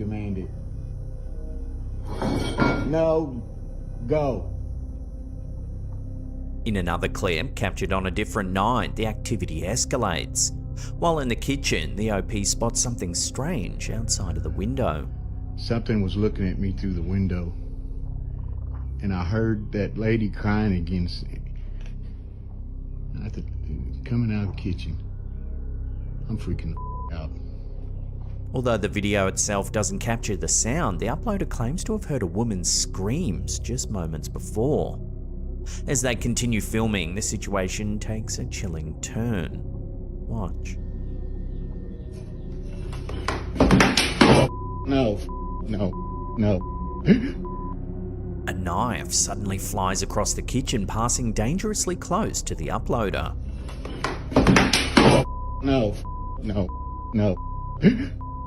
demanded. No, go. In another clip, captured on a different night, the activity escalates. While in the kitchen, the OP spots something strange outside of the window. Something was looking at me through the window, and I heard that lady crying again. Coming out of the kitchen. I'm freaking out. Although the video itself doesn't capture the sound, the uploader claims to have heard a woman's screams just moments before. As they continue filming, the situation takes a chilling turn. Watch. No. A knife suddenly flies across the kitchen, passing dangerously close to the uploader. No.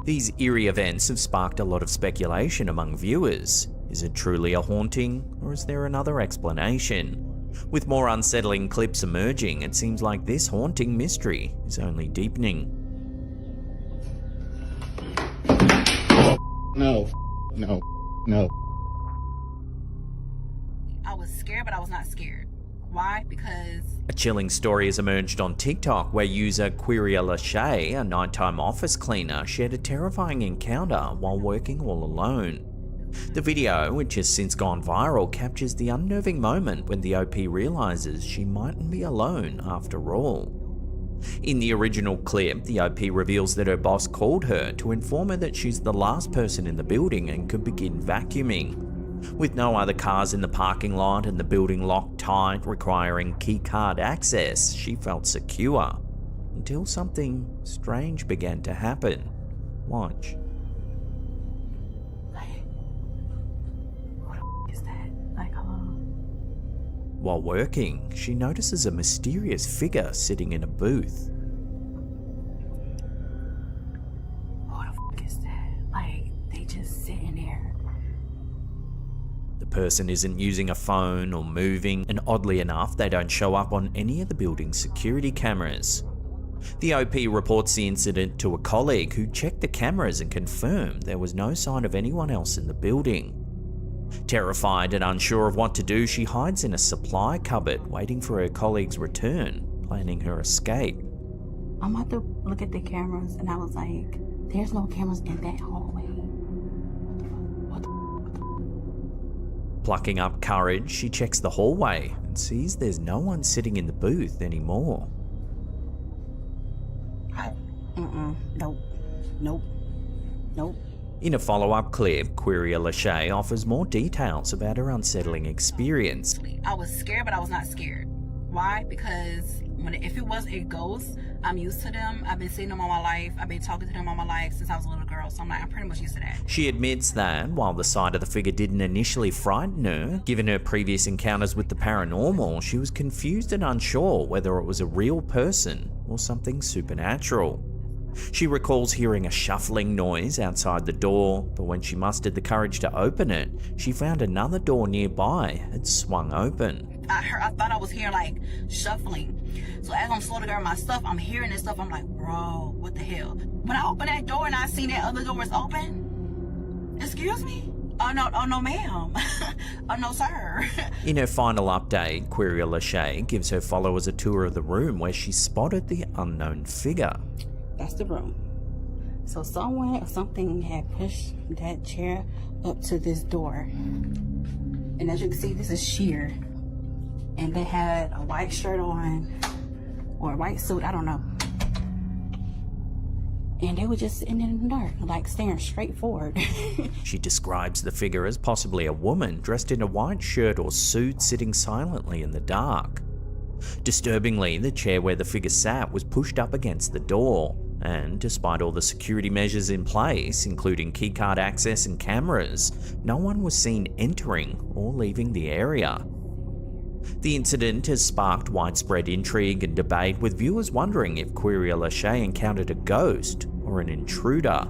These eerie events have sparked a lot of speculation among viewers. Is it truly a haunting, or is there another explanation? With more unsettling clips emerging, it seems like this haunting mystery is only deepening. No. I was scared, but I was not scared. Why? Because a chilling story has emerged on TikTok where user Quiria Lachey, a nighttime office cleaner, shared a terrifying encounter while working all alone. The video, which has since gone viral, captures the unnerving moment when the OP realizes she mightn't be alone after all. In the original clip, the OP reveals that her boss called her to inform her that she's the last person in the building and could begin vacuuming. With no other cars in the parking lot and the building locked tight, requiring keycard access, she felt secure. Until something strange began to happen. Watch. what the is that? Like, hello? While working, she notices a mysterious figure sitting in a booth. What the is that? Like, they just sitting there. The person isn't using a phone or moving, and oddly enough, they don't show up on any of the building's security cameras. The OP reports the incident to a colleague who checked the cameras and confirmed there was no sign of anyone else in the building. Terrified and unsure of what to do, she hides in a supply cupboard, waiting for her colleague's return, planning her escape. I'm about to look at the cameras, and I was like, there's no cameras in that hallway. Plucking up courage, she checks the hallway and sees there's no one sitting in the booth anymore. Nope. In a follow-up clip, Quiria Lachey offers more details about her unsettling experience. I was scared, but I was not scared. Why? Because if it was a ghost, I'm used to them. I've been seeing them all my life. I've been talking to them all my life since I was a little girl. So I'm pretty much used to that. She admits that while the sight of the figure didn't initially frighten her, given her previous encounters with the paranormal, she was confused and unsure whether it was a real person or something supernatural. She recalls hearing a shuffling noise outside the door, but when she mustered the courage to open it, she found another door nearby had swung open. I thought I was hearing like shuffling. So as I'm slowly grabbing my stuff, I'm hearing this stuff. I'm like, bro, what the hell? When I opened that door and I seen that other door was open, excuse me? Oh no, ma'am. Oh no, sir. In her final update, Quiria Lachey gives her followers a tour of the room where she spotted the unknown figure. That's the room. So someone or something had pushed that chair up to this door. And as you can see, this is sheer. And they had a white shirt on, or a white suit, I don't know. And they were just sitting in the dark, like staring straight forward. She describes the figure as possibly a woman dressed in a white shirt or suit sitting silently in the dark. Disturbingly, the chair where the figure sat was pushed up against the door, and despite all the security measures in place, including keycard access and cameras, no one was seen entering or leaving the area. The incident has sparked widespread intrigue and debate, with viewers wondering if Quiria Lachey encountered a ghost or an intruder.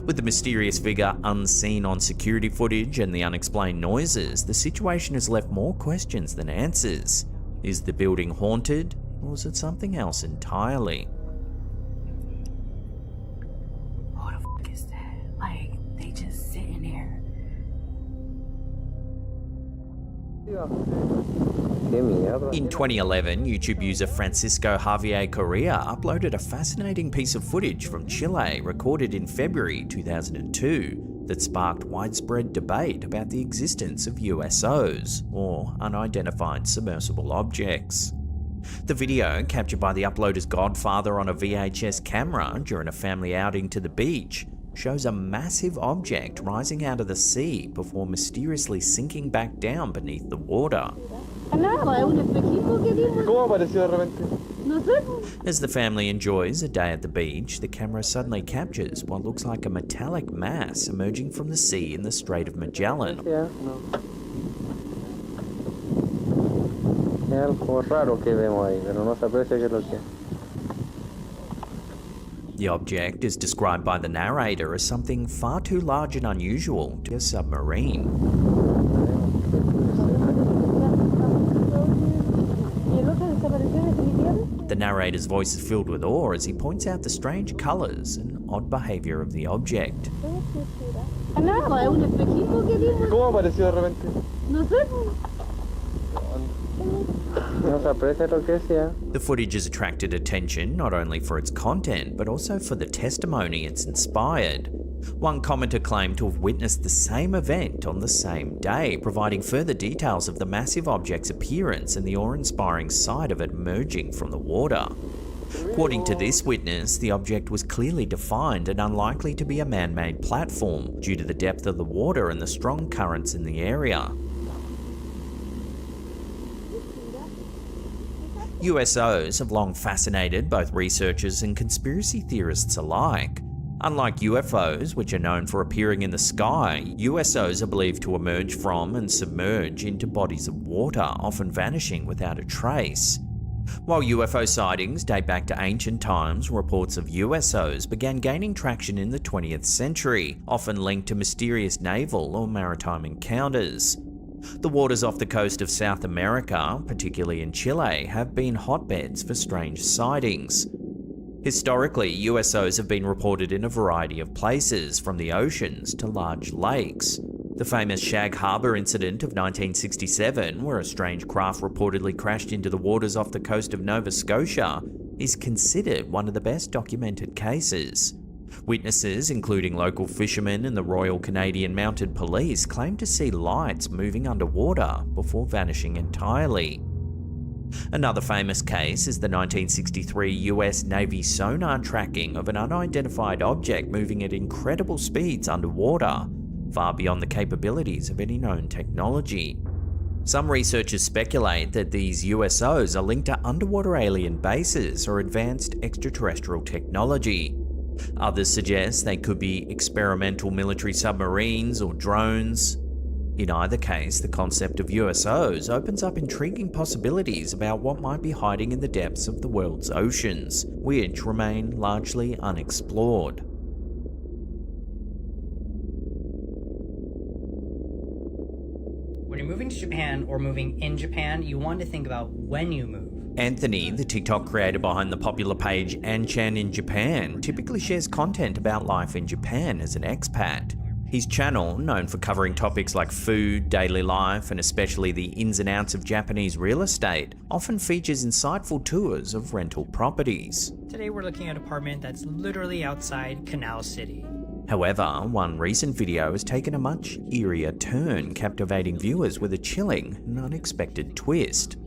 With the mysterious figure unseen on security footage and the unexplained noises, the situation has left more questions than answers. Is the building haunted, or is it something else entirely? What the f is that? Like, they just sitting there. In 2011, YouTube user Francisco Javier Correa uploaded a fascinating piece of footage from Chile recorded in February 2002 that sparked widespread debate about the existence of USOs, or unidentified submersible objects. The video, captured by the uploader's godfather on a VHS camera during a family outing to the beach, shows a massive object rising out of the sea before mysteriously sinking back down beneath the water. As the family enjoys a day at the beach, the camera suddenly captures what looks like a metallic mass emerging from the sea in the Strait of Magellan. The object is described by the narrator as something far too large and unusual to a submarine. The narrator's voice is filled with awe as he points out the strange colours and odd behaviour of the object. The footage has attracted attention not only for its content, but also for the testimony it's inspired. One commenter claimed to have witnessed the same event on the same day, providing further details of the massive object's appearance and the awe-inspiring sight of it emerging from the water. According to this witness, the object was clearly defined and unlikely to be a man-made platform due to the depth of the water and the strong currents in the area. USOs have long fascinated both researchers and conspiracy theorists alike. Unlike UFOs, which are known for appearing in the sky, USOs are believed to emerge from and submerge into bodies of water, often vanishing without a trace. While UFO sightings date back to ancient times, reports of USOs began gaining traction in the 20th century, often linked to mysterious naval or maritime encounters. The waters off the coast of South America, particularly in Chile, have been hotbeds for strange sightings. Historically, USOs have been reported in a variety of places, from the oceans to large lakes. The famous Shag Harbour incident of 1967, where a strange craft reportedly crashed into the waters off the coast of Nova Scotia, is considered one of the best documented cases. Witnesses, including local fishermen and the Royal Canadian Mounted Police, claim to see lights moving underwater before vanishing entirely. Another famous case is the 1963 US Navy sonar tracking of an unidentified object moving at incredible speeds underwater, far beyond the capabilities of any known technology. Some researchers speculate that these USOs are linked to underwater alien bases or advanced extraterrestrial technology. Others suggest they could be experimental military submarines or drones. In either case, the concept of USOs opens up intriguing possibilities about what might be hiding in the depths of the world's oceans, which remain largely unexplored. When you're moving to Japan or moving in Japan, you want to think about when you move. Anthony, the TikTok creator behind the popular page Anchan in Japan, typically shares content about life in Japan as an expat. His channel, known for covering topics like food, daily life, and especially the ins and outs of Japanese real estate, often features insightful tours of rental properties. Today we're looking at an apartment that's literally outside Canal City. However, one recent video has taken a much eerier turn, captivating viewers with a chilling and unexpected twist.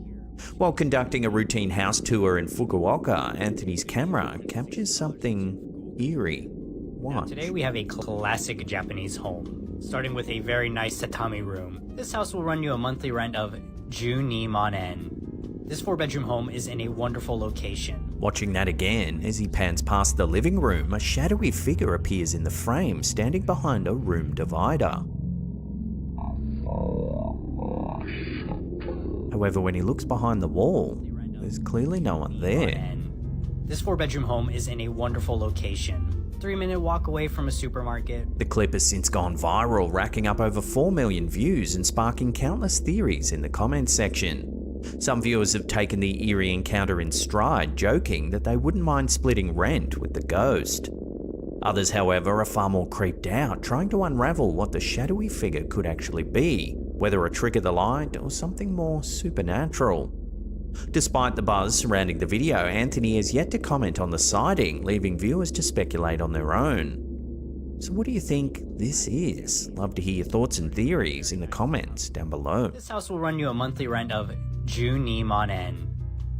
While conducting a routine house tour in Fukuoka, Anthony's camera captures something eerie. Watch. Today we have a classic Japanese home, starting with a very nice tatami room. This house will run you a monthly rent of 12 manen. This 4-bedroom home is in a wonderful location. Watching that again, as he pans past the living room, a shadowy figure appears in the frame, standing behind a room divider. However, when he looks behind the wall, there's clearly no one there. This 4-bedroom home is in a wonderful location. 3-minute walk away from a supermarket. The clip has since gone viral, racking up over 4 million views and sparking countless theories in the comments section. Some viewers have taken the eerie encounter in stride, joking that they wouldn't mind splitting rent with the ghost. Others, however, are far more creeped out, trying to unravel what the shadowy figure could actually be, whether a trick of the light or something more supernatural. Despite the buzz surrounding the video, Anthony has yet to comment on the sighting, leaving viewers to speculate on their own. So what do you think this is? Love to hear your thoughts and theories in the comments down below. This house will run you a monthly rent of Juneem.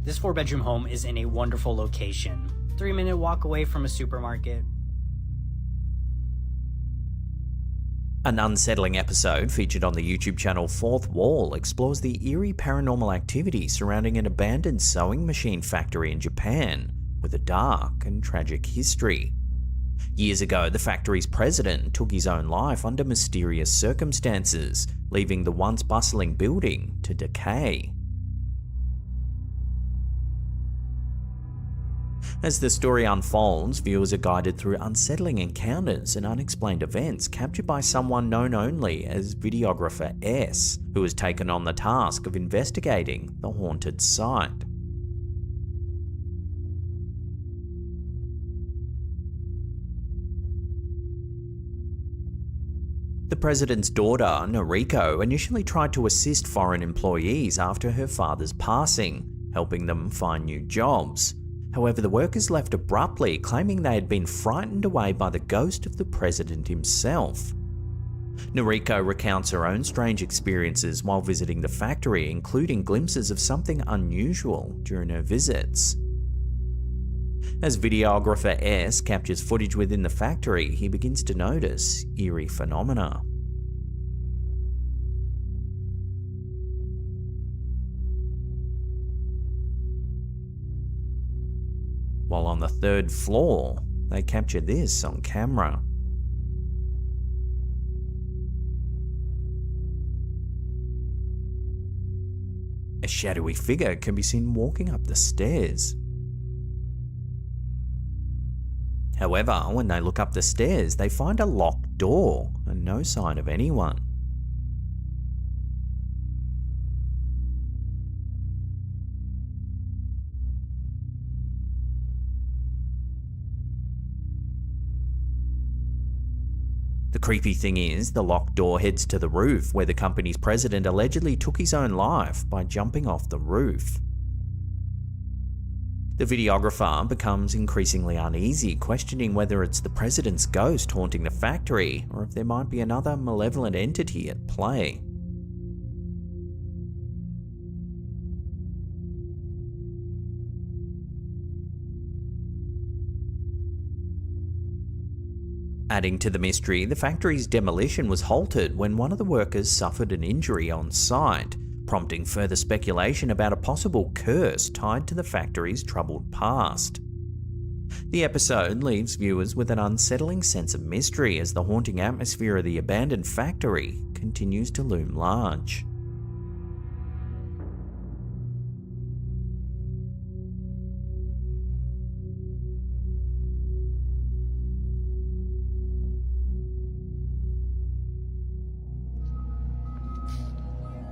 This 4-bedroom home is in a wonderful location. 3-minute walk away from a supermarket. An unsettling episode featured on the YouTube channel Fourth Wall explores the eerie paranormal activity surrounding an abandoned sewing machine factory in Japan, with a dark and tragic history. Years ago, the factory's president took his own life under mysterious circumstances, leaving the once bustling building to decay. As the story unfolds, viewers are guided through unsettling encounters and unexplained events captured by someone known only as Videographer S, who has taken on the task of investigating the haunted site. The president's daughter, Noriko, initially tried to assist foreign employees after her father's passing, helping them find new jobs. However, the workers left abruptly, claiming they had been frightened away by the ghost of the president himself. Noriko recounts her own strange experiences while visiting the factory, including glimpses of something unusual during her visits. As Videographer S captures footage within the factory, he begins to notice eerie phenomena. While on the 3rd floor, they capture this on camera. A shadowy figure can be seen walking up the stairs. However, when they look up the stairs, they find a locked door and no sign of anyone. The creepy thing is, the locked door heads to the roof, where the company's president allegedly took his own life by jumping off the roof. The videographer becomes increasingly uneasy, questioning whether it's the president's ghost haunting the factory, or if there might be another malevolent entity at play. Adding to the mystery, the factory's demolition was halted when one of the workers suffered an injury on site, prompting further speculation about a possible curse tied to the factory's troubled past. The episode leaves viewers with an unsettling sense of mystery as the haunting atmosphere of the abandoned factory continues to loom large.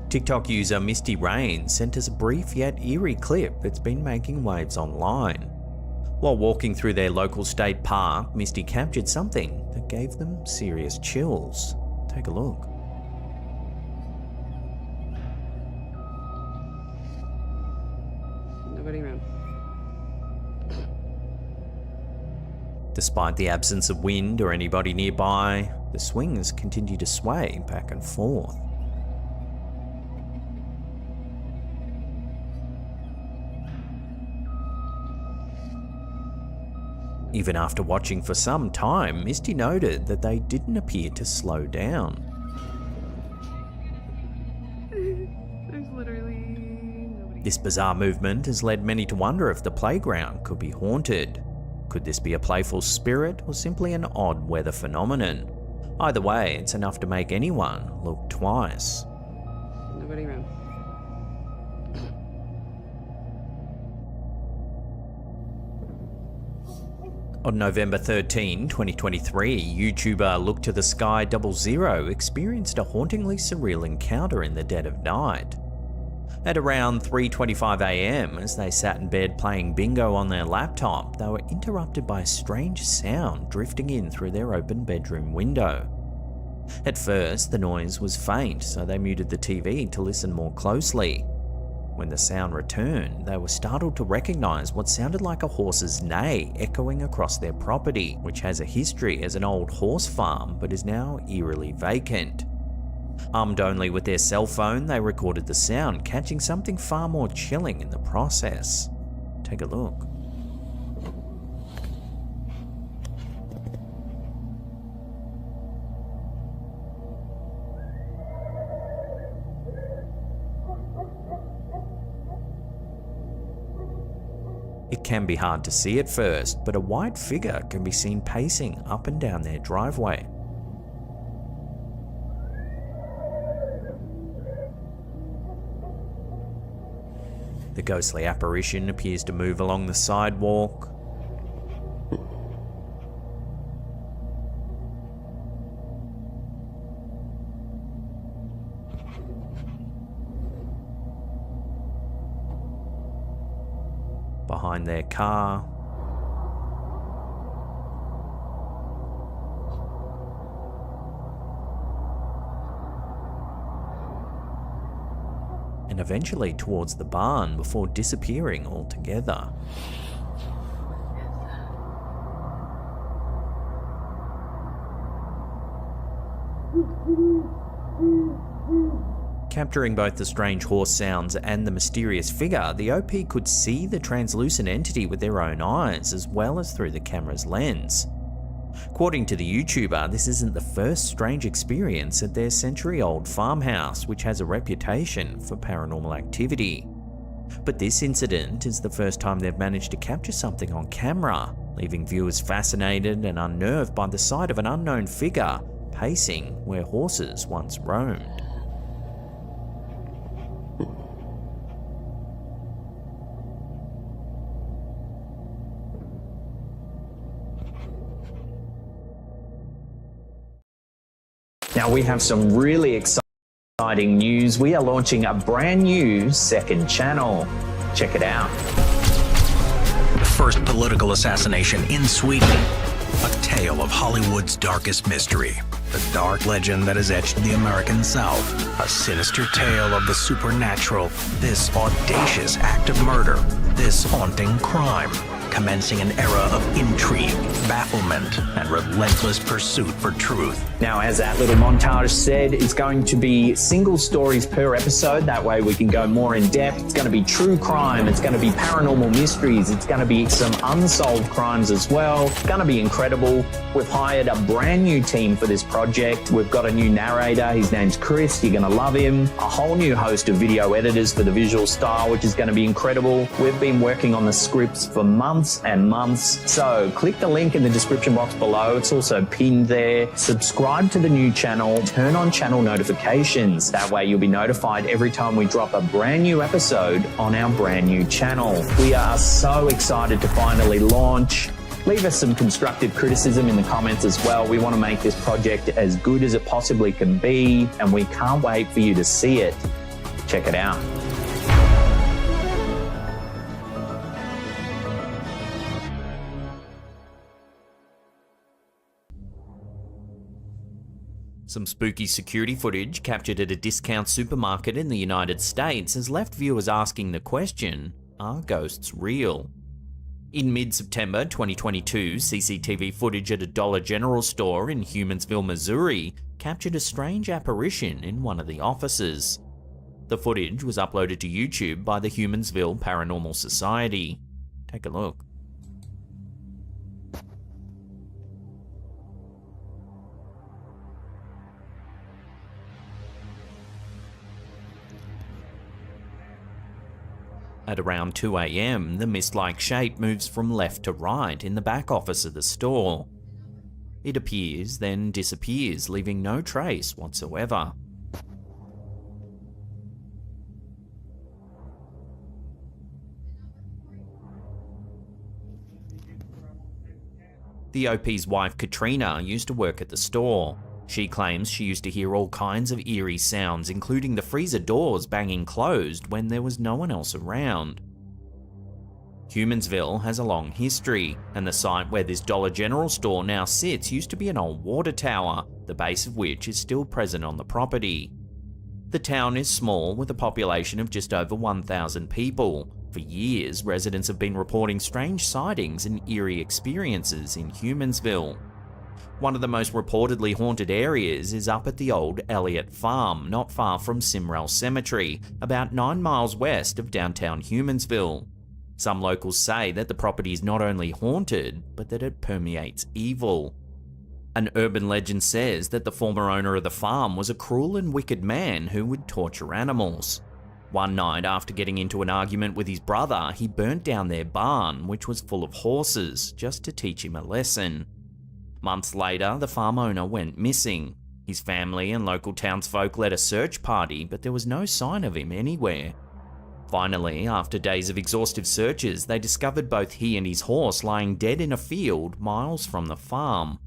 TikTok user Misty Rain sent us a brief yet eerie clip that's been making waves online. While walking through their local state park, Misty captured something that gave them serious chills. Take a look. Nobody around. Despite the absence of wind or anybody nearby, the swings continue to sway back and forth. Even after watching for some time, Misty noted that they didn't appear to slow down. There's literally nobody. This bizarre movement has led many to wonder if the playground could be haunted. Could this be a playful spirit or simply an odd weather phenomenon? Either way, it's enough to make anyone look twice. Nobody around. On November 13, 2023, YouTuber Look to the Sky 00 experienced a hauntingly surreal encounter in the dead of night. At around 3:25 a.m, as they sat in bed playing bingo on their laptop, they were interrupted by a strange sound drifting in through their open bedroom window. At first, the noise was faint, so they muted the TV to listen more closely. When the sound returned, they were startled to recognize what sounded like a horse's neigh echoing across their property, which has a history as an old horse farm but is now eerily vacant. Armed only with their cell phone, they recorded the sound, catching something far more chilling in the process. Take a look. It can be hard to see at first, but a white figure can be seen pacing up and down their driveway. The ghostly apparition appears to move along the sidewalk. Behind their car. And eventually towards the barn before disappearing altogether. Capturing both the strange horse sounds and the mysterious figure, the OP could see the translucent entity with their own eyes, as well as through the camera's lens. According to the YouTuber, this isn't the first strange experience at their century-old farmhouse, which has a reputation for paranormal activity. But this incident is the first time they've managed to capture something on camera, leaving viewers fascinated and unnerved by the sight of an unknown figure pacing where horses once roamed. Now we have some really exciting news. We are launching a brand new second channel. Check it out. The first political assassination in Sweden. A tale of Hollywood's darkest mystery. The dark legend that has etched the American South. A sinister tale of the supernatural. This audacious act of murder. This haunting crime. Commencing an era of intrigue, bafflement, and relentless pursuit for truth. Now, as that little montage said, it's going to be single stories per episode. That way we can go more in depth. It's going to be true crime. It's going to be paranormal mysteries. It's going to be some unsolved crimes as well. It's going to be incredible. We've hired a brand new team for this project. We've got a new narrator. His name's Chris. You're going to love him. A whole new host of video editors for the visual style, which is going to be incredible. We've been working on the scripts for months and months. So click the link in the description box below. It's also pinned there. Subscribe to the new channel. Turn on channel notifications. That way you'll be notified every time we drop a brand new episode on our brand new channel. We are so excited to finally launch. Leave us some constructive criticism in the comments as well. We want to make this project as good as it possibly can be, and we can't wait for you to see it. Check it out. Some spooky security footage captured at a discount supermarket in the United States has left viewers asking the question, are ghosts real? In mid-September 2022, CCTV footage at a Dollar General store in Humansville, Missouri captured a strange apparition in one of the offices. The footage was uploaded to YouTube by the Humansville Paranormal Society. Take a look. At around 2 a.m, the mist-like shape moves from left to right in the back office of the store. It appears, then disappears, leaving no trace whatsoever. The OP's wife, Katrina, used to work at the store. She claims she used to hear all kinds of eerie sounds, including the freezer doors banging closed when there was no one else around. Humansville has a long history, and the site where this Dollar General store now sits used to be an old water tower, the base of which is still present on the property. The town is small, with a population of just over 1,000 people. For years, residents have been reporting strange sightings and eerie experiences in Humansville. One of the most reportedly haunted areas is up at the old Elliott Farm, not far from Simrel Cemetery, about 9 miles west of downtown Humansville. Some locals say that the property is not only haunted, but that it permeates evil. An urban legend says that the former owner of the farm was a cruel and wicked man who would torture animals. One night, after getting into an argument with his brother, he burnt down their barn, which was full of horses, just to teach him a lesson. Months later, the farm owner went missing. His family and local townsfolk led a search party, but there was no sign of him anywhere. Finally, after days of exhaustive searches, they discovered both he and his horse lying dead in a field miles from the farm.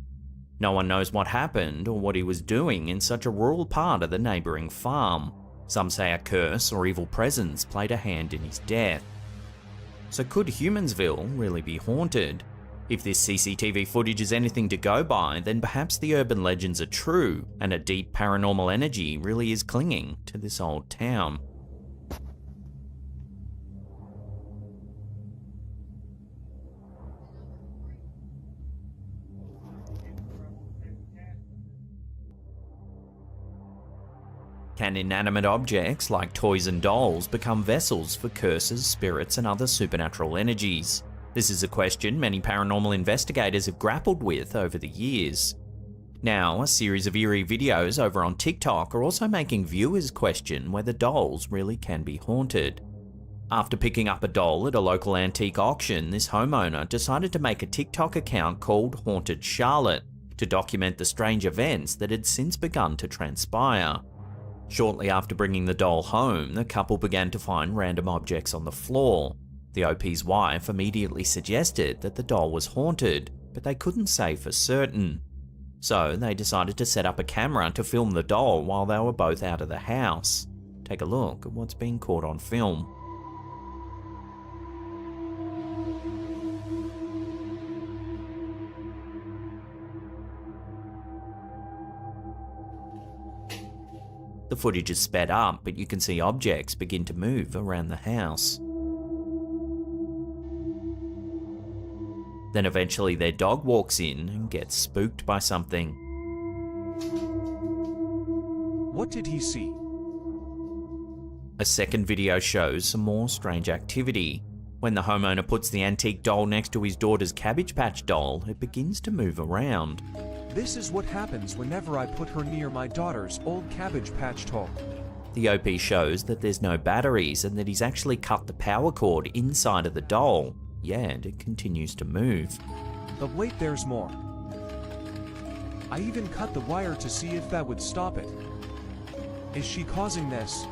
No one knows what happened or what he was doing in such a rural part of the neighbouring farm. Some say a curse or evil presence played a hand in his death. So could Humansville really be haunted? If this CCTV footage is anything to go by, then perhaps the urban legends are true, and a deep paranormal energy really is clinging to this old town. Can inanimate objects like toys and dolls become vessels for curses, spirits, and other supernatural energies? This is a question many paranormal investigators have grappled with over the years. Now, a series of eerie videos over on TikTok are also making viewers question whether dolls really can be haunted. After picking up a doll at a local antique auction, this homeowner decided to make a TikTok account called Haunted Charlotte to document the strange events that had since begun to transpire. Shortly after bringing the doll home, the couple began to find random objects on the floor. The OP's wife immediately suggested that the doll was haunted, but they couldn't say for certain. So they decided to set up a camera to film the doll while they were both out of the house. Take a look at what's being caught on film. The footage is sped up, but you can see objects begin to move around the house. Then eventually their dog walks in and gets spooked by something. What did he see? A second video shows some more strange activity. When the homeowner puts the antique doll next to his daughter's Cabbage Patch doll, it begins to move around. This is what happens whenever I put her near my daughter's old Cabbage Patch doll. The OP shows that there's no batteries and that he's actually cut the power cord inside of the doll. Yet it continues to move. But wait, there's more. I even cut the wire to see if that would stop it. Is she causing this?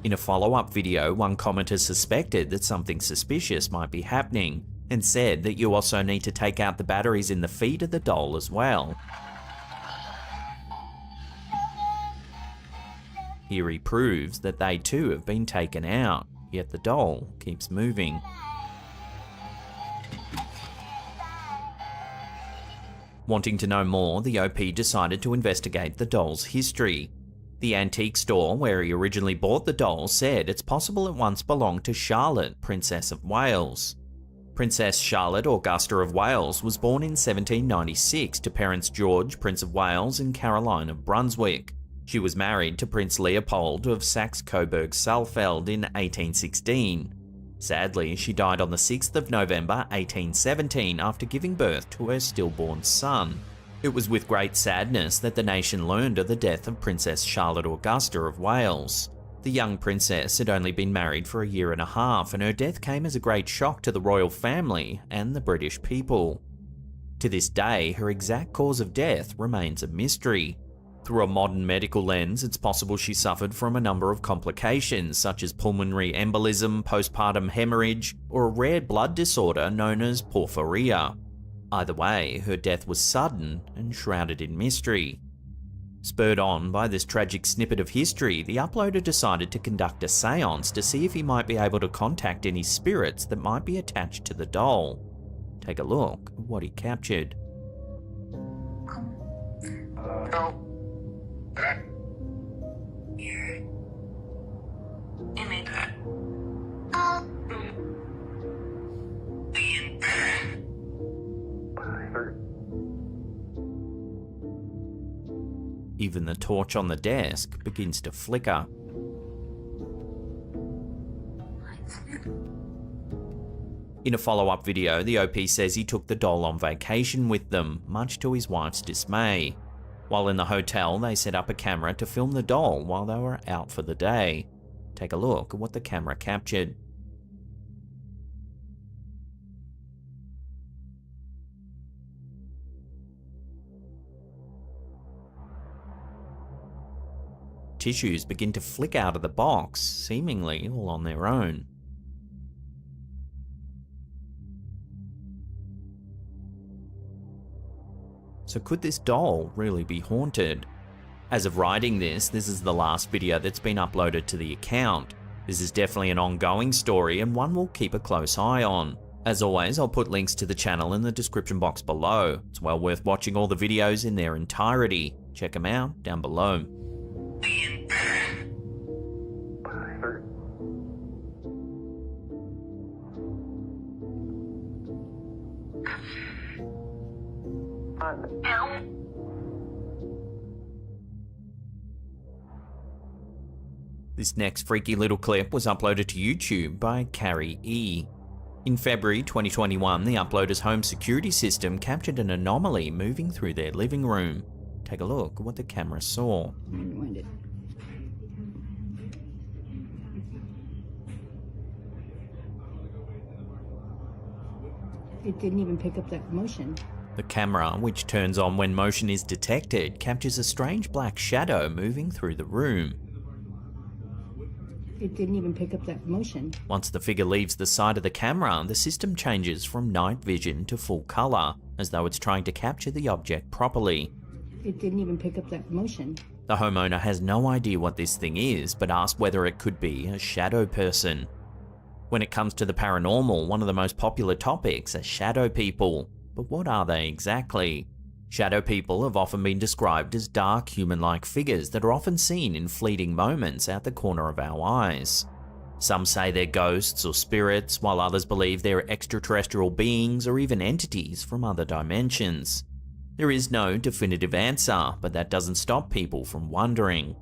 In a follow-up video, one commenter suspected that something suspicious might be happening and said that you also need to take out the batteries in the feet of the doll as well. Here he proves that they too have been taken out, yet the doll keeps moving. Wanting to know more, the OP decided to investigate the doll's history. The antique store where he originally bought the doll said it's possible it once belonged to Charlotte, Princess of Wales. Princess Charlotte Augusta of Wales was born in 1796 to parents George, Prince of Wales, and Caroline of Brunswick. She was married to Prince Leopold of Saxe-Coburg-Saalfeld in 1816. Sadly, she died on the 6th of November 1817 after giving birth to her stillborn son. It was with great sadness that the nation learned of the death of Princess Charlotte Augusta of Wales. The young princess had only been married for a year and a half, and her death came as a great shock to the royal family and the British people. To this day, her exact cause of death remains a mystery. Through a modern medical lens, it's possible she suffered from a number of complications such as pulmonary embolism, postpartum hemorrhage, or a rare blood disorder known as porphyria. Either way, her death was sudden and shrouded in mystery. Spurred on by this tragic snippet of history, the uploader decided to conduct a seance to see if he might be able to contact any spirits that might be attached to the doll. Take a look at what he captured. Even the torch on the desk begins to flicker. In a follow-up video, the OP says he took the doll on vacation with them, much to his wife's dismay. While in the hotel, they set up a camera to film the doll while they were out for the day. Take a look at what the camera captured. Tissues begin to flick out of the box, seemingly all on their own. So could this doll really be haunted? As of writing this is the last video that's been uploaded to the account. This is definitely an ongoing story and one we'll keep a close eye on. As always, I'll put links to the channel in the description box below. It's well worth watching all the videos in their entirety. Check them out down below. This next freaky little clip was uploaded to YouTube by Carrie E. In February 2021, the uploader's home security system captured an anomaly moving through their living room. Take a look at what the camera saw. It didn't even pick up that motion. The camera, which turns on when motion is detected, captures a strange black shadow moving through the room. It didn't even pick up that motion. Once the figure leaves the side of the camera, the system changes from night vision to full color, as though it's trying to capture the object properly. It didn't even pick up that motion. The homeowner has no idea what this thing is, but asks whether it could be a shadow person. When it comes to the paranormal, one of the most popular topics are shadow people. But what are they exactly? Shadow people have often been described as dark human-like figures that are often seen in fleeting moments out the corner of our eyes. Some say they're ghosts or spirits, while others believe they're extraterrestrial beings or even entities from other dimensions. There is no definitive answer, but that doesn't stop people from wondering.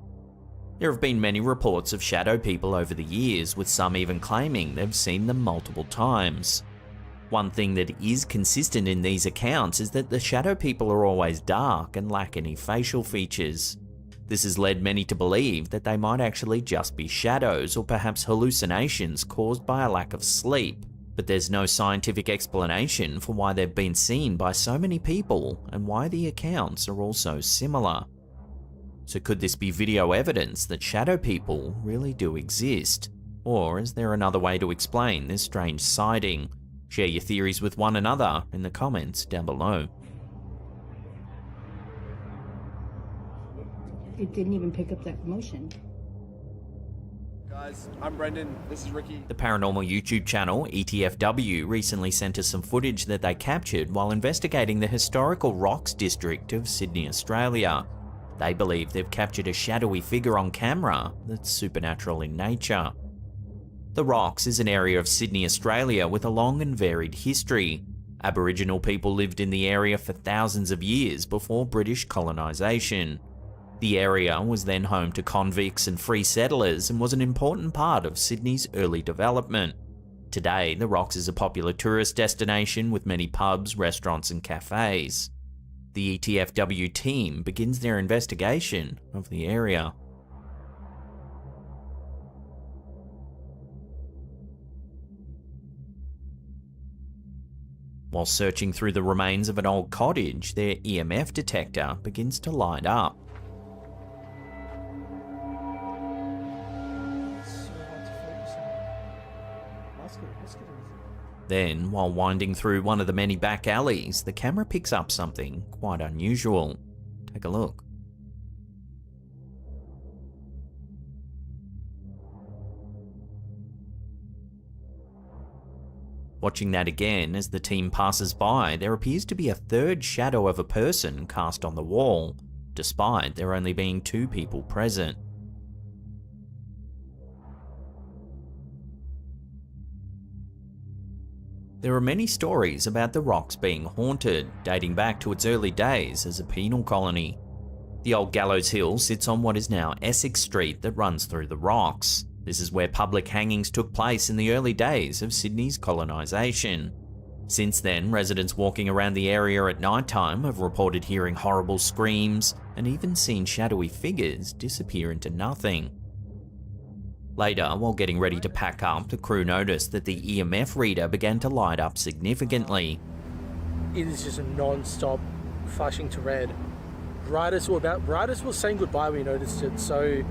There have been many reports of shadow people over the years, with some even claiming they've seen them multiple times. One thing that is consistent in these accounts is that the shadow people are always dark and lack any facial features. This has led many to believe that they might actually just be shadows or perhaps hallucinations caused by a lack of sleep, but there's no scientific explanation for why they've been seen by so many people and why the accounts are all so similar. So could this be video evidence that shadow people really do exist? Or is there another way to explain this strange sighting? Share your theories with one another in the comments down below. It didn't even pick up that motion. Guys, I'm Brendan, this is Ricky. The paranormal YouTube channel ETFW recently sent us some footage that they captured while investigating the historical Rocks district of Sydney, Australia. They believe they've captured a shadowy figure on camera that's supernatural in nature. The Rocks is an area of Sydney, Australia with a long and varied history. Aboriginal people lived in the area for thousands of years before British colonisation. The area was then home to convicts and free settlers and was an important part of Sydney's early development. Today, the Rocks is a popular tourist destination with many pubs, restaurants and cafes. The ETFW team begins their investigation of the area. While searching through the remains of an old cottage, their EMF detector begins to light up. Then, while winding through one of the many back alleys, the camera picks up something quite unusual. Take a look. Watching that again as the team passes by, there appears to be a third shadow of a person cast on the wall, despite there only being 2 people present. There are many stories about the rocks being haunted, dating back to its early days as a penal colony. The old Gallows Hill sits on what is now Essex Street that runs through the rocks. This is where public hangings took place in the early days of Sydney's colonisation. Since then, residents walking around the area at night time have reported hearing horrible screams and even seen shadowy figures disappear into nothing. Later, while getting ready to pack up, the crew noticed that the EMF reader began to light up significantly. It is just a non-stop flashing to red. Right as we're saying goodbye, we noticed it. So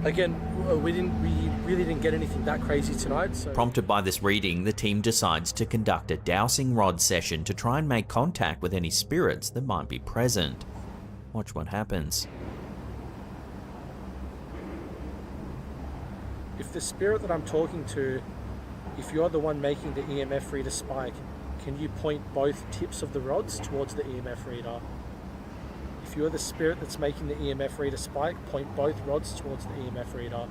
again, we really didn't get anything that crazy tonight. So. Prompted by this reading, the team decides to conduct a dowsing rod session to try and make contact with any spirits that might be present. Watch what happens. If the spirit that I'm talking to, if you're the one making the EMF reader spike, can you point both tips of the rods towards the EMF reader? If you're the spirit that's making the EMF reader spike, point both rods towards the EMF reader.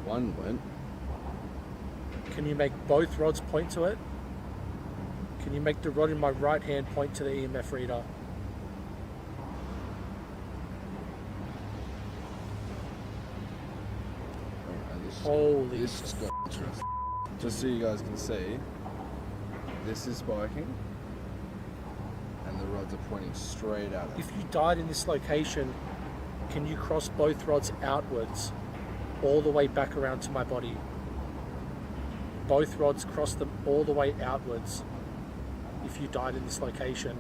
One went. Can you make both rods point to it? Can you make the rod in my right hand point to the EMF reader? Holy this just got interesting. Just so you guys can see, this is spiking, and the rods are pointing straight at it. If you died in this location, can you cross both rods outwards, all the way back around to my body? Both rods cross them all the way outwards if you died in this location.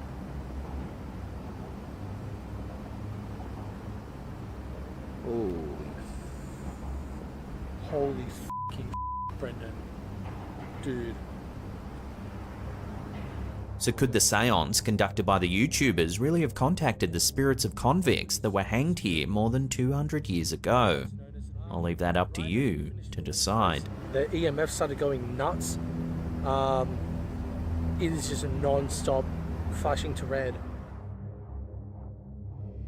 Holy fucking Brendan. Dude. So could the seance conducted by the YouTubers really have contacted the spirits of convicts that were hanged here more than 200 years ago? I'll leave that up to you to decide. The EMF started going nuts. It is just a non-stop flashing to red.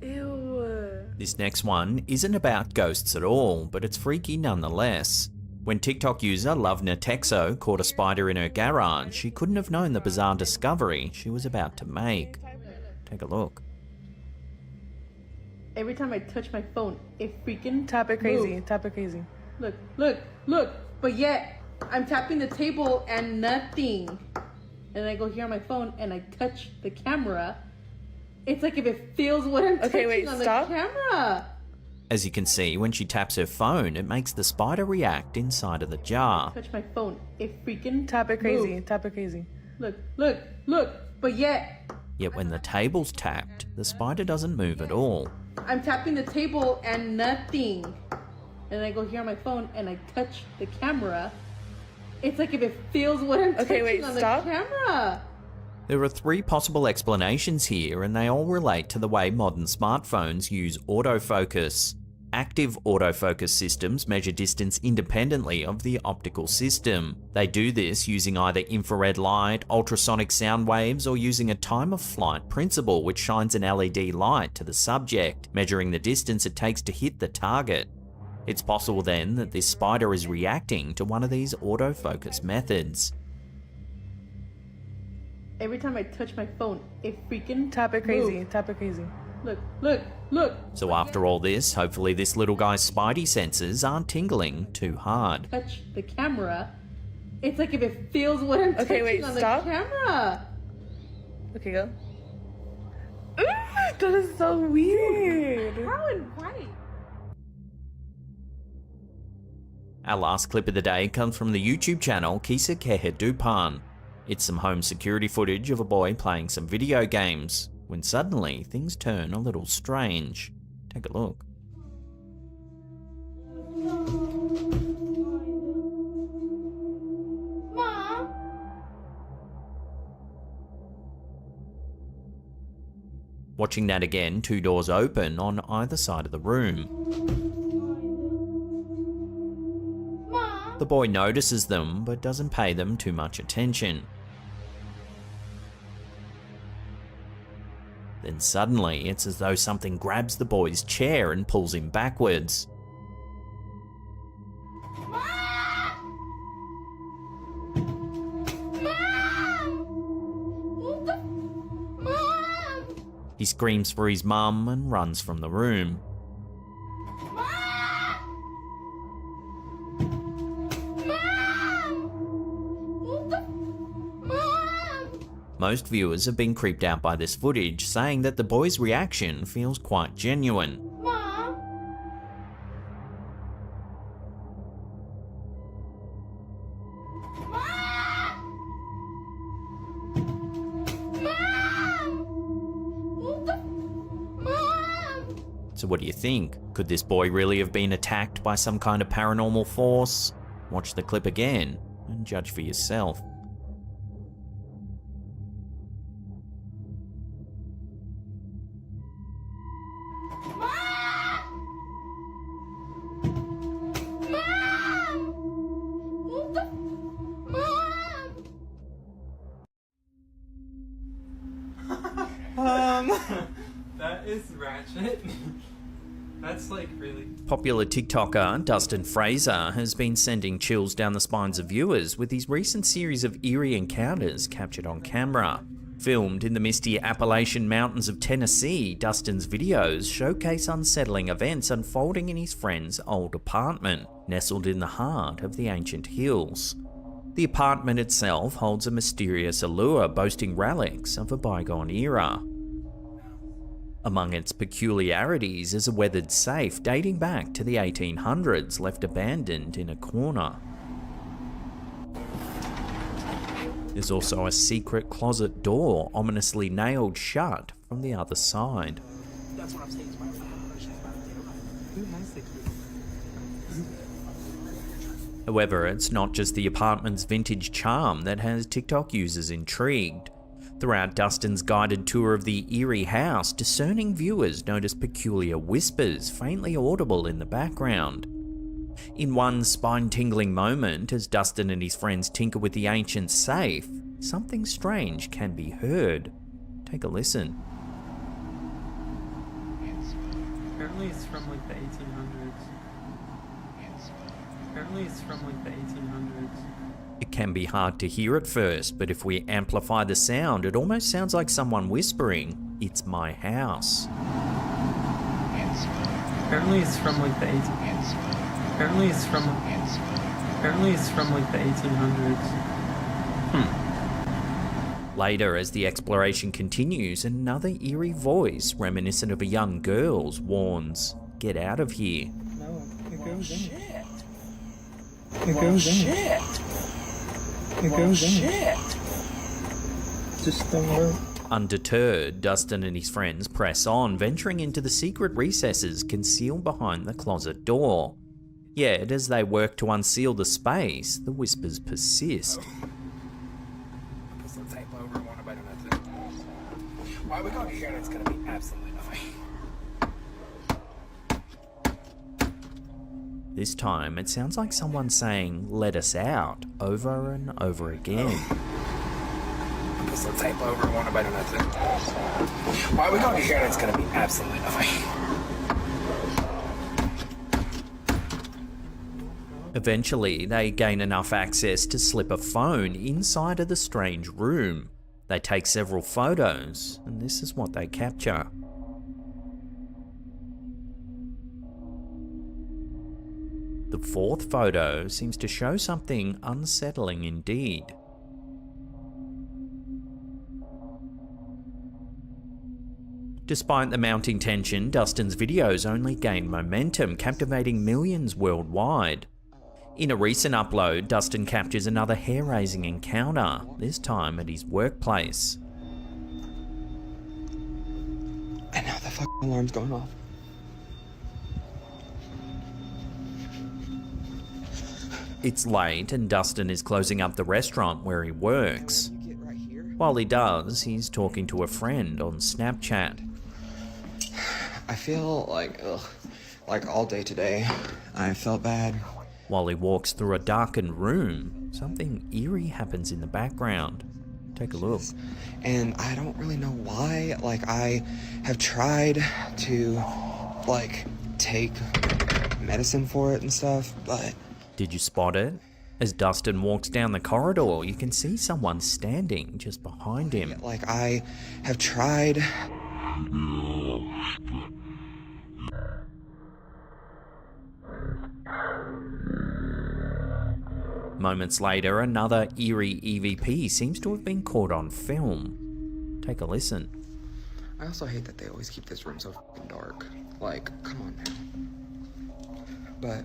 Ew. This next one isn't about ghosts at all, but it's freaky nonetheless. When TikTok user Lovna Texo caught a spider in her garage, she couldn't have known the bizarre discovery she was about to make. Take a look. Every time I touch my phone, it freaking Tap it crazy. moves. Tap it crazy. Look, look, look. But yet, I'm tapping the table and nothing. And I go here on my phone and I touch the camera. It's like if it feels what I'm touching on stop. the camera. As you can see, when she taps her phone, it makes the spider react inside of the jar. Touch my phone, it freaking Tap it crazy. moves. Tap it crazy. Look, look, look. But yet, Yet when the table's tapped, the spider doesn't move at all. I'm tapping the table and nothing. And I go here on my phone and I touch the camera. It's like if it feels what I'm touching on stop. the camera. There are 3 possible explanations here, and they all relate to the way modern smartphones use autofocus. Active autofocus systems measure distance independently of the optical system. They do this using either infrared light, ultrasonic sound waves, or using a time-of-flight principle which shines an LED light to the subject, measuring the distance it takes to hit the target. It's possible then that this spider is reacting to one of these autofocus methods. Every time I touch my phone, it freaking Tap it crazy. moves. Tap it crazy. Look, look, look. So after all this, hopefully this little guy's spidey senses aren't tingling too hard. Touch the camera. It's like if it feels what I'm touching on stop. the camera. Okay, go. Ooh, that is so weird. How and why? Our last clip of the day comes from the YouTube channel Kisa Kehedupan. It's some home security footage of a boy playing some video games, when suddenly things turn a little strange. Take a look. Watching that again, 2 doors open on either side of the room. The boy notices them, but doesn't pay them too much attention. Then suddenly, it's as though something grabs the boy's chair and pulls him backwards. He screams for his mum and runs from the room. Most viewers have been creeped out by this footage, saying that the boy's reaction feels quite genuine. So what do you think? Could this boy really have been attacked by some kind of paranormal force? Watch the clip again and judge for yourself. That is ratchet. That's like really... Popular TikToker Dustin Fraser has been sending chills down the spines of viewers with his recent series of eerie encounters captured on camera. Filmed in the misty Appalachian Mountains of Tennessee, Dustin's videos showcase unsettling events unfolding in his friend's old apartment, nestled in the heart of the ancient hills. The apartment itself holds a mysterious allure, boasting relics of a bygone era. Among its peculiarities is a weathered safe dating back to the 1800s, left abandoned in a corner. There's also a secret closet door ominously nailed shut from the other side. That's what I'm saying. Who has the key? However, it's not just the apartment's vintage charm that has TikTok users intrigued. Throughout Dustin's guided tour of the eerie house, discerning viewers notice peculiar whispers faintly audible in the background. In one spine-tingling moment, as Dustin and his friends tinker with the ancient safe, something strange can be heard. Take a listen. Apparently it's from like the 1800s. Apparently it's from like the 1800s. It can be hard to hear at first, but if we amplify the sound, it almost sounds like someone whispering, "It's my house." Apparently it's from like the 1800s. Apparently it's from like the 1800s. Later, as the exploration continues, another eerie voice, reminiscent of a young girl's, warns, "Get out of here." No, it goes in. It goes in. It goes in. Just don't work. Undeterred, Dustin and his friends press on, venturing into the secret recesses concealed behind the closet door. Yet, as they work to unseal the space, the whispers persist. Put some tape over, want to bite on that thing. Why we gonna hear it's gonna be absolutely nothing. This time, it sounds like someone saying, "Let us out," over and over again. Put some tape over, want to bite on that thing. Why we gonna hear it's gonna be absolutely nothing. Eventually, they gain enough access to slip a phone inside of the strange room. They take several photos, and this is what they capture. The fourth photo seems to show something unsettling indeed. Despite the mounting tension, Dustin's videos only gain momentum, captivating millions worldwide. In a recent upload, Dustin captures another hair-raising encounter, this time at his workplace. And now the fucking alarm's going off. It's late and Dustin is closing up the restaurant where he works. While he does, he's talking to a friend on Snapchat. I feel like, like all day today, I felt bad. While he walks through a darkened room, something eerie happens in the background. Take a look. And I don't really know why. Like, I have tried to, like, take medicine for it and stuff, but... Did you spot it? As Dustin walks down the corridor, you can see someone standing just behind him. Like, I have tried... Moments later, another eerie EVP seems to have been caught on film. Take a listen. I also hate that they always keep this room so f***ing dark. Like, come on now. But...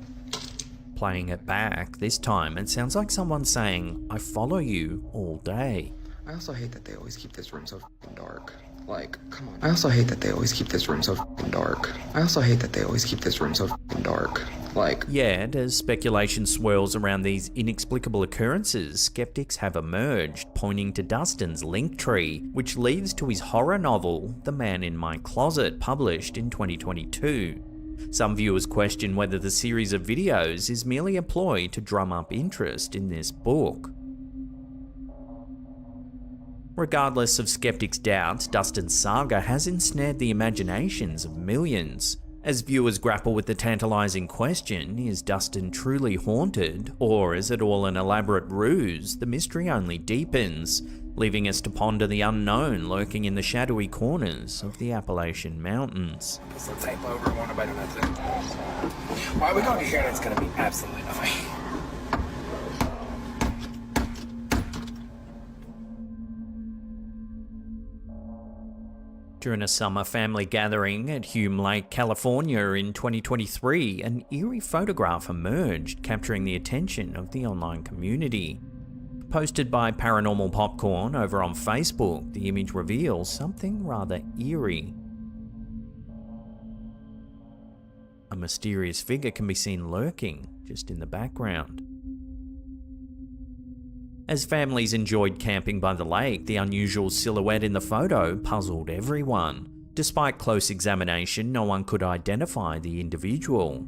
Playing it back, this time it sounds like someone saying, "I follow you all day." I also hate that they always keep this room so f***ing dark. Like, come on. I also hate that they always keep this room so f***ing dark. I also hate that they always keep this room so f***ing dark. Like... Yet, as speculation swirls around these inexplicable occurrences, skeptics have emerged, pointing to Dustin's link tree, which leads to his horror novel, The Man in My Closet, published in 2022. Some viewers question whether the series of videos is merely a ploy to drum up interest in this book. Regardless of skeptics' doubts, Dustin's saga has ensnared the imaginations of millions. As viewers grapple with the tantalizing question, is Dustin truly haunted, or is it all an elaborate ruse, the mystery only deepens, leaving us to ponder the unknown lurking in the shadowy corners of the Appalachian Mountains. Put some tape over and won't about nothing. Why we gonna get here and it's gonna be absolutely nothing. During a summer family gathering at Hume Lake, California in 2023, an eerie photograph emerged, capturing the attention of the online community. Posted by Paranormal Popcorn over on Facebook, the image reveals something rather eerie. A mysterious figure can be seen lurking just in the background. As families enjoyed camping by the lake, the unusual silhouette in the photo puzzled everyone. Despite close examination, no one could identify the individual.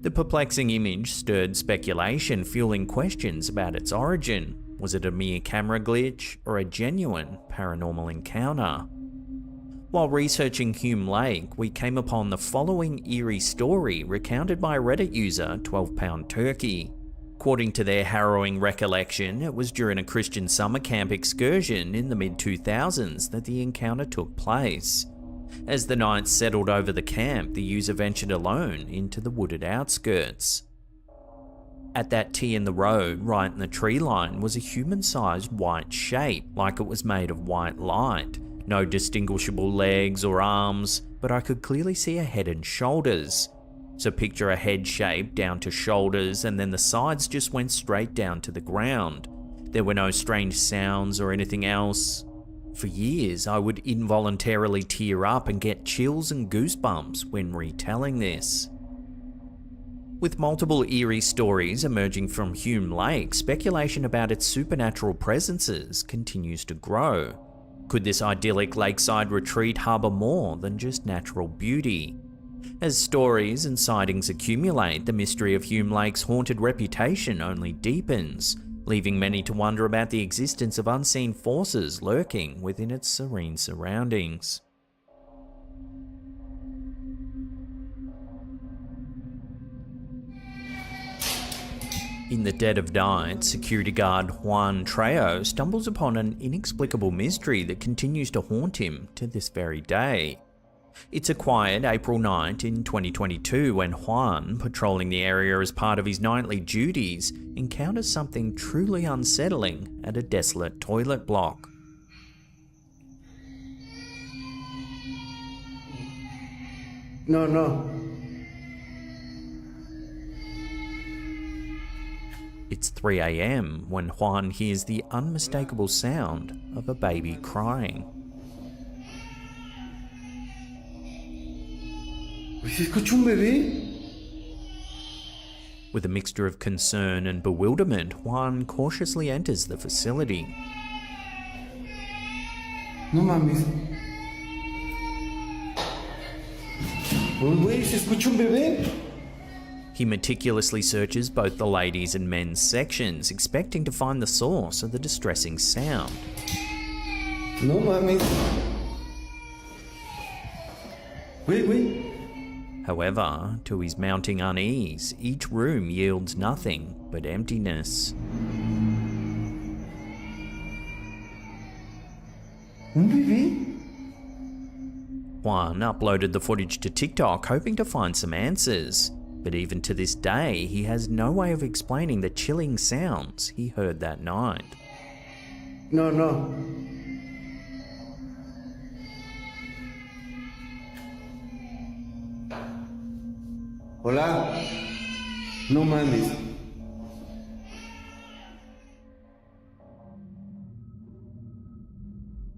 The perplexing image stirred speculation, fueling questions about its origin. Was it a mere camera glitch or a genuine paranormal encounter? While researching Hume Lake, we came upon the following eerie story recounted by Reddit user 12-Pound Turkey. According to their harrowing recollection, it was during a Christian summer camp excursion in the mid-2000s that the encounter took place. As the night settled over the camp, the user ventured alone into the wooded outskirts. At that T in the road, right in the tree line, was a human-sized white shape, like it was made of white light. No distinguishable legs or arms, but I could clearly see a head and shoulders. So picture a head shape down to shoulders, and then the sides just went straight down to the ground. There were no strange sounds or anything else. For years, I would involuntarily tear up and get chills and goosebumps when retelling this. With multiple eerie stories emerging from Hume Lake, speculation about its supernatural presences continues to grow. Could this idyllic lakeside retreat harbour more than just natural beauty? As stories and sightings accumulate, the mystery of Hume Lake's haunted reputation only deepens, leaving many to wonder about the existence of unseen forces lurking within its serene surroundings. In the dead of night, security guard Juan Trejo stumbles upon an inexplicable mystery that continues to haunt him to this very day. It's a quiet April night in 2022 when Juan, patrolling the area as part of his nightly duties, encounters something truly unsettling at a desolate toilet block. No. It's 3 AM when Juan hears the unmistakable sound of a baby crying. ¿Se escucha un bebé? With a mixture of concern and bewilderment, Juan cautiously enters the facility. No mames. Güey, se escucha un bebé. He meticulously searches both the ladies' and men's sections, expecting to find the source of the distressing sound. No mames. Güey. However, to his mounting unease, each room yields nothing but emptiness. Un bebé? Juan uploaded the footage to TikTok hoping to find some answers, but even to this day he has no way of explaining the chilling sounds he heard that night. No. Hola. No mames.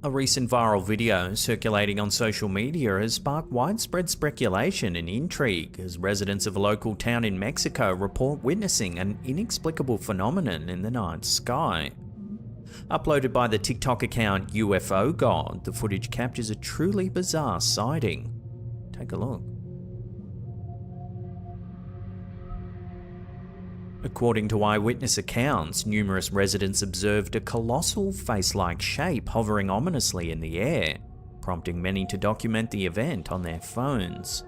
A recent viral video circulating on social media has sparked widespread speculation and intrigue as residents of a local town in Mexico report witnessing an inexplicable phenomenon in the night sky. Uploaded by the TikTok account UFO God, the footage captures a truly bizarre sighting. Take a look. According to eyewitness accounts, numerous residents observed a colossal face-like shape hovering ominously in the air, prompting many to document the event on their phones.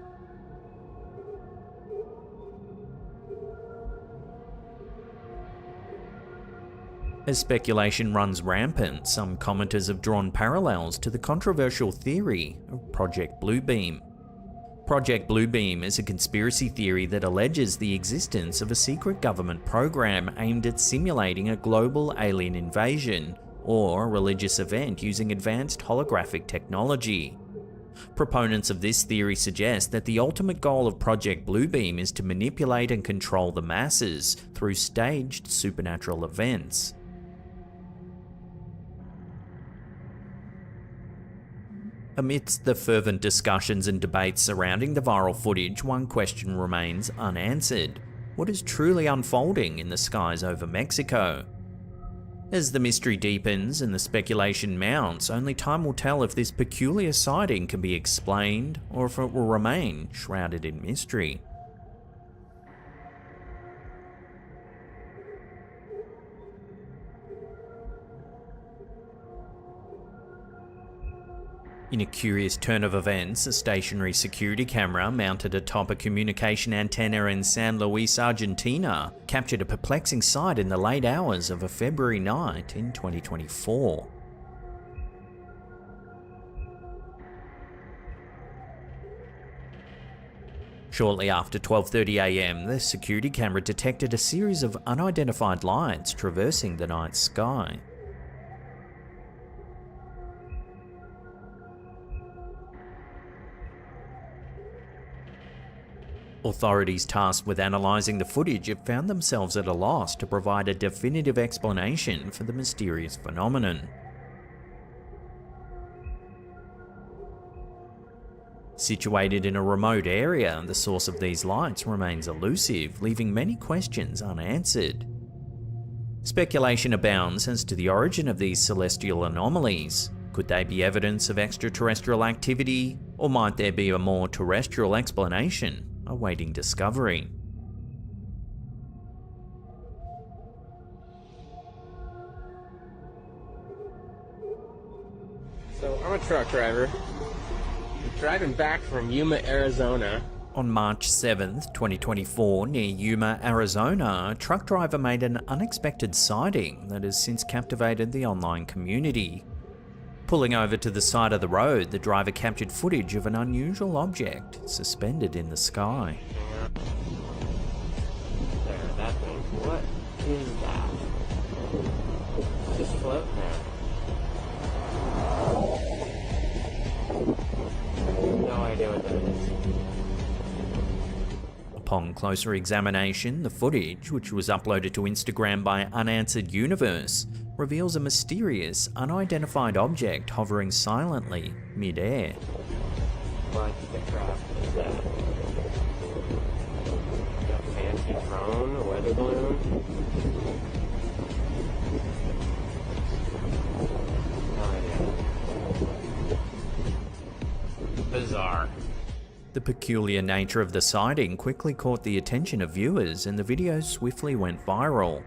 As speculation runs rampant, some commenters have drawn parallels to the controversial theory of Project Bluebeam. Project Bluebeam is a conspiracy theory that alleges the existence of a secret government program aimed at simulating a global alien invasion or a religious event using advanced holographic technology. Proponents of this theory suggest that the ultimate goal of Project Bluebeam is to manipulate and control the masses through staged supernatural events. Amidst the fervent discussions and debates surrounding the viral footage, one question remains unanswered. What is truly unfolding in the skies over Mexico? As the mystery deepens and the speculation mounts, only time will tell if this peculiar sighting can be explained or if it will remain shrouded in mystery. In a curious turn of events, a stationary security camera mounted atop a communication antenna in San Luis, Argentina, captured a perplexing sight in the late hours of a February night in 2024. Shortly after 12:30 AM, the security camera detected a series of unidentified lights traversing the night sky. Authorities tasked with analysing the footage have found themselves at a loss to provide a definitive explanation for the mysterious phenomenon. Situated in a remote area, the source of these lights remains elusive, leaving many questions unanswered. Speculation abounds as to the origin of these celestial anomalies. Could they be evidence of extraterrestrial activity, or might there be a more terrestrial explanation awaiting discovery? So I'm a truck driver. I'm driving back from Yuma, Arizona. On March 7th, 2024, near Yuma, Arizona, a truck driver made an unexpected sighting that has since captivated the online community. Pulling over to the side of the road, the driver captured footage of an unusual object suspended in the sky. There, that thing. What is that? It's just floating there. No idea what that is. Upon closer examination, the footage, which was uploaded to Instagram by Unanswered Universe, reveals a mysterious, unidentified object hovering silently mid-air. What the crap is that? A fancy drone? A weather balloon? No idea. Bizarre. The peculiar nature of the sighting quickly caught the attention of viewers and the video swiftly went viral.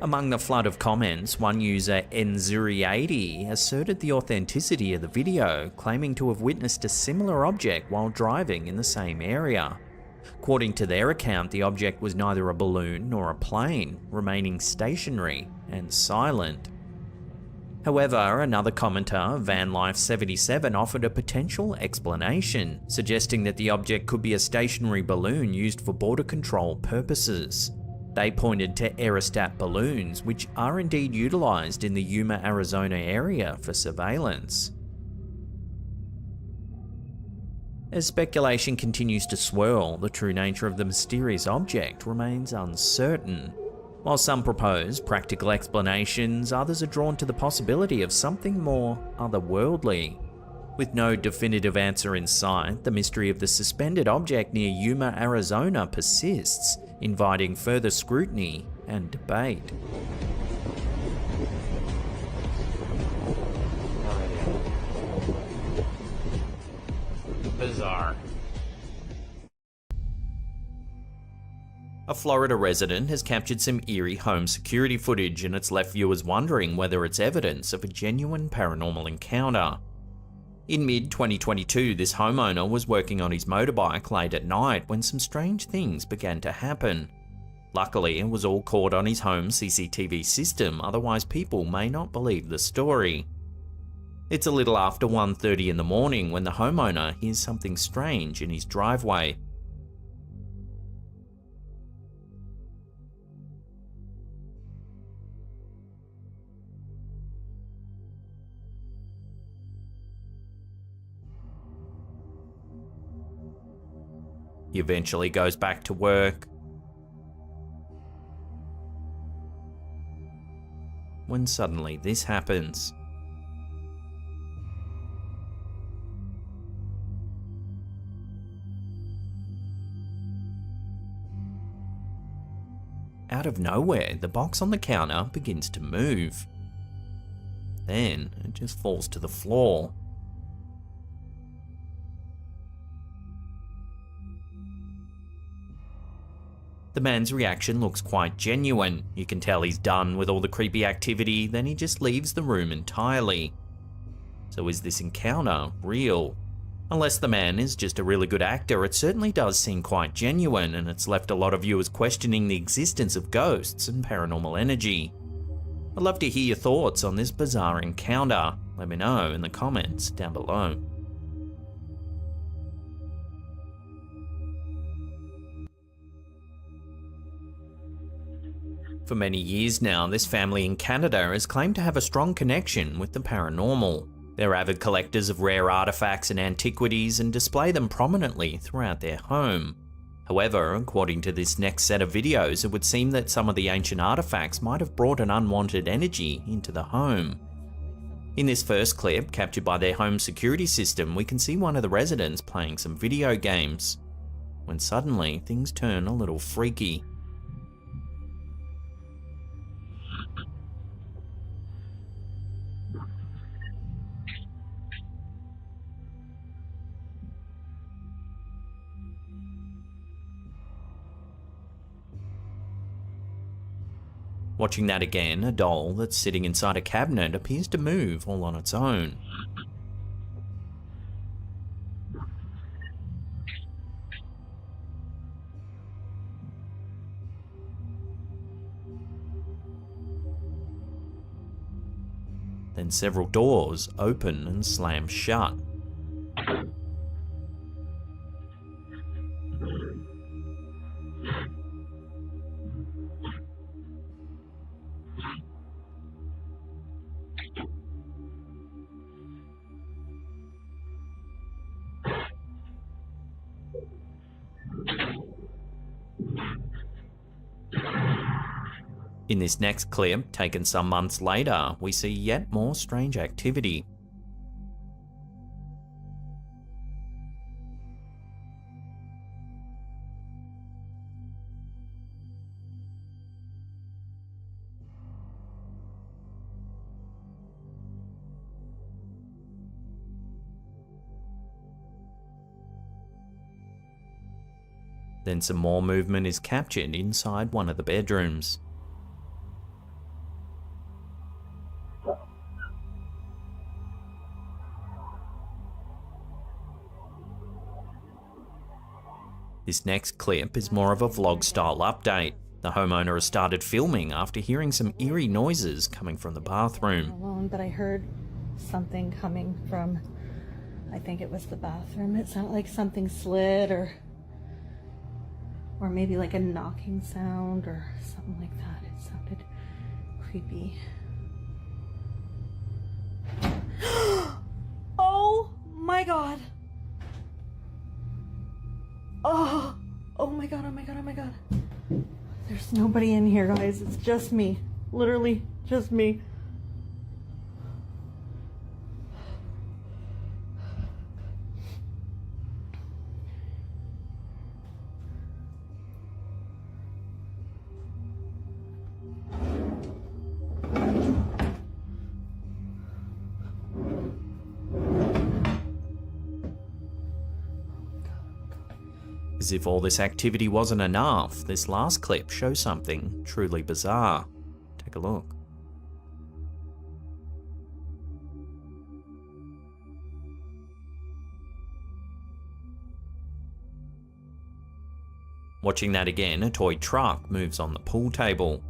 Among the flood of comments, one user, Nzuri80, asserted the authenticity of the video, claiming to have witnessed a similar object while driving in the same area. According to their account, the object was neither a balloon nor a plane, remaining stationary and silent. However, another commenter, VanLife77, offered a potential explanation, suggesting that the object could be a stationary balloon used for border control purposes. They pointed to aerostat balloons, which are indeed utilized in the Yuma, Arizona area for surveillance. As speculation continues to swirl, the true nature of the mysterious object remains uncertain. While some propose practical explanations, others are drawn to the possibility of something more otherworldly. With no definitive answer in sight, the mystery of the suspended object near Yuma, Arizona persists, inviting further scrutiny and debate. Bizarre. A Florida resident has captured some eerie home security footage, and it's left viewers wondering whether it's evidence of a genuine paranormal encounter. In mid-2022, this homeowner was working on his motorbike late at night when some strange things began to happen. Luckily, it was all caught on his home CCTV system, otherwise people may not believe the story. It's a little after 1:30 in the morning when the homeowner hears something strange in his driveway. He eventually goes back to work, when suddenly this happens. Out of nowhere, the box on the counter begins to move. Then it just falls to the floor. The man's reaction looks quite genuine. You can tell he's done with all the creepy activity, then he just leaves the room entirely. So is this encounter real? Unless the man is just a really good actor, it certainly does seem quite genuine, and it's left a lot of viewers questioning the existence of ghosts and paranormal energy. I'd love to hear your thoughts on this bizarre encounter. Let me know in the comments down below. For many years now, this family in Canada has claimed to have a strong connection with the paranormal. They're avid collectors of rare artifacts and antiquities and display them prominently throughout their home. However, according to this next set of videos, it would seem that some of the ancient artifacts might have brought an unwanted energy into the home. In this first clip, captured by their home security system, we can see one of the residents playing some video games, when suddenly things turn a little freaky. Watching that again, a doll that's sitting inside a cabinet appears to move all on its own. Then several doors open and slam shut. In this next clip, taken some months later, we see yet more strange activity. Then some more movement is captured inside one of the bedrooms. This next clip is more of a vlog-style update. The homeowner has started filming after hearing some eerie noises coming from the bathroom. Alone, but I heard something coming from, I think it was the bathroom. It sounded like something slid or maybe like a knocking sound or something like that. It sounded creepy. Oh my god. Oh my god, oh my god, oh my god. There's nobody in here, guys. It's just me. Literally just me. As if all this activity wasn't enough, this last clip shows something truly bizarre. Take a look. Watching that again, a toy truck moves on the pool table.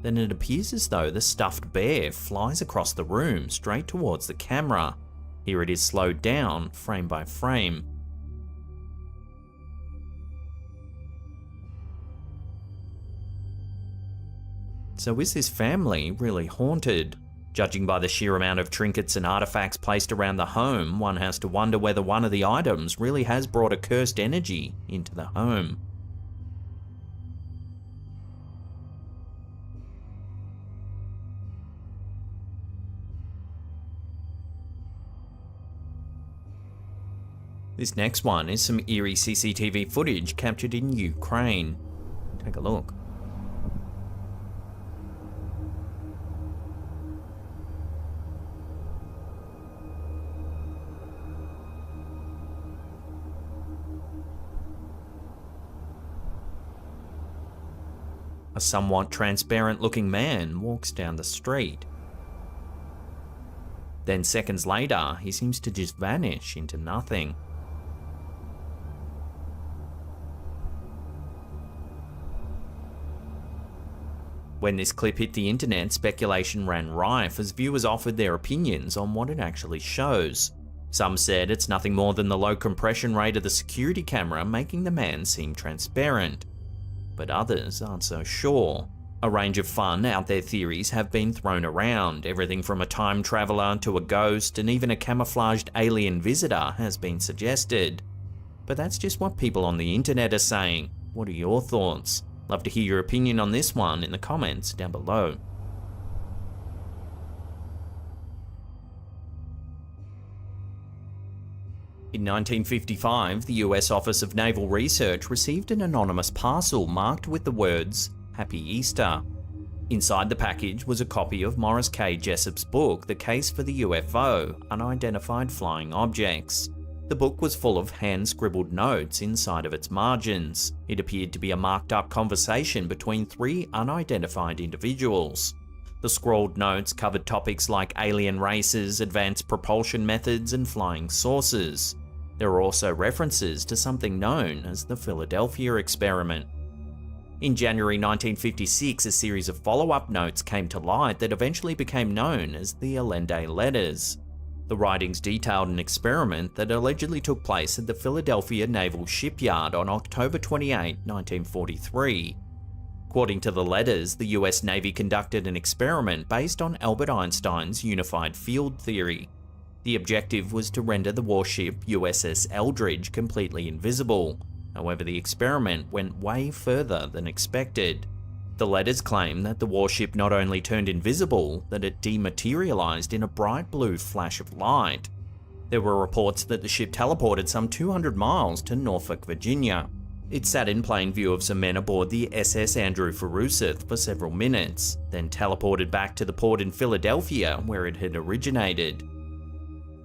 Then it appears as though the stuffed bear flies across the room straight towards the camera. Here it is slowed down, frame by frame. So is this family really haunted? Judging by the sheer amount of trinkets and artifacts placed around the home, one has to wonder whether one of the items really has brought a cursed energy into the home. This next one is some eerie CCTV footage captured in Ukraine. Take a look. A somewhat transparent-looking man walks down the street. Then seconds later, he seems to just vanish into nothing. When this clip hit the internet, speculation ran rife as viewers offered their opinions on what it actually shows. Some said it's nothing more than the low compression rate of the security camera making the man seem transparent. But others aren't so sure. A range of fun, out there theories have been thrown around. Everything from a time traveler to a ghost and even a camouflaged alien visitor has been suggested. But that's just what people on the internet are saying. What are your thoughts? Love to hear your opinion on this one in the comments down below. In 1955, the US Office of Naval Research received an anonymous parcel marked with the words, "Happy Easter." Inside the package was a copy of Morris K. Jessup's book, The Case for the UFO, Unidentified Flying Objects. The book was full of hand-scribbled notes inside of its margins. It appeared to be a marked-up conversation between three unidentified individuals. The scrawled notes covered topics like alien races, advanced propulsion methods, and flying saucers. There were also references to something known as the Philadelphia experiment. In January 1956, a series of follow-up notes came to light that eventually became known as the Allende Letters. The writings detailed an experiment that allegedly took place at the Philadelphia Naval Shipyard on October 28, 1943. According to the letters, the US Navy conducted an experiment based on Albert Einstein's unified field theory. The objective was to render the warship USS Eldridge completely invisible. However, the experiment went way further than expected. The letters claim that the warship not only turned invisible, that it dematerialized in a bright blue flash of light. There were reports that the ship teleported some 200 miles to Norfolk, Virginia. It sat in plain view of some men aboard the SS Andrew Forsyth for several minutes, then teleported back to the port in Philadelphia where it had originated.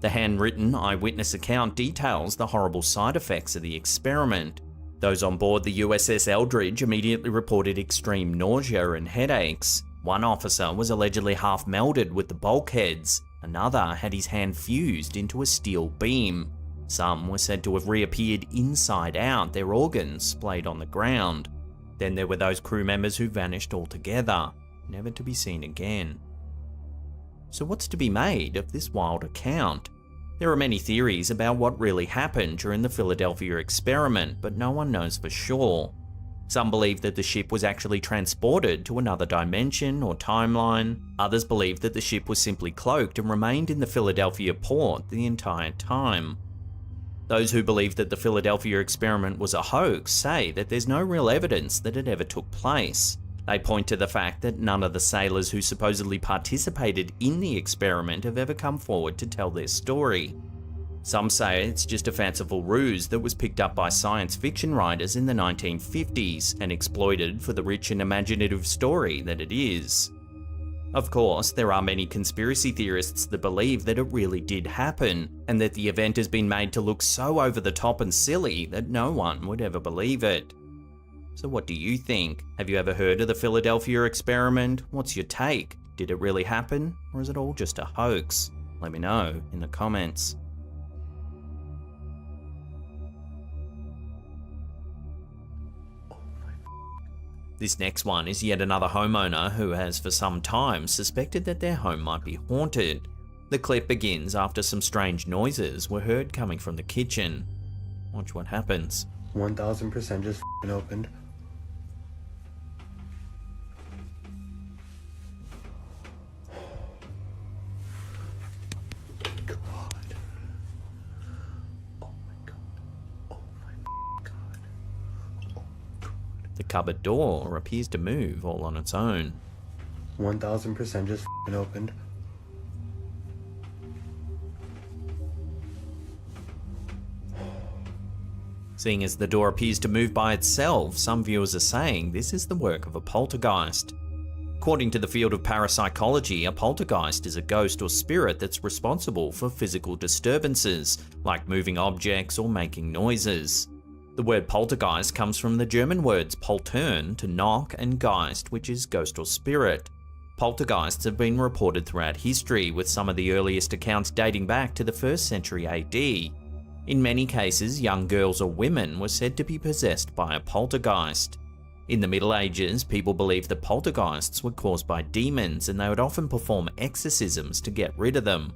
The handwritten eyewitness account details the horrible side effects of the experiment. Those on board the USS Eldridge immediately reported extreme nausea and headaches. One officer was allegedly half melded with the bulkheads. Another had his hand fused into a steel beam. Some were said to have reappeared inside out, their organs splayed on the ground. Then there were those crew members who vanished altogether, never to be seen again. So what's to be made of this wild account? There are many theories about what really happened during the Philadelphia experiment, but no one knows for sure. Some believe that the ship was actually transported to another dimension or timeline. Others believe that the ship was simply cloaked and remained in the Philadelphia port the entire time. Those who believe that the Philadelphia experiment was a hoax say that there's no real evidence that it ever took place. They point to the fact that none of the sailors who supposedly participated in the experiment have ever come forward to tell their story. Some say it's just a fanciful ruse that was picked up by science fiction writers in the 1950s and exploited for the rich and imaginative story that it is. Of course, there are many conspiracy theorists that believe that it really did happen, and that the event has been made to look so over the top and silly that no one would ever believe it. So what do you think? Have you ever heard of the Philadelphia experiment? What's your take? Did it really happen, or is it all just a hoax? Let me know in the comments. This next one is yet another homeowner who has for some time suspected that their home might be haunted. The clip begins after some strange noises were heard coming from the kitchen. Watch what happens. 1000% just f***ing opened. The cupboard door appears to move all on its own. 1000% just f***ing opened. Seeing as the door appears to move by itself, some viewers are saying this is the work of a poltergeist. According to the field of parapsychology, a poltergeist is a ghost or spirit that's responsible for physical disturbances, like moving objects or making noises. The word poltergeist comes from the German words poltern, to knock, and geist, which is ghost or spirit. Poltergeists have been reported throughout history, with some of the earliest accounts dating back to the 1st century AD. In many cases, young girls or women were said to be possessed by a poltergeist. In the Middle Ages, people believed that poltergeists were caused by demons, and they would often perform exorcisms to get rid of them.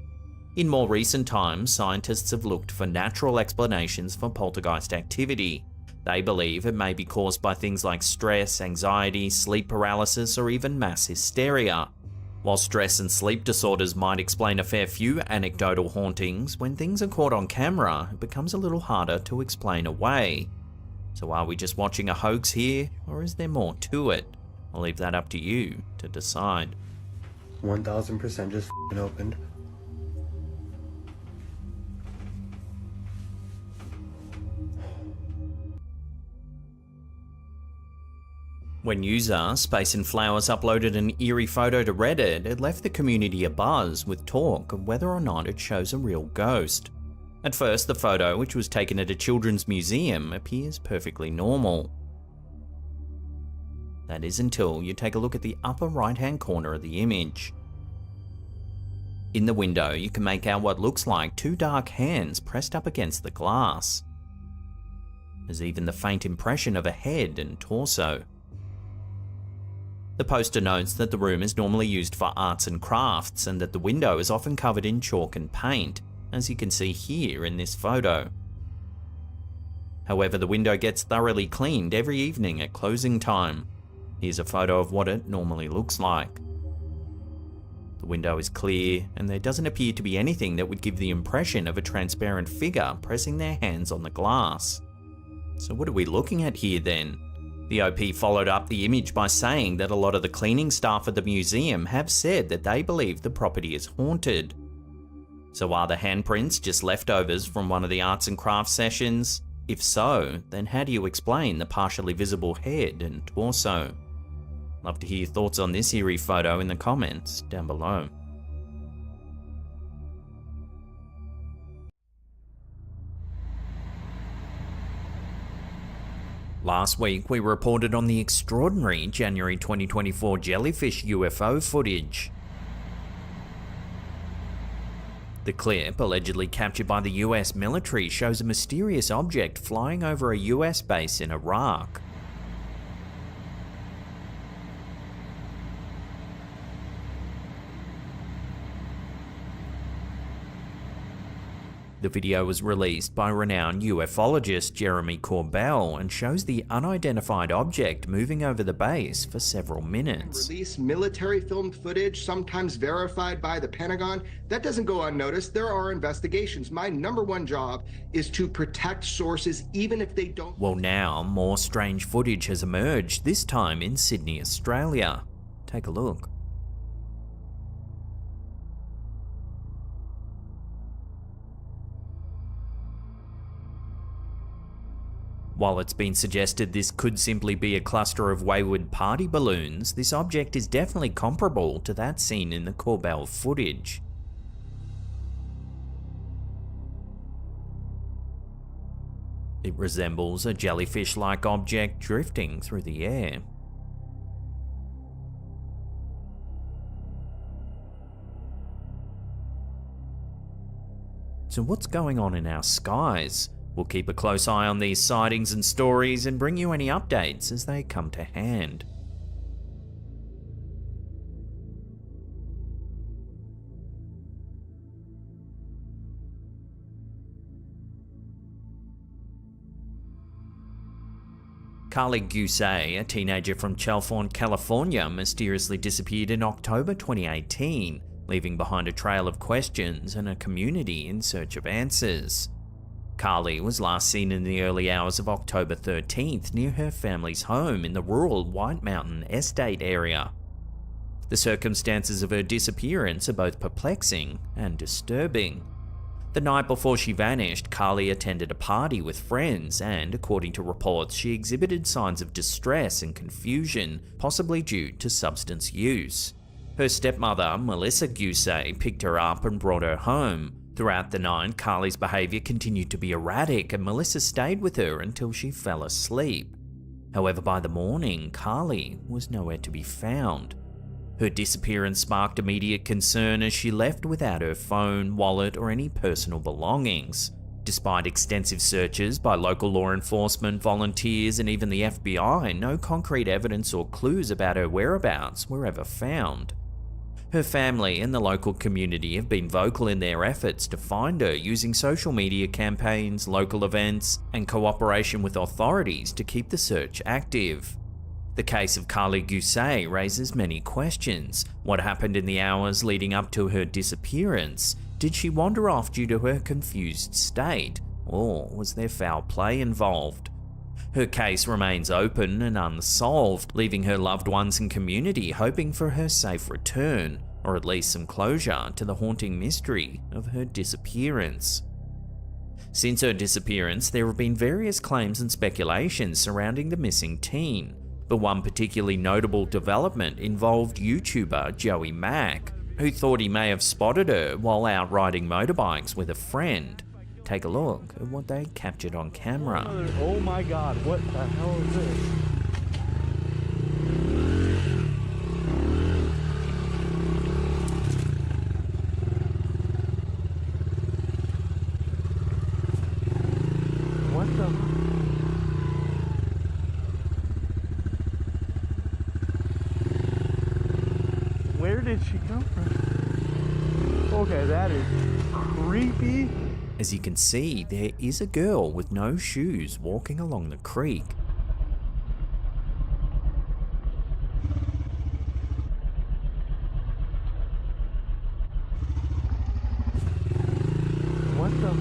In more recent times, scientists have looked for natural explanations for poltergeist activity. They believe it may be caused by things like stress, anxiety, sleep paralysis, or even mass hysteria. While stress and sleep disorders might explain a fair few anecdotal hauntings, when things are caught on camera, it becomes a little harder to explain away. So are we just watching a hoax here, or is there more to it? I'll leave that up to you to decide. 1000% just f***ing opened. When user Space and Flowers uploaded an eerie photo to Reddit, it left the community abuzz with talk of whether or not it shows a real ghost. At first, the photo, which was taken at a children's museum, appears perfectly normal. That is until you take a look at the upper right-hand corner of the image. In the window, you can make out what looks like two dark hands pressed up against the glass. There's even the faint impression of a head and torso. The poster notes that the room is normally used for arts and crafts, and that the window is often covered in chalk and paint, as you can see here in this photo. However, the window gets thoroughly cleaned every evening at closing time. Here's a photo of what it normally looks like. The window is clear, and there doesn't appear to be anything that would give the impression of a transparent figure pressing their hands on the glass. So what are we looking at here then? The OP followed up the image by saying that a lot of the cleaning staff at the museum have said that they believe the property is haunted. So are the handprints just leftovers from one of the arts and crafts sessions? If so, then how do you explain the partially visible head and torso? Love to hear your thoughts on this eerie photo in the comments down below. Last week, we reported on the extraordinary January 2024 jellyfish UFO footage. The clip, allegedly captured by the US military, shows a mysterious object flying over a US base in Iraq. The video was released by renowned ufologist Jeremy Corbell and shows the unidentified object moving over the base for several minutes. Release military filmed footage, sometimes verified by the Pentagon. That doesn't go unnoticed. There are investigations. My #1 job is to protect sources, even if they don't. Well, now more strange footage has emerged, this time in Sydney, Australia. Take a look. While it's been suggested this could simply be a cluster of wayward party balloons, this object is definitely comparable to that seen in the Corbell footage. It resembles a jellyfish-like object drifting through the air. So what's going on in our skies? We'll keep a close eye on these sightings and stories and bring you any updates as they come to hand. Carly Gusay, a teenager from Chalfont, California, mysteriously disappeared in October 2018, leaving behind a trail of questions and a community in search of answers. Carly was last seen in the early hours of October 13th near her family's home in the rural White Mountain Estate area. The circumstances of her disappearance are both perplexing and disturbing. The night before she vanished, Carly attended a party with friends and, according to reports, she exhibited signs of distress and confusion, possibly due to substance use. Her stepmother, Melissa Gusay, picked her up and brought her home. Throughout the night, Carly's behaviour continued to be erratic and Melissa stayed with her until she fell asleep. However, by the morning, Carly was nowhere to be found. Her disappearance sparked immediate concern as she left without her phone, wallet, or any personal belongings. Despite extensive searches by local law enforcement, volunteers, and even the FBI, no concrete evidence or clues about her whereabouts were ever found. Her family and the local community have been vocal in their efforts to find her using social media campaigns, local events, and cooperation with authorities to keep the search active. The case of Carly Gusay raises many questions. What happened in the hours leading up to her disappearance? Did she wander off due to her confused state? Or was there foul play involved? Her case remains open and unsolved, leaving her loved ones and community hoping for her safe return, or at least some closure to the haunting mystery of her disappearance. Since her disappearance, there have been various claims and speculations surrounding the missing teen, but one particularly notable development involved YouTuber Joey Mack, who thought he may have spotted her while out riding motorbikes with a friend. Take a look at what they captured on camera. Oh my god, what the hell is this? What the? Where did she come from? Okay, that is creepy. As you can see, there is a girl with no shoes walking along the creek. What the?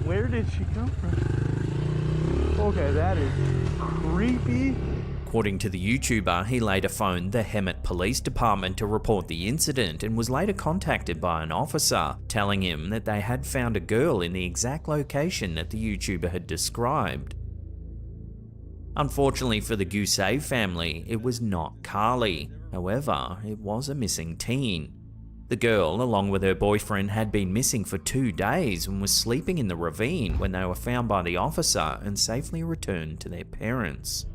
Where did she come from? Okay, that is creepy. According to the YouTuber, he later phoned the Hemet Police Department to report the incident and was later contacted by an officer, telling him that they had found a girl in the exact location that the YouTuber had described. Unfortunately for the Gusay family, it was not Carly. However, it was a missing teen. The girl, along with her boyfriend, had been missing for 2 days and was sleeping in the ravine when they were found by the officer and safely returned to their parents.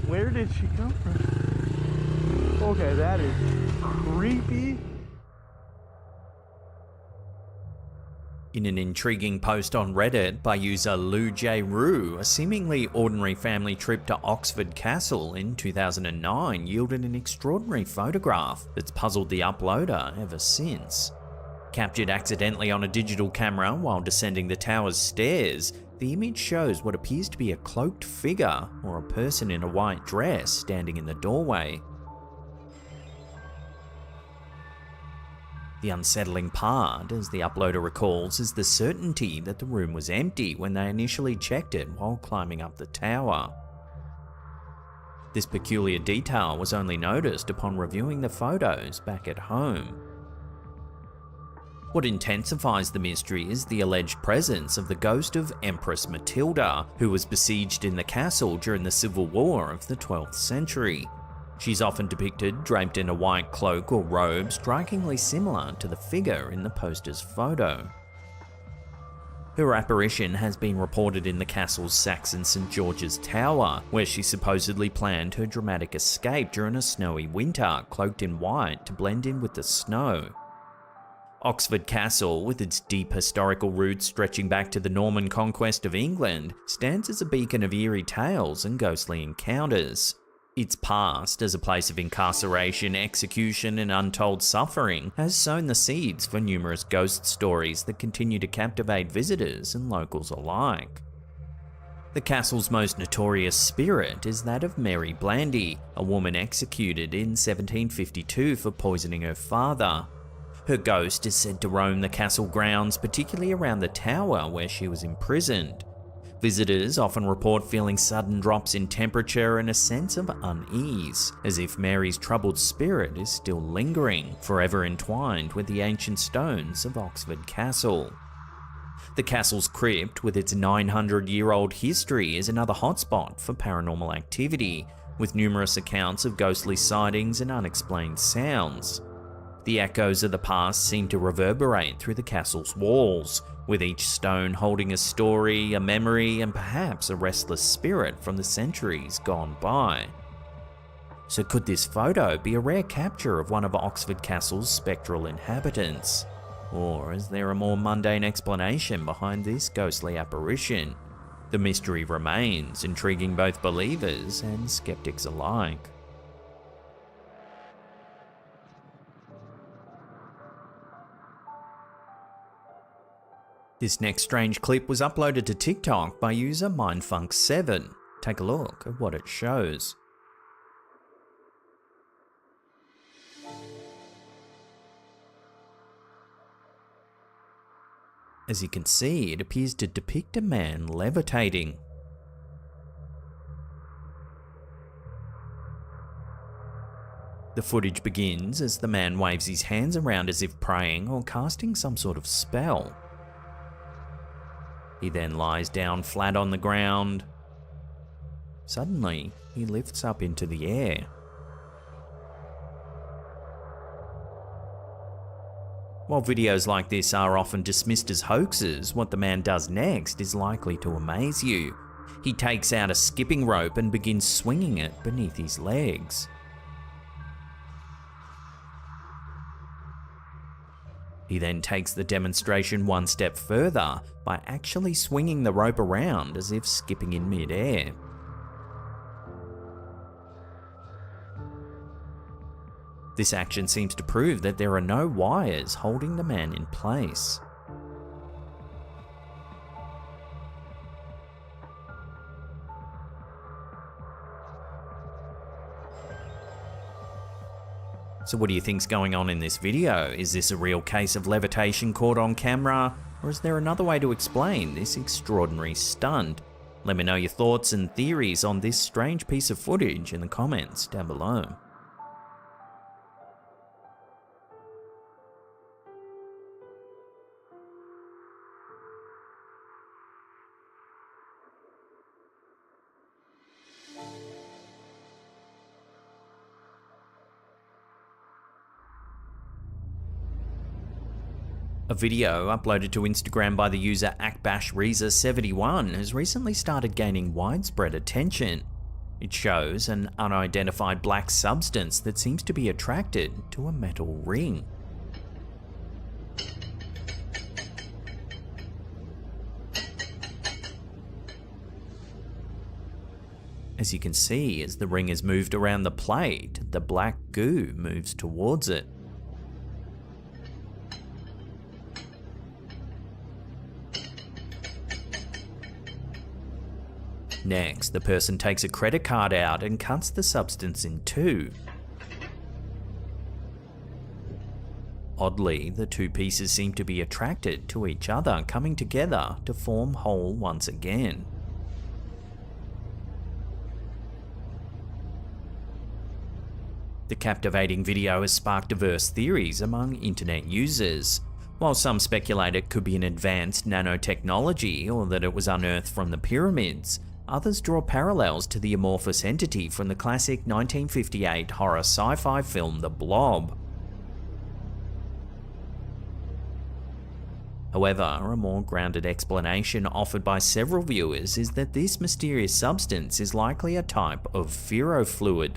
Where did she come from? Okay, that is creepy. In an intriguing post on Reddit by user Lou J. Rue, a seemingly ordinary family trip to Oxford Castle in 2009 yielded an extraordinary photograph that's puzzled the uploader ever since. Captured accidentally on a digital camera while descending the tower's stairs, the image shows what appears to be a cloaked figure or a person in a white dress standing in the doorway. The unsettling part, as the uploader recalls, is the certainty that the room was empty when they initially checked it while climbing up the tower. This peculiar detail was only noticed upon reviewing the photos back at home. What intensifies the mystery is the alleged presence of the ghost of Empress Matilda, who was besieged in the castle during the Civil War of the 12th century. She's often depicted draped in a white cloak or robe, strikingly similar to the figure in the poster's photo. Her apparition has been reported in the castle's Saxon St. George's Tower, where she supposedly planned her dramatic escape during a snowy winter, cloaked in white to blend in with the snow. Oxford Castle, with its deep historical roots stretching back to the Norman conquest of England, stands as a beacon of eerie tales and ghostly encounters. Its past as a place of incarceration, execution, and untold suffering has sown the seeds for numerous ghost stories that continue to captivate visitors and locals alike. The castle's most notorious spirit is that of Mary Blandy, a woman executed in 1752 for poisoning her father. Her ghost is said to roam the castle grounds, particularly around the tower where she was imprisoned. Visitors often report feeling sudden drops in temperature and a sense of unease, as if Mary's troubled spirit is still lingering, forever entwined with the ancient stones of Oxford Castle. The castle's crypt, with its 900-year-old history, is another hotspot for paranormal activity, with numerous accounts of ghostly sightings and unexplained sounds. The echoes of the past seem to reverberate through the castle's walls, with each stone holding a story, a memory, and perhaps a restless spirit from the centuries gone by. So could this photo be a rare capture of one of Oxford Castle's spectral inhabitants? Or is there a more mundane explanation behind this ghostly apparition? The mystery remains, intriguing both believers and skeptics alike. This next strange clip was uploaded to TikTok by user Mindfunk7. Take a look at what it shows. As you can see, it appears to depict a man levitating. The footage begins as the man waves his hands around as if praying or casting some sort of spell. He then lies down flat on the ground. Suddenly, he lifts up into the air. While videos like this are often dismissed as hoaxes, what the man does next is likely to amaze you. He takes out a skipping rope and begins swinging it beneath his legs. He then takes the demonstration one step further by actually swinging the rope around as if skipping in mid-air. This action seems to prove that there are no wires holding the man in place. So what do you think's going on in this video? Is this a real case of levitation caught on camera? Or is there another way to explain this extraordinary stunt? Let me know your thoughts and theories on this strange piece of footage in the comments down below. A video uploaded to Instagram by the user akbashreeza71 has recently started gaining widespread attention. It shows an unidentified black substance that seems to be attracted to a metal ring. As you can see, as the ring is moved around the plate, the black goo moves towards it. Next, the person takes a credit card out and cuts the substance in two. Oddly, the two pieces seem to be attracted to each other, coming together to form whole once again. The captivating video has sparked diverse theories among internet users. While some speculate it could be an advanced nanotechnology or that it was unearthed from the pyramids, others draw parallels to the amorphous entity from the classic 1958 horror sci-fi film The Blob. However, a more grounded explanation offered by several viewers is that this mysterious substance is likely a type of ferrofluid.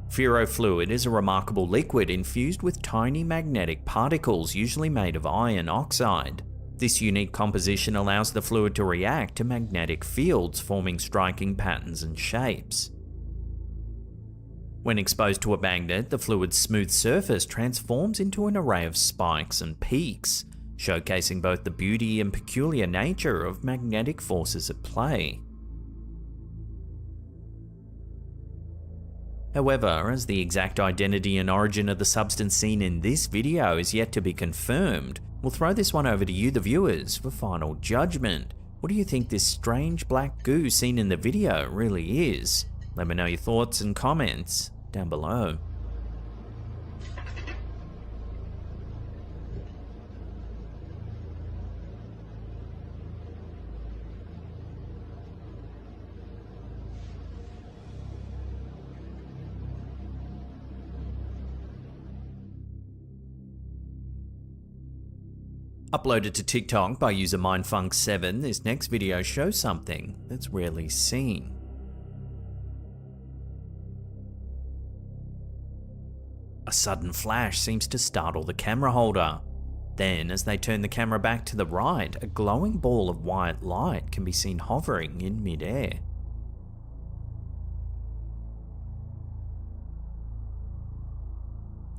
Ferrofluid is a remarkable liquid infused with tiny magnetic particles, usually made of iron oxide. This unique composition allows the fluid to react to magnetic fields, forming striking patterns and shapes. When exposed to a magnet, the fluid's smooth surface transforms into an array of spikes and peaks, showcasing both the beauty and peculiar nature of magnetic forces at play. However, as the exact identity and origin of the substance seen in this video is yet to be confirmed, we'll throw this one over to you, the viewers, for final judgment. What do you think this strange black goo seen in the video really is? Let me know your thoughts and comments down below. Uploaded to TikTok by user MindFunk7, this next video shows something that's rarely seen. A sudden flash seems to startle the camera holder. Then, as they turn the camera back to the right, a glowing ball of white light can be seen hovering in mid-air.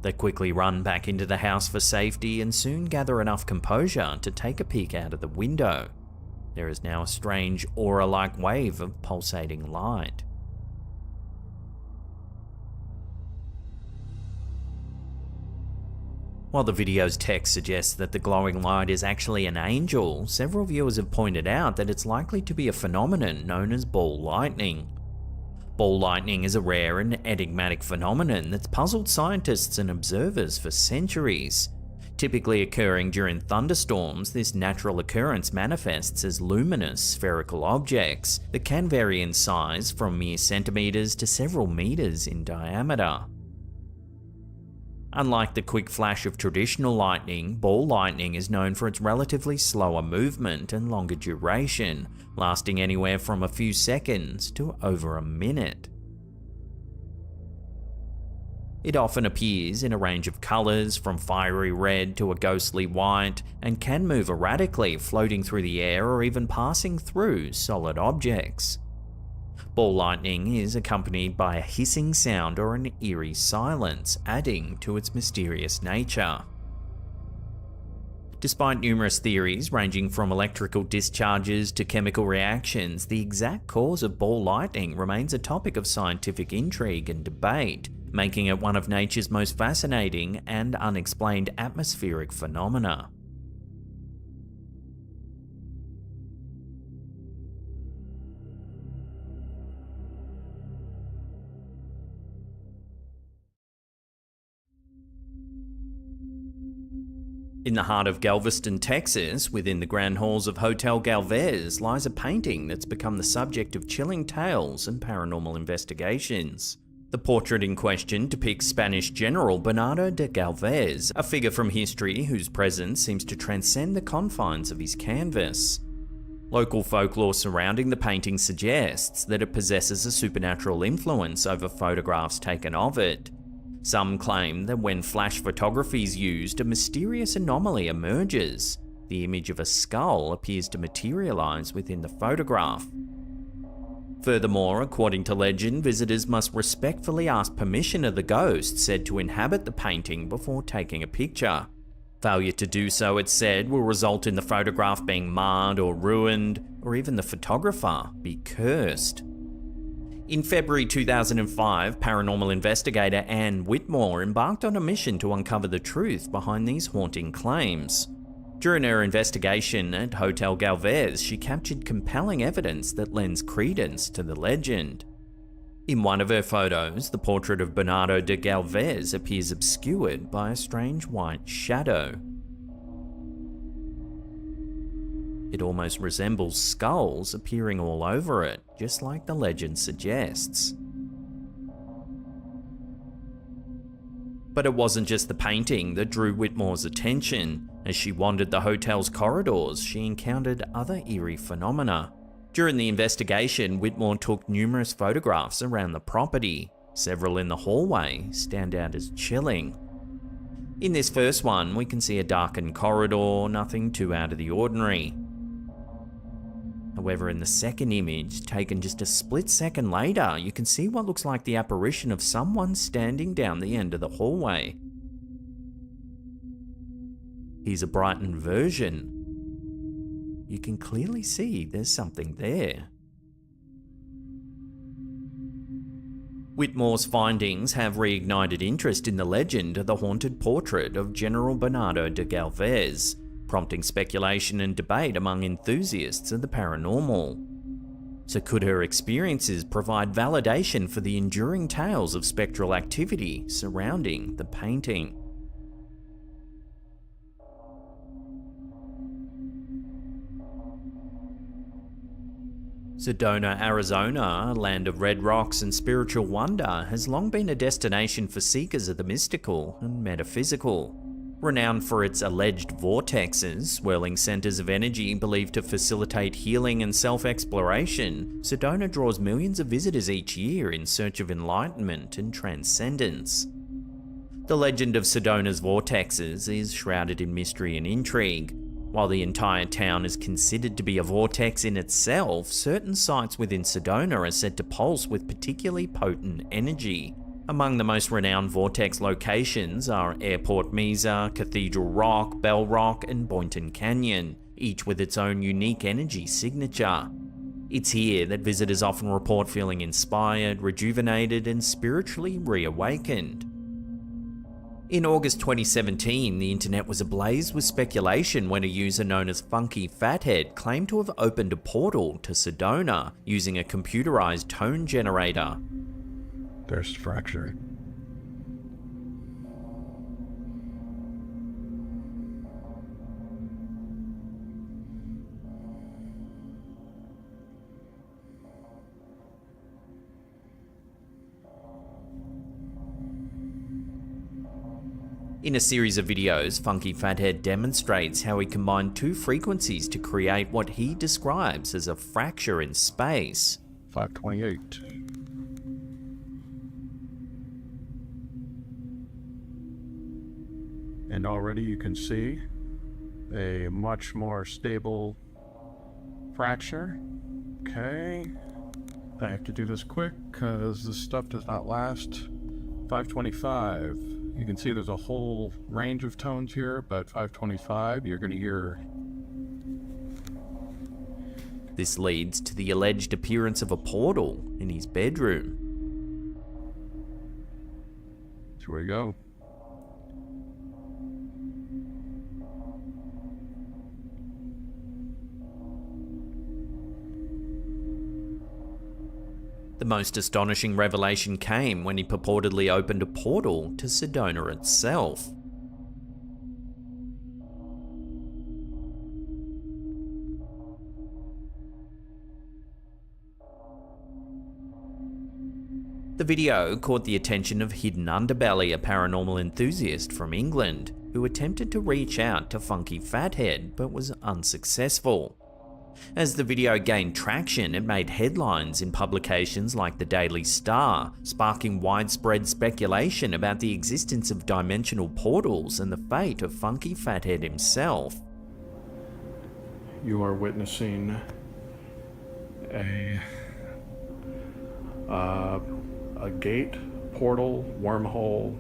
They quickly run back into the house for safety and soon gather enough composure to take a peek out of the window. There is now a strange aura-like wave of pulsating light. While the video's text suggests that the glowing light is actually an angel, several viewers have pointed out that it's likely to be a phenomenon known as ball lightning. Ball lightning is a rare and enigmatic phenomenon that's puzzled scientists and observers for centuries. Typically occurring during thunderstorms, this natural occurrence manifests as luminous spherical objects that can vary in size from mere centimeters to several meters in diameter. Unlike the quick flash of traditional lightning, ball lightning is known for its relatively slower movement and longer duration, lasting anywhere from a few seconds to over a minute. It often appears in a range of colours, from fiery red to a ghostly white, and can move erratically, floating through the air or even passing through solid objects. Ball lightning is accompanied by a hissing sound or an eerie silence, adding to its mysterious nature. Despite numerous theories ranging from electrical discharges to chemical reactions, the exact cause of ball lightning remains a topic of scientific intrigue and debate, making it one of nature's most fascinating and unexplained atmospheric phenomena. In the heart of Galveston, Texas, within the grand halls of Hotel Galvez, lies a painting that's become the subject of chilling tales and paranormal investigations. The portrait in question depicts Spanish General Bernardo de Galvez, a figure from history whose presence seems to transcend the confines of his canvas. Local folklore surrounding the painting suggests that it possesses a supernatural influence over photographs taken of it. Some claim that when flash photography is used, a mysterious anomaly emerges. The image of a skull appears to materialize within the photograph. Furthermore, according to legend, visitors must respectfully ask permission of the ghost said to inhabit the painting before taking a picture. Failure to do so, it's said, will result in the photograph being marred or ruined, or even the photographer be cursed. In February 2005, paranormal investigator Anne Whitmore embarked on a mission to uncover the truth behind these haunting claims. During her investigation at Hotel Galvez, she captured compelling evidence that lends credence to the legend. In one of her photos, the portrait of Bernardo de Galvez appears obscured by a strange white shadow. It almost resembles skulls appearing all over it, just like the legend suggests. But it wasn't just the painting that drew Whitmore's attention. As she wandered the hotel's corridors, she encountered other eerie phenomena. During the investigation, Whitmore took numerous photographs around the property. Several in the hallway stand out as chilling. In this first one, we can see a darkened corridor, nothing too out of the ordinary. However, in the second image, taken just a split second later, you can see what looks like the apparition of someone standing down the end of the hallway. Here's a brightened version. You can clearly see there's something there. Whitmore's findings have reignited interest in the legend of the haunted portrait of General Bernardo de Galvez, prompting speculation and debate among enthusiasts of the paranormal. So could her experiences provide validation for the enduring tales of spectral activity surrounding the painting? Sedona, Arizona, a land of red rocks and spiritual wonder, has long been a destination for seekers of the mystical and metaphysical. Renowned for its alleged vortexes, swirling centers of energy believed to facilitate healing and self-exploration, Sedona draws millions of visitors each year in search of enlightenment and transcendence. The legend of Sedona's vortexes is shrouded in mystery and intrigue. While the entire town is considered to be a vortex in itself, certain sites within Sedona are said to pulse with particularly potent energy. Among the most renowned vortex locations are Airport Mesa, Cathedral Rock, Bell Rock, and Boynton Canyon, each with its own unique energy signature. It's here that visitors often report feeling inspired, rejuvenated, and spiritually reawakened. In August 2017, the internet was ablaze with speculation when a user known as Funky Fathead claimed to have opened a portal to Sedona using a computerized tone generator. There's fracture. In a series of videos, Funky Fathead demonstrates how he combined two frequencies to create what he describes as a fracture in space. 528. And already you can see a much more stable fracture. Okay. I have to do this quick because this stuff does not last. 525. You can see there's a whole range of tones here, but 525 you're going to hear. This leads to the alleged appearance of a portal in his bedroom. Here we go. The most astonishing revelation came when he purportedly opened a portal to Sedona itself. The video caught the attention of Hidden Underbelly, a paranormal enthusiast from England, who attempted to reach out to Funky Fathead but was unsuccessful. As the video gained traction, it made headlines in publications like the Daily Star, sparking widespread speculation about the existence of dimensional portals and the fate of Funky Fathead himself. You are witnessing a gate, portal, wormhole.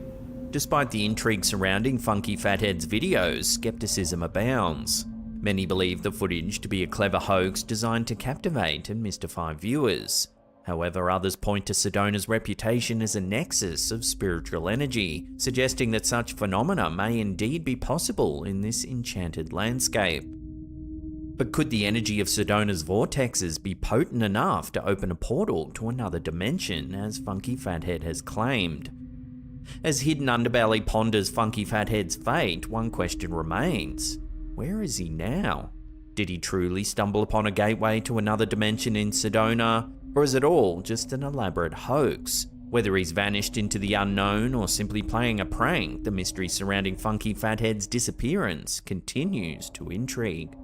Despite the intrigue surrounding Funky Fathead's videos, skepticism abounds. Many believe the footage to be a clever hoax designed to captivate and mystify viewers. However, others point to Sedona's reputation as a nexus of spiritual energy, suggesting that such phenomena may indeed be possible in this enchanted landscape. But could the energy of Sedona's vortexes be potent enough to open a portal to another dimension, as Funky Fathead has claimed? As Hidden Underbelly ponders Funky Fathead's fate, one question remains. Where is he now? Did he truly stumble upon a gateway to another dimension in Sedona, or is it all just an elaborate hoax? Whether he's vanished into the unknown or simply playing a prank, the mystery surrounding Funky Fathead's disappearance continues to intrigue.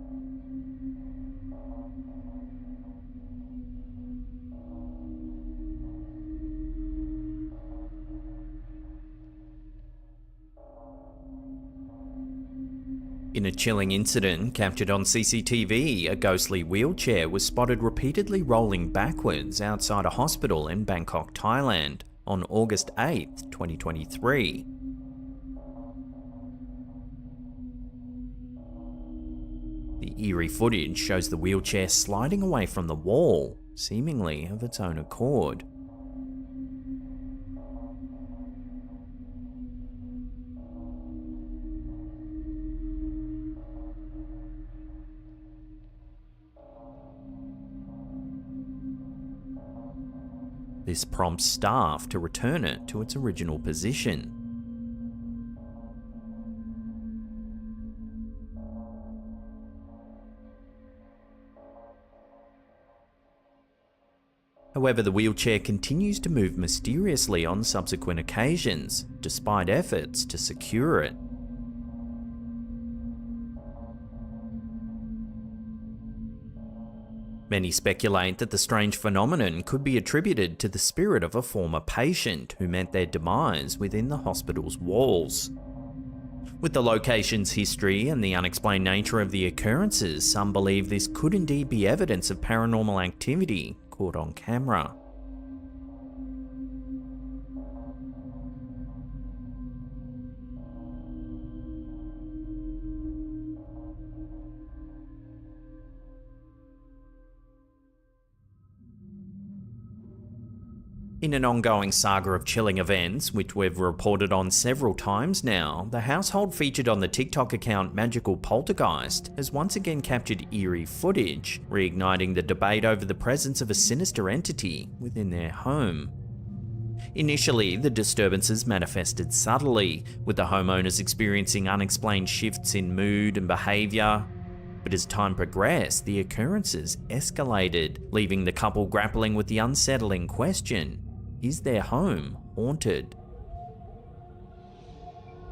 In a chilling incident captured on CCTV, a ghostly wheelchair was spotted repeatedly rolling backwards outside a hospital in Bangkok, Thailand on August 8, 2023. The eerie footage shows the wheelchair sliding away from the wall, seemingly of its own accord. This prompts staff to return it to its original position. However, the wheelchair continues to move mysteriously on subsequent occasions, despite efforts to secure it. Many speculate that the strange phenomenon could be attributed to the spirit of a former patient who met their demise within the hospital's walls. With the location's history and the unexplained nature of the occurrences, some believe this could indeed be evidence of paranormal activity caught on camera. In an ongoing saga of chilling events, which we've reported on several times now, the household featured on the TikTok account Magical Poltergeist has once again captured eerie footage, reigniting the debate over the presence of a sinister entity within their home. Initially, the disturbances manifested subtly, with the homeowners experiencing unexplained shifts in mood and behaviour. But as time progressed, the occurrences escalated, leaving the couple grappling with the unsettling question: is their home haunted?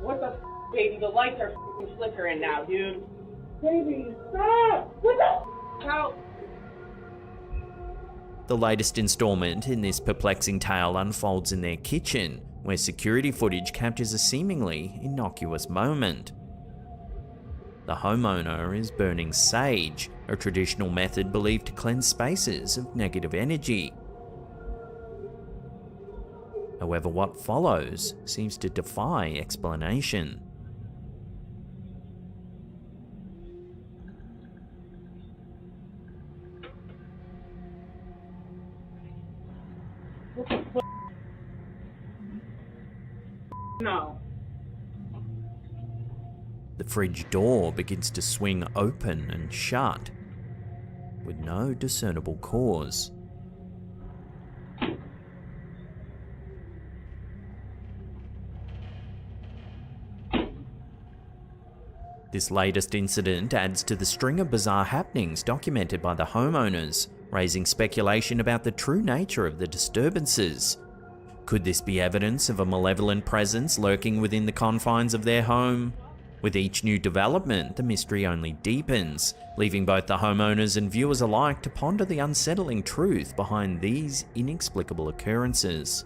What the baby? The lights are flickering now, dude. Baby, stop! What the How? The latest installment in this perplexing tale unfolds in their kitchen, where security footage captures a seemingly innocuous moment. The homeowner is burning sage, a traditional method believed to cleanse spaces of negative energy. However, what follows seems to defy explanation. No. The fridge door begins to swing open and shut, with no discernible cause. This latest incident adds to the string of bizarre happenings documented by the homeowners, raising speculation about the true nature of the disturbances. Could this be evidence of a malevolent presence lurking within the confines of their home? With each new development, the mystery only deepens, leaving both the homeowners and viewers alike to ponder the unsettling truth behind these inexplicable occurrences.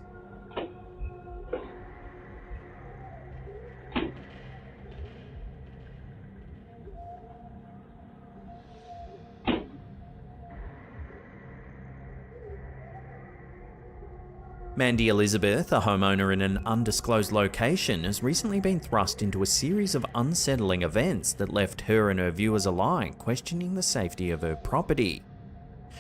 Mandy Elizabeth, a homeowner in an undisclosed location, has recently been thrust into a series of unsettling events that left her and her viewers alike questioning the safety of her property.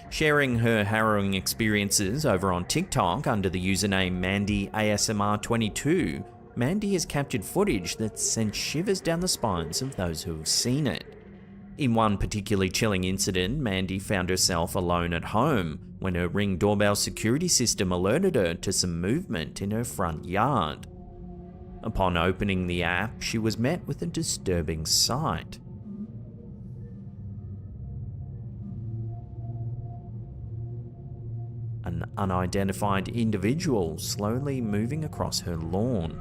Sharing her harrowing experiences over on TikTok under the username MandyASMR22, Mandy has captured footage that sent shivers down the spines of those who have seen it. In one particularly chilling incident, Mandy found herself alone at home when her Ring doorbell security system alerted her to some movement in her front yard. Upon opening the app, she was met with a disturbing sight. An unidentified individual slowly moving across her lawn.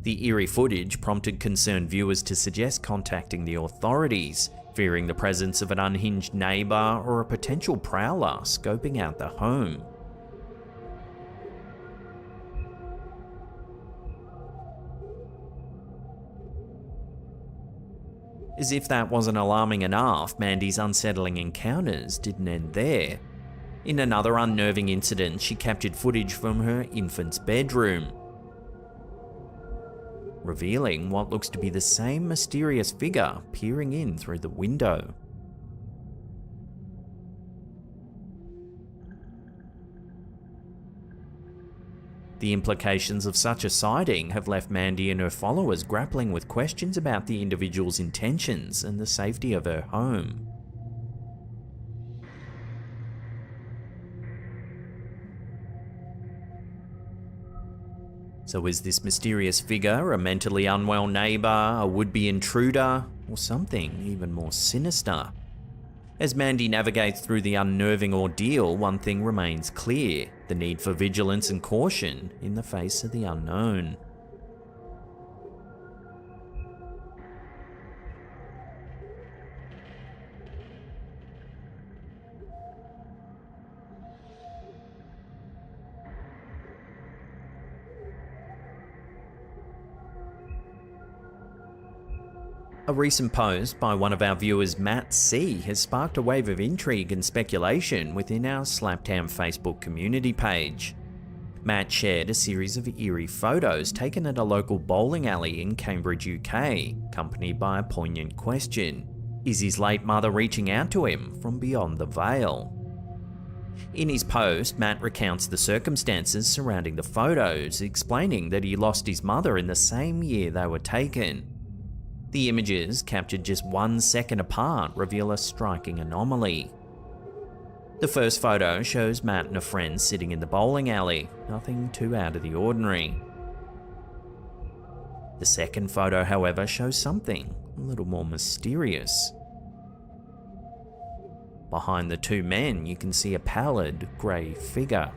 The eerie footage prompted concerned viewers to suggest contacting the authorities, fearing the presence of an unhinged neighbour or a potential prowler scoping out the home. As if that wasn't alarming enough, Mandy's unsettling encounters didn't end there. In another unnerving incident, she captured footage from her infant's bedroom, revealing what looks to be the same mysterious figure peering in through the window. The implications of such a sighting have left Mandy and her followers grappling with questions about the individual's intentions and the safety of her home. So is this mysterious figure a mentally unwell neighbour, a would-be intruder, or something even more sinister? As Mandy navigates through the unnerving ordeal, one thing remains clear: the need for vigilance and caution in the face of the unknown. A recent post by one of our viewers, Matt C, has sparked a wave of intrigue and speculation within our Slaptown Facebook community page. Matt shared a series of eerie photos taken at a local bowling alley in Cambridge, UK, accompanied by a poignant question: is his late mother reaching out to him from beyond the veil? In his post, Matt recounts the circumstances surrounding the photos, explaining that he lost his mother in the same year they were taken. The images, captured just 1 second apart, reveal a striking anomaly. The first photo shows Matt and a friend sitting in the bowling alley, nothing too out of the ordinary. The second photo, however, shows something a little more mysterious. Behind the two men, you can see a pallid, grey figure.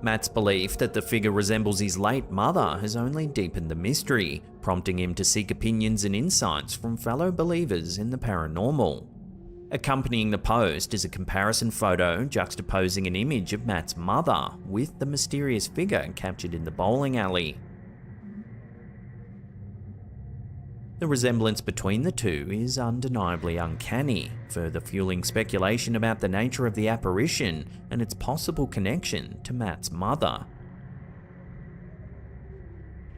Matt's belief that the figure resembles his late mother has only deepened the mystery, prompting him to seek opinions and insights from fellow believers in the paranormal. Accompanying the post is a comparison photo juxtaposing an image of Matt's mother with the mysterious figure captured in the bowling alley. The resemblance between the two is undeniably uncanny, further fueling speculation about the nature of the apparition and its possible connection to Matt's mother.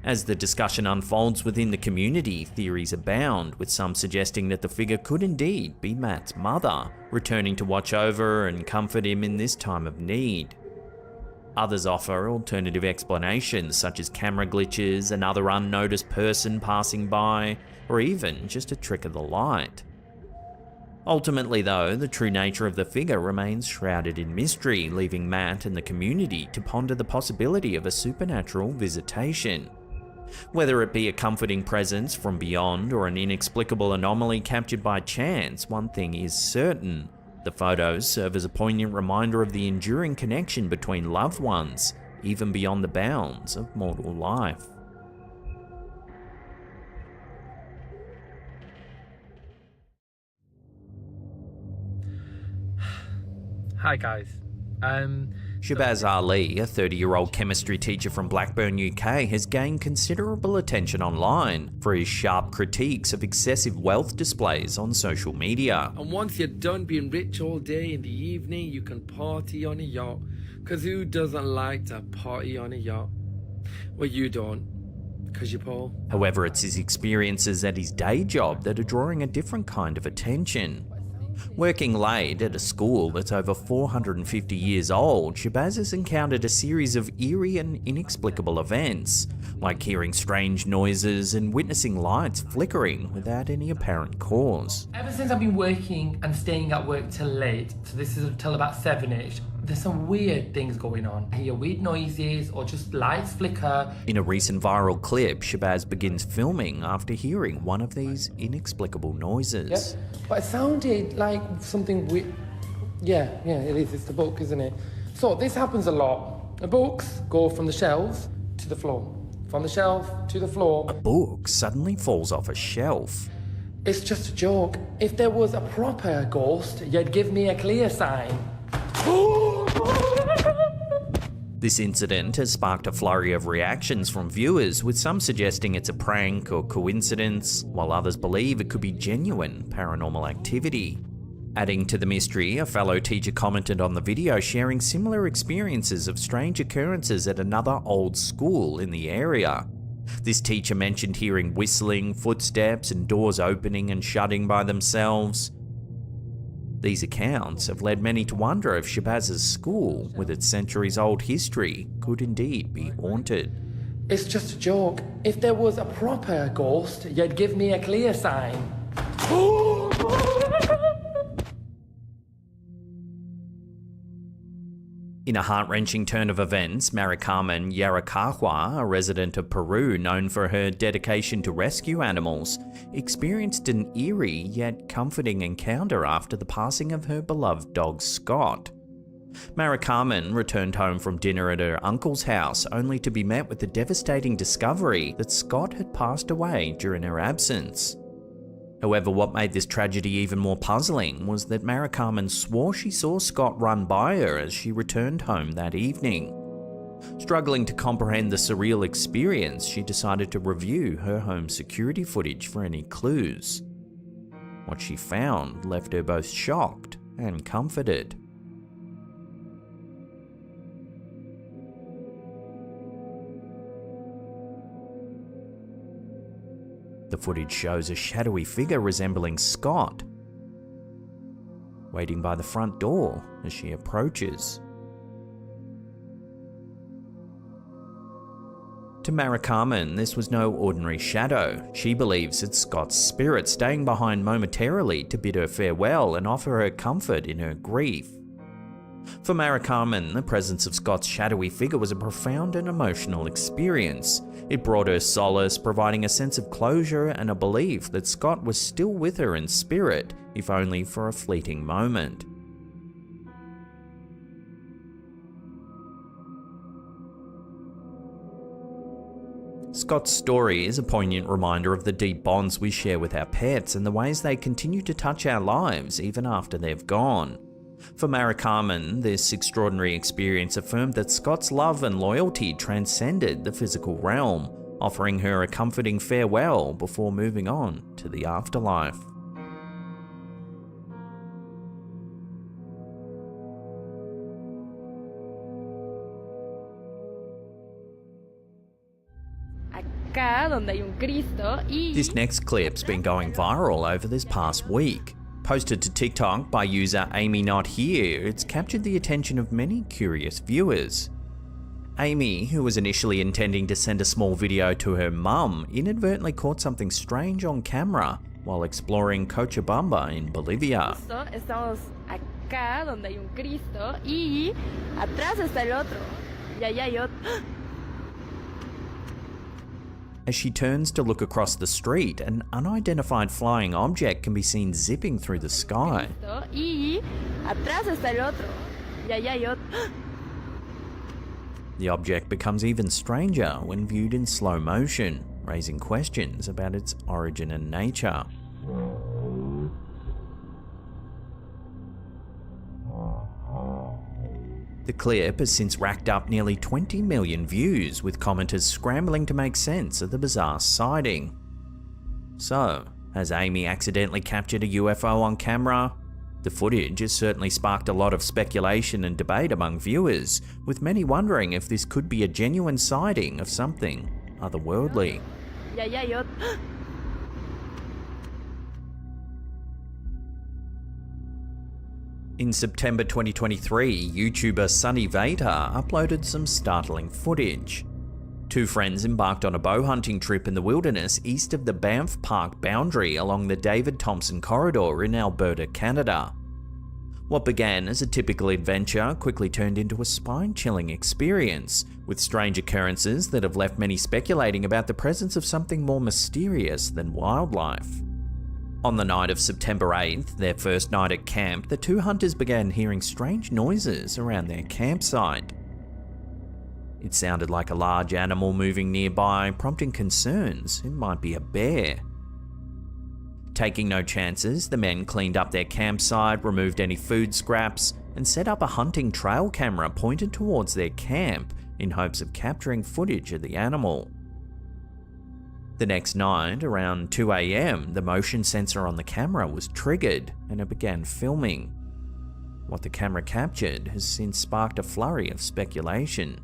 As the discussion unfolds within the community, theories abound, with some suggesting that the figure could indeed be Matt's mother, returning to watch over and comfort him in this time of need. Others offer alternative explanations, such as camera glitches, another unnoticed person passing by, or even just a trick of the light. Ultimately though, the true nature of the figure remains shrouded in mystery, leaving Matt and the community to ponder the possibility of a supernatural visitation. Whether it be a comforting presence from beyond or an inexplicable anomaly captured by chance, one thing is certain. The photos serve as a poignant reminder of the enduring connection between loved ones, even beyond the bounds of mortal life. Hi guys. Shabazz Ali, a 30-year-old chemistry teacher from Blackburn, UK, has gained considerable attention online for his sharp critiques of excessive wealth displays on social media. And once you're done being rich all day, in the evening you can party on a yacht. Cause who doesn't like to party on a yacht? Well, you don't. Cause you're poor. However, it's his experiences at his day job that are drawing a different kind of attention. Working late at a school that's over 450 years old, Shabazz has encountered a series of eerie and inexplicable events, like hearing strange noises and witnessing lights flickering without any apparent cause. Ever since I've been working and staying at work till late, so this is till about 7ish, there's some weird things going on. I hear weird noises or just lights flicker. In a recent viral clip, Shabazz begins filming after hearing one of these inexplicable noises. Yeah, but it sounded like something weird. Yeah, it is. It's the book, isn't it? So this happens a lot. The books go from the shelves to the floor. From the shelf to the floor. A book suddenly falls off a shelf. It's just a joke. If there was a proper ghost, you'd give me a clear sign. This incident has sparked a flurry of reactions from viewers, with some suggesting it's a prank or coincidence, while others believe it could be genuine paranormal activity. Adding to the mystery, a fellow teacher commented on the video sharing similar experiences of strange occurrences at another old school in the area. This teacher mentioned hearing whistling, footsteps, and doors opening and shutting by themselves. These accounts have led many to wonder if Shabazz's school, with its centuries-old history, could indeed be haunted. It's just a joke. If there was a proper ghost, you'd give me a clear sign. In a heart-wrenching turn of events, Mary Carmen Yarakawa, a resident of Peru known for her dedication to rescue animals, experienced an eerie yet comforting encounter after the passing of her beloved dog Scott. Mary Carmen returned home from dinner at her uncle's house only to be met with the devastating discovery that Scott had passed away during her absence. However, what made this tragedy even more puzzling was that Mary Carmen swore she saw Scott run by her as she returned home that evening. Struggling to comprehend the surreal experience, she decided to review her home security footage for any clues. What she found left her both shocked and comforted. The footage shows a shadowy figure resembling Scott, waiting by the front door as she approaches. To Mary Carmen, this was no ordinary shadow. She believes it's Scott's spirit staying behind momentarily to bid her farewell and offer her comfort in her grief. For Mary Carmen, the presence of Scott's shadowy figure was a profound and emotional experience. It brought her solace, providing a sense of closure and a belief that Scott was still with her in spirit, if only for a fleeting moment. Scott's story is a poignant reminder of the deep bonds we share with our pets and the ways they continue to touch our lives even after they've gone. For Mary Carmen, this extraordinary experience affirmed that Scott's love and loyalty transcended the physical realm, offering her a comforting farewell before moving on to the afterlife. This next clip's been going viral over this past week. Posted to TikTok by user Amy Not Here, it's captured the attention of many curious viewers. Amy, who was initially intending to send a small video to her mum, inadvertently caught something strange on camera while exploring Cochabamba in Bolivia. Estamos acá donde hay un Cristo y atrás está el otro. Y allá hay otro. As she turns to look across the street, an unidentified flying object can be seen zipping through the sky. Y atrás está el otro. Y allá hay otro. The object becomes even stranger when viewed in slow motion, raising questions about its origin and nature. The clip has since racked up nearly 20 million views, with commenters scrambling to make sense of the bizarre sighting. So, has Amy accidentally captured a UFO on camera? The footage has certainly sparked a lot of speculation and debate among viewers, with many wondering if this could be a genuine sighting of something otherworldly. Y allá hay otro. In September 2023, YouTuber Sunny Vader uploaded some startling footage. Two friends embarked on a bow hunting trip in the wilderness east of the Banff Park boundary along the David Thompson Corridor in Alberta, Canada. What began as a typical adventure quickly turned into a spine-chilling experience, with strange occurrences that have left many speculating about the presence of something more mysterious than wildlife. On the night of September 8th, their first night at camp, the two hunters began hearing strange noises around their campsite. It sounded like a large animal moving nearby, prompting concerns it might be a bear. Taking no chances, the men cleaned up their campsite, removed any food scraps, and set up a hunting trail camera pointed towards their camp in hopes of capturing footage of the animal. The next night, around 2 AM, the motion sensor on the camera was triggered and it began filming. What the camera captured has since sparked a flurry of speculation.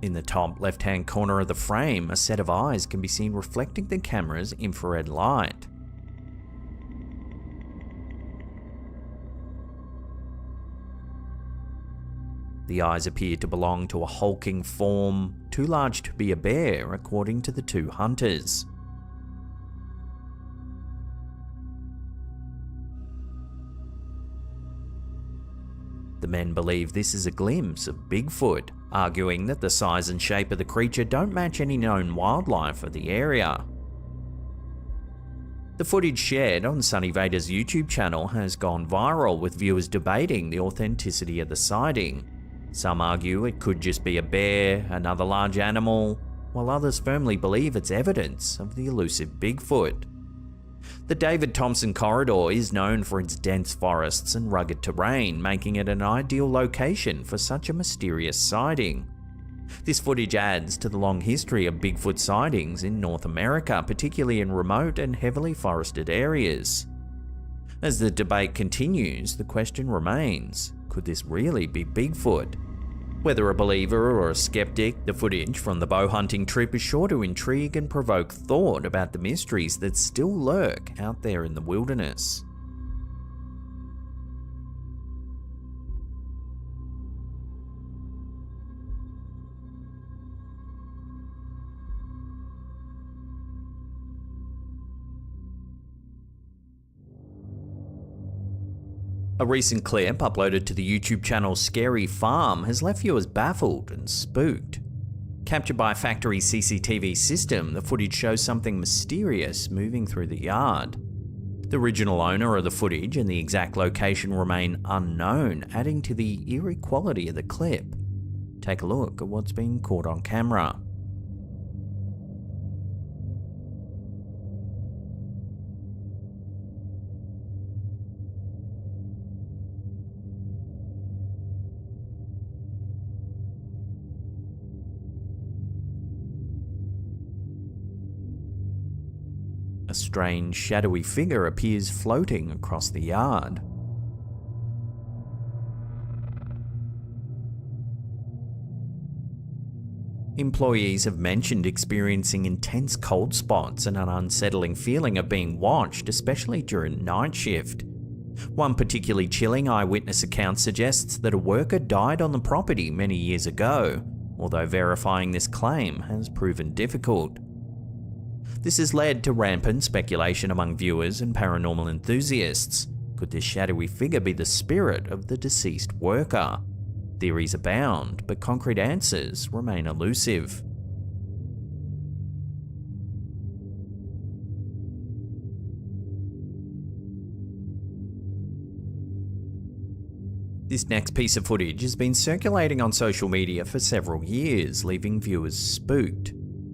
In the top left-hand corner of the frame, a set of eyes can be seen reflecting the camera's infrared light. The eyes appear to belong to a hulking form, too large to be a bear, according to the two hunters. The men believe this is a glimpse of Bigfoot, arguing that the size and shape of the creature don't match any known wildlife of the area. The footage shared on Sunny Vader's YouTube channel has gone viral, with viewers debating the authenticity of the sighting. Some argue it could just be a bear, another large animal, while others firmly believe it's evidence of the elusive Bigfoot. The David Thompson Corridor is known for its dense forests and rugged terrain, making it an ideal location for such a mysterious sighting. This footage adds to the long history of Bigfoot sightings in North America, particularly in remote and heavily forested areas. As the debate continues, the question remains, could this really be Bigfoot? Whether a believer or a skeptic, the footage from the bow hunting trip is sure to intrigue and provoke thought about the mysteries that still lurk out there in the wilderness. A recent clip uploaded to the YouTube channel Scary Farm has left viewers baffled and spooked. Captured by a factory CCTV system, the footage shows something mysterious moving through the yard. The original owner of the footage and the exact location remain unknown, adding to the eerie quality of the clip. Take a look at what's being caught on camera. A strange, shadowy figure appears floating across the yard. Employees have mentioned experiencing intense cold spots and an unsettling feeling of being watched, especially during night shift. One particularly chilling eyewitness account suggests that a worker died on the property many years ago, although verifying this claim has proven difficult. This has led to rampant speculation among viewers and paranormal enthusiasts. Could this shadowy figure be the spirit of the deceased worker? Theories abound, but concrete answers remain elusive. This next piece of footage has been circulating on social media for several years, leaving viewers spooked.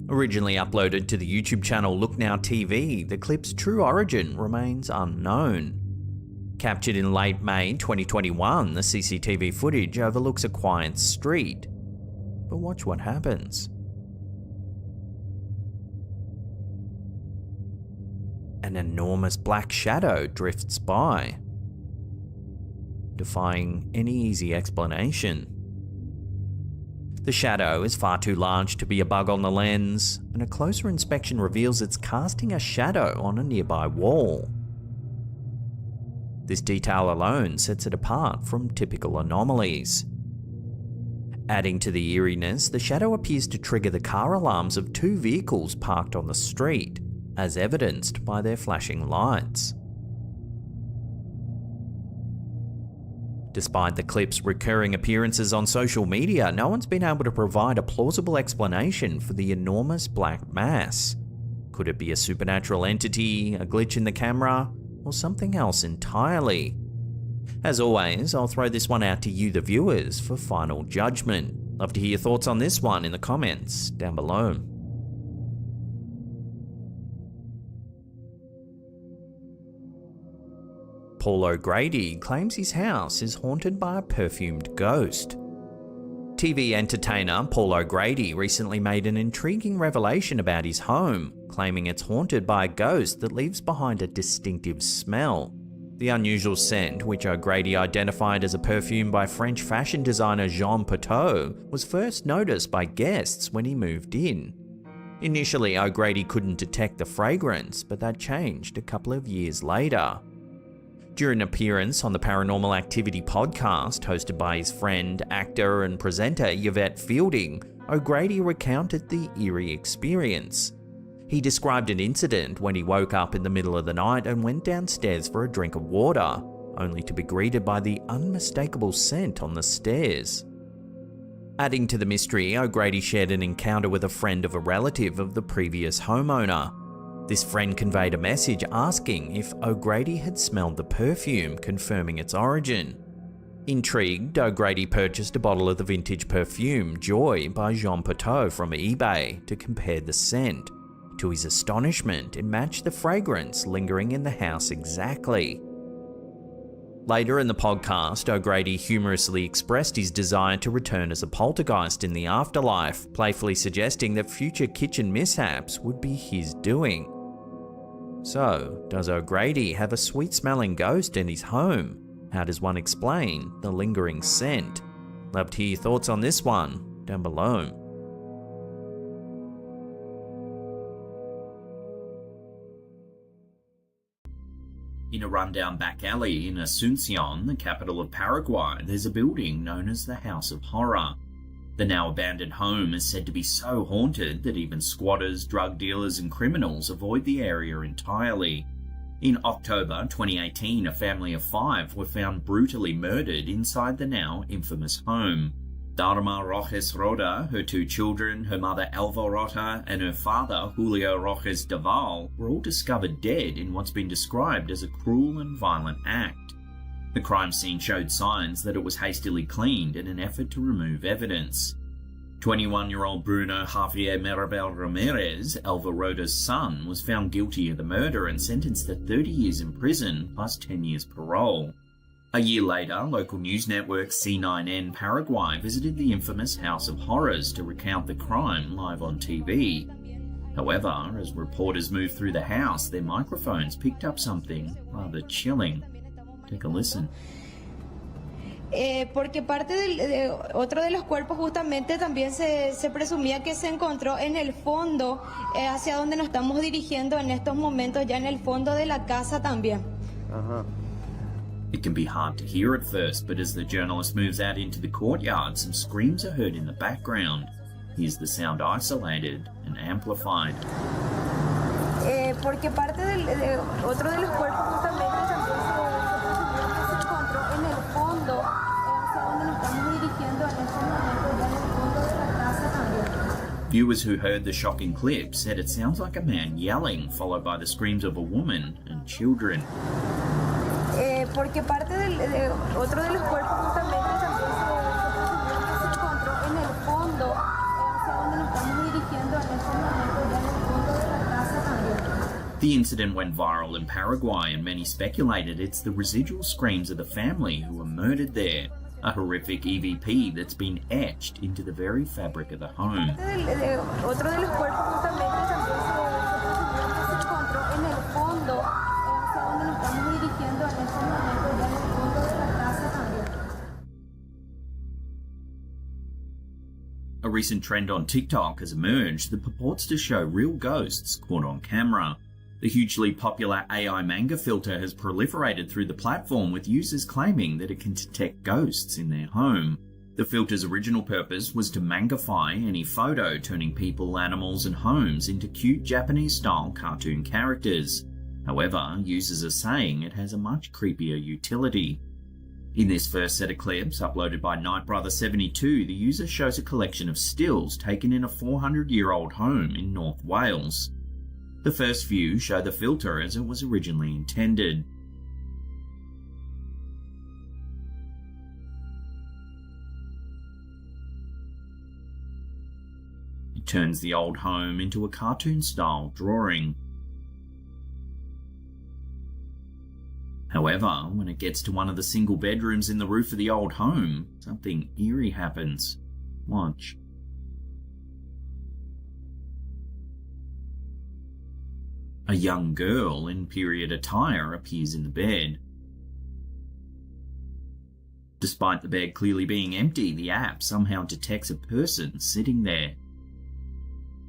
Originally uploaded to the YouTube channel Look Now TV, the clip's true origin remains unknown. Captured in late May 2021, the CCTV footage overlooks a quiet street. But watch what happens. An enormous black shadow drifts by, defying any easy explanation. The shadow is far too large to be a bug on the lens, and a closer inspection reveals it's casting a shadow on a nearby wall. This detail alone sets it apart from typical anomalies. Adding to the eeriness, the shadow appears to trigger the car alarms of two vehicles parked on the street, as evidenced by their flashing lights. Despite the clip's recurring appearances on social media, no one's been able to provide a plausible explanation for the enormous black mass. Could it be a supernatural entity, a glitch in the camera, or something else entirely? As always, I'll throw this one out to you, the viewers, for final judgment. Love to hear your thoughts on this one in the comments down below. Paul O'Grady claims his house is haunted by a perfumed ghost. TV entertainer Paul O'Grady recently made an intriguing revelation about his home, claiming it's haunted by a ghost that leaves behind a distinctive smell. The unusual scent, which O'Grady identified as a perfume by French fashion designer Jean Pateau, was first noticed by guests when he moved in. Initially, O'Grady couldn't detect the fragrance, but that changed a couple of years later. During an appearance on the Paranormal Activity podcast hosted by his friend, actor and presenter Yvette Fielding, O'Grady recounted the eerie experience. He described an incident when he woke up in the middle of the night and went downstairs for a drink of water, only to be greeted by the unmistakable scent on the stairs. Adding to the mystery, O'Grady shared an encounter with a friend of a relative of the previous homeowner. This friend conveyed a message asking if O'Grady had smelled the perfume, confirming its origin. Intrigued, O'Grady purchased a bottle of the vintage perfume Joy by Jean Pateau from eBay to compare the scent. To his astonishment, it matched the fragrance lingering in the house exactly. Later in the podcast, O'Grady humorously expressed his desire to return as a poltergeist in the afterlife, playfully suggesting that future kitchen mishaps would be his doing. So, does O'Grady have a sweet-smelling ghost in his home? How does one explain the lingering scent? Love to hear your thoughts on this one down below. In a rundown back alley in Asunción, the capital of Paraguay, there's a building known as the House of Horror. The now abandoned home is said to be so haunted that even squatters, drug dealers and criminals avoid the area entirely. In October 2018, a family of 5 were found brutally murdered inside the now infamous home. Dharma Rojas Roda, her 2 children, her mother Alva Rota, and her father Julio Rojas Daval were all discovered dead in what's been described as a cruel and violent act. The crime scene showed signs that it was hastily cleaned in an effort to remove evidence. 21-year-old Bruno Javier Mirabel Ramirez, Alva Roda's son, was found guilty of the murder and sentenced to 30 years in prison plus 10 years parole. A year later, local news network C9N Paraguay visited the infamous House of Horrors to recount the crime live on TV. However, as reporters moved through the house, their microphones picked up something rather chilling. Take a listen. Porque otro de los cuerpos justamente también se presumía que se encontró en el fondo, hacia donde nos estamos dirigiendo en estos momentos, ya en el fondo de la casa también. It can be hard to hear at first, but as the journalist moves out into the courtyard, some screams are heard in the background. Here's the sound isolated and amplified. Porque parte otro de los cuerpos justamente también en el fondo, hacia donde nos estamos dirigiendo en estos momentos, ya en el fondo de la casa también. Viewers who heard the shocking clip said it sounds like a man yelling, followed by the screams of a woman and children. Porque parte de otro de los cuerpos justamente también se encontró en el fondo, hacia donde nos estamos dirigiendo en estos momentos, ya en el fondo de la casa también. The incident went viral in Paraguay, and many speculated it's the residual screams of the family who were murdered there, a horrific EVP that's been etched into the very fabric of the home. Otro de los cuerpos justamente también se encontró en el fondo, hacia donde nos estamos dirigiendo en estos momentos, ya en el fondo de la casa también. A recent trend on TikTok has emerged that purports to show real ghosts caught on camera. The hugely popular AI manga filter has proliferated through the platform, with users claiming that it can detect ghosts in their home. The filter's original purpose was to mangify any photo, turning people, animals, and homes into cute Japanese-style cartoon characters. However, users are saying it has a much creepier utility. In this first set of clips, uploaded by Nightbrother72, the user shows a collection of stills taken in a 400-year-old home in North Wales. The first few show the filter as it was originally intended. It turns the old home into a cartoon-style drawing. However, when it gets to one of the single bedrooms in the roof of the old home, something eerie happens. Watch. A young girl in period attire appears in the bed. Despite the bed clearly being empty, the app somehow detects a person sitting there.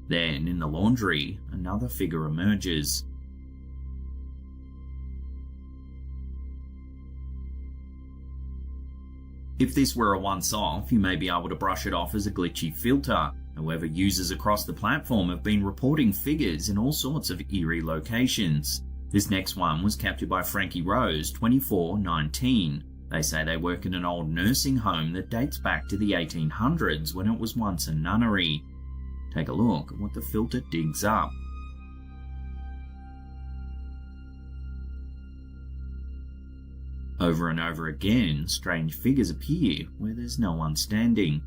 Then, in the laundry, another figure emerges. If this were a once-off, you may be able to brush it off as a glitchy filter. However, users across the platform have been reporting figures in all sorts of eerie locations. This next one was captured by Frankie Rose, 2419. They say they work in an old nursing home that dates back to the 1800s when it was once a nunnery. Take a look at what the filter digs up. Over and over again, strange figures appear where there's no one standing.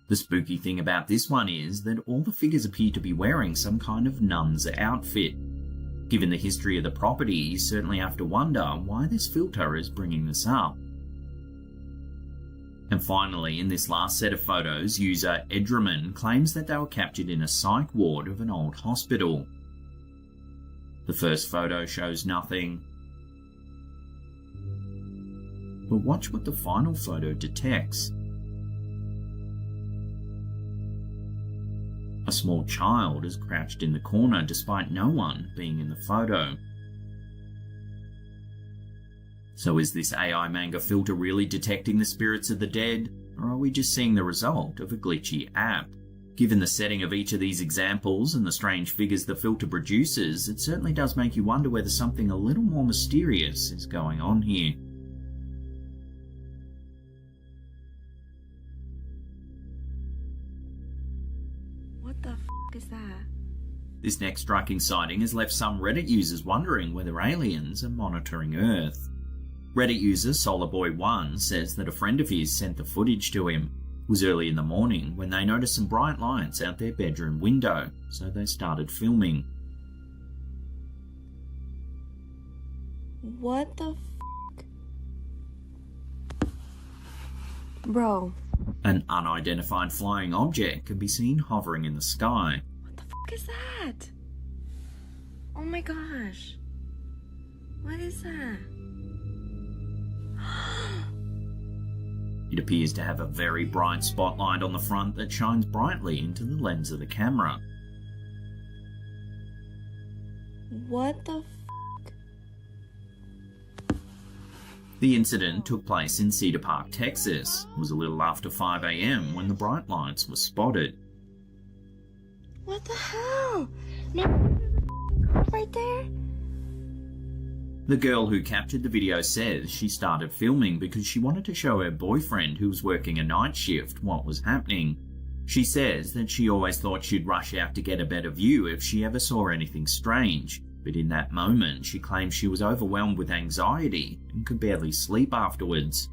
The spooky thing about this one is that all the figures appear to be wearing some kind of nun's outfit. Given the history of the property, you certainly have to wonder why this filter is bringing this up. And finally, in this last set of photos, user Edraman claims that they were captured in a psych ward of an old hospital. The first photo shows nothing. But watch what the final photo detects. A small child is crouched in the corner despite no one being in the photo. So is this AI manga filter really detecting the spirits of the dead, or are we just seeing the result of a glitchy app? Given the setting of each of these examples and the strange figures the filter produces, it certainly does make you wonder whether something a little more mysterious is going on here. What the f*** is that? This next striking sighting has left some Reddit users wondering whether aliens are monitoring Earth. Reddit user SolarBoy1 says that a friend of his sent the footage to him. It was early in the morning when they noticed some bright lights out their bedroom window, so they started filming. What the f***? Bro. An unidentified flying object can be seen hovering in the sky. What the f*** is that? Oh my gosh. What is that? It appears to have a very bright spotlight on the front that shines brightly into the lens of the camera. What the f***? The incident took place in Cedar Park, Texas. It was a little after 5 a.m. when the bright lights were spotted. What the hell? No, there's a right there? The girl who captured the video says she started filming because she wanted to show her boyfriend, who was working a night shift, what was happening. She says that she always thought she'd rush out to get a better view if she ever saw anything strange, but in that moment she claims she was overwhelmed with anxiety and could barely sleep afterwards.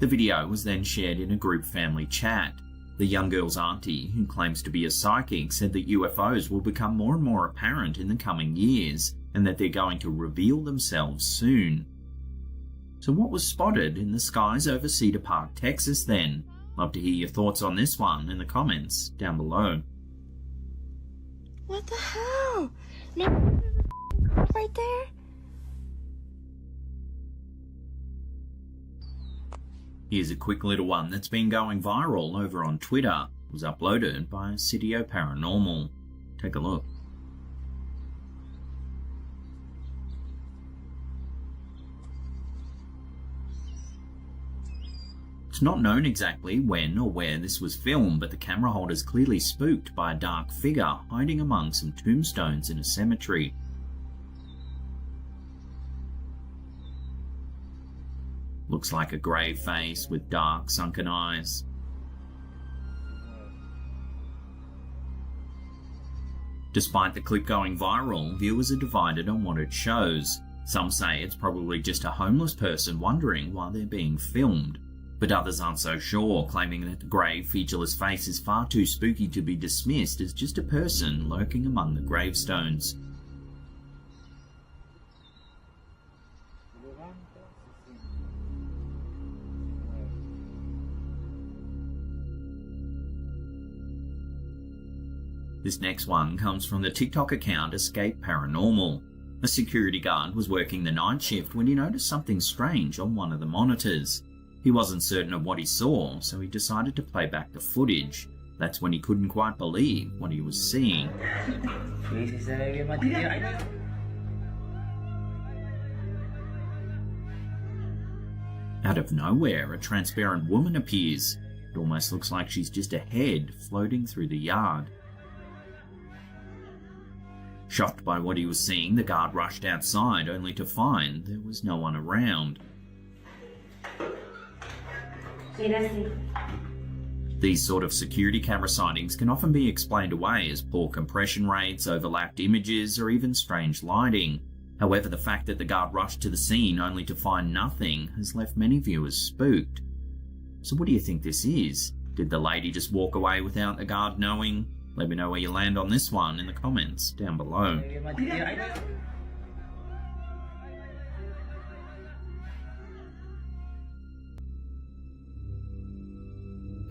The video was then shared in a group family chat. The young girl's auntie, who claims to be a psychic, said that UFOs will become more and more apparent in the coming years, and that they're going to reveal themselves soon. So what was spotted in the skies over Cedar Park, Texas then? Love to hear your thoughts on this one in the comments down below. What the hell? No, right there? Here's a quick little one that's been going viral over on Twitter. It was uploaded by Sitio Paranormal. Take a look. It's not known exactly when or where this was filmed, but the camera holder's clearly spooked by a dark figure hiding among some tombstones in a cemetery. Looks like a grey face with dark, sunken eyes. Despite the clip going viral, viewers are divided on what it shows. Some say it's probably just a homeless person wondering why they're being filmed, but others aren't so sure, claiming that the grey, featureless face is far too spooky to be dismissed as just a person lurking among the gravestones. This next one comes from the TikTok account Escape Paranormal. A security guard was working the night shift when he noticed something strange on one of the monitors. He wasn't certain of what he saw, so he decided to play back the footage. That's when he couldn't quite believe what he was seeing. Out of nowhere, a transparent woman appears. It almost looks like she's just a head floating through the yard. Shocked by what he was seeing, the guard rushed outside only to find there was no one around. These sort of security camera sightings can often be explained away as poor compression rates, overlapped images, or even strange lighting. However, the fact that the guard rushed to the scene only to find nothing has left many viewers spooked. So what do you think this is? Did the lady just walk away without the guard knowing? Let me know where you land on this one in the comments down below.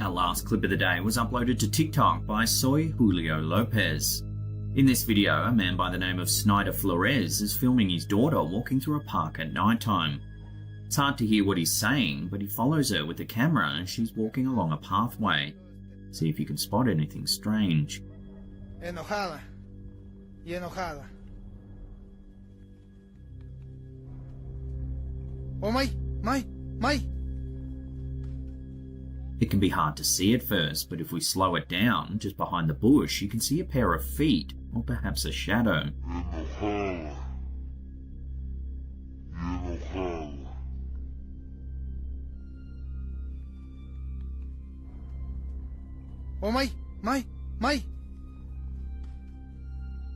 Our last clip of the day was uploaded to TikTok by Soy Julio Lopez. In this video, a man by the name of Snyder Flores is filming his daughter walking through a park at nighttime. It's hard to hear what he's saying, but he follows her with the camera as she's walking along a pathway. See if you can spot anything strange. Enojada. Y enojada. Oh my. It can be hard to see at first, but if we slow it down, just behind the bush, you can see a pair of feet, or perhaps a shadow. Oh my.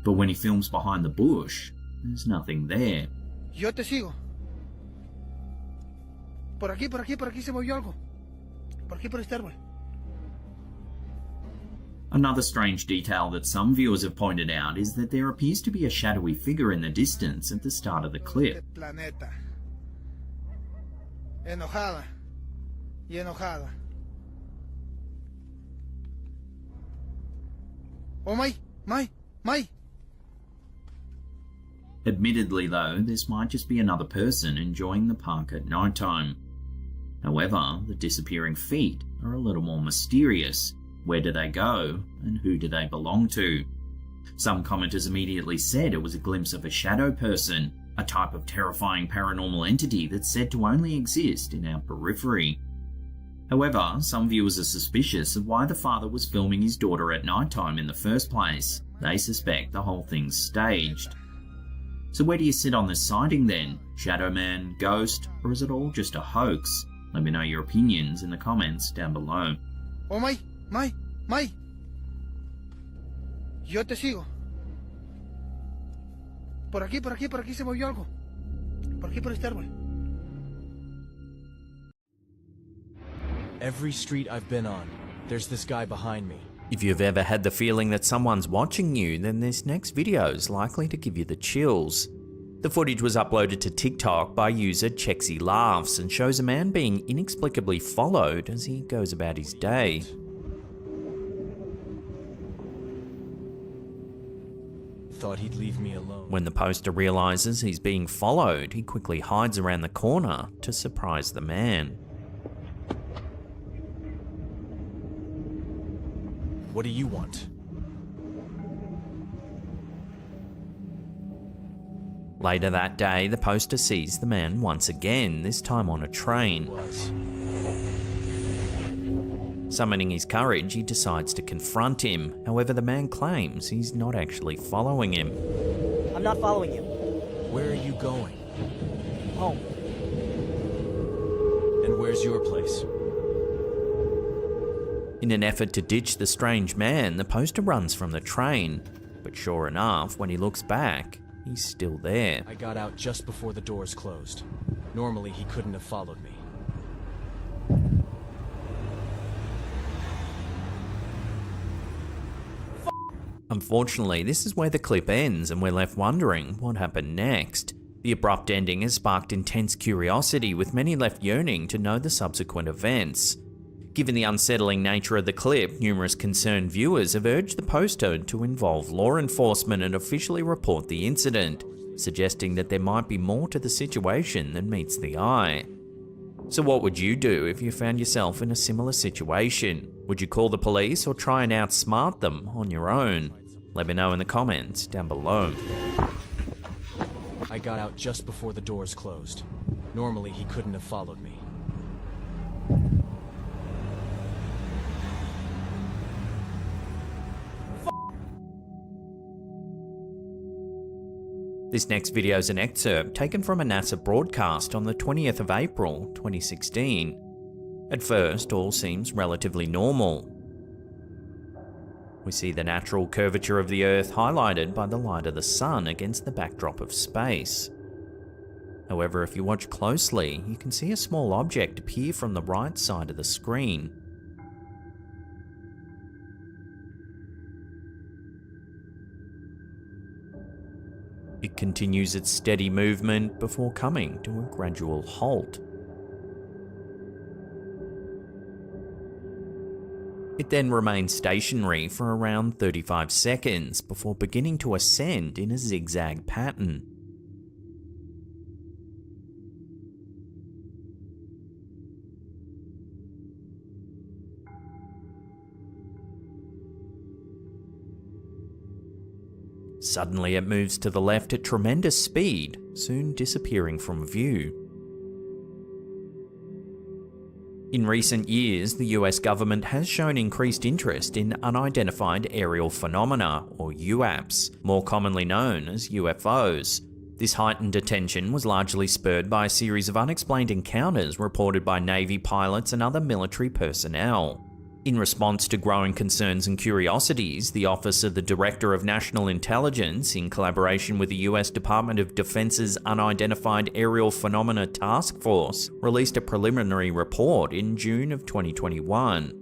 But when he films behind the bush, there's nothing there. Yo te sigo. Por aquí se movió algo. Por aquí por este árbol. Another strange detail that some viewers have pointed out is that there appears to be a shadowy figure in the distance at the start of the clip. Planeta. Enojada. Y enojada. Oh my. Admittedly though, this might just be another person enjoying the park at nighttime. However, the disappearing feet are a little more mysterious. Where do they go, and who do they belong to? Some commenters immediately said it was a glimpse of a shadow person, a type of terrifying paranormal entity that's said to only exist in our periphery. However, some viewers are suspicious of why the father was filming his daughter at nighttime in the first place. They suspect the whole thing's staged. So where do you sit on this sighting then? Shadow Man, ghost, or is it all just a hoax? Let me know your opinions in the comments down below. Oh, May. Yo te sigo. Por aquí se movió algo. Por aquí, por este árbol. Every street I've been on, there's this guy behind me. If you've ever had the feeling that someone's watching you, then this next video is likely to give you the chills. The footage was uploaded to TikTok by user Chexy Laughs and shows a man being inexplicably followed as he goes about his day. Thought he'd leave me alone. When the poster realizes he's being followed, he quickly hides around the corner to surprise the man. What do you want? Later that day, the poster sees the man once again, this time on a train. Summoning his courage, he decides to confront him. However, the man claims he's not actually following him. I'm not following you. Where are you going? Home. And where's your place? In an effort to ditch the strange man, the poster runs from the train. But sure enough, when he looks back, he's still there. I got out just before the doors closed. Normally, he couldn't have followed me. Unfortunately, this is where the clip ends and we're left wondering what happened next. The abrupt ending has sparked intense curiosity, with many left yearning to know the subsequent events. Given the unsettling nature of the clip, numerous concerned viewers have urged the poster to involve law enforcement and officially report the incident, suggesting that there might be more to the situation than meets the eye. So what would you do if you found yourself in a similar situation? Would you call the police or try and outsmart them on your own? Let me know in the comments down below. I got out just before the doors closed. Normally, he couldn't have followed me. This next video is an excerpt taken from a NASA broadcast on the 20th of April, 2016. At first, all seems relatively normal. We see the natural curvature of the Earth highlighted by the light of the sun against the backdrop of space. However, if you watch closely, you can see a small object appear from the right side of the screen. It continues its steady movement before coming to a gradual halt. It then remains stationary for around 35 seconds before beginning to ascend in a zigzag pattern. Suddenly it moves to the left at tremendous speed, soon disappearing from view. In recent years, the US government has shown increased interest in unidentified aerial phenomena, or UAPs, more commonly known as UFOs. This heightened attention was largely spurred by a series of unexplained encounters reported by Navy pilots and other military personnel. In response to growing concerns and curiosities, the Office of the Director of National Intelligence, in collaboration with the US Department of Defense's Unidentified Aerial Phenomena Task Force, released a preliminary report in June of 2021.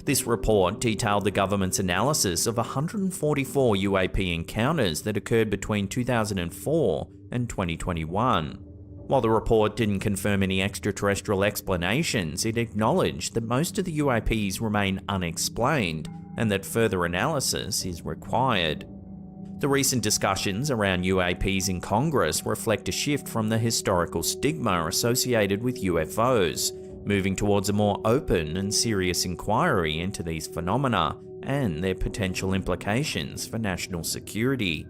This report detailed the government's analysis of 144 UAP encounters that occurred between 2004 and 2021. While the report didn't confirm any extraterrestrial explanations, it acknowledged that most of the UAPs remain unexplained and that further analysis is required. The recent discussions around UAPs in Congress reflect a shift from the historical stigma associated with UFOs, moving towards a more open and serious inquiry into these phenomena and their potential implications for national security.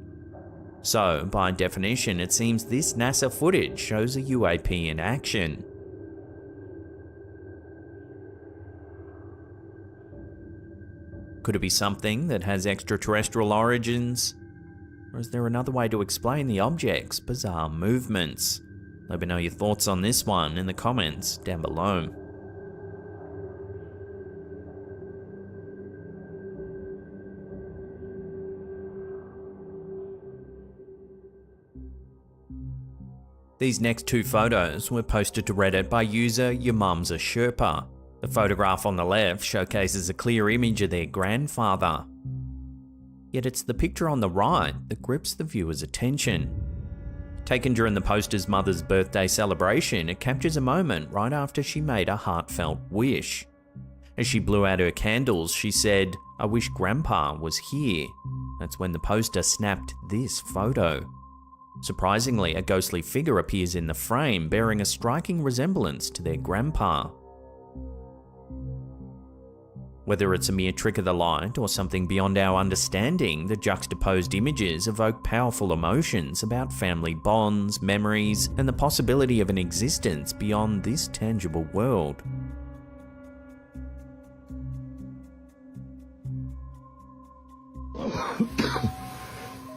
So, by definition, it seems this NASA footage shows a UAP in action. Could it be something that has extraterrestrial origins? Or is there another way to explain the object's bizarre movements? Let me know your thoughts on this one in the comments down below. These next two photos were posted to Reddit by user Your Mum's a Sherpa. The photograph on the left showcases a clear image of their grandfather. Yet it's the picture on the right that grips the viewer's attention. Taken during the poster's mother's birthday celebration, it captures a moment right after she made a heartfelt wish. As she blew out her candles, she said, "I wish Grandpa was here." That's when the poster snapped this photo. Surprisingly, a ghostly figure appears in the frame, bearing a striking resemblance to their grandpa. Whether it's a mere trick of the light or something beyond our understanding, the juxtaposed images evoke powerful emotions about family bonds, memories, and the possibility of an existence beyond this tangible world.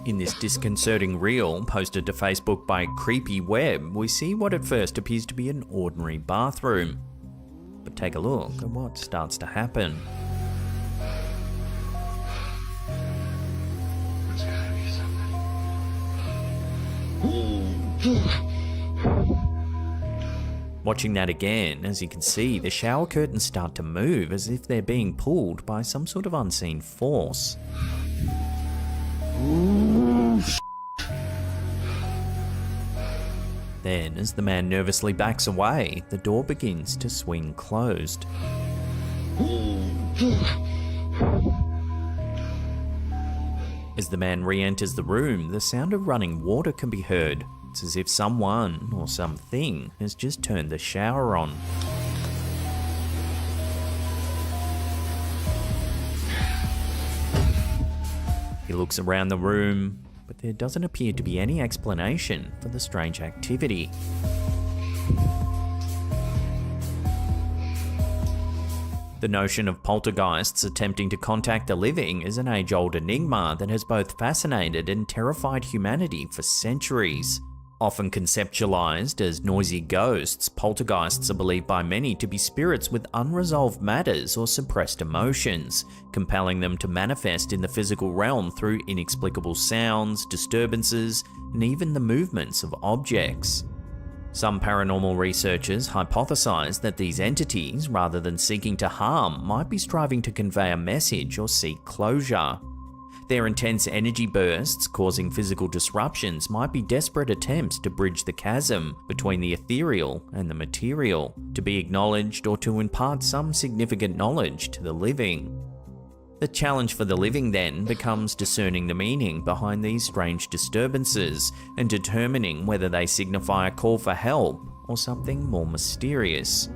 In this disconcerting reel, posted to Facebook by Creepy Web, we see what at first appears to be an ordinary bathroom. But take a look at what starts to happen. Watching that again, as you can see, the shower curtains start to move as if they're being pulled by some sort of unseen force. Then, as the man nervously backs away, the door begins to swing closed. As the man re-enters the room, the sound of running water can be heard. It's as if someone, or something, has just turned the shower on. He looks around the room, but there doesn't appear to be any explanation for the strange activity. The notion of poltergeists attempting to contact the living is an age-old enigma that has both fascinated and terrified humanity for centuries. Often conceptualized as noisy ghosts, poltergeists are believed by many to be spirits with unresolved matters or suppressed emotions, compelling them to manifest in the physical realm through inexplicable sounds, disturbances, and even the movements of objects. Some paranormal researchers hypothesize that these entities, rather than seeking to harm, might be striving to convey a message or seek closure. Their intense energy bursts causing physical disruptions might be desperate attempts to bridge the chasm between the ethereal and the material, to be acknowledged or to impart some significant knowledge to the living. The challenge for the living then becomes discerning the meaning behind these strange disturbances and determining whether they signify a call for help or something more mysterious.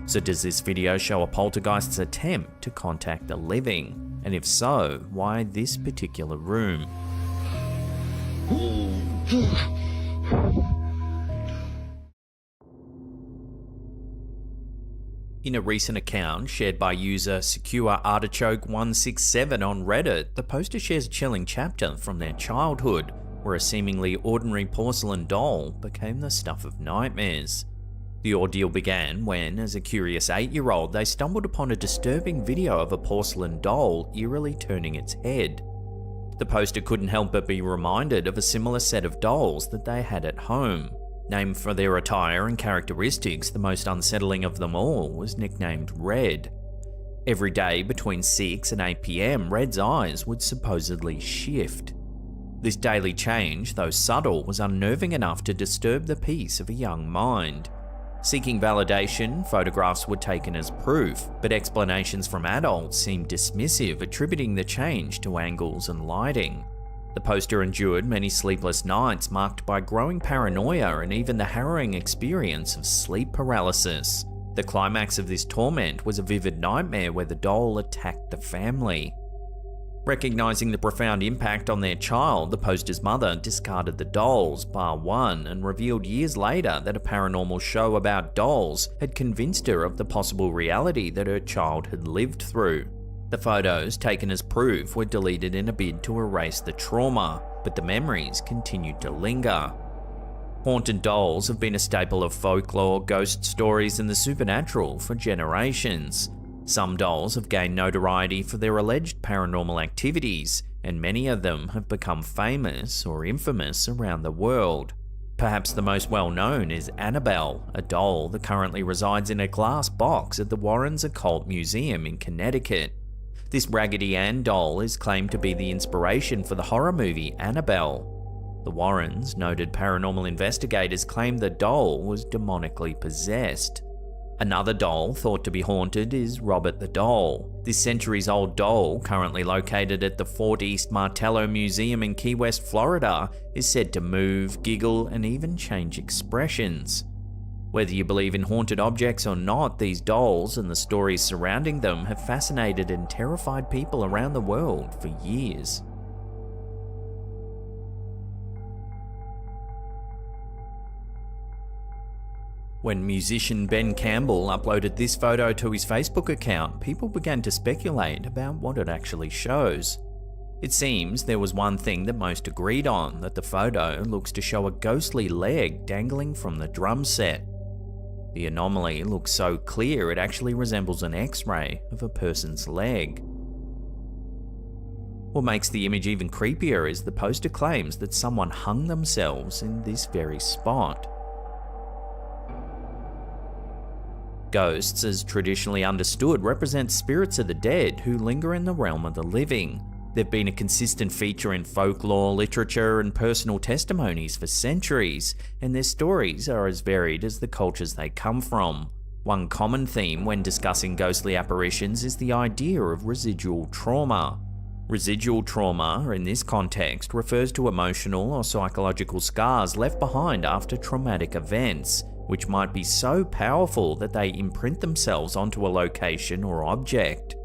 So does this video show a poltergeist's attempt to contact the living? And if so, why this particular room? In a recent account shared by user SecureArtichoke167 on Reddit, the poster shares a chilling chapter from their childhood, where a seemingly ordinary porcelain doll became the stuff of nightmares. The ordeal began when, as a curious 8-year-old, they stumbled upon a disturbing video of a porcelain doll eerily turning its head. The poster couldn't help but be reminded of a similar set of dolls that they had at home. Named for their attire and characteristics, the most unsettling of them all was nicknamed Red. Every day between 6 and 8 PM, Red's eyes would supposedly shift. This daily change, though subtle, was unnerving enough to disturb the peace of a young mind. Seeking validation, photographs were taken as proof, but explanations from adults seemed dismissive, attributing the change to angles and lighting. The poster endured many sleepless nights marked by growing paranoia and even the harrowing experience of sleep paralysis. The climax of this torment was a vivid nightmare where the doll attacked the family. Recognizing the profound impact on their child, the poster's mother discarded the dolls, bar one, and revealed years later that a paranormal show about dolls had convinced her of the possible reality that her child had lived through. The photos taken as proof were deleted in a bid to erase the trauma, but the memories continued to linger. Haunted dolls have been a staple of folklore, ghost stories, and the supernatural for generations. Some dolls have gained notoriety for their alleged paranormal activities, and many of them have become famous or infamous around the world. Perhaps the most well-known is Annabelle, a doll that currently resides in a glass box at the Warrens Occult Museum in Connecticut. This Raggedy Ann doll is claimed to be the inspiration for the horror movie Annabelle. The Warrens, noted paranormal investigators, claim the doll was demonically possessed. Another doll thought to be haunted is Robert the Doll. This centuries-old doll, currently located at the Fort East Martello Museum in Key West, Florida, is said to move, giggle, and even change expressions. Whether you believe in haunted objects or not, these dolls and the stories surrounding them have fascinated and terrified people around the world for years. When musician Ben Campbell uploaded this photo to his Facebook account, people began to speculate about what it actually shows. It seems there was one thing that most agreed on, that the photo looks to show a ghostly leg dangling from the drum set. The anomaly looks so clear it actually resembles an X-ray of a person's leg. What makes the image even creepier is the poster claims that someone hung themselves in this very spot. Ghosts, as traditionally understood, represent spirits of the dead who linger in the realm of the living. They've been a consistent feature in folklore, literature, and personal testimonies for centuries, and their stories are as varied as the cultures they come from. One common theme when discussing ghostly apparitions is the idea of residual trauma. Residual trauma, in this context, refers to emotional or psychological scars left behind after traumatic events, which might be so powerful that they imprint themselves onto a location or object.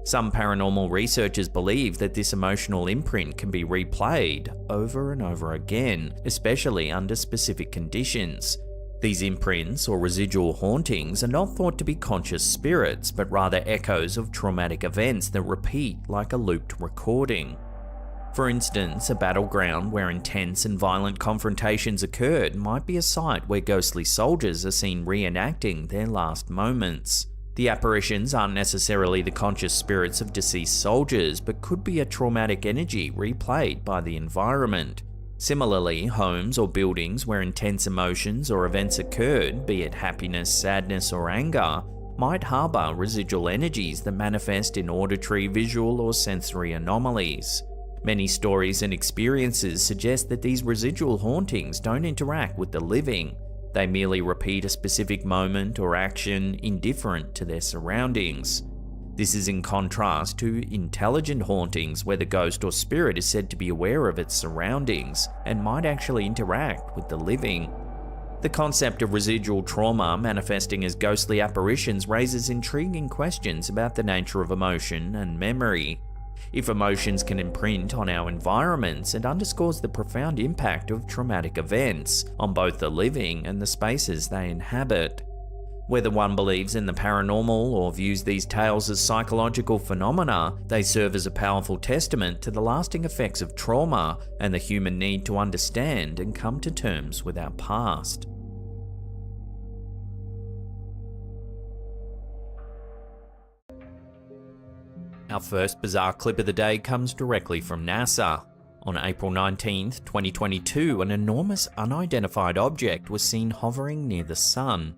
Some paranormal researchers believe that this emotional imprint can be replayed over and over again, especially under specific conditions. These imprints, or residual hauntings, are not thought to be conscious spirits, but rather echoes of traumatic events that repeat like a looped recording. For instance, a battleground where intense and violent confrontations occurred might be a site where ghostly soldiers are seen reenacting their last moments. The apparitions aren't necessarily the conscious spirits of deceased soldiers, but could be a traumatic energy replayed by the environment. Similarly, homes or buildings where intense emotions or events occurred, be it happiness, sadness, or anger, might harbour residual energies that manifest in auditory, visual, or sensory anomalies. Many stories and experiences suggest that these residual hauntings don't interact with the living. They merely repeat a specific moment or action indifferent to their surroundings. This is in contrast to intelligent hauntings where the ghost or spirit is said to be aware of its surroundings and might actually interact with the living. The concept of residual trauma manifesting as ghostly apparitions raises intriguing questions about the nature of emotion and memory. If emotions can imprint on our environments, it underscores the profound impact of traumatic events on both the living and the spaces they inhabit. Whether one believes in the paranormal or views these tales as psychological phenomena, they serve as a powerful testament to the lasting effects of trauma and the human need to understand and come to terms with our past. Our first bizarre clip of the day comes directly from NASA. On April 19th, 2022, an enormous unidentified object was seen hovering near the Sun.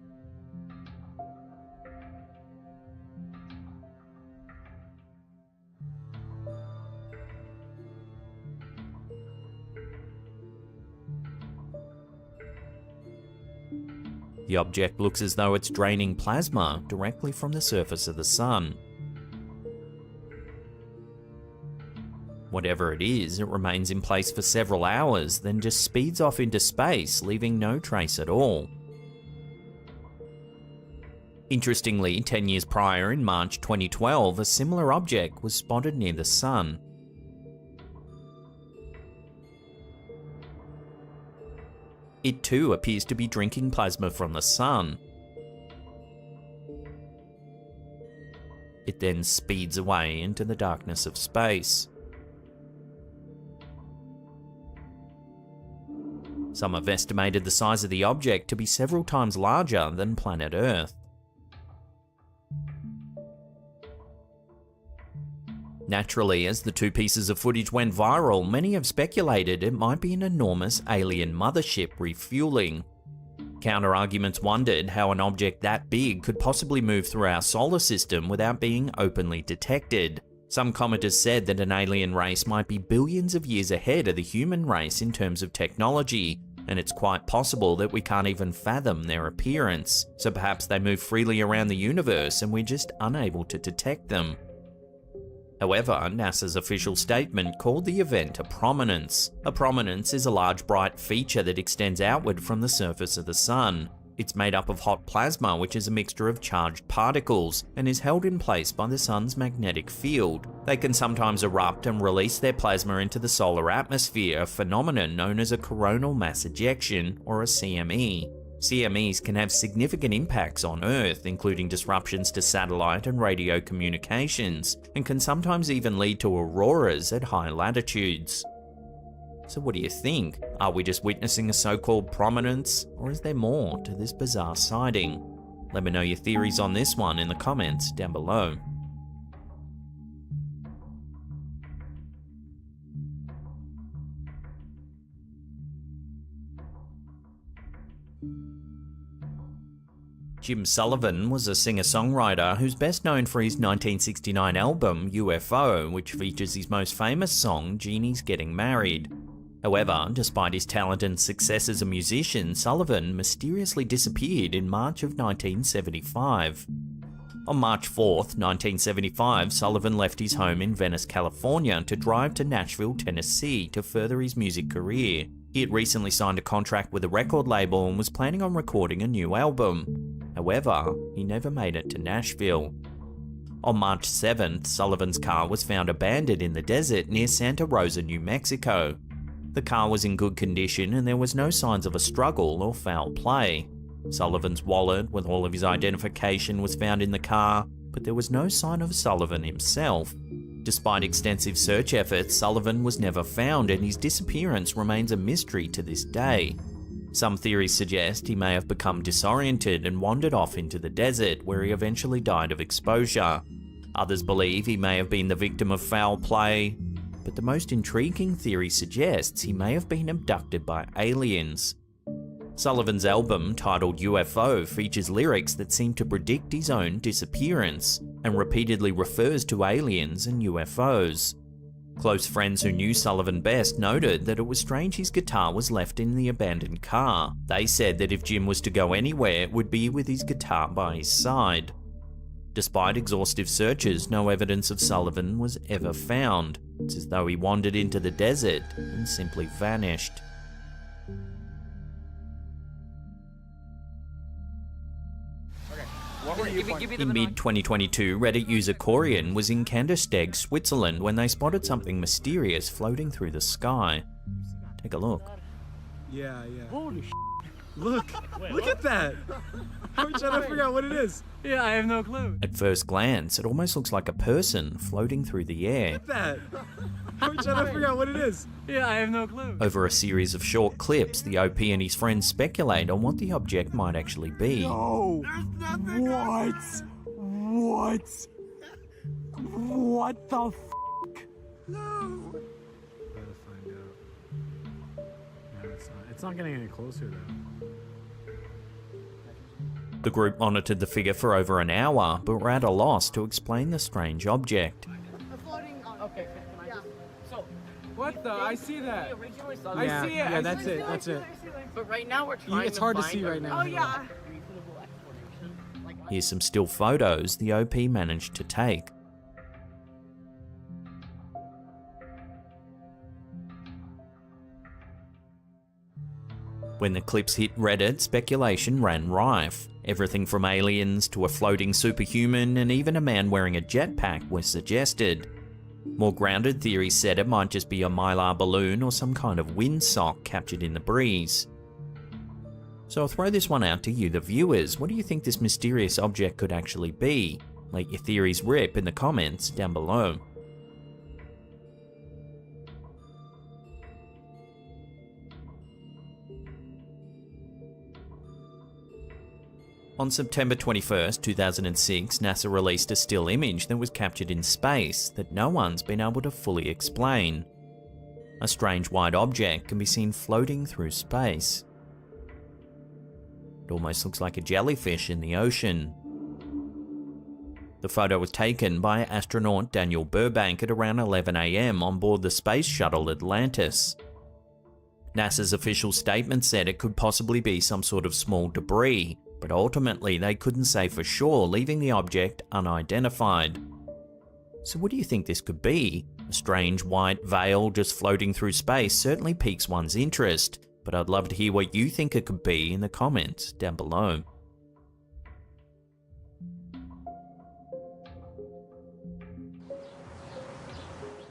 The object looks as though it's draining plasma directly from the surface of the Sun. Whatever it is, it remains in place for several hours, then just speeds off into space, leaving no trace at all. Interestingly, 10 years prior, in March 2012, a similar object was spotted near the Sun. It too appears to be drinking plasma from the Sun. It then speeds away into the darkness of space. Some have estimated the size of the object to be several times larger than planet Earth. Naturally, as the two pieces of footage went viral, many have speculated it might be an enormous alien mothership refueling. Counter-arguments wondered how an object that big could possibly move through our solar system without being openly detected. Some commenters said that an alien race might be billions of years ahead of the human race in terms of technology, and it's quite possible that we can't even fathom their appearance, so perhaps they move freely around the universe and we're just unable to detect them. However, NASA's official statement called the event a prominence. A prominence is a large bright feature that extends outward from the surface of the Sun. It's made up of hot plasma, which is a mixture of charged particles, and is held in place by the Sun's magnetic field. They can sometimes erupt and release their plasma into the solar atmosphere, a phenomenon known as a coronal mass ejection, or a CME. CMEs can have significant impacts on Earth, including disruptions to satellite and radio communications, and can sometimes even lead to auroras at high latitudes. So what do you think? Are we just witnessing a so-called prominence, or is there more to this bizarre sighting? Let me know your theories on this one in the comments down below. Jim Sullivan was a singer-songwriter who's best known for his 1969 album UFO, which features his most famous song, Jeannie's Getting Married. However, despite his talent and success as a musician, Sullivan mysteriously disappeared in March of 1975. On March 4th, 1975, Sullivan left his home in Venice, California to drive to Nashville, Tennessee to further his music career. He had recently signed a contract with a record label and was planning on recording a new album. However, he never made it to Nashville. On March 7th, Sullivan's car was found abandoned in the desert near Santa Rosa, New Mexico. The car was in good condition and there was no signs of a struggle or foul play. Sullivan's wallet with all of his identification was found in the car, but there was no sign of Sullivan himself. Despite extensive search efforts, Sullivan was never found and his disappearance remains a mystery to this day. Some theories suggest he may have become disoriented and wandered off into the desert, where he eventually died of exposure. Others believe he may have been the victim of foul play, but the most intriguing theory suggests he may have been abducted by aliens. Sullivan's album, titled UFO, features lyrics that seem to predict his own disappearance, and repeatedly refers to aliens and UFOs. Close friends who knew Sullivan best noted that it was strange his guitar was left in the abandoned car. They said that if Jim was to go anywhere, it would be with his guitar by his side. Despite exhaustive searches, no evidence of Sullivan was ever found. It's as though he wandered into the desert and simply vanished. In mid-2022, Reddit user Corian was in Kandersteg, Switzerland when they spotted something mysterious floating through the sky. Take a look. Yeah. Holy shit. Look at that! I'm trying to figure out what it is. Yeah, I have no clue. At first glance, it almost looks like a person floating through the air. Look at that! I'm trying to figure out what it is. Yeah, I have no clue. Over a series of short clips, the OP and his friends speculate on what the object might actually be. No! What the f***? No! Gotta find out. No, it's not getting any closer though. The group monitored the figure for over an hour, but were at a loss to explain the strange object. Okay. So, what the? I see that. I see it. Yeah, that's it. But right now we're trying It's hard to see right now. Oh yeah. Here's some still photos the OP managed to take. When the clips hit Reddit, speculation ran rife. Everything from aliens to a floating superhuman and even a man wearing a jetpack was suggested. More grounded theories said it might just be a mylar balloon or some kind of windsock captured in the breeze. So I'll throw this one out to you, the viewers. What do you think this mysterious object could actually be? Let your theories rip in the comments down below. On September 21st, 2006, NASA released a still image that was captured in space that no one's been able to fully explain. A strange white object can be seen floating through space. It almost looks like a jellyfish in the ocean. The photo was taken by astronaut Daniel Burbank at around 11 AM on board the Space Shuttle Atlantis. NASA's official statement said it could possibly be some sort of small debris, but ultimately they couldn't say for sure, leaving the object unidentified. So what do you think this could be? A strange white veil just floating through space certainly piques one's interest, but I'd love to hear what you think it could be in the comments down below.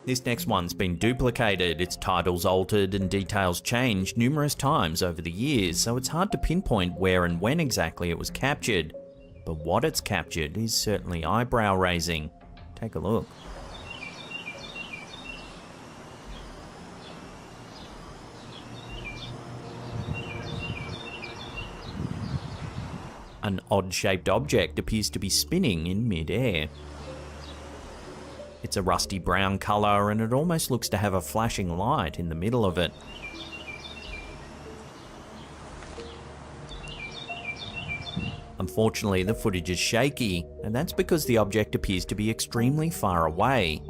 This next one's been duplicated, its title's altered and details changed numerous times over the years, so it's hard to pinpoint where and when exactly it was captured. But what it's captured is certainly eyebrow raising. Take a look. An odd-shaped object appears to be spinning in mid-air. It's a rusty brown colour and it almost looks to have a flashing light in the middle of it. Unfortunately, the footage is shaky, and that's because the object appears to be extremely far away.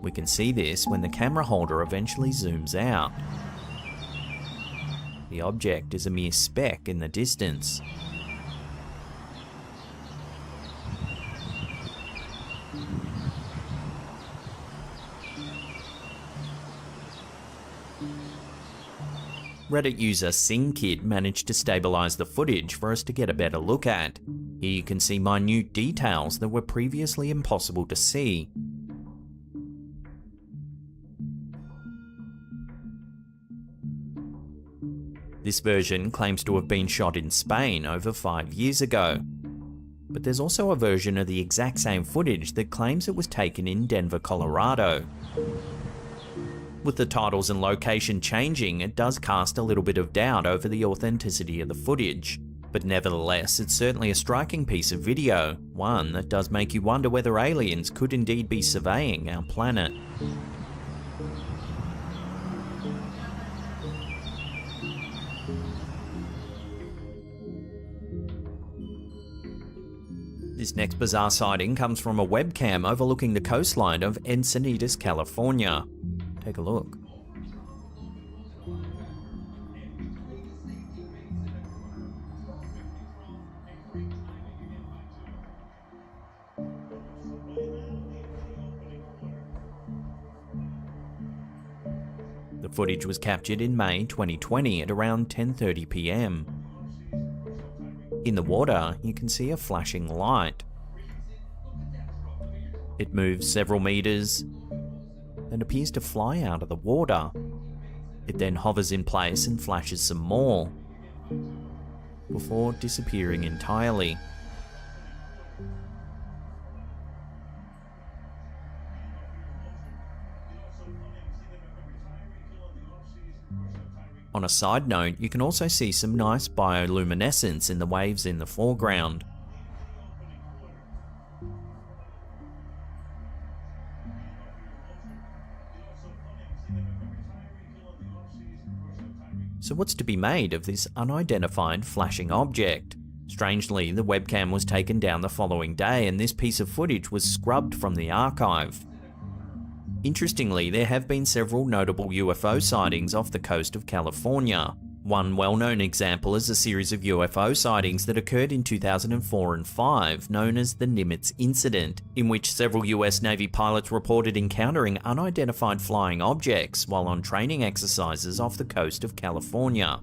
We can see this when the camera holder eventually zooms out. The object is a mere speck in the distance. Reddit user SingKid managed to stabilize the footage for us to get a better look at. Here you can see minute details that were previously impossible to see. This version claims to have been shot in Spain over 5 years ago. But there's also a version of the exact same footage that claims it was taken in Denver, Colorado. With the titles and location changing, it does cast a little bit of doubt over the authenticity of the footage. But nevertheless, it's certainly a striking piece of video, one that does make you wonder whether aliens could indeed be surveying our planet. This next bizarre sighting comes from a webcam overlooking the coastline of Encinitas, California. Take a look. The footage was captured in May 2020 at around 10:30 PM. In the water, you can see a flashing light. It moves several meters and appears to fly out of the water. It then hovers in place and flashes some more, before disappearing entirely. On a side note, you can also see some nice bioluminescence in the waves in the foreground. So what's to be made of this unidentified flashing object? Strangely, the webcam was taken down the following day and this piece of footage was scrubbed from the archive. Interestingly, there have been several notable UFO sightings off the coast of California. One well-known example is a series of UFO sightings that occurred in 2004 and 5, known as the Nimitz Incident, in which several US Navy pilots reported encountering unidentified flying objects while on training exercises off the coast of California.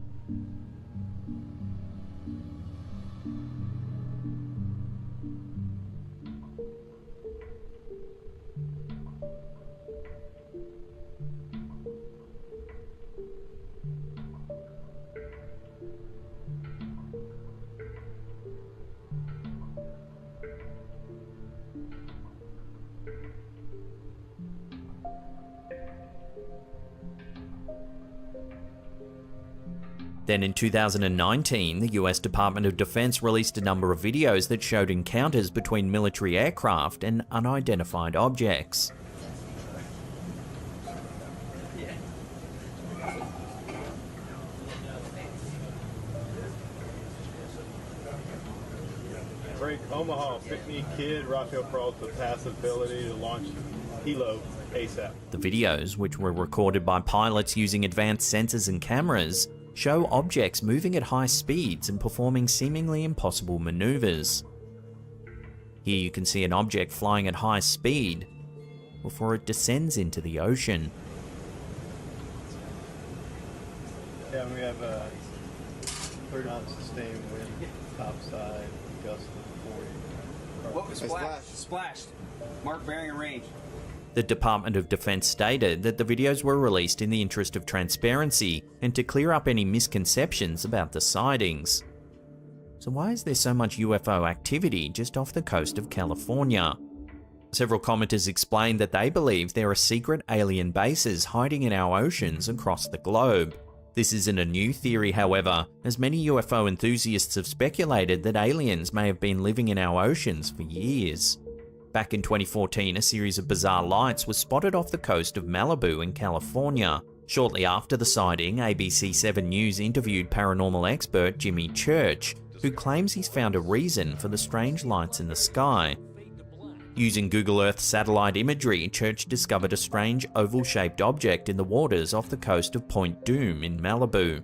Then in 2019, the US Department of Defense released a number of videos that showed encounters between military aircraft and unidentified objects. Frank Omaha, pick me kid, Rafael Peralta, pass ability to launch Hilo ASAP. The videos, which were recorded by pilots using advanced sensors and cameras, show objects moving at high speeds and performing seemingly impossible maneuvers. Here you can see an object flying at high speed before it descends into the ocean. Yeah, we have a 30 knot sustained wind, topside, gust of 40. What was splashed? Splashed. Mark bearing and range. The Department of Defense stated that the videos were released in the interest of transparency and to clear up any misconceptions about the sightings. So why is there so much UFO activity just off the coast of California? Several commenters explained that they believe there are secret alien bases hiding in our oceans across the globe. This isn't a new theory, however, as many UFO enthusiasts have speculated that aliens may have been living in our oceans for years. Back in 2014, a series of bizarre lights was spotted off the coast of Malibu in California. Shortly after the sighting, ABC 7 News interviewed paranormal expert Jimmy Church, who claims he's found a reason for the strange lights in the sky. Using Google Earth satellite imagery, Church discovered a strange oval-shaped object in the waters off the coast of Point Dume in Malibu.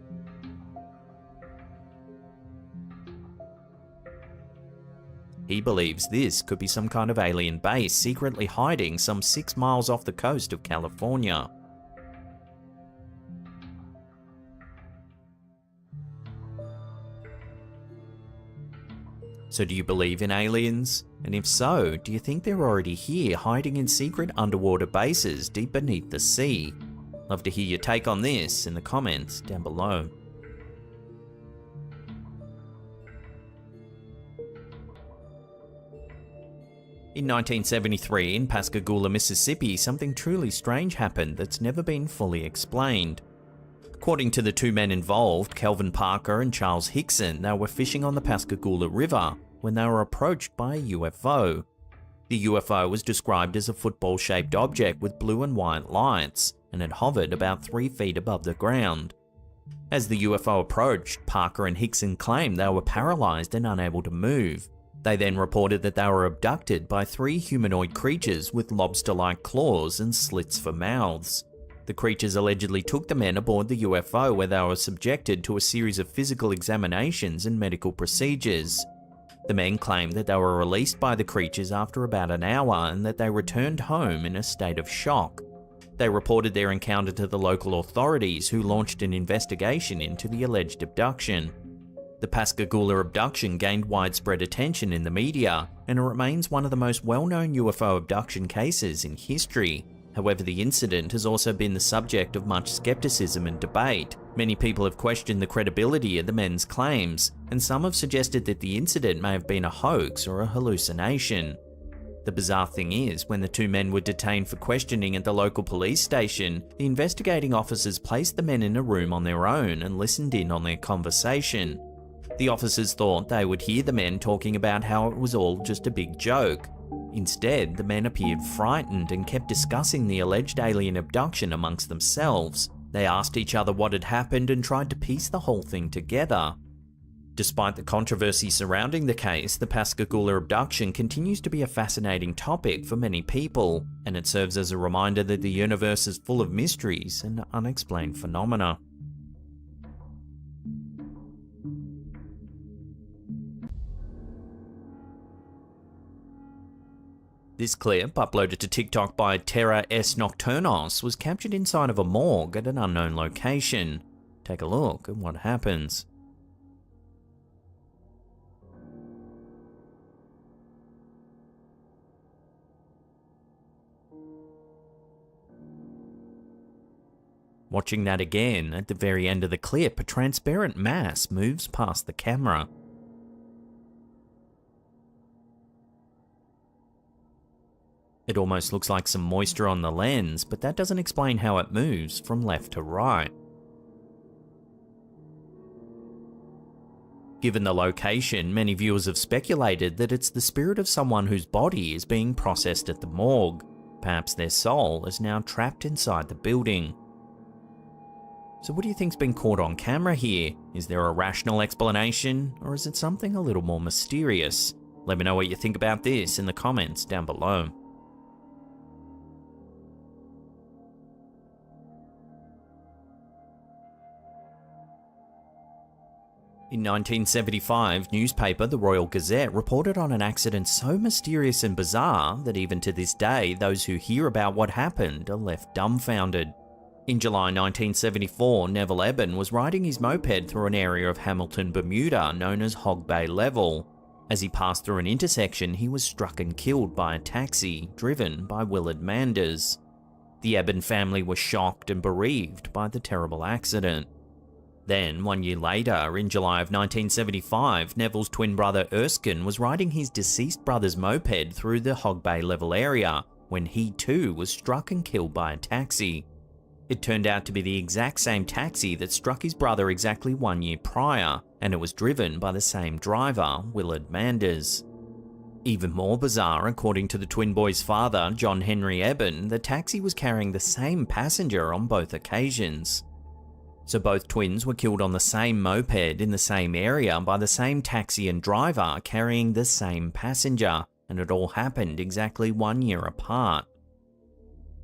He believes this could be some kind of alien base secretly hiding some 6 miles off the coast of California. So do you believe in aliens? And if so, do you think they're already here hiding in secret underwater bases deep beneath the sea? Love to hear your take on this in the comments down below. In 1973, in Pascagoula, Mississippi, something truly strange happened that's never been fully explained. According to the 2 men involved, Kelvin Parker and Charles Hickson, they were fishing on the Pascagoula River when they were approached by a UFO. The UFO was described as a football-shaped object with blue and white lights, and it hovered about 3 feet above the ground. As the UFO approached, Parker and Hickson claimed they were paralyzed and unable to move. They then reported that they were abducted by 3 humanoid creatures with lobster-like claws and slits for mouths. The creatures allegedly took the men aboard the UFO, where they were subjected to a series of physical examinations and medical procedures. The men claimed that they were released by the creatures after about an hour and that they returned home in a state of shock. They reported their encounter to the local authorities, who launched an investigation into the alleged abduction. The Pascagoula abduction gained widespread attention in the media, and it remains one of the most well-known UFO abduction cases in history. However, the incident has also been the subject of much skepticism and debate. Many people have questioned the credibility of the men's claims, and some have suggested that the incident may have been a hoax or a hallucination. The bizarre thing is, when the 2 men were detained for questioning at the local police station, the investigating officers placed the men in a room on their own and listened in on their conversation. The officers thought they would hear the men talking about how it was all just a big joke. Instead, the men appeared frightened and kept discussing the alleged alien abduction amongst themselves. They asked each other what had happened and tried to piece the whole thing together. Despite the controversy surrounding the case, the Pascagoula abduction continues to be a fascinating topic for many people, and it serves as a reminder that the universe is full of mysteries and unexplained phenomena. This clip, uploaded to TikTok by Terra S Nocturnos, was captured inside of a morgue at an unknown location. Take a look at what happens. Watching that again, at the very end of the clip, a transparent mass moves past the camera. It almost looks like some moisture on the lens, but that doesn't explain how it moves from left to right. Given the location, many viewers have speculated that it's the spirit of someone whose body is being processed at the morgue. Perhaps their soul is now trapped inside the building. So what do you think's been caught on camera here? Is there a rational explanation, or is it something a little more mysterious? Let me know what you think about this in the comments down below. In 1975, newspaper The Royal Gazette reported on an accident so mysterious and bizarre that even to this day, those who hear about what happened are left dumbfounded. In July 1974, Neville Eben was riding his moped through an area of Hamilton, Bermuda known as Hog Bay Level. As he passed through an intersection, he was struck and killed by a taxi driven by Willard Manders. The Eben family were shocked and bereaved by the terrible accident. Then, 1 year later, in July of 1975, Neville's twin brother Erskine was riding his deceased brother's moped through the Hog Bay Level area when he too was struck and killed by a taxi. It turned out to be the exact same taxi that struck his brother exactly 1 year prior, and it was driven by the same driver, Willard Manders. Even more bizarre, according to the twin boys' father, John Henry Eben, the taxi was carrying the same passenger on both occasions. So both twins were killed on the same moped in the same area by the same taxi and driver carrying the same passenger, and it all happened exactly 1 year apart.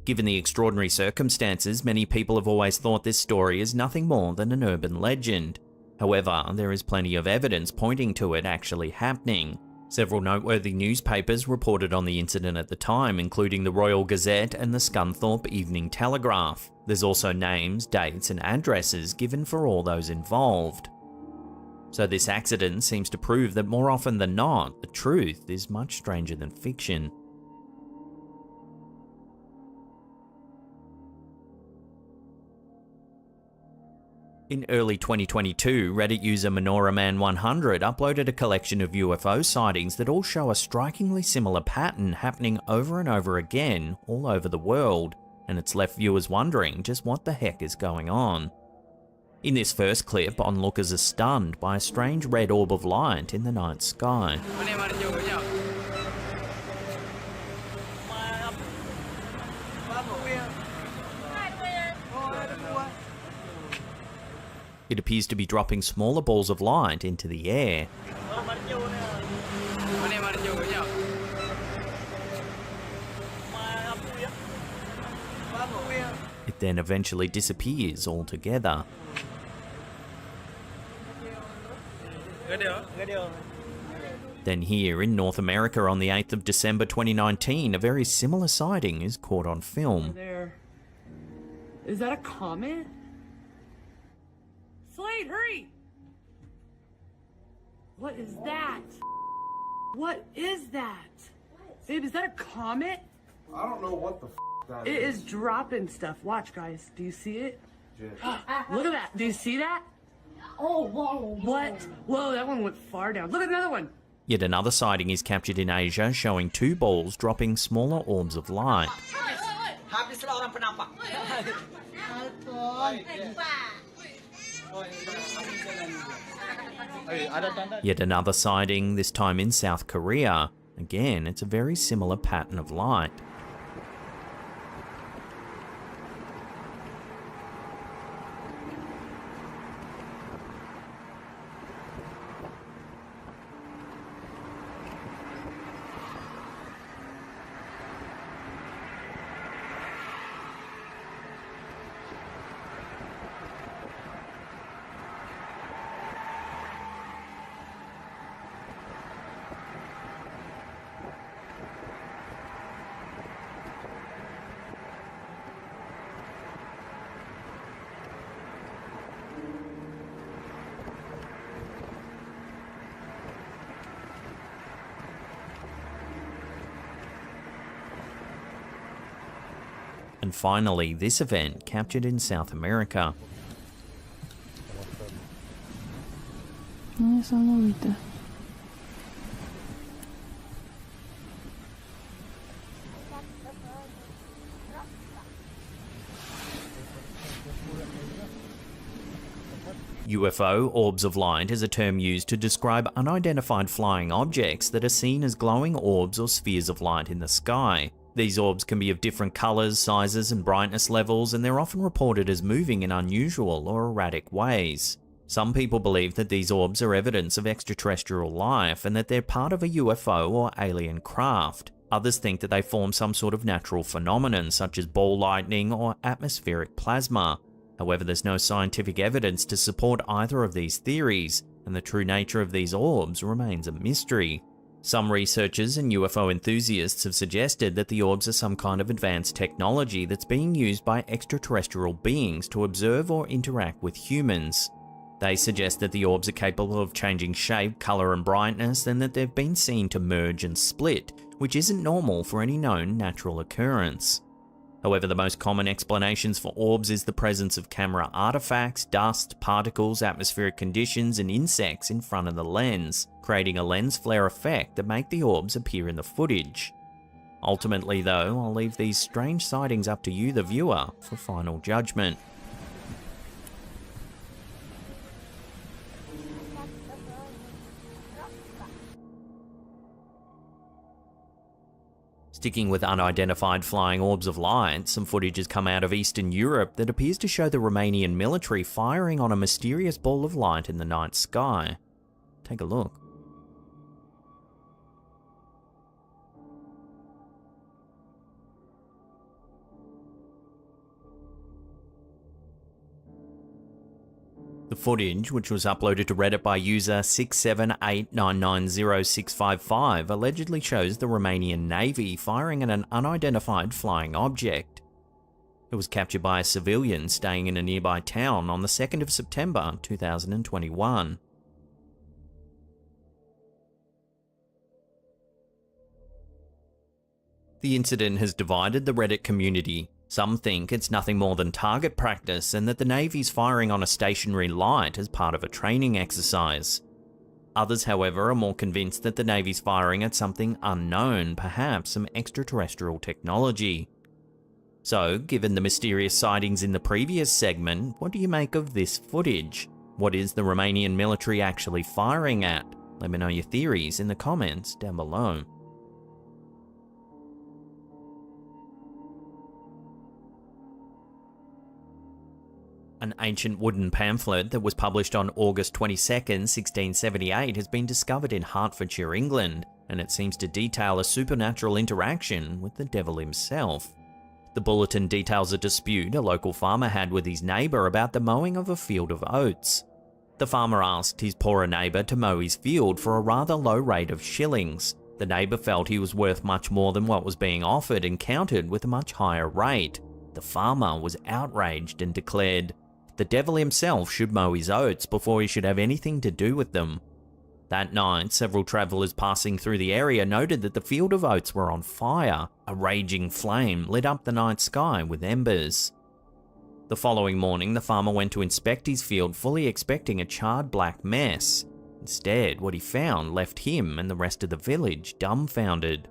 Given the extraordinary circumstances, many people have always thought this story is nothing more than an urban legend. However, there is plenty of evidence pointing to it actually happening. Several noteworthy newspapers reported on the incident at the time, including the Royal Gazette and the Scunthorpe Evening Telegraph. There's also names, dates, and addresses given for all those involved. So this accident seems to prove that more often than not, the truth is much stranger than fiction. In early 2022, Reddit user MenoraMan100 uploaded a collection of UFO sightings that all show a strikingly similar pattern happening over and over again all over the world, and it's left viewers wondering just what the heck is going on. In this first clip, onlookers are stunned by a strange red orb of light in the night sky. It appears to be dropping smaller balls of light into the air. It then eventually disappears altogether. Then here in North America on the 8th of December 2019, a very similar sighting is caught on film. There. Is that a comet? Slade, hurry! What is that? What is that? Babe, is that a comet? I don't know what the that It is dropping stuff. Watch, guys. Do you see it? Look at that. Do you see that? Oh, whoa. What? Whoa, that one went far down. Look at another one. Yet another sighting is captured in Asia, showing two balls dropping smaller orbs of light. Yet another sighting, this time in South Korea. Again, it's a very similar pattern of light. And finally, this event captured in South America. UFO, orbs of light, is a term used to describe unidentified flying objects that are seen as glowing orbs or spheres of light in the sky. These orbs can be of different colours, sizes and brightness levels, and they're often reported as moving in unusual or erratic ways. Some people believe that these orbs are evidence of extraterrestrial life and that they're part of a UFO or alien craft. Others think that they form some sort of natural phenomenon such as ball lightning or atmospheric plasma. However, there's no scientific evidence to support either of these theories, and the true nature of these orbs remains a mystery. Some researchers and UFO enthusiasts have suggested that the orbs are some kind of advanced technology that's being used by extraterrestrial beings to observe or interact with humans. They suggest that the orbs are capable of changing shape, colour and brightness, and that they've been seen to merge and split, which isn't normal for any known natural occurrence. However, the most common explanations for orbs is the presence of camera artifacts, dust, particles, atmospheric conditions, and insects in front of the lens, creating a lens flare effect that make the orbs appear in the footage. Ultimately though, I'll leave these strange sightings up to you, the viewer, for final judgment. Sticking with unidentified flying orbs of light, some footage has come out of Eastern Europe that appears to show the Romanian military firing on a mysterious ball of light in the night sky. Take a look. The footage, which was uploaded to Reddit by user 678990655, allegedly shows the Romanian Navy firing at an unidentified flying object. It was captured by a civilian staying in a nearby town on the 2nd of September 2021. The incident has divided the Reddit community. Some think it's nothing more than target practice and that the Navy's firing on a stationary light as part of a training exercise. Others, however, are more convinced that the Navy's firing at something unknown, perhaps some extraterrestrial technology. So, given the mysterious sightings in the previous segment, what do you make of this footage? What is the Romanian military actually firing at? Let me know your theories in the comments down below. An ancient wooden pamphlet that was published on August 22nd, 1678 has been discovered in Hertfordshire, England, and it seems to detail a supernatural interaction with the devil himself. The bulletin details a dispute a local farmer had with his neighbour about the mowing of a field of oats. The farmer asked his poorer neighbour to mow his field for a rather low rate of shillings. The neighbour felt he was worth much more than what was being offered and countered with a much higher rate. The farmer was outraged and declared, "The devil himself should mow his oats before he should have anything to do with them." That night, several travellers passing through the area noted that the field of oats were on fire. A raging flame lit up the night sky with embers. The following morning, the farmer went to inspect his field, fully expecting a charred black mess. Instead, what he found left him and the rest of the village dumbfounded.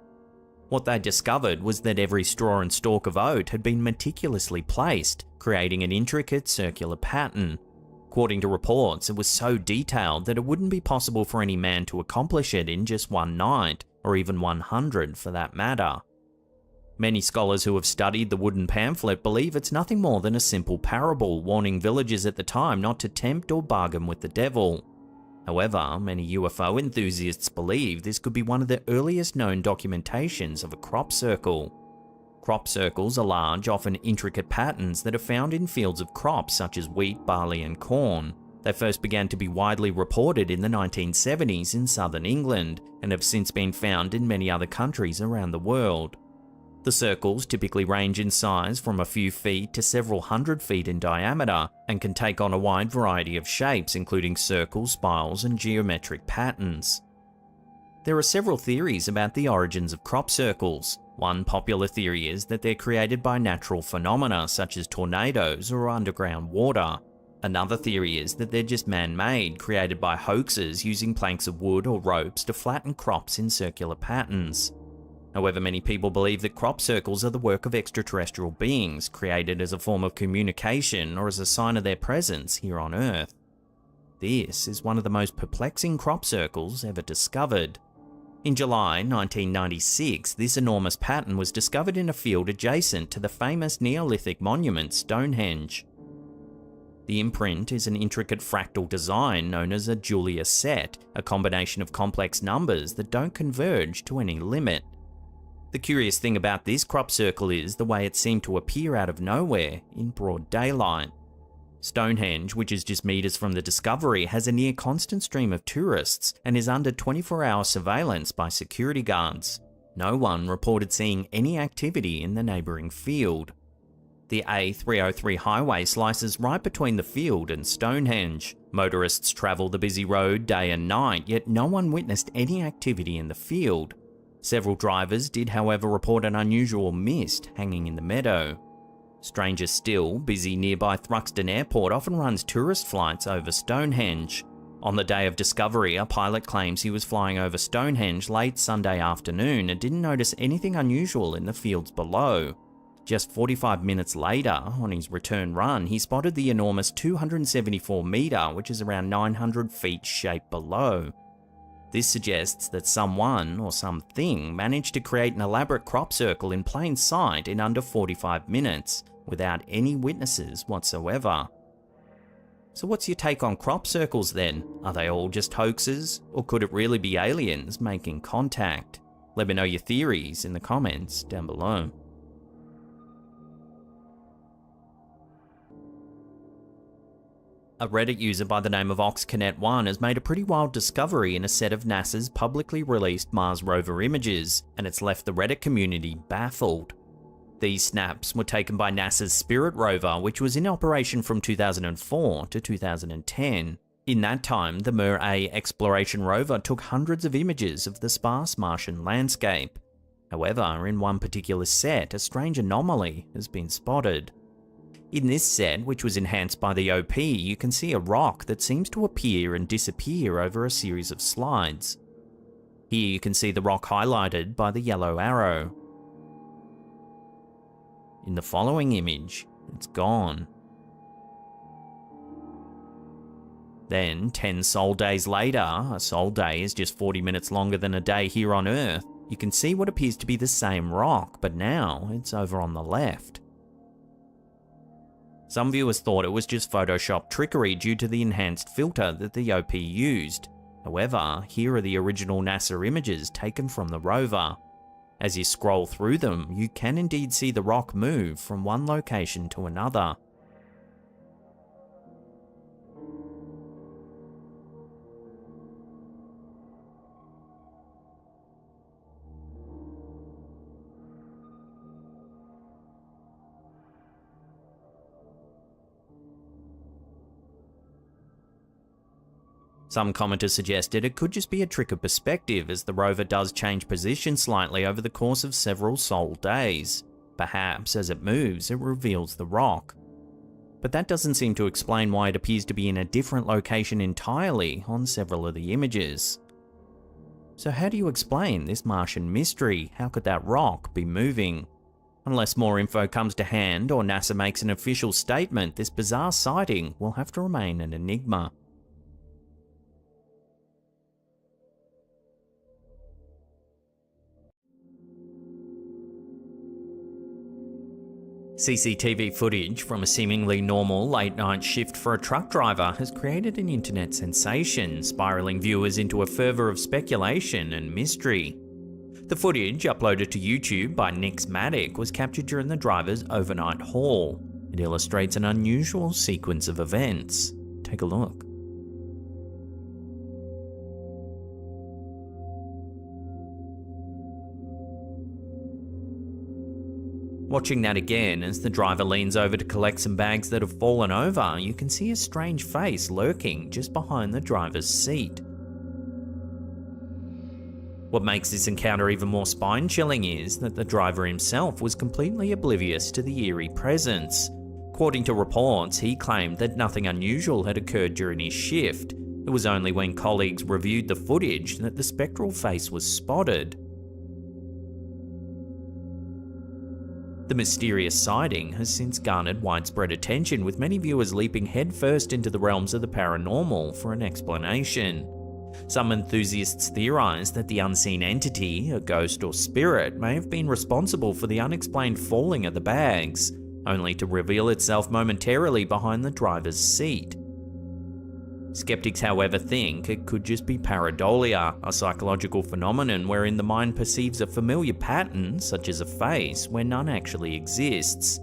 What they discovered was that every straw and stalk of oat had been meticulously placed, creating an intricate circular pattern. According to reports, it was so detailed that it wouldn't be possible for any man to accomplish it in just one night, or even 100 for that matter. Many scholars who have studied the wooden pamphlet believe it's nothing more than a simple parable warning villagers at the time not to tempt or bargain with the devil. However, many UFO enthusiasts believe this could be one of the earliest known documentations of a crop circle. Crop circles are large, often intricate patterns that are found in fields of crops such as wheat, barley and corn. They first began to be widely reported in the 1970s in southern England, and have since been found in many other countries around the world. The circles typically range in size from a few feet to several hundred feet in diameter, and can take on a wide variety of shapes including circles, spirals and geometric patterns. There are several theories about the origins of crop circles. One popular theory is that they're created by natural phenomena such as tornadoes or underground water. Another theory is that they're just man-made, created by hoaxers using planks of wood or ropes to flatten crops in circular patterns. However, many people believe that crop circles are the work of extraterrestrial beings, created as a form of communication or as a sign of their presence here on Earth. This is one of the most perplexing crop circles ever discovered. In July 1996, this enormous pattern was discovered in a field adjacent to the famous Neolithic monument Stonehenge. The imprint is an intricate fractal design known as a Julia set, a combination of complex numbers that don't converge to any limit. The curious thing about this crop circle is the way it seemed to appear out of nowhere in broad daylight. Stonehenge, which is just meters from the discovery, has a near constant stream of tourists and is under 24-hour surveillance by security guards. No one reported seeing any activity in the neighbouring field. The A303 highway slices right between the field and Stonehenge. Motorists travel the busy road day and night, yet no one witnessed any activity in the field. Several drivers did, however, report an unusual mist hanging in the meadow. Stranger still, busy nearby Thruxton Airport often runs tourist flights over Stonehenge. On the day of discovery, a pilot claims he was flying over Stonehenge late Sunday afternoon and didn't notice anything unusual in the fields below. Just 45 minutes later, on his return run, he spotted the enormous 274 metre, which is around 900 feet, shape below. This suggests that someone or something managed to create an elaborate crop circle in plain sight in under 45 minutes, without any witnesses whatsoever. So what's your take on crop circles then? Are they all just hoaxes, or could it really be aliens making contact? Let me know your theories in the comments down below. A Reddit user by the name of OxConnect1 has made a pretty wild discovery in a set of NASA's publicly released Mars rover images, and it's left the Reddit community baffled. These snaps were taken by NASA's Spirit rover, which was in operation from 2004 to 2010. In that time, the Mir-A exploration rover took hundreds of images of the sparse Martian landscape. However, in one particular set, a strange anomaly has been spotted. In this set, which was enhanced by the OP, you can see a rock that seems to appear and disappear over a series of slides. Here you can see the rock highlighted by the yellow arrow. In the following image, it's gone. Then, 10 Sol days later, a Sol day is just 40 minutes longer than a day here on Earth, you can see what appears to be the same rock, but now it's over on the left. Some viewers thought it was just Photoshop trickery due to the enhanced filter that the OP used. However, here are the original NASA images taken from the rover. As you scroll through them, you can indeed see the rock move from one location to another. Some commenters suggested it could just be a trick of perspective, as the rover does change position slightly over the course of several Sol days. Perhaps as it moves, it reveals the rock. But that doesn't seem to explain why it appears to be in a different location entirely on several of the images. So how do you explain this Martian mystery? How could that rock be moving? Unless more info comes to hand or NASA makes an official statement, this bizarre sighting will have to remain an enigma. CCTV footage from a seemingly normal late-night shift for a truck driver has created an internet sensation, spiralling viewers into a fervour of speculation and mystery. The footage, uploaded to YouTube by Nixmatic, was captured during the driver's overnight haul. It illustrates an unusual sequence of events. Take a look. Watching that again, as the driver leans over to collect some bags that have fallen over, you can see a strange face lurking just behind the driver's seat. What makes this encounter even more spine-chilling is that the driver himself was completely oblivious to the eerie presence. According to reports, he claimed that nothing unusual had occurred during his shift. It was only when colleagues reviewed the footage that the spectral face was spotted. The mysterious sighting has since garnered widespread attention, with many viewers leaping headfirst into the realms of the paranormal for an explanation. Some enthusiasts theorize that the unseen entity, a ghost or spirit, may have been responsible for the unexplained falling of the bags, only to reveal itself momentarily behind the driver's seat. Skeptics, however, think it could just be pareidolia, a psychological phenomenon wherein the mind perceives a familiar pattern, such as a face, where none actually exists.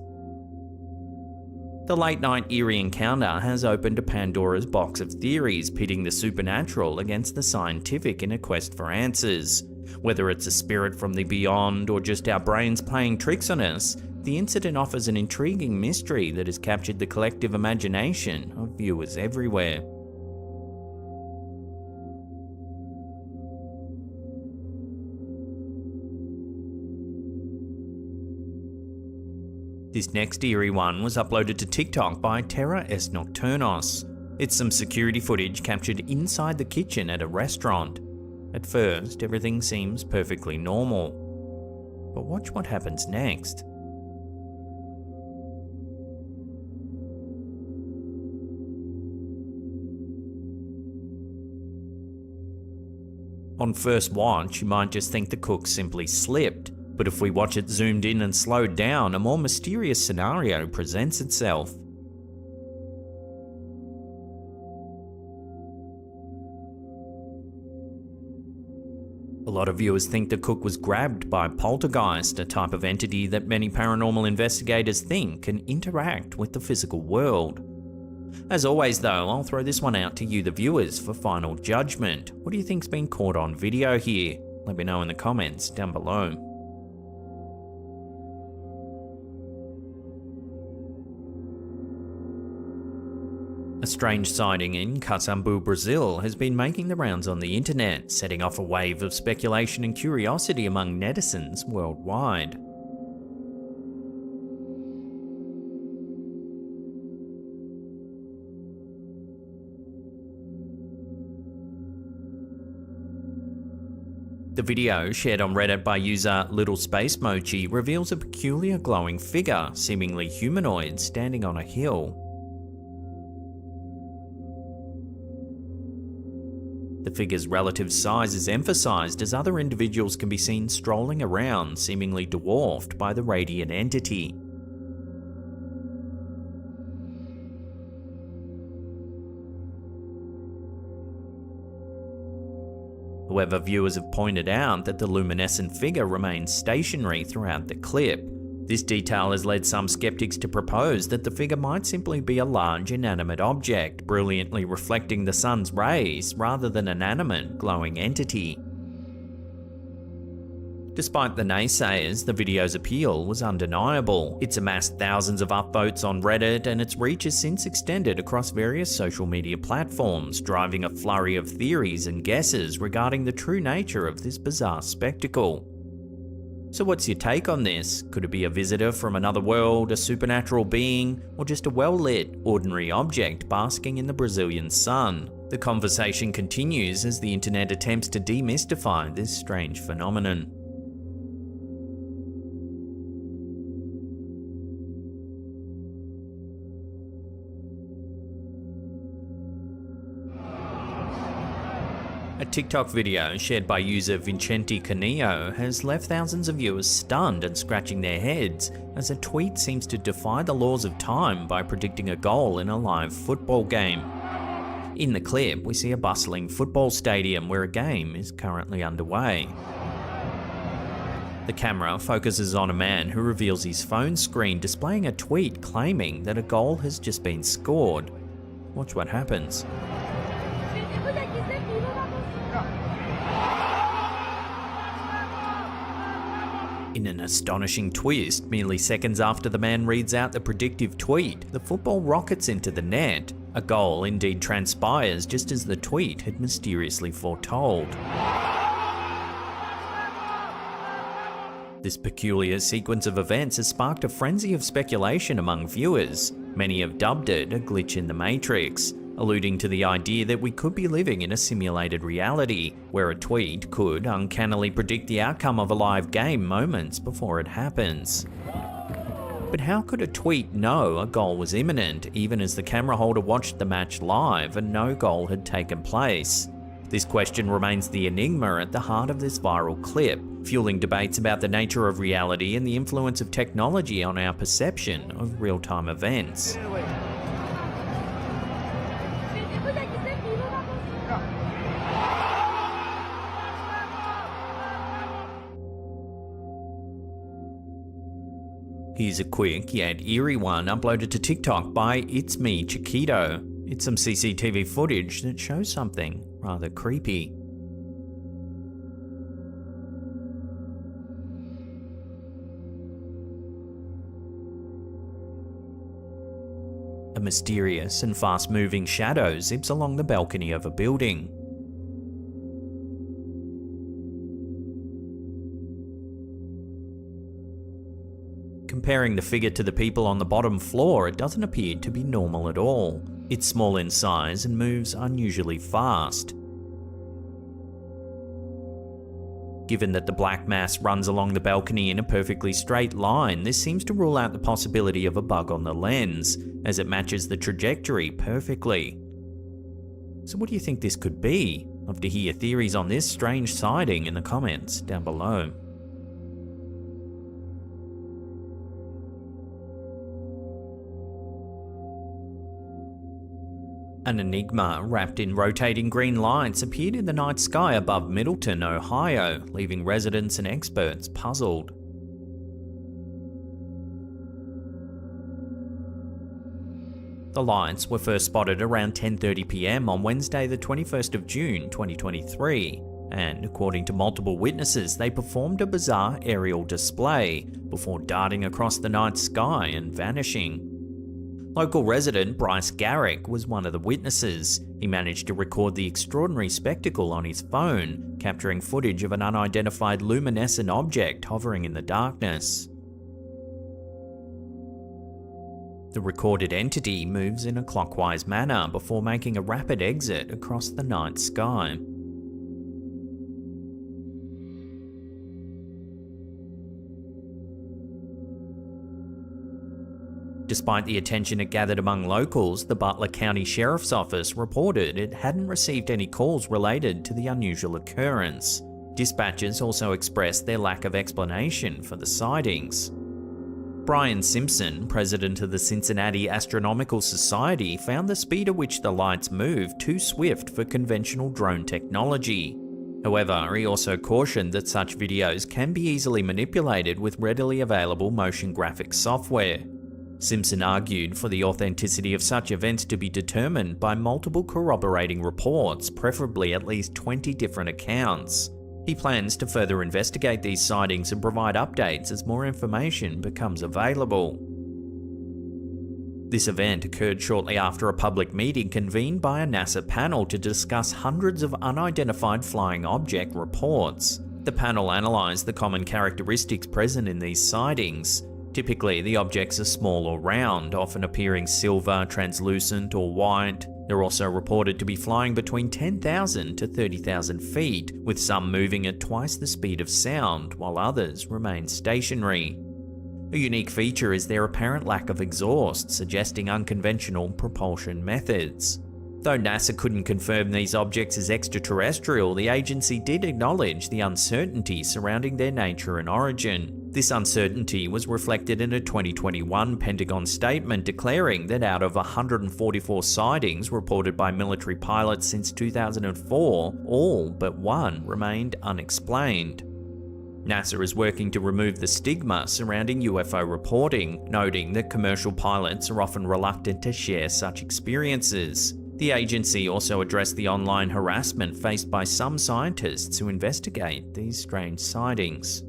The late-night eerie encounter has opened a Pandora's box of theories, pitting the supernatural against the scientific in a quest for answers. Whether it's a spirit from the beyond or just our brains playing tricks on us, the incident offers an intriguing mystery that has captured the collective imagination of viewers everywhere. This next eerie one was uploaded to TikTok by Terra S Nocturnos. It's some security footage captured inside the kitchen at a restaurant. At first, everything seems perfectly normal. But watch what happens next. On first watch, you might just think the cook simply slipped. But if we watch it zoomed in and slowed down, a more mysterious scenario presents itself. A lot of viewers think the cook was grabbed by poltergeist, a type of entity that many paranormal investigators think can interact with the physical world. As always though, I'll throw this one out to you, the viewers, for final judgment. What do you think's been caught on video here? Let me know in the comments down below. A strange sighting in Casambu, Brazil has been making the rounds on the internet, setting off a wave of speculation and curiosity among netizens worldwide. The video, shared on Reddit by user Little Space Mochi, reveals a peculiar glowing figure, seemingly humanoid, standing on a hill. The figure's relative size is emphasized as other individuals can be seen strolling around, seemingly dwarfed by the radiant entity. However, viewers have pointed out that the luminescent figure remains stationary throughout the clip. This detail has led some skeptics to propose that the figure might simply be a large inanimate object, brilliantly reflecting the sun's rays rather than an animate, glowing entity. Despite the naysayers, the video's appeal was undeniable. It's amassed thousands of upvotes on Reddit, and its reach has since extended across various social media platforms, driving a flurry of theories and guesses regarding the true nature of this bizarre spectacle. So what's your take on this? Could it be a visitor from another world, a supernatural being, or just a well-lit, ordinary object basking in the Brazilian sun? The conversation continues as the internet attempts to demystify this strange phenomenon. A TikTok video shared by user Vincenti Canillo has left thousands of viewers stunned and scratching their heads, as a tweet seems to defy the laws of time by predicting a goal in a live football game. In the clip, we see a bustling football stadium where a game is currently underway. The camera focuses on a man who reveals his phone screen displaying a tweet claiming that a goal has just been scored. Watch what happens. In an astonishing twist, merely seconds after the man reads out the predictive tweet, the football rockets into the net. A goal indeed transpires just as the tweet had mysteriously foretold. This peculiar sequence of events has sparked a frenzy of speculation among viewers. Many have dubbed it a glitch in the Matrix, alluding to the idea that we could be living in a simulated reality, where a tweet could uncannily predict the outcome of a live game moments before it happens. But how could a tweet know a goal was imminent, even as the camera holder watched the match live and no goal had taken place? This question remains the enigma at the heart of this viral clip, fueling debates about the nature of reality and the influence of technology on our perception of real-time events. Here's a quick yet eerie one uploaded to TikTok by It's Me Chiquito. It's some CCTV footage that shows something rather creepy. A mysterious and fast-moving shadow zips along the balcony of a building. Comparing the figure to the people on the bottom floor, it doesn't appear to be normal at all. It's small in size and moves unusually fast. Given that the black mass runs along the balcony in a perfectly straight line, this seems to rule out the possibility of a bug on the lens, as it matches the trajectory perfectly. So what do you think this could be? Love to hear your theories on this strange sighting in the comments down below. An enigma wrapped in rotating green lights appeared in the night sky above Middleton, Ohio, leaving residents and experts puzzled. The lights were first spotted around 10:30 p.m. on Wednesday the 21st of June 2023, and according to multiple witnesses, they performed a bizarre aerial display before darting across the night sky and vanishing. Local resident Bryce Garrick was one of the witnesses. He managed to record the extraordinary spectacle on his phone, capturing footage of an unidentified luminescent object hovering in the darkness. The recorded entity moves in a clockwise manner before making a rapid exit across the night sky. Despite the attention it gathered among locals, the Butler County Sheriff's Office reported it hadn't received any calls related to the unusual occurrence. Dispatchers also expressed their lack of explanation for the sightings. Brian Simpson, president of the Cincinnati Astronomical Society, found the speed at which the lights moved too swift for conventional drone technology. However, he also cautioned that such videos can be easily manipulated with readily available motion graphics software. Simpson argued for the authenticity of such events to be determined by multiple corroborating reports, preferably at least 20 different accounts. He plans to further investigate these sightings and provide updates as more information becomes available. This event occurred shortly after a public meeting convened by a NASA panel to discuss hundreds of unidentified flying object reports. The panel analysed the common characteristics present in these sightings. Typically, the objects are small or round, often appearing silver, translucent, or white. They're also reported to be flying between 10,000 to 30,000 feet, with some moving at twice the speed of sound, while others remain stationary. A unique feature is their apparent lack of exhaust, suggesting unconventional propulsion methods. Though NASA couldn't confirm these objects as extraterrestrial, the agency did acknowledge the uncertainty surrounding their nature and origin. This uncertainty was reflected in a 2021 Pentagon statement declaring that out of 144 sightings reported by military pilots since 2004, all but one remained unexplained. NASA is working to remove the stigma surrounding UFO reporting, noting that commercial pilots are often reluctant to share such experiences. The agency also addressed the online harassment faced by some scientists who investigate these strange sightings.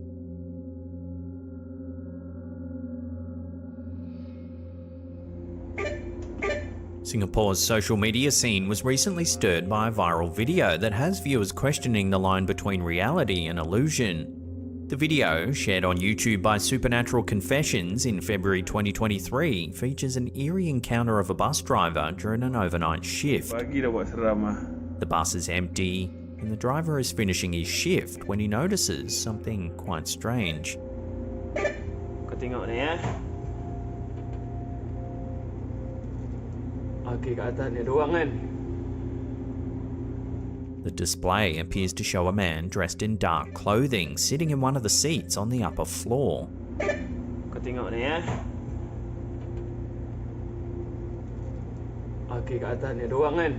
Singapore's social media scene was recently stirred by a viral video that has viewers questioning the line between reality and illusion. The video, shared on YouTube by Supernatural Confessions in February 2023, features an eerie encounter of a bus driver during an overnight shift. The bus is empty, and the driver is finishing his shift when he notices something quite strange. Kau tengok ni ya. The display appears to show a man dressed in dark clothing sitting in one of the seats on the upper floor. Kau tengok ni ya. Okey, kat atas ni ada orang kan?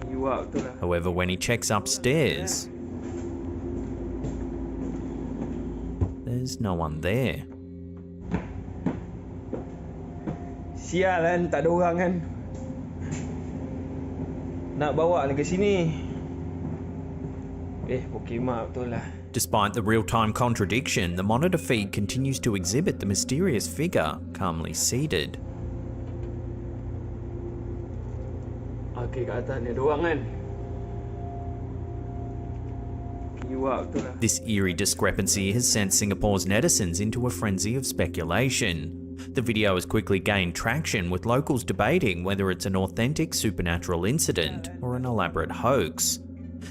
You up tu lah. However, when he checks upstairs, there's no one there. Sial kan, tak ada orang kan? Nak bawa ni ke sini. Pokemon betul lah. Despite the real-time contradiction, the monitor feed continues to exhibit the mysterious figure calmly seated. Okey, kat atas ni ada orang kan? You up betul lah. This eerie discrepancy has sent Singapore's netizens into a frenzy of speculation. The video has quickly gained traction, with locals debating whether it's an authentic supernatural incident or an elaborate hoax.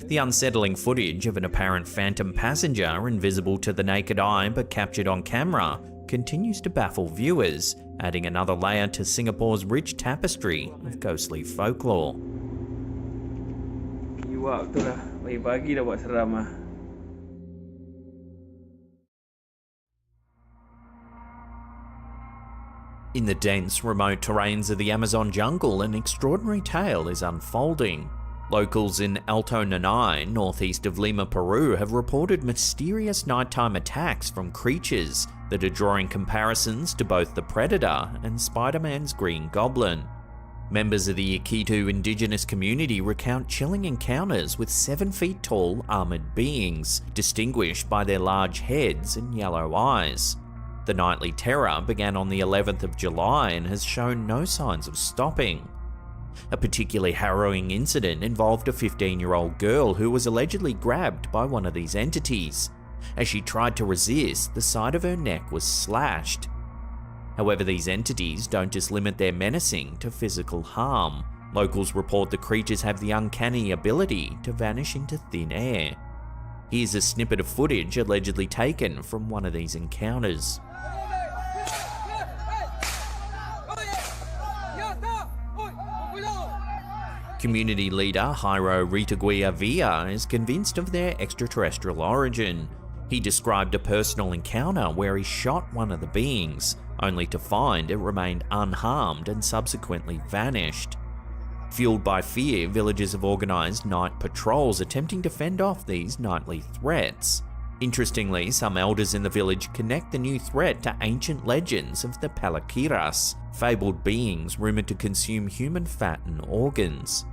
The unsettling footage of an apparent phantom passenger, invisible to the naked eye but captured on camera, continues to baffle viewers, adding another layer to Singapore's rich tapestry of ghostly folklore. You up betul lah. Pagi-pagi dah buat seram lah. In the dense, remote terrains of the Amazon jungle, an extraordinary tale is unfolding. Locals in Alto Nanay, northeast of Lima, Peru, have reported mysterious nighttime attacks from creatures that are drawing comparisons to both the Predator and Spider-Man's Green Goblin. Members of the Iquitos indigenous community recount chilling encounters with 7 feet tall armoured beings, distinguished by their large heads and yellow eyes. The nightly terror began on the 11th of July and has shown no signs of stopping. A particularly harrowing incident involved a 15-year-old girl who was allegedly grabbed by one of these entities. As she tried to resist, the side of her neck was slashed. However, these entities don't just limit their menacing to physical harm. Locals report the creatures have the uncanny ability to vanish into thin air. Here's a snippet of footage allegedly taken from one of these encounters. Community leader Jairo Ritaguia Villa is convinced of their extraterrestrial origin. He described a personal encounter where he shot one of the beings, only to find it remained unharmed and subsequently vanished. Fueled by fear, villagers have organised night patrols attempting to fend off these nightly threats. Interestingly, some elders in the village connect the new threat to ancient legends of the Palakiras, fabled beings rumoured to consume human fat and organs.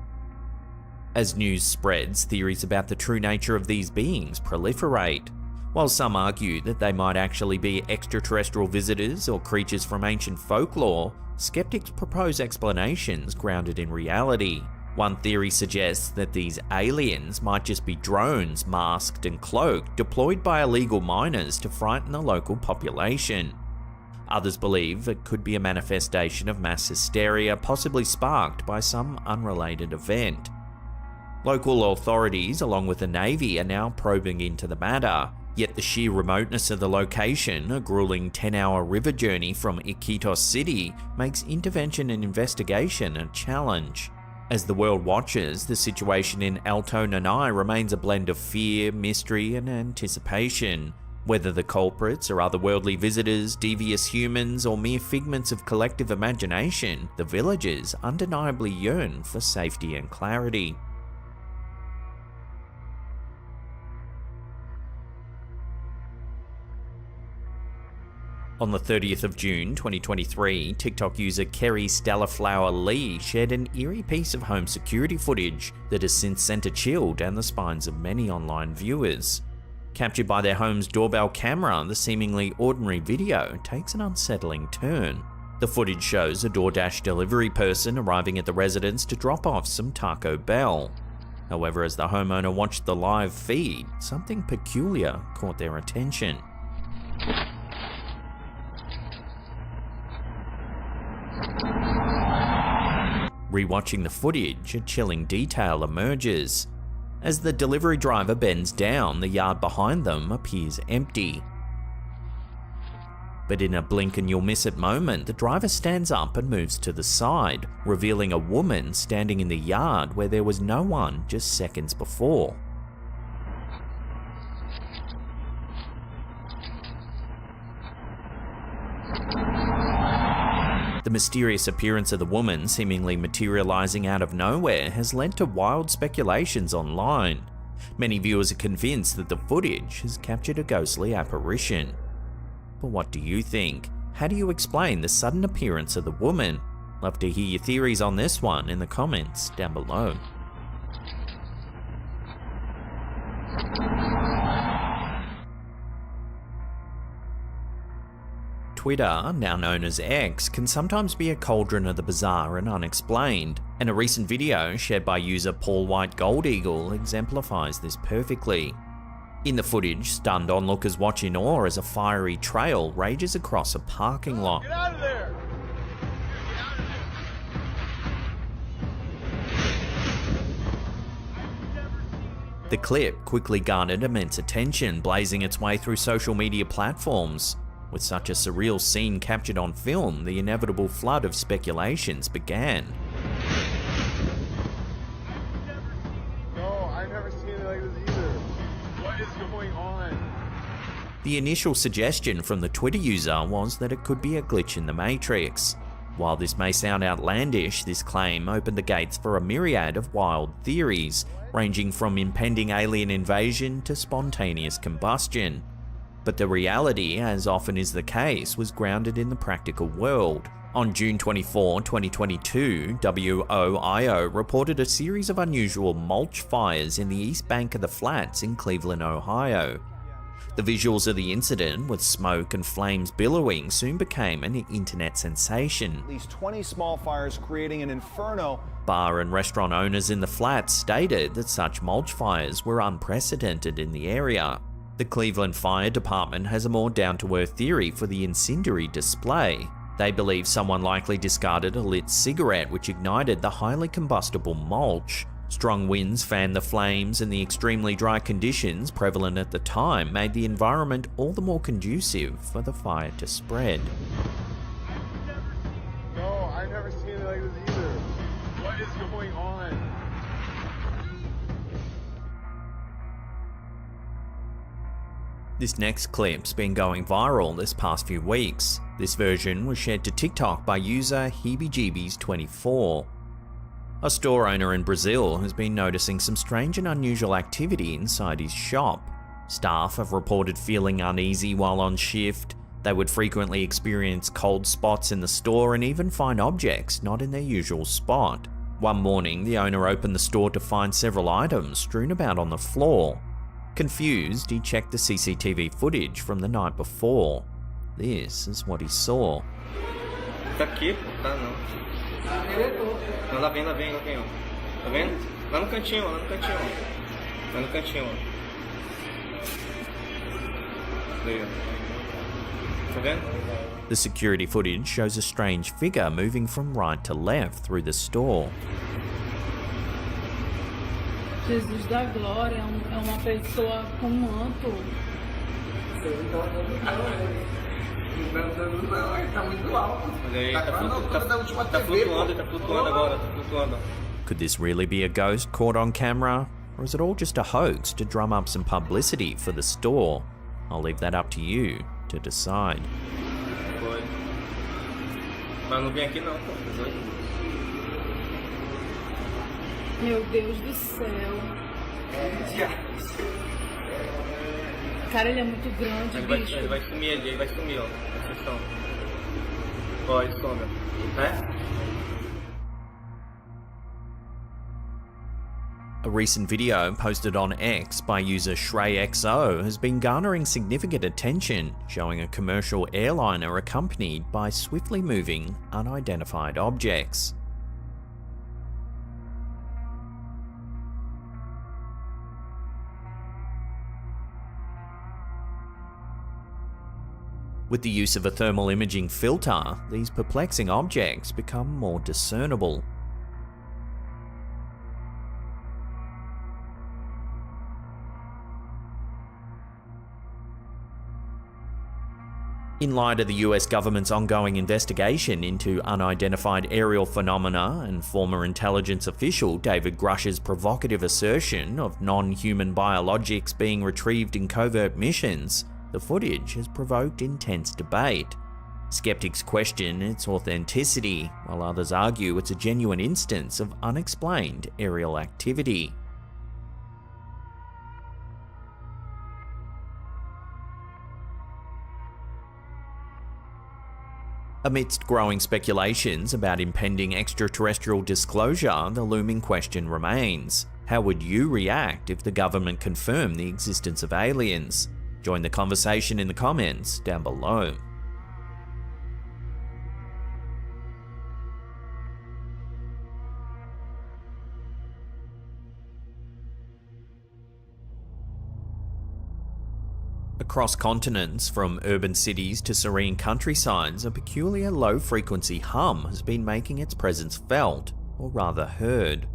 As news spreads, theories about the true nature of these beings proliferate. While some argue that they might actually be extraterrestrial visitors or creatures from ancient folklore, skeptics propose explanations grounded in reality. One theory suggests that these aliens might just be drones masked and cloaked, deployed by illegal miners to frighten the local population. Others believe it could be a manifestation of mass hysteria, possibly sparked by some unrelated event. Local authorities, along with the Navy, are now probing into the matter. Yet the sheer remoteness of the location, a grueling 10-hour river journey from Iquitos City, makes intervention and investigation a challenge. As the world watches, the situation in Alto Nanay remains a blend of fear, mystery, and anticipation. Whether the culprits are otherworldly visitors, devious humans, or mere figments of collective imagination, the villagers undeniably yearn for safety and clarity. On the 30th of June 2023, TikTok user Kerry Stellarflower Lee shared an eerie piece of home security footage that has since sent a chill down the spines of many online viewers. Captured by their home's doorbell camera, the seemingly ordinary video takes an unsettling turn. The footage shows a DoorDash delivery person arriving at the residence to drop off some Taco Bell. However, as the homeowner watched the live feed, something peculiar caught their attention. Rewatching the footage, a chilling detail emerges. As the delivery driver bends down, the yard behind them appears empty. But in a blink and you'll miss it moment, the driver stands up and moves to the side, revealing a woman standing in the yard where there was no one just seconds before. The mysterious appearance of the woman seemingly materializing out of nowhere has led to wild speculations online. Many viewers are convinced that the footage has captured a ghostly apparition. But what do you think? How do you explain the sudden appearance of the woman? Love to hear your theories on this one in the comments down below. Twitter, now known as X, can sometimes be a cauldron of the bizarre and unexplained, and a recent video shared by user Paul White Gold Eagle exemplifies this perfectly. In the footage, stunned onlookers watch in awe as a fiery trail rages across a parking lot. Get out of there! The clip quickly garnered immense attention, blazing its way through social media platforms. With such a surreal scene captured on film, the inevitable flood of speculations began. No, I've never seen it like this either. What is going on? The initial suggestion from the Twitter user was that it could be a glitch in the Matrix. While this may sound outlandish, this claim opened the gates for a myriad of wild theories, ranging from impending alien invasion to spontaneous combustion. But the reality, as often is the case, was grounded in the practical world. On June 24, 2022, WOIO reported a series of unusual mulch fires in the east bank of the flats in Cleveland, Ohio. The visuals of the incident, with smoke and flames billowing, soon became an internet sensation. At least 20 small fires creating an inferno. Bar and restaurant owners in the flats stated that such mulch fires were unprecedented in the area. The Cleveland Fire Department has a more down-to-earth theory for the incendiary display. They believe someone likely discarded a lit cigarette which ignited the highly combustible mulch. Strong winds fanned the flames, and the extremely dry conditions prevalent at the time made the environment all the more conducive for the fire to spread. No, I've never seen it like this either. What is going on? This next clip's been going viral this past few weeks. This version was shared to TikTok by user HeebieJeebies24. A store owner in Brazil has been noticing some strange and unusual activity inside his shop. Staff have reported feeling uneasy while on shift. They would frequently experience cold spots in the store and even find objects not in their usual spot. One morning, the owner opened the store to find several items strewn about on the floor. Confused, he checked the CCTV footage from the night before. This is what he saw. Tá aqui? Tá não. Não, lá vem, ó. Tá vendo? Lá no cantinho, ó. Lá no cantinho, ó. Aí, ó. Tá vendo? The security footage shows a strange figure moving from right to left through the store. Jesus da glória é uma pessoa com manto. Tá muito alto. Tá flutuando agora, tá flutuando. Could this really be a ghost caught on camera? Or is it all just a hoax to drum up some publicity for the store? I'll leave that up to you to decide. Foi. Mas não vem aqui não, pô. Meu Deus do céu. Cara, ele é muito grande, bicho. Ele vai sumir ali, ele vai sumir, ó. Ó, ele some. A recent video posted on X by user ShreyXO has been garnering significant attention, showing a commercial airliner accompanied by swiftly moving, unidentified objects. With the use of a thermal imaging filter, these perplexing objects become more discernible. In light of the US government's ongoing investigation into unidentified aerial phenomena and former intelligence official David Grush's provocative assertion of non-human biologics being retrieved in covert missions, the footage has provoked intense debate. Skeptics question its authenticity, while others argue it's a genuine instance of unexplained aerial activity. Amidst growing speculations about impending extraterrestrial disclosure, the looming question remains: how would you react if the government confirmed the existence of aliens? Join the conversation in the comments down below. Across continents, from urban cities to serene countrysides, a peculiar low-frequency hum has been making its presence felt, or rather heard.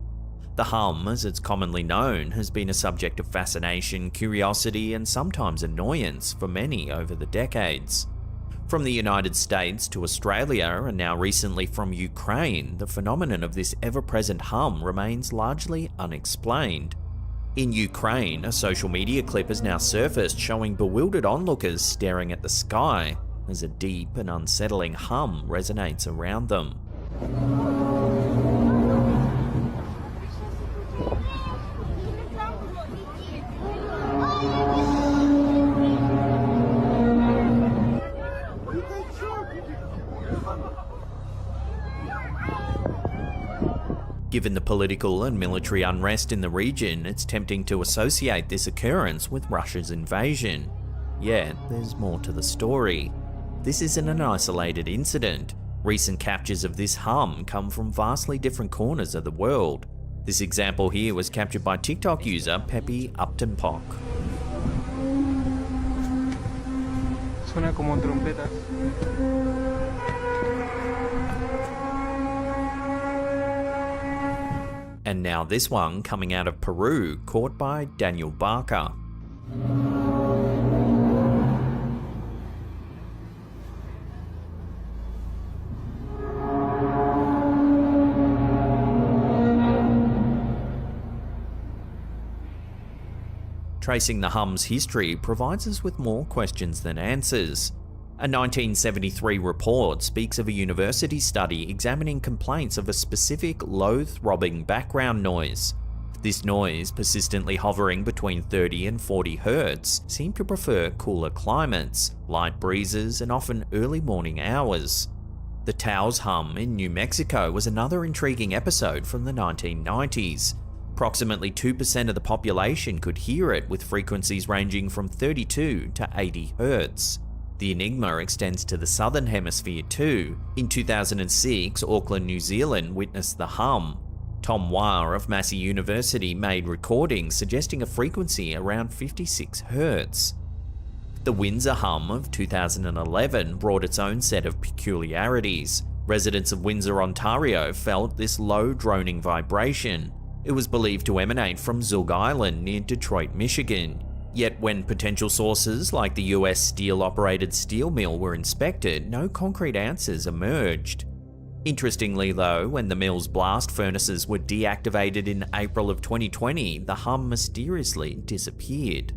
The hum, as it's commonly known, has been a subject of fascination, curiosity, and sometimes annoyance for many over the decades. From the United States to Australia, and now recently from Ukraine, the phenomenon of this ever-present hum remains largely unexplained. In Ukraine, a social media clip has now surfaced showing bewildered onlookers staring at the sky as a deep and unsettling hum resonates around them. Given the political and military unrest in the region, it's tempting to associate this occurrence with Russia's invasion. Yet, there's more to the story. This isn't an isolated incident. Recent captures of this hum come from vastly different corners of the world. This example here was captured by TikTok user Pepe Uptonpok. Suena como trompetas. And now this one coming out of Peru, caught by Daniel Barker. Tracing the hum's history provides us with more questions than answers. A 1973 report speaks of a university study examining complaints of a specific low throbbing background noise. This noise, persistently hovering between 30 and 40 Hz, seemed to prefer cooler climates, light breezes, and often early morning hours. The Taos hum in New Mexico was another intriguing episode from the 1990s. Approximately 2% of the population could hear it, with frequencies ranging from 32 to 80 Hz. The enigma extends to the southern hemisphere too. In 2006, Auckland, New Zealand witnessed the hum. Tom Wah of Massey University made recordings suggesting a frequency around 56 Hz. The Windsor hum of 2011 brought its own set of peculiarities. Residents of Windsor, Ontario felt this low droning vibration. It was believed to emanate from Zug Island near Detroit, Michigan. Yet when potential sources like the US steel-operated steel mill were inspected, no concrete answers emerged. Interestingly though, when the mill's blast furnaces were deactivated in April of 2020, the hum mysteriously disappeared.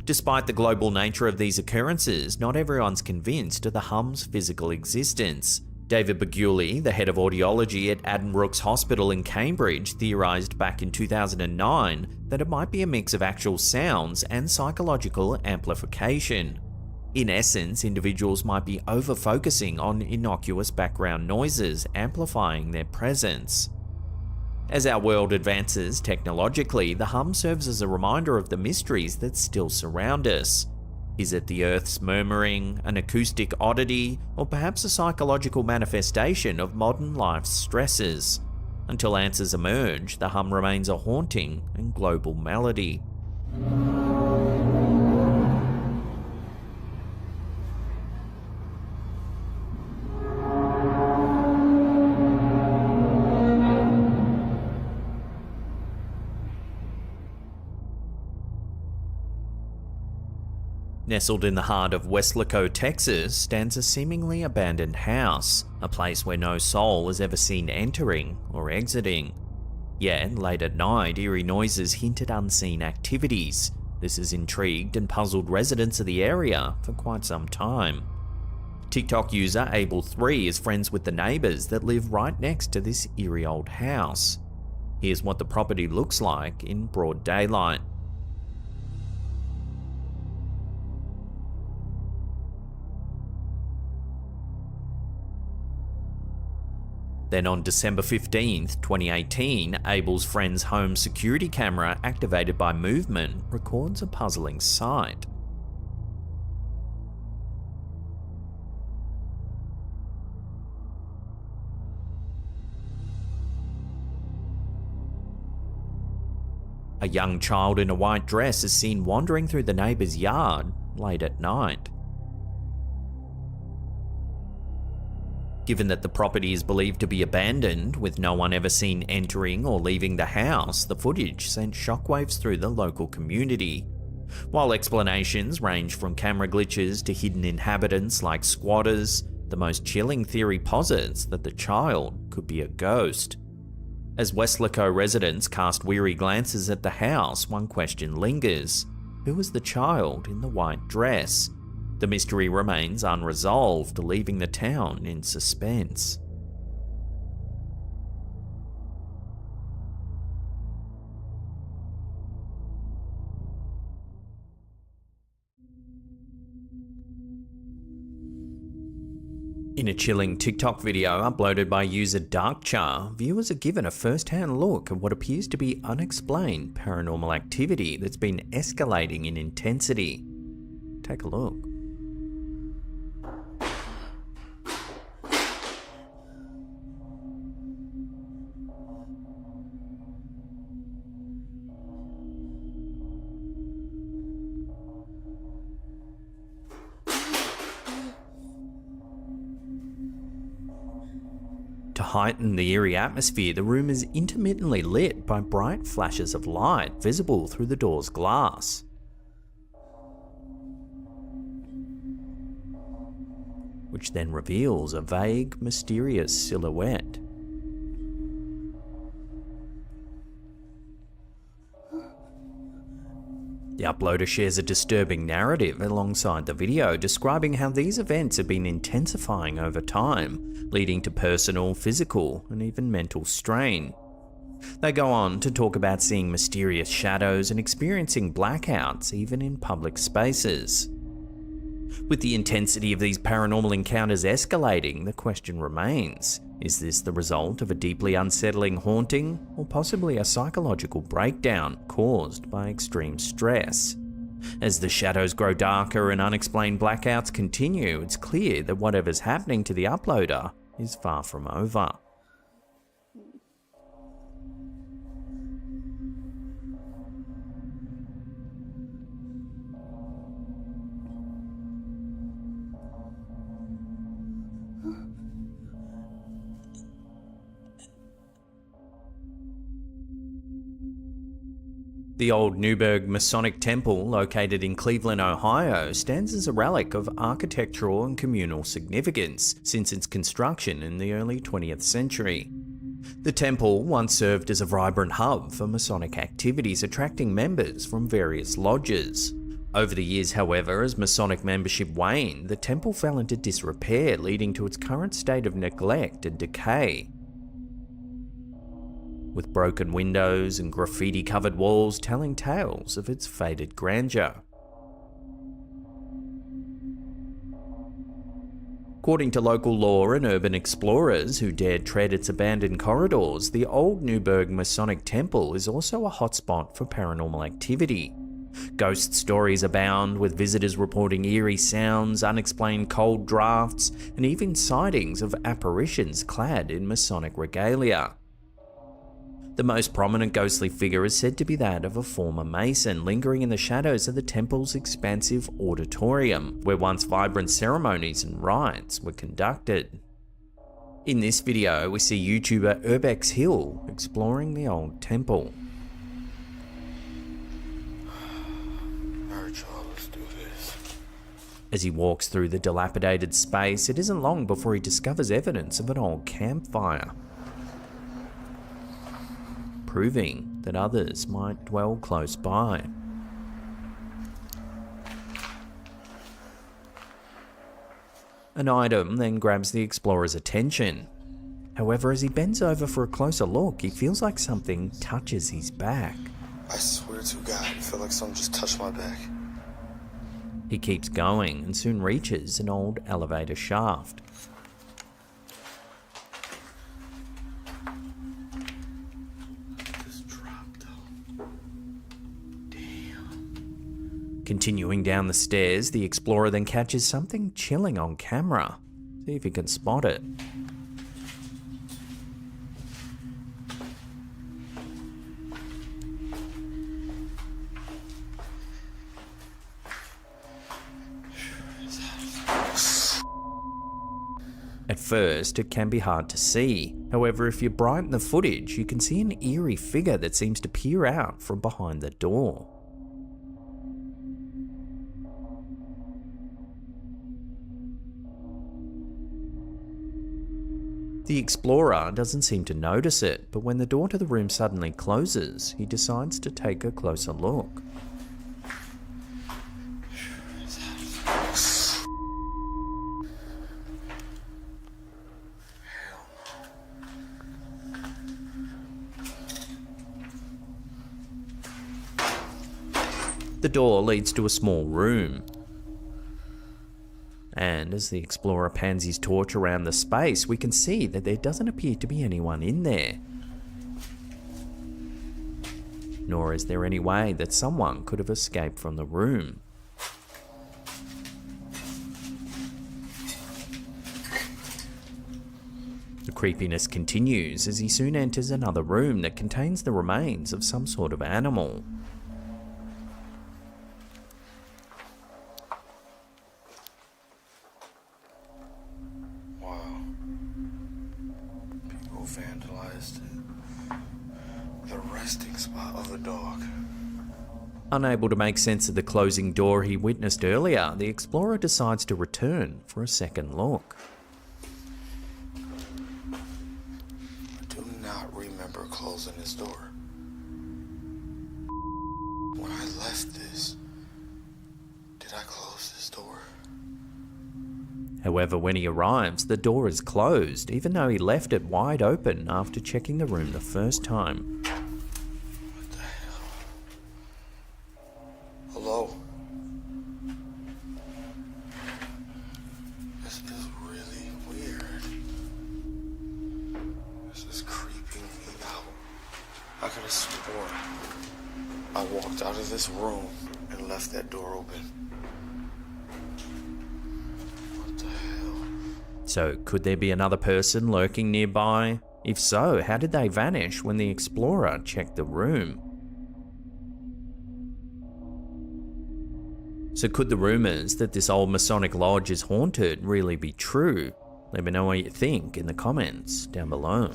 Despite the global nature of these occurrences, not everyone's convinced of the hum's physical existence. David Baguli, the head of audiology at Addenbrooke's Hospital in Cambridge, theorised back in 2009 that it might be a mix of actual sounds and psychological amplification. In essence, individuals might be over-focusing on innocuous background noises, amplifying their presence. As our world advances technologically, the hum serves as a reminder of the mysteries that still surround us. Is it the Earth's murmuring, an acoustic oddity, or perhaps a psychological manifestation of modern life's stresses? Until answers emerge, the hum remains a haunting and global melody. Nestled in the heart of Weslaco, Texas, stands a seemingly abandoned house, a place where no soul is ever seen entering or exiting. Yet, late at night, eerie noises hint at unseen activities. This has intrigued and puzzled residents of the area for quite some time. TikTok user Abel3 is friends with the neighbours that live right next to this eerie old house. Here's what the property looks like in broad daylight. Then on December 15th, 2018, Abel's friend's home security camera, activated by movement, records a puzzling sight. A young child in a white dress is seen wandering through the neighbour's yard late at night. Given that the property is believed to be abandoned, with no one ever seen entering or leaving the house, the footage sent shockwaves through the local community. While explanations range from camera glitches to hidden inhabitants like squatters, the most chilling theory posits that the child could be a ghost. As Weslaco residents cast weary glances at the house, one question lingers: who was the child in the white dress? The mystery remains unresolved, leaving the town in suspense. In a chilling TikTok video uploaded by user Darkchar, viewers are given a first-hand look at what appears to be unexplained paranormal activity that's been escalating in intensity. Take a look. To heighten the eerie atmosphere, the room is intermittently lit by bright flashes of light visible through the door's glass. Which then reveals a vague, mysterious silhouette. The uploader shares a disturbing narrative alongside the video, describing how these events have been intensifying over time, leading to personal, physical, and even mental strain. They go on to talk about seeing mysterious shadows and experiencing blackouts even in public spaces. With the intensity of these paranormal encounters escalating, the question remains: is this the result of a deeply unsettling haunting, or possibly a psychological breakdown caused by extreme stress? As the shadows grow darker and unexplained blackouts continue, it's clear that whatever's happening to the uploader is far from over. The old Newberg Masonic Temple, located in Cleveland, Ohio, stands as a relic of architectural and communal significance since its construction in the early 20th century. The temple once served as a vibrant hub for Masonic activities, attracting members from various lodges. Over the years, however, as Masonic membership waned, the temple fell into disrepair, leading to its current state of neglect and decay. With broken windows and graffiti-covered walls telling tales of its faded grandeur. According to local law and urban explorers who dared tread its abandoned corridors, the old Newberg Masonic Temple is also a hotspot for paranormal activity. Ghost stories abound, with visitors reporting eerie sounds, unexplained cold drafts, and even sightings of apparitions clad in Masonic regalia. The most prominent ghostly figure is said to be that of a former Mason, lingering in the shadows of the temple's expansive auditorium, where once vibrant ceremonies and rites were conducted. In this video, we see YouTuber Urbex Hill exploring the old temple. Alright, y'all, let's do this. As he walks through the dilapidated space, it isn't long before he discovers evidence of an old campfire, proving that others might dwell close by. An item then grabs the explorer's attention. However, as he bends over for a closer look, he feels like something touches his back. I swear to God, I feel like something just touched my back. He keeps going and soon reaches an old elevator shaft. Continuing down the stairs, the explorer then catches something chilling on camera. See if he can spot it. At first, it can be hard to see. However, if you brighten the footage, you can see an eerie figure that seems to peer out from behind the door. The explorer doesn't seem to notice it, but when the door to the room suddenly closes, he decides to take a closer look. The door leads to a small room. And as the explorer pans his torch around the space, we can see that there doesn't appear to be anyone in there. Nor is there any way that someone could have escaped from the room. The creepiness continues as he soon enters another room that contains the remains of some sort of animal. Vandalized the resting spot of a dog. Unable to make sense of the closing door he witnessed earlier, the explorer decides to return for a second look. I do not remember closing this door. When I left this, did I close this door? However, when he arrives, the door is closed, even though he left it wide open after checking the room the first time. What the hell? Hello? This is really weird. This is creeping me out. I could have sworn I walked out of this room and left that door open. So, could there be another person lurking nearby? If so, how did they vanish when the explorer checked the room? So could the rumours that this old Masonic lodge is haunted really be true? Let me know what you think in the comments down below.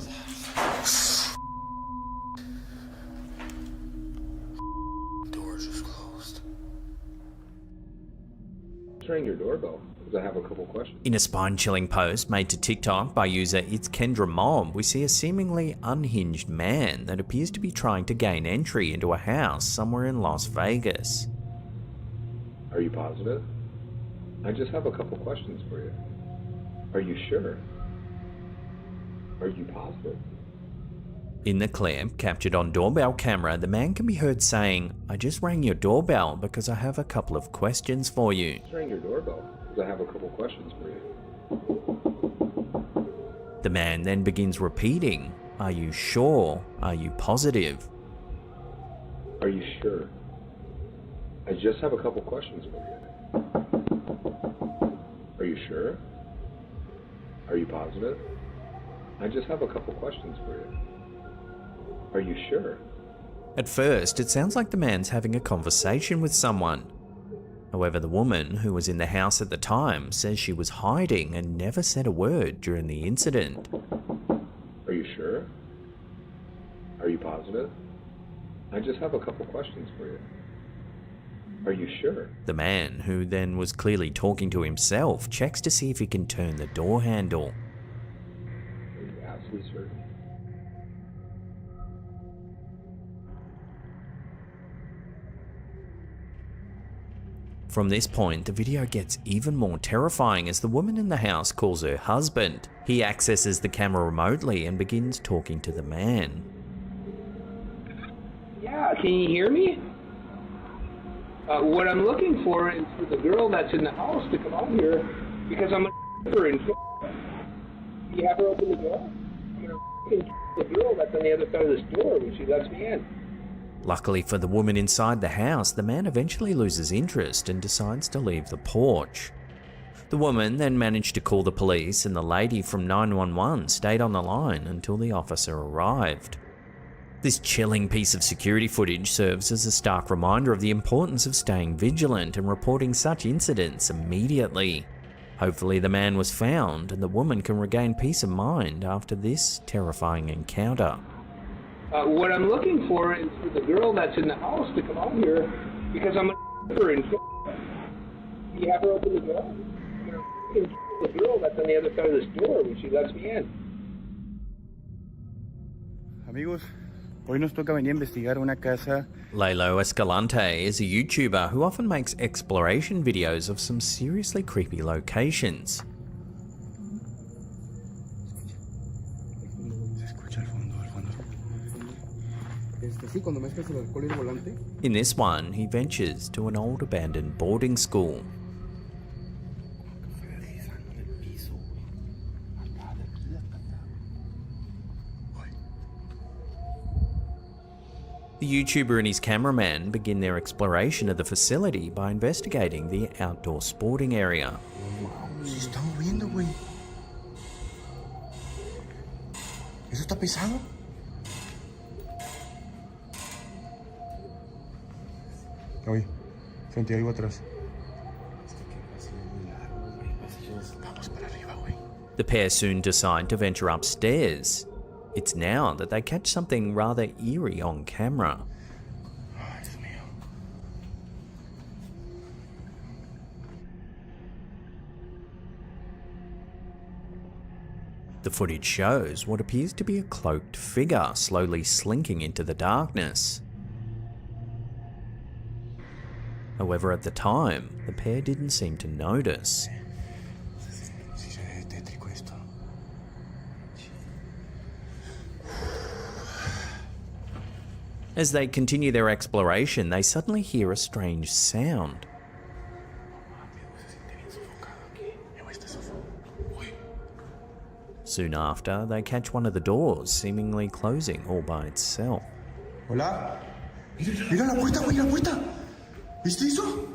Door just closed. Ring your doorbell. I have a couple questions. In a spine-chilling post made to TikTok by user It's Kendra Mob, we see a seemingly unhinged man that appears to be trying to gain entry into a house somewhere in Las Vegas. Are you positive? I just have a couple questions for you. Are you sure? Are you positive? In the clip, captured on doorbell camera, the man can be heard saying, "I just rang your doorbell because I have a couple of questions for you." Just ring your doorbell. I have a couple questions for you. The man then begins repeating, "Are you sure? Are you positive?" Are you sure? I just have a couple questions for you. Are you sure? Are you positive? I just have a couple questions for you. Are you sure? At first, it sounds like the man's having a conversation with someone. However, the woman who was in the house at the time says she was hiding and never said a word during the incident. Are you sure? Are you positive? I just have a couple questions for you. Are you sure? The man, who then was clearly talking to himself, checks to see if he can turn the door handle. Are you absolutely certain? From this point, the video gets even more terrifying as the woman in the house calls her husband. He accesses the camera remotely and begins talking to the man. Yeah, can you hear me? What I'm looking for is for the girl that's in the house to come out here because I'm gonna her and do you have her open the door? I'm gonna the girl that's on the other side of this door when she lets me in. Luckily for the woman inside the house, the man eventually loses interest and decides to leave the porch. The woman then managed to call the police, and the lady from 911 stayed on the line until the officer arrived. This chilling piece of security footage serves as a stark reminder of the importance of staying vigilant and reporting such incidents immediately. Hopefully the man was found and the woman can regain peace of mind after this terrifying encounter. What I'm looking for is for the girl that's in the house to come out here because I'm gonna her and do you have her open the door? I'm gonna the girl that's on the other side of this door when she lets me in. Amigos, hoy nos toca venir a investigar una casa. Lalo Escalante is a YouTuber who often makes exploration videos of some seriously creepy locations. In this one, he ventures to an old abandoned boarding school. The YouTuber and his cameraman begin their exploration of the facility by investigating the outdoor sporting area. Se está moviendo, güey. ¿Eso está pesado? Oye, sentí algo atrás. Vamos para arriba, güey. The pair soon decide to venture upstairs. It's now that they catch something rather eerie on camera. The footage shows what appears to be a cloaked figure slowly slinking into the darkness. However, at the time, the pair didn't seem to notice. As they continue their exploration, they suddenly hear a strange sound. Soon after, they catch one of the doors seemingly closing all by itself. Hola. Mira la puerta, güey, la puerta. ¿Viste eso?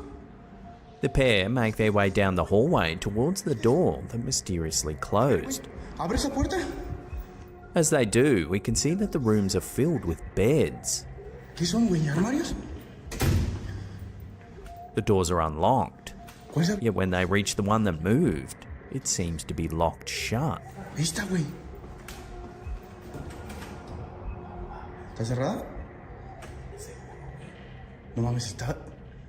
The pair make their way down the hallway towards the door that mysteriously closed. Abre esa puerta. As they do, we can see that the rooms are filled with beds. ¿Qué son, güey? ¿Armarios? The doors are unlocked, yet when they reach the one that moved, it seems to be locked shut. Esta, güey. ¿Está cerrada? No mames, está...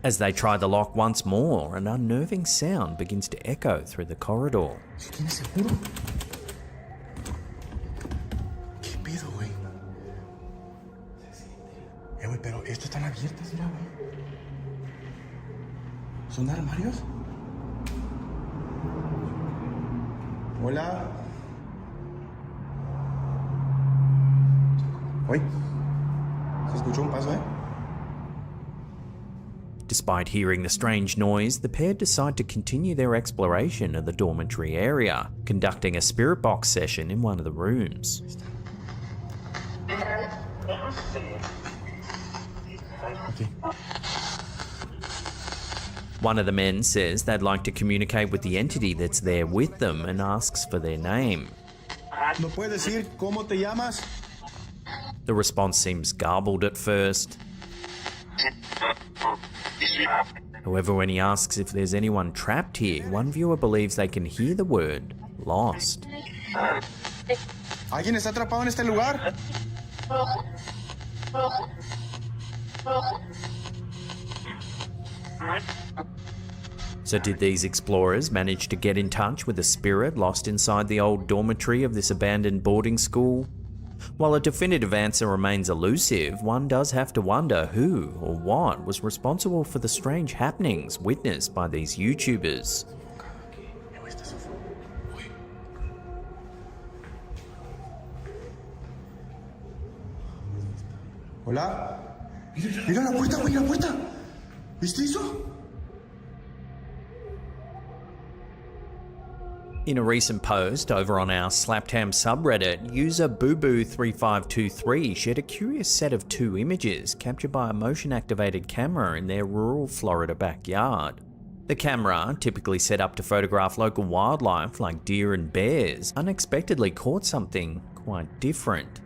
As they try the lock once more, an unnerving sound begins to echo through the corridor. ¿Sí tiene seguro? ¿Qué pedo, güey? Güey, pero estos están abiertos, mira, güey. ¿Son armarios? Hola. Oye, se escuchó un paso, Despite hearing the strange noise, the pair decide to continue their exploration of the dormitory area, conducting a spirit box session in one of the rooms. One of the men says they'd like to communicate with the entity that's there with them and asks for their name. ¿No puedes decir cómo te llamas? The response seems garbled at first. However, when he asks if there's anyone trapped here, one viewer believes they can hear the word lost. ¿Alguien está atrapado en este lugar? So did these explorers manage to get in touch with a spirit lost inside the old dormitory of this abandoned boarding school? While a definitive answer remains elusive, one does have to wonder who or what was responsible for the strange happenings witnessed by these YouTubers. Hola. Mira la puerta, güey, la puerta. ¿Viste eso? In a recent post over on our Slaptam subreddit, user BooBoo3523 shared a curious set of 2 images captured by a motion-activated camera in their rural Florida backyard. The camera, typically set up to photograph local wildlife like deer and bears, unexpectedly caught something quite different.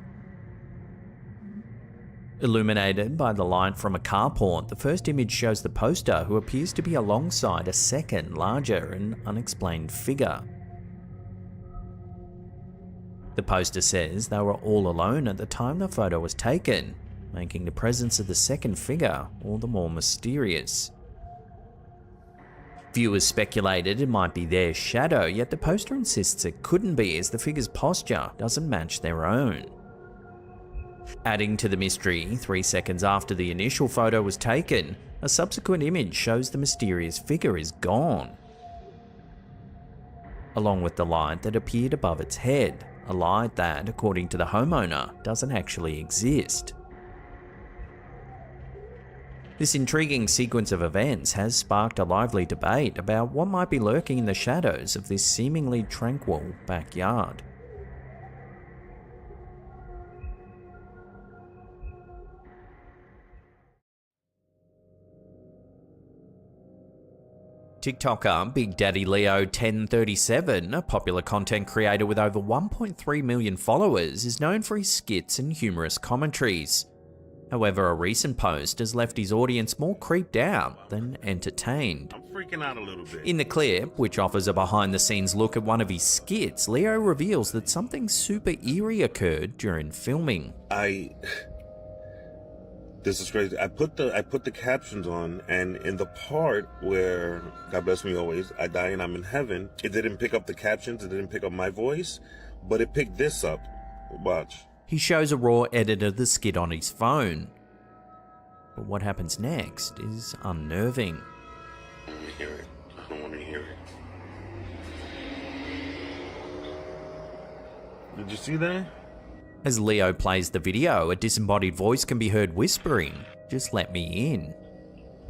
Illuminated by the light from a carport, the first image shows the poster who appears to be alongside a second, larger and unexplained figure. The poster says they were all alone at the time the photo was taken, making the presence of the second figure all the more mysterious. Viewers speculated it might be their shadow, yet the poster insists it couldn't be as the figure's posture doesn't match their own. Adding to the mystery, 3 seconds after the initial photo was taken, a subsequent image shows the mysterious figure is gone, along with the light that appeared above its head, a light that, according to the homeowner, doesn't actually exist. This intriguing sequence of events has sparked a lively debate about what might be lurking in the shadows of this seemingly tranquil backyard. TikToker Big Daddy Leo 1037, a popular content creator with over 1.3 million followers, is known for his skits and humorous commentaries. However, a recent post has left his audience more creeped out than entertained. I'm freaking out a little bit. In the clip, which offers a behind-the-scenes look at one of his skits, Leo reveals that something super eerie occurred during filming. This is crazy. I put the captions on, and in the part where, God bless me always, I die and I'm in heaven, it didn't pick up the captions, it didn't pick up my voice, but it picked this up. Watch. He shows a raw edit of the skit on his phone. But what happens next is unnerving. I don't want to hear it. I don't want to hear it. Did you see that? As Leo plays the video, a disembodied voice can be heard whispering, "Just let me in."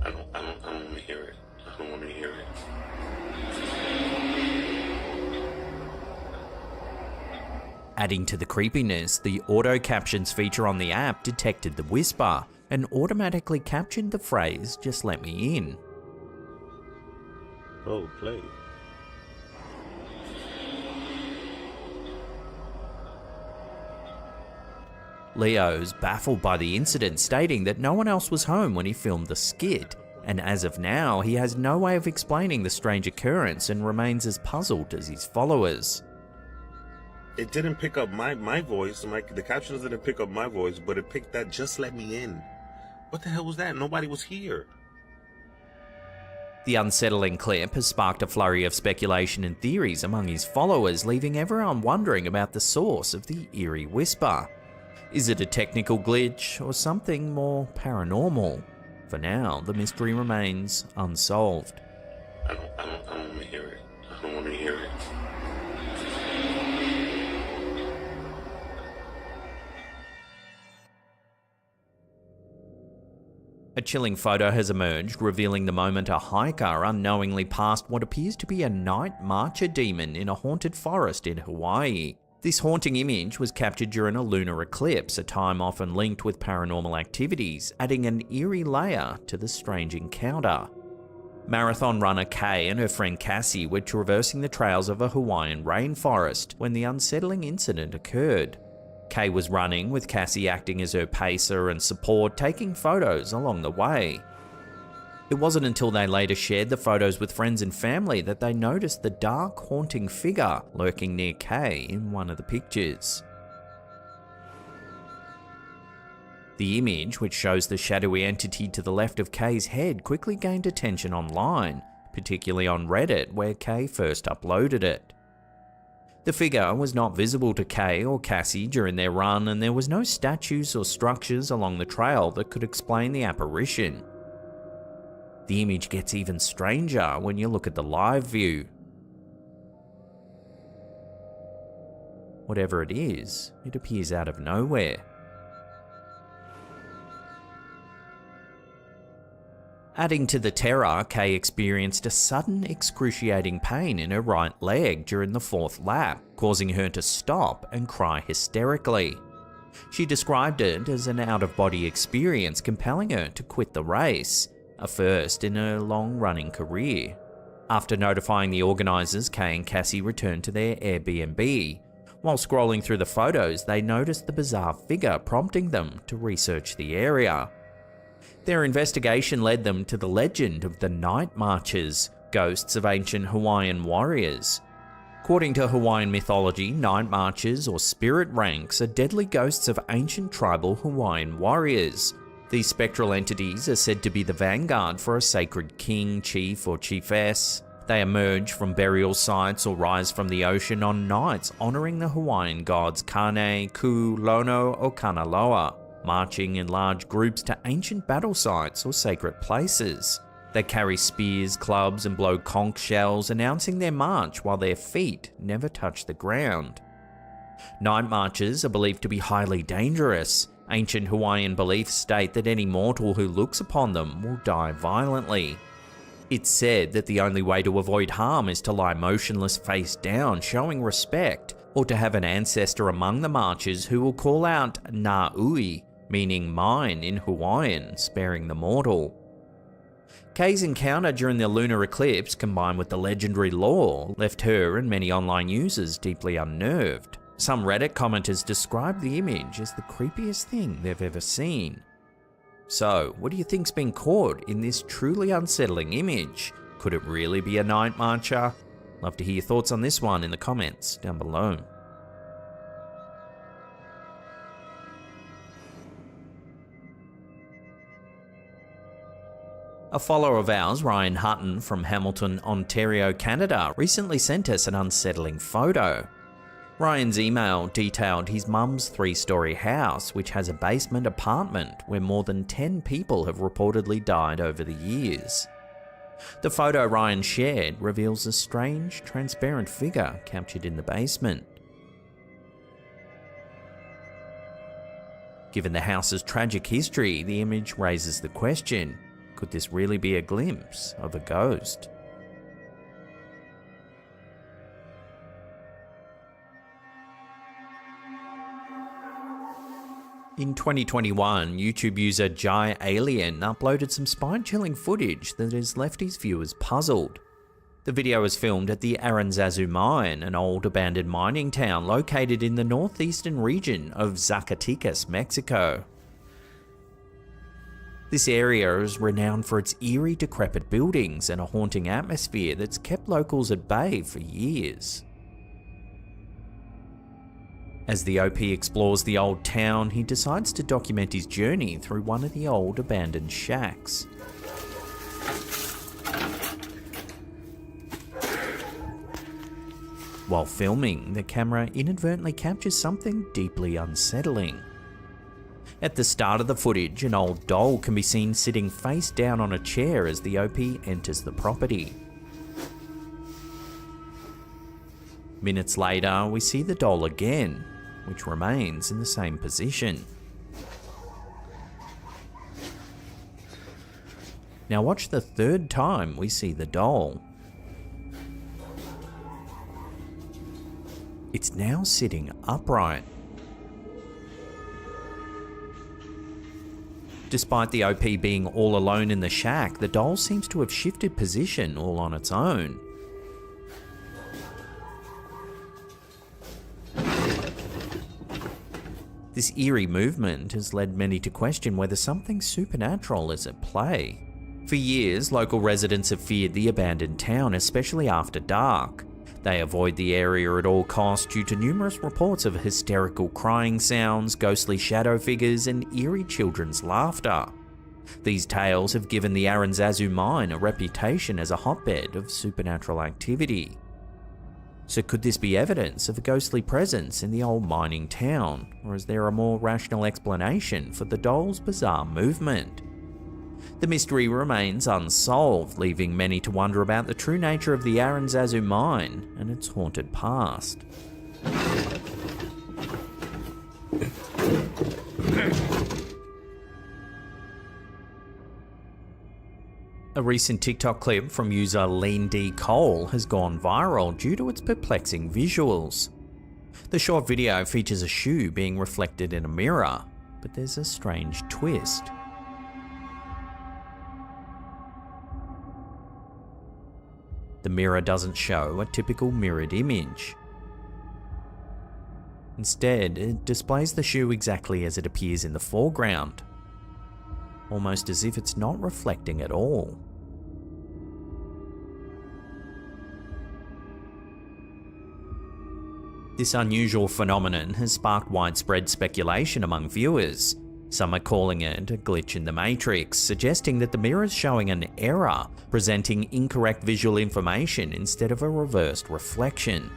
I don't want to hear it. I don't want to hear it. Adding to the creepiness, the auto captions feature on the app detected the whisper and automatically captioned the phrase, "Just let me in." Oh, play. Leo's baffled by the incident, stating that no one else was home when he filmed the skit, and as of now, he has no way of explaining the strange occurrence and remains as puzzled as his followers. It didn't pick up my voice, the captions didn't pick up my voice, but it picked that "just let me in." What the hell was that? Nobody was here. The unsettling clip has sparked a flurry of speculation and theories among his followers, leaving everyone wondering about the source of the eerie whisper. Is it a technical glitch or something more paranormal? For now, the mystery remains unsolved. I don't want to hear it. I don't want to hear it. A chilling photo has emerged, revealing the moment a hiker unknowingly passed what appears to be a night marcher demon in a haunted forest in Hawaii. This haunting image was captured during a lunar eclipse, a time often linked with paranormal activities, adding an eerie layer to the strange encounter. Marathon runner Kay and her friend Cassie were traversing the trails of a Hawaiian rainforest when the unsettling incident occurred. Kay was running, with Cassie acting as her pacer and support, taking photos along the way. It wasn't until they later shared the photos with friends and family that they noticed the dark, haunting figure lurking near Kay in one of the pictures. The The image, which shows the shadowy entity to the left of Kay's head, quickly gained attention online, particularly on Reddit, where Kay first uploaded it. The figure was not visible to Kay or Cassie during their run, and there was no statues or structures along the trail that could explain the apparition. The image gets even stranger when you look at the live view. Whatever it is, it appears out of nowhere. Adding to the terror, Kay experienced a sudden excruciating pain in her right leg during the 4th lap, causing her to stop and cry hysterically. She described it as an out-of-body experience compelling her to quit the race, a first in her long-running career. After notifying the organisers, Kay and Cassie returned to their Airbnb. While scrolling through the photos, they noticed the bizarre figure, prompting them to research the area. Their investigation led them to the legend of the Night Marchers, ghosts of ancient Hawaiian warriors. According to Hawaiian mythology, Night Marchers, or spirit ranks, are deadly ghosts of ancient tribal Hawaiian warriors. These spectral entities are said to be the vanguard for a sacred king, chief, or chiefess. They emerge from burial sites or rise from the ocean on nights honouring the Hawaiian gods Kane, Ku, Lono, or Kanaloa, marching in large groups to ancient battle sites or sacred places. They carry spears, clubs, and blow conch shells, announcing their march while their feet never touch the ground. Night marchers are believed to be highly dangerous. Ancient Hawaiian beliefs state that any mortal who looks upon them will die violently. It's said that the only way to avoid harm is to lie motionless face down, showing respect, or to have an ancestor among the marchers who will call out "na ui," meaning mine in Hawaiian, sparing the mortal. Kay's encounter during the lunar eclipse, combined with the legendary lore, left her and many online users deeply unnerved. Some Reddit commenters described the image as the creepiest thing they've ever seen. So, what do you think's been caught in this truly unsettling image? Could it really be a night marcher? Love to hear your thoughts on this one in the comments down below. A follower of ours, Ryan Hutton from Hamilton, Ontario, Canada, recently sent us an unsettling photo. Ryan's email detailed his mum's 3-story house, which has a basement apartment where more than 10 people have reportedly died over the years. The photo Ryan shared reveals a strange, transparent figure captured in the basement. Given the house's tragic history, the image raises the question, could this really be a glimpse of a ghost? In 2021, YouTube user Jai Alien uploaded some spine-chilling footage that has left his viewers puzzled. The video was filmed at the Aranzazu mine, an old abandoned mining town located in the northeastern region of Zacatecas, Mexico. This area is renowned for its eerie, decrepit buildings and a haunting atmosphere that's kept locals at bay for years. As the OP explores the old town, he decides to document his journey through one of the old abandoned shacks. While filming, the camera inadvertently captures something deeply unsettling. At the start of the footage, an old doll can be seen sitting face down on a chair as the OP enters the property. Minutes later, we see the doll again, which remains in the same position. Now watch the third time we see the doll. It's now sitting upright. Despite the OP being all alone in the shack, the doll seems to have shifted position all on its own. This eerie movement has led many to question whether something supernatural is at play. For years, local residents have feared the abandoned town, especially after dark. They avoid the area at all costs due to numerous reports of hysterical crying sounds, ghostly shadow figures, and eerie children's laughter. These tales have given the Aranzazu mine a reputation as a hotbed of supernatural activity. So could this be evidence of a ghostly presence in the old mining town, or is there a more rational explanation for the doll's bizarre movement? The mystery remains unsolved, leaving many to wonder about the true nature of the Aranzazu mine and its haunted past. A recent TikTok clip from user Lean D. Cole has gone viral due to its perplexing visuals. The short video features a shoe being reflected in a mirror, but there's a strange twist. The mirror doesn't show a typical mirrored image. Instead, it displays the shoe exactly as it appears in the foreground, almost as if it's not reflecting at all. This unusual phenomenon has sparked widespread speculation among viewers. Some are calling it a glitch in the matrix, suggesting that the mirror is showing an error, presenting incorrect visual information instead of a reversed reflection.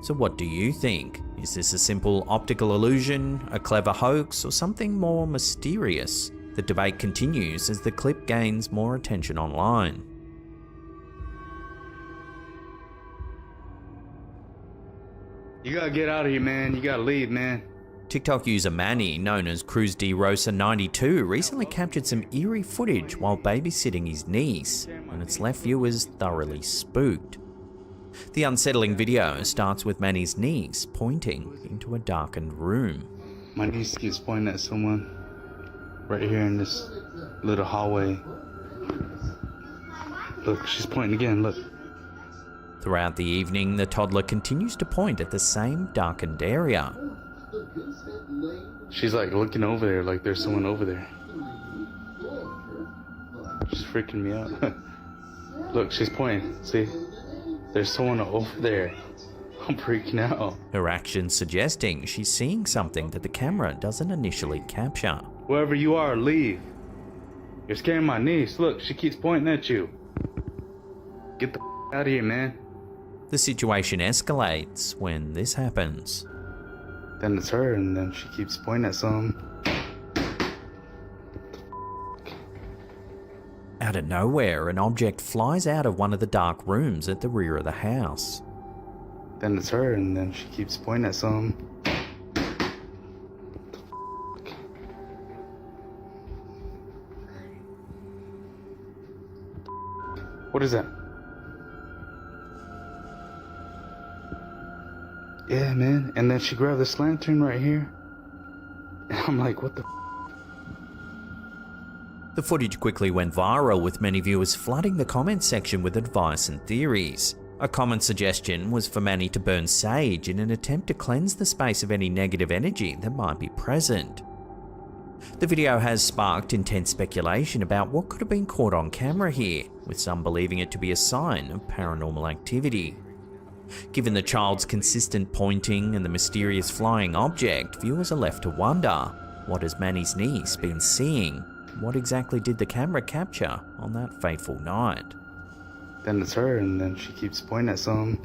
So what do you think? Is this a simple optical illusion, a clever hoax, or something more mysterious? The debate continues as the clip gains more attention online. You gotta get out of here, man. You gotta leave, man. TikTok user Manny, known as Cruz D Rosa 92, recently captured some eerie footage while babysitting his niece, and it's left viewers thoroughly spooked. The unsettling video starts with Manny's niece pointing into a darkened room. My niece keeps pointing at someone right here in this little hallway. Look, she's pointing again, look. Throughout the evening, the toddler continues to point at the same darkened area. She's like looking over there, like there's someone over there. She's freaking me out. Look, she's pointing, see? There's someone over there. I'm freaking out. Her actions suggesting she's seeing something that the camera doesn't initially capture. Whoever you are, leave. You're scaring my niece. Look, she keeps pointing at you. Get the out of here, man. The situation escalates when this happens. Then it's her, and then she keeps pointing at some. Out of nowhere, an object flies out of one of the dark rooms at the rear of the house. Then it's her, and then she keeps pointing at some. What is that? Yeah, man. And then she grabbed this lantern right here. And I'm like, what the? The footage quickly went viral, with many viewers flooding the comments section with advice and theories. A common suggestion was for Manny to burn sage in an attempt to cleanse the space of any negative energy that might be present. The video has sparked intense speculation about what could have been caught on camera here, with some believing it to be a sign of paranormal activity. Given the child's consistent pointing and the mysterious flying object, viewers are left to wonder, what has Manny's niece been seeing? What exactly did the camera capture on that fateful night? Then it's her, and then she keeps pointing at some.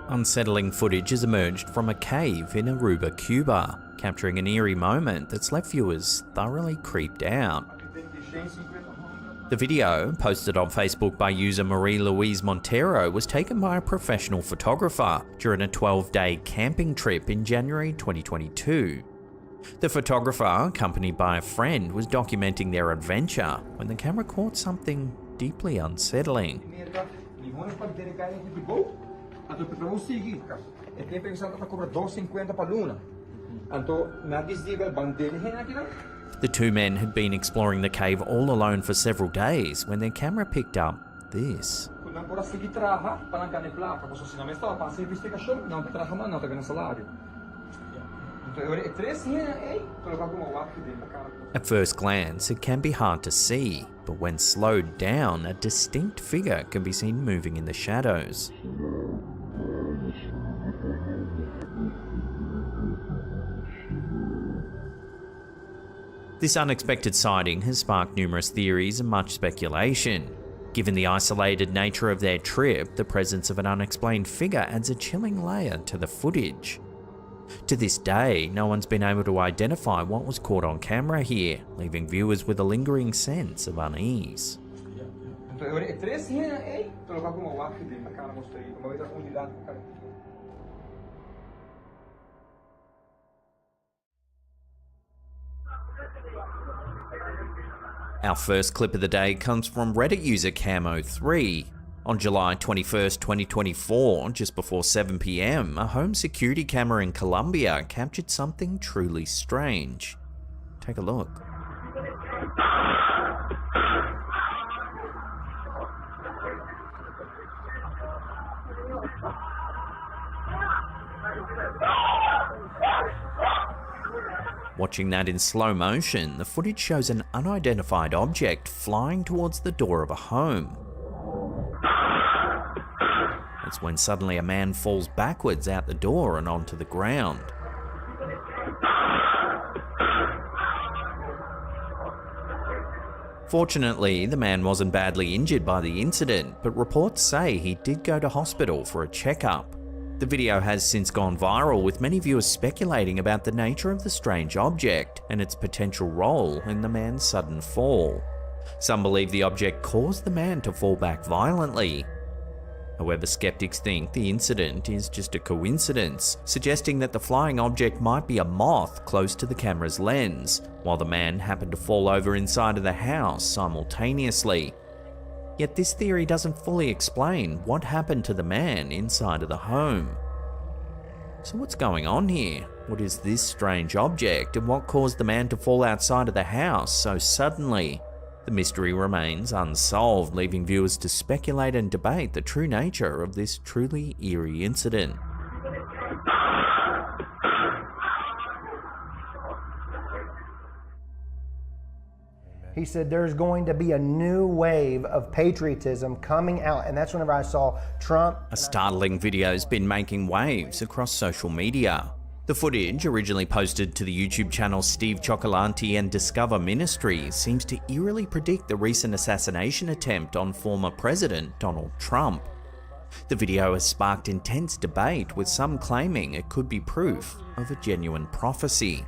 Unsettling footage has emerged from a cave in Aruba, Cuba, capturing an eerie moment that's left viewers thoroughly creeped out. The video, posted on Facebook by user Marie-Louise Montero, was taken by a professional photographer during a 12-day camping trip in January 2022. The photographer, accompanied by a friend, was documenting their adventure when the camera caught something deeply unsettling. The two men had been exploring the cave all alone for several days when their camera picked up this. At first glance, it can be hard to see, but when slowed down, a distinct figure can be seen moving in the shadows. This unexpected sighting has sparked numerous theories and much speculation. Given the isolated nature of their trip, the presence of an unexplained figure adds a chilling layer to the footage. To this day, no one's been able to identify what was caught on camera here, leaving viewers with a lingering sense of unease. Our first clip of the day comes from Reddit user Camo3. On July 21st, 2024, just before 7 PM, a home security camera in Colombia captured something truly strange. Take a look. Watching that in slow motion, the footage shows an unidentified object flying towards the door of a home. That's when suddenly a man falls backwards out the door and onto the ground. Fortunately, the man wasn't badly injured by the incident, but reports say he did go to hospital for a checkup. The video has since gone viral, with many viewers speculating about the nature of the strange object and its potential role in the man's sudden fall. Some believe the object caused the man to fall back violently. However, skeptics think the incident is just a coincidence, suggesting that the flying object might be a moth close to the camera's lens, while the man happened to fall over inside of the house simultaneously. Yet this theory doesn't fully explain what happened to the man inside of the home. So what's going on here? What is this strange object, and what caused the man to fall outside of the house so suddenly? The mystery remains unsolved, leaving viewers to speculate and debate the true nature of this truly eerie incident. He said there's going to be a new wave of patriotism coming out, and that's whenever I saw Trump. A startling video's been making waves across social media. The footage, originally posted to the YouTube channel Steve Cioccolanti and Discover Ministries, seems to eerily predict the recent assassination attempt on former President Donald Trump. The video has sparked intense debate, with some claiming it could be proof of a genuine prophecy.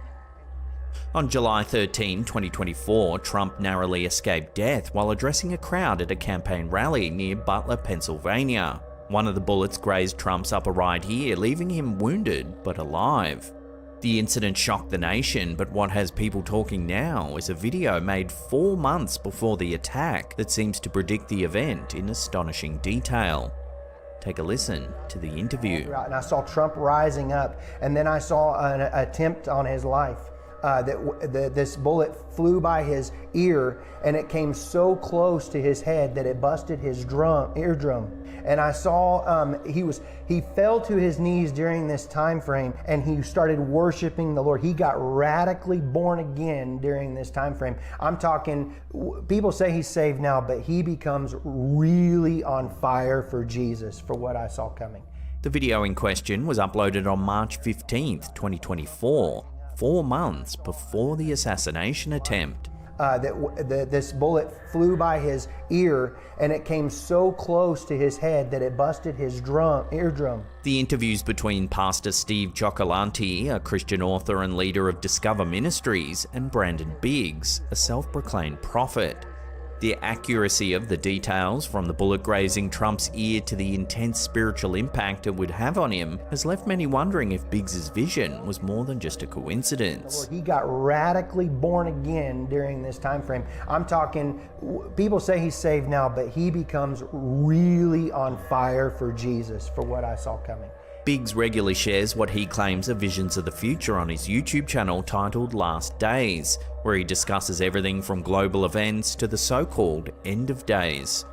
On July 13, 2024, Trump narrowly escaped death while addressing a crowd at a campaign rally near Butler, Pennsylvania. One of the bullets grazed Trump's upper right ear, leaving him wounded but alive. The incident shocked the nation, but what has people talking now is a video made 4 months before the attack that seems to predict the event in astonishing detail. Take a listen to the interview. And I saw Trump rising up, and then I saw an attempt on his life. This bullet flew by his ear, and it came so close to his head that it busted his eardrum. And I saw he fell to his knees during this time frame, and he started worshiping the Lord. He got radically born again during this time frame. I'm talking, people say he's saved now, but he becomes really on fire for Jesus, for what I saw coming. The video in question was uploaded on March 15th, 2024. 4 months before the assassination attempt. This bullet flew by his ear, and it came so close to his head that it busted his eardrum. The interviews between Pastor Steve Cioccolanti, a Christian author and leader of Discover Ministries, and Brandon Biggs, a self-proclaimed prophet. The accuracy of the details, from the bullet grazing Trump's ear to the intense spiritual impact it would have on him, has left many wondering if Biggs' vision was more than just a coincidence. He got radically born again during this time frame. I'm talking, people say he's saved now, but he becomes really on fire for Jesus, for what I saw coming. Biggs regularly shares what he claims are visions of the future on his YouTube channel titled Last Days, where he discusses everything from global events to the so-called end of days.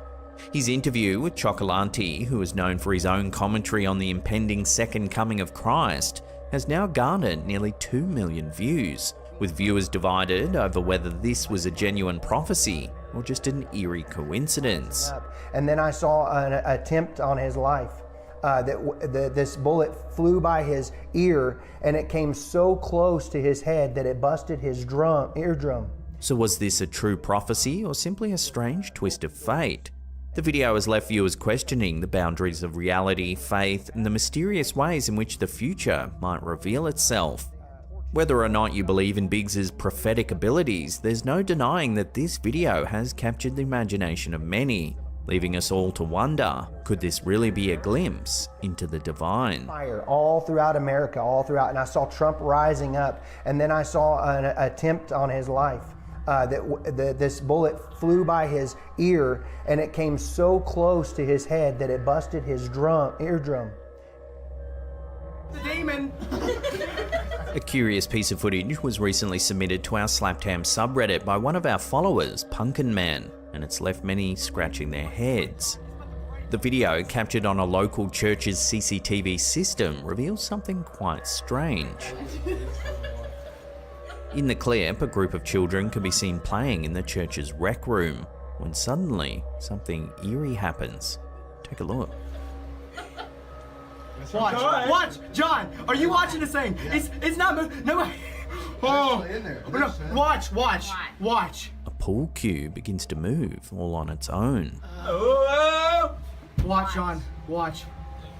His interview with Cioccolanti, who is known for his own commentary on the impending second coming of Christ, has now garnered nearly 2 million views, with viewers divided over whether this was a genuine prophecy or just an eerie coincidence. And then I saw an attempt on his life. This bullet flew by his ear, and it came so close to his head that it busted his eardrum. So was this a true prophecy or simply a strange twist of fate? The video has left viewers questioning the boundaries of reality, faith, and the mysterious ways in which the future might reveal itself. Whether or not you believe in Biggs's prophetic abilities, there's no denying that this video has captured the imagination of many, leaving us all to wonder, could this really be a glimpse into the divine? Fire all throughout America, all throughout, and I saw Trump rising up, and then I saw an attempt on his life. This bullet flew by his ear, and it came so close to his head that it busted his eardrum. The demon! A curious piece of footage was recently submitted to our Slaptam subreddit by one of our followers, Punkin Man, and it's left many scratching their heads. The video, captured on a local church's CCTV system, reveals something quite strange. In the clip, a group of children can be seen playing in the church's rec room, when suddenly something eerie happens. Take a look. Watch, John. Are you watching this thing? It's not moving. No way. Oh, no. Watch. A pool cue begins to move all on its own. Watch, John. Watch.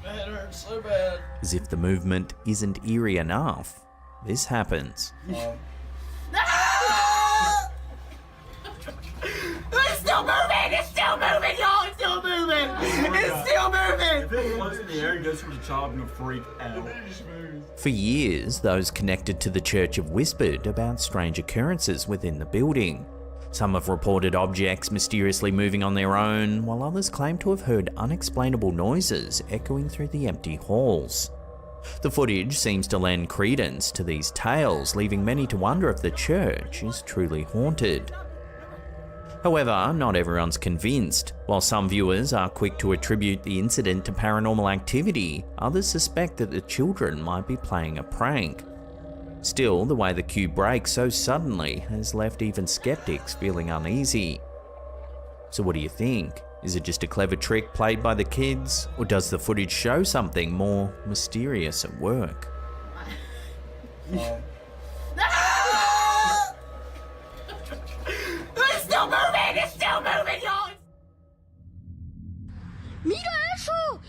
It hurts so bad. As if the movement isn't eerie enough, this happens. It's still moving! It's still moving, y'all! It's still moving! It's still moving! If it floats in the air and goes towards a child, I'm gonna freak out. For years, those connected to the church have whispered about strange occurrences within the building. Some have reported objects mysteriously moving on their own, while others claim to have heard unexplainable noises echoing through the empty halls. The footage seems to lend credence to these tales, leaving many to wonder if the church is truly haunted. However, not everyone's convinced. While some viewers are quick to attribute the incident to paranormal activity, others suspect that the children might be playing a prank. Still, the way the cue breaks so suddenly has left even skeptics feeling uneasy. So what do you think? Is it just a clever trick played by the kids, or does the footage show something more mysterious at work? It's still moving! It's still moving, y'all!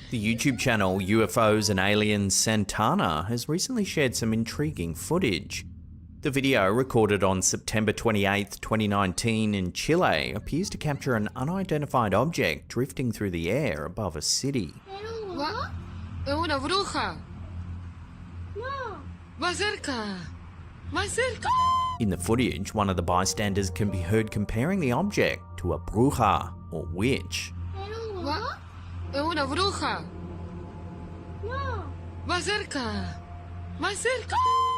The YouTube channel UFOs and Aliens Santana has recently shared some intriguing footage. The video, recorded on September 28, 2019 in Chile, appears to capture an unidentified object drifting through the air above a city. ¿Va? Es una bruja. No. Más cerca. Más cerca. In the footage, one of the bystanders can be heard comparing the object to a bruja, or witch. ¿Va? Es una bruja. No. Más cerca. Más cerca.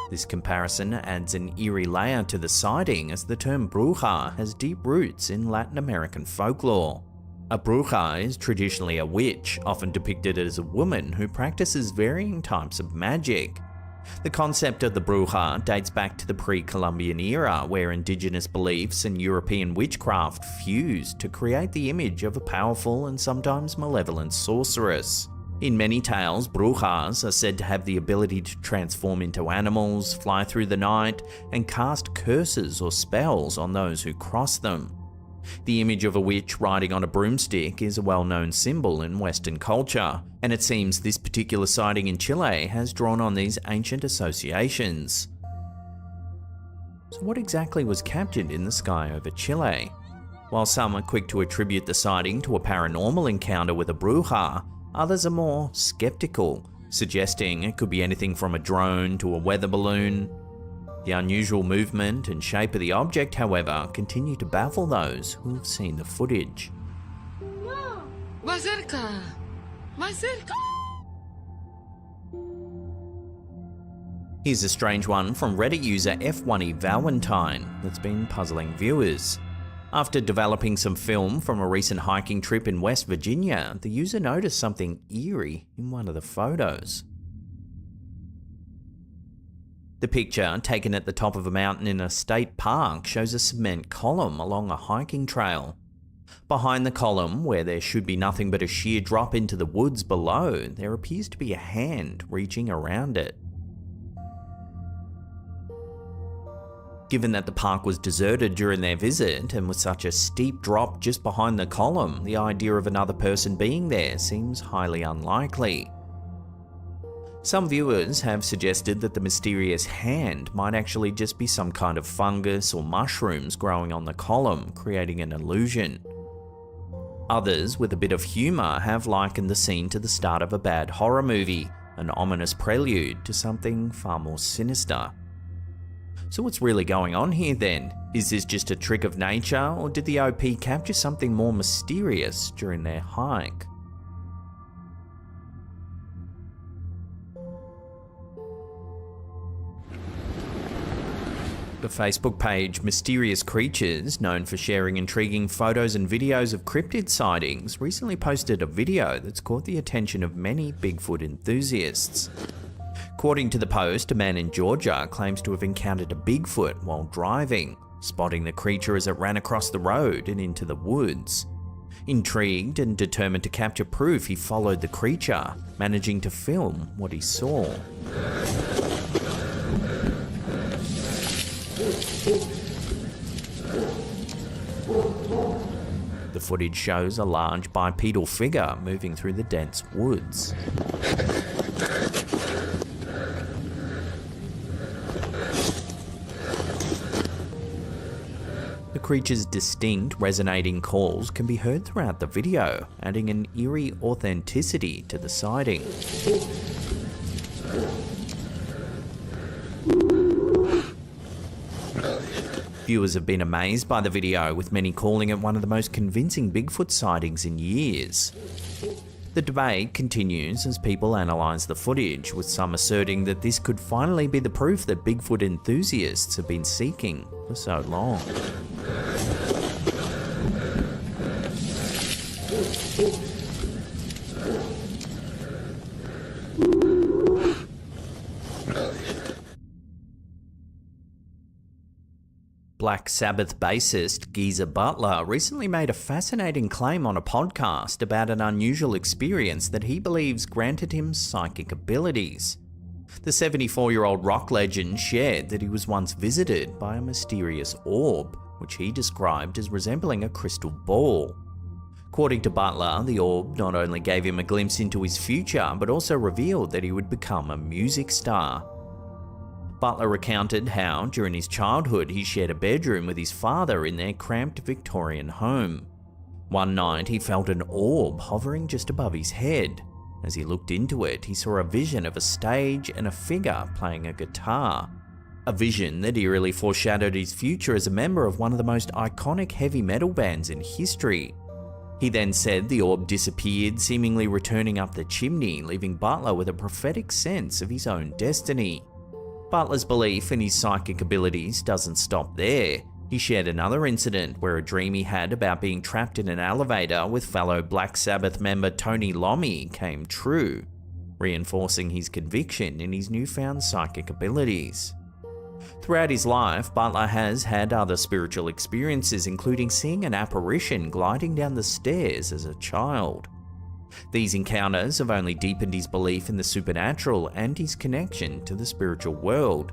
This comparison adds an eerie layer to the sighting, as the term bruja has deep roots in Latin American folklore. A bruja is traditionally a witch, often depicted as a woman who practices varying types of magic. The concept of the bruja dates back to the pre-Columbian era, where indigenous beliefs and European witchcraft fused to create the image of a powerful and sometimes malevolent sorceress. In many tales, brujas are said to have the ability to transform into animals, fly through the night, and cast curses or spells on those who cross them. The image of a witch riding on a broomstick is a well-known symbol in Western culture, and it seems this particular sighting in Chile has drawn on these ancient associations. So what exactly was captured in the sky over Chile? While some are quick to attribute the sighting to a paranormal encounter with a bruja, others are more skeptical, suggesting it could be anything from a drone to a weather balloon. The unusual movement and shape of the object, however, continue to baffle those who have seen the footage. No. Más cerca. Más cerca. Here's a strange one from Reddit user F1E Valentine that's been puzzling viewers. After developing some film from a recent hiking trip in West Virginia, the user noticed something eerie in one of the photos. The picture, taken at the top of a mountain in a state park, shows a cement column along a hiking trail. Behind the column, where there should be nothing but a sheer drop into the woods below, there appears to be a hand reaching around it. Given that the park was deserted during their visit, and with such a steep drop just behind the column, the idea of another person being there seems highly unlikely. Some viewers have suggested that the mysterious hand might actually just be some kind of fungus or mushrooms growing on the column, creating an illusion. Others, with a bit of humour, have likened the scene to the start of a bad horror movie, an ominous prelude to something far more sinister. So what's really going on here then? Is this just a trick of nature, or did the OP capture something more mysterious during their hike? The Facebook page Mysterious Creatures, known for sharing intriguing photos and videos of cryptid sightings, recently posted a video that's caught the attention of many Bigfoot enthusiasts. According to the post, a man in Georgia claims to have encountered a Bigfoot while driving, spotting the creature as it ran across the road and into the woods. Intrigued and determined to capture proof, he followed the creature, managing to film what he saw. The footage shows a large bipedal figure moving through the dense woods. The creature's distinct, resonating calls can be heard throughout the video, adding an eerie authenticity to the sighting. Viewers have been amazed by the video, with many calling it one of the most convincing Bigfoot sightings in years. The debate continues as people analyse the footage, with some asserting that this could finally be the proof that Bigfoot enthusiasts have been seeking for so long. Black Sabbath bassist Geezer Butler recently made a fascinating claim on a podcast about an unusual experience that he believes granted him psychic abilities. The 74-year-old rock legend shared that he was once visited by a mysterious orb, which he described as resembling a crystal ball. According to Butler, the orb not only gave him a glimpse into his future, but also revealed that he would become a music star. Butler recounted how, during his childhood, he shared a bedroom with his father in their cramped Victorian home. One night, he felt an orb hovering just above his head. As he looked into it, he saw a vision of a stage and a figure playing a guitar. A vision that eerily foreshadowed his future as a member of one of the most iconic heavy metal bands in history. He then said the orb disappeared, seemingly returning up the chimney, leaving Butler with a prophetic sense of his own destiny. Butler's belief in his psychic abilities doesn't stop there. He shared another incident where a dream he had about being trapped in an elevator with fellow Black Sabbath member Tony Iommi came true, reinforcing his conviction in his newfound psychic abilities. Throughout his life, Butler has had other spiritual experiences, including seeing an apparition gliding down the stairs as a child. These encounters have only deepened his belief in the supernatural and his connection to the spiritual world.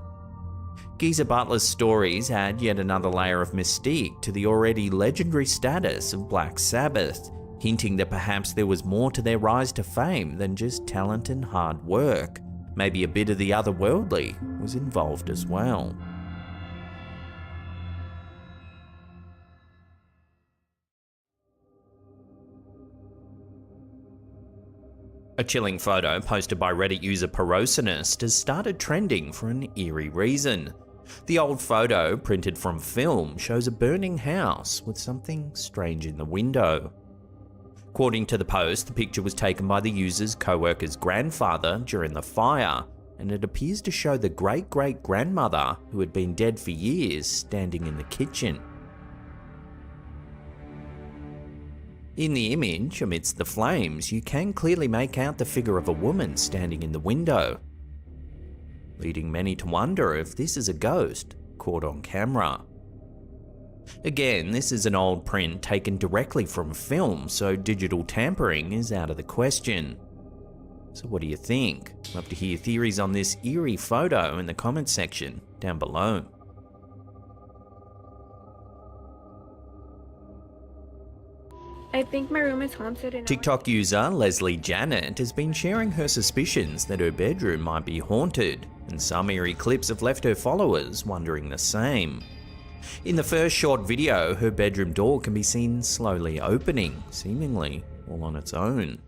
Geezer Butler's stories add yet another layer of mystique to the already legendary status of Black Sabbath, hinting that perhaps there was more to their rise to fame than just talent and hard work. Maybe a bit of the otherworldly was involved as well. A chilling photo posted by Reddit user Perosinist has started trending for an eerie reason. The old photo, printed from film, shows a burning house with something strange in the window. According to the post, the picture was taken by the user's co-worker's grandfather during the fire, and it appears to show the great-great-grandmother, who had been dead for years, standing in the kitchen. In the image, amidst the flames, you can clearly make out the figure of a woman standing in the window. leading many to wonder if this is a ghost caught on camera. Again, this is an old print taken directly from film, so digital tampering is out of the question. So what do you think? Love to hear theories on this eerie photo in the comments section down below. I think my room is haunted and TikTok user Leslie Janet has been sharing her suspicions that her bedroom might be haunted, and some eerie clips have left her followers wondering the same. In the first short video, her bedroom door can be seen slowly opening, seemingly all on its own.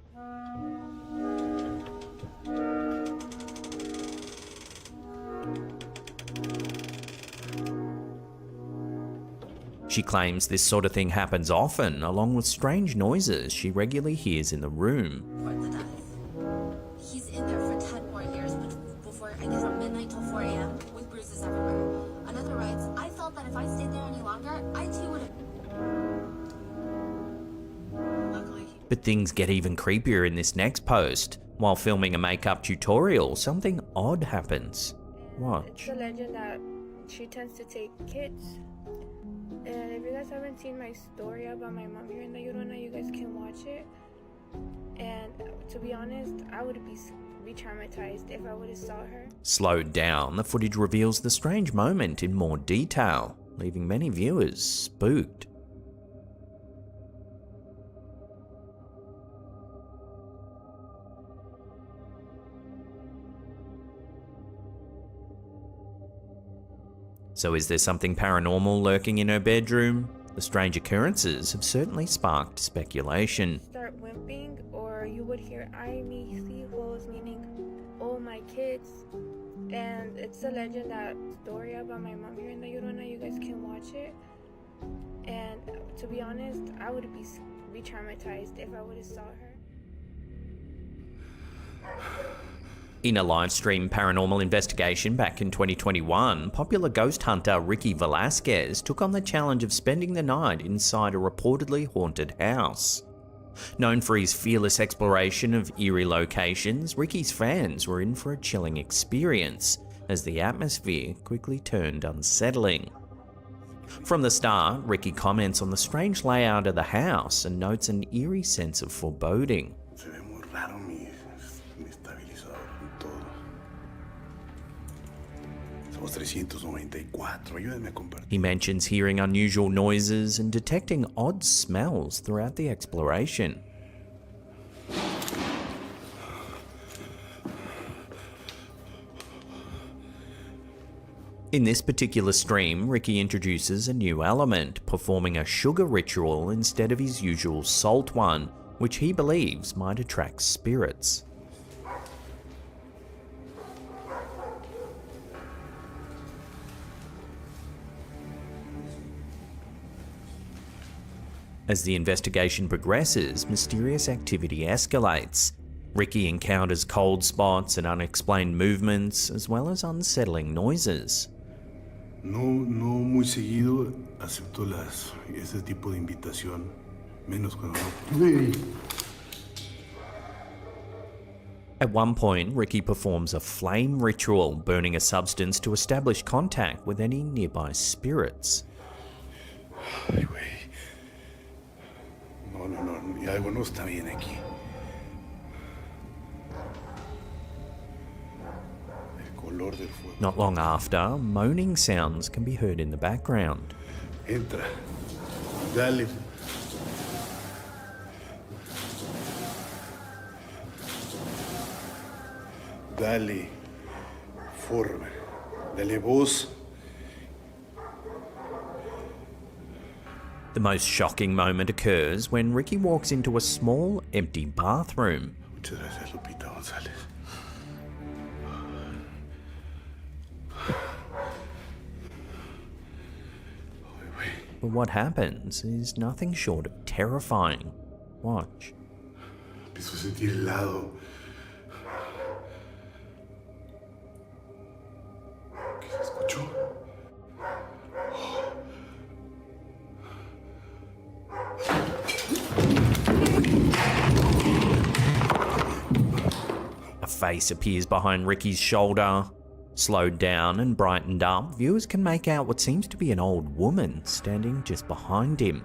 She claims this sort of thing happens often, along with strange noises she regularly hears in the room. He's in there for 10 more years before I get from midnight till 4 a.m. with bruises everywhere. Another writes, I felt that if I stayed there any longer, I too would have. Luckily. But things get even creepier in this next post. While filming a makeup tutorial, something odd happens. Watch. it's a legend that she tends to take kids. And if you guys haven't seen my story about my mom here in the Llorona, you guys can watch it. And to be honest, I would be traumatized if I would have saw her. Slowed down, the footage reveals the strange moment in more detail, leaving many viewers spooked. So is there something paranormal lurking in her bedroom? The strange occurrences have certainly sparked speculation. Start wimping, or you would hear "I, me, si, hos," meaning "oh my kids." And it's a legend that story about my mom here in the Llorona. You guys can watch it. And to be honest, I would be traumatized if I would have saw her. In a live stream paranormal investigation back in 2021, popular ghost hunter Ricky Velasquez took on the challenge of spending the night inside a reportedly haunted house. Known for his fearless exploration of eerie locations, Ricky's fans were in for a chilling experience, as the atmosphere quickly turned unsettling. From the start, Ricky comments on the strange layout of the house and notes an eerie sense of foreboding. He mentions hearing unusual noises and detecting odd smells throughout the exploration. In this particular stream, Ricky introduces a new element, performing a sugar ritual instead of his usual salt one, which he believes might attract spirits. As the investigation progresses, mysterious activity escalates. Ricky encounters cold spots and unexplained movements, as well as unsettling noises. No muy seguido acepto ese tipo de invitación, menos cuando no. At one point, Ricky performs a flame ritual, burning a substance to establish contact with any nearby spirits. Ay, güey. No, algo no está bien aquí. El color del fuego. Not long after, moaning sounds can be heard in the background. Entra. Dale. Dale forma. Dale voz. The most shocking moment occurs when Ricky walks into a small, empty bathroom. Muchas gracias, Lupita González. But what happens is nothing short of terrifying. Watch. Empiezo a sentir helado. ¿Qué se escuchó? A face appears behind Ricky's shoulder. Slowed down and brightened up, viewers can make out what seems to be an old woman standing just behind him.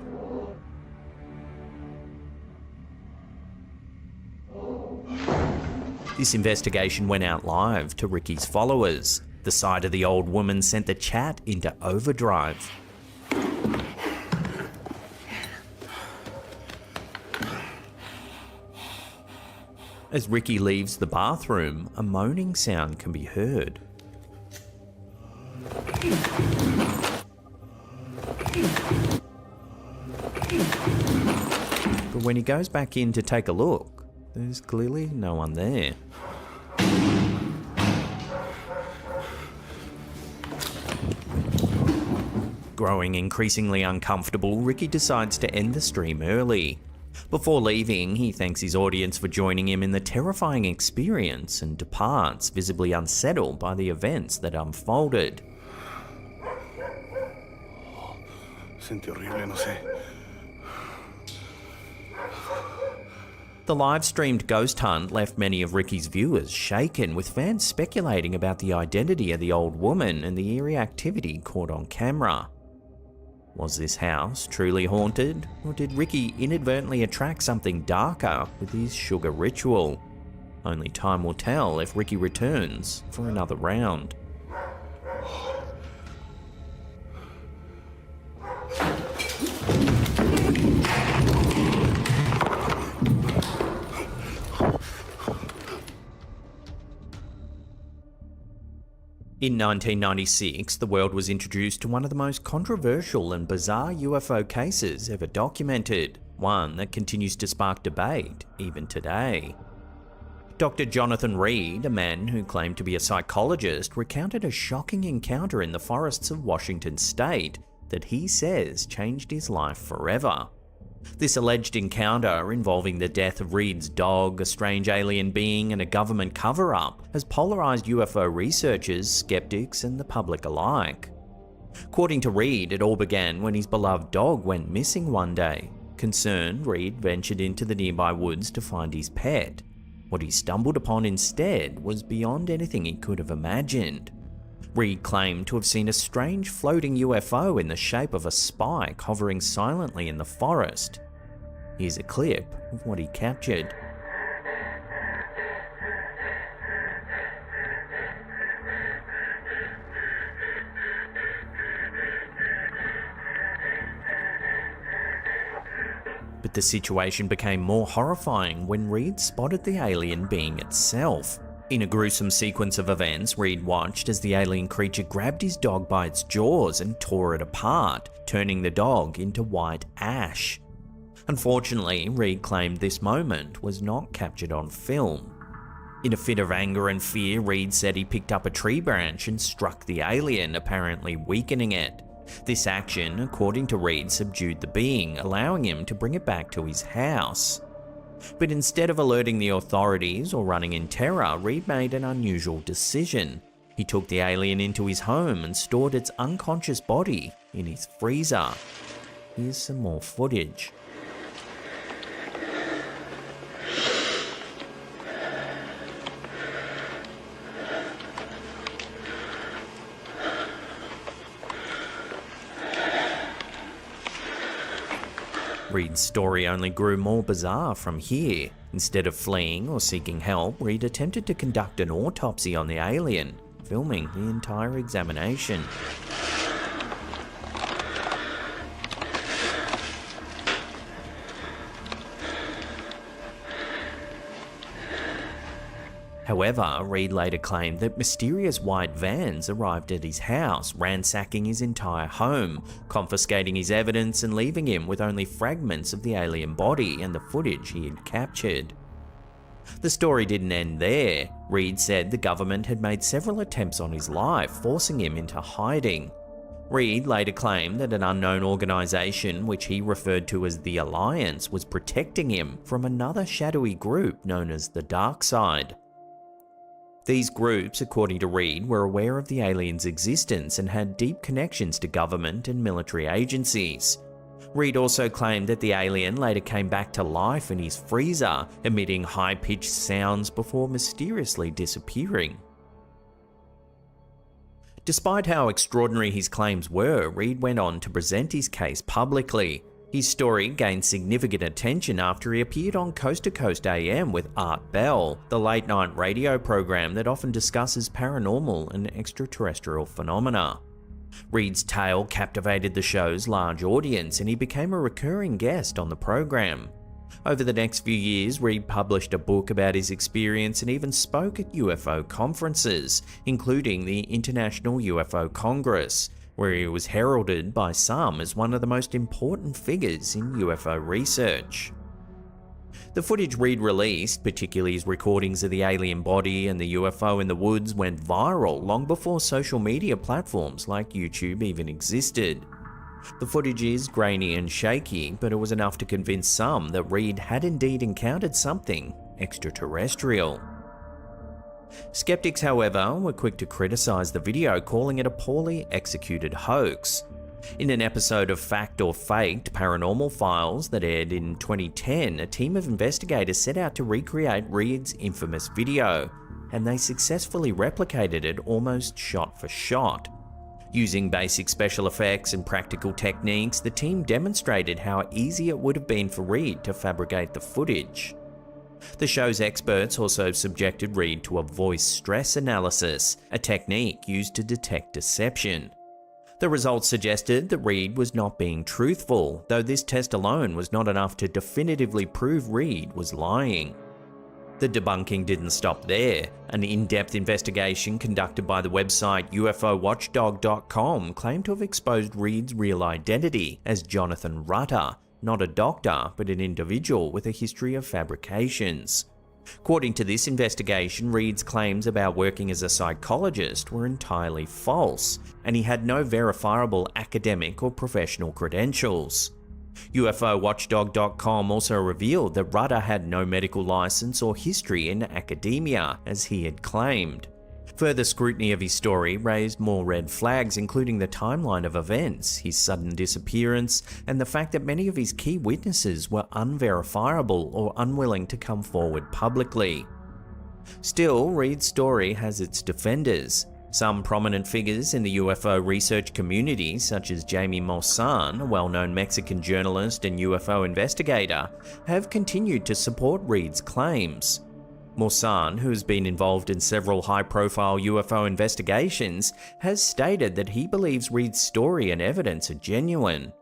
This investigation went out live to Ricky's followers. The sight of the old woman sent the chat into overdrive. As Ricky leaves the bathroom, a moaning sound can be heard. But when he goes back in to take a look, there's clearly no one there. Growing increasingly uncomfortable, Ricky decides to end the stream early. Before leaving, he thanks his audience for joining him in the terrifying experience and departs, visibly unsettled by the events that unfolded. Sentí horrible, no sé. The live-streamed ghost hunt left many of Ricky's viewers shaken, with fans speculating about the identity of the old woman and the eerie activity caught on camera. Was this house truly haunted, or did Ricky inadvertently attract something darker with his sugar ritual? Only time will tell if Ricky returns for another round. In 1996, the world was introduced to one of the most controversial and bizarre UFO cases ever documented, one that continues to spark debate even today. Dr. Jonathan Reed, a man who claimed to be a psychologist, recounted a shocking encounter in the forests of Washington state that he says changed his life forever. This alleged encounter, involving the death of Reed's dog, a strange alien being, and a government cover-up, has polarized UFO researchers, skeptics, and the public alike. According to Reed, it all began when his beloved dog went missing one day. Concerned, Reed ventured into the nearby woods to find his pet. What he stumbled upon instead was beyond anything he could have imagined. Reed claimed to have seen a strange floating UFO in the shape of a spike hovering silently in the forest. Here's a clip of what he captured. But the situation became more horrifying when Reed spotted the alien being itself. In a gruesome sequence of events, Reed watched as the alien creature grabbed his dog by its jaws and tore it apart, turning the dog into white ash. Unfortunately, Reed claimed this moment was not captured on film. In a fit of anger and fear, Reed said he picked up a tree branch and struck the alien, apparently weakening it. This action, according to Reed, subdued the being, allowing him to bring it back to his house. But instead of alerting the authorities or running in terror, Reed made an unusual decision. He took the alien into his home and stored its unconscious body in his freezer. Here's some more footage. Reed's story only grew more bizarre from here. Instead of fleeing or seeking help, Reed attempted to conduct an autopsy on the alien, filming the entire examination. However, Reed later claimed that mysterious white vans arrived at his house, ransacking his entire home, confiscating his evidence and leaving him with only fragments of the alien body and the footage he had captured. The story didn't end there. Reed said the government had made several attempts on his life, forcing him into hiding. Reed later claimed that an unknown organisation, which he referred to as the Alliance, was protecting him from another shadowy group known as the Dark Side. These groups, according to Reed, were aware of the alien's existence and had deep connections to government and military agencies. Reed also claimed that the alien later came back to life in his freezer, emitting high-pitched sounds before mysteriously disappearing. Despite how extraordinary his claims were, Reed went on to present his case publicly. His story gained significant attention after he appeared on Coast to Coast AM with Art Bell, the late-night radio program that often discusses paranormal and extraterrestrial phenomena. Reed's tale captivated the show's large audience and he became a recurring guest on the program. Over the next few years, Reed published a book about his experience and even spoke at UFO conferences, including the International UFO Congress, where he was heralded by some as one of the most important figures in UFO research. The footage Reed released, particularly his recordings of the alien body and the UFO in the woods, went viral long before social media platforms like YouTube even existed. The footage is grainy and shaky, but it was enough to convince some that Reed had indeed encountered something extraterrestrial. Skeptics, however, were quick to criticize the video, calling it a poorly executed hoax. In an episode of Fact or Faked Paranormal Files that aired in 2010, a team of investigators set out to recreate Reed's infamous video, and they successfully replicated it almost shot for shot. Using basic special effects and practical techniques, the team demonstrated how easy it would have been for Reed to fabricate the footage. The show's experts also subjected Reed to a voice stress analysis, a technique used to detect deception. The results suggested that Reed was not being truthful, though this test alone was not enough to definitively prove Reed was lying. The debunking didn't stop there. An in-depth investigation conducted by the website UFOWatchdog.com claimed to have exposed Reed's real identity as Jonathan Rutter, not a doctor, but an individual with a history of fabrications. According to this investigation, Reed's claims about working as a psychologist were entirely false, and he had no verifiable academic or professional credentials. UFOWatchdog.com also revealed that Rutter had no medical license or history in academia, as he had claimed. Further scrutiny of his story raised more red flags, including the timeline of events, his sudden disappearance, and the fact that many of his key witnesses were unverifiable or unwilling to come forward publicly. Still, Reed's story has its defenders. Some prominent figures in the UFO research community, such as Jamie Maussan, a well-known Mexican journalist and UFO investigator, have continued to support Reed's claims. Maussan, who has been involved in several high-profile UFO investigations, has stated that he believes Reed's story and evidence are genuine.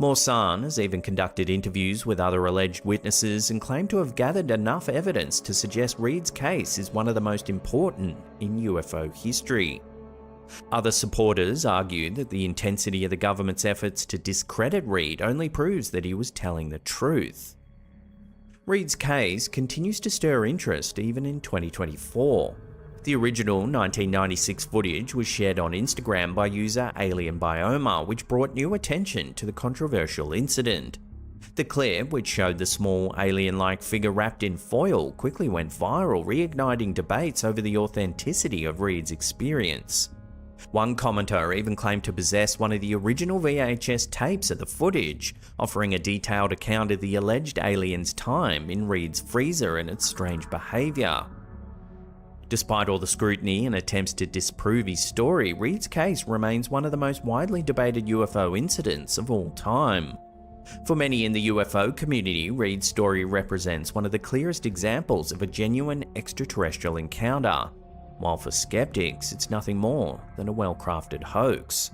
Maussan has even conducted interviews with other alleged witnesses and claimed to have gathered enough evidence to suggest Reed's case is one of the most important in UFO history. Other supporters argued that the intensity of the government's efforts to discredit Reed only proves that he was telling the truth. Reed's case continues to stir interest even in 2024. The original 1996 footage was shared on Instagram by user Alien Bioma, which brought new attention to the controversial incident. The clip, which showed the small alien-like figure wrapped in foil, quickly went viral, reigniting debates over the authenticity of Reed's experience. One commenter even claimed to possess one of the original VHS tapes of the footage, offering a detailed account of the alleged alien's time in Reed's freezer and its strange behaviour. Despite all the scrutiny and attempts to disprove his story, Reed's case remains one of the most widely debated UFO incidents of all time. For many in the UFO community, Reed's story represents one of the clearest examples of a genuine extraterrestrial encounter, while for skeptics, it's nothing more than a well-crafted hoax.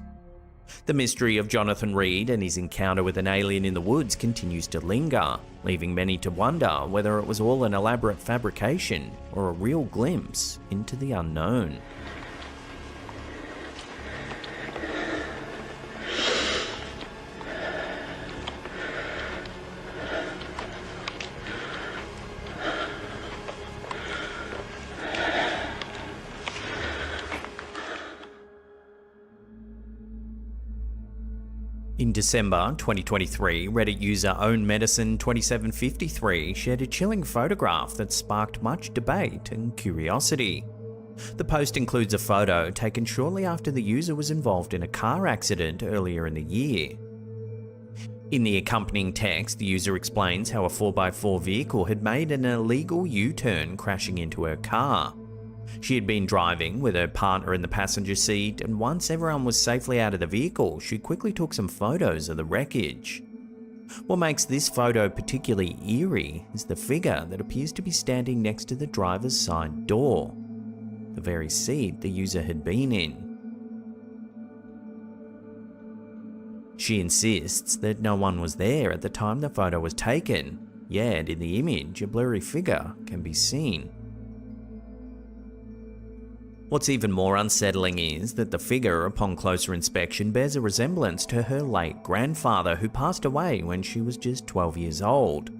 The mystery of Jonathan Reed and his encounter with an alien in the woods continues to linger, leaving many to wonder whether it was all an elaborate fabrication or a real glimpse into the unknown. In December 2023, Reddit user OwnMedicine2753 shared a chilling photograph that sparked much debate and curiosity. The post includes a photo taken shortly after the user was involved in a car accident earlier in the year. In the accompanying text, the user explains how a 4x4 vehicle had made an illegal U-turn, crashing into her car. She had been driving with her partner in the passenger seat, and once everyone was safely out of the vehicle, she quickly took some photos of the wreckage. What makes this photo particularly eerie is the figure that appears to be standing next to the driver's side door, the very seat the user had been in. She insists that no one was there at the time the photo was taken, yet in the image a blurry figure can be seen. What's even more unsettling is that the figure, upon closer inspection, bears a resemblance to her late grandfather, who passed away when she was just 12 years old.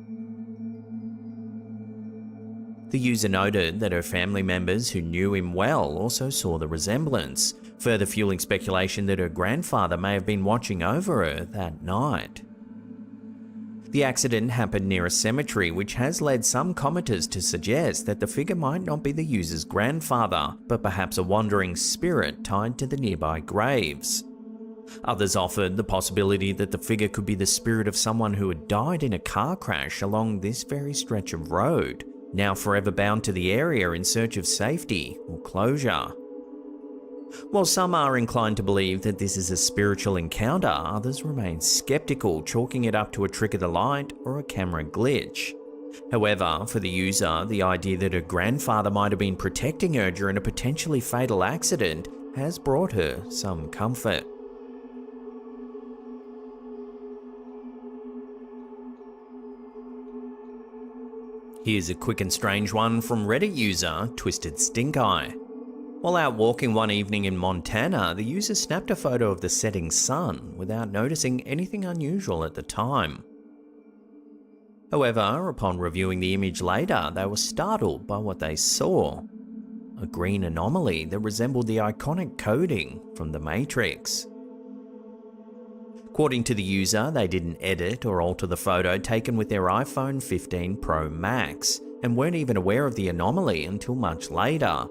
The user noted that her family members who knew him well also saw the resemblance, further fueling speculation that her grandfather may have been watching over her that night. The accident happened near a cemetery, which has led some commenters to suggest that the figure might not be the user's grandfather, but perhaps a wandering spirit tied to the nearby graves. Others offered the possibility that the figure could be the spirit of someone who had died in a car crash along this very stretch of road, now forever bound to the area in search of safety or closure. While some are inclined to believe that this is a spiritual encounter, others remain skeptical, chalking it up to a trick of the light or a camera glitch. However, for the user, the idea that her grandfather might have been protecting her during a potentially fatal accident has brought her some comfort. Here's a quick and strange one from Reddit user Twisted Stink Eye. While out walking one evening in Montana, the user snapped a photo of the setting sun without noticing anything unusual at the time. However, upon reviewing the image later, they were startled by what they saw: a green anomaly that resembled the iconic coding from The Matrix. According to the user, they didn't edit or alter the photo taken with their iPhone 15 Pro Max, and weren't even aware of the anomaly until much later.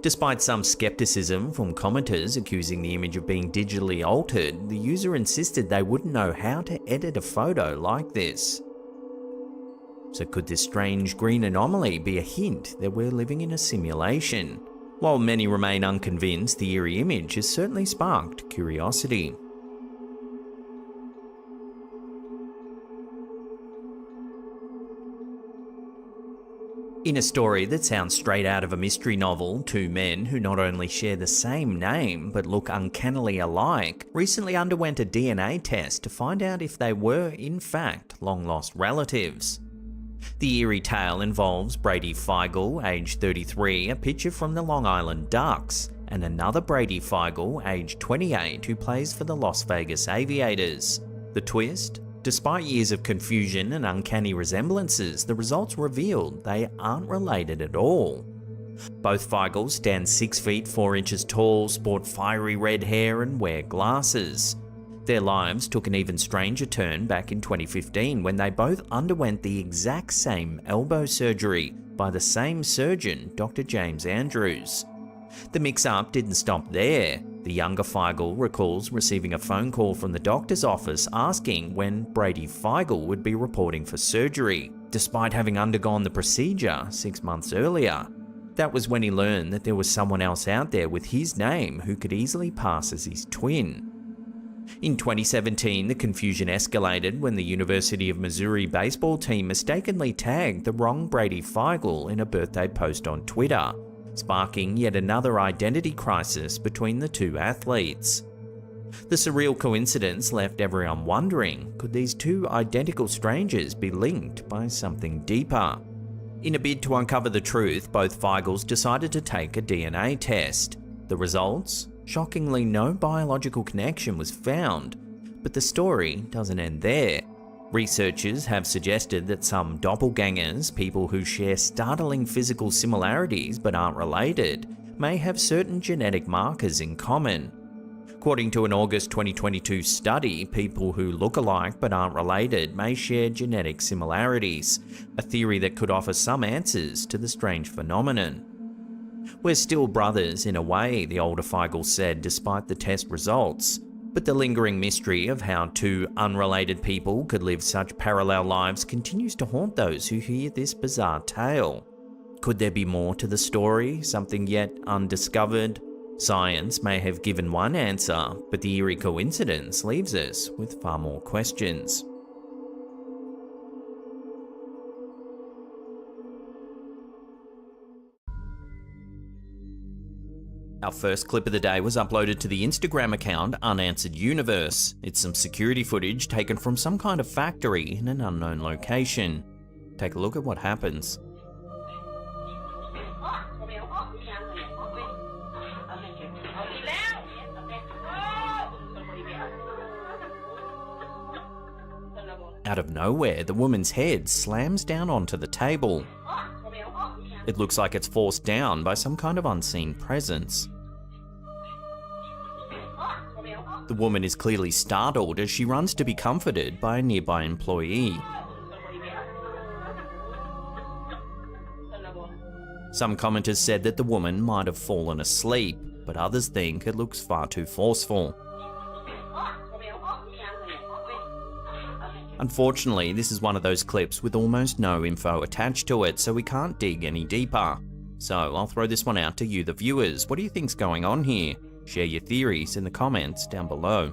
Despite some skepticism from commenters accusing the image of being digitally altered, the user insisted they wouldn't know how to edit a photo like this. So could this strange green anomaly be a hint that we're living in a simulation? While many remain unconvinced, the eerie image has certainly sparked curiosity. In a story that sounds straight out of a mystery novel, two men who not only share the same name but look uncannily alike recently underwent a DNA test to find out if they were, in fact, long-lost relatives. The eerie tale involves Brady Feigl, aged 33, a pitcher from the Long Island Ducks, and another Brady Feigl, aged 28, who plays for the Las Vegas Aviators. The twist? Despite years of confusion and uncanny resemblances, the results revealed they aren't related at all. Both Feigls stand 6 feet 4 inches tall, sport fiery red hair, and wear glasses. Their lives took an even stranger turn back in 2015 when they both underwent the exact same elbow surgery by the same surgeon, Dr. James Andrews. The mix-up didn't stop there. The younger Feigl recalls receiving a phone call from the doctor's office asking when Brady Feigl would be reporting for surgery, despite having undergone the procedure 6 months earlier. That was when he learned that there was someone else out there with his name who could easily pass as his twin. In 2017, the confusion escalated when the University of Missouri baseball team mistakenly tagged the wrong Brady Feigl in a birthday post on Twitter, sparking yet another identity crisis between the two athletes. The surreal coincidence left everyone wondering, could these two identical strangers be linked by something deeper? In a bid to uncover the truth, both Feigls decided to take a DNA test. The results? Shockingly, no biological connection was found, but the story doesn't end there. Researchers have suggested that some doppelgangers, people who share startling physical similarities but aren't related, may have certain genetic markers in common. According to an August 2022 study, people who look alike but aren't related may share genetic similarities, a theory that could offer some answers to the strange phenomenon. "We're still brothers in a way," the older Feigl said despite the test results. But the lingering mystery of how two unrelated people could live such parallel lives continues to haunt those who hear this bizarre tale. Could there be more to the story, something yet undiscovered? Science may have given one answer, but the eerie coincidence leaves us with far more questions. Our first clip of the day was uploaded to the Instagram account Unanswered Universe. It's some security footage taken from some kind of factory in an unknown location. Take a look at what happens. Out of nowhere, the woman's head slams down onto the table. It looks like it's forced down by some kind of unseen presence. The woman is clearly startled as she runs to be comforted by a nearby employee. Some commenters said that the woman might have fallen asleep, but others think it looks far too forceful. Unfortunately, this is one of those clips with almost no info attached to it, so we can't dig any deeper. So I'll throw this one out to you, the viewers. What do you think's going on here? Share your theories in the comments down below.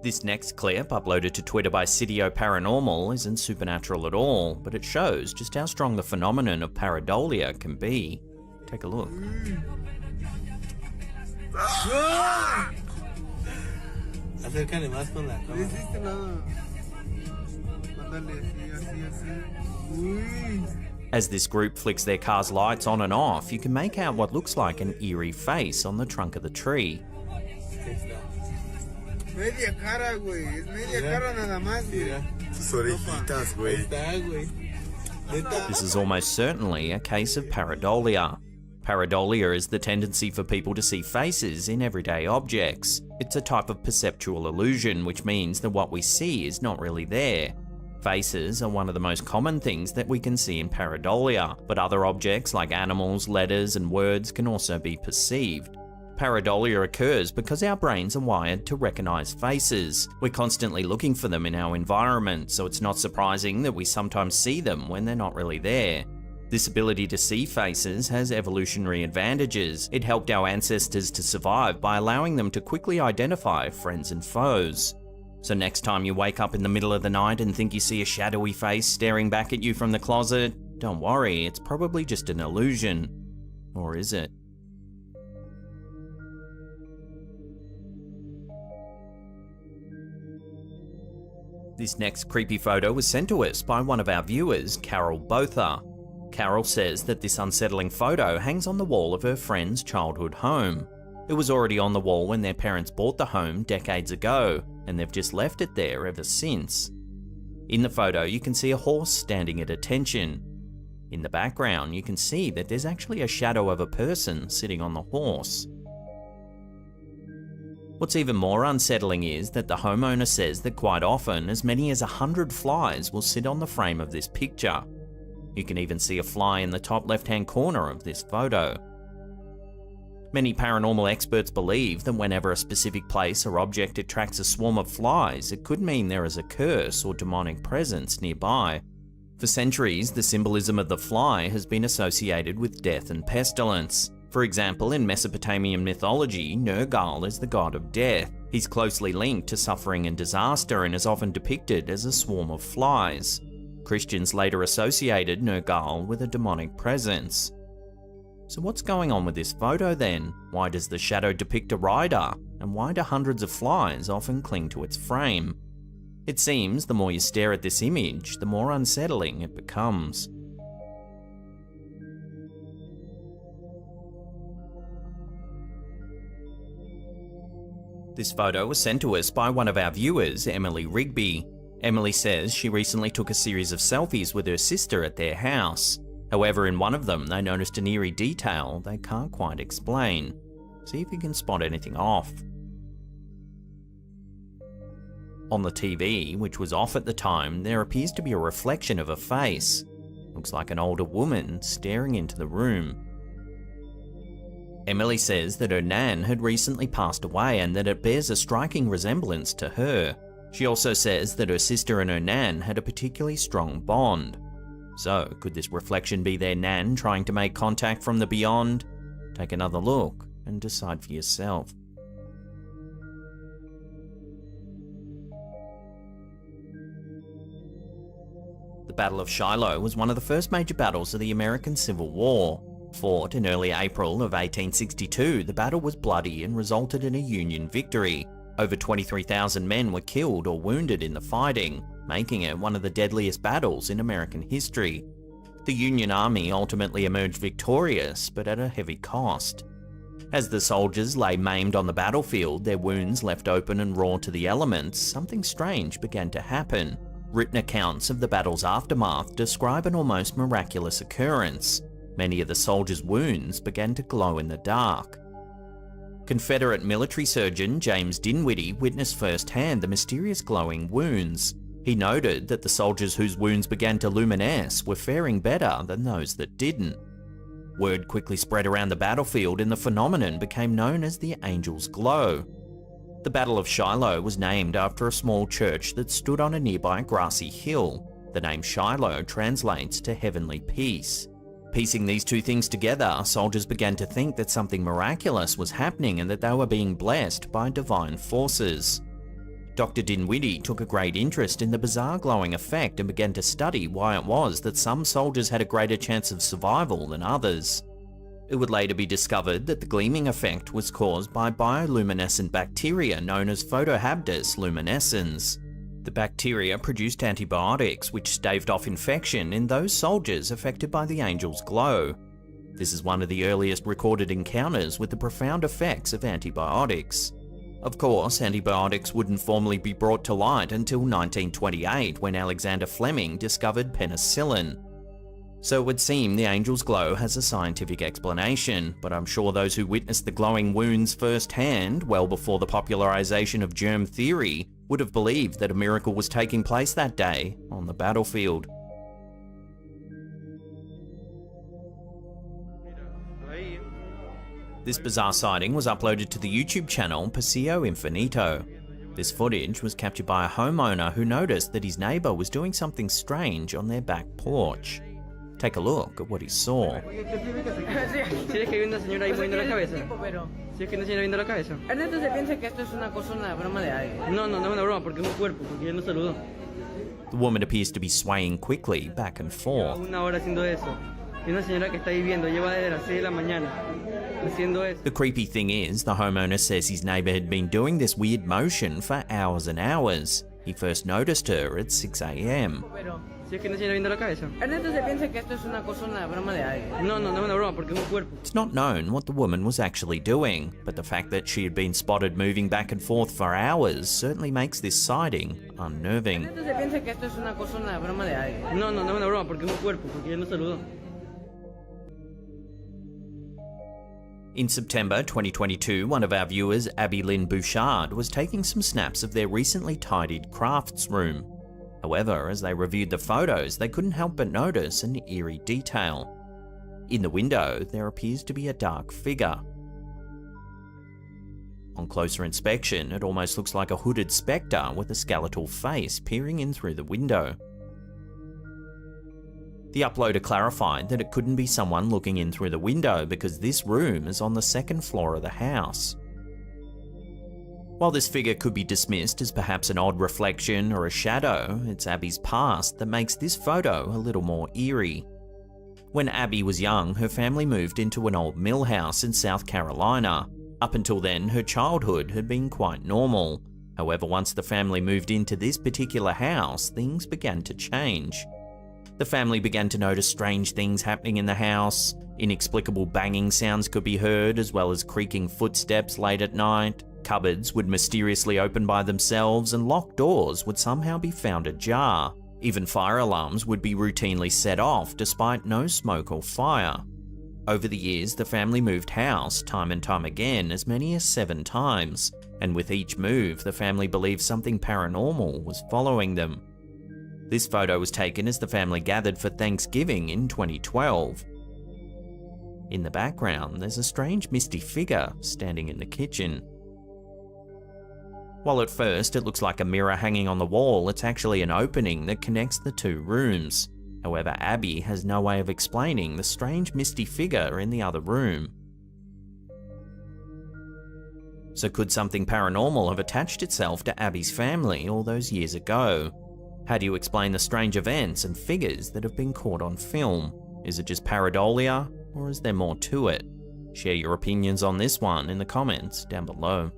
This next clip, uploaded to Twitter by Sitio Paranormal, isn't supernatural at all, but it shows just how strong the phenomenon of pareidolia can be. Take a look. Acércale más con la cámara. As this group flicks their car's lights on and off, you can make out what looks like an eerie face on the trunk of the tree. Media cara, güey. Es media cara nada más, güey. Sus orejitas, güey. This is almost certainly a case of pareidolia. Pareidolia is the tendency for people to see faces in everyday objects. It's a type of perceptual illusion, which means that what we see is not really there. Faces are one of the most common things that we can see in pareidolia, but other objects like animals, letters, and words can also be perceived. Pareidolia occurs because our brains are wired to recognize faces. We're constantly looking for them in our environment, so it's not surprising that we sometimes see them when they're not really there. This ability to see faces has evolutionary advantages. It helped our ancestors to survive by allowing them to quickly identify friends and foes. So next time you wake up in the middle of the night and think you see a shadowy face staring back at you from the closet, don't worry, it's probably just an illusion. Or is it? This next creepy photo was sent to us by one of our viewers, Carol Botha. Carol says that this unsettling photo hangs on the wall of her friend's childhood home. It was already on the wall when their parents bought the home decades ago, and they've just left it there ever since. In the photo, you can see a horse standing at attention. In the background, you can see that there's actually a shadow of a person sitting on the horse. What's even more unsettling is that the homeowner says that quite often as many as 100 flies will sit on the frame of this picture. You can even see a fly in the top left-hand corner of this photo. Many paranormal experts believe that whenever a specific place or object attracts a swarm of flies, it could mean there is a curse or demonic presence nearby. For centuries, the symbolism of the fly has been associated with death and pestilence. For example, in Mesopotamian mythology, Nergal is the god of death. He's closely linked to suffering and disaster and is often depicted as a swarm of flies. Christians later associated Nergal with a demonic presence. So what's going on with this photo then? Why does the shadow depict a rider? And why do hundreds of flies often cling to its frame? It seems the more you stare at this image, the more unsettling it becomes. This photo was sent to us by one of our viewers, Emily Rigby. Emily says she recently took a series of selfies with her sister at their house. However, in one of them, they noticed an eerie detail they can't quite explain. See if you can spot anything off. On the TV, which was off at the time, there appears to be a reflection of a face. Looks like an older woman staring into the room. Emily says that her nan had recently passed away and that it bears a striking resemblance to her. She also says that her sister and her nan had a particularly strong bond. So, could this reflection be their nan trying to make contact from the beyond? Take another look and decide for yourself. The Battle of Shiloh was one of the first major battles of the American Civil War. Fought in early April of 1862, the battle was bloody and resulted in a Union victory. Over 23,000 men were killed or wounded in the fighting, making it one of the deadliest battles in American history. The Union Army ultimately emerged victorious, but at a heavy cost. As the soldiers lay maimed on the battlefield, their wounds left open and raw to the elements, something strange began to happen. Written accounts of the battle's aftermath describe an almost miraculous occurrence. Many of the soldiers' wounds began to glow in the dark. Confederate military surgeon James Dinwiddie witnessed firsthand the mysterious glowing wounds. He noted that the soldiers whose wounds began to luminesce were faring better than those that didn't. Word quickly spread around the battlefield and the phenomenon became known as the Angel's Glow. The Battle of Shiloh was named after a small church that stood on a nearby grassy hill. The name Shiloh translates to heavenly peace. Piecing these two things together, soldiers began to think that something miraculous was happening and that they were being blessed by divine forces. Dr. Dinwiddie took a great interest in the bizarre glowing effect and began to study why it was that some soldiers had a greater chance of survival than others. It would later be discovered that the gleaming effect was caused by bioluminescent bacteria known as Photohabdus luminescens. The bacteria produced antibiotics which staved off infection in those soldiers affected by the Angel's Glow. This is one of the earliest recorded encounters with the profound effects of antibiotics. Of course, antibiotics wouldn't formally be brought to light until 1928 when Alexander Fleming discovered penicillin. So it would seem the Angel's Glow has a scientific explanation, but I'm sure those who witnessed the glowing wounds firsthand, well before the popularization of germ theory, would have believed that a miracle was taking place that day on the battlefield. This bizarre sighting was uploaded to the YouTube channel Paseo Infinito. This footage was captured by a homeowner who noticed that his neighbor was doing something strange on their back porch. Take a look at what he saw. Si es que no se viendo la cabeza. Ernesto se piensa que esto es una cosa, una broma de alguien. No, no, no es una broma porque es un cuerpo, porque él no saludó. The woman appears to be swaying quickly back and forth. Una hora haciendo eso. Y una señora que está viviendo lleva desde las 6 de la mañana haciendo eso. The creepy thing is, the homeowner says his neighbor had been doing this weird motion for hours and hours. He first noticed her at 6 a.m. Si es que no se viendo la cabeza. Ernesto se piensa que esto es una cosa, una broma de alguien. No, no, no es una broma porque es un cuerpo. It's not known what the woman was actually doing, but the fact that she had been spotted moving back and forth for hours certainly makes this sighting unnerving. Ernesto se piensa que esto es una cosa, una broma de alguien. No, no, no es una broma porque es un cuerpo, porque él no saludó. In September 2022, one of our viewers, Abby Lynn Bouchard, was taking some snaps of their recently tidied crafts room. However, as they reviewed the photos, they couldn't help but notice an eerie detail. In the window, there appears to be a dark figure. On closer inspection, it almost looks like a hooded spectre with a skeletal face peering in through the window. The uploader clarified that it couldn't be someone looking in through the window because this room is on the second floor of the house. While this figure could be dismissed as perhaps an odd reflection or a shadow, it's Abby's past that makes this photo a little more eerie. When Abby was young, her family moved into an old mill house in South Carolina. Up until then, her childhood had been quite normal. However, once the family moved into this particular house, things began to change. The family began to notice strange things happening in the house. Inexplicable banging sounds could be heard, as well as creaking footsteps late at night. Cupboards would mysteriously open by themselves, and locked doors would somehow be found ajar. Even fire alarms would be routinely set off despite no smoke or fire. Over the years, the family moved house time and time again, as many as 7 times, and with each move, the family believed something paranormal was following them. This photo was taken as the family gathered for Thanksgiving in 2012. In the background, there's a strange misty figure standing in the kitchen. While at first it looks like a mirror hanging on the wall, it's actually an opening that connects the two rooms. However, Abby has no way of explaining the strange misty figure in the other room. So could something paranormal have attached itself to Abby's family all those years ago? How do you explain the strange events and figures that have been caught on film? Is it just pareidolia, or is there more to it? Share your opinions on this one in the comments down below.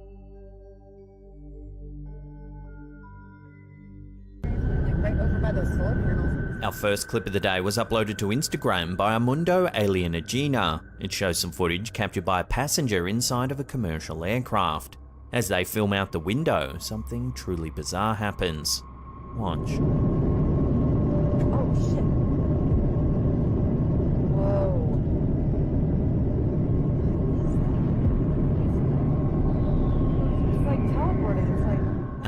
Our first clip of the day was uploaded to Instagram by Amundo Alienagina. It shows some footage captured by a passenger inside of a commercial aircraft. As they film out the window, something truly bizarre happens. Watch. Oh shit. Whoa. It's like teleporting. It's like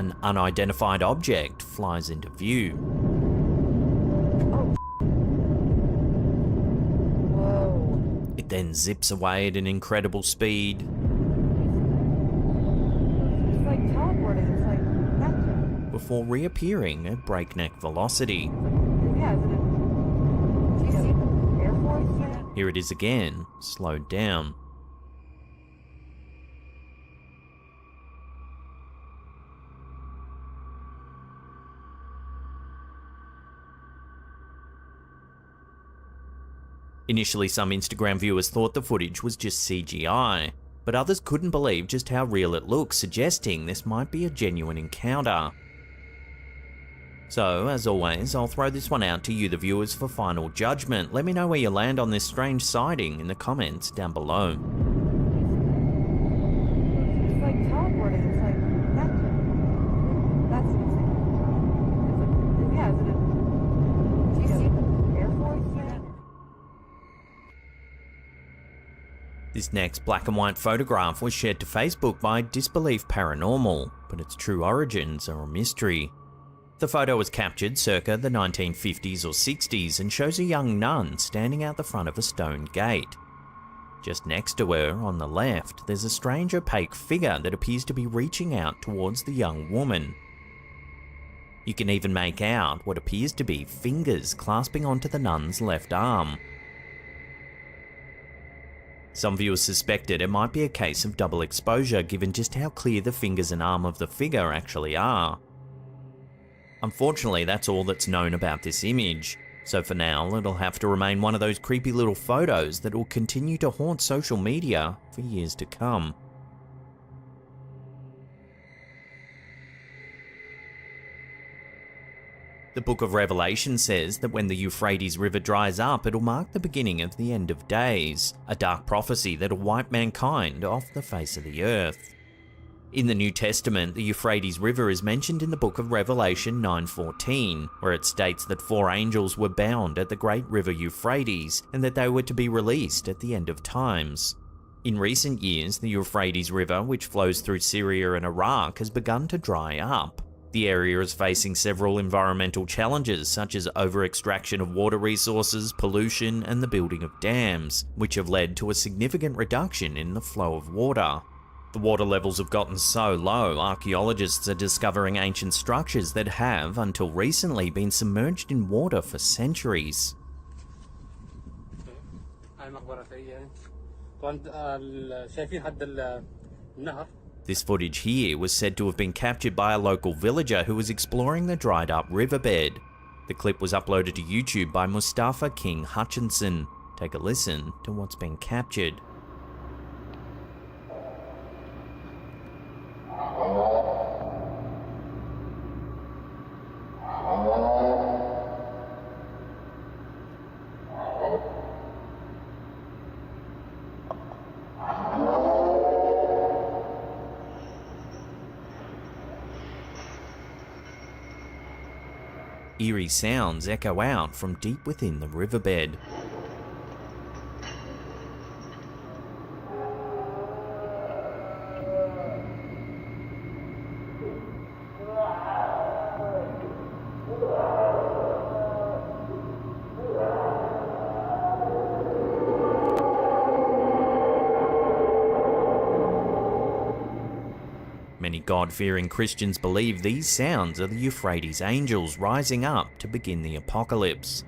An unidentified object flies into view. whoa. It then zips away at an incredible speed. It's like teleporting. It's like magic. Before reappearing at breakneck velocity. Yeah, is it? Do you see the Air Force? Yeah. Here it is again, slowed down. Initially, some Instagram viewers thought the footage was just CGI, but others couldn't believe just how real it looks, suggesting this might be a genuine encounter. So, as always, I'll throw this one out to you, the viewers, for final judgment. Let me know where you land on this strange sighting in the comments down below. It's like teleporting. It's like magic. That's insane. It's like, yeah, is it? Do you see the Air Force? Yeah. This next black and white photograph was shared to Facebook by Disbelief Paranormal, but its true origins are a mystery. The photo was captured circa the 1950s or 60s and shows a young nun standing out the front of a stone gate. Just next to her, on the left, there's a strange opaque figure that appears to be reaching out towards the young woman. You can even make out what appears to be fingers clasping onto the nun's left arm. Some viewers suspected it might be a case of double exposure given just how clear the fingers and arm of the figure actually are. Unfortunately, that's all that's known about this image, so for now it'll have to remain one of those creepy little photos that will continue to haunt social media for years to come. The Book of Revelation says that when the Euphrates River dries up, it'll mark the beginning of the end of days, a dark prophecy that'll wipe mankind off the face of the earth. In the New Testament, the Euphrates River is mentioned in the Book of Revelation 9:14, where it states that 4 angels were bound at the great river Euphrates and that they were to be released at the end of times. In recent years, the Euphrates River, which flows through Syria and Iraq, has begun to dry up. The area is facing several environmental challenges such as over-extraction of water resources, pollution, and the building of dams, which have led to a significant reduction in the flow of water. The water levels have gotten so low, archaeologists are discovering ancient structures that have, until recently, been submerged in water for centuries. This footage here was said to have been captured by a local villager who was exploring the dried up riverbed. The clip was uploaded to YouTube by Mustafa King Hutchinson. Take a listen to what's been captured. Eerie sounds echo out from deep within the riverbed. God-fearing Christians believe these sounds are the Euphrates angels rising up to begin the apocalypse.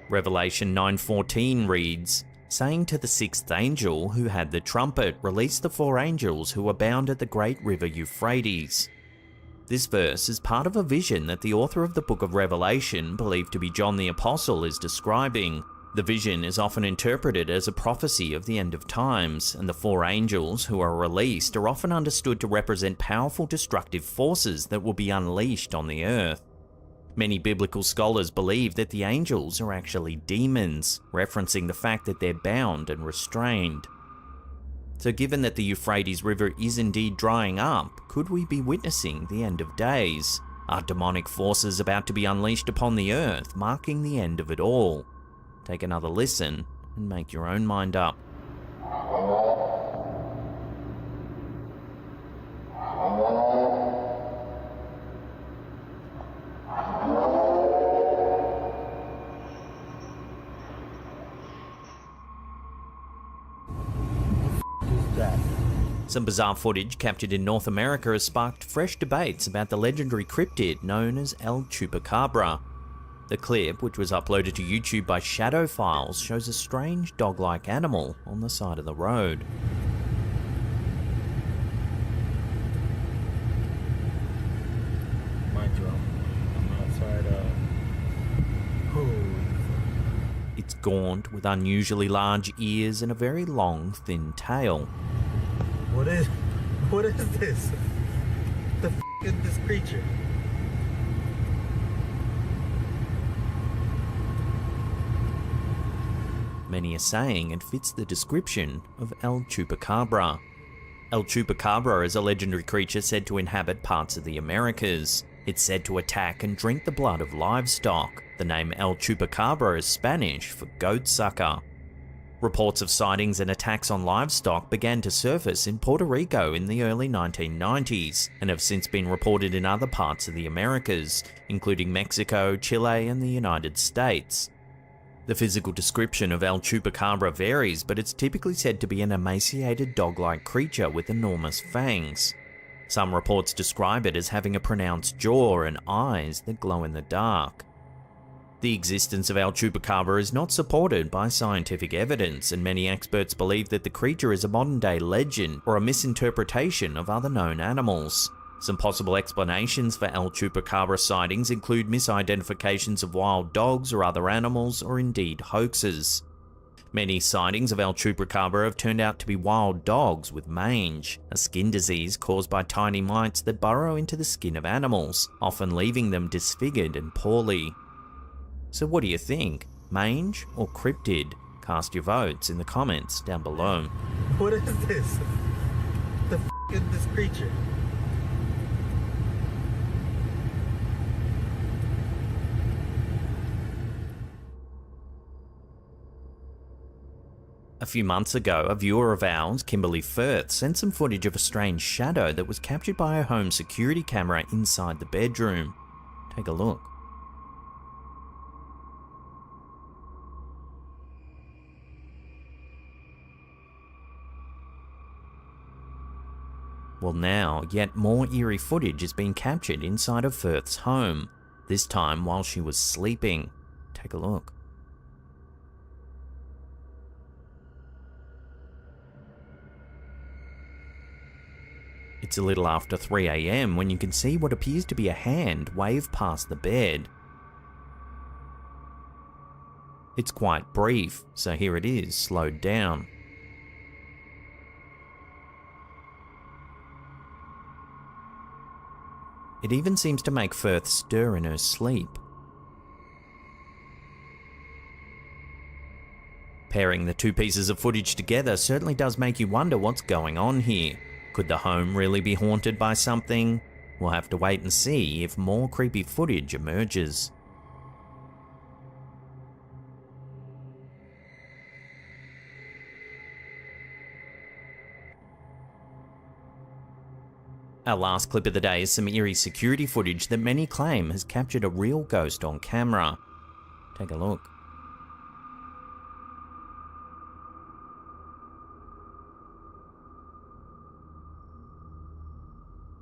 Revelation 9:14 reads, saying to the sixth angel who had the trumpet, release the 4 angels who are bound at the great river Euphrates. This verse is part of a vision that the author of the book of Revelation, believed to be John the Apostle, is describing. The vision is often interpreted as a prophecy of the end of times, and the 4 angels who are released are often understood to represent powerful destructive forces that will be unleashed on the earth. Many biblical scholars believe that the angels are actually demons, referencing the fact that they're bound and restrained. So given that the Euphrates River is indeed drying up, could we be witnessing the end of days? Are demonic forces about to be unleashed upon the earth, marking the end of it all? Take another listen and make your own mind up. Some bizarre footage captured in North America has sparked fresh debates about the legendary cryptid known as El Chupacabra. The clip, which was uploaded to YouTube by Shadow Files, shows a strange dog-like animal on the side of the road. Mind you, I'm outside, It's gaunt with unusually large ears and a very long, thin tail. What is this? The f is this creature? Many are saying it fits the description of El Chupacabra. El Chupacabra is a legendary creature said to inhabit parts of the Americas. It's said to attack and drink the blood of livestock. The name El Chupacabra is Spanish for goat sucker. Reports of sightings and attacks on livestock began to surface in Puerto Rico in the early 1990s, and have since been reported in other parts of the Americas, including Mexico, Chile, and the United States. The physical description of El Chupacabra varies, but it's typically said to be an emaciated dog-like creature with enormous fangs. Some reports describe it as having a pronounced jaw and eyes that glow in the dark. The existence of El Chupacabra is not supported by scientific evidence, and many experts believe that the creature is a modern-day legend or a misinterpretation of other known animals. Some possible explanations for El Chupacabra sightings include misidentifications of wild dogs or other animals, or indeed hoaxes. Many sightings of El Chupacabra have turned out to be wild dogs with mange, a skin disease caused by tiny mites that burrow into the skin of animals, often leaving them disfigured and poorly. So what do you think? Mange or cryptid? Cast your votes in the comments down below. What is this? The f is this creature? A few months ago, a viewer of ours, Kimberly Firth, sent some footage of a strange shadow that was captured by her home security camera inside the bedroom. Take a look. Well now, yet more eerie footage is being captured inside of Firth's home, this time while she was sleeping. Take a look. It's a little after 3 AM when you can see what appears to be a hand wave past the bed. It's quite brief, so here it is, slowed down. It even seems to make Firth stir in her sleep. Pairing the two pieces of footage together certainly does make you wonder what's going on here. Could the home really be haunted by something? We'll have to wait and see if more creepy footage emerges. Our last clip of the day is some eerie security footage that many claim has captured a real ghost on camera. Take a look.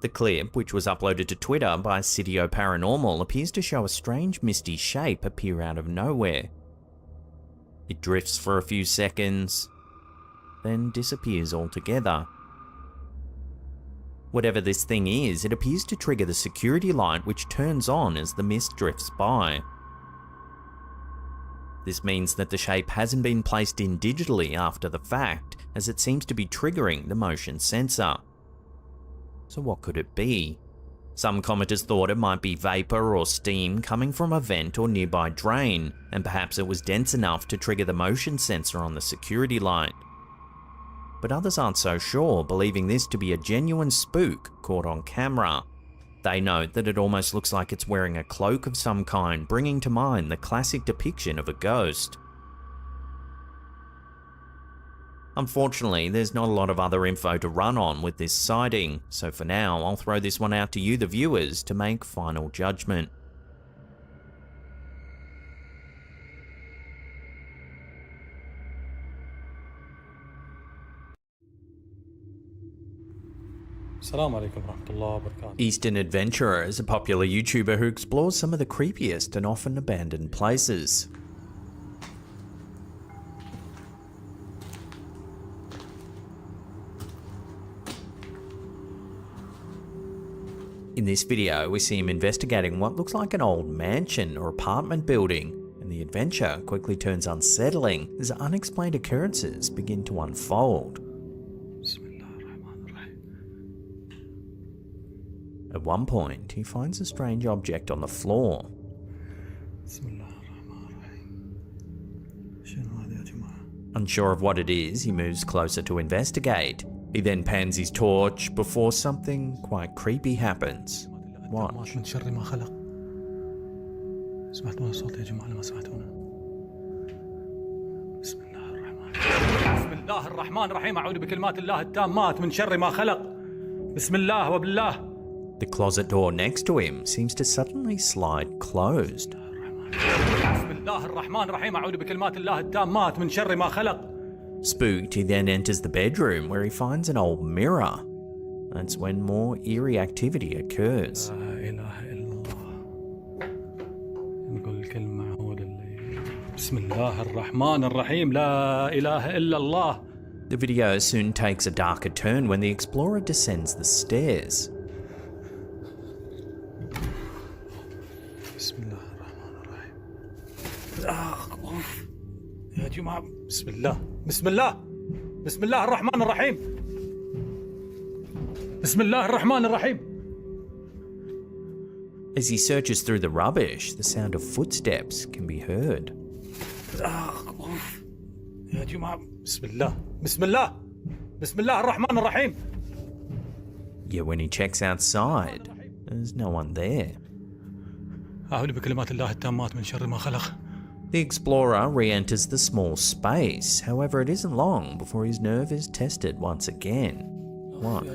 The clip, which was uploaded to Twitter by Sitio Paranormal, appears to show a strange misty shape appear out of nowhere. It drifts for a few seconds, then disappears altogether. Whatever this thing is, it appears to trigger the security light which turns on as the mist drifts by. This means that the shape hasn't been placed in digitally after the fact, as it seems to be triggering the motion sensor. So what could it be? Some commenters thought it might be vapor or steam coming from a vent or nearby drain, and perhaps it was dense enough to trigger the motion sensor on the security light. But others aren't so sure, believing this to be a genuine spook caught on camera. They note that it almost looks like it's wearing a cloak of some kind, bringing to mind the classic depiction of a ghost. Unfortunately, there's not a lot of other info to run on with this sighting, so for now, I'll throw this one out to you, the viewers, to make final judgment. Eastern Adventurer is a popular YouTuber who explores some of the creepiest and often abandoned places. In this video, we see him investigating what looks like an old mansion or apartment building, and the adventure quickly turns unsettling as unexplained occurrences begin to unfold. At one point, he finds a strange object on the floor. Unsure of what it is, he moves closer to investigate. He then pans his torch before something quite creepy happens. Watch. The closet door next to him seems to suddenly slide closed. Spooked, he then enters the bedroom where he finds an old mirror. That's when more eerie activity occurs. The video soon takes a darker turn when the explorer descends the stairs. As he searches through the rubbish, the sound of footsteps can be heard. Yet when he checks outside, there's no one there. The explorer re-enters the small space, however it isn't long before his nerve is tested once again. Watch.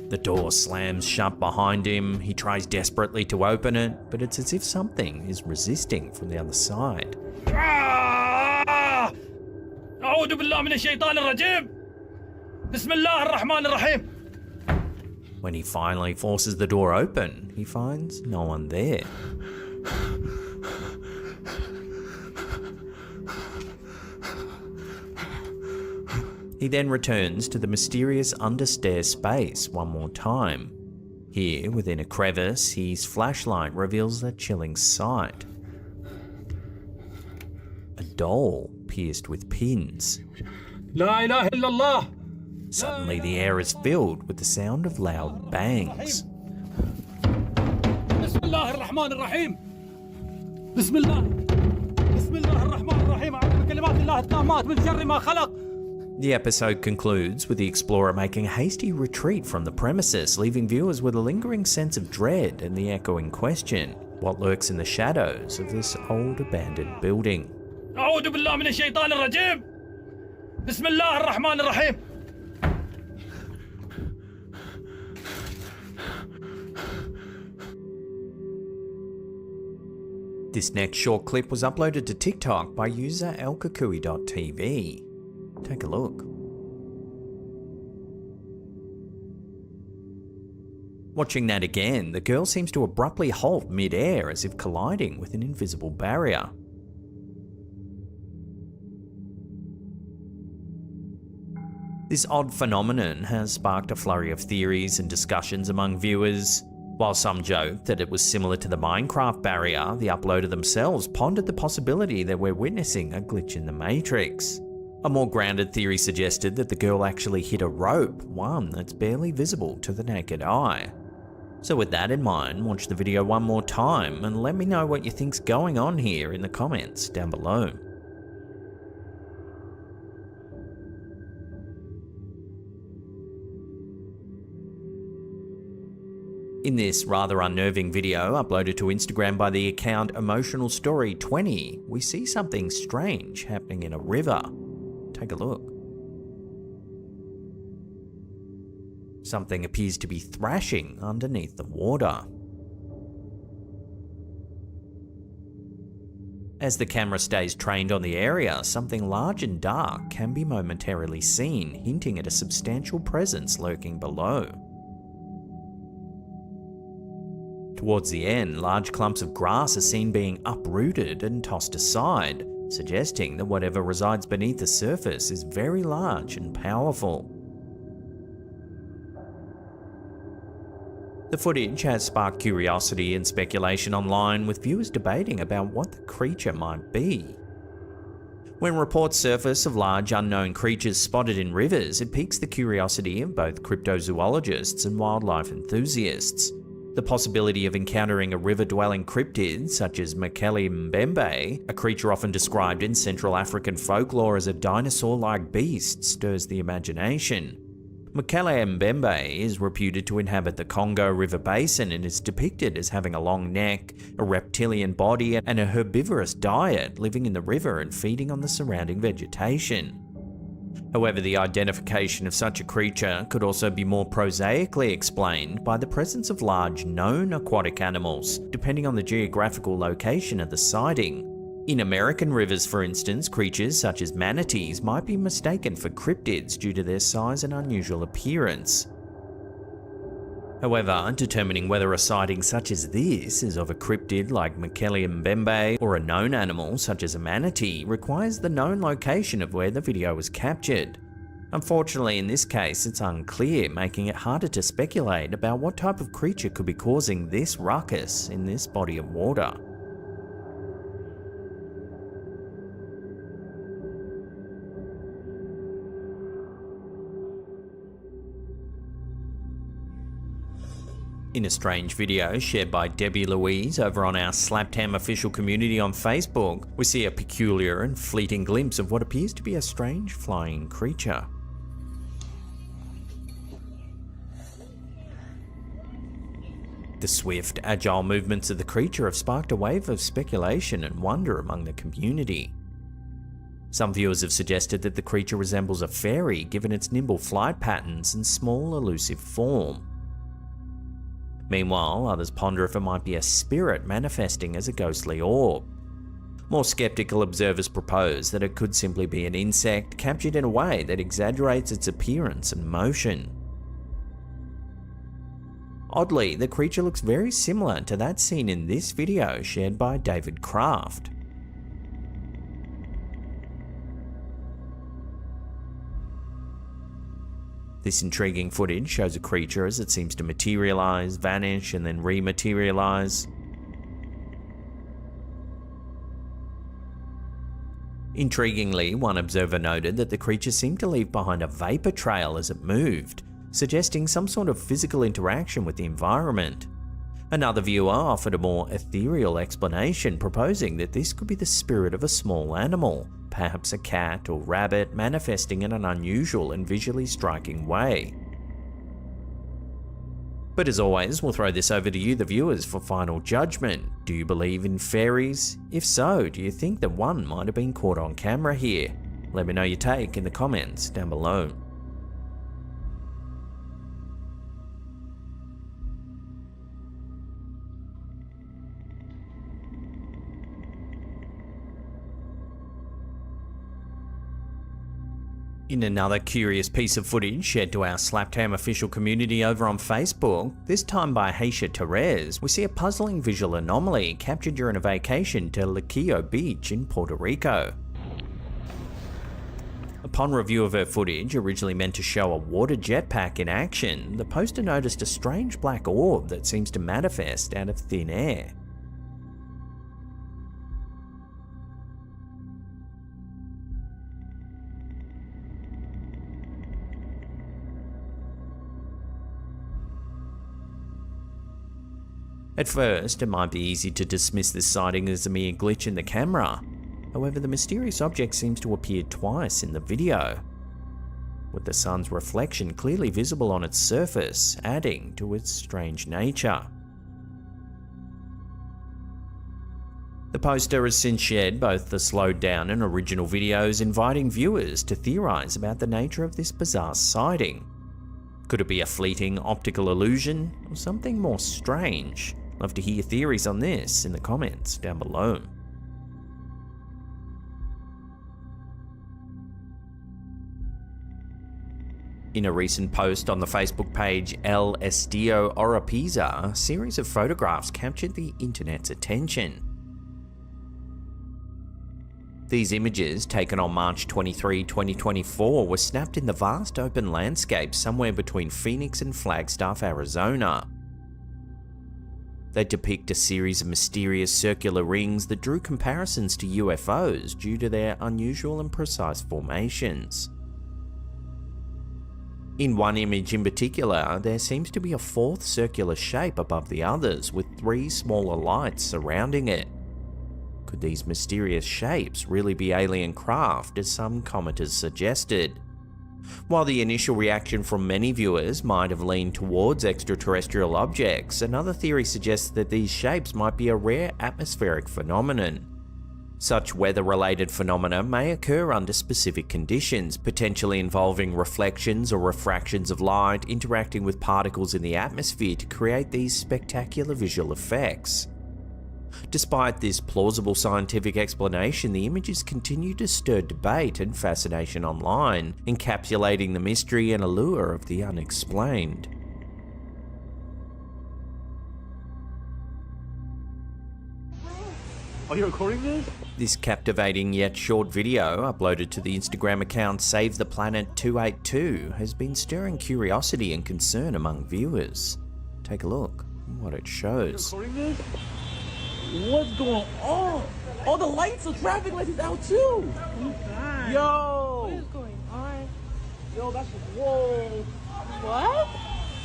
The door slams shut behind him. He tries desperately to open it, but it's as if something is resisting from the other side. When he finally forces the door open, he finds no one there. He then returns to the mysterious understair space one more time. Here, within a crevice, his flashlight reveals a chilling sight. A doll pierced with pins. La ilaha illallah! Suddenly the air is filled with the sound of loud bangs. The episode concludes with the explorer making a hasty retreat from the premises, leaving viewers with a lingering sense of dread and the echoing question, what lurks in the shadows of this old abandoned building? أعوذ بالله من الشيطان الرجيم. بسم الله الرحمن الرحيم. This next short clip was uploaded to TikTok by user elkakui.tv. Take a look. Watching that again, the girl seems to abruptly halt mid-air as if colliding with an invisible barrier. This odd phenomenon has sparked a flurry of theories and discussions among viewers. While some joked that it was similar to the Minecraft barrier, the uploader themselves pondered the possibility that we're witnessing a glitch in the Matrix. A more grounded theory suggested that the girl actually hit a rope, one that's barely visible to the naked eye. So with that in mind, watch the video one more time and let me know what you think's going on here in the comments down below. In this rather unnerving video uploaded to Instagram by the account Emotional Story 20, we see something strange happening in a river. Take a look. Something appears to be thrashing underneath the water. As the camera stays trained on the area, something large and dark can be momentarily seen, hinting at a substantial presence lurking below. Towards the end, large clumps of grass are seen being uprooted and tossed aside, suggesting that whatever resides beneath the surface is very large and powerful. The footage has sparked curiosity and speculation online, with viewers debating about what the creature might be. When reports surface of large unknown creatures spotted in rivers, it piques the curiosity of both cryptozoologists and wildlife enthusiasts. The possibility of encountering a river-dwelling cryptid such as Mekele Mbembe, a creature often described in Central African folklore as a dinosaur-like beast, stirs the imagination. Mekele Mbembe is reputed to inhabit the Congo River basin and is depicted as having a long neck, a reptilian body, and a herbivorous diet, living in the river and feeding on the surrounding vegetation. However, the identification of such a creature could also be more prosaically explained by the presence of large known aquatic animals, depending on the geographical location of the sighting. In American rivers, for instance, creatures such as manatees might be mistaken for cryptids due to their size and unusual appearance. However, determining whether a sighting such as this is of a cryptid like Mekele Mbembe or a known animal such as a manatee requires the known location of where the video was captured. Unfortunately, in this case, it's unclear, making it harder to speculate about what type of creature could be causing this ruckus in this body of water. In a strange video shared by Debbie Louise over on our Slaptam official community on Facebook, we see a peculiar and fleeting glimpse of what appears to be a strange flying creature. The swift, agile movements of the creature have sparked a wave of speculation and wonder among the community. Some viewers have suggested that the creature resembles a fairy given its nimble flight patterns and small, elusive form. Meanwhile, others ponder if it might be a spirit manifesting as a ghostly orb. More skeptical observers propose that it could simply be an insect captured in a way that exaggerates its appearance and motion. Oddly, the creature looks very similar to that seen in this video shared by David Kraft. This intriguing footage shows a creature as it seems to materialize, vanish, and then rematerialize. Intriguingly, one observer noted that the creature seemed to leave behind a vapor trail as it moved, suggesting some sort of physical interaction with the environment. Another viewer offered a more ethereal explanation, proposing that this could be the spirit of a small animal, perhaps a cat or rabbit, manifesting in an unusual and visually striking way. But as always, we'll throw this over to you, the viewers, for final judgment. Do you believe in fairies? If so, do you think that one might have been caught on camera here? Let me know your take in the comments down below. In another curious piece of footage shared to our Slaptam official community over on Facebook, this time by Heisha Perez, we see a puzzling visual anomaly captured during a vacation to Luquillo Beach in Puerto Rico. Upon review of her footage, originally meant to show a water jetpack in action, the poster noticed a strange black orb that seems to manifest out of thin air. At first, it might be easy to dismiss this sighting as a mere glitch in the camera. However, the mysterious object seems to appear twice in the video, with the sun's reflection clearly visible on its surface, adding to its strange nature. The poster has since shared both the slowed down and original videos, inviting viewers to theorize about the nature of this bizarre sighting. Could it be a fleeting optical illusion, or something more strange? Love to hear your theories on this in the comments down below. In a recent post on the Facebook page El Estío Oropesa, a series of photographs captured the internet's attention. These images, taken on March 23, 2024, were snapped in the vast open landscape somewhere between Phoenix and Flagstaff, Arizona. They depict a series of mysterious circular rings that drew comparisons to UFOs due to their unusual and precise formations. In one image in particular, there seems to be a fourth circular shape above the others, with 3 smaller lights surrounding it. Could these mysterious shapes really be alien craft, as some commenters suggested? While the initial reaction from many viewers might have leaned towards extraterrestrial objects, another theory suggests that these shapes might be a rare atmospheric phenomenon. Such weather-related phenomena may occur under specific conditions, potentially involving reflections or refractions of light interacting with particles in the atmosphere to create these spectacular visual effects. Despite this plausible scientific explanation, the images continue to stir debate and fascination online, encapsulating the mystery and allure of the unexplained. Are you recording this? This captivating yet short video, uploaded to the Instagram account Save the Planet 282, has been stirring curiosity and concern among viewers. Take a look at what it shows. Recording this? What's going on? Oh, the lights, the traffic lights is out too. Oh God. Yo. What is going on? Yo, that's whoa. What?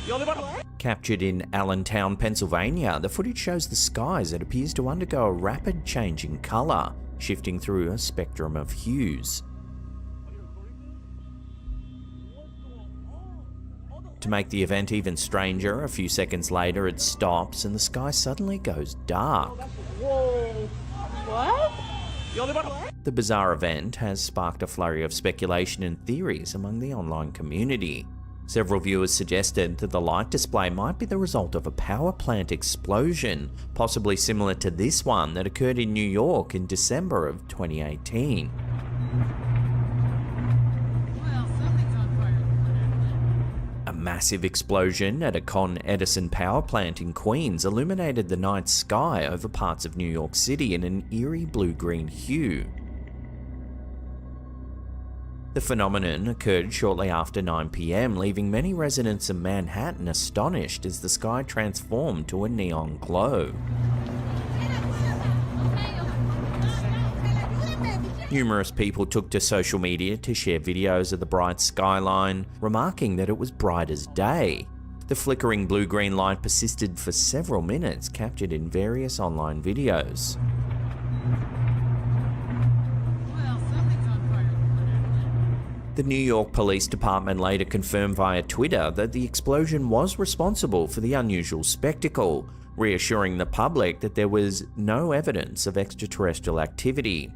Yo, what? Captured in Allentown, Pennsylvania, the footage shows the skies that appears to undergo a rapid change in color, shifting through a spectrum of hues. To make the event even stranger, a few seconds later it stops and the sky suddenly goes dark. Whoa. What? The bizarre event has sparked a flurry of speculation and theories among the online community. Several viewers suggested that the light display might be the result of a power plant explosion, possibly similar to this one that occurred in New York in December of 2018. A massive explosion at a Con Edison power plant in Queens illuminated the night sky over parts of New York City in an eerie blue-green hue. The phenomenon occurred shortly after 9 PM, leaving many residents of Manhattan astonished as the sky transformed to a neon glow. Numerous people took to social media to share videos of the bright skyline, remarking that it was bright as day. The flickering blue-green light persisted for several minutes, captured in various online videos. The New York Police Department later confirmed via Twitter that the explosion was responsible for the unusual spectacle, reassuring the public that there was no evidence of extraterrestrial activity.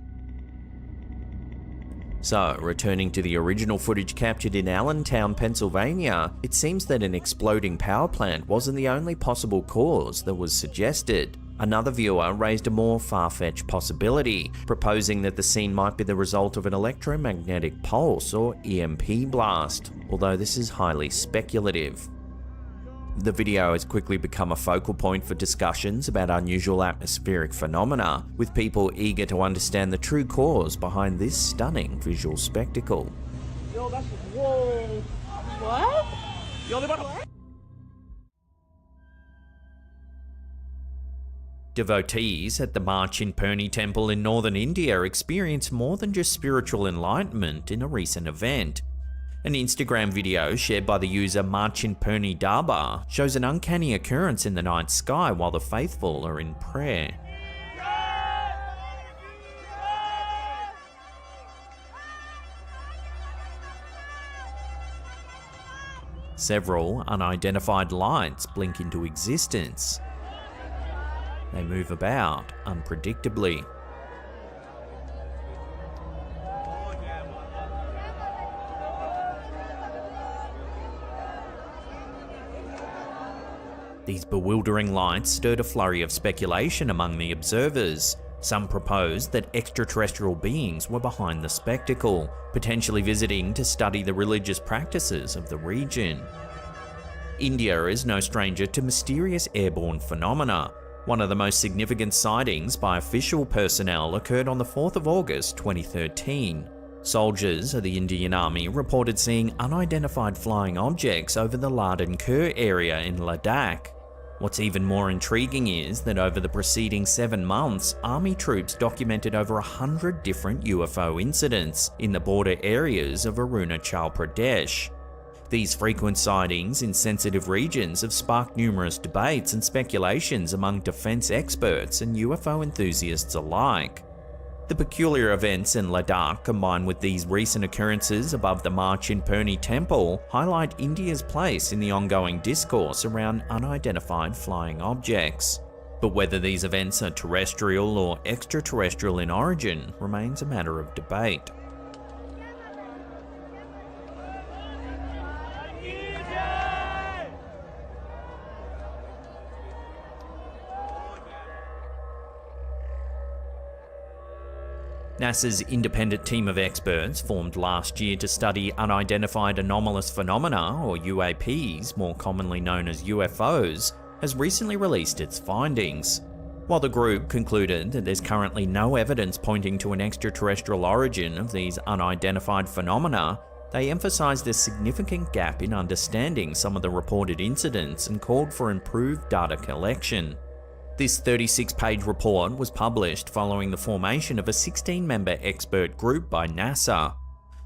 So, returning to the original footage captured in Allentown, Pennsylvania, it seems that an exploding power plant wasn't the only possible cause that was suggested. Another viewer raised a more far-fetched possibility, proposing that the scene might be the result of an electromagnetic pulse or EMP blast, although this is highly speculative. The video has quickly become a focal point for discussions about unusual atmospheric phenomena, with people eager to understand the true cause behind this stunning visual spectacle. Yo, that's whoa. What? Yo, they about to... Devotees at the Marchinpurni temple in northern India experienced more than just spiritual enlightenment in a recent event. An Instagram video shared by the user Marchinpurni Darbar shows an uncanny occurrence in the night sky while the faithful are in prayer. Several unidentified lights blink into existence. They move about unpredictably. These bewildering lights stirred a flurry of speculation among the observers. Some proposed that extraterrestrial beings were behind the spectacle, potentially visiting to study the religious practices of the region. India is no stranger to mysterious airborne phenomena. One of the most significant sightings by official personnel occurred on the 4th of August 2013. Soldiers of the Indian Army reported seeing unidentified flying objects over the Ladakh Kur area in Ladakh. What's even more intriguing is that over the preceding 7 months, Army troops documented over 100 different UFO incidents in the border areas of Arunachal Pradesh. These frequent sightings in sensitive regions have sparked numerous debates and speculations among defense experts and UFO enthusiasts alike. The peculiar events in Ladakh, combined with these recent occurrences above the Marchinpurni temple, highlight India's place in the ongoing discourse around unidentified flying objects. But whether these events are terrestrial or extraterrestrial in origin remains a matter of debate. NASA's independent team of experts, formed last year to study unidentified anomalous phenomena, or UAPs, more commonly known as UFOs, has recently released its findings. While the group concluded that there's currently no evidence pointing to an extraterrestrial origin of these unidentified phenomena, they emphasized a significant gap in understanding some of the reported incidents and called for improved data collection. This 36-page report was published following the formation of a 16-member expert group by NASA.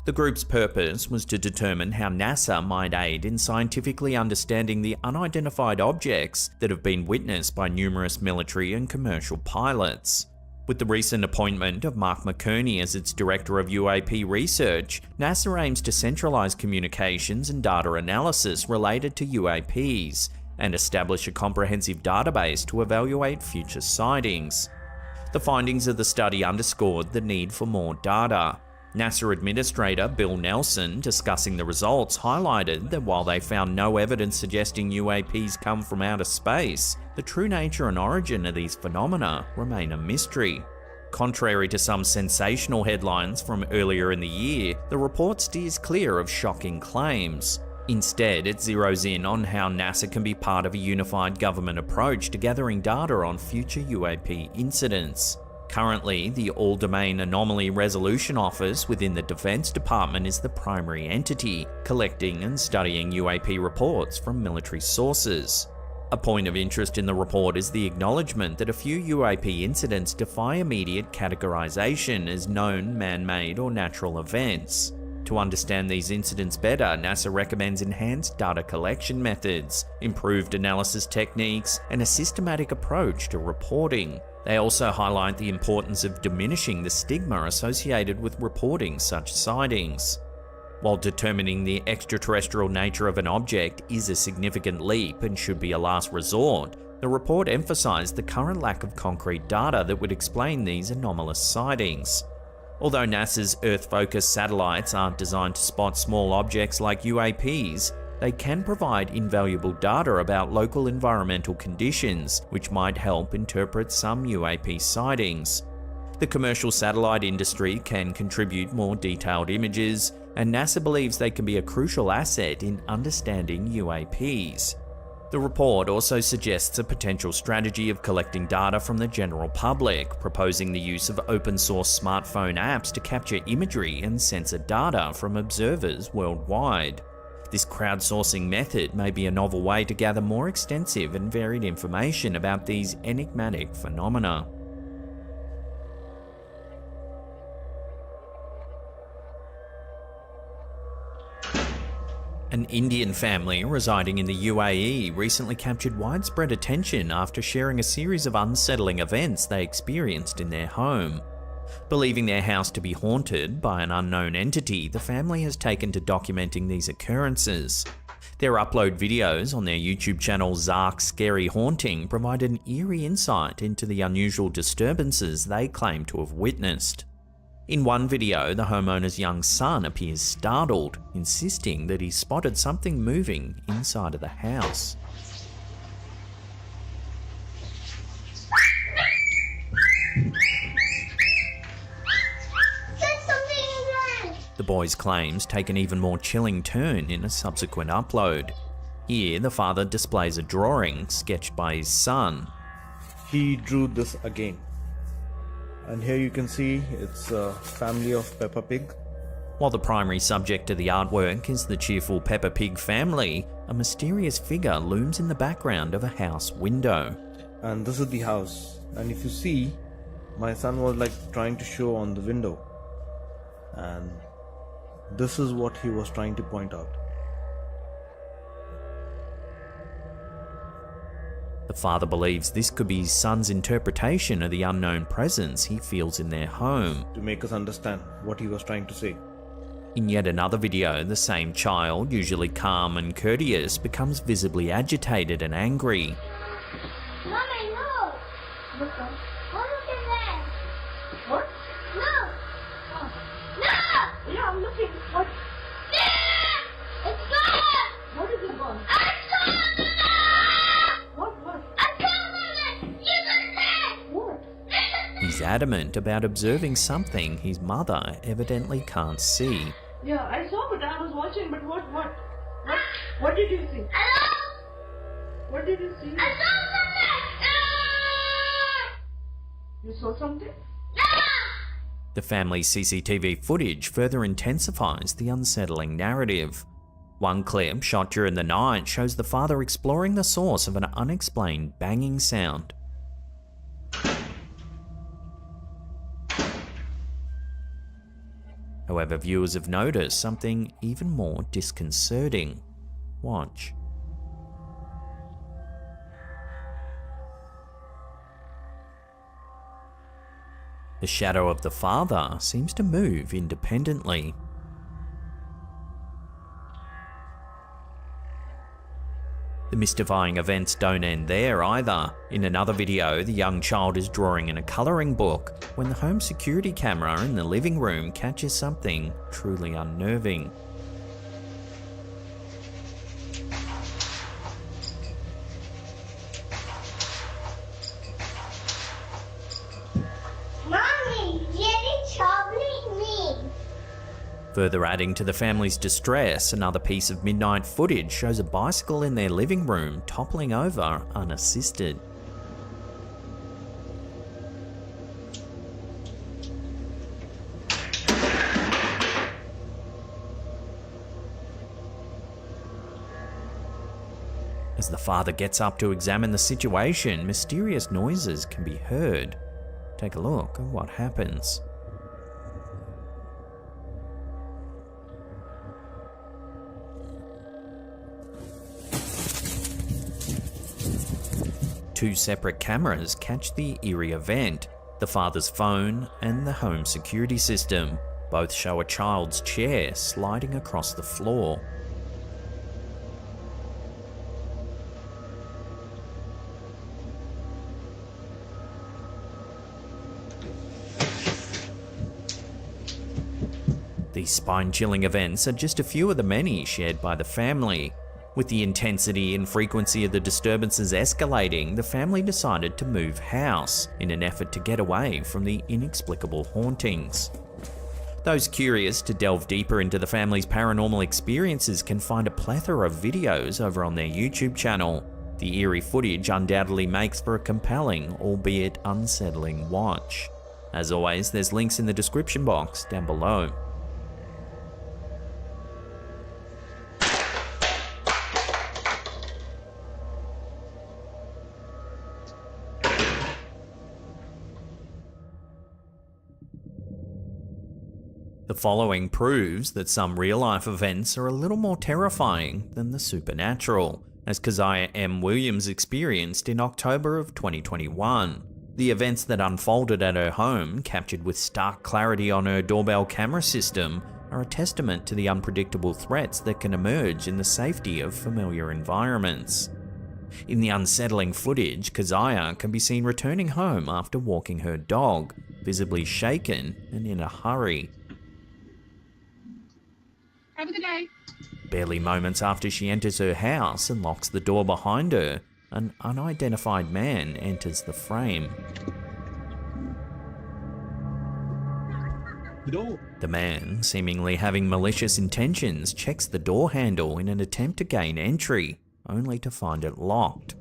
The group's purpose was to determine how NASA might aid in scientifically understanding the unidentified objects that have been witnessed by numerous military and commercial pilots. With the recent appointment of Mark McCurney as its Director of UAP Research, NASA aims to centralize communications and data analysis related to UAPs, and establish a comprehensive database to evaluate future sightings. The findings of the study underscored the need for more data. NASA Administrator Bill Nelson, discussing the results, highlighted that while they found no evidence suggesting UAPs come from outer space, the true nature and origin of these phenomena remain a mystery. Contrary to some sensational headlines from earlier in the year, the report steers clear of shocking claims. Instead, it zeroes in on how NASA can be part of a unified government approach to gathering data on future UAP incidents. Currently, the All-Domain Anomaly Resolution Office within the Defense Department is the primary entity, collecting and studying UAP reports from military sources. A point of interest in the report is the acknowledgement that a few UAP incidents defy immediate categorization as known man-made or natural events. To understand these incidents better, NASA recommends enhanced data collection methods, improved analysis techniques, and a systematic approach to reporting. They also highlight the importance of diminishing the stigma associated with reporting such sightings. While determining the extraterrestrial nature of an object is a significant leap and should be a last resort, the report emphasized the current lack of concrete data that would explain these anomalous sightings. Although NASA's Earth-focused satellites aren't designed to spot small objects like UAPs, they can provide invaluable data about local environmental conditions, which might help interpret some UAP sightings. The commercial satellite industry can contribute more detailed images, and NASA believes they can be a crucial asset in understanding UAPs. The report also suggests a potential strategy of collecting data from the general public, proposing the use of open-source smartphone apps to capture imagery and sensor data from observers worldwide. This crowdsourcing method may be a novel way to gather more extensive and varied information about these enigmatic phenomena. An Indian family residing in the UAE recently captured widespread attention after sharing a series of unsettling events they experienced in their home. Believing their house to be haunted by an unknown entity, the family has taken to documenting these occurrences. Their upload videos on their YouTube channel Zark's Scary Haunting provide an eerie insight into the unusual disturbances they claim to have witnessed. In one video, the homeowner's young son appears startled, insisting that he spotted something moving inside of the house. The boy's claims take an even more chilling turn in a subsequent upload. Here, the father displays a drawing sketched by his son. He drew this again. And here you can see it's a family of Peppa Pig. While the primary subject of the artwork is the cheerful Peppa Pig family, a mysterious figure looms in the background of a house window. And this is the house. And if you see, my son was like trying to show on the window. And this is what he was trying to point out. The father believes this could be his son's interpretation of the unknown presence he feels in their home. To make us understand what he was trying to say. In yet another video, the same child, usually calm and courteous, becomes visibly agitated and angry. Mommy, no! Look at that! What? No! Oh. No! Yeah, I'm looking. What? No! It's gone! What is it gone? I saw it! He's adamant about observing something his mother evidently can't see. Yeah, I saw, but I was watching, but what did you see? Hello? What did you see? I saw something! You saw something? The family's CCTV footage further intensifies the unsettling narrative. One clip, shot during the night, shows the father exploring the source of an unexplained banging sound. However, viewers have noticed something even more disconcerting. Watch. The shadow of the father seems to move independently. The mystifying events don't end there either. In another video, the young child is drawing in a colouring book when the home security camera in the living room catches something truly unnerving. Mommy, Jenny troubling me. Further adding to the family's distress, another piece of midnight footage shows a bicycle in their living room toppling over unassisted. As the father gets up to examine the situation, mysterious noises can be heard. Take a look at what happens. Two separate cameras catch the eerie event, the father's phone and the home security system. Both show a child's chair sliding across the floor. These spine-chilling events are just a few of the many shared by the family. With the intensity and frequency of the disturbances escalating, the family decided to move house in an effort to get away from the inexplicable hauntings. Those curious to delve deeper into the family's paranormal experiences can find a plethora of videos over on their YouTube channel. The eerie footage undoubtedly makes for a compelling, albeit unsettling watch. As always, there's links in the description box down below. The following proves that some real-life events are a little more terrifying than the supernatural, as Keziah M. Williams experienced in October of 2021. The events that unfolded at her home, captured with stark clarity on her doorbell camera system, are a testament to the unpredictable threats that can emerge in the safety of familiar environments. In the unsettling footage, Keziah can be seen returning home after walking her dog, visibly shaken and in a hurry. Have a good day. Barely moments after she enters her house and locks the door behind her, an unidentified man enters the frame. The man, seemingly having malicious intentions, checks the door handle in an attempt to gain entry, only to find it locked.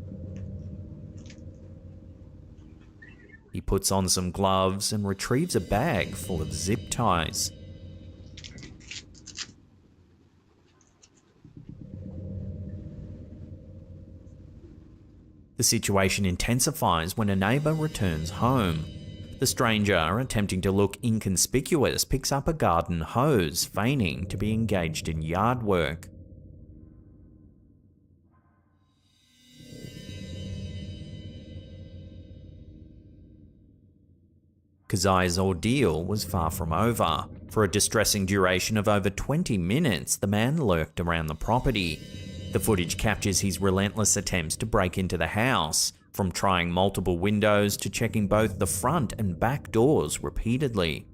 He puts on some gloves and retrieves a bag full of zip ties. The situation intensifies when a neighbour returns home. The stranger, attempting to look inconspicuous, picks up a garden hose, feigning to be engaged in yard work. Keziah's ordeal was far from over. For a distressing duration of over 20 minutes, the man lurked around the property. The footage captures his relentless attempts to break into the house, from trying multiple windows to checking both the front and back doors repeatedly.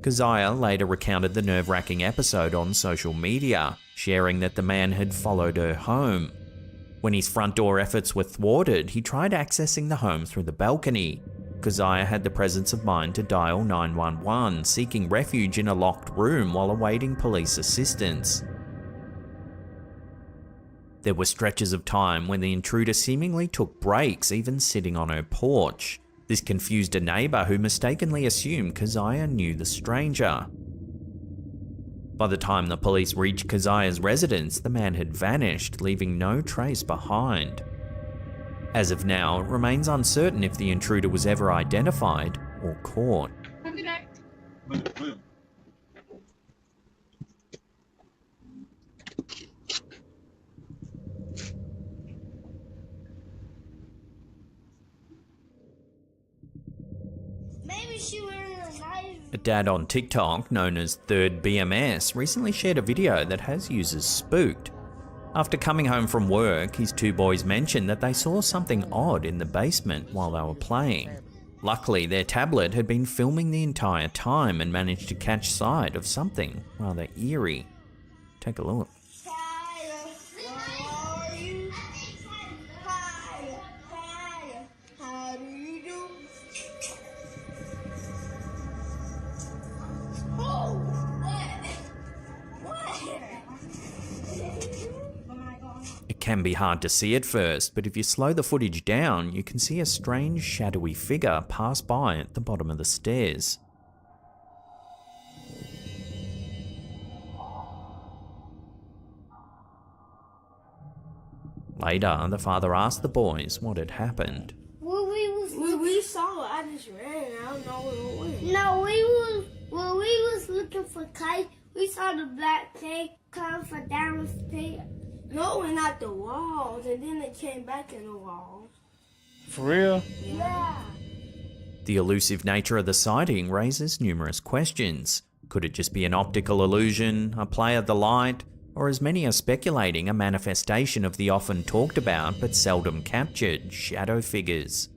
Keziah later recounted the nerve-wracking episode on social media, sharing that the man had followed her home. When his front door efforts were thwarted, he tried accessing the home through the balcony. Keziah had the presence of mind to dial 911, seeking refuge in a locked room while awaiting police assistance. There were stretches of time when the intruder seemingly took breaks, even sitting on her porch. This confused a neighbour who mistakenly assumed Keziah knew the stranger. By the time the police reached Keziah's residence, the man had vanished, leaving no trace behind. As of now, it remains uncertain if the intruder was ever identified or caught. Have a good day. Maybe she went in a knife. A dad on TikTok, known as Third BMS, recently shared a video that has users spooked. After coming home from work, his two boys mentioned that they saw something odd in the basement while they were playing. Luckily, their tablet had been filming the entire time and managed to catch sight of something rather eerie. Take a look. It can be hard to see at first, but if you slow the footage down, you can see a strange shadowy figure pass by at the bottom of the stairs. Later, the father asked the boys what had happened. We saw it. I just ran. I don't know where it went. No, when we was looking for Kite, we saw the black thing come from downstairs. No, and not the walls, and then it came back in the walls. For real? Yeah. The elusive nature of the sighting raises numerous questions. Could it just be an optical illusion, a play of the light, or as many are speculating, a manifestation of the often talked about but seldom captured shadow figures?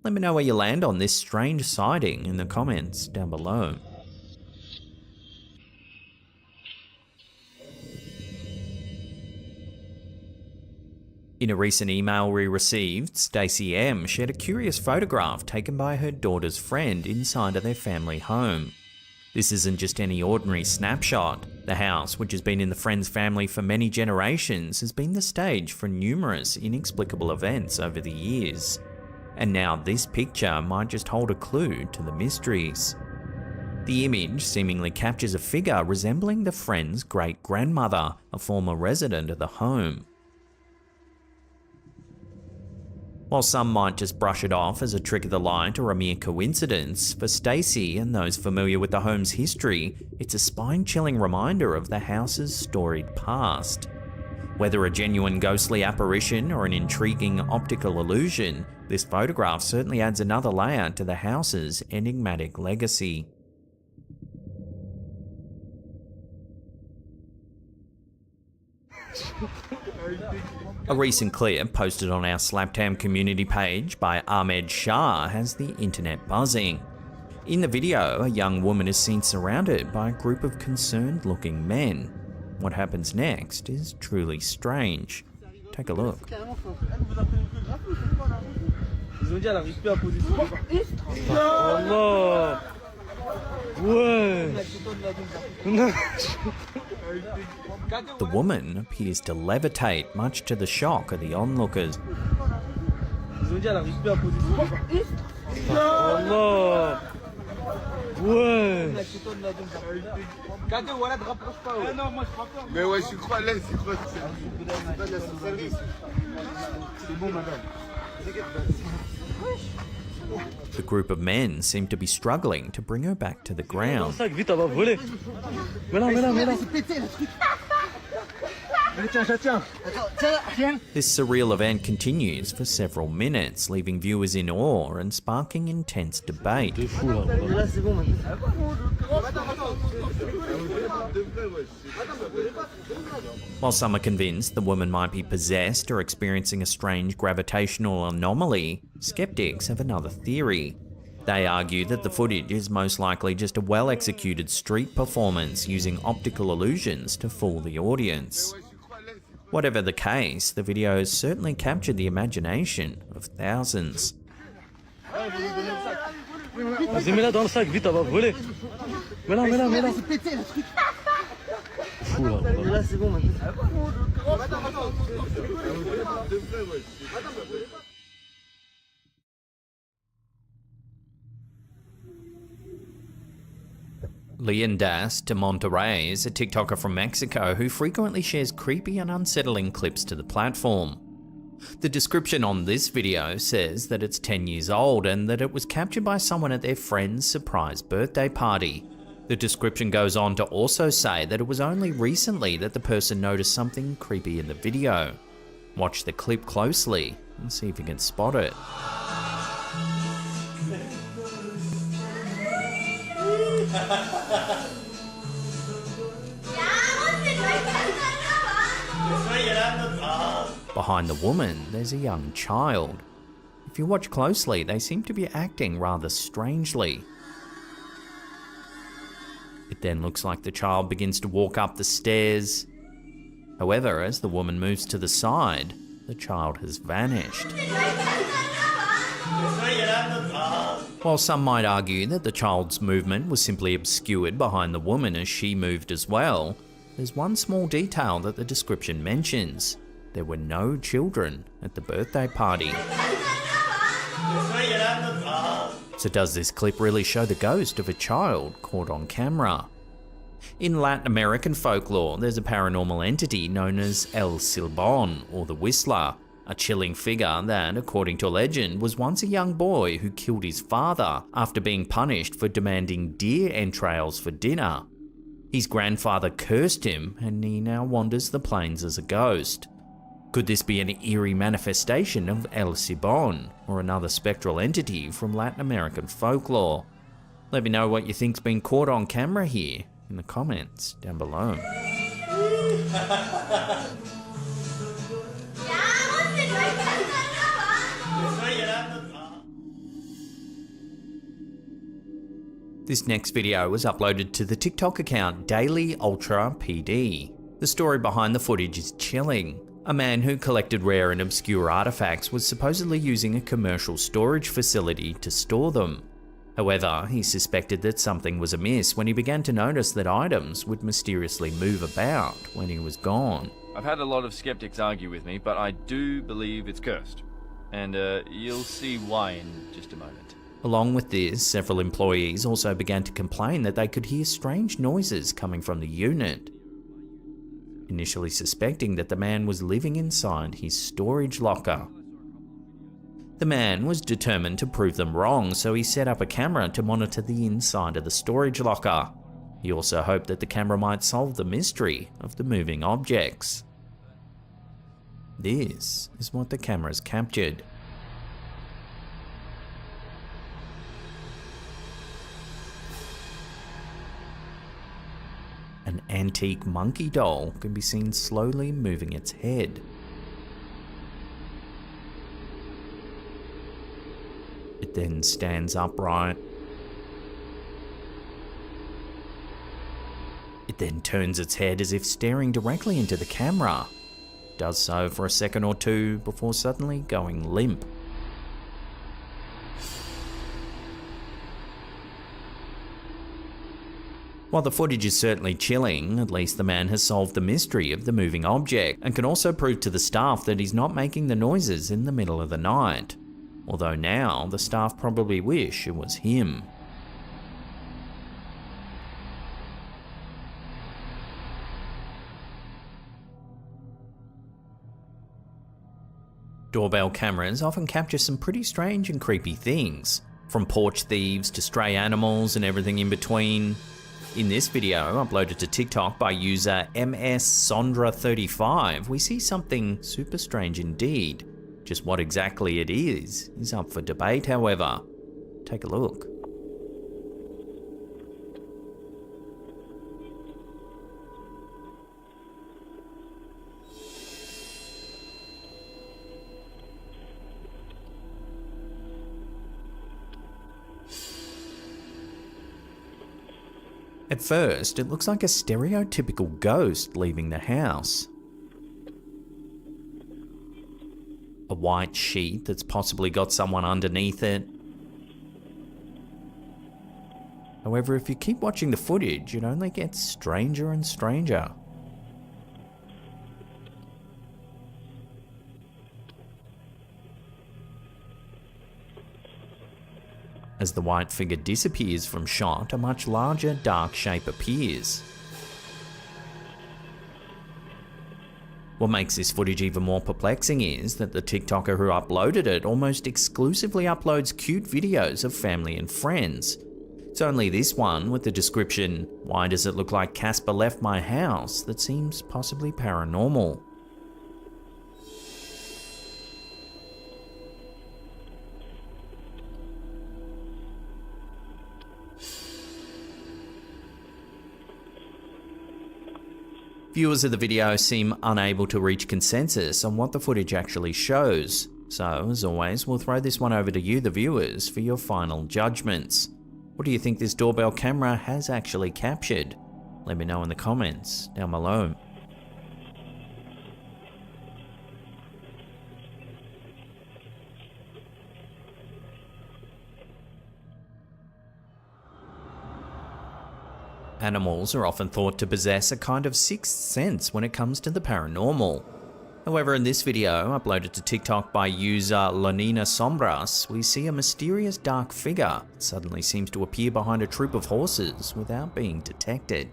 Let me know where you land on this strange sighting in the comments down below. In a recent email we received, Stacey M shared a curious photograph taken by her daughter's friend inside of their family home. This isn't just any ordinary snapshot. The house, which has been in the friend's family for many generations, has been the stage for numerous inexplicable events over the years. And now this picture might just hold a clue to the mysteries. The image seemingly captures a figure resembling the friend's great-grandmother, a former resident of the home. While some might just brush it off as a trick of the light or a mere coincidence, for Stacey and those familiar with the home's history, it's a spine-chilling reminder of the house's storied past. Whether a genuine ghostly apparition or an intriguing optical illusion, this photograph certainly adds another layer to the house's enigmatic legacy. A recent clip posted on our Slaptam community page by Ahmed Shah has the internet buzzing. In the video, a young woman is seen surrounded by a group of concerned-looking men. What happens next is truly strange. Take a look. Allah. The woman appears to levitate, much to the shock of the onlookers. Allah. Mais ouais, je crois là, c'est quoi? C'est pas de la sorcellerie. C'est bon, madame. The group of men seem to be struggling to bring her back to the ground. This surreal event continues for several minutes, leaving viewers in awe and sparking intense debate. While some are convinced the woman might be possessed or experiencing a strange gravitational anomaly, skeptics have another theory. They argue that the footage is most likely just a well-executed street performance using optical illusions to fool the audience. Whatever the case, the video has certainly captured the imagination of thousands. Mets-la dans le sac, vite, elle va voler. Mets-la, mets-la, mets-la. Là, c'est bon, Leondas de Monterrey is a TikToker from Mexico who frequently shares creepy and unsettling clips to the platform. The description on this video says that it's 10 years old and that it was captured by someone at their friend's surprise birthday party. The description goes on to also say that it was only recently that the person noticed something creepy in the video. Watch the clip closely and see if you can spot it. Behind the woman, there's a young child. If you watch closely, they seem to be acting rather strangely. It then looks like the child begins to walk up the stairs. However, as the woman moves to the side, the child has vanished. While some might argue that the child's movement was simply obscured behind the woman as she moved as well, there's one small detail that the description mentions. There were no children at the birthday party. So does this clip really show the ghost of a child caught on camera? In Latin American folklore, there's a paranormal entity known as El Silbón, or the Whistler, a chilling figure that, according to legend, was once a young boy who killed his father after being punished for demanding deer entrails for dinner. His grandfather cursed him, and he now wanders the plains as a ghost. Could this be an eerie manifestation of El Cibon, or another spectral entity from Latin American folklore? Let me know what you think's been caught on camera here in the comments down below. This next video was uploaded to the TikTok account Daily Ultra PD. The story behind the footage is chilling. A man who collected rare and obscure artifacts was supposedly using a commercial storage facility to store them. However, he suspected that something was amiss when he began to notice that items would mysteriously move about when he was gone. I've had a lot of skeptics argue with me, but I do believe it's cursed. And you'll see why in just a moment. Along with this, several employees also began to complain that they could hear strange noises coming from the unit, initially suspecting that the man was living inside his storage locker. The man was determined to prove them wrong, so he set up a camera to monitor the inside of the storage locker. He also hoped that the camera might solve the mystery of the moving objects. This is what the cameras captured. An antique monkey doll can be seen slowly moving its head. It then stands upright. It then turns its head as if staring directly into the camera. It does so for a second or two before suddenly going limp. While the footage is certainly chilling, at least the man has solved the mystery of the moving object and can also prove to the staff that he's not making the noises in the middle of the night. Although now, the staff probably wish it was him. Doorbell cameras often capture some pretty strange and creepy things, from porch thieves to stray animals and everything in between. In this video, uploaded to TikTok by user MSSondra35, we see something super strange indeed. Just what exactly it is up for debate, however. Take a look. At first, it looks like a stereotypical ghost leaving the house. A white sheet that's possibly got someone underneath it. However, if you keep watching the footage, it only gets stranger and stranger. As the white figure disappears from shot, a much larger, dark shape appears. What makes this footage even more perplexing is that the TikToker who uploaded it almost exclusively uploads cute videos of family and friends. It's only this one with the description, "Why does it look like Casper left my house?" that seems possibly paranormal. Viewers of the video seem unable to reach consensus on what the footage actually shows, so as always we'll throw this one over to you, the viewers, for your final judgments. What do you think this doorbell camera has actually captured? Let me know in the comments down below. Animals are often thought to possess a kind of sixth sense when it comes to the paranormal. However, in this video, uploaded to TikTok by user Lonina Sombras, we see a mysterious dark figure that suddenly seems to appear behind a troop of horses without being detected.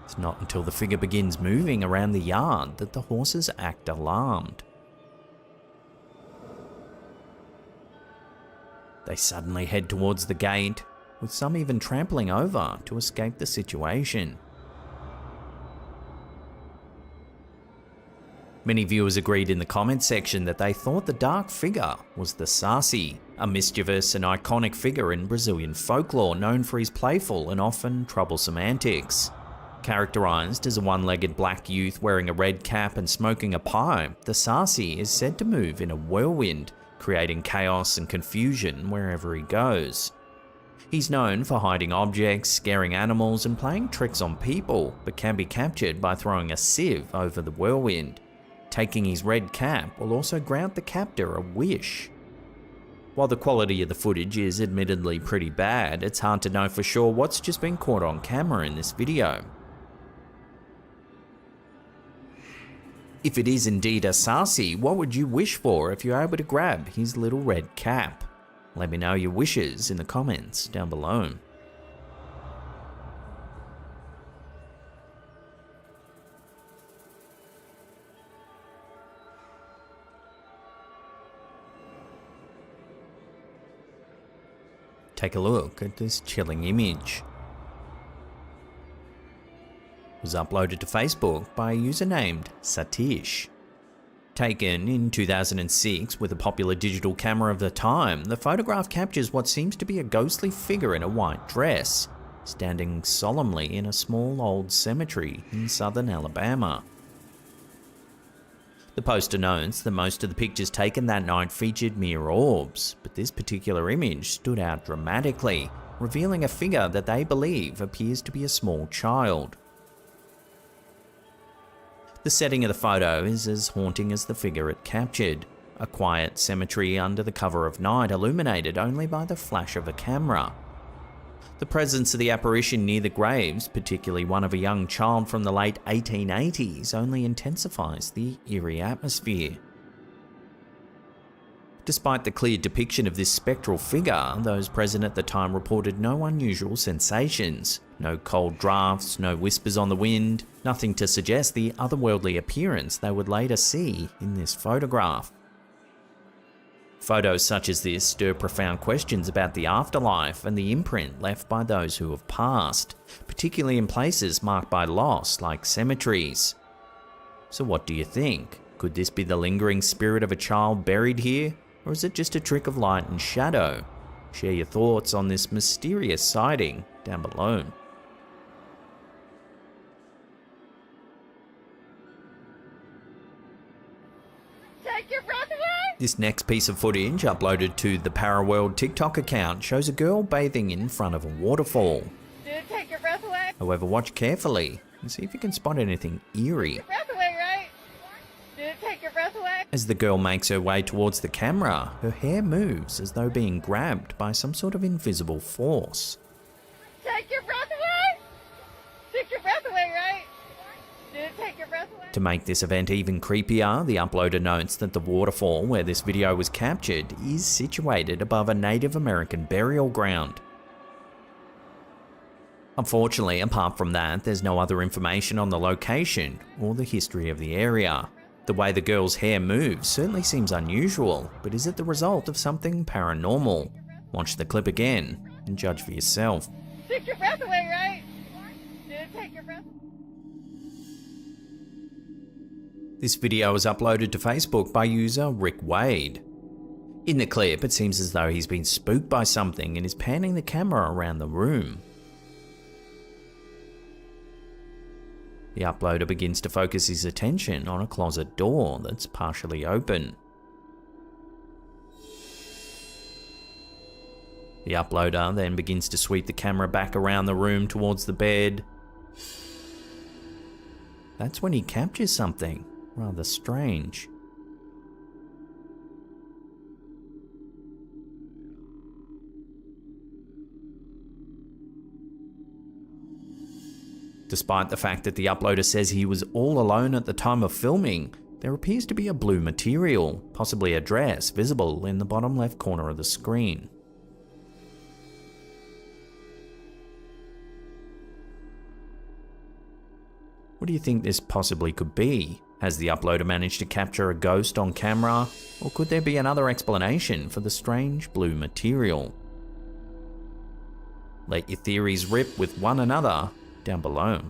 It's not until the figure begins moving around the yard that the horses act alarmed. They suddenly head towards the gate, with some even trampling over to escape the situation. Many viewers agreed in the comments section that they thought the dark figure was the Saci, a mischievous and iconic figure in Brazilian folklore known for his playful and often troublesome antics. Characterized as a one-legged black youth wearing a red cap and smoking a pipe, the Saci is said to move in a whirlwind, creating chaos and confusion wherever he goes. He's known for hiding objects, scaring animals, and playing tricks on people, but can be captured by throwing a sieve over the whirlwind. Taking his red cap will also grant the captor a wish. While the quality of the footage is admittedly pretty bad, it's hard to know for sure what's just been caught on camera in this video. If it is indeed a Saci, what would you wish for if you're able to grab his little red cap? Let me know your wishes in the comments down below. Take a look at this chilling image. It was uploaded to Facebook by a user named Satish. Taken in 2006 with a popular digital camera of the time, the photograph captures what seems to be a ghostly figure in a white dress, standing solemnly in a small old cemetery in southern Alabama. The poster notes that most of the pictures taken that night featured mere orbs, but this particular image stood out dramatically, revealing a figure that they believe appears to be a small child. The setting of the photo is as haunting as the figure it captured, a quiet cemetery under the cover of night illuminated only by the flash of a camera. The presence of the apparition near the graves, particularly one of a young child from the late 1880s, only intensifies the eerie atmosphere. Despite the clear depiction of this spectral figure, those present at the time reported no unusual sensations. No cold drafts, no whispers on the wind, nothing to suggest the otherworldly appearance they would later see in this photograph. Photos such as this stir profound questions about the afterlife and the imprint left by those who have passed, particularly in places marked by loss like cemeteries. So what do you think? Could this be the lingering spirit of a child buried here, or is it just a trick of light and shadow? Share your thoughts on this mysterious sighting down below. Take your breath away! This next piece of footage, uploaded to the Paraworld TikTok account, shows a girl bathing in front of a waterfall. Dude, take your breath away! However, watch carefully and see if you can spot anything eerie. Take your breath away, right? Dude, take your breath away! As the girl makes her way towards the camera, her hair moves as though being grabbed by some sort of invisible force. Take your breath away! Take your breath away, right? Dude, take your breath away! To make this event even creepier, the uploader notes that the waterfall where this video was captured is situated above a Native American burial ground. Unfortunately, apart from that, there's no other information on the location or the history of the area. The way the girl's hair moves certainly seems unusual, but is it the result of something paranormal? Watch the clip again and judge for yourself. Take your breath away, right? Dude, take your breath away. This video was uploaded to Facebook by user Rick Wade. In the clip, it seems as though he's been spooked by something and is panning the camera around the room. The uploader begins to focus his attention on a closet door that's partially open. The uploader then begins to sweep the camera back around the room towards the bed. That's when he captures something rather strange. Despite the fact that the uploader says he was all alone at the time of filming, there appears to be a blue material, possibly a dress, visible in the bottom left corner of the screen. What do you think this possibly could be? Has the uploader managed to capture a ghost on camera? Or could there be another explanation for the strange blue material? Let your theories rip with one another down below.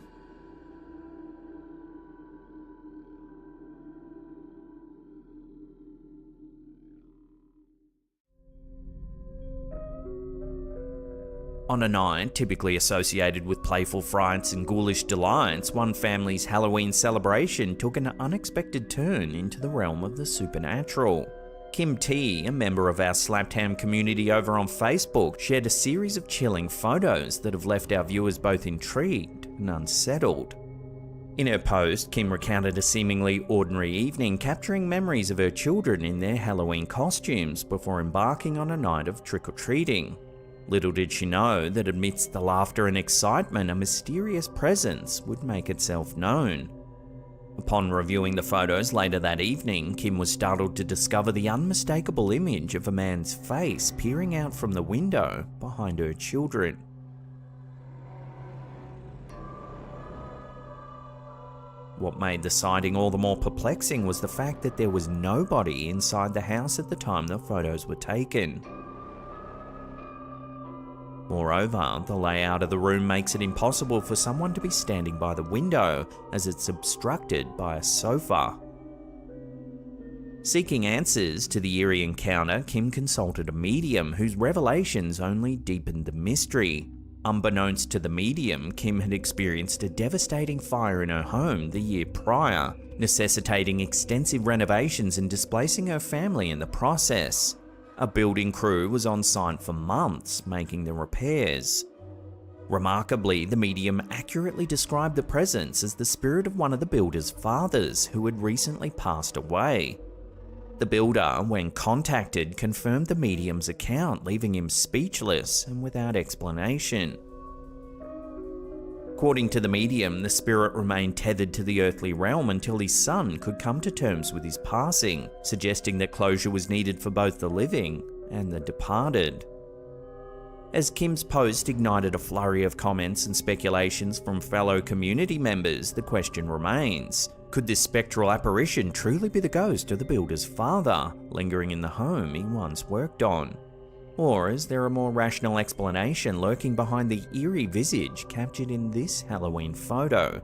On a night typically associated with playful frights and ghoulish delights, one family's Halloween celebration took an unexpected turn into the realm of the supernatural. Kim T, a member of our Slapped Ham community over on Facebook, shared a series of chilling photos that have left our viewers both intrigued and unsettled. In her post, Kim recounted a seemingly ordinary evening capturing memories of her children in their Halloween costumes before embarking on a night of trick-or-treating. Little did she know that amidst the laughter and excitement, a mysterious presence would make itself known. Upon reviewing the photos later that evening, Kim was startled to discover the unmistakable image of a man's face peering out from the window behind her children. What made the sighting all the more perplexing was the fact that there was nobody inside the house at the time the photos were taken. Moreover, the layout of the room makes it impossible for someone to be standing by the window, as it's obstructed by a sofa. Seeking answers to the eerie encounter, Kim consulted a medium whose revelations only deepened the mystery. Unbeknownst to the medium, Kim had experienced a devastating fire in her home the year prior, necessitating extensive renovations and displacing her family in the process. A building crew was on site for months, making the repairs. Remarkably, the medium accurately described the presence as the spirit of one of the builder's fathers who had recently passed away. The builder, when contacted, confirmed the medium's account, leaving him speechless and without explanation. According to the medium, the spirit remained tethered to the earthly realm until his son could come to terms with his passing, suggesting that closure was needed for both the living and the departed. As Kim's post ignited a flurry of comments and speculations from fellow community members, the question remains: could this spectral apparition truly be the ghost of the builder's father, lingering in the home he once worked on? Or is there a more rational explanation lurking behind the eerie visage captured in this Halloween photo?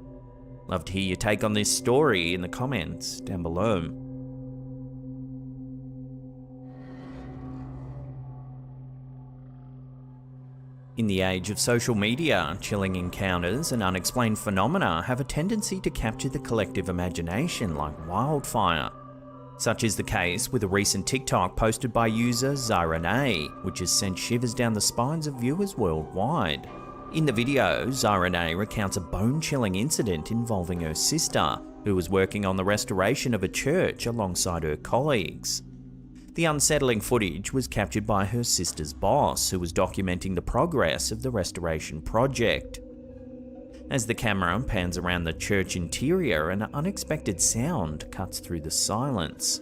Love to hear your take on this story in the comments down below. In the age of social media, chilling encounters and unexplained phenomena have a tendency to capture the collective imagination like wildfire. Such is the case with a recent TikTok posted by user Zyrene, which has sent shivers down the spines of viewers worldwide. In the video, Zyrene recounts a bone-chilling incident involving her sister, who was working on the restoration of a church alongside her colleagues. The unsettling footage was captured by her sister's boss, who was documenting the progress of the restoration project. As the camera pans around the church interior, an unexpected sound cuts through the silence.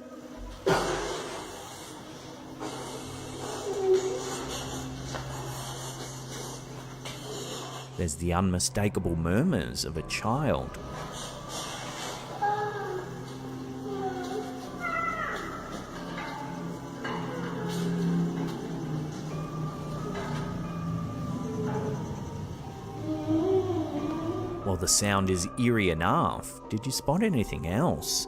There's the unmistakable murmurs of a child. While the sound is eerie enough, did you spot anything else?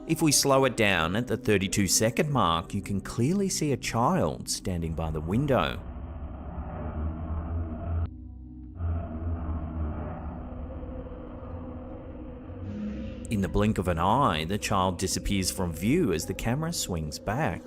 If we slow it down at the 32-second mark, you can clearly see a child standing by the window. In the blink of an eye, the child disappears from view as the camera swings back.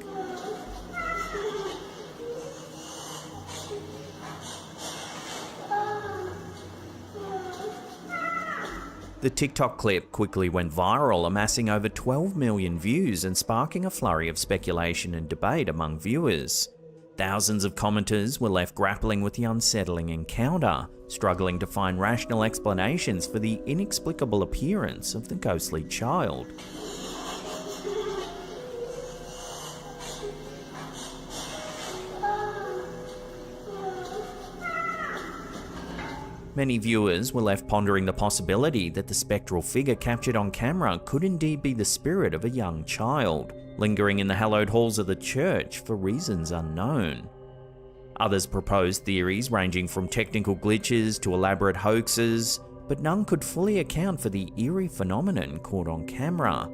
The TikTok clip quickly went viral, amassing over 12 million views and sparking a flurry of speculation and debate among viewers. Thousands of commenters were left grappling with the unsettling encounter, struggling to find rational explanations for the inexplicable appearance of the ghostly child. Many viewers were left pondering the possibility that the spectral figure captured on camera could indeed be the spirit of a young child, lingering in the hallowed halls of the church for reasons unknown. Others proposed theories ranging from technical glitches to elaborate hoaxes, but none could fully account for the eerie phenomenon caught on camera.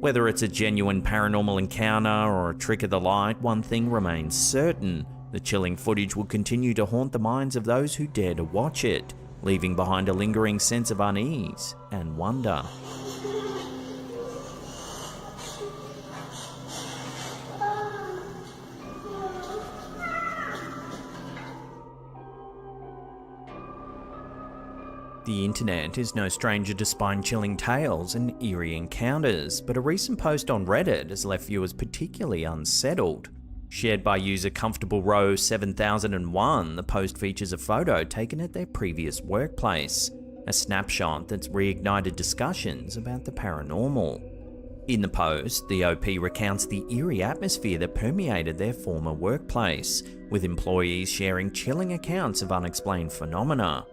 Whether it's a genuine paranormal encounter or a trick of the light, one thing remains certain: the chilling footage will continue to haunt the minds of those who dare to watch it, leaving behind a lingering sense of unease and wonder. The internet is no stranger to spine-chilling tales and eerie encounters, but a recent post on Reddit has left viewers particularly unsettled. Shared by user Comfortable Row 7001, the post features a photo taken at their previous workplace, a snapshot that's reignited discussions about the paranormal. In the post, the OP recounts the eerie atmosphere that permeated their former workplace, with employees sharing chilling accounts of unexplained phenomena.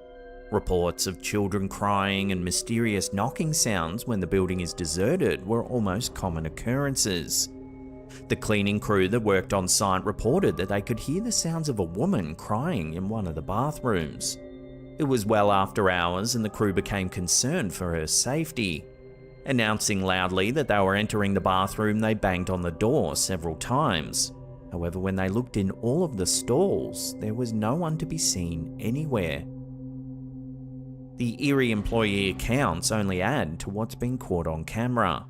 Reports of children crying and mysterious knocking sounds when the building is deserted were almost common occurrences. The cleaning crew that worked on site reported that they could hear the sounds of a woman crying in one of the bathrooms. It was well after hours and the crew became concerned for her safety. Announcing loudly that they were entering the bathroom, they banged on the door several times. However, when they looked in all of the stalls, there was no one to be seen anywhere. The eerie employee accounts only add to what's been caught on camera.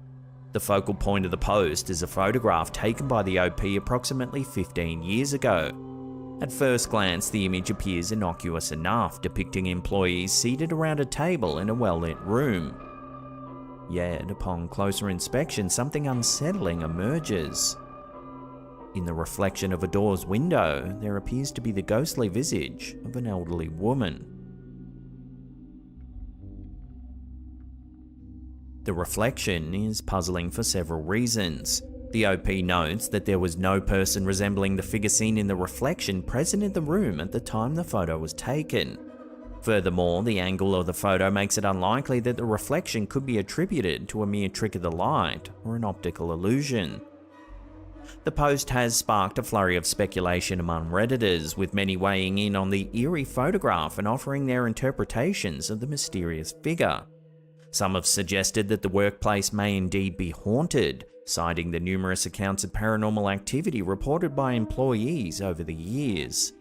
The focal point of the post is a photograph taken by the OP approximately 15 years ago. At first glance, the image appears innocuous enough, depicting employees seated around a table in a well-lit room. Yet, upon closer inspection, something unsettling emerges. In the reflection of a door's window, there appears to be the ghostly visage of an elderly woman. The reflection is puzzling for several reasons. The OP notes that there was no person resembling the figure seen in the reflection present in the room at the time the photo was taken. Furthermore, the angle of the photo makes it unlikely that the reflection could be attributed to a mere trick of the light or an optical illusion. The post has sparked a flurry of speculation among Redditors, with many weighing in on the eerie photograph and offering their interpretations of the mysterious figure. Some have suggested that the workplace may indeed be haunted, citing the numerous accounts of paranormal activity reported by employees over the years.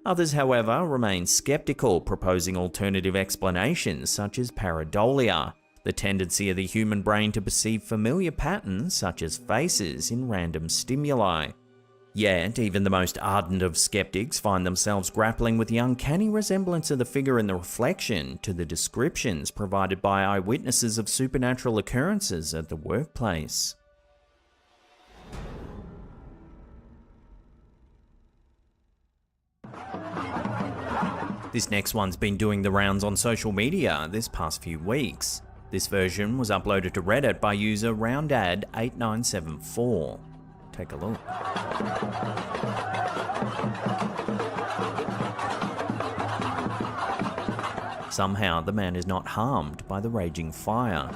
Others, however, remain skeptical, proposing alternative explanations such as pareidolia, the tendency of the human brain to perceive familiar patterns such as faces in random stimuli. Yet, even the most ardent of skeptics find themselves grappling with the uncanny resemblance of the figure in the reflection to the descriptions provided by eyewitnesses of supernatural occurrences at the workplace. This next one's been doing the rounds on social media this past few weeks. This version was uploaded to Reddit by user RoundAd8974. Take a look. Somehow, the man is not harmed by the raging fire.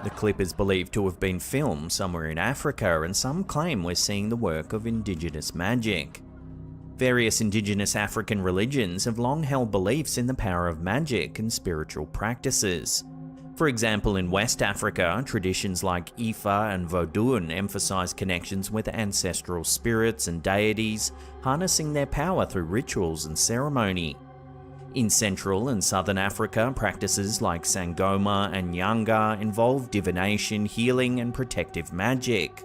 The clip is believed to have been filmed somewhere in Africa, and some claim we're seeing the work of indigenous magic. Various indigenous African religions have long held beliefs in the power of magic and spiritual practices. For example, in West Africa, traditions like Ifa and Vodun emphasize connections with ancestral spirits and deities, harnessing their power through rituals and ceremony. In Central and Southern Africa, practices like Sangoma and Nyanga involve divination, healing, and protective magic.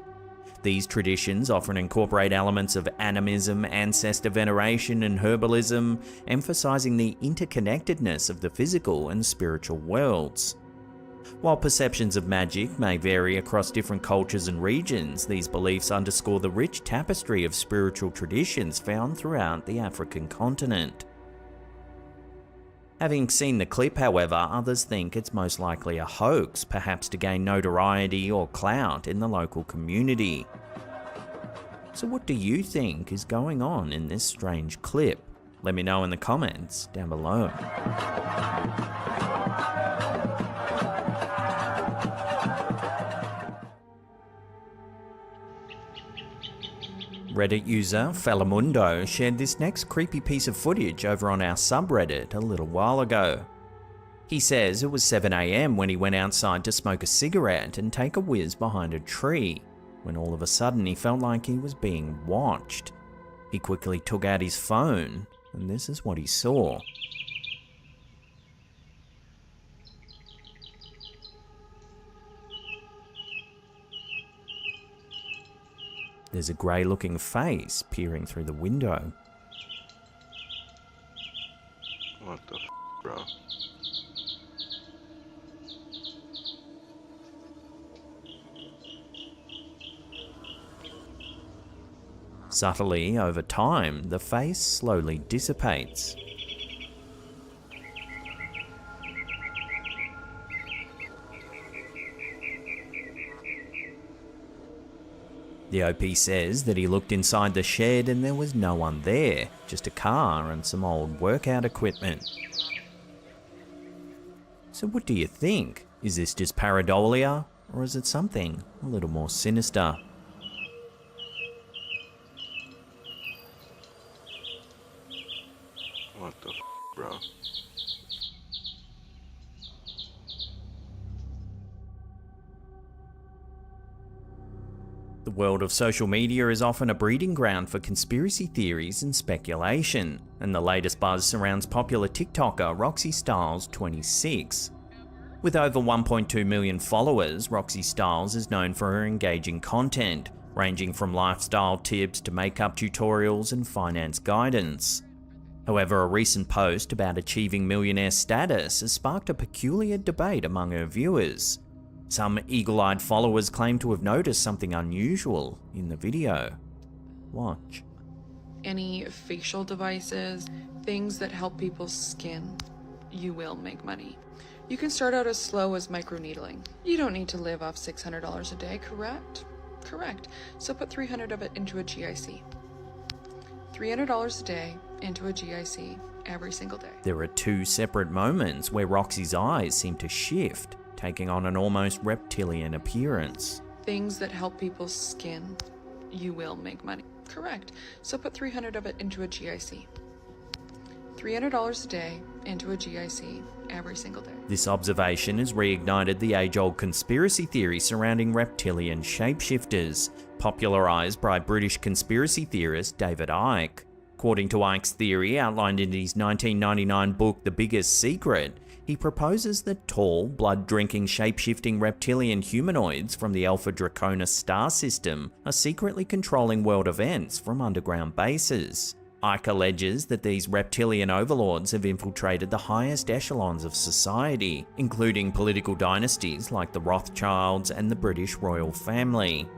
These traditions often incorporate elements of animism, ancestor veneration, and herbalism, emphasizing the interconnectedness of the physical and spiritual worlds. While perceptions of magic may vary across different cultures and regions, these beliefs underscore the rich tapestry of spiritual traditions found throughout the African continent. Having seen the clip, however, others think it's most likely a hoax, perhaps to gain notoriety or clout in the local community. So what do you think is going on in this strange clip? Let me know in the comments down below. Reddit user Felamundo shared this next creepy piece of footage over on our subreddit a little while ago. He says it was 7 AM when he went outside to smoke a cigarette and take a whiz behind a tree, when all of a sudden he felt like he was being watched. He quickly took out his phone, and this is what he saw. There's a grey-looking face peering through the window. What the bro? Subtly, over time, the face slowly dissipates. The OP says that he looked inside the shed and there was no one there, just a car and some old workout equipment. So what do you think? Is this just pareidolia, or is it something a little more sinister? What the bro? The world of social media is often a breeding ground for conspiracy theories and speculation, and the latest buzz surrounds popular TikToker Roxy Styles 26. With over 1.2 million followers, Roxy Styles is known for her engaging content, ranging from lifestyle tips to makeup tutorials and finance guidance. However, a recent post about achieving millionaire status has sparked a peculiar debate among her viewers. Some eagle-eyed followers claim to have noticed something unusual in the video. Watch. Any facial devices, things that help people's skin, you will make money. You can start out as slow as microneedling. You don't need to live off $600 a day, correct? Correct. So put $300 of it into a GIC. $300 a day into a GIC every single day. There are two separate moments where Roxy's eyes seem to shift, taking on an almost reptilian appearance. Things that help people's skin, you will make money. Correct. So put $300 of it into a GIC. $300 a day into a GIC every single day. This observation has reignited the age-old conspiracy theory surrounding reptilian shapeshifters, popularised by British conspiracy theorist David Icke. According to Icke's theory, outlined in his 1999 book The Biggest Secret, he proposes that tall, blood-drinking, shape-shifting reptilian humanoids from the Alpha Draconis star system are secretly controlling world events from underground bases. Icke alleges that these reptilian overlords have infiltrated the highest echelons of society, including political dynasties like the Rothschilds and the British royal family.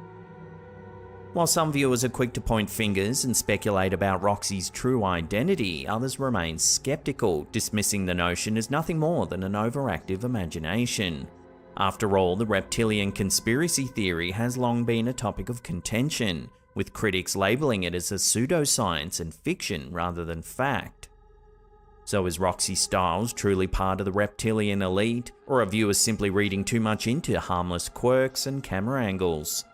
While some viewers are quick to point fingers and speculate about Roxy's true identity, others remain skeptical, dismissing the notion as nothing more than an overactive imagination. After all, the reptilian conspiracy theory has long been a topic of contention, with critics labelling it as a pseudoscience and fiction rather than fact. So is Roxy Styles truly part of the reptilian elite, or are viewers simply reading too much into harmless quirks and camera angles?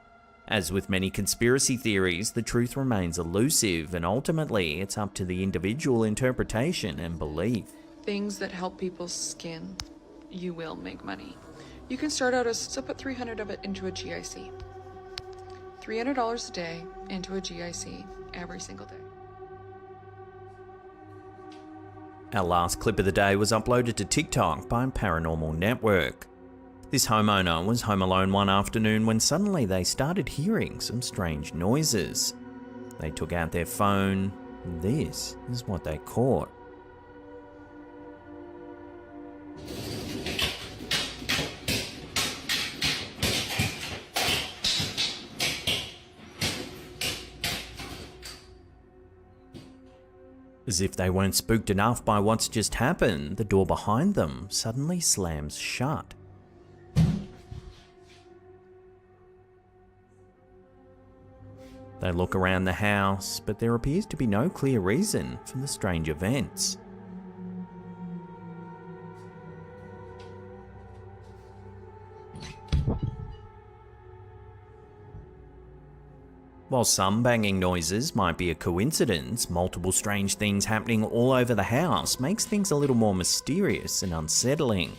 As with many conspiracy theories, the truth remains elusive, and ultimately it's up to the individual interpretation and belief. Things that help people's skin, you will make money. You can start out as, so put $300 of it into a GIC. $300 a day into a GIC every single day. Our last clip of the day was uploaded to TikTok by Paranormal Network. This homeowner was home alone one afternoon when suddenly they started hearing some strange noises. They took out their phone, and this is what they caught. As if they weren't spooked enough by what's just happened, the door behind them suddenly slams shut. They look around the house, but there appears to be no clear reason for the strange events. While some banging noises might be a coincidence, multiple strange things happening all over the house makes things a little more mysterious and unsettling.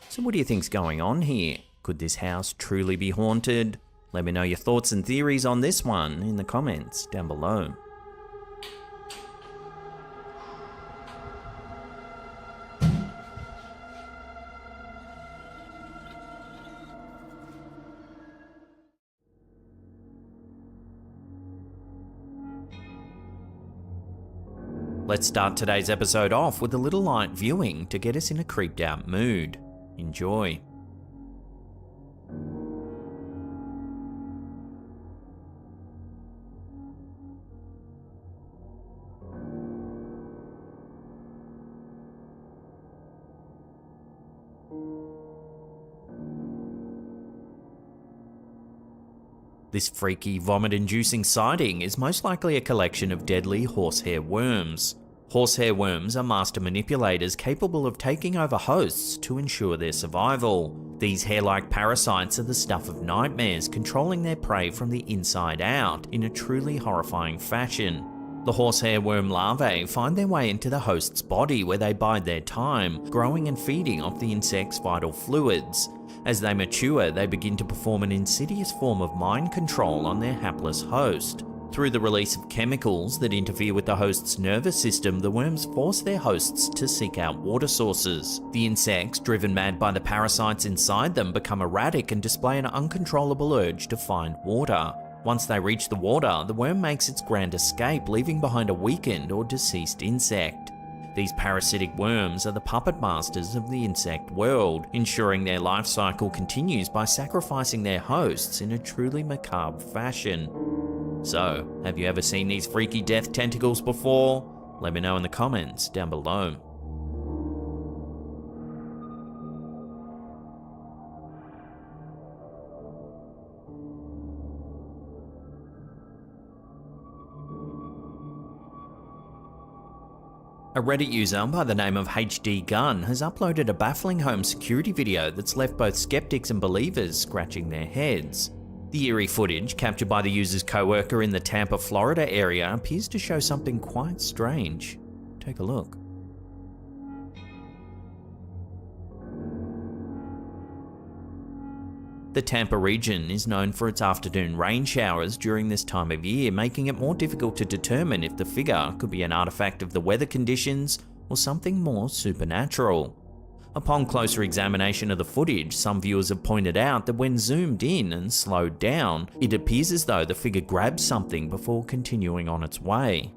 So what do you think's going on here? Could this house truly be haunted? Let me know your thoughts and theories on this one in the comments down below. Let's start today's episode off with a little light viewing to get us in a creeped out mood. Enjoy. This freaky, vomit-inducing sighting is most likely a collection of deadly horsehair worms. Horsehair worms are master manipulators capable of taking over hosts to ensure their survival. These hair-like parasites are the stuff of nightmares, controlling their prey from the inside out in a truly horrifying fashion. The horsehair worm larvae find their way into the host's body where they bide their time, growing and feeding off the insect's vital fluids. As they mature, they begin to perform an insidious form of mind control on their hapless host. Through the release of chemicals that interfere with the host's nervous system, the worms force their hosts to seek out water sources. The insects, driven mad by the parasites inside them, become erratic and display an uncontrollable urge to find water. Once they reach the water, the worm makes its grand escape, leaving behind a weakened or deceased insect. These parasitic worms are the puppet masters of the insect world, ensuring their life cycle continues by sacrificing their hosts in a truly macabre fashion. So, have you ever seen these freaky death tentacles before? Let me know in the comments down below. A Reddit user by the name of HD Gun has uploaded a baffling home security video that's left both skeptics and believers scratching their heads. The eerie footage, captured by the user's co-worker in the Tampa, Florida area, appears to show something quite strange. Take a look. The Tampa region is known for its afternoon rain showers during this time of year, making it more difficult to determine if the figure could be an artifact of the weather conditions or something more supernatural. Upon closer examination of the footage, some viewers have pointed out that when zoomed in and slowed down, it appears as though the figure grabs something before continuing on its way.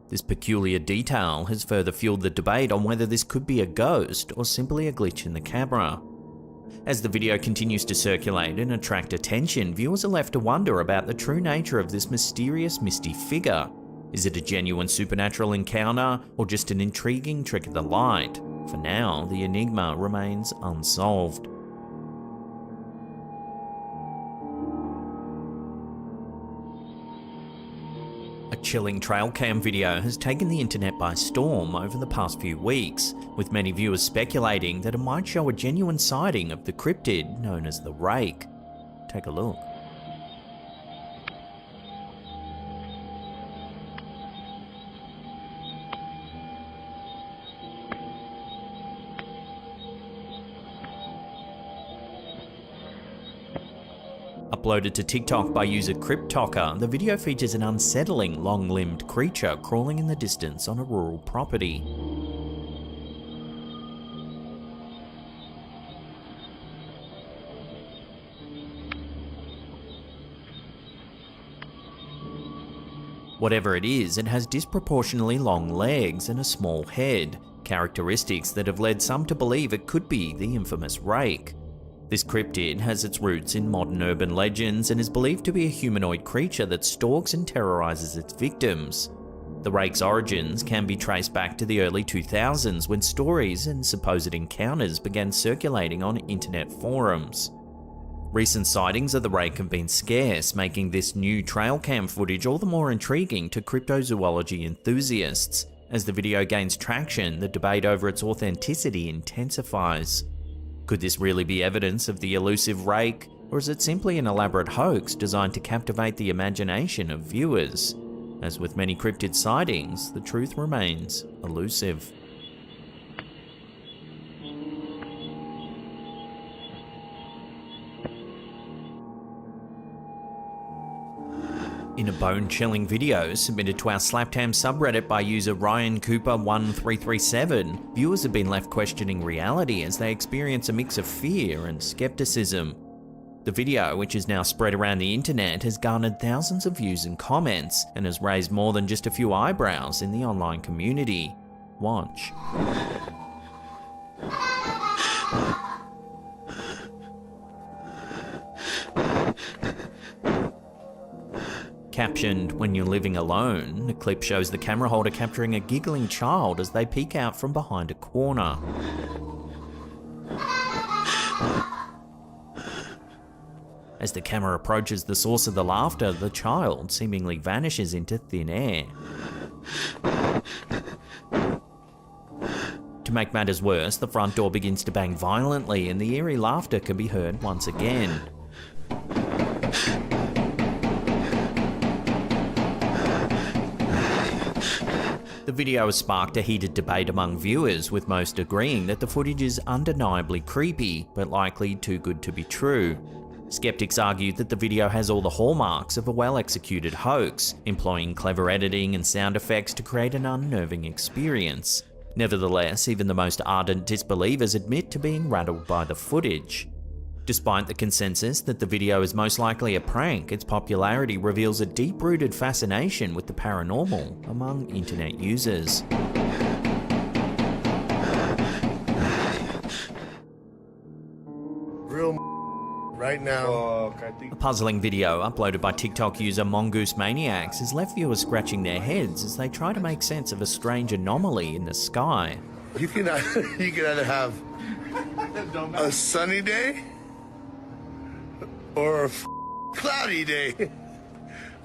This peculiar detail has further fueled the debate on whether this could be a ghost or simply a glitch in the camera. As the video continues to circulate and attract attention, viewers are left to wonder about the true nature of this mysterious misty figure. Is it a genuine supernatural encounter or just an intriguing trick of the light? For now, the enigma remains unsolved. A chilling trail cam video has taken the internet by storm over the past few weeks, with many viewers speculating that it might show a genuine sighting of the cryptid known as the Rake. Take a look. Uploaded to TikTok by user CryptToker, the video features an unsettling, long-limbed creature crawling in the distance on a rural property. Whatever it is, it has disproportionately long legs and a small head, characteristics that have led some to believe it could be the infamous Rake. This cryptid has its roots in modern urban legends and is believed to be a humanoid creature that stalks and terrorizes its victims. The rake's origins can be traced back to the early 2000s when stories and supposed encounters began circulating on internet forums. Recent sightings of the rake have been scarce, making this new trail cam footage all the more intriguing to cryptozoology enthusiasts. As the video gains traction, the debate over its authenticity intensifies. Could this really be evidence of the elusive rake, or is it simply an elaborate hoax designed to captivate the imagination of viewers? As with many cryptid sightings, the truth remains elusive. In a bone-chilling video submitted to our Slaptam subreddit by user Ryan Cooper 1337, viewers have been left questioning reality as they experience a mix of fear and skepticism. The video, which is now spread around the internet, has garnered thousands of views and comments, and has raised more than just a few eyebrows in the online community. Watch. Captioned, "When you're living alone," the clip shows the camera holder capturing a giggling child as they peek out from behind a corner. As the camera approaches the source of the laughter, the child seemingly vanishes into thin air. To make matters worse, the front door begins to bang violently and the eerie laughter can be heard once again. The video has sparked a heated debate among viewers, with most agreeing that the footage is undeniably creepy, but likely too good to be true. Skeptics argue that the video has all the hallmarks of a well-executed hoax, employing clever editing and sound effects to create an unnerving experience. Nevertheless, even the most ardent disbelievers admit to being rattled by the footage. Despite the consensus that the video is most likely a prank, its popularity reveals a deep-rooted fascination with the paranormal among internet users. Real right now. A puzzling video uploaded by TikTok user Mongoose Maniacs has left viewers scratching their heads as they try to make sense of a strange anomaly in the sky. You can either have a sunny day or a cloudy day.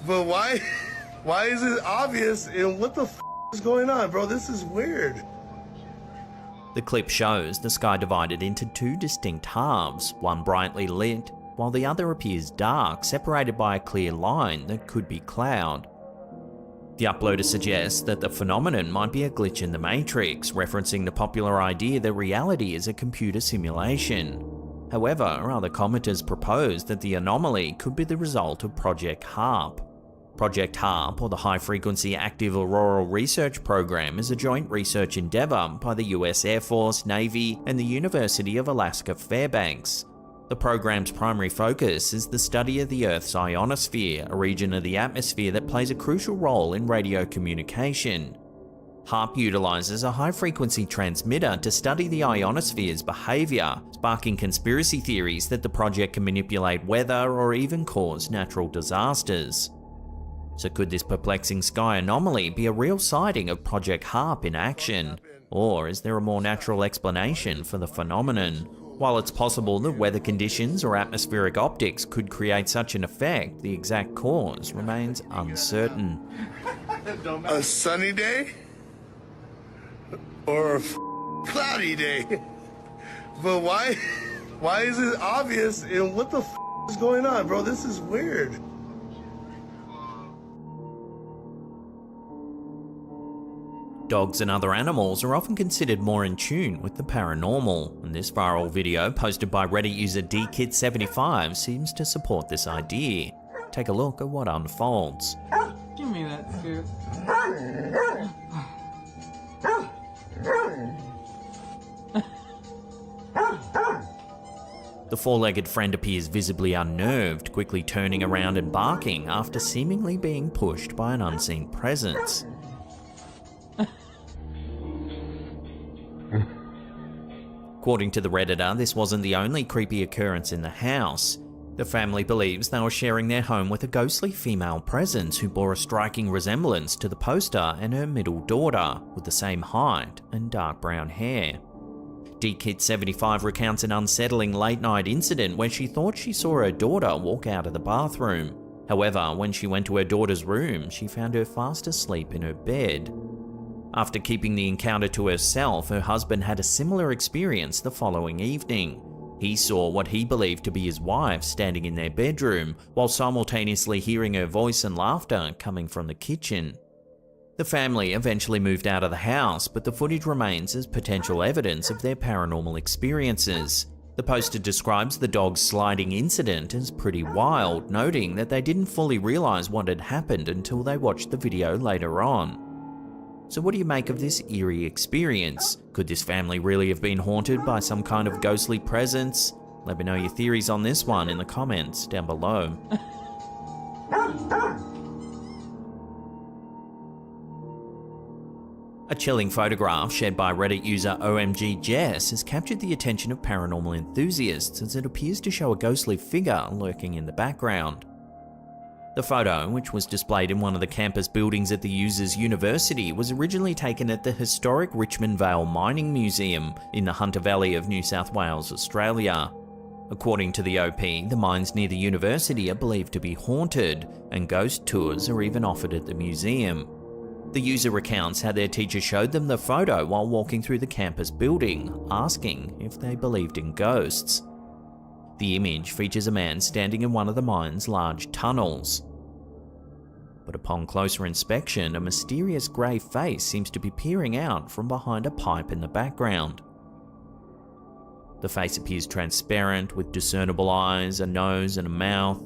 But why is it obvious and what the is going on, bro? This is weird. The clip shows the sky divided into two distinct halves, one brightly lit, while the other appears dark, separated by a clear line that could be cloud. The uploader suggests that the phenomenon might be a glitch in the Matrix, referencing the popular idea that reality is a computer simulation. However, other commenters propose that the anomaly could be the result of Project HARP. Project HARP, or the High Frequency Active Auroral Research Program, is a joint research endeavour by the US Air Force, Navy, and the University of Alaska Fairbanks. The program's primary focus is the study of the Earth's ionosphere, a region of the atmosphere that plays a crucial role in radio communication. HARP utilises a high-frequency transmitter to study the ionosphere's behaviour, sparking conspiracy theories that the project can manipulate weather or even cause natural disasters. So could this perplexing sky anomaly be a real sighting of Project HARP in action? Or is there a more natural explanation for the phenomenon? While it's possible that weather conditions or atmospheric optics could create such an effect, the exact cause remains uncertain. A sunny day or a cloudy day. But why is it obvious and what the is going on, bro? This is weird. Dogs and other animals are often considered more in tune with the paranormal, and this viral video posted by Reddit user DKid75 seems to support this idea. Take a look at what unfolds. Give me that scoop. The four-legged friend appears visibly unnerved, quickly turning around and barking after seemingly being pushed by an unseen presence. According to the Redditor, this wasn't the only creepy occurrence in the house. The family believes they were sharing their home with a ghostly female presence who bore a striking resemblance to the poster and her middle daughter, with the same height and dark brown hair. DKit75 recounts an unsettling late-night incident where she thought she saw her daughter walk out of the bathroom. However, when she went to her daughter's room, she found her fast asleep in her bed. After keeping the encounter to herself, her husband had a similar experience the following evening. He saw what he believed to be his wife standing in their bedroom, while simultaneously hearing her voice and laughter coming from the kitchen. The family eventually moved out of the house, but the footage remains as potential evidence of their paranormal experiences. The poster describes the dog's sliding incident as pretty wild, noting that they didn't fully realize what had happened until they watched the video later on. So what do you make of this eerie experience? Could this family really have been haunted by some kind of ghostly presence? Let me know your theories on this one in the comments down below. A chilling photograph shared by Reddit user OMG Jess has captured the attention of paranormal enthusiasts as it appears to show a ghostly figure lurking in the background. The photo, which was displayed in one of the campus buildings at the user's university, was originally taken at the historic Richmond Vale Mining Museum in the Hunter Valley of New South Wales, Australia. According to the OP, the mines near the university are believed to be haunted, and ghost tours are even offered at the museum. The user recounts how their teacher showed them the photo while walking through the campus building, asking if they believed in ghosts. The image features a man standing in one of the mine's large tunnels. But upon closer inspection, a mysterious grey face seems to be peering out from behind a pipe in the background. The face appears transparent, with discernible eyes, a nose and a mouth.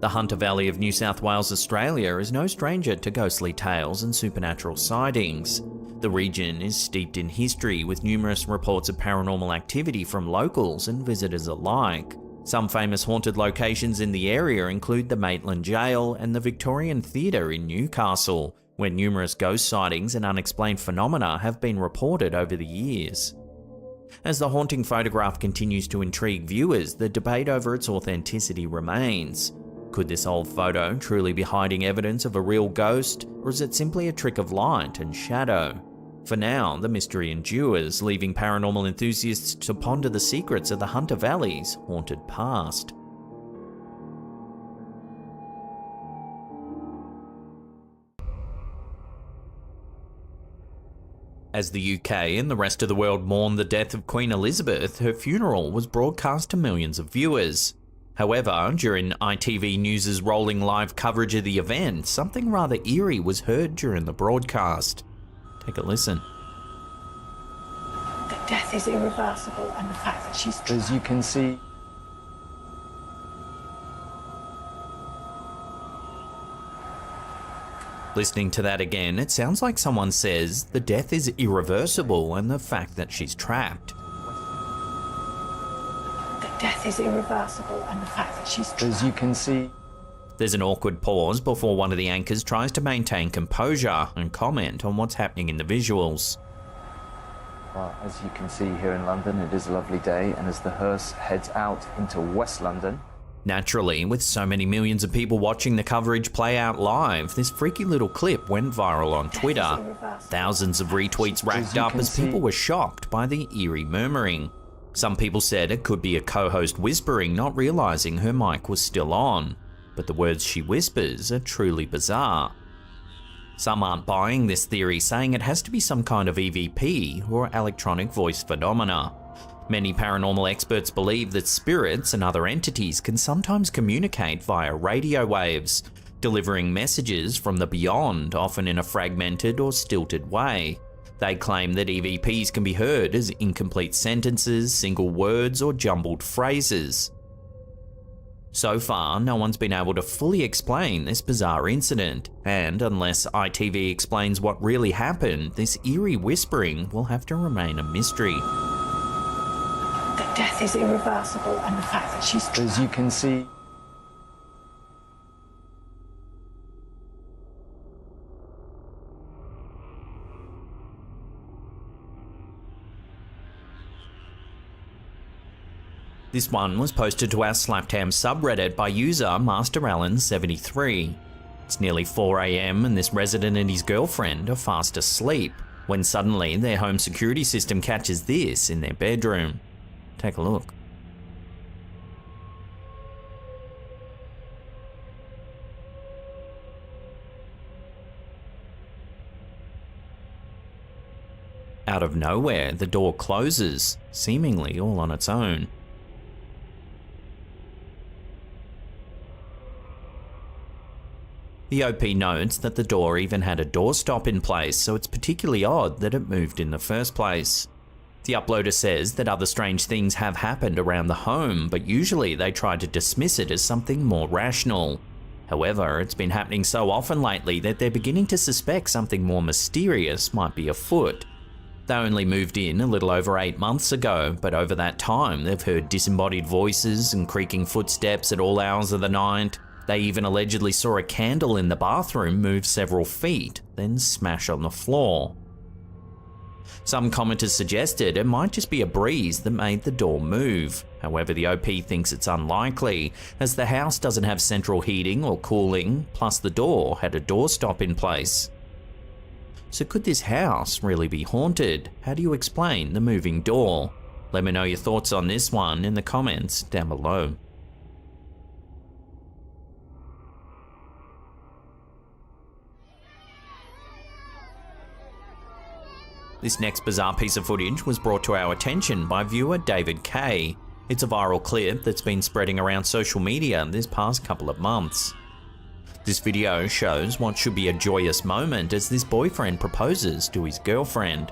The Hunter Valley of New South Wales, Australia is no stranger to ghostly tales and supernatural sightings. The region is steeped in history, with numerous reports of paranormal activity from locals and visitors alike. Some famous haunted locations in the area include the Maitland Jail and the Victorian Theatre in Newcastle, where numerous ghost sightings and unexplained phenomena have been reported over the years. As the haunting photograph continues to intrigue viewers, the debate over its authenticity remains. Could this old photo truly be hiding evidence of a real ghost, or is it simply a trick of light and shadow? For now, the mystery endures, leaving paranormal enthusiasts to ponder the secrets of the Hunter Valley's haunted past. As the UK and the rest of the world mourned the death of Queen Elizabeth, her funeral was broadcast to millions of viewers. However, during ITV News' rolling live coverage of the event, something rather eerie was heard during the broadcast. Take a listen. That death is irreversible, and the fact that she's trapped. As you can see, Listening to that again, it sounds like someone says the death is irreversible and the fact that she's trapped. That death is irreversible, and the fact that she's trapped. As you can see, there's an awkward pause before one of the anchors tries to maintain composure and comment on what's happening in the visuals. well, as you can see here in London, it is a lovely day, and as the hearse heads out into West London. Naturally, with so many millions of people watching the coverage play out live, this freaky little clip went viral on Twitter. Thousands of retweets racked up as people were shocked by the eerie murmuring. Some people said it could be a co-host whispering, not realizing her mic was still on. But the words she whispers are truly bizarre. Some aren't buying this theory, saying it has to be some kind of EVP or electronic voice phenomena. Many paranormal experts believe that spirits and other entities can sometimes communicate via radio waves, delivering messages from the beyond, often in a fragmented or stilted way. They claim that EVPs can be heard as incomplete sentences, single words, or jumbled phrases. So far, no one's been able to fully explain this bizarre incident, and unless ITV explains what really happened, this eerie whispering will have to remain a mystery. That death is irreversible, and the fact that she's trapped. As you can see, This one was posted to our Slaptam subreddit by user MasterAllen73. It's nearly 4 AM and this resident and his girlfriend are fast asleep when suddenly their home security system catches this in their bedroom. Take a look. Out of nowhere, the door closes, seemingly all on its own. The OP notes that the door even had a doorstop in place, so it's particularly odd that it moved in the first place. The uploader says that other strange things have happened around the home, but usually they try to dismiss it as something more rational. However, it's been happening so often lately that they're beginning to suspect something more mysterious might be afoot. They only moved in a little over 8 months ago, but over that time they've heard disembodied voices and creaking footsteps at all hours of the night. They even allegedly saw a candle in the bathroom move several feet, then smash on the floor. Some commenters suggested it might just be a breeze that made the door move. However, the OP thinks it's unlikely, as the house doesn't have central heating or cooling, plus the door had a doorstop in place. So could this house really be haunted? How do you explain the moving door? Let me know your thoughts on this one in the comments down below. This next bizarre piece of footage was brought to our attention by viewer David K. It's a viral clip that's been spreading around social media this past couple of months. This video shows what should be a joyous moment as this boyfriend proposes to his girlfriend.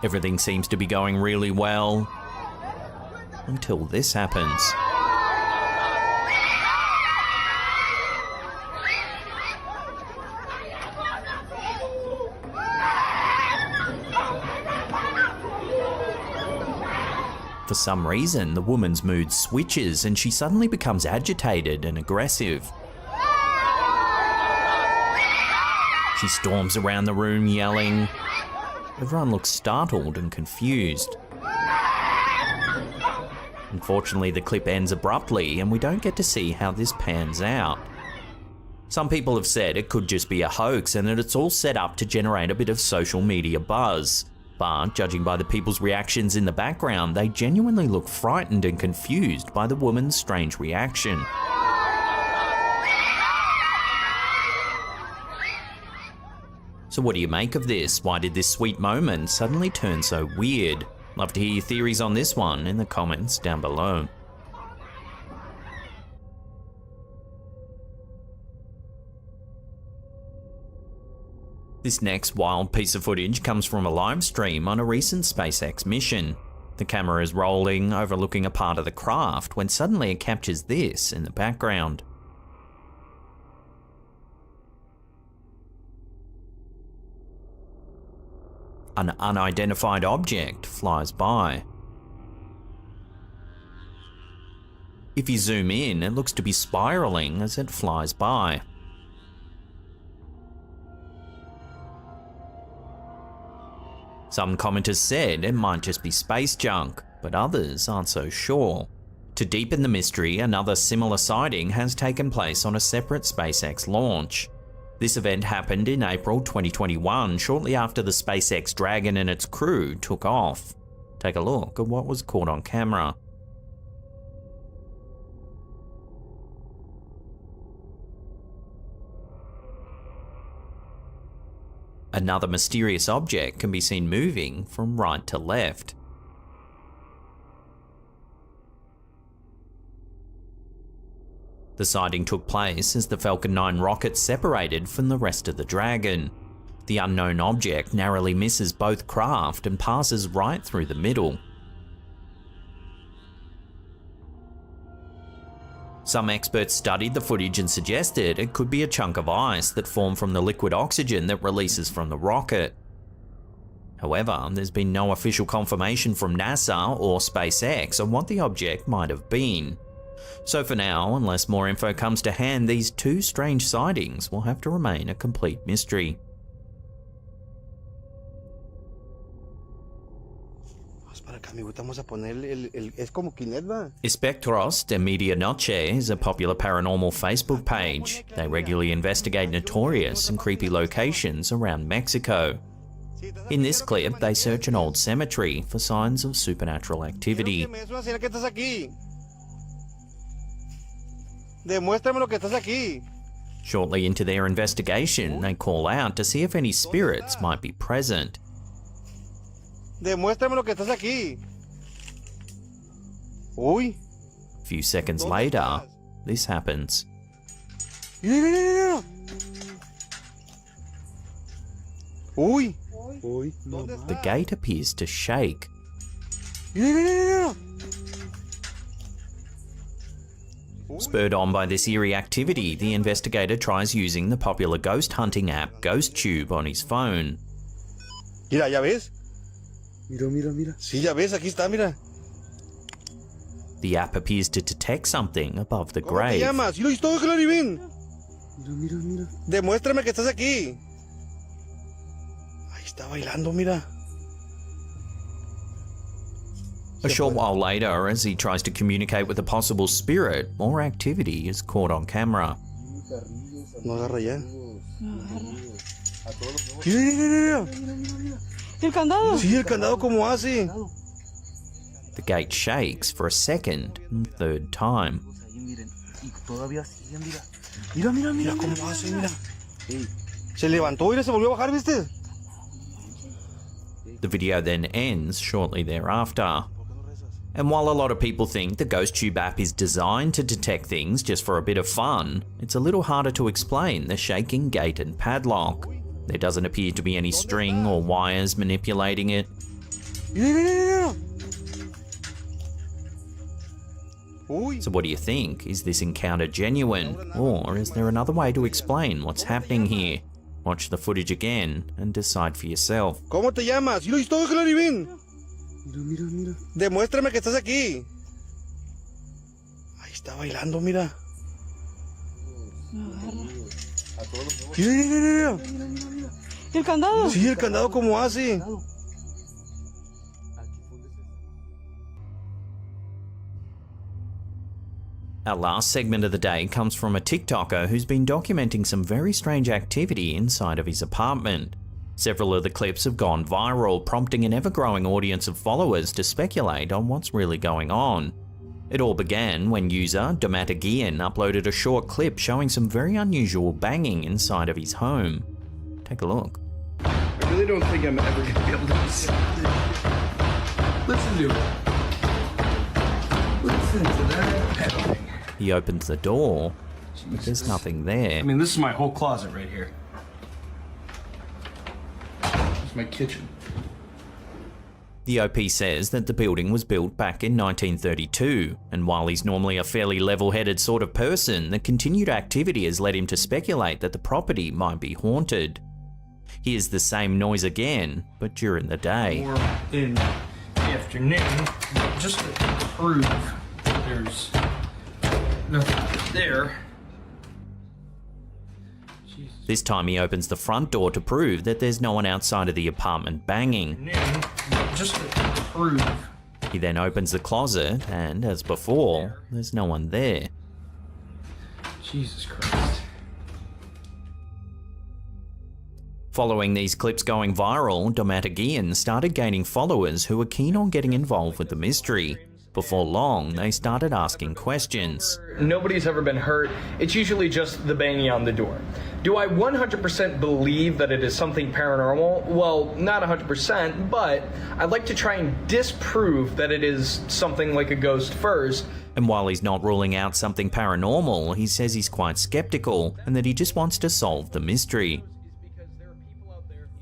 Everything seems to be going really well, until this happens. For some reason, the woman's mood switches and she suddenly becomes agitated and aggressive. She storms around the room yelling. Everyone looks startled and confused. Unfortunately, the clip ends abruptly and we don't get to see how this pans out. Some people have said it could just be a hoax and that it's all set up to generate a bit of social media buzz. But judging by the people's reactions in the background, they genuinely look frightened and confused by the woman's strange reaction. So what do you make of this? Why did this sweet moment suddenly turn so weird? Love to hear your theories on this one in the comments down below. This next wild piece of footage comes from a live stream on a recent SpaceX mission. The camera is rolling, overlooking a part of the craft, when suddenly it captures this in the background. An unidentified object flies by. If you zoom in, it looks to be spiraling as it flies by. Some commenters said it might just be space junk, but others aren't so sure. To deepen the mystery, another similar sighting has taken place on a separate SpaceX launch. This event happened in April 2021, shortly after the SpaceX Dragon and its crew took off. Take a look at what was caught on camera. Another mysterious object can be seen moving from right to left. The sighting took place as the Falcon 9 rocket separated from the rest of the Dragon. The unknown object narrowly misses both craft and passes right through the middle. Some experts studied the footage and suggested it could be a chunk of ice that formed from the liquid oxygen that releases from the rocket. However, there's been no official confirmation from NASA or SpaceX on what the object might have been. So for now, unless more info comes to hand, these two strange sightings will have to remain a complete mystery. Espectros de Medianoche is a popular paranormal Facebook page. They regularly investigate notorious and creepy locations around Mexico. In this clip, they search an old cemetery for signs of supernatural activity. Shortly into their investigation, they call out to see if any spirits might be present. A few seconds later, this happens. The gate appears to shake. Spurred on by this eerie activity, the investigator tries using the popular ghost hunting app GhostTube on his phone. Mira, ¿ya ves? Mira. Sí, ya ves, aquí está, mira. The app appears to detect something above the ¿Cómo te grave. llamas? Yo lo he visto, Claribín. Mira. Demuéstrame que estás aquí. Ahí está bailando, mira. A short while later, as he tries to communicate with a possible spirit, more activity is caught on camera. No agarra ya. Mira. ¿El candado? Sí, el candado como hace. The gate shakes for a second and third time. Mira cómo hace, mira. Se levantó y se volvió a bajar, ¿viste? The video then ends shortly thereafter. And while a lot of people think the GhostTube app is designed to detect things just for a bit of fun, it's a little harder to explain the shaking gate and padlock. There doesn't appear to be any string or wires manipulating it. So what do you think? Is this encounter genuine? Or is there another way to explain what's happening here? Watch the footage again and decide for yourself. ¿Cómo te llamas? Yo lo he visto, Claribín. Mira. Demuéstrame que estás aquí. Ahí está bailando, mira. Mira. ¿El candado? Sí, el candado como hace. Our last segment of the day comes from a TikToker who's been documenting some very strange activity inside of his apartment. Several of the clips have gone viral, prompting an ever-growing audience of followers to speculate on what's really going on. It all began when user Domatagian uploaded a short clip showing some very unusual banging inside of his home. Take a look. I really don't think I'm ever going to be able to listen to it. Listen to that pedaling. He opens the door, but there's nothing there. I mean, this is my whole closet right here. It's my kitchen. The OP says that the building was built back in 1932, and while he's normally a fairly level-headed sort of person, the continued activity has led him to speculate that the property might be haunted. Here's the same noise again, but during the day. Or in the afternoon, just to prove that there's nothing there. This time he opens the front door to prove that there's no one outside of the apartment banging. Just to prove. He then opens the closet and, as before, there's no one there. Jesus Christ. Following these clips going viral, Domatagian started gaining followers who were keen on getting involved with the mystery. Before long, they started asking questions. Nobody's ever been hurt. It's usually just the banging on the door. Do I 100% believe that it is something paranormal? Well, not 100%, but I'd like to try and disprove that it is something like a ghost first. And while he's not ruling out something paranormal, he says he's quite skeptical and that he just wants to solve the mystery.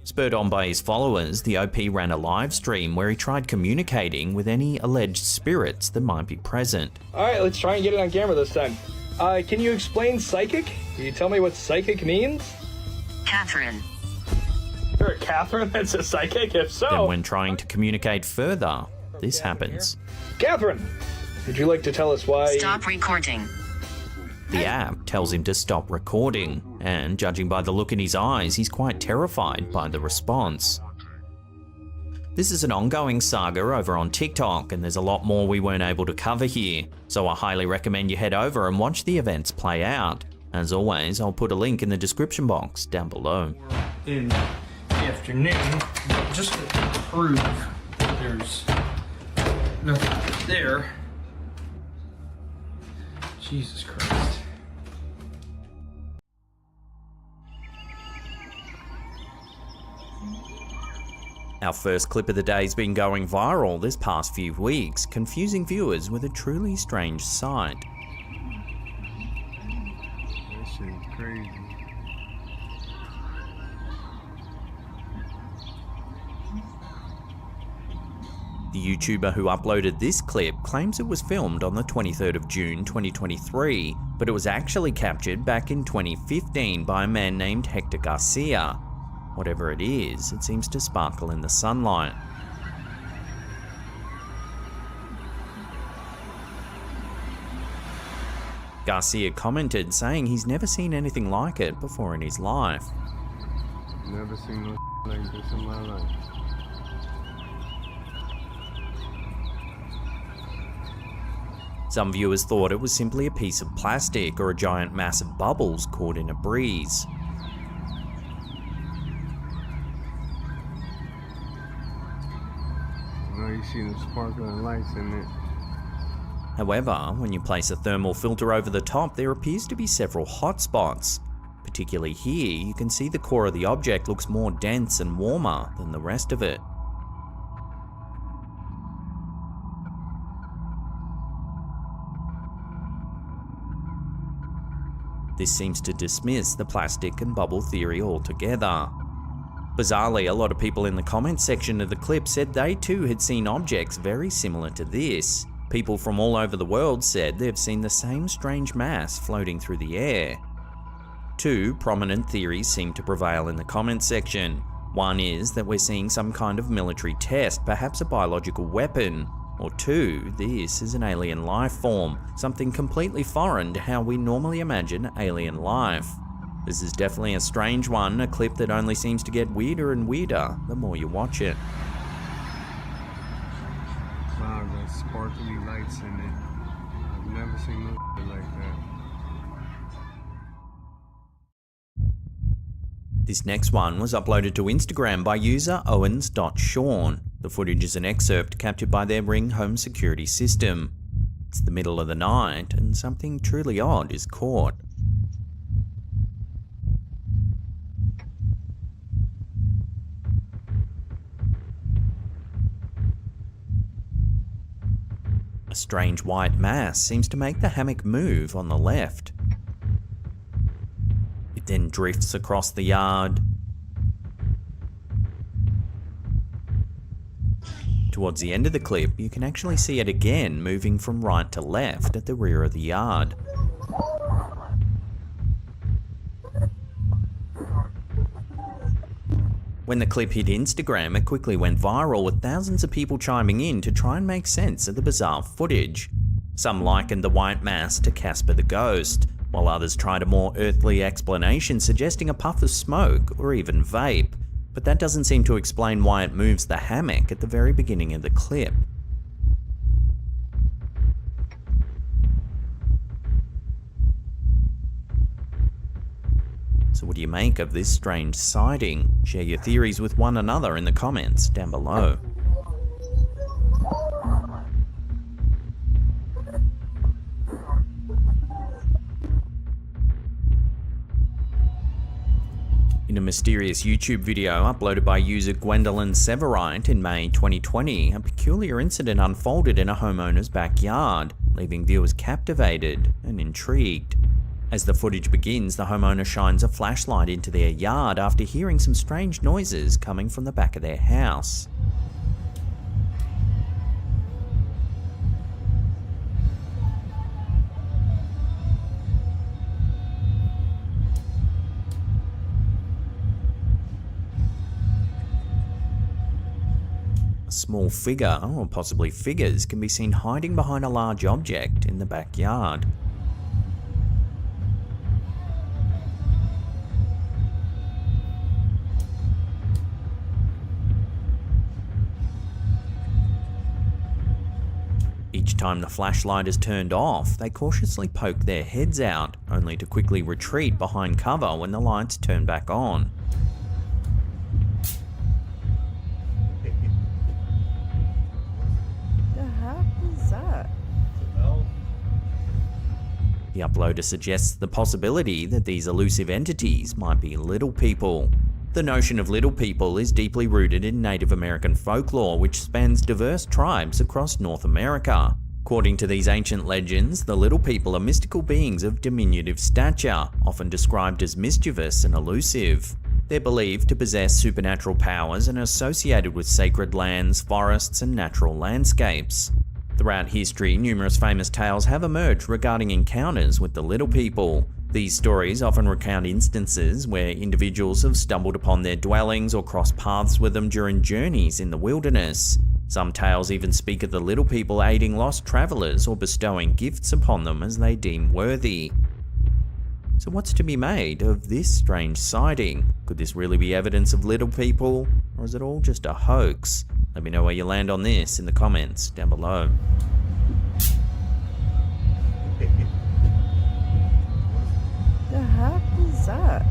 Spurred on by his followers, the OP ran a live stream where he tried communicating with any alleged spirits that might be present. Alright, let's try and get it on camera this time. Can you explain psychic? Can you tell me what psychic means? Catherine. You're a Catherine that's a psychic? If so... Then when trying to communicate further, this happens. Catherine! Would you like to tell us why... Stop recording. The app tells him to stop recording, and judging by the look in his eyes, he's quite terrified by the response. This is an ongoing saga over on TikTok, and there's a lot more we weren't able to cover here, so I highly recommend you head over and watch the events play out. As always, I'll put a link in the description box down below. In the afternoon, but just to prove that there's nothing there. Jesus Christ. Our first clip of the day's been going viral this past few weeks, confusing viewers with a truly strange sight. That shit is crazy. The YouTuber who uploaded this clip claims it was filmed on the 23rd of June 2023, but it was actually captured back in 2015 by a man named Hector Garcia. Whatever it is, it seems to sparkle in the sunlight. Garcia commented saying he's never seen anything like it before in his life. Never seen no like this in my life. Some viewers thought it was simply a piece of plastic or a giant mass of bubbles caught in a breeze. You see the sparkling lights in it. However, when you place a thermal filter over the top, there appears to be several hot spots. Particularly here, you can see the core of the object looks more dense and warmer than the rest of it. This seems to dismiss the plastic and bubble theory altogether. Bizarrely, a lot of people in the comments section of the clip said they too had seen objects very similar to this. People from all over the world said they've seen the same strange mass floating through the air. Two prominent theories seem to prevail in the comments section. One is that we're seeing some kind of military test, perhaps a biological weapon. Or two, this is an alien life form, something completely foreign to how we normally imagine alien life. This is definitely a strange one, a clip that only seems to get weirder and weirder the more you watch it. Wow, got sparkly lights in it. I've never seen no like that. This next one was uploaded to Instagram by user owens.sean. The footage is an excerpt captured by their Ring home security system. It's the middle of the night and something truly odd is caught. A strange white mass seems to make the hammock move on the left. It then drifts across the yard. Towards the end of the clip, you can actually see it again moving from right to left at the rear of the yard. When the clip hit Instagram, it quickly went viral with thousands of people chiming in to try and make sense of the bizarre footage. Some likened the white mass to Casper the Ghost, while others tried a more earthly explanation suggesting a puff of smoke or even vape, but that doesn't seem to explain why it moves the hammock at the very beginning of the clip. So what do you make of this strange sighting? Share your theories with one another in the comments down below. In a mysterious YouTube video uploaded by user Gwendolyn Severite in May 2020, a peculiar incident unfolded in a homeowner's backyard, leaving viewers captivated and intrigued. As the footage begins, the homeowner shines a flashlight into their yard after hearing some strange noises coming from the back of their house. A small figure, or possibly figures, can be seen hiding behind a large object in the backyard. Each time the flashlight is turned off, they cautiously poke their heads out, only to quickly retreat behind cover when the lights turn back on. The heck is that? The uploader suggests the possibility that these elusive entities might be little people. The notion of little people is deeply rooted in Native American folklore, which spans diverse tribes across North America. According to these ancient legends, the little people are mystical beings of diminutive stature, often described as mischievous and elusive. They're believed to possess supernatural powers and are associated with sacred lands, forests, and natural landscapes. Throughout history, numerous famous tales have emerged regarding encounters with the little people. These stories often recount instances where individuals have stumbled upon their dwellings or crossed paths with them during journeys in the wilderness. Some tales even speak of the little people aiding lost travelers or bestowing gifts upon them as they deem worthy. So what's to be made of this strange sighting? Could this really be evidence of little people, or is it all just a hoax? Let me know where you land on this in the comments down below. The heck is that?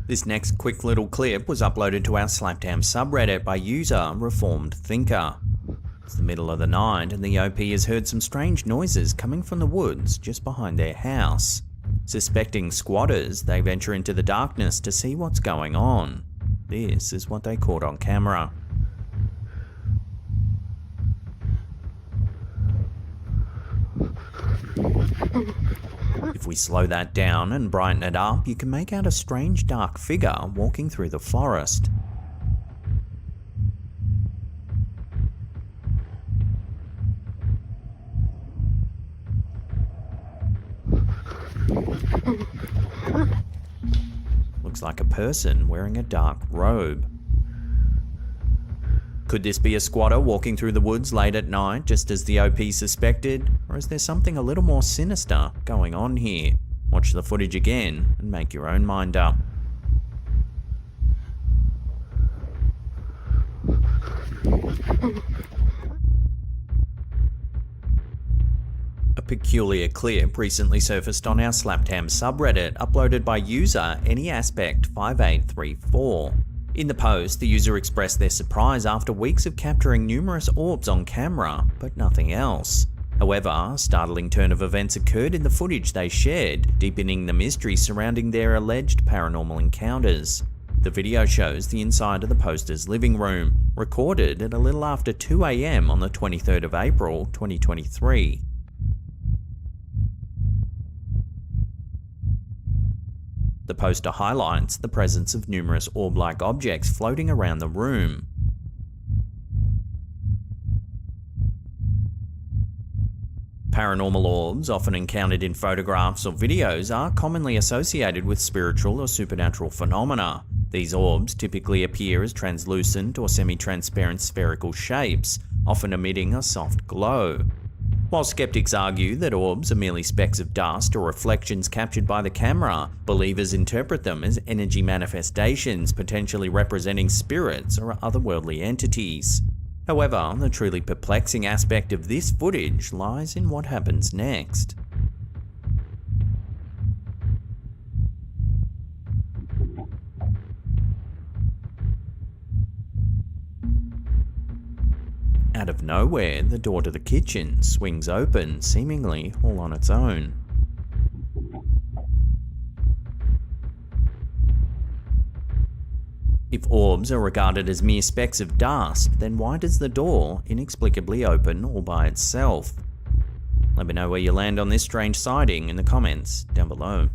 This next quick little clip was uploaded to our Slapdam subreddit by user Reformed Thinker. It's the middle of the night and the OP has heard some strange noises coming from the woods just behind their house. Suspecting squatters, they venture into the darkness to see what's going on. This is what they caught on camera. If we slow that down and brighten it up, you can make out a strange dark figure walking through the forest. Looks like a person wearing a dark robe. Could this be a squatter walking through the woods late at night, just as the OP suspected? Or is there something a little more sinister going on here? Watch the footage again and make your own mind up. A peculiar clip recently surfaced on our Slapdam subreddit, uploaded by user AnyAspect5834. In the post, the user expressed their surprise after weeks of capturing numerous orbs on camera, but nothing else. However, a startling turn of events occurred in the footage they shared, deepening the mystery surrounding their alleged paranormal encounters. The video shows the inside of the poster's living room, recorded at a little after 2 AM on the 23rd of April, 2023. The poster highlights the presence of numerous orb-like objects floating around the room. Paranormal orbs, often encountered in photographs or videos, are commonly associated with spiritual or supernatural phenomena. These orbs typically appear as translucent or semi-transparent spherical shapes, often emitting a soft glow. While skeptics argue that orbs are merely specks of dust or reflections captured by the camera, believers interpret them as energy manifestations, potentially representing spirits or otherworldly entities. However, the truly perplexing aspect of this footage lies in what happens next. Out of nowhere, the door to the kitchen swings open, seemingly all on its own. If orbs are regarded as mere specks of dust, then why does the door inexplicably open all by itself? Let me know where you land on this strange sighting in the comments down below.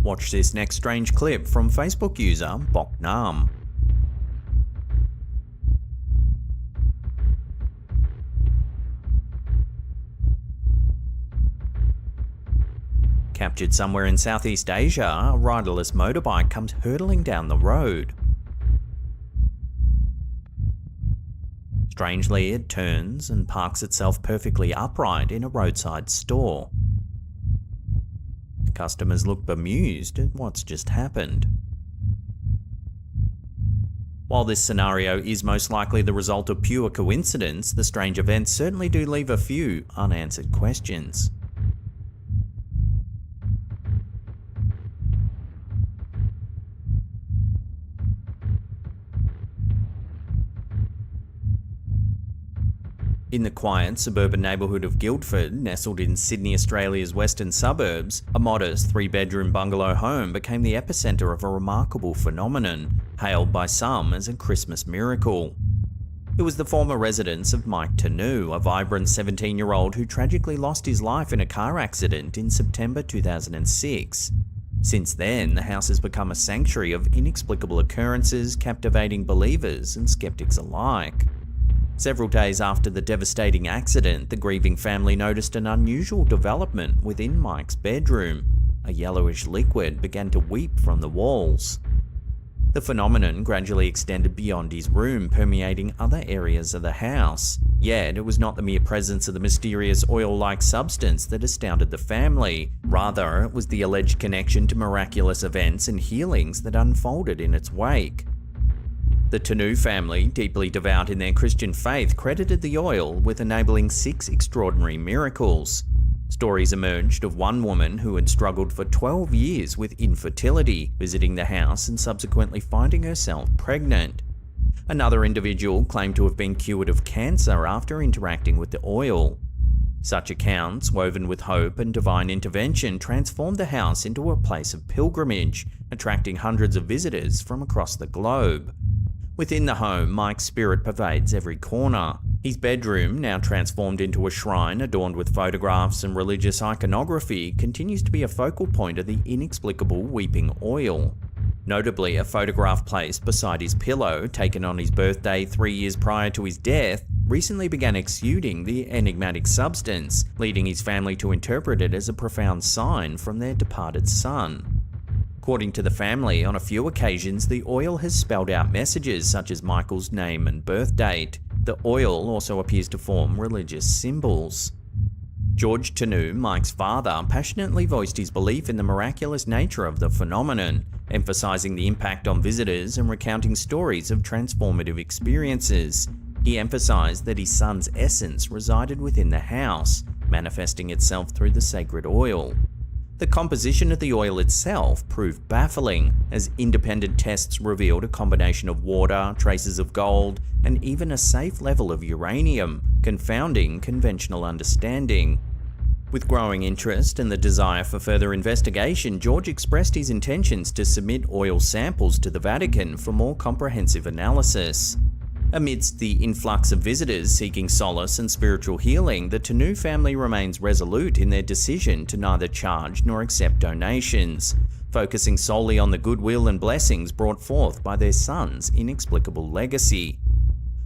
Watch this next strange clip from Facebook user Boknam. Captured somewhere in Southeast Asia, a riderless motorbike comes hurtling down the road. Strangely, it turns and parks itself perfectly upright in a roadside store. Customers look bemused at what's just happened. While this scenario is most likely the result of pure coincidence, the strange events certainly do leave a few unanswered questions. In the quiet suburban neighbourhood of Guildford, nestled in Sydney, Australia's western suburbs, a modest 3-bedroom bungalow home became the epicentre of a remarkable phenomenon, hailed by some as a Christmas miracle. It was the former residence of Mike Tanu, a vibrant 17-year-old who tragically lost his life in a car accident in September 2006. Since then, the house has become a sanctuary of inexplicable occurrences, captivating believers and skeptics alike. Several days after the devastating accident, the grieving family noticed an unusual development within Mike's bedroom. A yellowish liquid began to weep from the walls. The phenomenon gradually extended beyond his room, permeating other areas of the house. Yet, it was not the mere presence of the mysterious oil-like substance that astounded the family. Rather, it was the alleged connection to miraculous events and healings that unfolded in its wake. The Tanu family, deeply devout in their Christian faith, credited the oil with enabling 6 extraordinary miracles. Stories emerged of one woman who had struggled for 12 years with infertility, visiting the house and subsequently finding herself pregnant. Another individual claimed to have been cured of cancer after interacting with the oil. Such accounts, woven with hope and divine intervention, transformed the house into a place of pilgrimage, attracting hundreds of visitors from across the globe. Within the home, Mike's spirit pervades every corner. His bedroom, now transformed into a shrine adorned with photographs and religious iconography, continues to be a focal point of the inexplicable weeping oil. Notably, a photograph placed beside his pillow, taken on his birthday 3 years prior to his death, recently began exuding the enigmatic substance, leading his family to interpret it as a profound sign from their departed son. According to the family, on a few occasions the oil has spelled out messages such as Michael's name and birth date. The oil also appears to form religious symbols. George Tanu, Mike's father, passionately voiced his belief in the miraculous nature of the phenomenon, emphasizing the impact on visitors and recounting stories of transformative experiences. He emphasized that his son's essence resided within the house, manifesting itself through the sacred oil. The composition of the oil itself proved baffling, as independent tests revealed a combination of water, traces of gold, and even a safe level of uranium, confounding conventional understanding. With growing interest and the desire for further investigation, George expressed his intentions to submit oil samples to the Vatican for more comprehensive analysis. Amidst the influx of visitors seeking solace and spiritual healing, the Tanu family remains resolute in their decision to neither charge nor accept donations, focusing solely on the goodwill and blessings brought forth by their son's inexplicable legacy.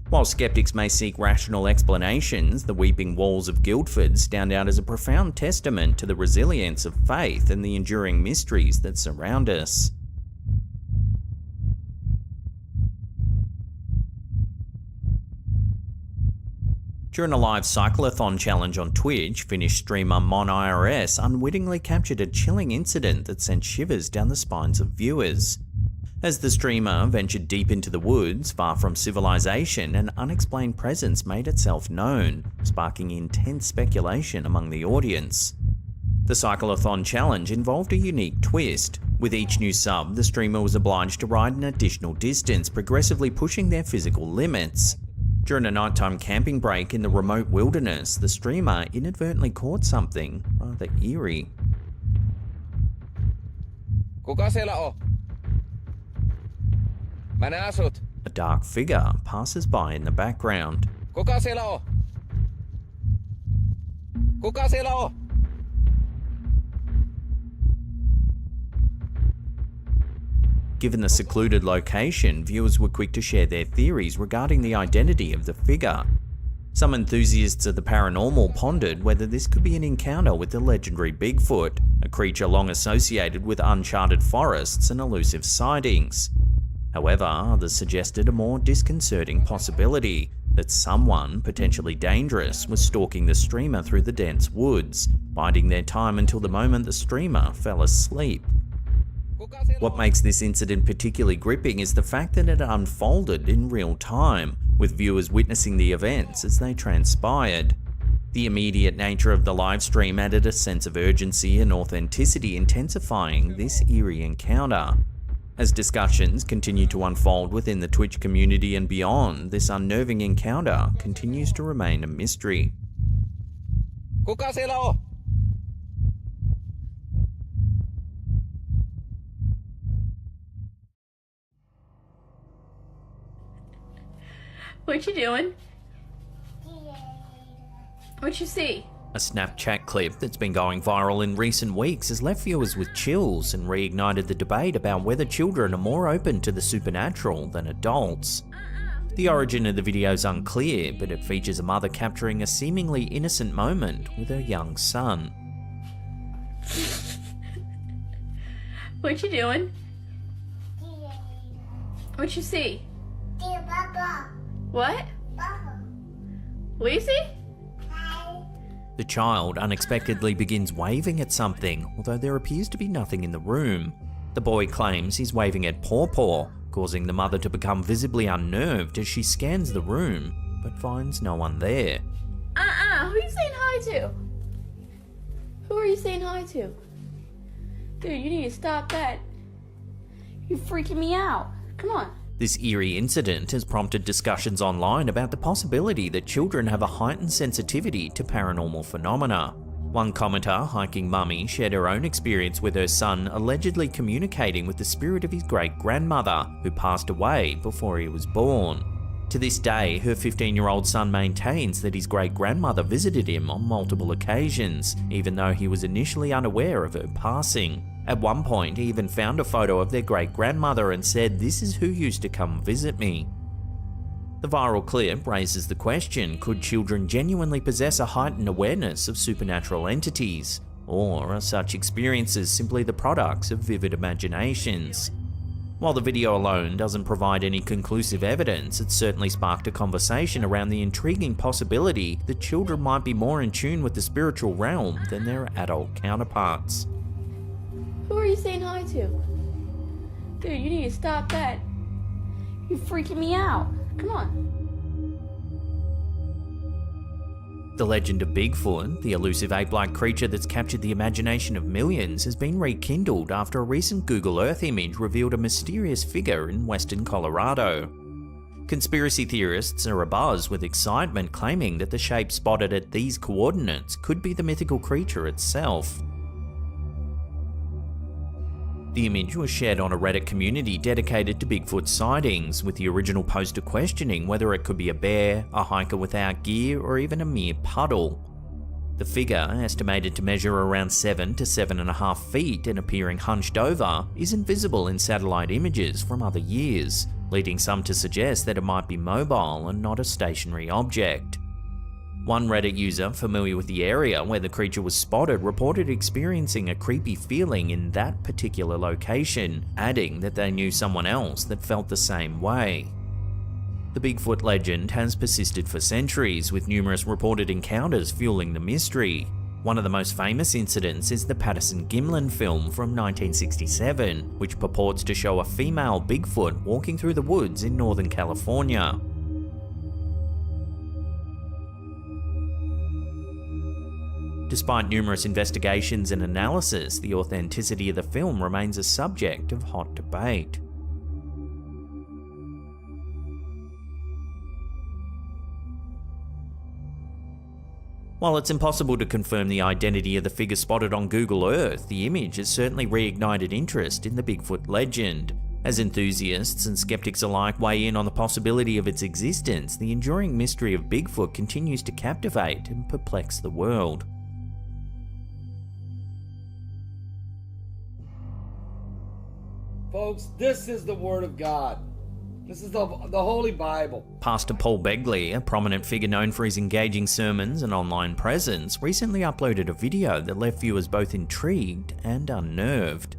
While skeptics may seek rational explanations, the weeping walls of Guildford stand out as a profound testament to the resilience of faith and the enduring mysteries that surround us. During a live cyclothon challenge on Twitch, Finnish streamer MonIRS unwittingly captured a chilling incident that sent shivers down the spines of viewers. As the streamer ventured deep into the woods, far from civilization, an unexplained presence made itself known, sparking intense speculation among the audience. The cyclothon challenge involved a unique twist. With each new sub, the streamer was obliged to ride an additional distance, progressively pushing their physical limits. During a nighttime camping break in the remote wilderness, the streamer inadvertently caught something rather eerie. Kuka siellä on? Mene asut. A dark figure passes by in the background. Kuka siellä on? Kuka siellä on? Given the secluded location, viewers were quick to share their theories regarding the identity of the figure. Some enthusiasts of the paranormal pondered whether this could be an encounter with the legendary Bigfoot, a creature long associated with uncharted forests and elusive sightings. However, others suggested a more disconcerting possibility, that someone, potentially dangerous, was stalking the streamer through the dense woods, biding their time until the moment the streamer fell asleep. What makes this incident particularly gripping is the fact that it unfolded in real time, with viewers witnessing the events as they transpired. The immediate nature of the live stream added a sense of urgency and authenticity, intensifying this eerie encounter. As discussions continue to unfold within the Twitch community and beyond, this unnerving encounter continues to remain a mystery. What you doing? What you see? A Snapchat clip that's been going viral in recent weeks has left viewers with chills and reignited the debate about whether children are more open to the supernatural than adults. The origin of the video is unclear, but it features a mother capturing a seemingly innocent moment with her young son. What you doing? What you see? What? What do you see? The child unexpectedly begins waving at something, although there appears to be nothing in the room. The boy claims he's waving at Paw Paw, causing the mother to become visibly unnerved as she scans the room, but finds no one there. Who are you saying hi to? Who are you saying hi to? Dude, you need to stop that. You're freaking me out. Come on. This eerie incident has prompted discussions online about the possibility that children have a heightened sensitivity to paranormal phenomena. One commenter, Hiking Mummy, shared her own experience with her son allegedly communicating with the spirit of his great-grandmother, who passed away before he was born. To this day, her 15-year-old son maintains that his great-grandmother visited him on multiple occasions, even though he was initially unaware of her passing. At one point, he even found a photo of their great-grandmother and said, "This is who used to come visit me." The viral clip raises the question, could children genuinely possess a heightened awareness of supernatural entities? Or are such experiences simply the products of vivid imaginations? While the video alone doesn't provide any conclusive evidence, it certainly sparked a conversation around the intriguing possibility that children might be more in tune with the spiritual realm than their adult counterparts. Who are you saying hi to? Dude, you need to stop that. You're freaking me out. Come on. The legend of Bigfoot, the elusive ape-like creature that's captured the imagination of millions, has been rekindled after a recent Google Earth image revealed a mysterious figure in western Colorado. Conspiracy theorists are abuzz with excitement, claiming that the shape spotted at these coordinates could be the mythical creature itself. The image was shared on a Reddit community dedicated to Bigfoot sightings, with the original poster questioning whether it could be a bear, a hiker without gear, or even a mere puddle. The figure, estimated to measure around 7 to 7.5 feet and appearing hunched over, isn't visible in satellite images from other years, leading some to suggest that it might be mobile and not a stationary object. One Reddit user familiar with the area where the creature was spotted reported experiencing a creepy feeling in that particular location, adding that they knew someone else that felt the same way. The Bigfoot legend has persisted for centuries, with numerous reported encounters fueling the mystery. One of the most famous incidents is the Patterson-Gimlin film from 1967, which purports to show a female Bigfoot walking through the woods in Northern California. Despite numerous investigations and analysis, the authenticity of the film remains a subject of hot debate. While it's impossible to confirm the identity of the figure spotted on Google Earth, the image has certainly reignited interest in the Bigfoot legend. As enthusiasts and skeptics alike weigh in on the possibility of its existence, the enduring mystery of Bigfoot continues to captivate and perplex the world. Folks, this is the Word of God. This is the Holy Bible. Pastor Paul Begley, a prominent figure known for his engaging sermons and online presence, recently uploaded a video that left viewers both intrigued and unnerved.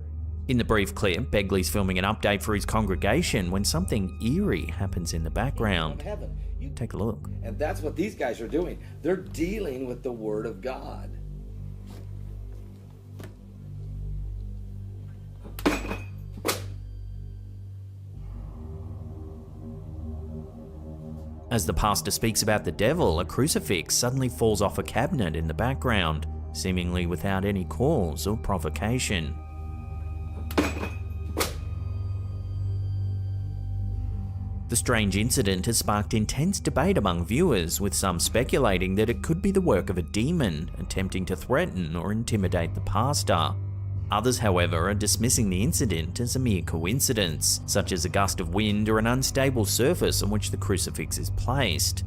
In the brief clip, Begley's filming an update for his congregation when something eerie happens in the background. Heaven. Take a look. And that's what these guys are doing. They're dealing with the Word of God. As the pastor speaks about the devil, a crucifix suddenly falls off a cabinet in the background, seemingly without any cause or provocation. The strange incident has sparked intense debate among viewers, with some speculating that it could be the work of a demon attempting to threaten or intimidate the pastor. Others, however, are dismissing the incident as a mere coincidence, such as a gust of wind or an unstable surface on which the crucifix is placed.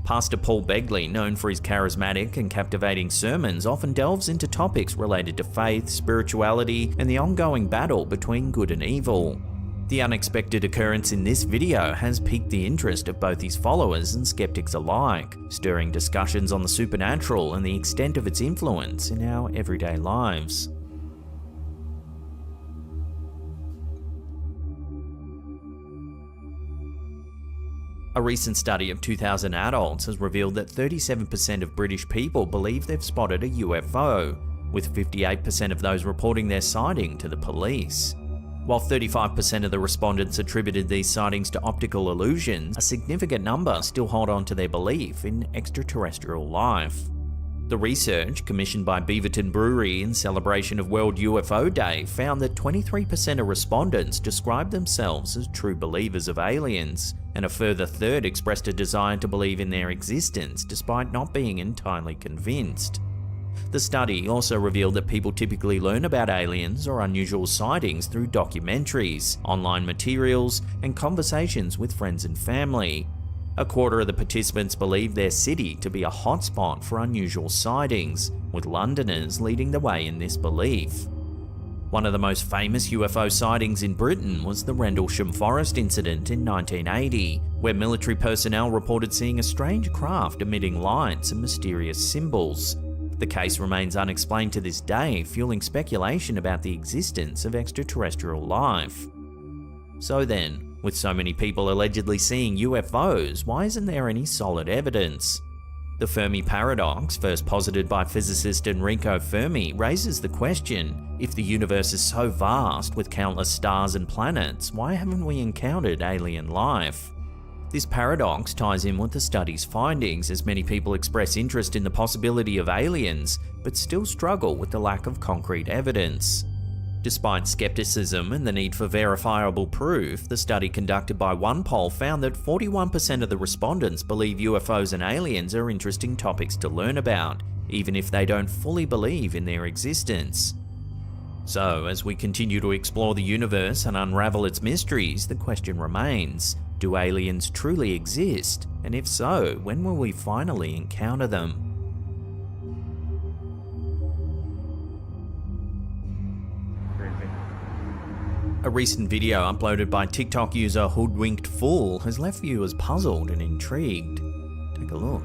Pastor Paul Begley, known for his charismatic and captivating sermons, often delves into topics related to faith, spirituality, and the ongoing battle between good and evil. The unexpected occurrence in this video has piqued the interest of both his followers and skeptics alike, stirring discussions on the supernatural and the extent of its influence in our everyday lives. A recent study of 2,000 adults has revealed that 37% of British people believe they've spotted a UFO, with 58% of those reporting their sighting to the police. While 35% of the respondents attributed these sightings to optical illusions, a significant number still hold on to their belief in extraterrestrial life. The research, commissioned by Beaverton Brewery in celebration of World UFO Day, found that 23% of respondents described themselves as true believers of aliens, and a further third expressed a desire to believe in their existence despite not being entirely convinced. The study also revealed that people typically learn about aliens or unusual sightings through documentaries, online materials, and conversations with friends and family. A quarter of the participants believed their city to be a hotspot for unusual sightings, with Londoners leading the way in this belief. One of the most famous UFO sightings in Britain was the Rendlesham Forest incident in 1980, where military personnel reported seeing a strange craft emitting lights and mysterious symbols. The case remains unexplained to this day, fueling speculation about the existence of extraterrestrial life. So then, with so many people allegedly seeing UFOs, why isn't there any solid evidence? The Fermi paradox, first posited by physicist Enrico Fermi, raises the question: if the universe is so vast with countless stars and planets, why haven't we encountered alien life? This paradox ties in with the study's findings, as many people express interest in the possibility of aliens, but still struggle with the lack of concrete evidence. Despite skepticism and the need for verifiable proof, the study conducted by OnePoll found that 41% of the respondents believe UFOs and aliens are interesting topics to learn about, even if they don't fully believe in their existence. So, as we continue to explore the universe and unravel its mysteries, the question remains: do aliens truly exist? And if so, when will we finally encounter them? A recent video uploaded by TikTok user Hoodwinked Fool has left viewers puzzled and intrigued. Take a look.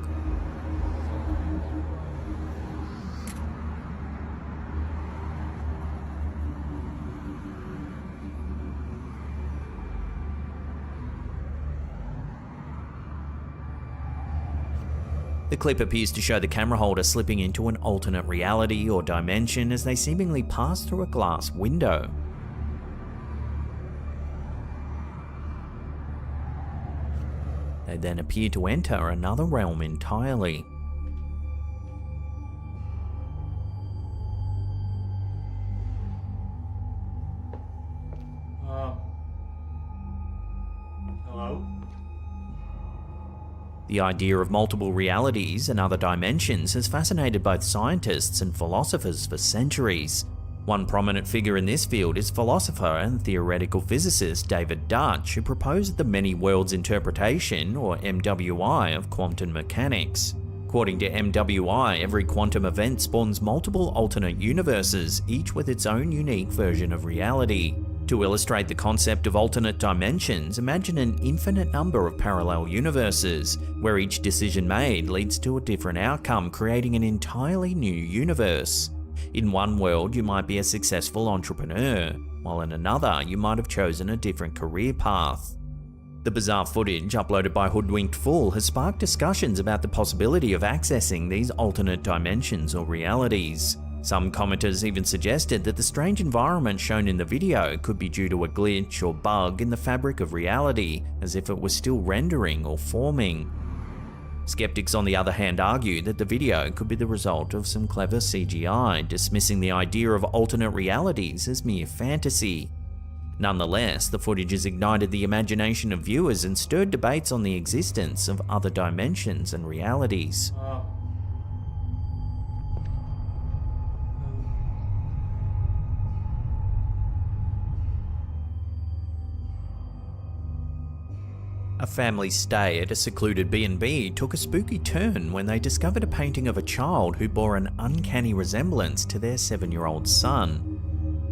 The clip appears to show the camera holder slipping into an alternate reality or dimension as they seemingly pass through a glass window. They then appear to enter another realm entirely. Hello? The idea of multiple realities and other dimensions has fascinated both scientists and philosophers for centuries. One prominent figure in this field is philosopher and theoretical physicist David Dutch, who proposed the many worlds interpretation, or MWI, of quantum mechanics. According to MWI, every quantum event spawns multiple alternate universes, each with its own unique version of reality. To illustrate the concept of alternate dimensions, imagine an infinite number of parallel universes, where each decision made leads to a different outcome, creating an entirely new universe. In one world, you might be a successful entrepreneur, while in another, you might have chosen a different career path. The bizarre footage uploaded by Hoodwinked Fool has sparked discussions about the possibility of accessing these alternate dimensions or realities. Some commenters even suggested that the strange environment shown in the video could be due to a glitch or bug in the fabric of reality, as if it was still rendering or forming. Skeptics on the other hand argue that the video could be the result of some clever CGI, dismissing the idea of alternate realities as mere fantasy. Nonetheless, the footage has ignited the imagination of viewers and stirred debates on the existence of other dimensions and realities. A family's stay at a secluded B&B took a spooky turn when they discovered a painting of a child who bore an uncanny resemblance to their 7-year-old son.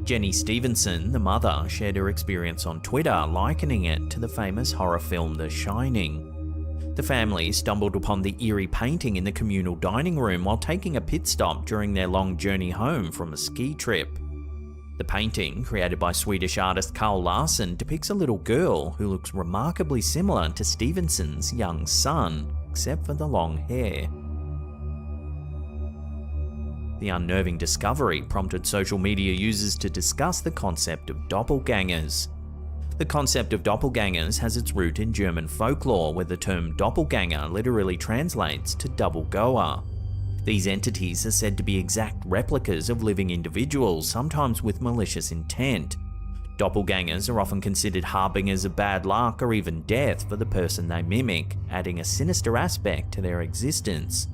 Jenny Stevenson, the mother, shared her experience on Twitter, likening it to the famous horror film The Shining. The family stumbled upon the eerie painting in the communal dining room while taking a pit stop during their long journey home from a ski trip. The painting, created by Swedish artist Carl Larsson, depicts a little girl who looks remarkably similar to Stevenson's young son, except for the long hair. The unnerving discovery prompted social media users to discuss the concept of doppelgangers. The concept of doppelgangers has its root in German folklore, where the term doppelganger literally translates to double goer. These entities are said to be exact replicas of living individuals, sometimes with malicious intent. Doppelgangers are often considered harbingers of bad luck or even death for the person they mimic, adding a sinister aspect to their existence.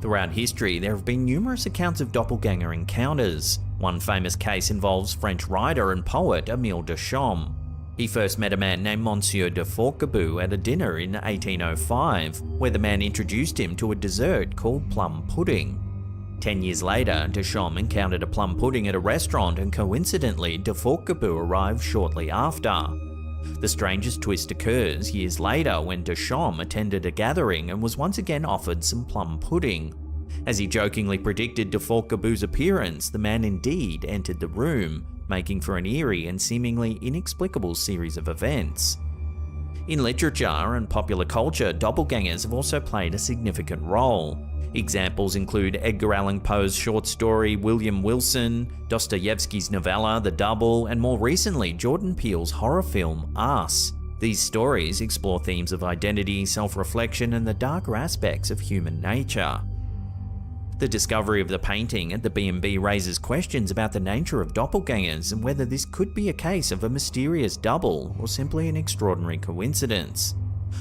Throughout history, there have been numerous accounts of doppelganger encounters. One famous case involves French writer and poet Émile Deschamps. He first met a man named Monsieur de Forquebus at a dinner in 1805, where the man introduced him to a dessert called plum pudding. 10 years later, Deschamps encountered a plum pudding at a restaurant, and coincidentally, de Forquebus arrived shortly after. The strangest twist occurs years later when Deschamps attended a gathering and was once again offered some plum pudding. As he jokingly predicted de Forquebus' appearance, the man indeed entered the room, making for an eerie and seemingly inexplicable series of events. In literature and popular culture, doppelgangers have also played a significant role. Examples include Edgar Allan Poe's short story William Wilson, Dostoevsky's novella The Double, and more recently Jordan Peele's horror film Us. These stories explore themes of identity, self-reflection, and the darker aspects of human nature. The discovery of the painting at the B&B raises questions about the nature of doppelgangers and whether this could be a case of a mysterious double or simply an extraordinary coincidence.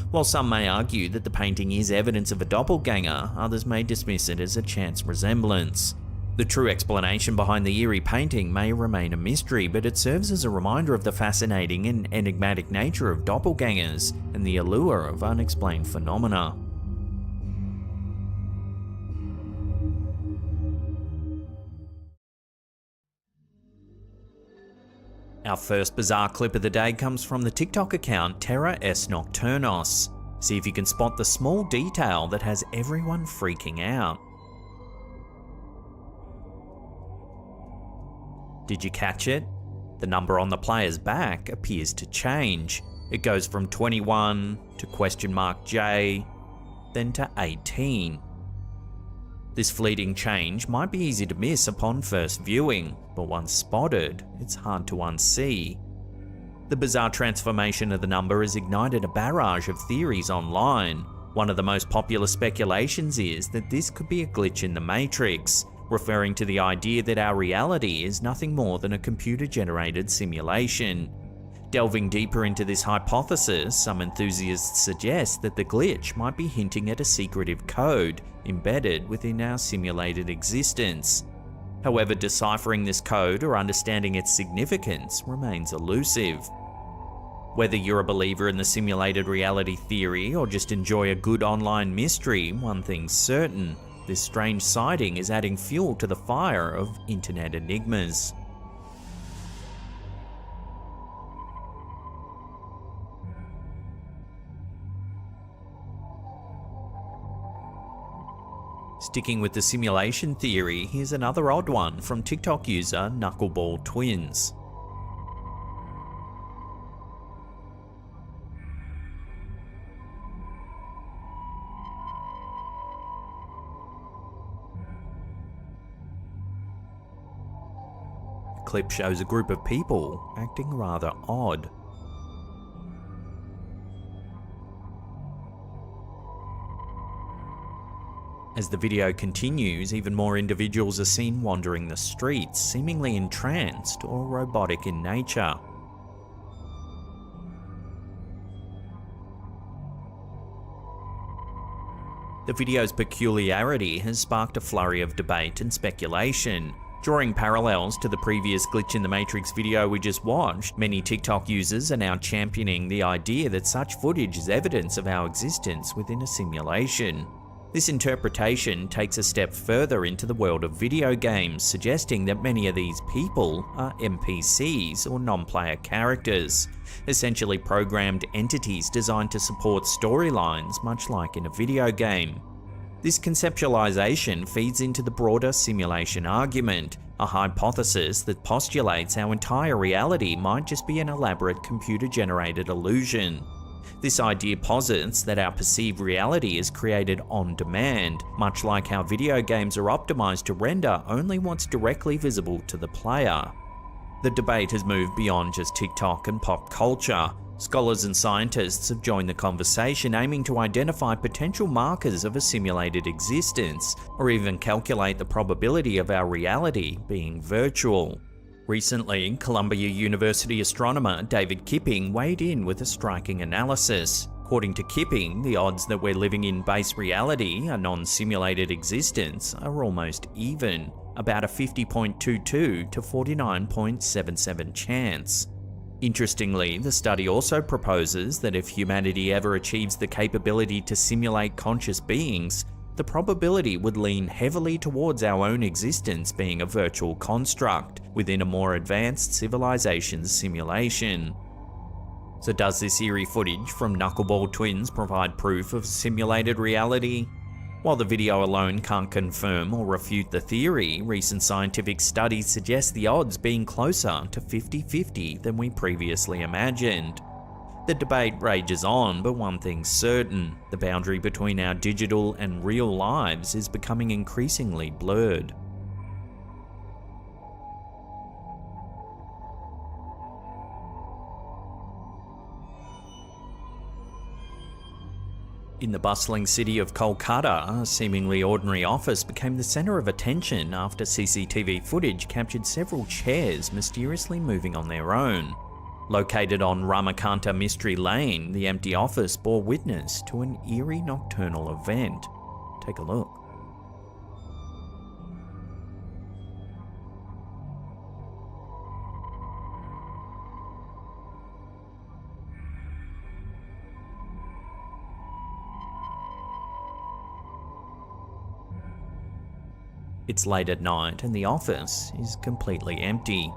While some may argue that the painting is evidence of a doppelganger, others may dismiss it as a chance resemblance. The true explanation behind the eerie painting may remain a mystery, but it serves as a reminder of the fascinating and enigmatic nature of doppelgangers and the allure of unexplained phenomena. Our first bizarre clip of the day comes from the TikTok account Terra S Nocturnos. See if you can spot the small detail that has everyone freaking out. Did you catch it? The number on the player's back appears to change. It goes from 21 to $J, then to 18. This fleeting change might be easy to miss upon first viewing, but once spotted, it's hard to unsee. The bizarre transformation of the number has ignited a barrage of theories online. One of the most popular speculations is that this could be a glitch in the Matrix, referring to the idea that our reality is nothing more than a computer-generated simulation. Delving deeper into this hypothesis, some enthusiasts suggest that the glitch might be hinting at a secretive code embedded within our simulated existence. However, deciphering this code or understanding its significance remains elusive. Whether you're a believer in the simulated reality theory or just enjoy a good online mystery, one thing's certain: this strange sighting is adding fuel to the fire of internet enigmas. Sticking with the simulation theory, here's another odd one from TikTok user Knuckleball Twins. The clip shows a group of people acting rather odd. As the video continues, even more individuals are seen wandering the streets, seemingly entranced or robotic in nature. The video's peculiarity has sparked a flurry of debate and speculation. Drawing parallels to the previous Glitch in the Matrix video we just watched, many TikTok users are now championing the idea that such footage is evidence of our existence within a simulation. This interpretation takes a step further into the world of video games, suggesting that many of these people are NPCs or non-player characters, essentially programmed entities designed to support storylines, much like in a video game. This conceptualization feeds into the broader simulation argument, a hypothesis that postulates our entire reality might just be an elaborate computer-generated illusion. This idea posits that our perceived reality is created on demand, much like how video games are optimized to render only what's directly visible to the player. The debate has moved beyond just TikTok and pop culture. Scholars and scientists have joined the conversation, aiming to identify potential markers of a simulated existence, or even calculate the probability of our reality being virtual. Recently, Columbia University astronomer David Kipping weighed in with a striking analysis. According to Kipping, the odds that we're living in base reality, a non-simulated existence, are almost even, about a 50.22 to 49.77 chance. Interestingly, the study also proposes that if humanity ever achieves the capability to simulate conscious beings, the probability would lean heavily towards our own existence being a virtual construct within a more advanced civilization's simulation. So does this eerie footage from Knuckleball twins provide proof of simulated reality? While the video alone can't confirm or refute the theory, recent scientific studies suggest the odds being closer to 50-50 than we previously imagined. The debate rages on, but one thing's certain: the boundary between our digital and real lives is becoming increasingly blurred. In the bustling city of Kolkata, a seemingly ordinary office became the centre of attention after CCTV footage captured several chairs mysteriously moving on their own. Located on Ramakanta Mystery Lane, the empty office bore witness to an eerie nocturnal event. Take a look. It's late at night and the office is completely empty.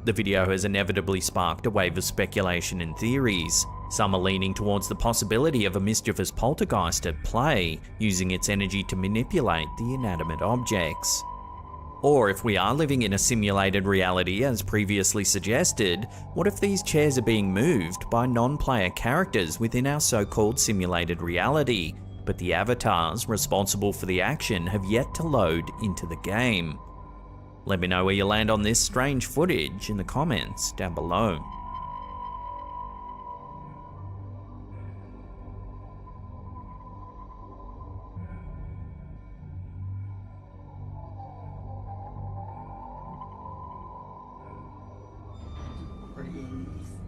The video has inevitably sparked a wave of speculation and theories. Some are leaning towards the possibility of a mischievous poltergeist at play, using its energy to manipulate the inanimate objects. Or if we are living in a simulated reality as previously suggested, what if these chairs are being moved by non-player characters within our so-called simulated reality, but the avatars responsible for the action have yet to load into the game? Let me know where you land on this strange footage in the comments down below.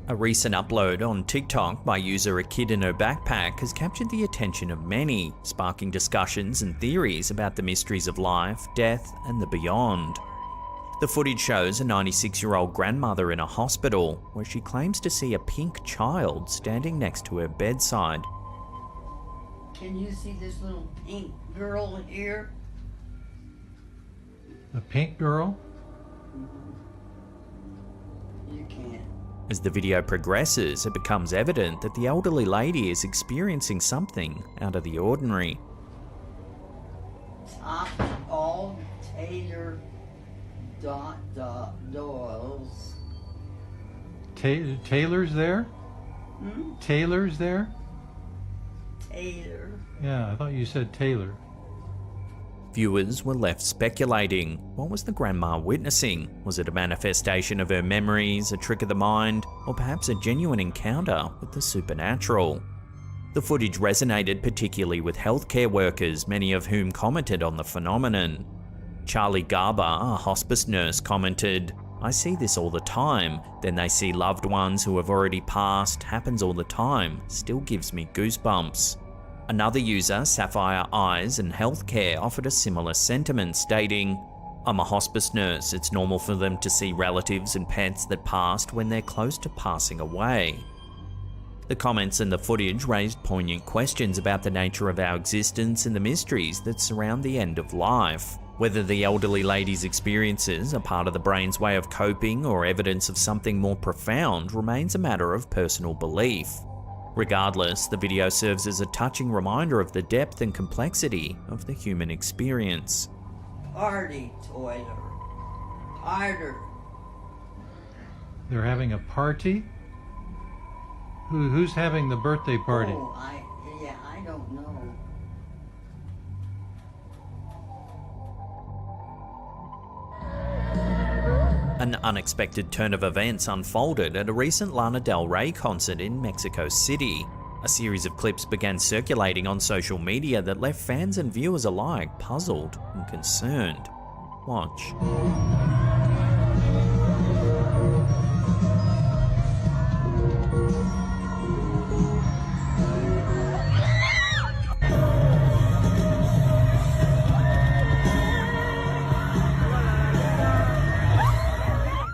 A recent upload on TikTok by user A Kid in Her Backpack has captured the attention of many, sparking discussions and theories about the mysteries of life, death, and the beyond. The footage shows a 96-year-old grandmother in a hospital, where she claims to see a pink child standing next to her bedside. Can you see this little pink girl here? A pink girl? You can't. As the video progresses, it becomes evident that the elderly lady is experiencing something out of the ordinary. Top, all, Taylor Doyle's. Taylor's there? Hmm? Taylor's there? Taylor. Yeah, I thought you said Taylor. Viewers were left speculating. What was the grandma witnessing? Was it a manifestation of her memories, a trick of the mind, or perhaps a genuine encounter with the supernatural? The footage resonated particularly with healthcare workers, many of whom commented on the phenomenon. Charlie Garber, a hospice nurse, commented, "I see this all the time. Then they see loved ones who have already passed. Happens all the time. Still gives me goosebumps." Another user, Sapphire Eyes and Healthcare, offered a similar sentiment, stating, "I'm a hospice nurse. It's normal for them to see relatives and pets that passed when they're close to passing away." The comments and the footage raised poignant questions about the nature of our existence and the mysteries that surround the end of life. Whether the elderly lady's experiences are part of the brain's way of coping or evidence of something more profound remains a matter of personal belief. Regardless, the video serves as a touching reminder of the depth and complexity of the human experience. Party, Toiler. Harder. They're having a party? Who's having the birthday party? Oh, I don't know. An unexpected turn of events unfolded at a recent Lana Del Rey concert in Mexico City. A series of clips began circulating on social media that left fans and viewers alike puzzled and concerned. Watch.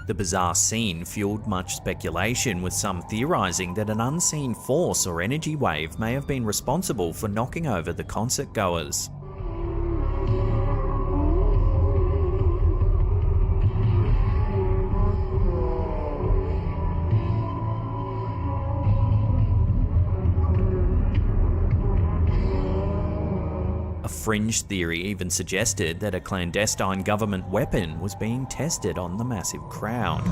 The bizarre scene fueled much speculation, with some theorizing that an unseen force or energy wave may have been responsible for knocking over the concert goers. A fringe theory even suggested that a clandestine government weapon was being tested on the massive crowd.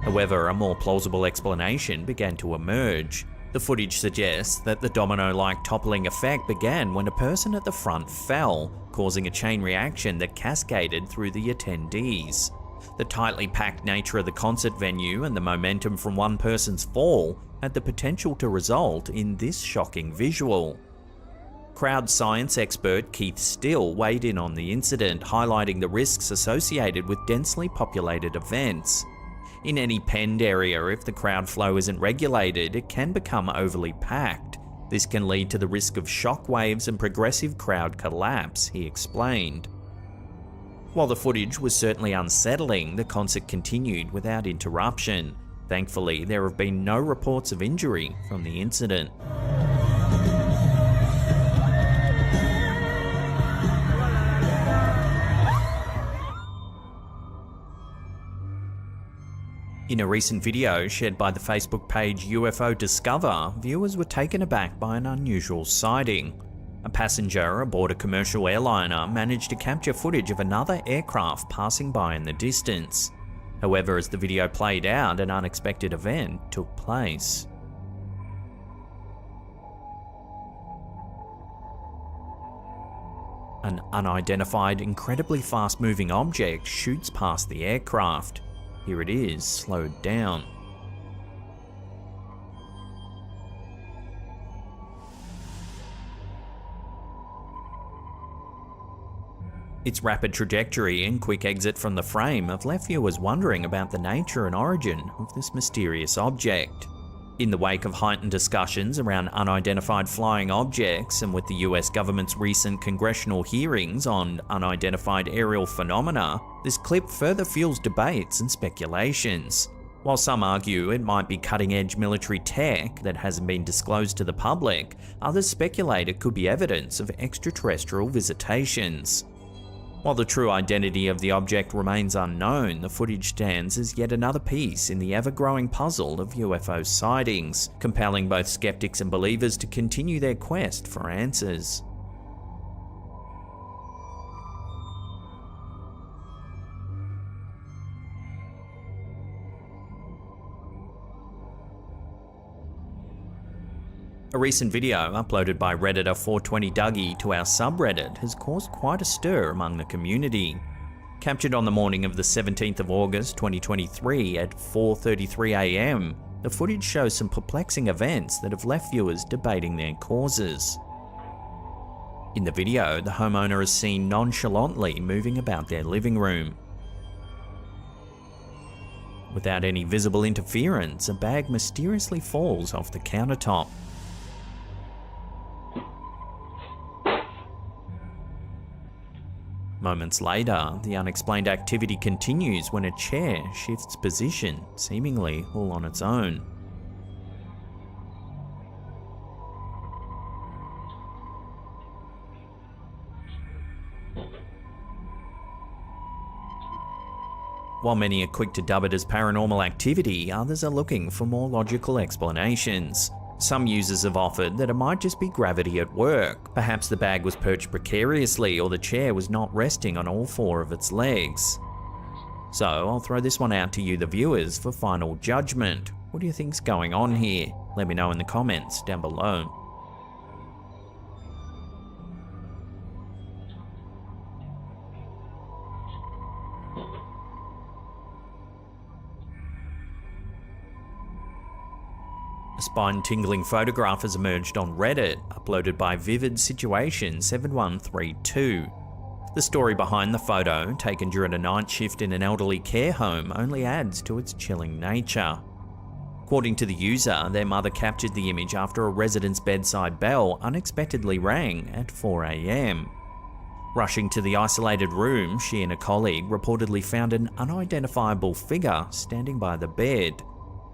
However, a more plausible explanation began to emerge. The footage suggests that the domino-like toppling effect began when a person at the front fell, causing a chain reaction that cascaded through the attendees. The tightly packed nature of the concert venue and the momentum from one person's fall had the potential to result in this shocking visual. Crowd science expert Keith Still weighed in on the incident, highlighting the risks associated with densely populated events. In any penned area, if the crowd flow isn't regulated, it can become overly packed. This can lead to the risk of shock waves and progressive crowd collapse, he explained. While the footage was certainly unsettling, the concert continued without interruption. Thankfully, there have been no reports of injury from the incident. In a recent video shared by the Facebook page UFO Discover, viewers were taken aback by an unusual sighting. A passenger aboard a commercial airliner managed to capture footage of another aircraft passing by in the distance. However, as the video played out, an unexpected event took place. An unidentified, incredibly fast-moving object shoots past the aircraft. Here it is, slowed down. Its rapid trajectory and quick exit from the frame have left viewers wondering about the nature and origin of this mysterious object. In the wake of heightened discussions around unidentified flying objects, and with the US government's recent congressional hearings on unidentified aerial phenomena, this clip further fuels debates and speculations. While some argue it might be cutting-edge military tech that hasn't been disclosed to the public, others speculate it could be evidence of extraterrestrial visitations. While the true identity of the object remains unknown, the footage stands as yet another piece in the ever-growing puzzle of UFO sightings, compelling both skeptics and believers to continue their quest for answers. A recent video uploaded by Redditor 420 Dougie to our subreddit has caused quite a stir among the community. Captured on the morning of the 17th of August 2023 at 4:33 AM, the footage shows some perplexing events that have left viewers debating their causes. In the video, the homeowner is seen nonchalantly moving about their living room. Without any visible interference, a bag mysteriously falls off the countertop. Moments later, the unexplained activity continues when a chair shifts position, seemingly all on its own. While many are quick to dub it as paranormal activity, others are looking for more logical explanations. Some users have offered that it might just be gravity at work. Perhaps the bag was perched precariously or the chair was not resting on all four of its legs. So I'll throw this one out to you, the viewers, for final judgment. What do you think's going on here? Let me know in the comments down below. A spine-tingling photograph has emerged on Reddit, uploaded by Vivid Situation 7132. The story behind the photo, taken during a night shift in an elderly care home, only adds to its chilling nature. According to the user, their mother captured the image after a resident's bedside bell unexpectedly rang at 4 AM. Rushing to the isolated room, she and a colleague reportedly found an unidentifiable figure standing by the bed.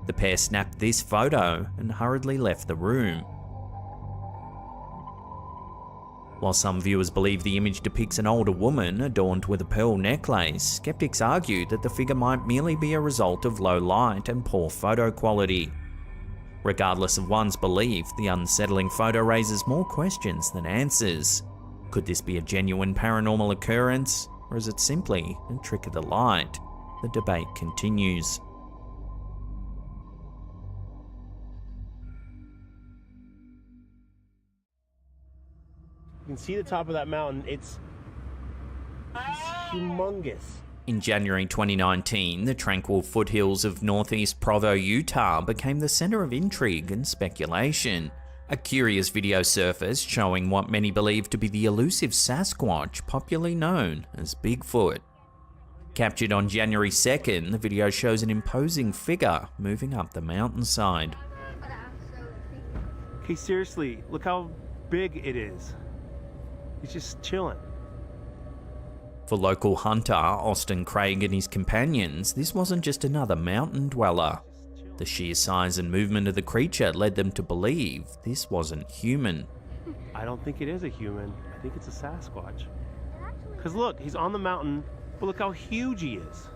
The pair snapped this photo and hurriedly left the room. While some viewers believe the image depicts an older woman adorned with a pearl necklace, skeptics argue that the figure might merely be a result of low light and poor photo quality. Regardless of one's belief, the unsettling photo raises more questions than answers. Could this be a genuine paranormal occurrence, or is it simply a trick of the light? The debate continues. You can see the top of that mountain. It's humongous. In January 2019, the tranquil foothills of northeast Provo, Utah became the center of intrigue and speculation. A curious video surfaced showing what many believe to be the elusive Sasquatch, popularly known as Bigfoot. Captured on January 2nd, the video shows an imposing figure moving up the mountainside. Okay, seriously, look how big it is. He's just chilling. For local hunter Austin Craig and his companions, this wasn't just another mountain dweller. The sheer size and movement of the creature led them to believe this wasn't human. I don't think it is a human. I think it's a Sasquatch. Because look, he's on the mountain, but look how huge he is.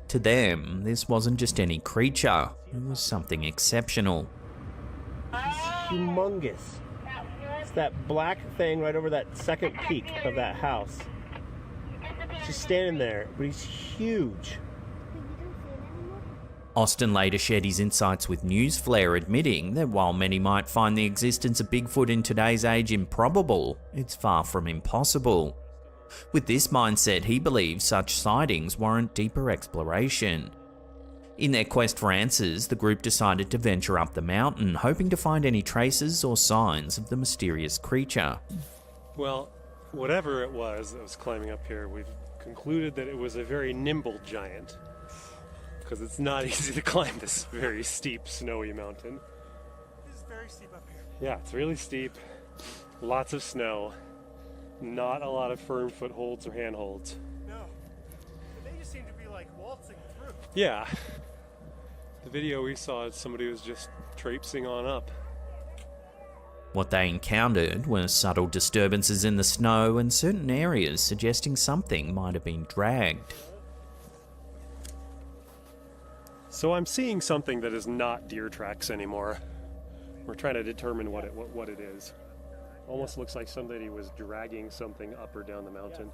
To them, this wasn't just any creature, it was something exceptional. He's humongous. It's that black thing right over that second peak of that house. He's just standing there, but he's huge. Austin later shared his insights with Newsflare, admitting that while many might find the existence of Bigfoot in today's age improbable, it's far from impossible. With this mindset, he believes such sightings warrant deeper exploration. In their quest for answers, the group decided to venture up the mountain, hoping to find any traces or signs of the mysterious creature. Well, whatever it was that was climbing up here, we've concluded that it was a very nimble giant. Because it's not easy to climb this very steep, snowy mountain. This is very steep up here. Yeah, it's really steep. Lots of snow. Not a lot of firm footholds or handholds. No. But they just seem to be like waltzing through. Yeah. The video we saw, somebody was just traipsing on up. What they encountered were subtle disturbances in the snow and certain areas suggesting something might have been dragged. So I'm seeing something that is not deer tracks anymore. We're trying to determine what it is. Almost looks like somebody was dragging something up or down the mountain.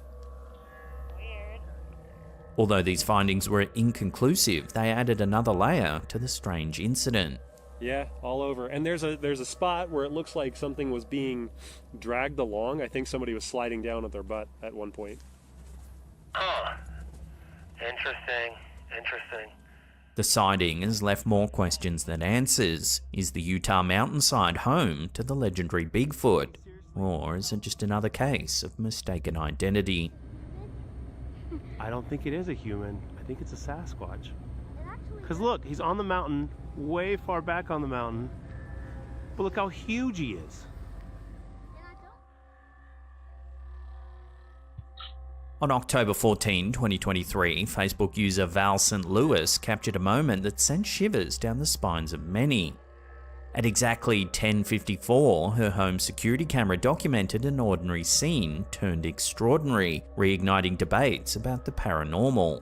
Although these findings were inconclusive, they added another layer to the strange incident. Yeah, all over. And there's a spot where it looks like something was being dragged along. I think somebody was sliding down at their butt at one point. Huh. Interesting. The sighting has left more questions than answers. Is the Utah mountainside home to the legendary Bigfoot? Or is it just another case of mistaken identity? I don't think it is a human. I think it's a Sasquatch. Because look, he's on the mountain, way far back on the mountain. But look how huge he is. On October 14, 2023, Facebook user Val St. Louis captured a moment that sent shivers down the spines of many. At exactly 10:54, her home security camera documented an ordinary scene turned extraordinary, reigniting debates about the paranormal.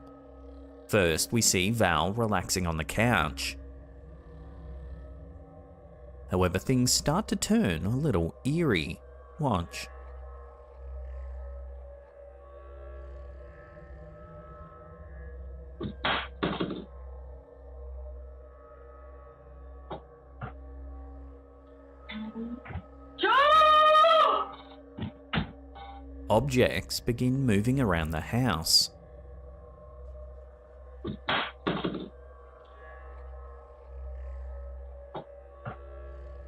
First, we see Val relaxing on the couch. However, things start to turn a little eerie. Watch. Objects begin moving around the house.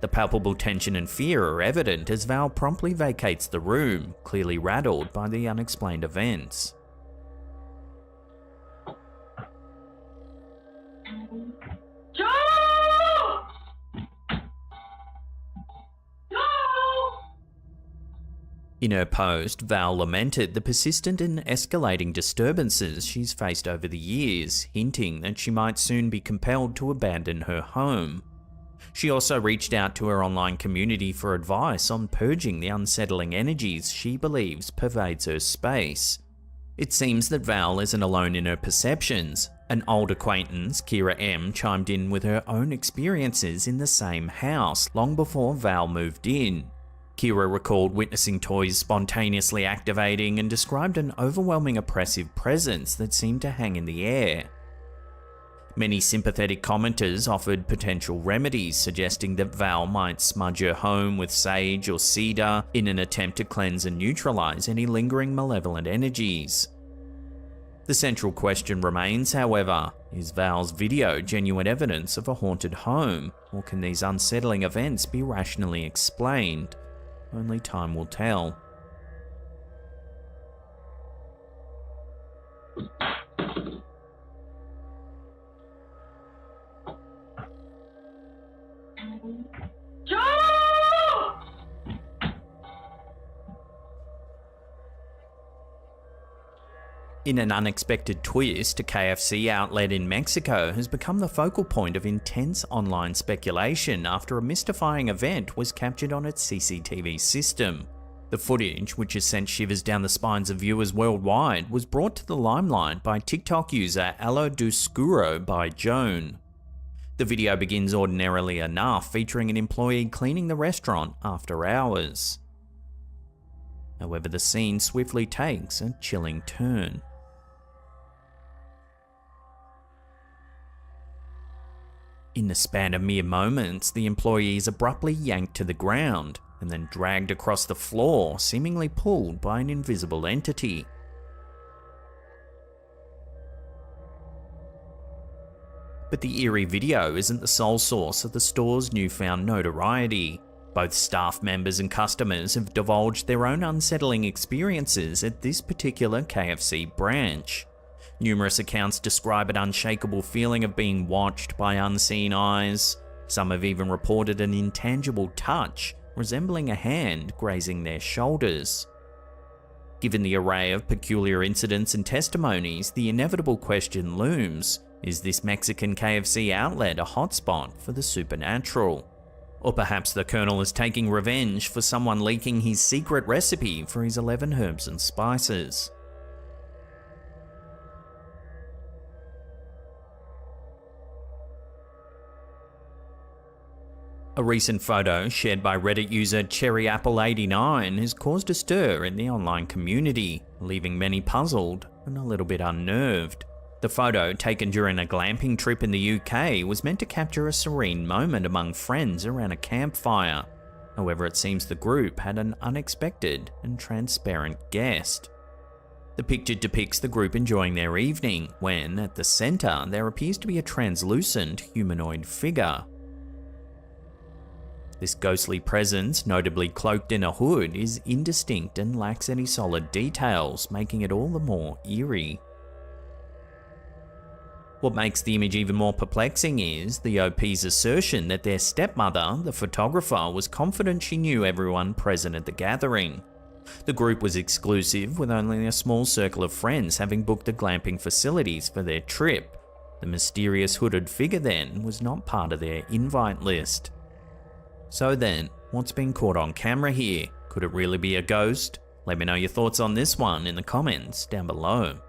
The palpable tension and fear are evident as Val promptly vacates the room, clearly rattled by the unexplained events. In her post, Val lamented the persistent and escalating disturbances she's faced over the years, hinting that she might soon be compelled to abandon her home. She also reached out to her online community for advice on purging the unsettling energies she believes pervades her space. It seems that Val isn't alone in her perceptions. An old acquaintance, Kira M, chimed in with her own experiences in the same house long before Val moved in. Kira recalled witnessing toys spontaneously activating and described an overwhelming oppressive presence that seemed to hang in the air. Many sympathetic commenters offered potential remedies, suggesting that Val might smudge her home with sage or cedar in an attempt to cleanse and neutralize any lingering malevolent energies. The central question remains, however, is Val's video genuine evidence of a haunted home, or can these unsettling events be rationally explained? Only time will tell. In an unexpected twist, a KFC outlet in Mexico has become the focal point of intense online speculation after a mystifying event was captured on its CCTV system. The footage, which has sent shivers down the spines of viewers worldwide, was brought to the limelight by TikTok user Aloduscuro by Joan. The video begins ordinarily enough, featuring an employee cleaning the restaurant after hours. However, the scene swiftly takes a chilling turn. In the span of mere moments, the employee is abruptly yanked to the ground and then dragged across the floor, seemingly pulled by an invisible entity. But the eerie video isn't the sole source of the store's newfound notoriety. Both staff members and customers have divulged their own unsettling experiences at this particular KFC branch. Numerous accounts describe an unshakable feeling of being watched by unseen eyes. Some have even reported an intangible touch, resembling a hand grazing their shoulders. Given the array of peculiar incidents and testimonies, the inevitable question looms: is this Mexican KFC outlet a hotspot for the supernatural? Or perhaps the Colonel is taking revenge for someone leaking his secret recipe for his 11 herbs and spices. A recent photo shared by Reddit user CherryApple89 has caused a stir in the online community, leaving many puzzled and a little bit unnerved. The photo, taken during a glamping trip in the UK, was meant to capture a serene moment among friends around a campfire. However, it seems the group had an unexpected and transparent guest. The picture depicts the group enjoying their evening, when, at the centre, there appears to be a translucent humanoid figure. This ghostly presence, notably cloaked in a hood, is indistinct and lacks any solid details, making it all the more eerie. What makes the image even more perplexing is the OP's assertion that their stepmother, the photographer, was confident she knew everyone present at the gathering. The group was exclusive, with only a small circle of friends having booked the glamping facilities for their trip. The mysterious hooded figure then was not part of their invite list. So then, what's been caught on camera here? Could it really be a ghost? Let me know your thoughts on this one in the comments down below.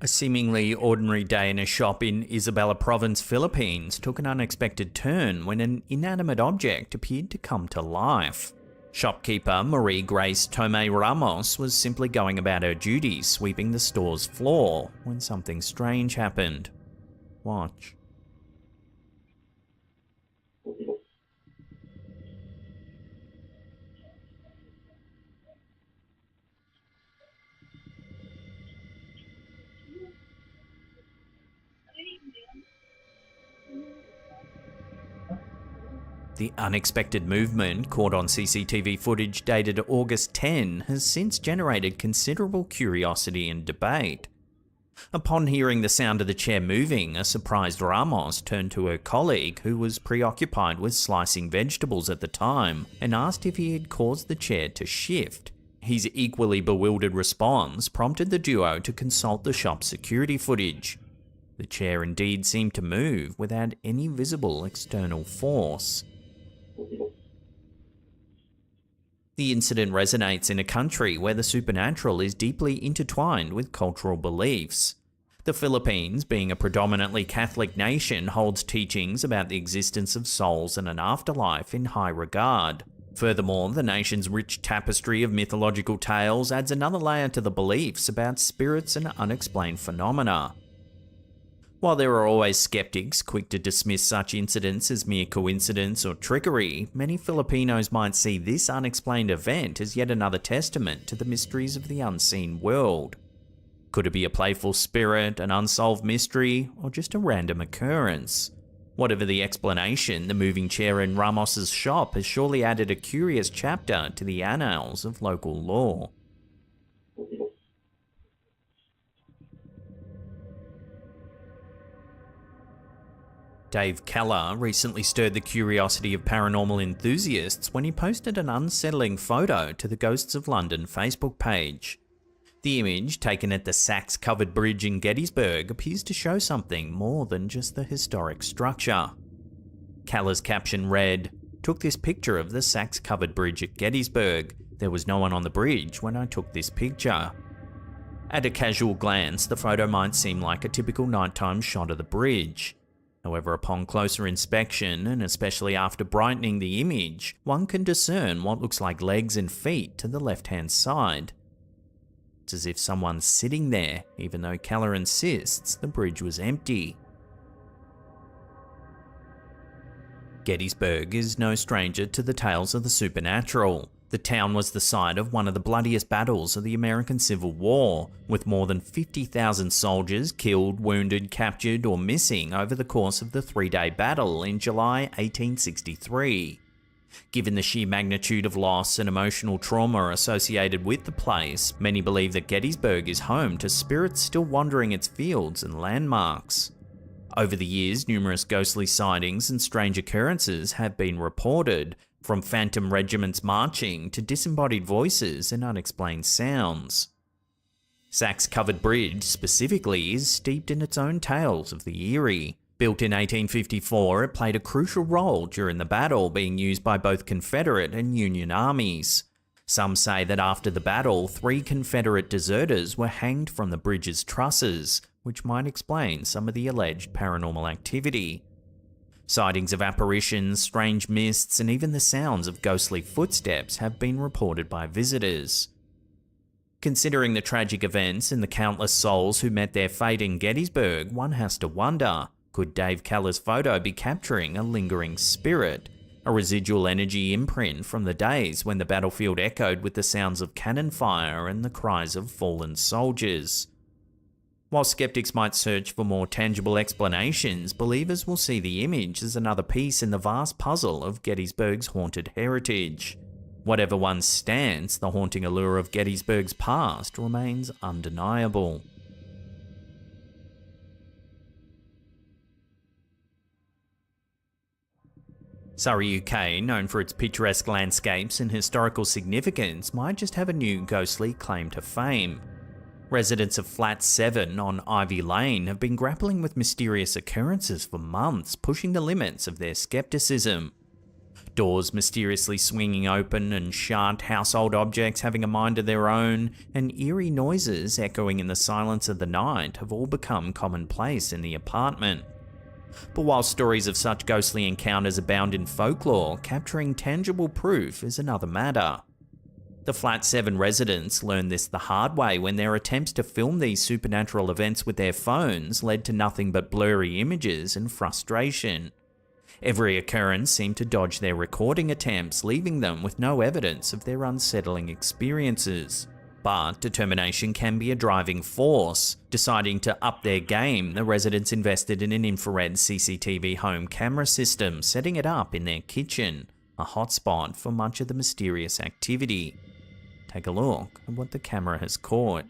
A seemingly ordinary day in a shop in Isabela Province, Philippines took an unexpected turn when an inanimate object appeared to come to life. Shopkeeper Marie Grace Tomei Ramos was simply going about her duties sweeping the store's floor when something strange happened. Watch. The unexpected movement, caught on CCTV footage dated August 10, has since generated considerable curiosity and debate. Upon hearing the sound of the chair moving, a surprised Ramos turned to her colleague, who was preoccupied with slicing vegetables at the time, and asked if he had caused the chair to shift. His equally bewildered response prompted the duo to consult the shop's security footage. The chair indeed seemed to move without any visible external force. The incident resonates in a country where the supernatural is deeply intertwined with cultural beliefs. The Philippines, being a predominantly Catholic nation, holds teachings about the existence of souls and an afterlife in high regard. Furthermore, the nation's rich tapestry of mythological tales adds another layer to the beliefs about spirits and unexplained phenomena. While there are always skeptics quick to dismiss such incidents as mere coincidence or trickery, many Filipinos might see this unexplained event as yet another testament to the mysteries of the unseen world. Could it be a playful spirit, an unsolved mystery, or just a random occurrence? Whatever the explanation, the moving chair in Ramos's shop has surely added a curious chapter to the annals of local lore. Dave Keller recently stirred the curiosity of paranormal enthusiasts when he posted an unsettling photo to the Ghosts of London Facebook page. The image, taken at the Sachs-covered bridge in Gettysburg, appears to show something more than just the historic structure. Keller's caption read, "Took this picture of the Sachs-covered bridge at Gettysburg. There was no one on the bridge when I took this picture." At a casual glance, the photo might seem like a typical nighttime shot of the bridge. However, upon closer inspection, and especially after brightening the image, one can discern what looks like legs and feet to the left-hand side. It's as if someone's sitting there, even though Keller insists the bridge was empty. Gettysburg is no stranger to the tales of the supernatural. The town was the site of one of the bloodiest battles of the American Civil War, with more than 50,000 soldiers killed, wounded, captured, or missing over the course of the three-day battle in July 1863. Given the sheer magnitude of loss and emotional trauma associated with the place, many believe that Gettysburg is home to spirits still wandering its fields and landmarks. Over the years, numerous ghostly sightings and strange occurrences have been reported, from phantom regiments marching to disembodied voices and unexplained sounds. Sachs Covered Bridge, specifically, is steeped in its own tales of the Erie. Built in 1854, it played a crucial role during the battle, being used by both Confederate and Union armies. Some say that after the battle, 3 Confederate deserters were hanged from the bridge's trusses, which might explain some of the alleged paranormal activity. Sightings of apparitions, strange mists, and even the sounds of ghostly footsteps have been reported by visitors. Considering the tragic events and the countless souls who met their fate in Gettysburg, one has to wonder, could Dave Keller's photo be capturing a lingering spirit, a residual energy imprint from the days when the battlefield echoed with the sounds of cannon fire and the cries of fallen soldiers? While skeptics might search for more tangible explanations, believers will see the image as another piece in the vast puzzle of Gettysburg's haunted heritage. Whatever one's stance, the haunting allure of Gettysburg's past remains undeniable. Surrey, UK, known for its picturesque landscapes and historical significance, might just have a new ghostly claim to fame. Residents of Flat 7 on Ivy Lane have been grappling with mysterious occurrences for months, pushing the limits of their skepticism. Doors mysteriously swinging open and shut, household objects having a mind of their own, and eerie noises echoing in the silence of the night have all become commonplace in the apartment. But while stories of such ghostly encounters abound in folklore, capturing tangible proof is another matter. The Flat 7 residents learned this the hard way when their attempts to film these supernatural events with their phones led to nothing but blurry images and frustration. Every occurrence seemed to dodge their recording attempts, leaving them with no evidence of their unsettling experiences. But determination can be a driving force. Deciding to up their game, the residents invested in an infrared CCTV home camera system, setting it up in their kitchen, a hotspot for much of the mysterious activity. Take a look at what the camera has caught.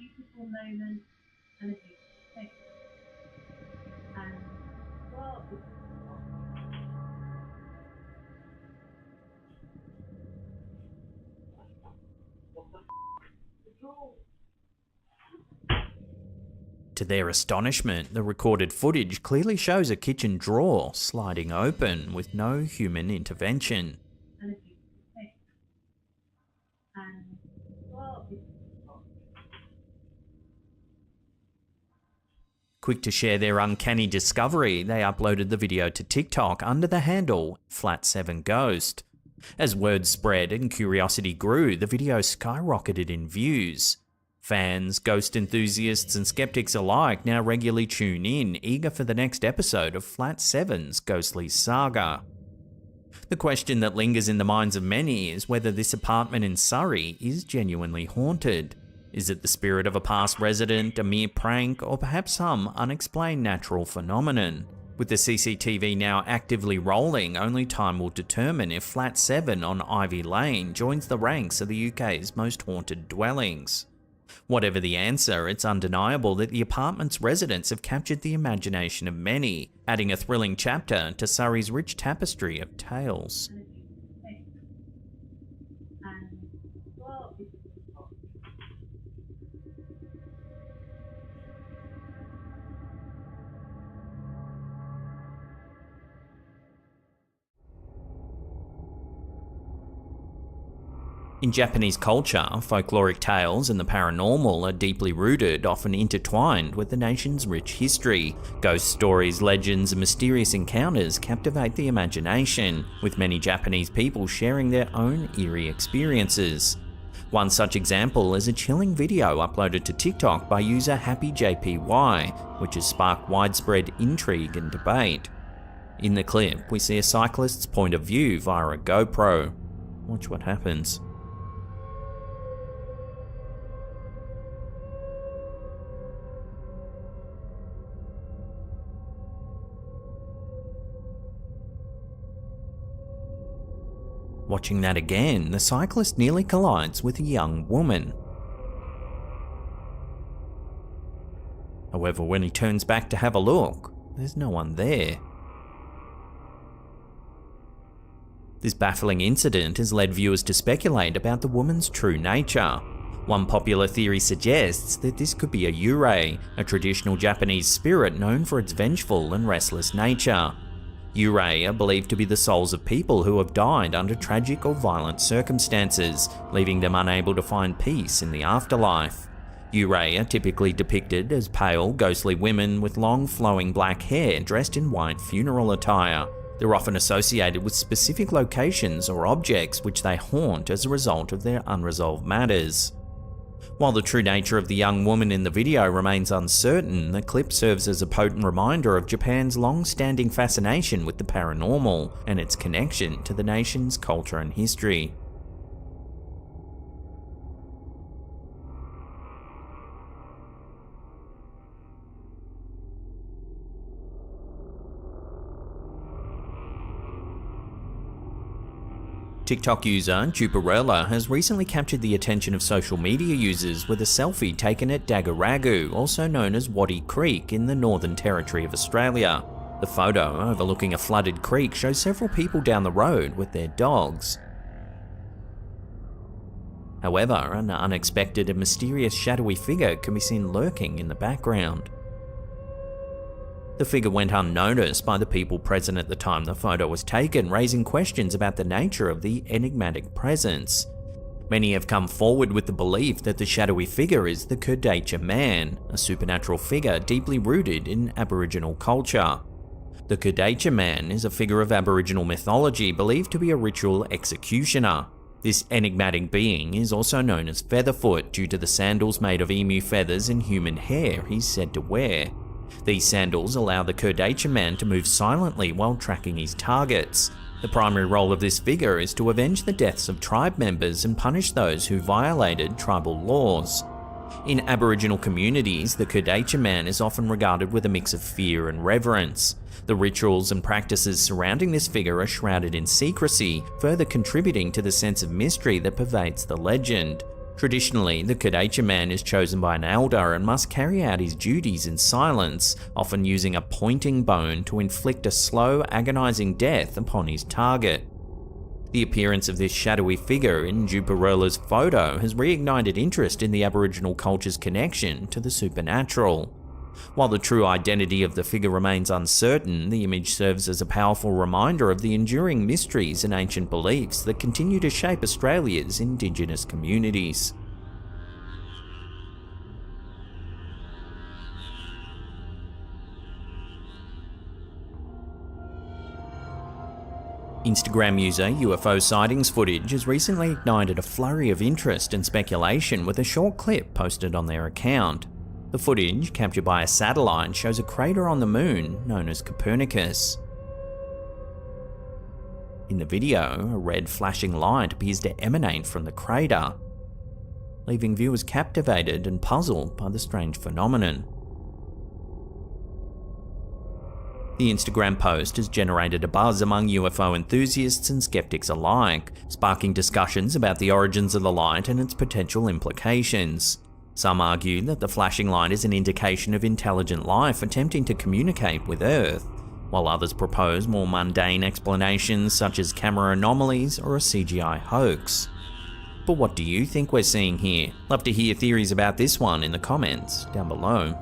To their astonishment, the recorded footage clearly shows a kitchen drawer sliding open with no human intervention. Quick to share their uncanny discovery, they uploaded the video to TikTok under the handle Flat7Ghost. As word spread and curiosity grew, the video skyrocketed in views. Fans, ghost enthusiasts, and skeptics alike now regularly tune in, eager for the next episode of Flat 7's ghostly saga. The question that lingers in the minds of many is whether this apartment in Surrey is genuinely haunted. Is it the spirit of a past resident, a mere prank, or perhaps some unexplained natural phenomenon? With the CCTV now actively rolling, only time will determine if Flat 7 on Ivy Lane joins the ranks of the UK's most haunted dwellings. Whatever the answer, it's undeniable that the apartment's residents have captured the imagination of many, adding a thrilling chapter to Surrey's rich tapestry of tales. In Japanese culture, folkloric tales and the paranormal are deeply rooted, often intertwined with the nation's rich history. Ghost stories, legends, and mysterious encounters captivate the imagination, with many Japanese people sharing their own eerie experiences. One such example is a chilling video uploaded to TikTok by user HappyJPY, which has sparked widespread intrigue and debate. In the clip, we see a cyclist's point of view via a GoPro. Watch what happens. Watching that again, the cyclist nearly collides with a young woman. However, when he turns back to have a look, there's no one there. This baffling incident has led viewers to speculate about the woman's true nature. One popular theory suggests that this could be a yurei, a traditional Japanese spirit known for its vengeful and restless nature. Yurei are believed to be the souls of people who have died under tragic or violent circumstances, leaving them unable to find peace in the afterlife. Yurei are typically depicted as pale, ghostly women with long, flowing black hair dressed in white funeral attire. They're often associated with specific locations or objects which they haunt as a result of their unresolved matters. While the true nature of the young woman in the video remains uncertain, the clip serves as a potent reminder of Japan's long-standing fascination with the paranormal and its connection to the nation's culture and history. TikTok user Juparella has recently captured the attention of social media users with a selfie taken at Dagaragu, also known as Waddy Creek in the Northern Territory of Australia. The photo, overlooking a flooded creek, shows several people down the road with their dogs. However, an unexpected and mysterious shadowy figure can be seen lurking in the background. The figure went unnoticed by the people present at the time the photo was taken, raising questions about the nature of the enigmatic presence. Many have come forward with the belief that the shadowy figure is the Kurdacha man, a supernatural figure deeply rooted in Aboriginal culture. The Kurdacha man is a figure of Aboriginal mythology believed to be a ritual executioner. This enigmatic being is also known as Featherfoot due to the sandals made of emu feathers and human hair he's said to wear. These sandals allow the Kurdacha man to move silently while tracking his targets. The primary role of this figure is to avenge the deaths of tribe members and punish those who violated tribal laws. In Aboriginal communities, the Kurdacha man is often regarded with a mix of fear and reverence. The rituals and practices surrounding this figure are shrouded in secrecy, further contributing to the sense of mystery that pervades the legend. Traditionally, the Kurdacha man is chosen by an elder and must carry out his duties in silence, often using a pointing bone to inflict a slow, agonizing death upon his target. The appearance of this shadowy figure in Juparella's photo has reignited interest in the Aboriginal culture's connection to the supernatural. While the true identity of the figure remains uncertain, the image serves as a powerful reminder of the enduring mysteries and ancient beliefs that continue to shape Australia's Indigenous communities. Instagram user UFO sightings footage has recently ignited a flurry of interest and speculation with a short clip posted on their account. The footage, captured by a satellite, shows a crater on the moon known as Copernicus. In the video, a red flashing light appears to emanate from the crater, leaving viewers captivated and puzzled by the strange phenomenon. The Instagram post has generated a buzz among UFO enthusiasts and skeptics alike, sparking discussions about the origins of the light and its potential implications. Some argue that the flashing light is an indication of intelligent life attempting to communicate with Earth, while others propose more mundane explanations such as camera anomalies or a CGI hoax. But what do you think we're seeing here? Love to hear theories about this one in the comments down below.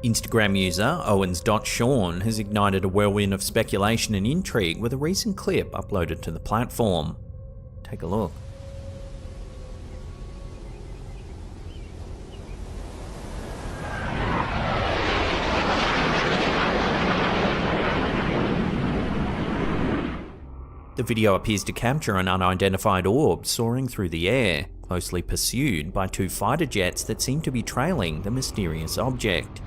Instagram user Owens.Sean has ignited a whirlwind of speculation and intrigue with a recent clip uploaded to the platform. Take a look. The video appears to capture an unidentified orb soaring through the air, closely pursued by two fighter jets that seem to be trailing the mysterious object.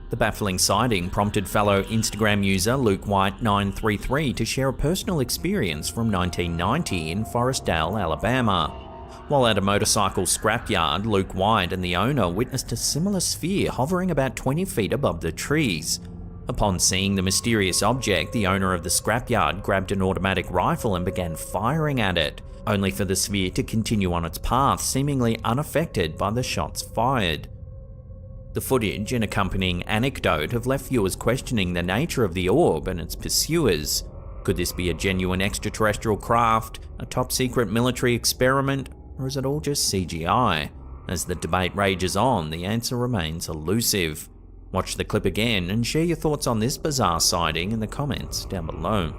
The baffling sighting prompted fellow Instagram user LukeWhite933 to share a personal experience from 1990 in Forestdale, Alabama. While at a motorcycle scrapyard, Luke White and the owner witnessed a similar sphere hovering about 20 feet above the trees. Upon seeing the mysterious object, the owner of the scrapyard grabbed an automatic rifle and began firing at it. only for the sphere to continue on its path, seemingly unaffected by the shots fired. The footage and accompanying anecdote have left viewers questioning the nature of the orb and its pursuers. Could this be a genuine extraterrestrial craft, a top-secret military experiment, or is it all just CGI? As the debate rages on, the answer remains elusive. Watch the clip again and share your thoughts on this bizarre sighting in the comments down below.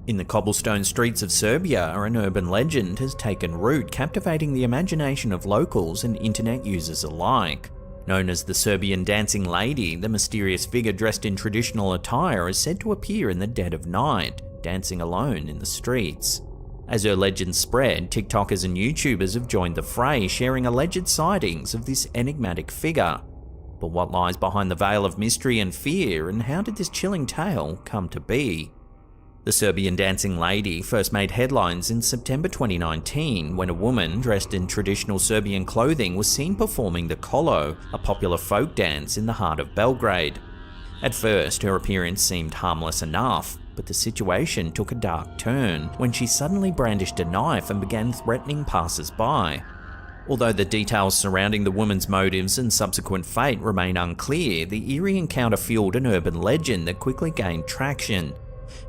In the cobblestone streets of Serbia, an urban legend has taken root, captivating the imagination of locals and internet users alike. Known as the Serbian Dancing Lady, the mysterious figure dressed in traditional attire is said to appear in the dead of night, dancing alone in the streets. As her legend spread, TikTokers and YouTubers have joined the fray, sharing alleged sightings of this enigmatic figure. But what lies behind the veil of mystery and fear, and how did this chilling tale come to be? The Serbian Dancing Lady first made headlines in September 2019 when a woman dressed in traditional Serbian clothing was seen performing the kolo, a popular folk dance in the heart of Belgrade. At first, her appearance seemed harmless enough, but the situation took a dark turn when she suddenly brandished a knife and began threatening passers-by. Although the details surrounding the woman's motives and subsequent fate remain unclear, the eerie encounter fueled an urban legend that quickly gained traction.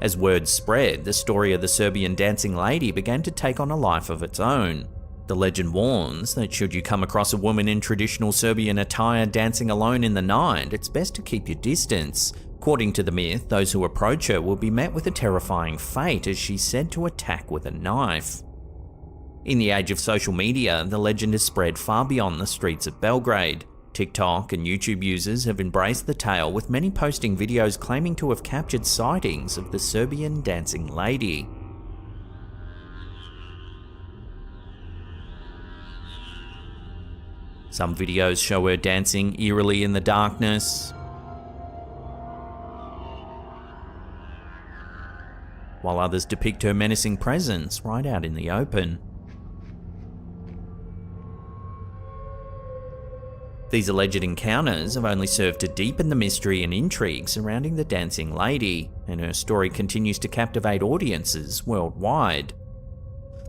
As word spread, the story of the Serbian Dancing Lady began to take on a life of its own. The legend warns that should you come across a woman in traditional Serbian attire dancing alone in the night, it's best to keep your distance. According to the myth, those who approach her will be met with a terrifying fate, as she's said to attack with a knife. In the age of social media, the legend has spread far beyond the streets of Belgrade. TikTok and YouTube users have embraced the tale, with many posting videos claiming to have captured sightings of the Serbian Dancing Lady. Some videos show her dancing eerily in the darkness, while others depict her menacing presence right out in the open. These alleged encounters have only served to deepen the mystery and intrigue surrounding the Dancing Lady, and her story continues to captivate audiences worldwide.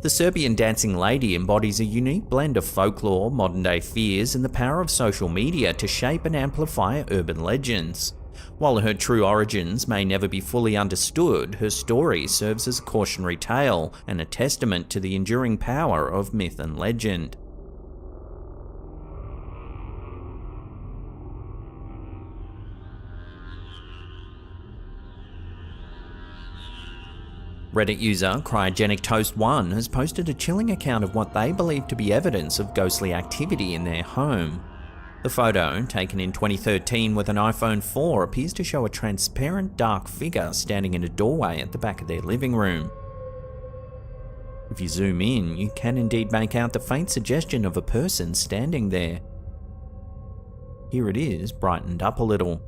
The Serbian Dancing Lady embodies a unique blend of folklore, modern-day fears, and the power of social media to shape and amplify urban legends. While her true origins may never be fully understood, her story serves as a cautionary tale and a testament to the enduring power of myth and legend. Reddit user CryogenicToast1 has posted a chilling account of what they believe to be evidence of ghostly activity in their home. The photo, taken in 2013 with an iPhone 4, appears to show a transparent dark figure standing in a doorway at the back of their living room. If you zoom in, you can indeed make out the faint suggestion of a person standing there. Here it is, brightened up a little.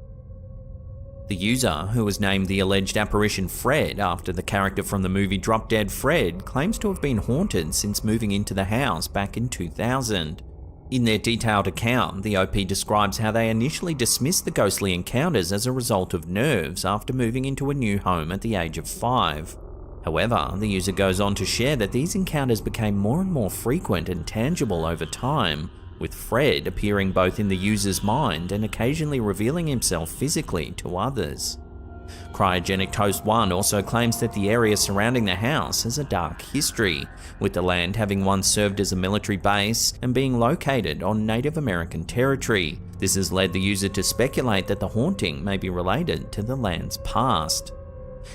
The user, who was named the alleged apparition Fred after the character from the movie Drop Dead Fred, claims to have been haunted since moving into the house back in 2000. In their detailed account, the OP describes how they initially dismissed the ghostly encounters as a result of nerves after moving into a new home at the age of 5. However, the user goes on to share that these encounters became more and more frequent and tangible over time, with Fred appearing both in the user's mind and occasionally revealing himself physically to others. CryogenicToast1 also claims that the area surrounding the house has a dark history, with the land having once served as a military base and being located on Native American territory. This has led the user to speculate that the haunting may be related to the land's past.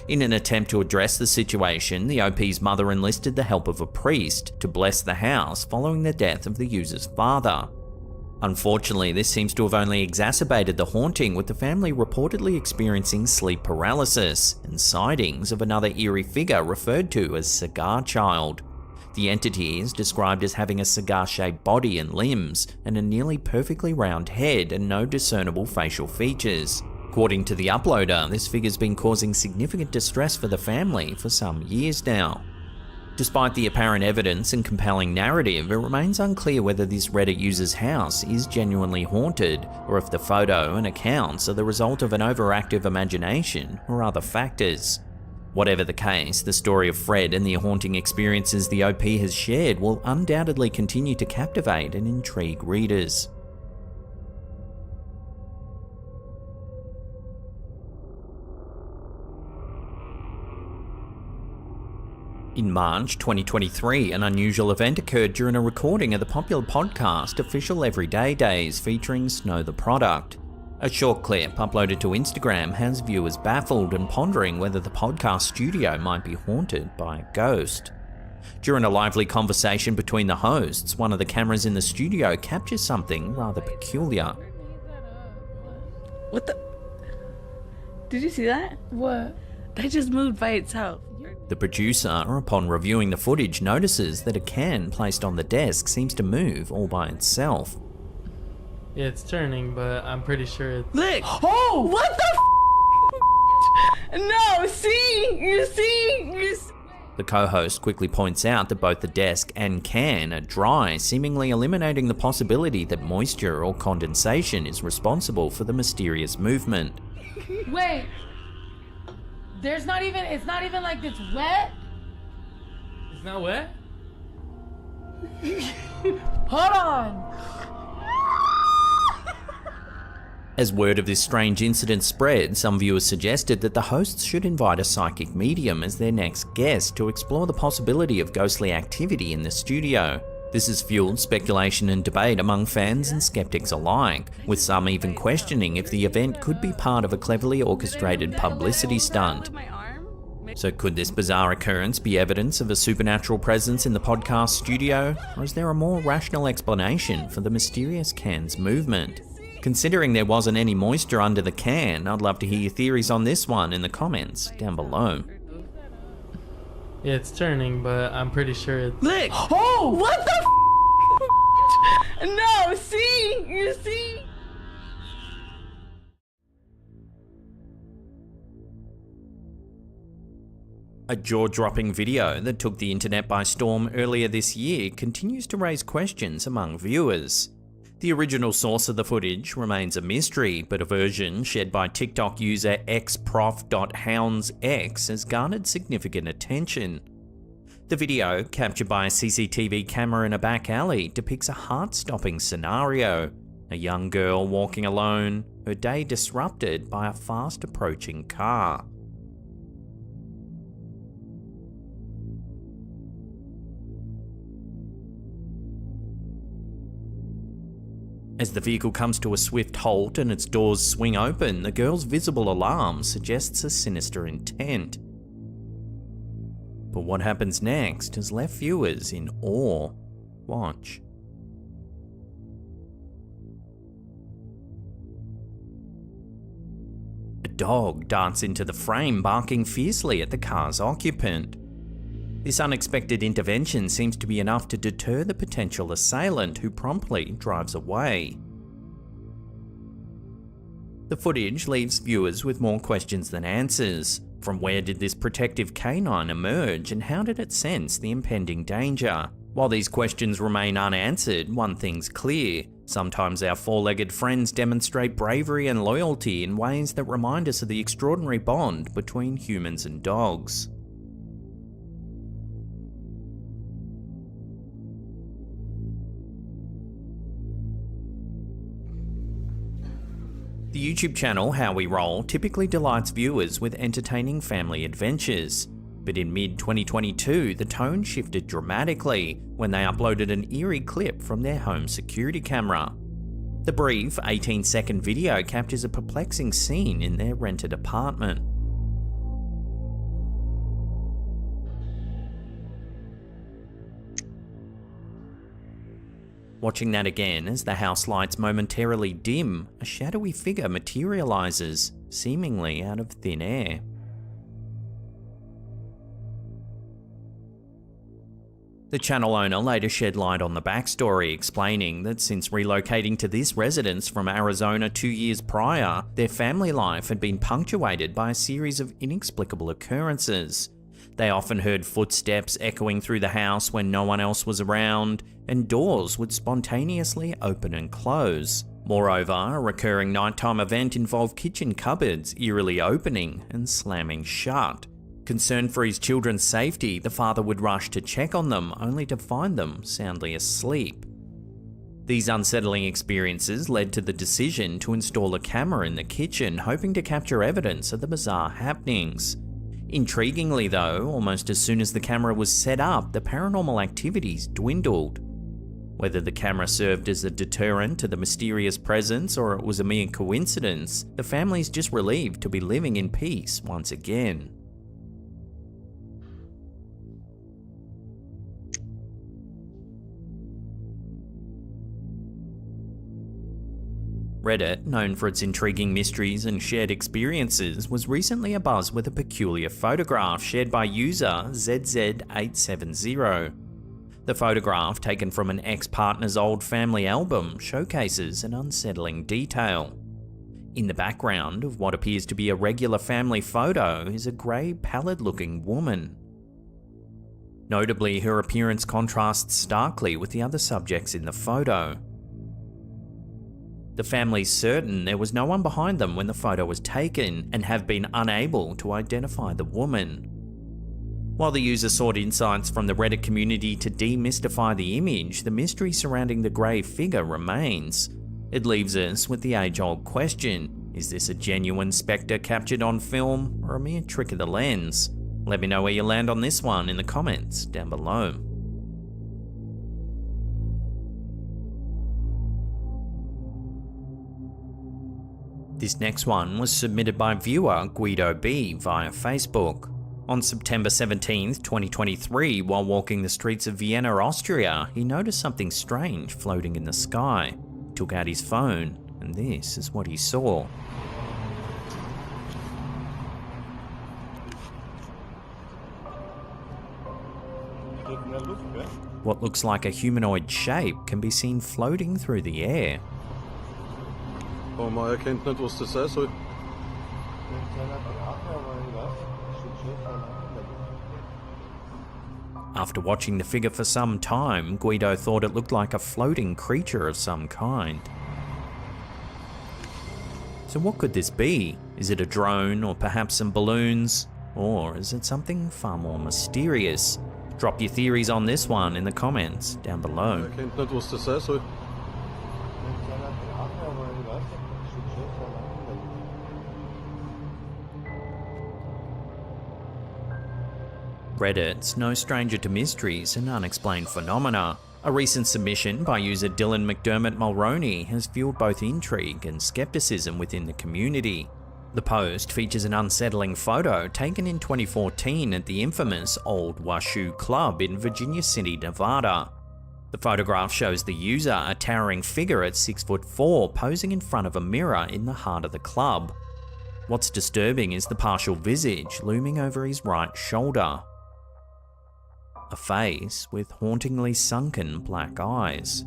In an attempt to address the situation, the OP's mother enlisted the help of a priest to bless the house following the death of the user's father. Unfortunately, this seems to have only exacerbated the haunting, with the family reportedly experiencing sleep paralysis and sightings of another eerie figure referred to as Cigar Child. The entity is described as having a cigar-shaped body and limbs, and a nearly perfectly round head and no discernible facial features. According to the uploader, this figure's been causing significant distress for the family for some years now. Despite the apparent evidence and compelling narrative, it remains unclear whether this Reddit user's house is genuinely haunted, or if the photo and accounts are the result of an overactive imagination or other factors. Whatever the case, the story of Fred and the haunting experiences the OP has shared will undoubtedly continue to captivate and intrigue readers. In March 2023, an unusual event occurred during a recording of the popular podcast Official Everyday Days featuring Snow the Product. A short clip uploaded to Instagram has viewers baffled and pondering whether the podcast studio might be haunted by a ghost. During a lively conversation between the hosts, one of the cameras in the studio captures something rather peculiar. What the? Did you see that? What? That just moved by itself. The producer, upon reviewing the footage, notices that a can placed on the desk seems to move all by itself. Yeah, it's turning, but I'm pretty sure it's... Look! Oh! What the No, see? You see? The co-host quickly points out that both the desk and can are dry, seemingly eliminating the possibility that moisture or condensation is responsible for the mysterious movement. Wait! It's not even like it's wet? It's not wet? Hold on! As word of this strange incident spread, some viewers suggested that the hosts should invite a psychic medium as their next guest to explore the possibility of ghostly activity in the studio. This has fueled speculation and debate among fans and skeptics alike, with some even questioning if the event could be part of a cleverly orchestrated publicity stunt. So could this bizarre occurrence be evidence of a supernatural presence in the podcast studio, or is there a more rational explanation for the mysterious can's movement? Considering there wasn't any moisture under the can, I'd love to hear your theories on this one in the comments down below. Yeah, it's turning, but I'm pretty sure it's... Look! Oh! What the No, see? You see? A jaw-dropping video that took the internet by storm earlier this year continues to raise questions among viewers. The original source of the footage remains a mystery, but a version shared by TikTok user xprof.houndsx has garnered significant attention. The video, captured by a CCTV camera in a back alley, depicts a heart-stopping scenario. A young girl walking alone, her day disrupted by a fast-approaching car. As the vehicle comes to a swift halt and its doors swing open, the girl's visible alarm suggests a sinister intent. But what happens next has left viewers in awe. Watch. A dog darts into the frame, barking fiercely at the car's occupant. This unexpected intervention seems to be enough to deter the potential assailant, who promptly drives away. The footage leaves viewers with more questions than answers. From where did this protective canine emerge, and how did it sense the impending danger? While these questions remain unanswered, one thing's clear. Sometimes our four-legged friends demonstrate bravery and loyalty in ways that remind us of the extraordinary bond between humans and dogs. The YouTube channel How We Roll typically delights viewers with entertaining family adventures, but in mid-2022 the tone shifted dramatically when they uploaded an eerie clip from their home security camera. The brief 18-second video captures a perplexing scene in their rented apartment. Watching that again, as the house lights momentarily dim, a shadowy figure materializes, seemingly out of thin air. The channel owner later shed light on the backstory, explaining that since relocating to this residence from Arizona 2 years prior, their family life had been punctuated by a series of inexplicable occurrences. They often heard footsteps echoing through the house when no one else was around, and doors would spontaneously open and close. Moreover, a recurring nighttime event involved kitchen cupboards eerily opening and slamming shut. Concerned for his children's safety, the father would rush to check on them, only to find them soundly asleep. These unsettling experiences led to the decision to install a camera in the kitchen, hoping to capture evidence of the bizarre happenings. Intriguingly though, almost as soon as the camera was set up, the paranormal activities dwindled. Whether the camera served as a deterrent to the mysterious presence or it was a mere coincidence, the family's just relieved to be living in peace once again. Reddit, known for its intriguing mysteries and shared experiences, was recently abuzz with a peculiar photograph shared by user ZZ870. The photograph, taken from an ex-partner's old family album, showcases an unsettling detail. In the background of what appears to be a regular family photo is a grey, pallid-looking woman. Notably, her appearance contrasts starkly with the other subjects in the photo. The family's certain there was no one behind them when the photo was taken and have been unable to identify the woman. While the user sought insights from the Reddit community to demystify the image, the mystery surrounding the grey figure remains. It leaves us with the age-old question: is this a genuine spectre captured on film or a mere trick of the lens? Let me know where you land on this one in the comments down below. This next one was submitted by viewer Guido B via Facebook. On September 17th, 2023, while walking the streets of Vienna, Austria, he noticed something strange floating in the sky. He took out his phone, and this is what he saw. What looks like a humanoid shape can be seen floating through the air. After watching the figure for some time, Guido thought it looked like a floating creature of some kind. So what could this be? Is it a drone, or perhaps some balloons? Or is it something far more mysterious? Drop your theories on this one in the comments down below. Reddit's no stranger to mysteries and unexplained phenomena. A recent submission by user Dylan McDermott Mulroney has fueled both intrigue and skepticism within the community. The post features an unsettling photo taken in 2014 at the infamous Old Washoe Club in Virginia City, Nevada. The photograph shows the user, a towering figure at 6'4", posing in front of a mirror in the heart of the club. What's disturbing is the partial visage looming over his right shoulder. A face with hauntingly sunken black eyes.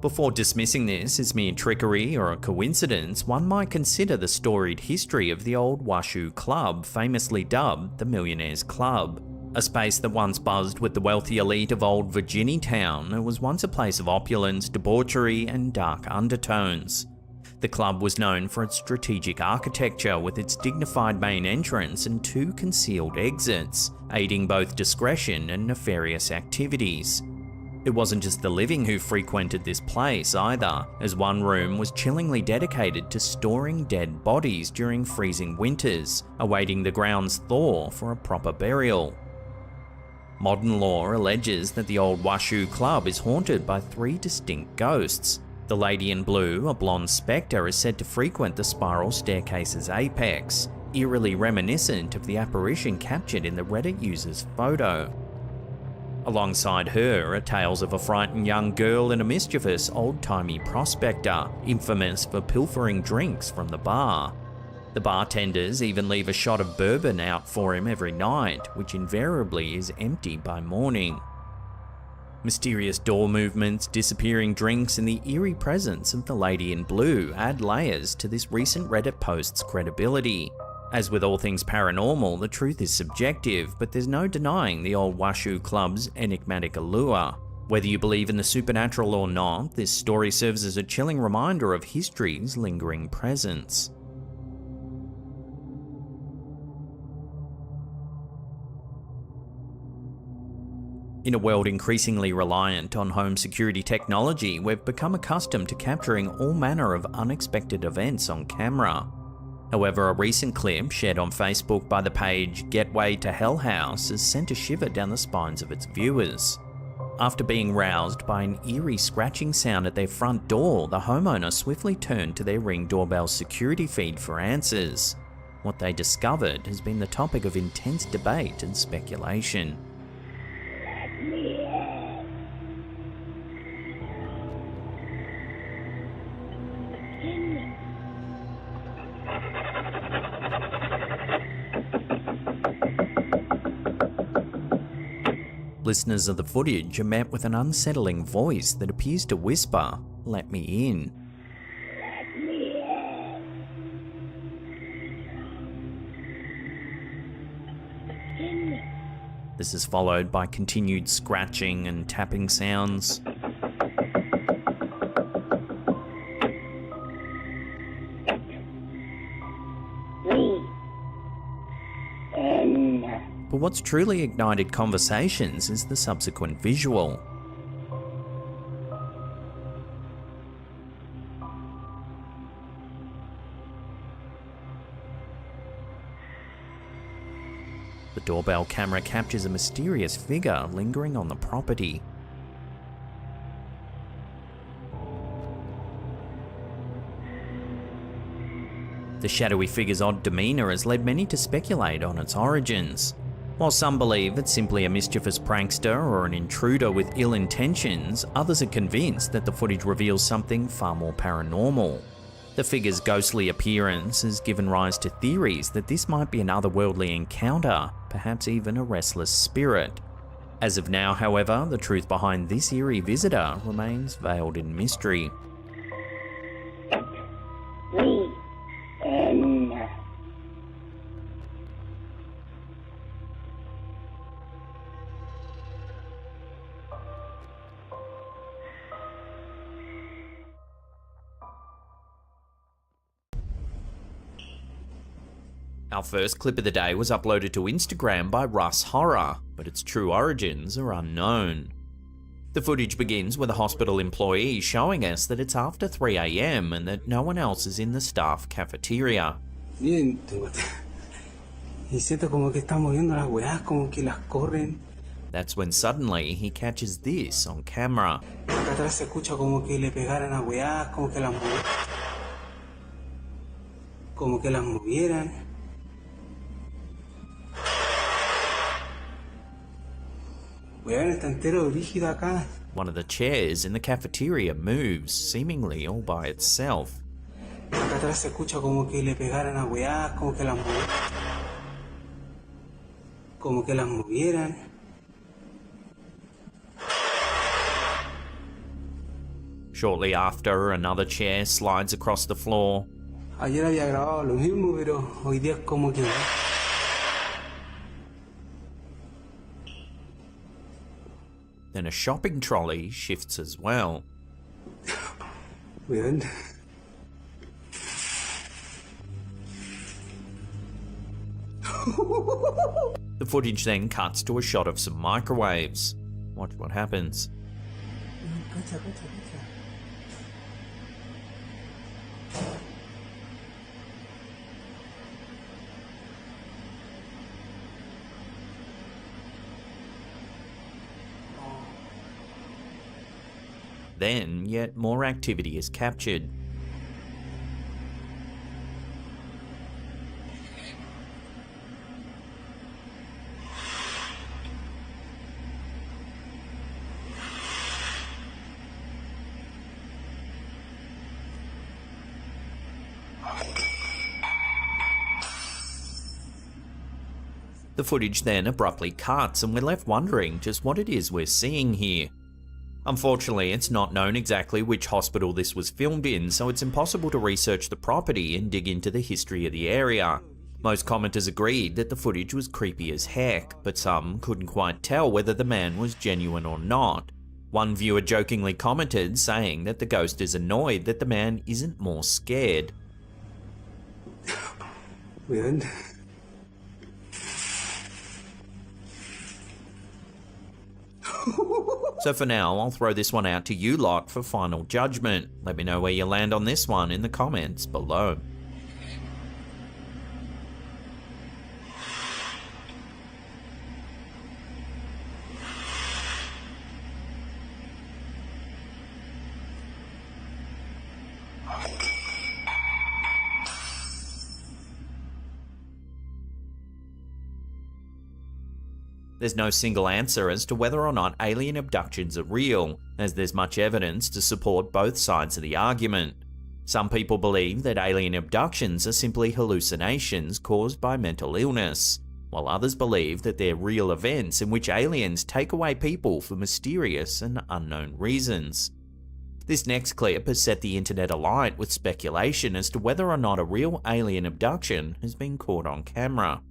Before dismissing this as mere trickery or a coincidence, one might consider the storied history of the Old Washoe Club, famously dubbed the Millionaires Club. A space that once buzzed with the wealthy elite of Old Virginia Town, it was once a place of opulence, debauchery, and dark undertones. The club was known for its strategic architecture, with its dignified main entrance and 2 concealed exits, aiding both discretion and nefarious activities. It wasn't just the living who frequented this place either, as one room was chillingly dedicated to storing dead bodies during freezing winters, awaiting the ground's thaw for a proper burial. Modern lore alleges that the Old Washoe Club is haunted by 3 distinct ghosts. The Lady in Blue, a blonde spectre, is said to frequent the spiral staircase's apex, eerily reminiscent of the apparition captured in the Reddit user's photo. Alongside her are tales of a frightened young girl and a mischievous old-timey prospector, infamous for pilfering drinks from the bar. The bartenders even leave a shot of bourbon out for him every night, which invariably is empty by morning. Mysterious door movements, disappearing drinks, and the eerie presence of the lady in blue add layers to this recent Reddit post's credibility. As with all things paranormal, the truth is subjective, but there's no denying the old Washoe Club's enigmatic allure. Whether you believe in the supernatural or not, this story serves as a chilling reminder of history's lingering presence. In a world increasingly reliant on home security technology, we've become accustomed to capturing all manner of unexpected events on camera. However, a recent clip shared on Facebook by the page Getaway to Hell House has sent a shiver down the spines of its viewers. After being roused by an eerie scratching sound at their front door, the homeowner swiftly turned to their Ring doorbell security feed for answers. What they discovered has been the topic of intense debate and speculation. Listeners of the footage are met with an unsettling voice that appears to whisper, "Let me in." This is followed by continued scratching and tapping sounds. But what's truly ignited conversations is the subsequent visual. The doorbell camera captures a mysterious figure lingering on the property. The shadowy figure's odd demeanour has led many to speculate on its origins. While some believe it's simply a mischievous prankster or an intruder with ill intentions, others are convinced that the footage reveals something far more paranormal. The figure's ghostly appearance has given rise to theories that this might be an otherworldly encounter, perhaps even a restless spirit. As of now, however, the truth behind this eerie visitor remains veiled in mystery. Our first clip of the day was uploaded to Instagram by Russ Horror, but its true origins are unknown. The footage begins with a hospital employee showing us that it's after 3 AM and that no one else is in the staff cafeteria. Y siento como que están moviendo las weas, como que las corren. That's when suddenly he catches this on camera. Acá atrás se escucha como que le pegaran a weas, como que las movieran. Weón, está entero rígido acá. One of the chairs in the cafeteria moves, seemingly all by itself. Acá atrás se escucha como que le pegaran a weas, como que las movieran. Shortly after, another chair slides across the floor. Ayer había grabado lo mismo, pero hoy día es como que... Then a shopping trolley shifts as well. Weón. The footage then cuts to a shot of some microwaves. Watch what happens. Cacha. Then, yet more activity is captured. The footage then abruptly cuts and we're left wondering just what it is we're seeing here. Unfortunately, it's not known exactly which hospital this was filmed in, so it's impossible to research the property and dig into the history of the area. Most commenters agreed that the footage was creepy as heck, but some couldn't quite tell whether the man was genuine or not. One viewer jokingly commented saying that the ghost is annoyed that the man isn't more scared. Man. So for now, I'll throw this one out to you lot for final judgment. Let me know where you land on this one in the comments below. There's no single answer as to whether or not alien abductions are real, as there's much evidence to support both sides of the argument. Some people believe that alien abductions are simply hallucinations caused by mental illness, while others believe that they're real events in which aliens take away people for mysterious and unknown reasons. This next clip has set the internet alight with speculation as to whether or not a real alien abduction has been caught on camera.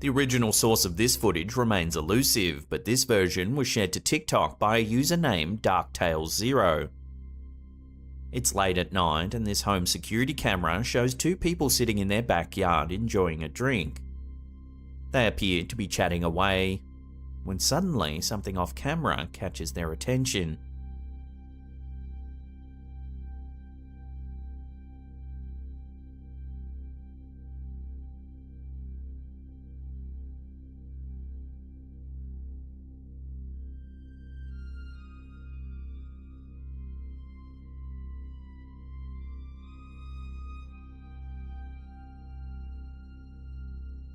The original source of this footage remains elusive, but this version was shared to TikTok by a user named DarkTales0. It's late at night and this home security camera shows two people sitting in their backyard enjoying a drink. They appear to be chatting away, when suddenly something off camera catches their attention.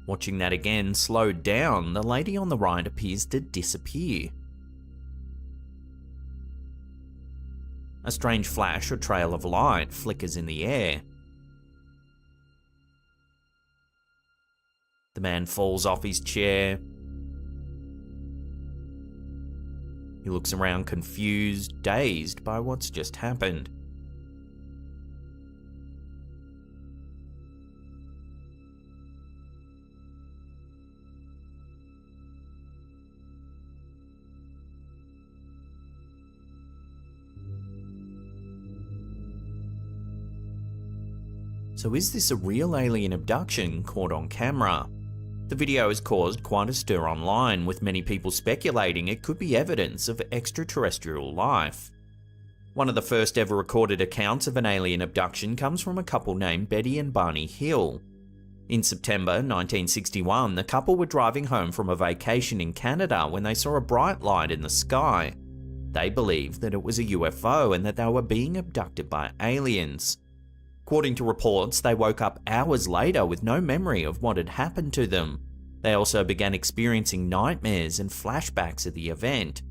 Watching that again slowed down, the lady on the right appears to disappear. A strange flash or trail of light flickers in the air. The man falls off his chair. He looks around confused, dazed by what's just happened. So is this a real alien abduction caught on camera? The video has caused quite a stir online, with many people speculating it could be evidence of extraterrestrial life. One of the first ever recorded accounts of an alien abduction comes from a couple named Betty and Barney Hill. In September 1961, the couple were driving home from a vacation in Canada when they saw a bright light in the sky. They believed that it was a UFO and that they were being abducted by aliens. According to reports, they woke up hours later with no memory of what had happened to them. They also began experiencing nightmares and flashbacks of the event.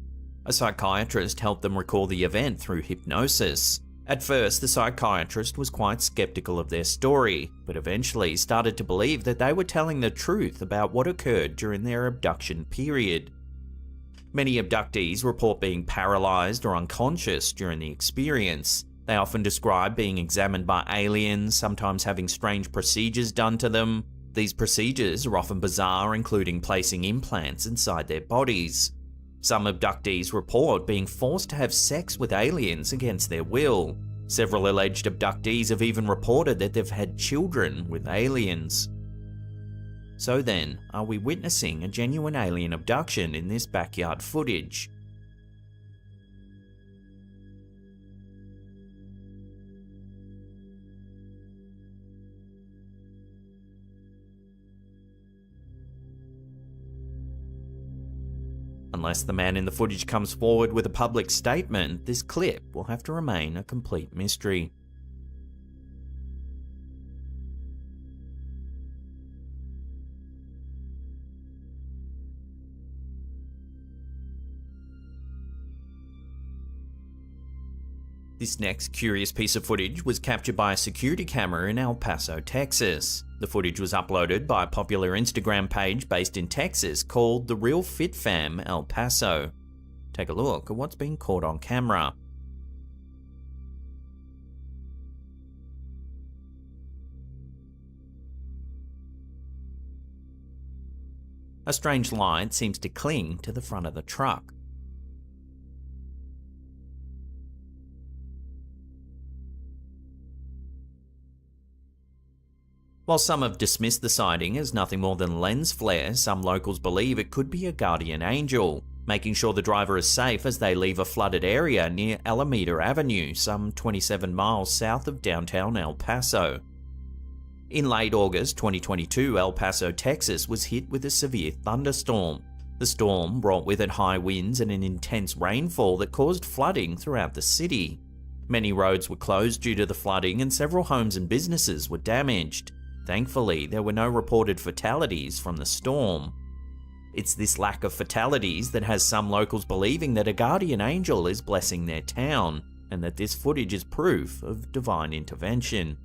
A psychiatrist helped them recall the event through hypnosis. At first, the psychiatrist was quite skeptical of their story, but eventually started to believe that they were telling the truth about what occurred during their abduction period. Many abductees report being paralyzed or unconscious during the experience. They often describe being examined by aliens, sometimes having strange procedures done to them. These procedures are often bizarre, including placing implants inside their bodies. Some abductees report being forced to have sex with aliens against their will. Several alleged abductees have even reported that they've had children with aliens. So then, are we witnessing a genuine alien abduction in this backyard footage? Unless the man in the footage comes forward with a public statement, this clip will have to remain a complete mystery. This next curious piece of footage was captured by a security camera in El Paso, Texas. The footage was uploaded by a popular Instagram page based in Texas called The Real Fit Fam El Paso. Take a look at what's being caught on camera. A strange light seems to cling to the front of the truck. While some have dismissed the sighting as nothing more than lens flare, some locals believe it could be a guardian angel, making sure the driver is safe as they leave a flooded area near Alameda Avenue, some 27 miles south of downtown El Paso. In late August 2022, El Paso, Texas was hit with a severe thunderstorm. The storm brought with it high winds and an intense rainfall that caused flooding throughout the city. Many roads were closed due to the flooding and several homes and businesses were damaged. Thankfully, there were no reported fatalities from the storm. It's this lack of fatalities that has some locals believing that a guardian angel is blessing their town, and that this footage is proof of divine intervention.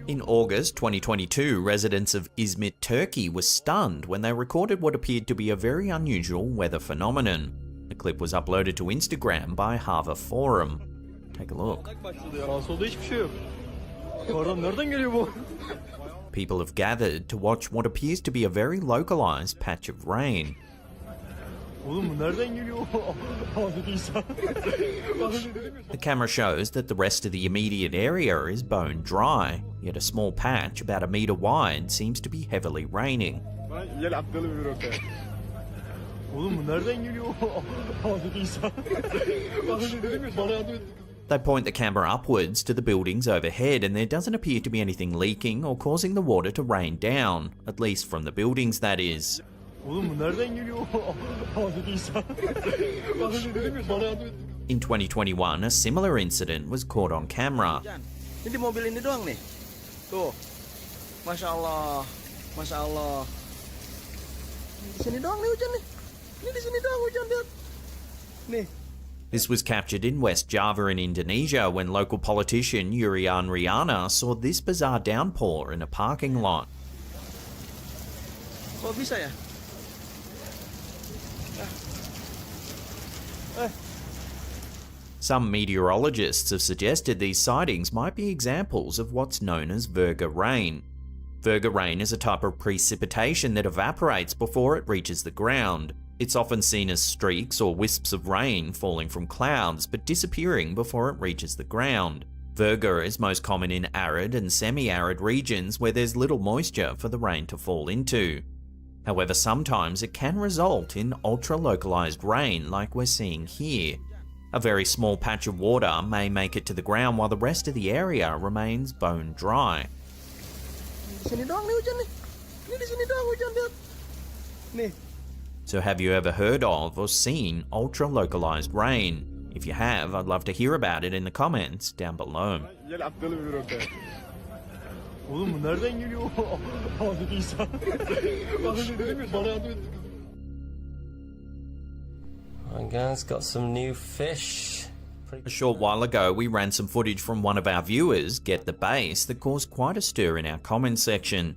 In August 2022, residents of Izmit, Turkey were stunned when they recorded what appeared to be a very unusual weather phenomenon. The clip was uploaded to Instagram by Hava Forum. Take a look. People have gathered to watch what appears to be a very localized patch of rain. The camera shows that the rest of the immediate area is bone dry, yet a small patch about a meter wide seems to be heavily raining. They point the camera upwards to the buildings overhead, and there doesn't appear to be anything leaking or causing the water to rain down, at least from the buildings, that is. In 2021, a similar incident was caught on camera. Ini di mobil ini doang nih. Tuh. Masya Allah. Masya Allah. Di sini doang nih hujan nih. Ini di sini doang hujan, lihat. Nih. This was captured in West Java in Indonesia when local politician Urian Riana saw this bizarre downpour in a parking lot. Kok bisa ya? Some meteorologists have suggested these sightings might be examples of what's known as Virga rain. Virga rain is a type of precipitation that evaporates before it reaches the ground. It's often seen as streaks or wisps of rain falling from clouds but disappearing before it reaches the ground. Virga is most common in arid and semi-arid regions where there's little moisture for the rain to fall into. However, sometimes it can result in ultra-localized rain like we're seeing here. A very small patch of water may make it to the ground while the rest of the area remains bone dry. So have you ever heard of or seen ultra-localized rain? If you have, I'd love to hear about it in the comments down below. And guys, got some new fish. A short while ago, we ran some footage from one of our viewers, Get the Base, that caused quite a stir in our comments section.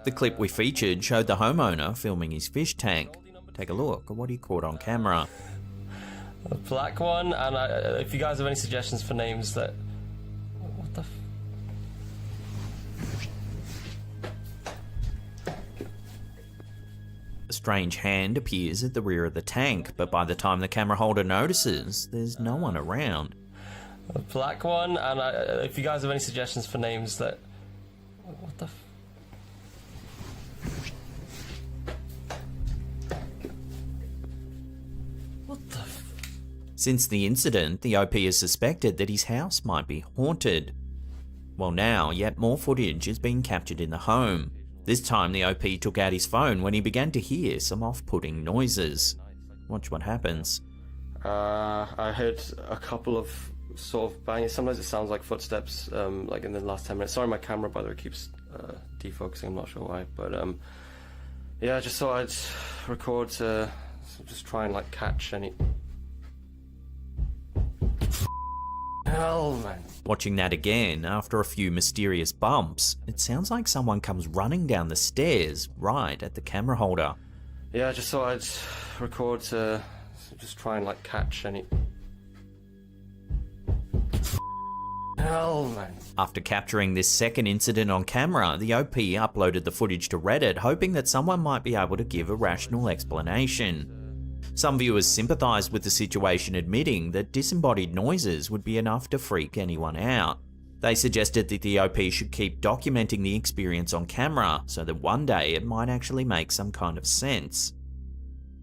The clip we featured showed the homeowner filming his fish tank. Take a look at what he caught on camera. A black one, and if you guys have any suggestions for names that... What the f... A strange hand appears at the rear of the tank, but by the time the camera holder notices, there's no one around. A black one, and if you guys have any suggestions for names that... What the f... What the f... Since the incident, the OP has suspected that his house might be haunted. Well, now, yet more footage is being captured in the home. This time the OP took out his phone when he began to hear some off-putting noises. Watch what happens. I heard a couple of sort of banging. Sometimes it sounds like footsteps, like in the last 10 minutes. Sorry, my camera, by the way, keeps defocusing. I'm not sure why, but Yeah, I just thought I'd record to just try and like catch any. Hell, man. Watching that again, after a few mysterious bumps, it sounds like someone comes running down the stairs right at the camera holder. Yeah, I just thought I'd record to just try and like catch any. Hell, man. After capturing this second incident on camera, the OP uploaded the footage to Reddit, hoping that someone might be able to give a rational explanation. Some viewers sympathised with the situation, admitting that disembodied noises would be enough to freak anyone out. They suggested that the OP should keep documenting the experience on camera, so that one day it might actually make some kind of sense.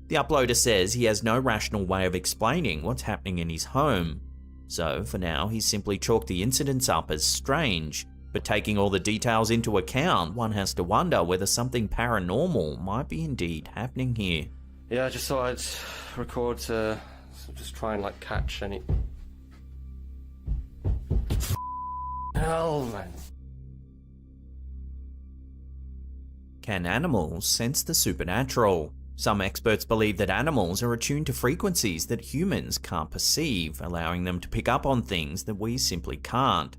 The uploader says he has no rational way of explaining what's happening in his home, so for now he's simply chalked the incidents up as strange, but taking all the details into account, one has to wonder whether something paranormal might be indeed happening here. Yeah, I just thought I'd record to just try and like catch any. Hell, man. Can animals sense the supernatural? Some experts believe that animals are attuned to frequencies that humans can't perceive, allowing them to pick up on things that we simply can't.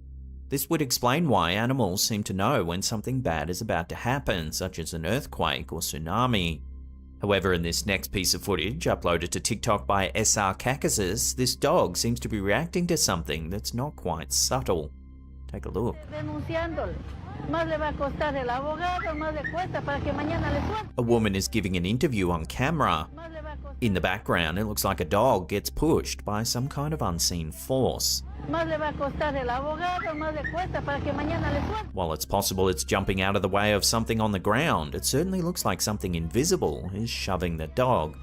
This would explain why animals seem to know when something bad is about to happen, such as an earthquake or tsunami. However, in this next piece of footage, uploaded to TikTok by SR Caucasus, this dog seems to be reacting to something that's not quite subtle. Take a look. A woman is giving an interview on camera. In the background, it looks like a dog gets pushed by some kind of unseen force. While it's possible it's jumping out of the way of something on the ground, it certainly looks like something invisible is shoving the dog.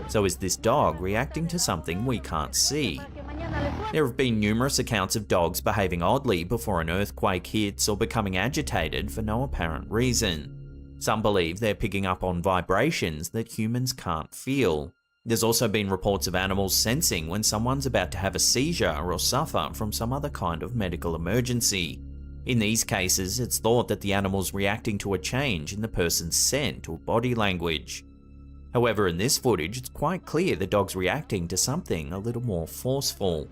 So is this dog reacting to something we can't see? There have been numerous accounts of dogs behaving oddly before an earthquake hits or becoming agitated for no apparent reason. Some believe they're picking up on vibrations that humans can't feel. There's also been reports of animals sensing when someone's about to have a seizure or suffer from some other kind of medical emergency. In these cases, it's thought that the animal's reacting to a change in the person's scent or body language. However, in this footage, it's quite clear the dog's reacting to something a little more forceful.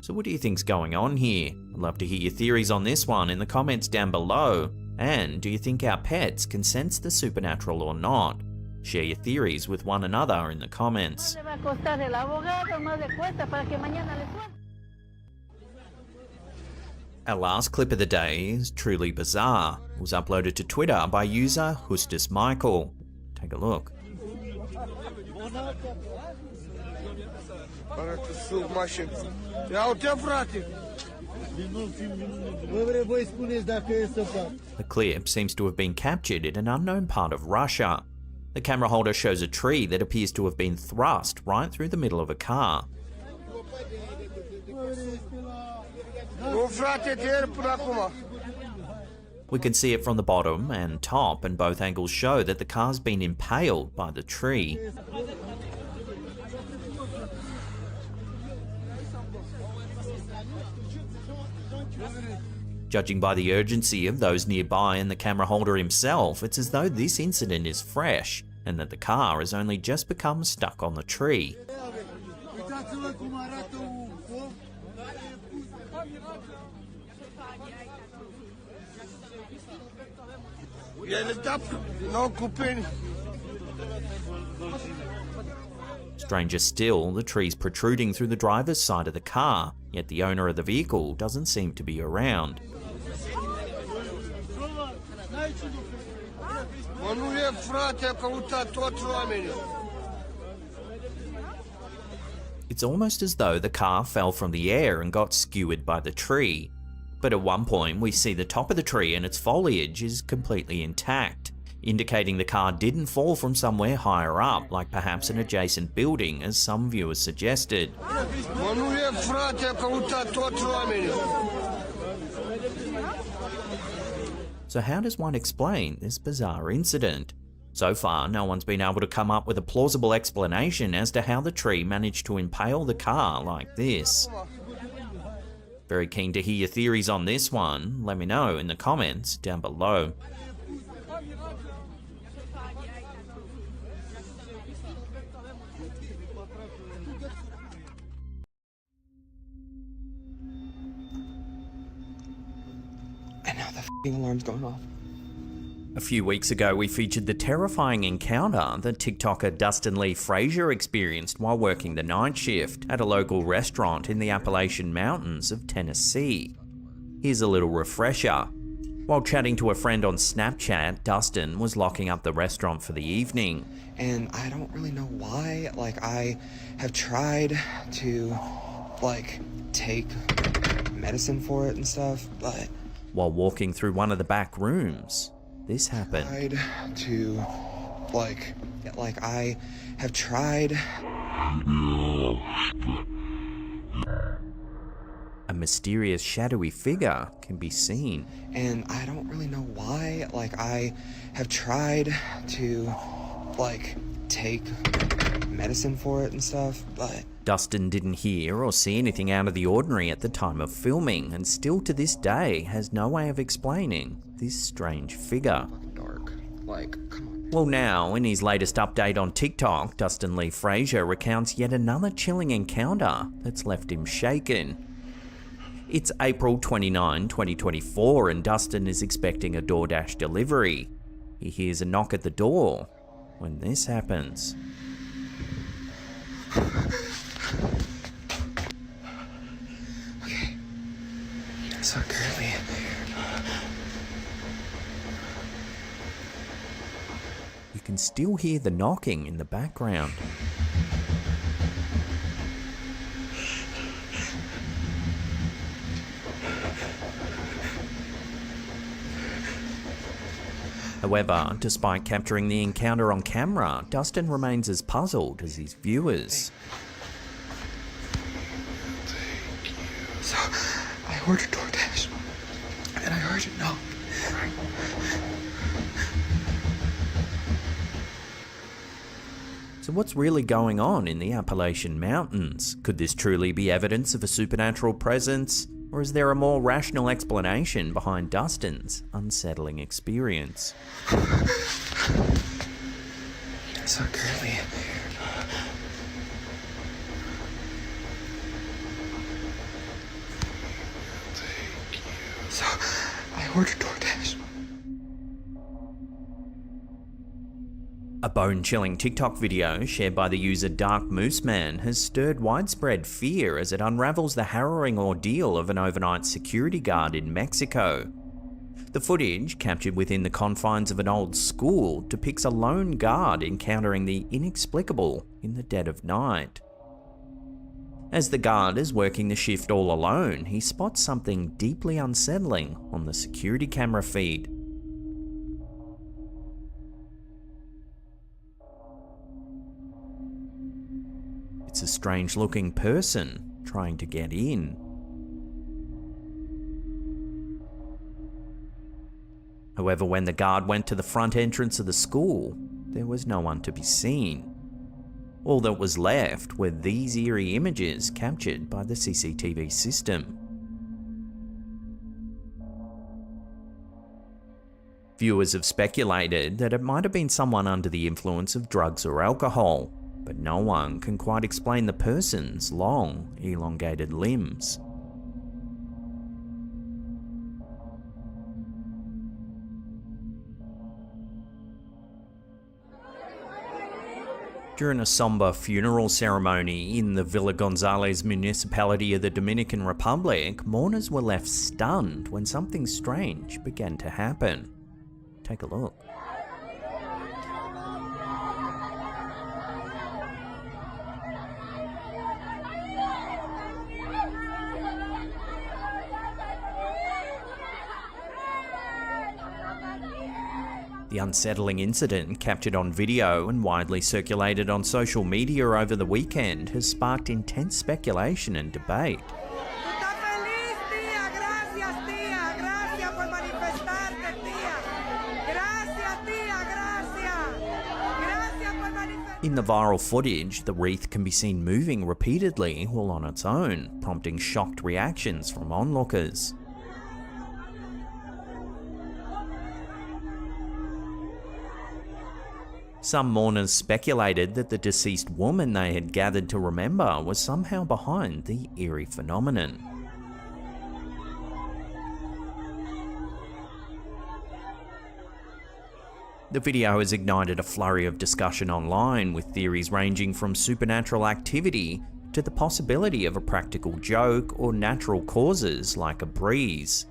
So what do you think's going on here? I'd love to hear your theories on this one in the comments down below. And do you think our pets can sense the supernatural or not? Share your theories with one another in the comments. Our last clip of the day is truly bizarre. It was uploaded to Twitter by user Hustus Michael. Take a look. The clip seems to have been captured in an unknown part of Russia. The camera holder shows a tree that appears to have been thrust right through the middle of a car. We can see it from the bottom and top, and both angles show that the car's been impaled by the tree. Judging by the urgency of those nearby and the camera holder himself, it's as though this incident is fresh, and that the car has only just become stuck on the tree. Stranger still, the tree's protruding through the driver's side of the car, yet the owner of the vehicle doesn't seem to be around. It's almost as though the car fell from the air and got skewered by the tree. But at one point we see the top of the tree and its foliage is completely intact, indicating the car didn't fall from somewhere higher up, like perhaps an adjacent building, as some viewers suggested. So how does one explain this bizarre incident? So far, no one's been able to come up with a plausible explanation as to how the tree managed to impale the car like this. Very keen to hear your theories on this one. Let me know in the comments down below. And now the f***ing alarm's going off. A few weeks ago, we featured the terrifying encounter that TikToker Dustin Lee Frazier experienced while working the night shift at a local restaurant in the Appalachian Mountains of Tennessee. Here's a little refresher. While chatting to a friend on Snapchat, Dustin was locking up the restaurant for the evening. And I don't really know why. Like, I have tried to, like, take medicine for it and stuff, but... While walking through one of the back rooms, this happened. I have tried. A mysterious shadowy figure can be seen. And I don't really know why. Like, I have tried to, like, take medicine for it and stuff, but... Dustin didn't hear or see anything out of the ordinary at the time of filming, and still to this day has no way of explaining this strange figure. Dark. Like, come on. Well, now, in his latest update on TikTok, Dustin Lee Frazier recounts yet another chilling encounter that's left him shaken. It's April 29, 2024, and Dustin is expecting a DoorDash delivery. He hears a knock at the door when this happens. Okay. So currently... You can still hear the knocking in the background. However, despite capturing the encounter on camera, Dustin remains as puzzled as his viewers. So, I ordered DoorDash, and I heard it knock. So what's really going on in the Appalachian Mountains? Could this truly be evidence of a supernatural presence? Or is there a more rational explanation behind Dustin's unsettling experience? So currently... So, I ordered DoorDash. A bone-chilling TikTok video shared by the user Dark Moose Man has stirred widespread fear as it unravels the harrowing ordeal of an overnight security guard in Mexico. The footage, captured within the confines of an old school, depicts a lone guard encountering the inexplicable in the dead of night. As the guard is working the shift all alone, he spots something deeply unsettling on the security camera feed. It's a strange-looking person trying to get in. However, when the guard went to the front entrance of the school, there was no one to be seen. All that was left were these eerie images captured by the CCTV system. Viewers have speculated that it might have been someone under the influence of drugs or alcohol, but no one can quite explain the person's long, elongated limbs. During a somber funeral ceremony in the Villa Gonzalez municipality of the Dominican Republic, mourners were left stunned when something strange began to happen. Take a look. The unsettling incident, captured on video and widely circulated on social media over the weekend, has sparked intense speculation and debate. In the viral footage, the wreath can be seen moving repeatedly all on its own, prompting shocked reactions from onlookers. Some mourners speculated that the deceased woman they had gathered to remember was somehow behind the eerie phenomenon. The video has ignited a flurry of discussion online, with theories ranging from supernatural activity to the possibility of a practical joke or natural causes like a breeze.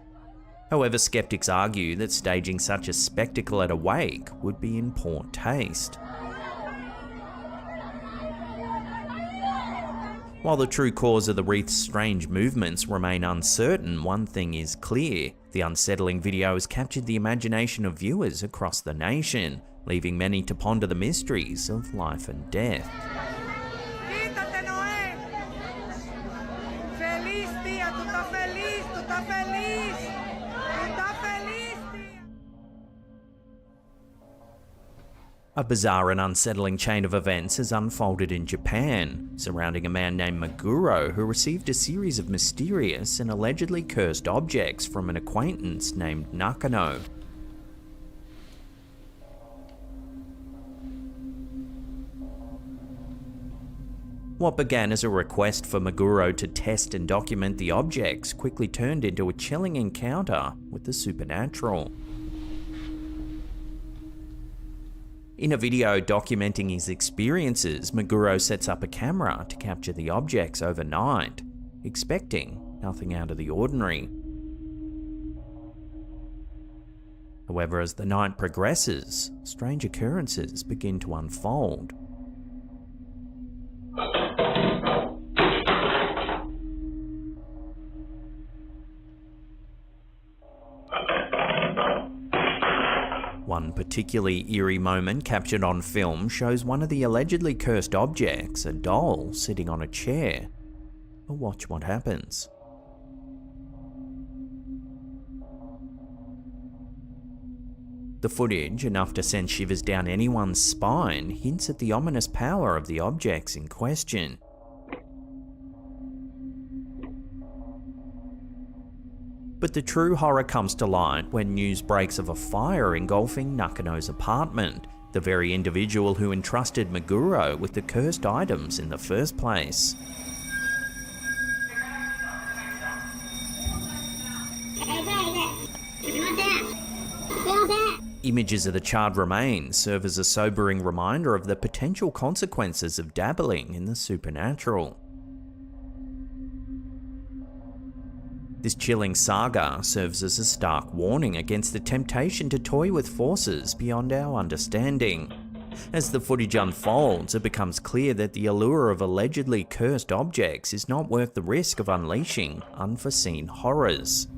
However, skeptics argue that staging such a spectacle at a wake would be in poor taste. While the true cause of the wreath's strange movements remain uncertain, one thing is clear: the unsettling video has captured the imagination of viewers across the nation, leaving many to ponder the mysteries of life and death. A bizarre and unsettling chain of events has unfolded in Japan, surrounding a man named Meguro who received a series of mysterious and allegedly cursed objects from an acquaintance named Nakano. What began as a request for Meguro to test and document the objects quickly turned into a chilling encounter with the supernatural. In a video documenting his experiences, Meguro sets up a camera to capture the objects overnight, expecting nothing out of the ordinary. However, as the night progresses, strange occurrences begin to unfold. One particularly eerie moment captured on film shows one of the allegedly cursed objects, a doll, sitting on a chair. But watch what happens. The footage, enough to send shivers down anyone's spine, hints at the ominous power of the objects in question. But the true horror comes to light when news breaks of a fire engulfing Nakano's apartment, the very individual who entrusted Meguro with the cursed items in the first place. Images of the charred remains serve as a sobering reminder of the potential consequences of dabbling in the supernatural. This chilling saga serves as a stark warning against the temptation to toy with forces beyond our understanding. As the footage unfolds, it becomes clear that the allure of allegedly cursed objects is not worth the risk of unleashing unforeseen horrors.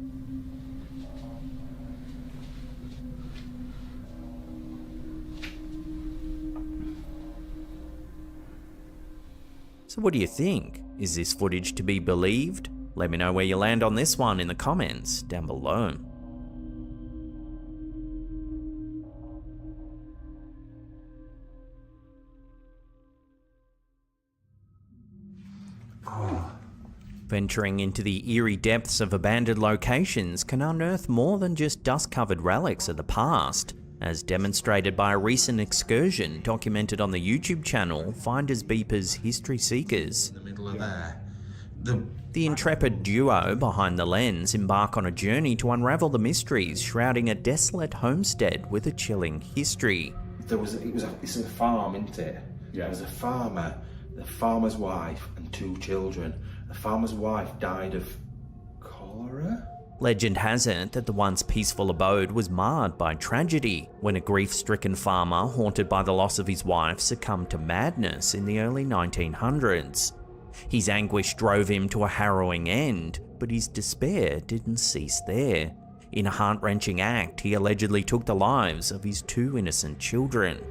So what do you think? Is this footage to be believed? Let me know where you land on this one in the comments down below. Venturing into the eerie depths of abandoned locations can unearth more than just dust-covered relics of the past, as demonstrated by a recent excursion documented on the YouTube channel Finders Beepers History Seekers. In the middle of there. The intrepid duo behind the lens embark on a journey to unravel the mysteries shrouding a desolate homestead with a chilling history. It's a farm, isn't it? Yeah. There was a farmer, the farmer's wife, and 2 children. The farmer's wife died of cholera? Legend has it that the once peaceful abode was marred by tragedy when a grief-stricken farmer haunted by the loss of his wife succumbed to madness in the early 1900s. His anguish drove him to a harrowing end, but his despair didn't cease there. In a heart-wrenching act, he allegedly took the lives of his 2 innocent children.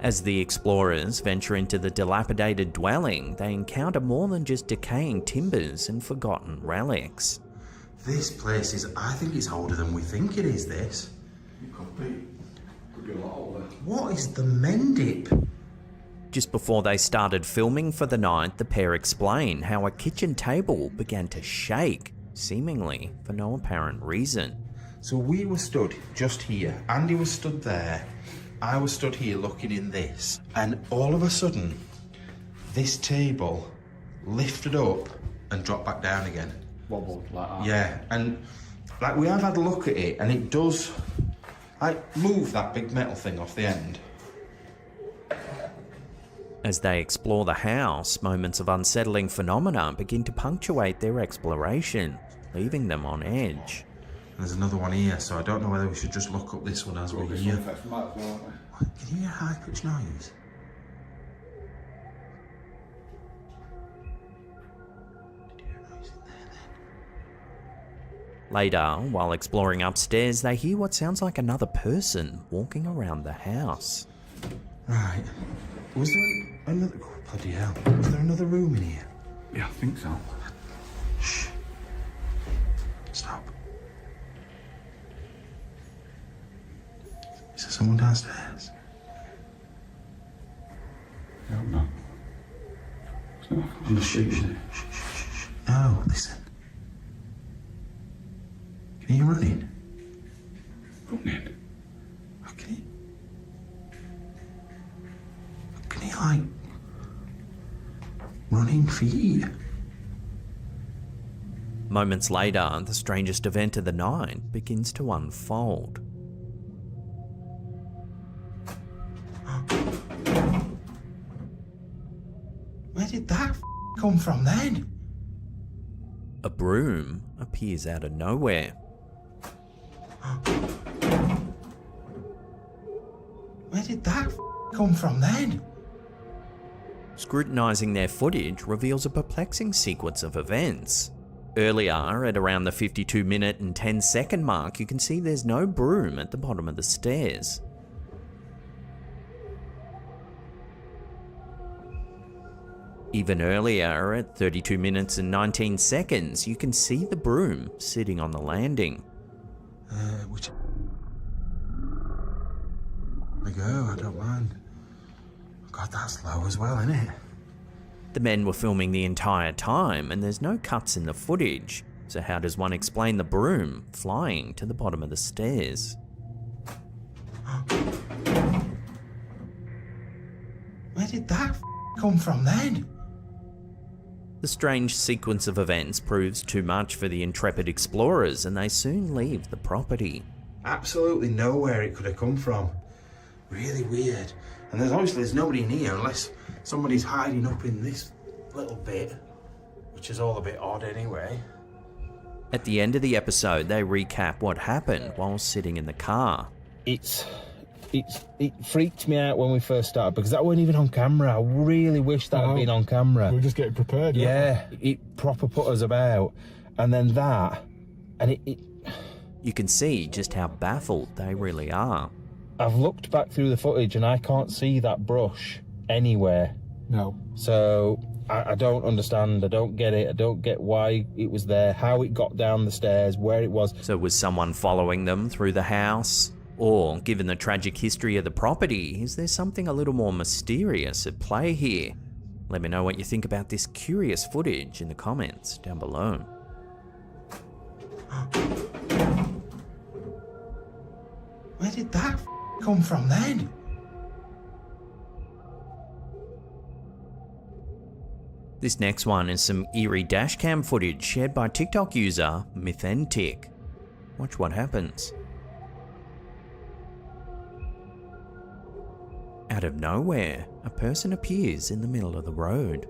As the explorers venture into the dilapidated dwelling, they encounter more than just decaying timbers and forgotten relics. This place is, I think it's older than we think it is, this. It could be. What is the Mendip? Just before they started filming for the night, the pair explained how a kitchen table began to shake, seemingly for no apparent reason. So we were stood just here. Andy was stood there. I was stood here looking in this. And all of a sudden, this table lifted up and dropped back down again. Wobbled like that. Yeah, and like we have had a look at it and it does like move that big metal thing off the end. As they explore the house, moments of unsettling phenomena begin to punctuate their exploration, leaving them on edge. There's another one here, so I don't know whether we should just look up this one as we're here. Can you hear a high-pitched noise? Later, while exploring upstairs, they hear what sounds like another person walking around the house. Right. Was there another... Oh, bloody hell. Was there another room in here? Yeah, I think so. Shh. Stop. Is there someone downstairs? I don't know. I'm just shooting. Shh. No, listen. Can you running? Running? Okay. Can you, like, running feet? Moments later, the strangest event of the night begins to unfold. Where did that come from then? A broom appears out of nowhere. Where did that come from then? Scrutinizing their footage reveals a perplexing sequence of events. Earlier, at around the 52-minute and 10-second mark, you can see there's no broom at the bottom of the stairs. Even earlier, at 32 minutes and 19 seconds, you can see the broom sitting on the landing. Which... I go, I don't mind. God, that's low as well, isn't it? The men were filming the entire time, and there's no cuts in the footage, so how does one explain the broom flying to the bottom of the stairs? Where did that come from then? The strange sequence of events proves too much for the intrepid explorers, and they soon leave the property. Absolutely nowhere it could have come from. Really weird. And there's nobody in here unless somebody's hiding up in this little bit, which is all a bit odd anyway. At the end of the episode, they recap what happened while sitting in the car. It freaked me out when we first started because that wasn't even on camera. I really wish that had been on camera. We were just getting prepared. Yeah, it proper put us about. And then that, and it... You can see just how baffled they really are. I've looked back through the footage and I can't see that brush anywhere. No. So I don't understand. I don't get it. I don't get why it was there, how it got down the stairs, where it was. So was someone following them through the house? Or, given the tragic history of the property, is there something a little more mysterious at play here? Let me know what you think about this curious footage in the comments down below. Where did that come from then? This next one is some eerie dashcam footage shared by TikTok user Mythentic. Watch what happens. Out of nowhere, a person appears in the middle of the road.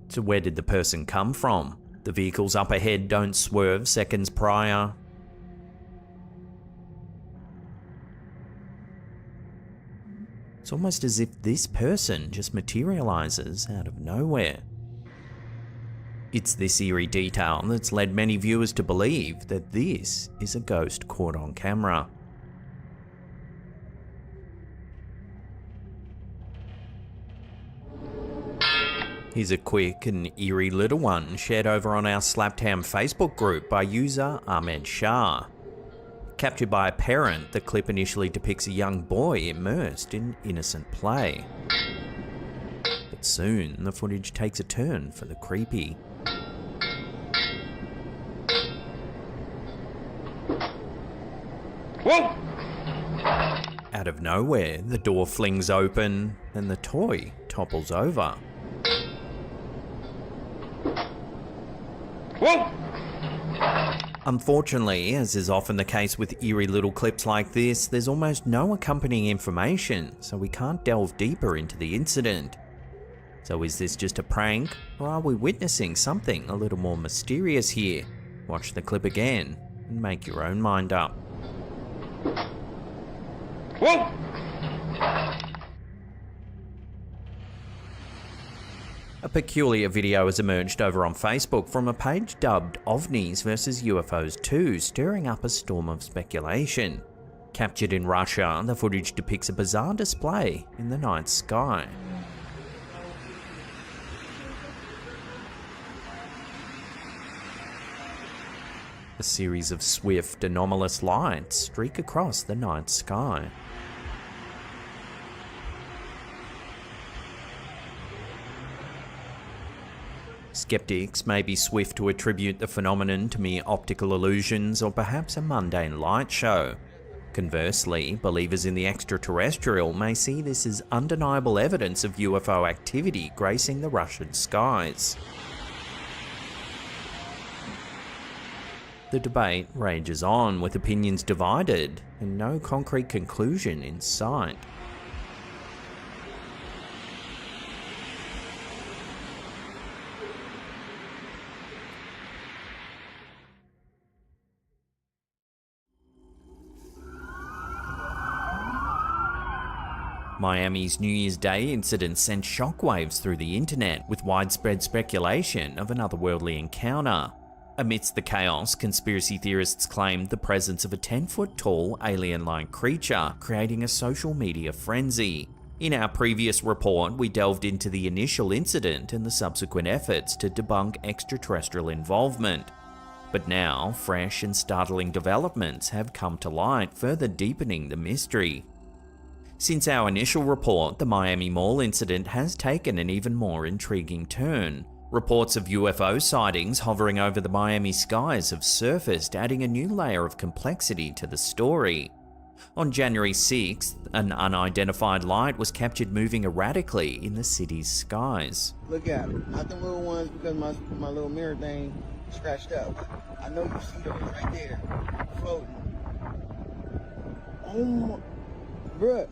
So where did the person come from? The vehicles up ahead don't swerve seconds prior. It's almost as if this person just materializes out of nowhere. It's this eerie detail that's led many viewers to believe that this is a ghost caught on camera. Here's a quick and eerie little one shared over on our Slaptown Facebook group by user Ahmed Shah. Captured by a parent, the clip initially depicts a young boy immersed in innocent play. But soon, the footage takes a turn for the creepy. Whoa! Out of nowhere, the door flings open and the toy topples over. Whoa! Unfortunately, as is often the case with eerie little clips like this, there's almost no accompanying information, so we can't delve deeper into the incident. So is this just a prank, or are we witnessing something a little more mysterious here? Watch the clip again and make your own mind up. Whoa! A peculiar video has emerged over on Facebook from a page dubbed OVNIs vs UFOs 2, stirring up a storm of speculation. Captured in Russia, the footage depicts a bizarre display in the night sky. A series of swift, anomalous lights streak across the night sky. Skeptics may be swift to attribute the phenomenon to mere optical illusions or perhaps a mundane light show. Conversely, believers in the extraterrestrial may see this as undeniable evidence of UFO activity gracing the Russian skies. The debate rages on, with opinions divided and no concrete conclusion in sight. Miami's New Year's Day incident sent shockwaves through the internet, with widespread speculation of an otherworldly encounter. Amidst the chaos, conspiracy theorists claimed the presence of a 10-foot-tall alien-like creature, creating a social media frenzy. In our previous report, we delved into the initial incident and the subsequent efforts to debunk extraterrestrial involvement. But now, fresh and startling developments have come to light, further deepening the mystery. Since our initial report, the Miami Mall incident has taken an even more intriguing turn. Reports of UFO sightings hovering over the Miami skies have surfaced, adding a new layer of complexity to the story. On January 6th, an unidentified light was captured moving erratically in the city's skies. Look at them. Not the little ones because my little mirror thing scratched up. I know you see them right there, floating. Oh my, bruh.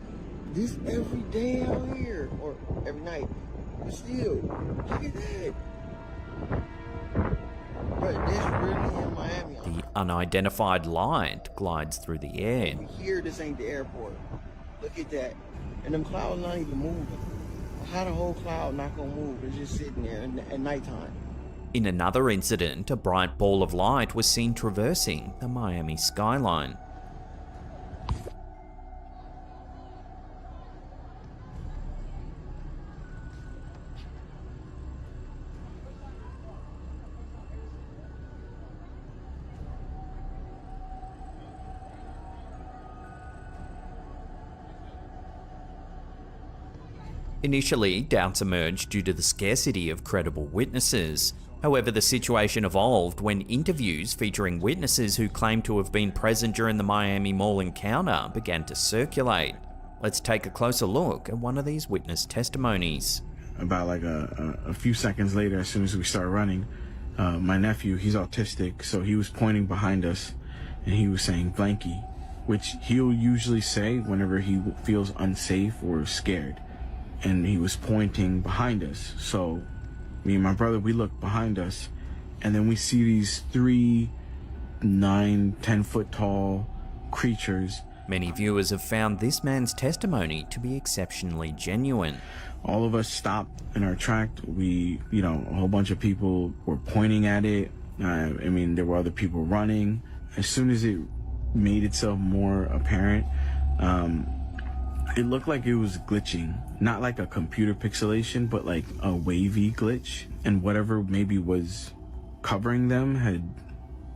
This every day out here, or every night, but still, look at that. But this really in Miami. The unidentified light glides through the air. Here, this ain't the airport. Look at that. And them clouds not even moving. How the whole cloud not gonna move? It's just sitting there at nighttime. In another incident, a bright ball of light was seen traversing the Miami skyline. Initially, doubts emerged due to the scarcity of credible witnesses. However, the situation evolved when interviews featuring witnesses who claimed to have been present during the Miami Mall encounter began to circulate. Let's take a closer look at one of these witness testimonies. About like a few seconds later, as soon as we started running, my nephew, he's autistic, so he was pointing behind us and he was saying blanky, which he'll usually say whenever he feels unsafe or scared. And he was pointing behind us. So me and my brother, we look behind us, and then we see these 3 9-10 foot tall creatures. Many viewers have found this man's testimony to be exceptionally genuine. All of us stopped in our track. We, a whole bunch of people were pointing at it. There were other people running. As soon as it made itself more apparent, It looked like it was glitching, not like a computer pixelation, but like a wavy glitch, and whatever maybe was covering them had,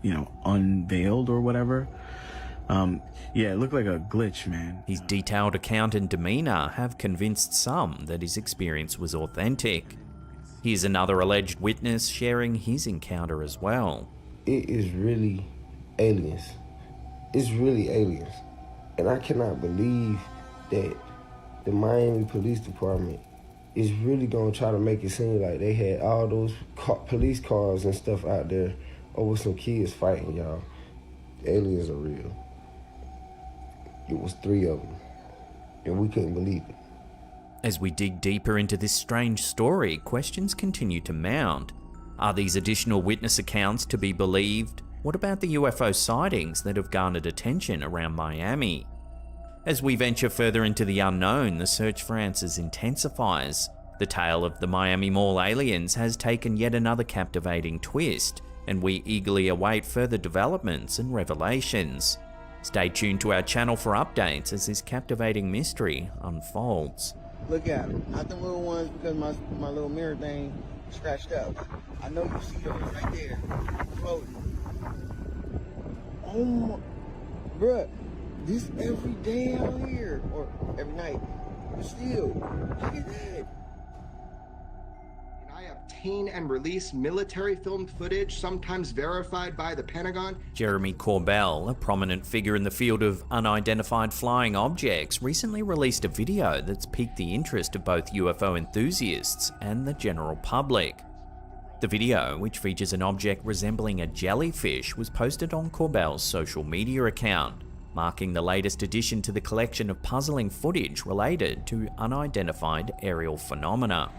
you know, unveiled or whatever. Yeah, it looked like a glitch, man. His detailed account and demeanour have convinced some that his experience was authentic. Here's another alleged witness sharing his encounter as well. It is really aliens. It's really aliens. And I cannot believe that the Miami Police Department is really gonna try to make it seem like they had all those police cars and stuff out there over some kids fighting, y'all. The aliens are real. It was 3 of them, and we couldn't believe it. As we dig deeper into this strange story, questions continue to mount. Are these additional witness accounts to be believed? What about the UFO sightings that have garnered attention around Miami? As we venture further into the unknown, the search for answers intensifies. The tale of the Miami Mall aliens has taken yet another captivating twist, and we eagerly await further developments and revelations. Stay tuned to our channel for updates as this captivating mystery unfolds. Look at them. Not the little ones because my little mirror thing scratched up. I know you see those right there floating. Oh my, bruh, this every day out here, or every night, but still, look at that. I obtain and release military filmed footage, sometimes verified by the Pentagon. Jeremy Corbell, a prominent figure in the field of unidentified flying objects, recently released a video that's piqued the interest of both UFO enthusiasts and the general public. The video, which features an object resembling a jellyfish, was posted on Corbell's social media account, marking the latest addition to the collection of puzzling footage related to unidentified aerial phenomena.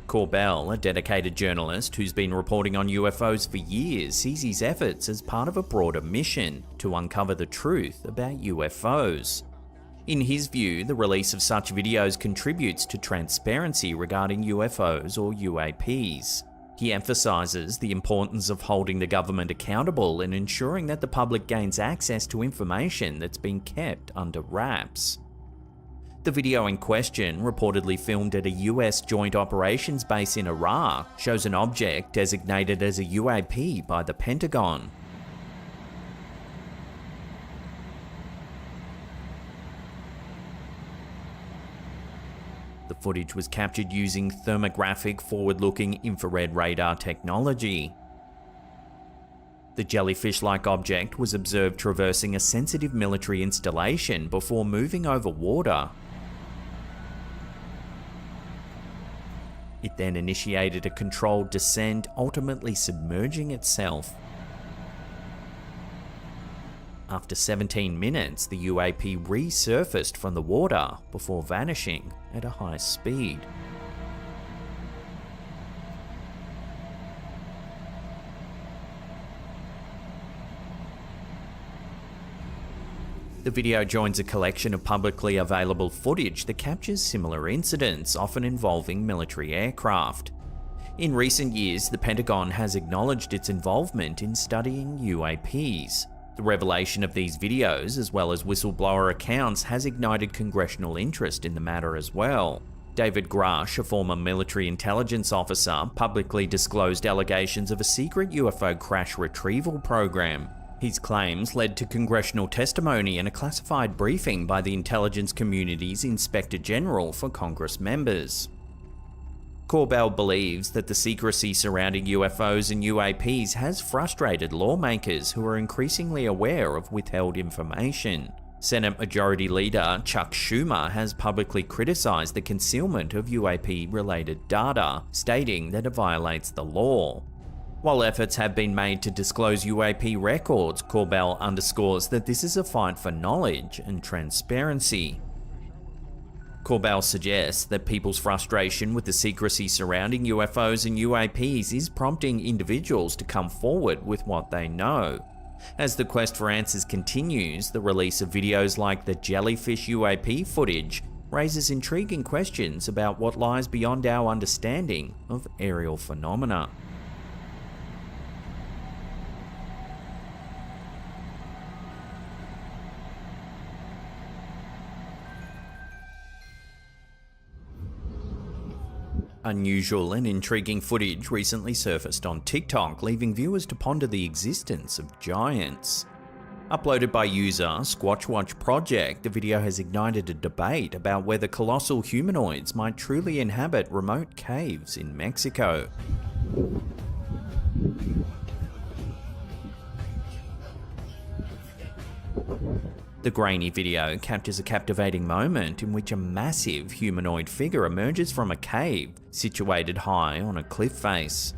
Corbell, a dedicated journalist who's been reporting on UFOs for years, sees his efforts as part of a broader mission to uncover the truth about UFOs. In his view, the release of such videos contributes to transparency regarding UFOs or UAPs. He emphasises the importance of holding the government accountable and ensuring that the public gains access to information that's been kept under wraps. The video in question, reportedly filmed at a US joint operations base in Iraq, shows an object designated as a UAP by the Pentagon. The footage was captured using thermographic forward-looking infrared radar technology. The jellyfish-like object was observed traversing a sensitive military installation before moving over water. It then initiated a controlled descent, ultimately submerging itself. After 17 minutes, the UAP resurfaced from the water before vanishing at a high speed. The video joins a collection of publicly available footage that captures similar incidents, often involving military aircraft. In recent years, the Pentagon has acknowledged its involvement in studying UAPs. The revelation of these videos, as well as whistleblower accounts, has ignited congressional interest in the matter as well. David Grush, a former military intelligence officer, publicly disclosed allegations of a secret UFO crash retrieval program. His claims led to congressional testimony and a classified briefing by the intelligence community's Inspector General for Congress members. Corbell believes that the secrecy surrounding UFOs and UAPs has frustrated lawmakers who are increasingly aware of withheld information. Senate Majority Leader Chuck Schumer has publicly criticized the concealment of UAP-related data, stating that it violates the law. While efforts have been made to disclose UAP records, Corbell underscores that this is a fight for knowledge and transparency. Corbell suggests that people's frustration with the secrecy surrounding UFOs and UAPs is prompting individuals to come forward with what they know. As the quest for answers continues, the release of videos like the jellyfish UAP footage raises intriguing questions about what lies beyond our understanding of aerial phenomena. Unusual and intriguing footage recently surfaced on TikTok, leaving viewers to ponder the existence of giants. Uploaded by user Squatchwatch Project, the video has ignited a debate about whether colossal humanoids might truly inhabit remote caves in Mexico. The grainy video captures a captivating moment in which a massive humanoid figure emerges from a cave situated high on a cliff face.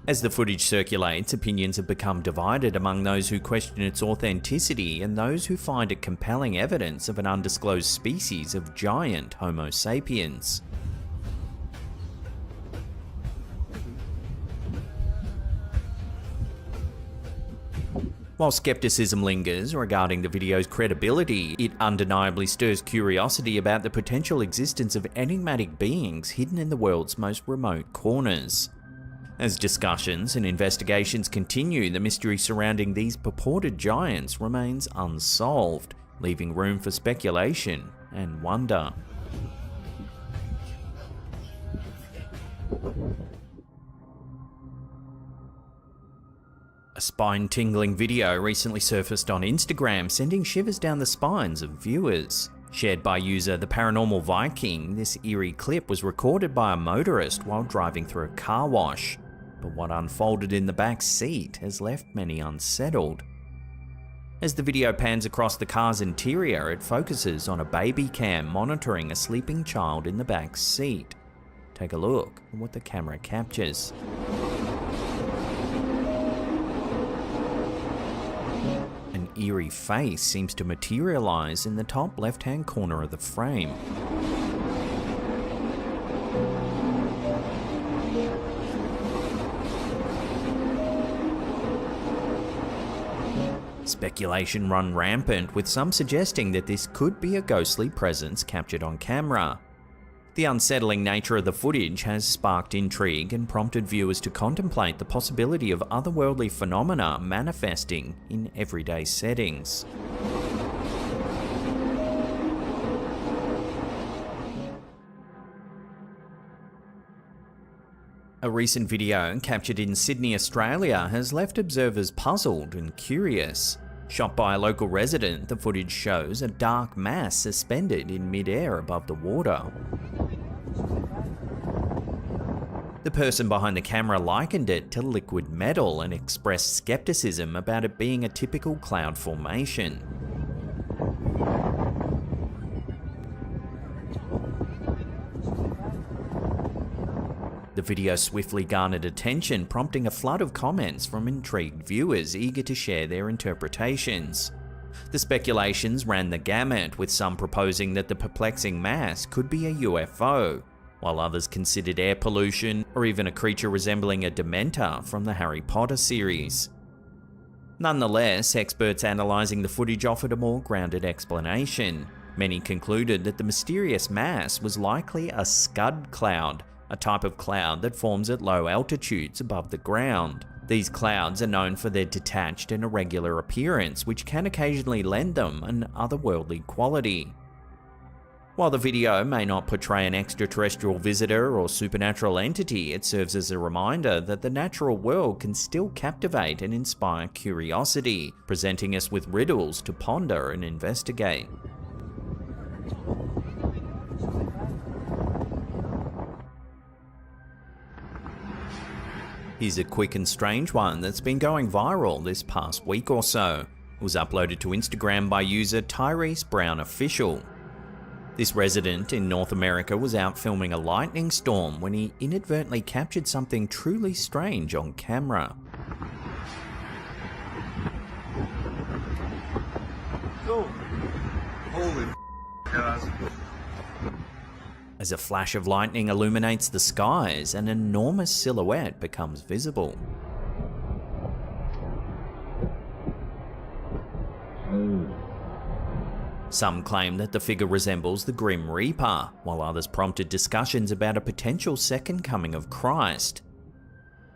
As the footage circulates, opinions have become divided among those who question its authenticity and those who find it compelling evidence of an undisclosed species of giant Homo sapiens. While skepticism lingers regarding the video's credibility, it undeniably stirs curiosity about the potential existence of enigmatic beings hidden in the world's most remote corners. As discussions and investigations continue, the mystery surrounding these purported giants remains unsolved, leaving room for speculation and wonder. A spine-tingling video recently surfaced on Instagram, sending shivers down the spines of viewers. Shared by user The Paranormal Viking, this eerie clip was recorded by a motorist while driving through a car wash. But what unfolded in the back seat has left many unsettled. As the video pans across the car's interior, it focuses on a baby cam monitoring a sleeping child in the back seat. Take a look at what the camera captures. An eerie face seems to materialize in the top left-hand corner of the frame. Speculation run rampant, with some suggesting that this could be a ghostly presence captured on camera. The unsettling nature of the footage has sparked intrigue and prompted viewers to contemplate the possibility of otherworldly phenomena manifesting in everyday settings. A recent video captured in Sydney, Australia has left observers puzzled and curious. Shot by a local resident, the footage shows a dark mass suspended in mid-air above the water. The person behind the camera likened it to liquid metal and expressed skepticism about it being a typical cloud formation. The video swiftly garnered attention, prompting a flood of comments from intrigued viewers eager to share their interpretations. The speculations ran the gamut, with some proposing that the perplexing mass could be a UFO, while others considered air pollution or even a creature resembling a Dementor from the Harry Potter series. Nonetheless, experts analysing the footage offered a more grounded explanation. Many concluded that the mysterious mass was likely a scud cloud, a type of cloud that forms at low altitudes above the ground. These clouds are known for their detached and irregular appearance, which can occasionally lend them an otherworldly quality. While the video may not portray an extraterrestrial visitor or supernatural entity, it serves as a reminder that the natural world can still captivate and inspire curiosity, presenting us with riddles to ponder and investigate. Here's a quick and strange one that's been going viral this past week or so. It was uploaded to Instagram by user Tyrese Brown Official. This resident in North America was out filming a lightning storm when he inadvertently captured something truly strange on camera. Oh, holy guys. As a flash of lightning illuminates the skies, an enormous silhouette becomes visible. Some claim that the figure resembles the Grim Reaper, while others prompted discussions about a potential second coming of Christ.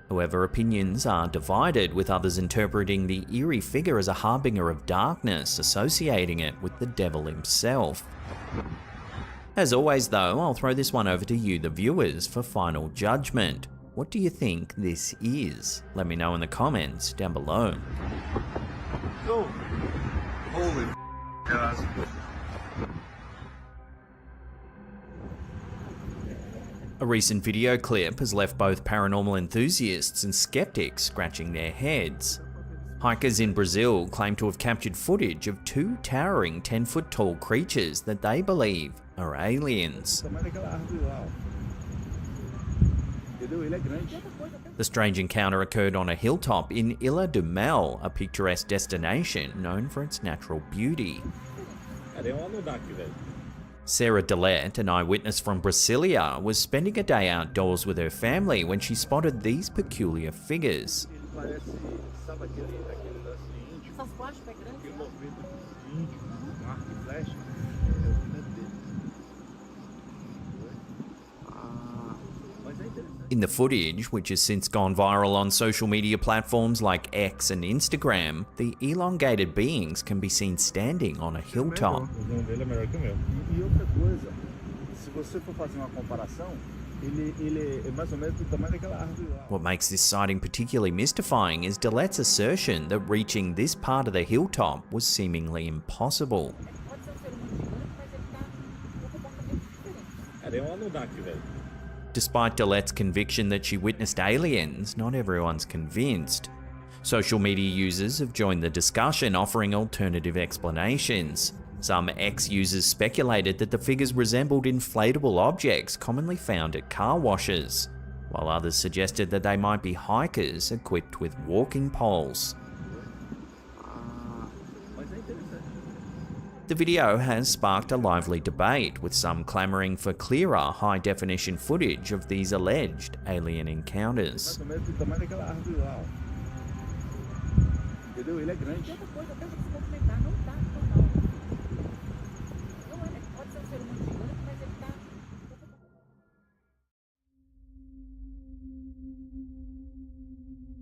However, opinions are divided, with others interpreting the eerie figure as a harbinger of darkness, associating it with the devil himself. As always though, I'll throw this one over to you, the viewers, for final judgment. What do you think this is? Let me know in the comments down below. Oh, holy guys. A recent video clip has left both paranormal enthusiasts and skeptics scratching their heads. Hikers in Brazil claim to have captured footage of two towering 10-foot tall creatures that they believe are aliens. The strange encounter occurred on a hilltop in Ilha do Mel, a picturesque destination known for its natural beauty. Sarah Dillette, an eyewitness from Brasilia, was spending a day outdoors with her family when she spotted these peculiar figures. In the footage, which has since gone viral on social media platforms like X and Instagram, the elongated beings can be seen standing on a hilltop. What makes this sighting particularly mystifying is Dillette's assertion that reaching this part of the hilltop was seemingly impossible. Despite Dillette's conviction that she witnessed aliens, not everyone's convinced. Social media users have joined the discussion, offering alternative explanations. Some X-users speculated that the figures resembled inflatable objects commonly found at car washes, while others suggested that they might be hikers equipped with walking poles. The video has sparked a lively debate, with some clamoring for clearer, high-definition footage of these alleged alien encounters.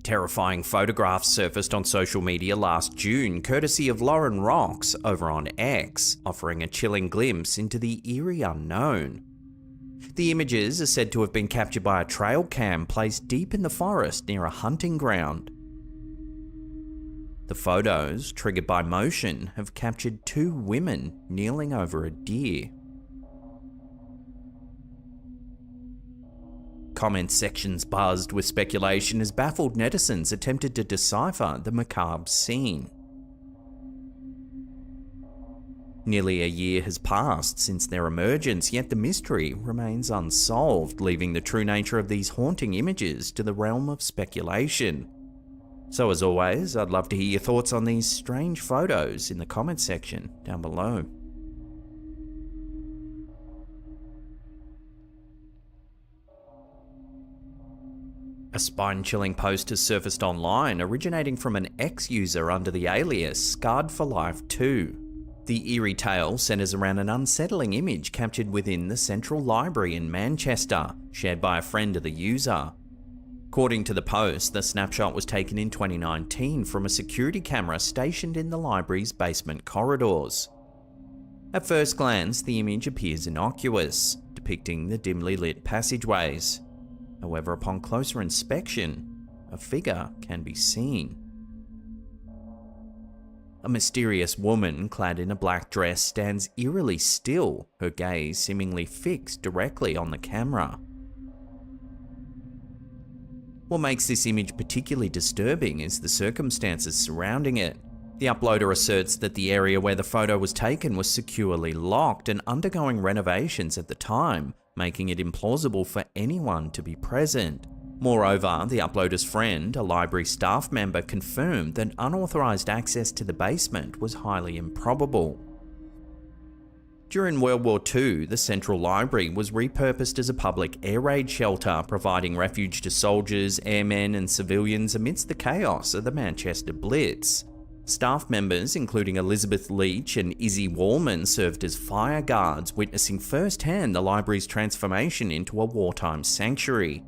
Terrifying photographs surfaced on social media last June, courtesy of Lauren Rocks over on X, offering a chilling glimpse into the eerie unknown. The images are said to have been captured by a trail cam placed deep in the forest near a hunting ground. The photos, triggered by motion, have captured two women kneeling over a deer. Comment sections buzzed with speculation as baffled netizens attempted to decipher the macabre scene. Nearly a year has passed since their emergence, yet the mystery remains unsolved, leaving the true nature of these haunting images to the realm of speculation. So as always, I'd love to hear your thoughts on these strange photos in the comment section down below. A spine-chilling post has surfaced online, originating from an X-user under the alias Scarred for Life 2. The eerie tale centers around an unsettling image captured within the Central Library in Manchester, shared by a friend of the user. According to the post, the snapshot was taken in 2019 from a security camera stationed in the library's basement corridors. At first glance, the image appears innocuous, depicting the dimly lit passageways. However, upon closer inspection, a figure can be seen. A mysterious woman clad in a black dress stands eerily still, her gaze seemingly fixed directly on the camera. What makes this image particularly disturbing is the circumstances surrounding it. The uploader asserts that the area where the photo was taken was securely locked and undergoing renovations at the time, making it implausible for anyone to be present. Moreover, the uploader's friend, a library staff member, confirmed that unauthorized access to the basement was highly improbable. During World War II, the Central Library was repurposed as a public air raid shelter, providing refuge to soldiers, airmen, and civilians amidst the chaos of the Manchester Blitz. Staff members, including Elizabeth Leach and Izzy Wallman, served as fire guards, witnessing firsthand the library's transformation into a wartime sanctuary.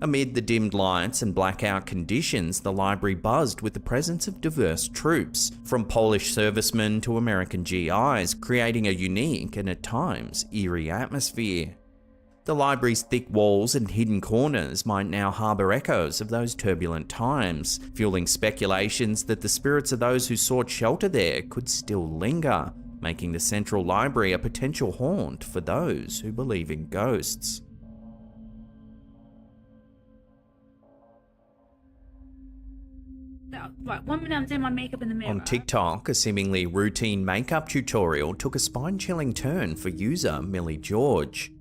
Amid the dimmed lights and blackout conditions, the library buzzed with the presence of diverse troops, from Polish servicemen to American GIs, creating a unique and at times eerie atmosphere. The library's thick walls and hidden corners might now harbour echoes of those turbulent times, fueling speculations that the spirits of those who sought shelter there could still linger, making the Central Library a potential haunt for those who believe in ghosts. Right, 1 minute I'm doing my makeup in the mirror. On TikTok, a seemingly routine makeup tutorial took a spine-chilling turn for user Millie George.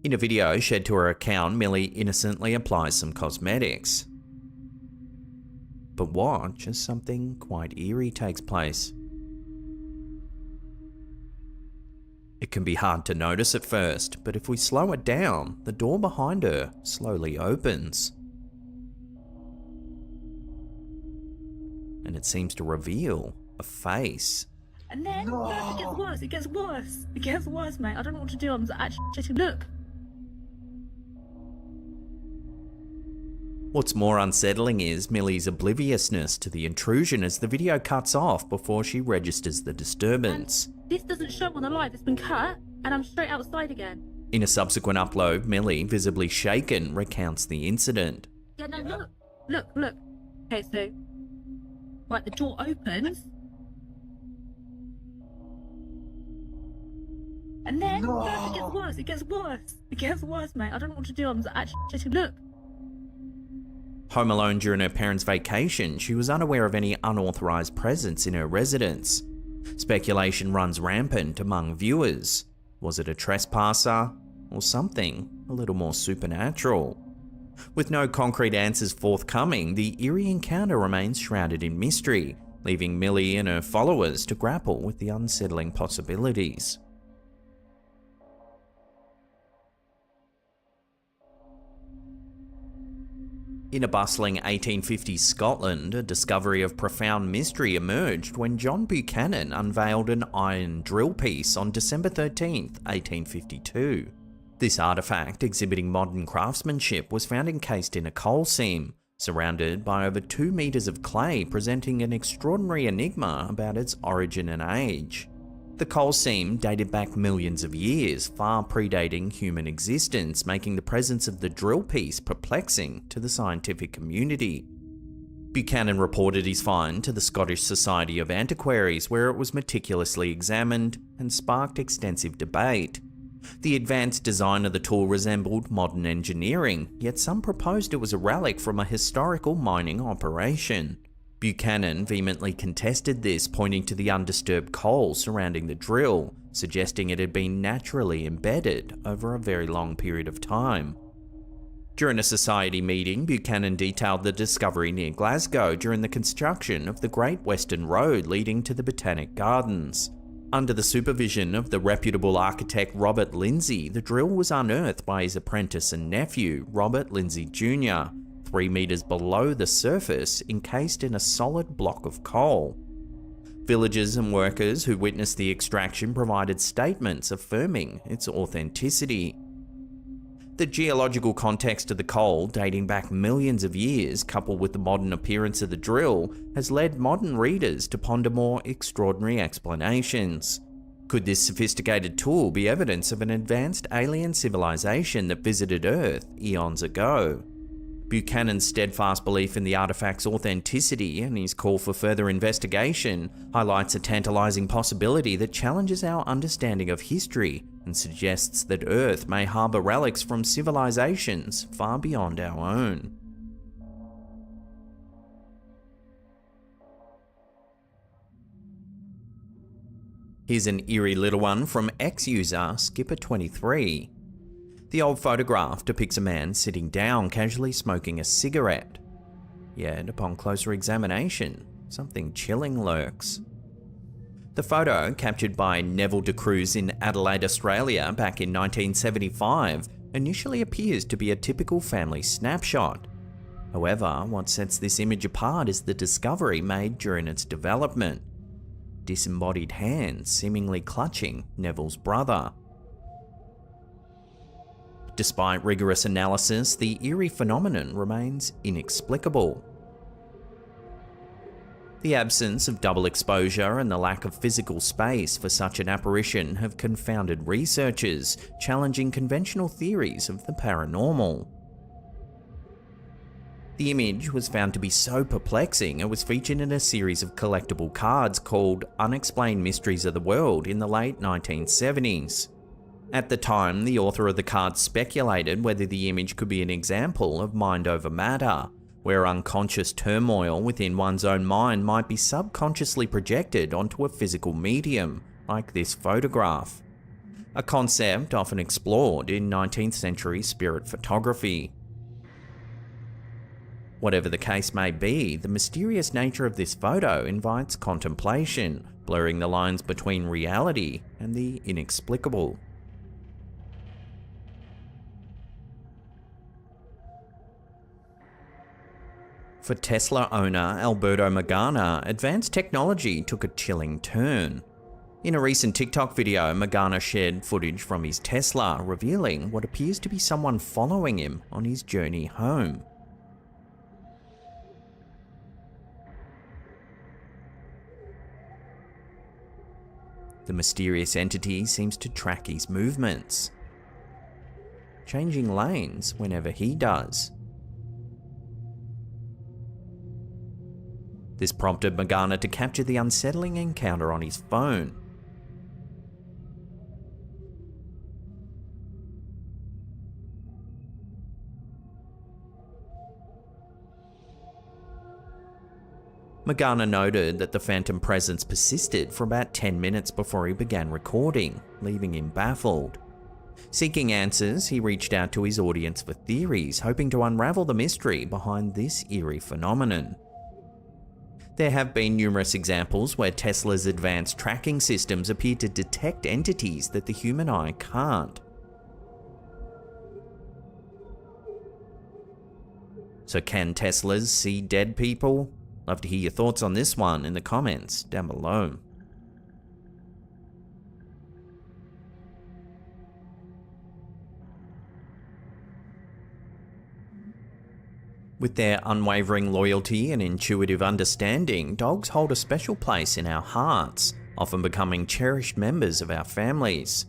In a video shared to her account, Millie innocently applies some cosmetics. But watch as something quite eerie takes place. It can be hard to notice at first, but if we slow it down, the door behind her slowly opens. And it seems to reveal a face. And then, look, it gets worse, it gets worse. It gets worse, mate. I don't know what to do. I'm actually, look. What's more unsettling is Millie's obliviousness to the intrusion as the video cuts off before she registers the disturbance. And this doesn't show on the live, it's been cut, and I'm straight outside again. In a subsequent upload, Millie, visibly shaken, recounts the incident. Yeah, no, look. Okay, so, right, the door opens. And then, look, it gets worse, it gets worse. It gets worse, mate. I don't know what to do. I'm actually, look. Home alone during her parents' vacation, she was unaware of any unauthorized presence in her residence. Speculation runs rampant among viewers. Was it a trespasser? Or something a little more supernatural? With no concrete answers forthcoming, the eerie encounter remains shrouded in mystery, leaving Millie and her followers to grapple with the unsettling possibilities. In a bustling 1850s Scotland, a discovery of profound mystery emerged when John Buchanan unveiled an iron drill piece on December 13, 1852. This artifact, exhibiting modern craftsmanship, was found encased in a coal seam, surrounded by over 2 meters of clay, presenting an extraordinary enigma about its origin and age. The coal seam dated back millions of years, far predating human existence, making the presence of the drill piece perplexing to the scientific community. Buchanan reported his find to the Scottish Society of Antiquaries, where it was meticulously examined and sparked extensive debate. The advanced design of the tool resembled modern engineering, yet some proposed it was a relic from a historical mining operation. Buchanan vehemently contested this, pointing to the undisturbed coal surrounding the drill, suggesting it had been naturally embedded over a very long period of time. During a society meeting, Buchanan detailed the discovery near Glasgow during the construction of the Great Western Road leading to the Botanic Gardens. Under the supervision of the reputable architect Robert Lindsay, the drill was unearthed by his apprentice and nephew, Robert Lindsay Jr., 3 meters below the surface, encased in a solid block of coal. Villagers and workers who witnessed the extraction provided statements affirming its authenticity. The geological context of the coal, dating back millions of years, coupled with the modern appearance of the drill, has led modern readers to ponder more extraordinary explanations. Could this sophisticated tool be evidence of an advanced alien civilization that visited Earth eons ago? Buchanan's steadfast belief in the artifact's authenticity and his call for further investigation highlights a tantalizing possibility that challenges our understanding of history and suggests that Earth may harbor relics from civilizations far beyond our own. Here's an eerie little one from ex-user Skipper23. The old photograph depicts a man sitting down, casually smoking a cigarette. Yet, upon closer examination, something chilling lurks. The photo, captured by Neville de Cruz in Adelaide, Australia back in 1975, initially appears to be a typical family snapshot. However, what sets this image apart is the discovery made during its development. Disembodied hands seemingly clutching Neville's brother. Despite rigorous analysis, the eerie phenomenon remains inexplicable. The absence of double exposure and the lack of physical space for such an apparition have confounded researchers, challenging conventional theories of the paranormal. The image was found to be so perplexing it was featured in a series of collectible cards called Unexplained Mysteries of the World in the late 1970s. At the time, the author of the cards speculated whether the image could be an example of mind over matter, where unconscious turmoil within one's own mind might be subconsciously projected onto a physical medium, like this photograph. A concept often explored in 19th century spirit photography. Whatever the case may be, the mysterious nature of this photo invites contemplation, blurring the lines between reality and the inexplicable. For Tesla owner Alberto Magana, advanced technology took a chilling turn. In a recent TikTok video, Magana shared footage from his Tesla, revealing what appears to be someone following him on his journey home. The mysterious entity seems to track his movements, changing lanes whenever he does. This prompted Magana to capture the unsettling encounter on his phone. Magana noted that the phantom presence persisted for about 10 minutes before he began recording, leaving him baffled. Seeking answers, he reached out to his audience for theories, hoping to unravel the mystery behind this eerie phenomenon. There have been numerous examples where Tesla's advanced tracking systems appear to detect entities that the human eye can't. So can Teslas see dead people? Love to hear your thoughts on this one in the comments down below. With their unwavering loyalty and intuitive understanding, dogs hold a special place in our hearts, often becoming cherished members of our families.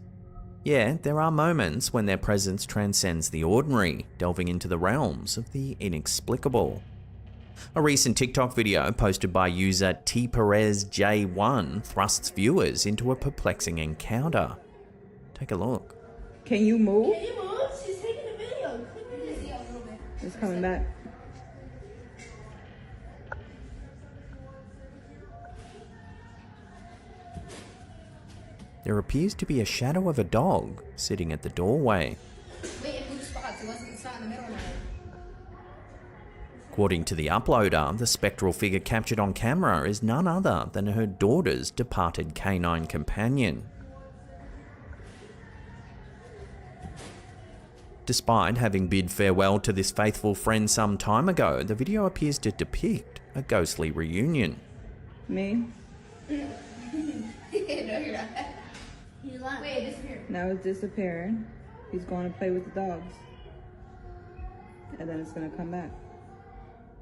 Yet, there are moments when their presence transcends the ordinary, delving into the realms of the inexplicable. A recent TikTok video posted by user tperezj1 thrusts viewers into a perplexing encounter. Take a look. Can you move? Can you move? She's taking a video. It's coming back. There appears to be a shadow of a dog sitting at the doorway. Wait, it moved spots. It's not in the middle now. According to the uploader, the spectral figure captured on camera is none other than her daughter's departed canine companion. Despite having bid farewell to this faithful friend some time ago, the video appears to depict a ghostly reunion. Me? No, you're not. He's lying. Wait, it disappeared. Now it's disappearing. He's going to play with the dogs. And then it's going to come back.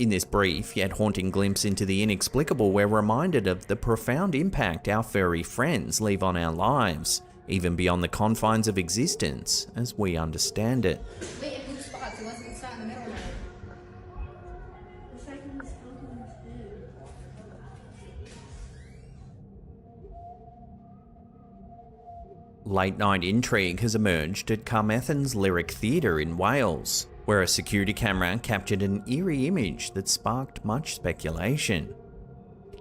In this brief yet haunting glimpse into the inexplicable, we're reminded of the profound impact our furry friends leave on our lives, even beyond the confines of existence as we understand it. Wait, it moved spots. It's not in the middle now. It's like in this Late night intrigue has emerged at Carmarthen's Lyric Theatre in Wales, where a security camera captured an eerie image that sparked much speculation.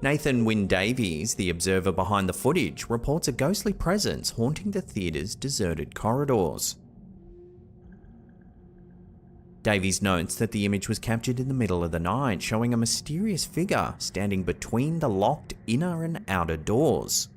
Nathan Wynne Davies, the observer behind the footage, reports a ghostly presence haunting the theatre's deserted corridors. Davies notes that the image was captured in the middle of the night, showing a mysterious figure standing between the locked inner and outer doors.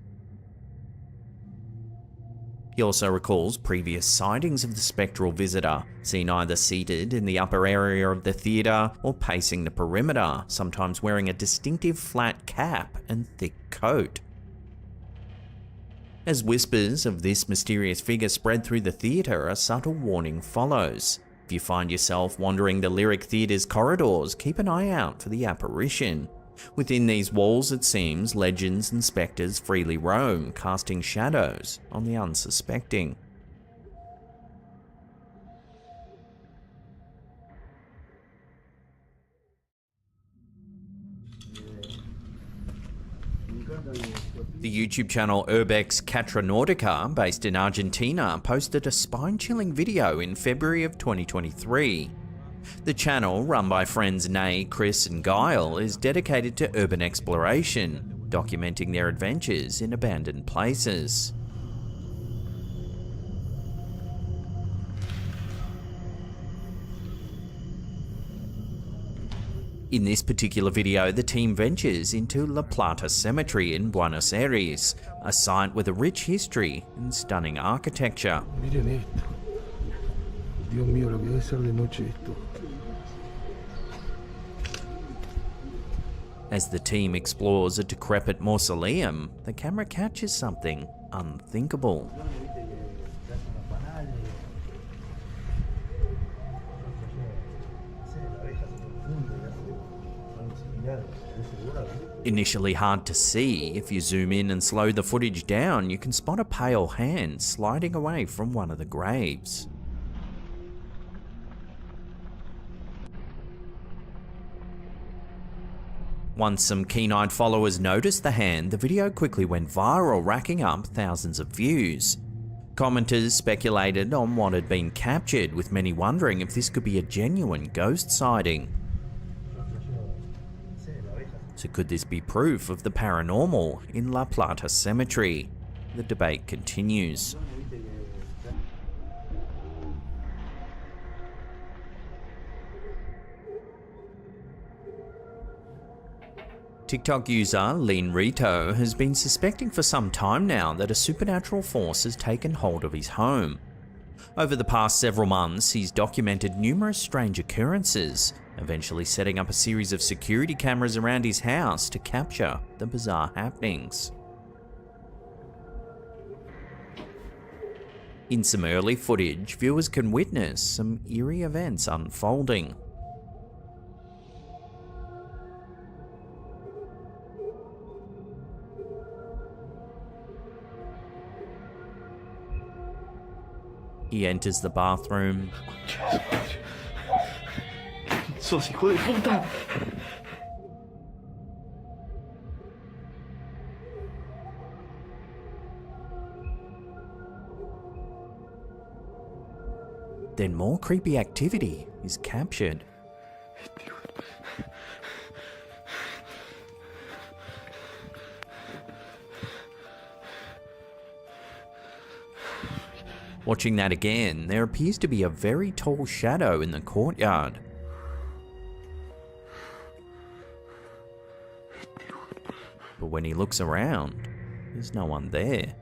He also recalls previous sightings of the spectral visitor, seen either seated in the upper area of the theatre or pacing the perimeter, sometimes wearing a distinctive flat cap and thick coat. As whispers of this mysterious figure spread through the theatre, a subtle warning follows. If you find yourself wandering the Lyric Theatre's corridors, keep an eye out for the apparition. Within these walls, it seems, legends and spectres freely roam, casting shadows on the unsuspecting. The YouTube channel Urbex Catranautica, based in Argentina, posted a spine-chilling video in February of 2023. The channel, run by friends Nay, Chris and Guile, is dedicated to urban exploration, documenting their adventures in abandoned places. In this particular video, the team ventures into La Plata Cemetery in Buenos Aires, a site with a rich history and stunning architecture. Miren esto. Dios mío, lo que debe ser de noche esto. As the team explores a decrepit mausoleum, the camera catches something unthinkable. Initially hard to see, if you zoom in and slow the footage down, you can spot a pale hand sliding away from one of the graves. Once some keen-eyed followers noticed the hand, the video quickly went viral, racking up thousands of views. Commenters speculated on what had been captured, with many wondering if this could be a genuine ghost sighting. So could this be proof of the paranormal in La Plata Cemetery? The debate continues. TikTok user Lean Rito has been suspecting for some time now that a supernatural force has taken hold of his home. Over the past several months, he's documented numerous strange occurrences, eventually setting up a series of security cameras around his house to capture the bizarre happenings. In some early footage, viewers can witness some eerie events unfolding. He enters the bathroom. ¡Sos hijo de puta! Then more creepy activity is captured. Watching that again, there appears to be a very tall shadow in the courtyard. But when he looks around, there's no one there.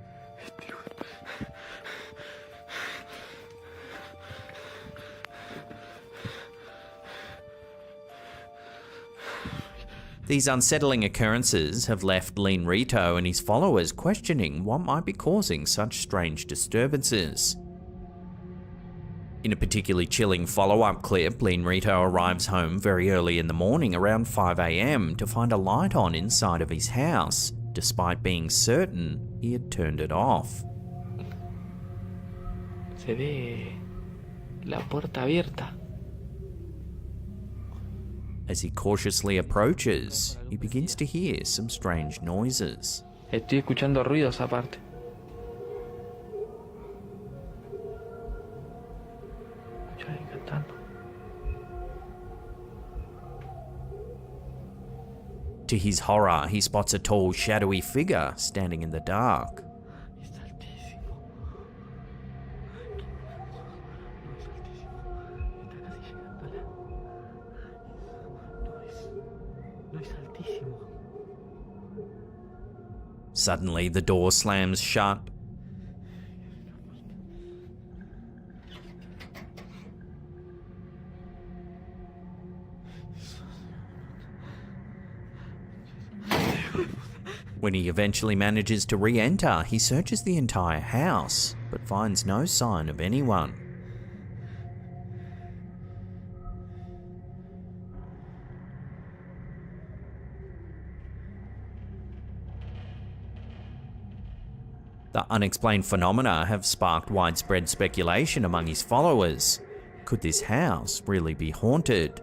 These unsettling occurrences have left Lean Rito and his followers questioning what might be causing such strange disturbances. In a particularly chilling follow-up clip, Lean Rito arrives home very early in the morning around 5 AM to find a light on inside of his house, despite being certain he had turned it off. Se ve la puerta abierta. As he cautiously approaches, he begins to hear some strange noises. Estoy escuchando ruidos aparte. Escucho alguien cantando. To his horror, he spots a tall, shadowy figure standing in the dark. Suddenly, the door slams shut. When he eventually manages to re-enter, he searches the entire house, but finds no sign of anyone. The unexplained phenomena have sparked widespread speculation among his followers. Could this house really be haunted?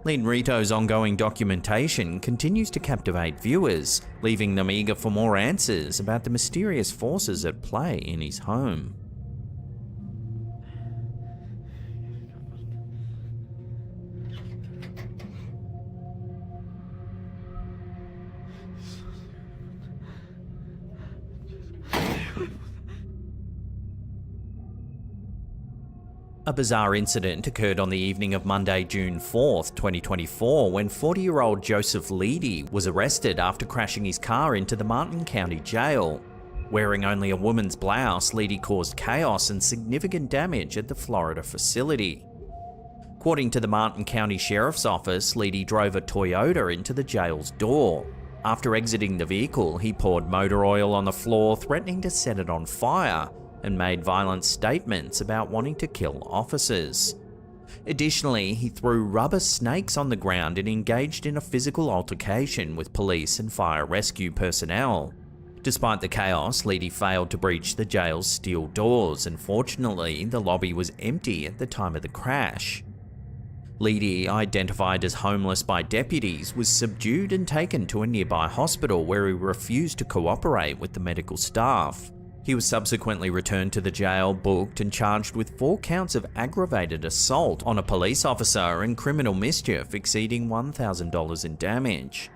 Lynn Rito's ongoing documentation continues to captivate viewers, leaving them eager for more answers about the mysterious forces at play in his home. A bizarre incident occurred on the evening of Monday, June 4th, 2024, when 40-year-old Joseph Leedy was arrested after crashing his car into the Martin County Jail. Wearing only a woman's blouse, Leedy caused chaos and significant damage at the Florida facility. According to the Martin County Sheriff's Office, Leedy drove a Toyota into the jail's door. After exiting the vehicle, he poured motor oil on the floor, threatening to set it on fire, and made violent statements about wanting to kill officers. Additionally, he threw rubber snakes on the ground and engaged in a physical altercation with police and fire rescue personnel. Despite the chaos, Leedy failed to breach the jail's steel doors, and fortunately, the lobby was empty at the time of the crash. Leedy, identified as homeless by deputies, was subdued and taken to a nearby hospital where he refused to cooperate with the medical staff. He was subsequently returned to the jail, booked, and charged with 4 counts of aggravated assault on a police officer and criminal mischief exceeding $1,000 in damage.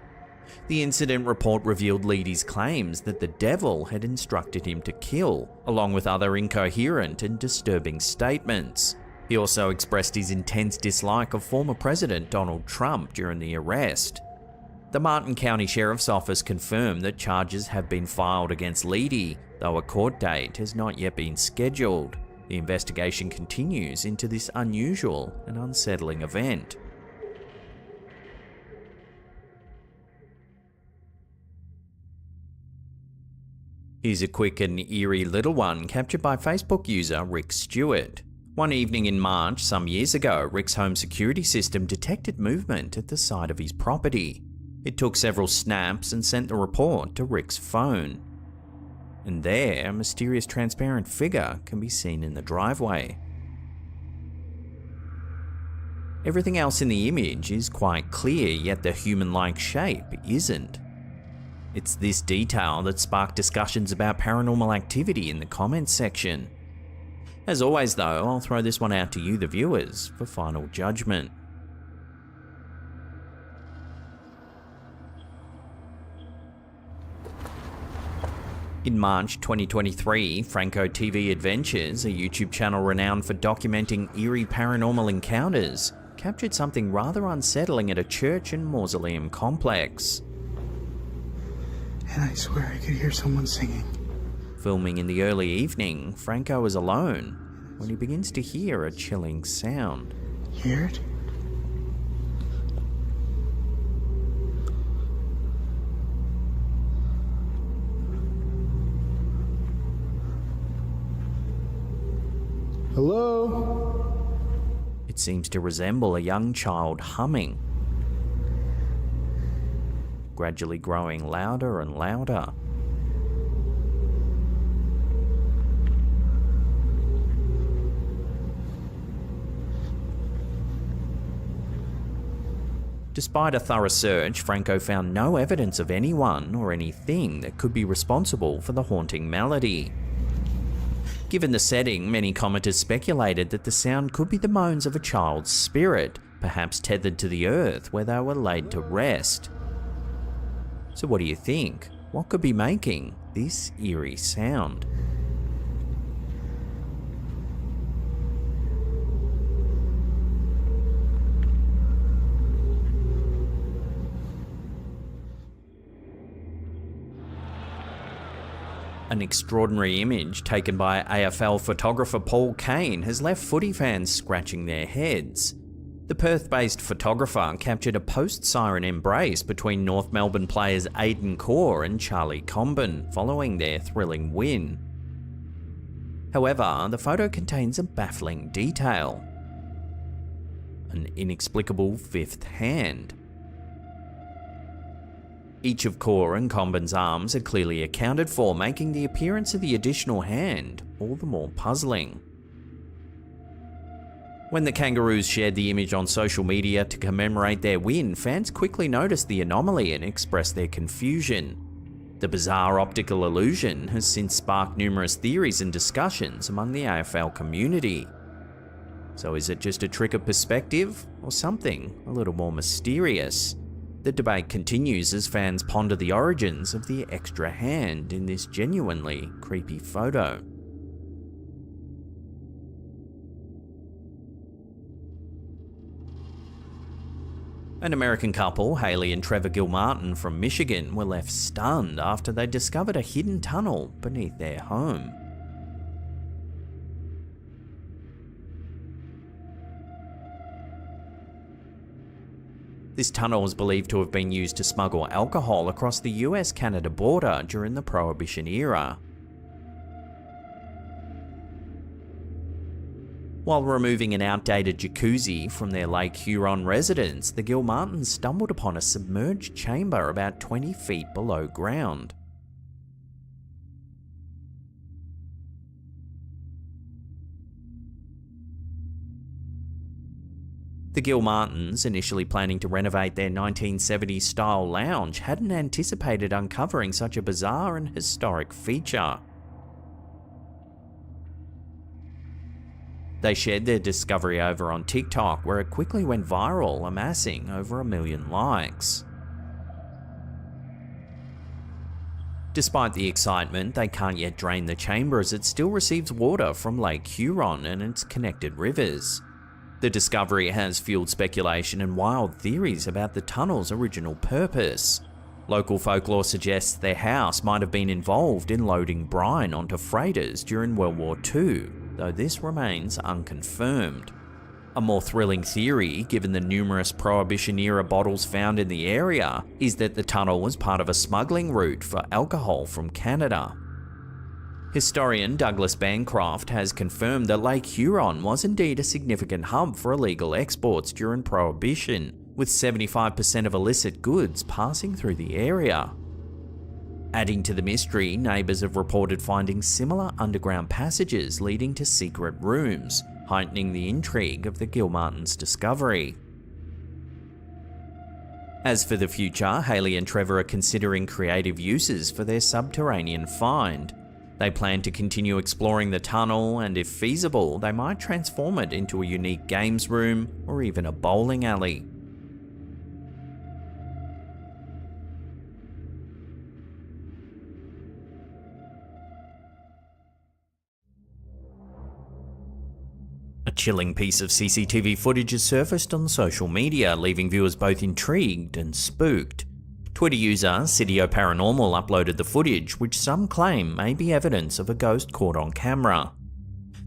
The incident report revealed Leedy's claims that the devil had instructed him to kill, along with other incoherent and disturbing statements. He also expressed his intense dislike of former President Donald Trump during the arrest. The Martin County Sheriff's Office confirmed that charges have been filed against Leedy, though a court date has not yet been scheduled. The investigation continues into this unusual and unsettling event. Here's a quick and eerie little one captured by Facebook user Rick Stewart. One evening in March, some years ago, Rick's home security system detected movement at the side of his property. It took several snaps and sent the report to Rick's phone. And there, a mysterious transparent figure can be seen in the driveway. Everything else in the image is quite clear, yet the human-like shape isn't. It's this detail that sparked discussions about paranormal activity in the comments section. As always though, I'll throw this one out to you, the viewers, for final judgment. In March 2023, Franco TV Adventures, a YouTube channel renowned for documenting eerie paranormal encounters, captured something rather unsettling at a church and mausoleum complex. And I swear I could hear someone singing. Filming in the early evening, Franco is alone when he begins to hear a chilling sound. Hear it? Hello? It seems to resemble a young child humming, gradually growing louder and louder. Despite a thorough search, Franco found no evidence of anyone or anything that could be responsible for the haunting melody. Given the setting, many commenters speculated that the sound could be the moans of a child's spirit, perhaps tethered to the earth where they were laid to rest. So what do you think? What could be making this eerie sound? An extraordinary image taken by AFL photographer Paul Kane has left footy fans scratching their heads. The Perth-based photographer captured a post-siren embrace between North Melbourne players Aidan Corr and Charlie Comben following their thrilling win. However, the photo contains a baffling detail: an inexplicable fifth hand. Each of Corr and Comben's arms are clearly accounted for, making the appearance of the additional hand all the more puzzling. When the Kangaroos shared the image on social media to commemorate their win, fans quickly noticed the anomaly and expressed their confusion. The bizarre optical illusion has since sparked numerous theories and discussions among the AFL community. So is it just a trick of perspective, or something a little more mysterious? The debate continues as fans ponder the origins of the extra hand in this genuinely creepy photo. An American couple, Hayley and Trevor Gilmartin from Michigan, were left stunned after they discovered a hidden tunnel beneath their home. This tunnel was believed to have been used to smuggle alcohol across the US-Canada border during the Prohibition era. While removing an outdated jacuzzi from their Lake Huron residence, the Gilmartins stumbled upon a submerged chamber about 20 feet below ground. The Gilmartins, initially planning to renovate their 1970s style lounge, hadn't anticipated uncovering such a bizarre and historic feature. They shared their discovery over on TikTok, where it quickly went viral, amassing over 1 million likes. Despite the excitement, they can't yet drain the chamber as it still receives water from Lake Huron and its connected rivers. The discovery has fueled speculation and wild theories about the tunnel's original purpose. Local folklore suggests their house might have been involved in loading brine onto freighters during World War II, though this remains unconfirmed. A more thrilling theory, given the numerous Prohibition-era bottles found in the area, is that the tunnel was part of a smuggling route for alcohol from Canada. Historian Douglas Bancroft has confirmed that Lake Huron was indeed a significant hub for illegal exports during Prohibition, with 75% of illicit goods passing through the area. Adding to the mystery, neighbours have reported finding similar underground passages leading to secret rooms, heightening the intrigue of the Gilmartins' discovery. As for the future, Hayley and Trevor are considering creative uses for their subterranean find. They plan to continue exploring the tunnel, and if feasible, they might transform it into a unique games room or even a bowling alley. A chilling piece of CCTV footage has surfaced on social media, leaving viewers both intrigued and spooked. Twitter user Cidio Paranormal uploaded the footage, which some claim may be evidence of a ghost caught on camera.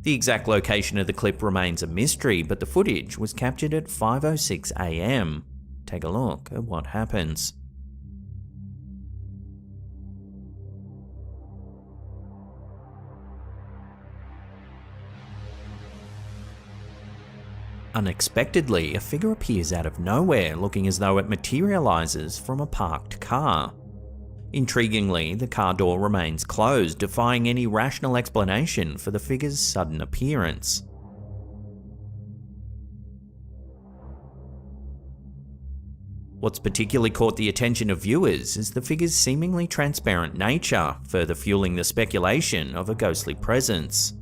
The exact location of the clip remains a mystery, but the footage was captured at 5:06 AM. Take a look at what happens. Unexpectedly, a figure appears out of nowhere, looking as though it materializes from a parked car. Intriguingly, the car door remains closed, defying any rational explanation for the figure's sudden appearance. What's particularly caught the attention of viewers is the figure's seemingly transparent nature, further fueling the speculation of a ghostly presence.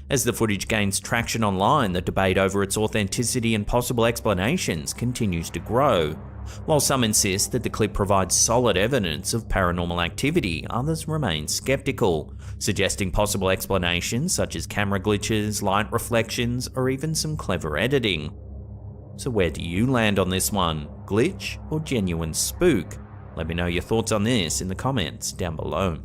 As the footage gains traction online, the debate over its authenticity and possible explanations continues to grow. While some insist that the clip provides solid evidence of paranormal activity, others remain skeptical, suggesting possible explanations such as camera glitches, light reflections, or even some clever editing. So where do you land on this one? Glitch or genuine spook? Let me know your thoughts on this in the comments down below.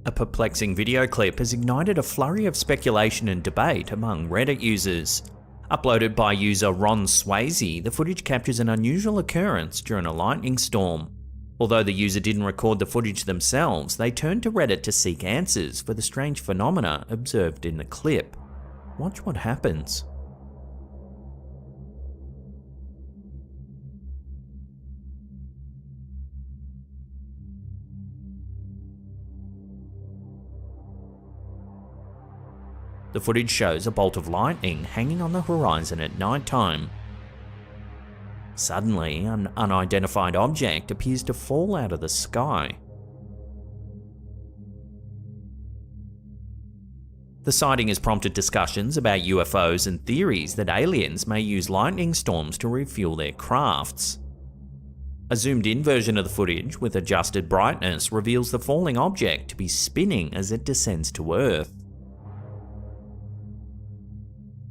A perplexing video clip has ignited a flurry of speculation and debate among Reddit users. Uploaded by user Ron Swayze, the footage captures an unusual occurrence during a lightning storm. Although the user didn't record the footage themselves, they turned to Reddit to seek answers for the strange phenomena observed in the clip. Watch what happens. The footage shows a bolt of lightning hanging on the horizon at nighttime. Suddenly, an unidentified object appears to fall out of the sky. The sighting has prompted discussions about UFOs and theories that aliens may use lightning storms to refuel their crafts. A zoomed-in version of the footage with adjusted brightness reveals the falling object to be spinning as it descends to Earth.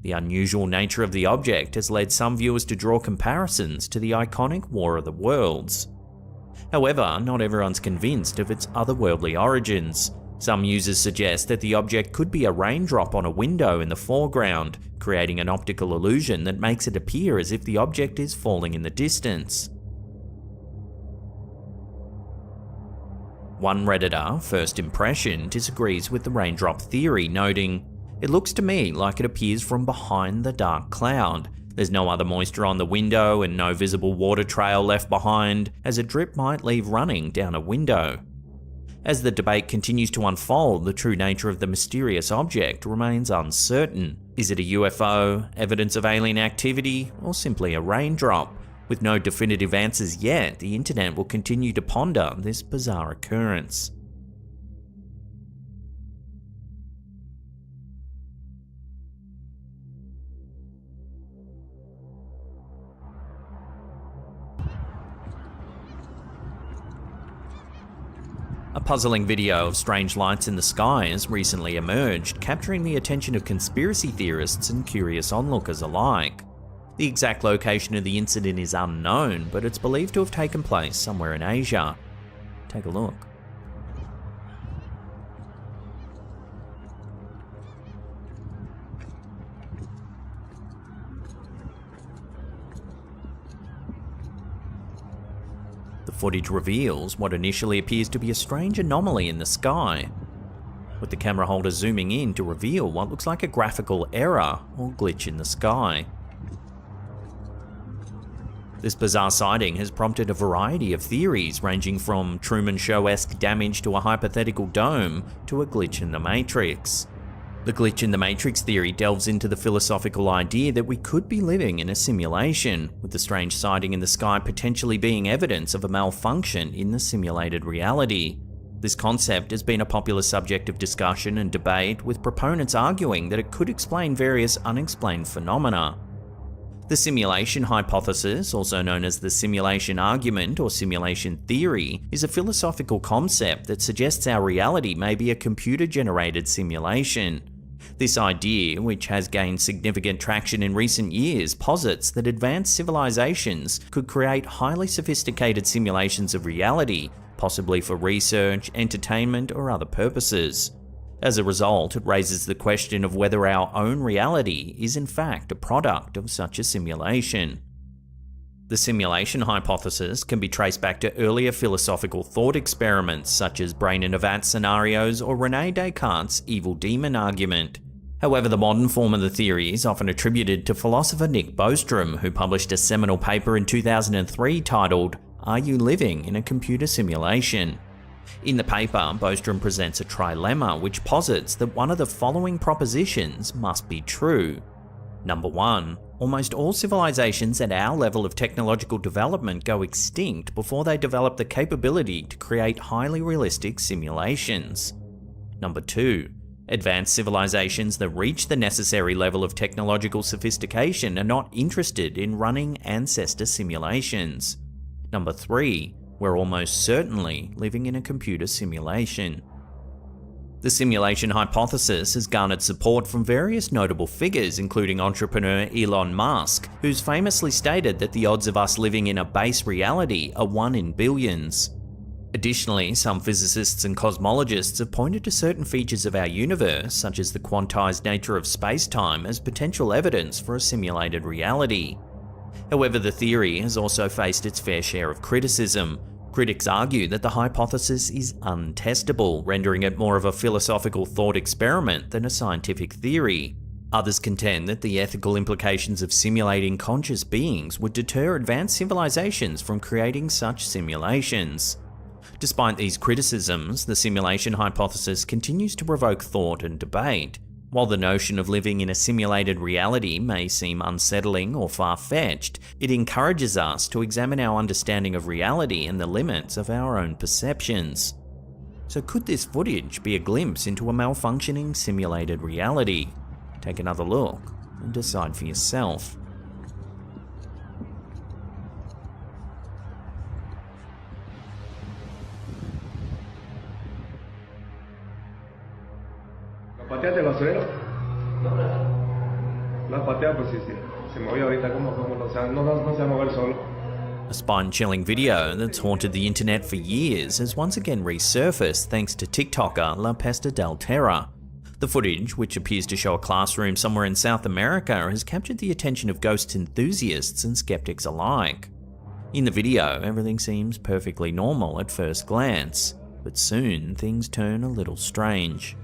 The unusual nature of the object has led some viewers to draw comparisons to the iconic War of the Worlds. However, not everyone's convinced of its otherworldly origins. Some users suggest that the object could be a raindrop on a window in the foreground, creating an optical illusion that makes it appear as if the object is falling in the distance. One Redditor, First Impression, disagrees with the raindrop theory, noting, "It looks to me like it appears from behind the dark cloud. There's no other moisture on the window and no visible water trail left behind, as a drip might leave running down a window." As the debate continues to unfold, the true nature of the mysterious object remains uncertain. Is it a UFO, evidence of alien activity, or simply a raindrop? With no definitive answers yet, the internet will continue to ponder this bizarre occurrence. A puzzling video of strange lights in the sky has recently emerged, capturing the attention of conspiracy theorists and curious onlookers alike. The exact location of the incident is unknown, but it's believed to have taken place somewhere in Asia. Take a look. The footage reveals what initially appears to be a strange anomaly in the sky, with the camera holder zooming in to reveal what looks like a graphical error or glitch in the sky. This bizarre sighting has prompted a variety of theories, ranging from Truman Show-esque damage to a hypothetical dome to a glitch in the Matrix. The glitch in the Matrix theory delves into the philosophical idea that we could be living in a simulation, with the strange sighting in the sky potentially being evidence of a malfunction in the simulated reality. This concept has been a popular subject of discussion and debate, with proponents arguing that it could explain various unexplained phenomena. The simulation hypothesis, also known as the simulation argument or simulation theory, is a philosophical concept that suggests our reality may be a computer-generated simulation. This idea, which has gained significant traction in recent years, posits that advanced civilizations could create highly sophisticated simulations of reality, possibly for research, entertainment, or other purposes. As a result, it raises the question of whether our own reality is in fact a product of such a simulation. The simulation hypothesis can be traced back to earlier philosophical thought experiments such as brain in a vat scenarios or René Descartes' evil demon argument. However, the modern form of the theory is often attributed to philosopher Nick Bostrom, who published a seminal paper in 2003 titled, "Are You Living in a Computer Simulation?" In the paper, Bostrom presents a trilemma which posits that one of the following propositions must be true. Number 1. Almost all civilizations at our level of technological development go extinct before they develop the capability to create highly realistic simulations. Number 2. Advanced civilizations that reach the necessary level of technological sophistication are not interested in running ancestor simulations. Number 3. We're almost certainly living in a computer simulation. The simulation hypothesis has garnered support from various notable figures, including entrepreneur Elon Musk, who's famously stated that the odds of us living in a base reality are 1 in billions. Additionally, some physicists and cosmologists have pointed to certain features of our universe, such as the quantized nature of space-time, as potential evidence for a simulated reality. However, the theory has also faced its fair share of criticism. Critics argue that the hypothesis is untestable, rendering it more of a philosophical thought experiment than a scientific theory. Others contend that the ethical implications of simulating conscious beings would deter advanced civilizations from creating such simulations. Despite these criticisms, the simulation hypothesis continues to provoke thought and debate. While the notion of living in a simulated reality may seem unsettling or far-fetched, it encourages us to examine our understanding of reality and the limits of our own perceptions. So could this footage be a glimpse into a malfunctioning simulated reality? Take another look and decide for yourself. ¿Pateaste el basurero? No has pateado, pues sí, se movió ahorita, ¿cómo no se va a mover solo? A spine-chilling video that's haunted the internet for years has once again resurfaced thanks to TikToker La Pesta del Terra. The footage, which appears to show a classroom somewhere in South America, has captured the attention of ghost enthusiasts and skeptics alike. In the video, everything seems perfectly normal at first glance, but soon things turn a little strange.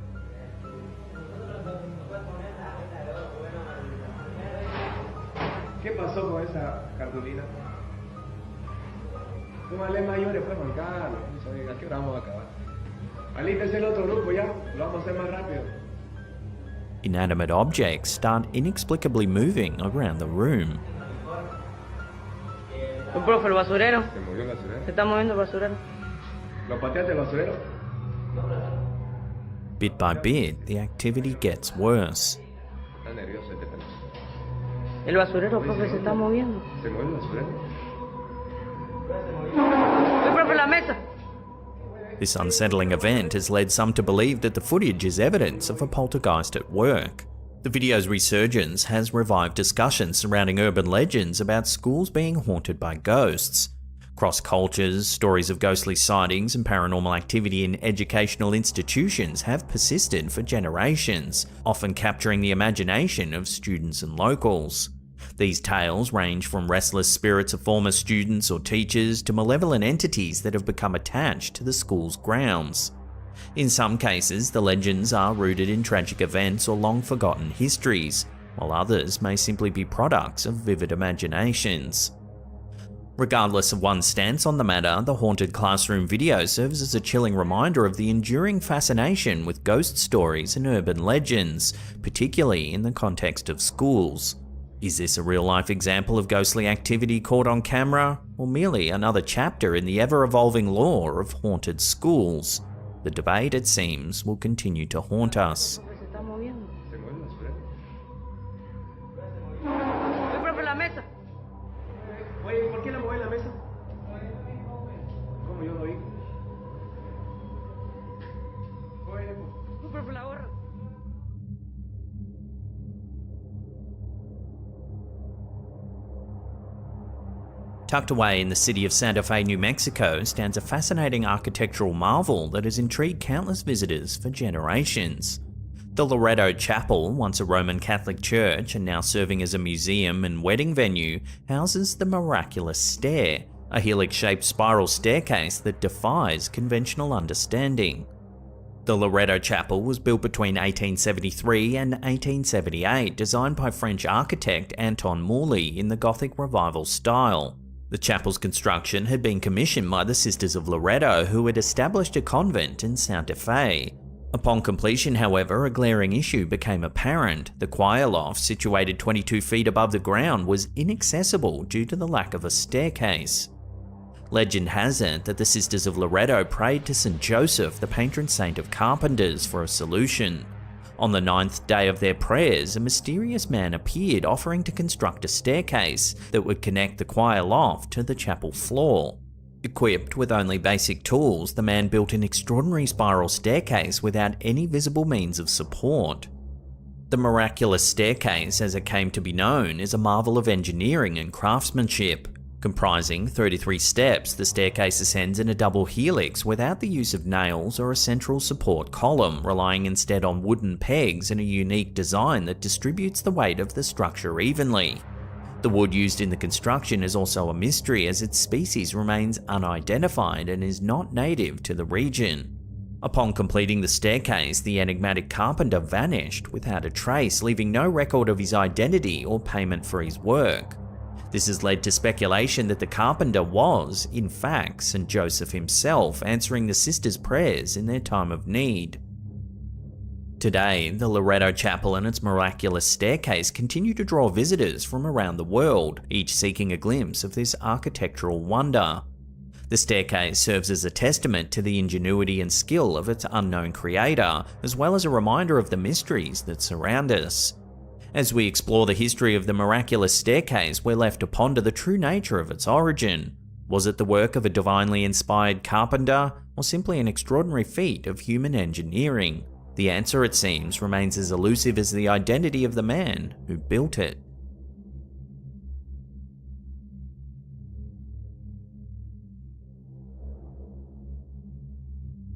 ¿Qué pasó con esa cartulina? Póngale mayores, pues, Juan Carlos. ¿A qué hora vamos a acabar? Alístese el otro grupo ya, lo vamos a hacer más rápido. Inanimate objects start inexplicably moving around the room. Profe, el basurero. Se movió el basurero. Se está moviendo el basurero. ¿Lo pateaste el basurero? Bit by bit, the activity gets worse. Está nervioso este pelo. El basurero, profe, se está moviendo. ¿Se mueve el basurero? Profe, la mesa. This unsettling event has led some to believe that the footage is evidence of a poltergeist at work. The video's resurgence has revived discussions surrounding urban legends about schools being haunted by ghosts. Across cultures, stories of ghostly sightings and paranormal activity in educational institutions have persisted for generations, often capturing the imagination of students and locals. These tales range from restless spirits of former students or teachers to malevolent entities that have become attached to the school's grounds. In some cases, the legends are rooted in tragic events or long-forgotten histories, while others may simply be products of vivid imaginations. Regardless of one's stance on the matter, the haunted classroom video serves as a chilling reminder of the enduring fascination with ghost stories and urban legends, particularly in the context of schools. Is this a real-life example of ghostly activity caught on camera, or merely another chapter in the ever-evolving lore of haunted schools? The debate, it seems, will continue to haunt us. Oye, ¿por qué la mueve la mesa? ¿Cómo yo lo oí? Profe, la gorra. Tucked away in the city of Santa Fe, New Mexico, stands a fascinating architectural marvel that has intrigued countless visitors for generations. The Loretto Chapel, once a Roman Catholic church and now serving as a museum and wedding venue, houses the Miraculous Stair, a helix-shaped spiral staircase that defies conventional understanding. The Loretto Chapel was built between 1873 and 1878, designed by French architect Anton Maury in the Gothic Revival style. The chapel's construction had been commissioned by the Sisters of Loretto, who had established a convent in Santa Fe. Upon completion, however, a glaring issue became apparent. The choir loft, situated 22 feet above the ground, was inaccessible due to the lack of a staircase. Legend has it that the Sisters of Loretto prayed to St. Joseph, the patron saint of carpenters, for a solution. On the 9th day of their prayers, a mysterious man appeared offering to construct a staircase that would connect the choir loft to the chapel floor. Equipped with only basic tools, the man built an extraordinary spiral staircase without any visible means of support. The Miraculous Staircase, as it came to be known, is a marvel of engineering and craftsmanship. Comprising 33 steps, the staircase ascends in a double helix without the use of nails or a central support column, relying instead on wooden pegs and a unique design that distributes the weight of the structure evenly. The wood used in the construction is also a mystery, as its species remains unidentified and is not native to the region. Upon completing the staircase, the enigmatic carpenter vanished without a trace, leaving no record of his identity or payment for his work. This has led to speculation that the carpenter was, in fact, St. Joseph himself, answering the sisters' prayers in their time of need. Today, the Loretto Chapel and its miraculous staircase continue to draw visitors from around the world, each seeking a glimpse of this architectural wonder. The staircase serves as a testament to the ingenuity and skill of its unknown creator, as well as a reminder of the mysteries that surround us. As we explore the history of the miraculous staircase, we're left to ponder the true nature of its origin. Was it the work of a divinely inspired carpenter, or simply an extraordinary feat of human engineering? The answer, it seems, remains as elusive as the identity of the man who built it.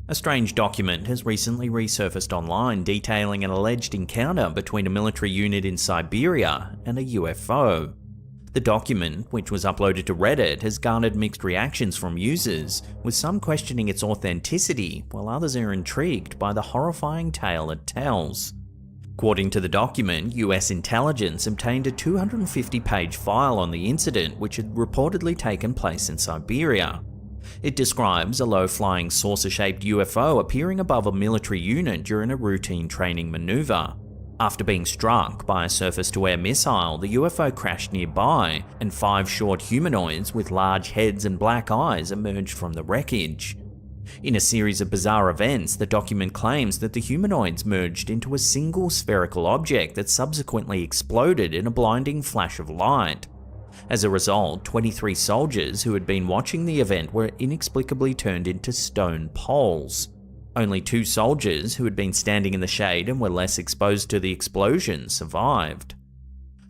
A strange document has recently resurfaced online detailing an alleged encounter between a military unit in Siberia and a UFO. The document, which was uploaded to Reddit, has garnered mixed reactions from users, with some questioning its authenticity, while others are intrigued by the horrifying tale it tells. According to the document, US intelligence obtained a 250-page file on the incident, which had reportedly taken place in Siberia. It describes a low-flying saucer-shaped UFO appearing above a military unit during a routine training maneuver. After being struck by a surface-to-air missile, the UFO crashed nearby, and 5 short humanoids with large heads and black eyes emerged from the wreckage. In a series of bizarre events, the document claims that the humanoids merged into a single spherical object that subsequently exploded in a blinding flash of light. As a result, 23 soldiers who had been watching the event were inexplicably turned into stone poles. Only 2 soldiers who had been standing in the shade and were less exposed to the explosion survived.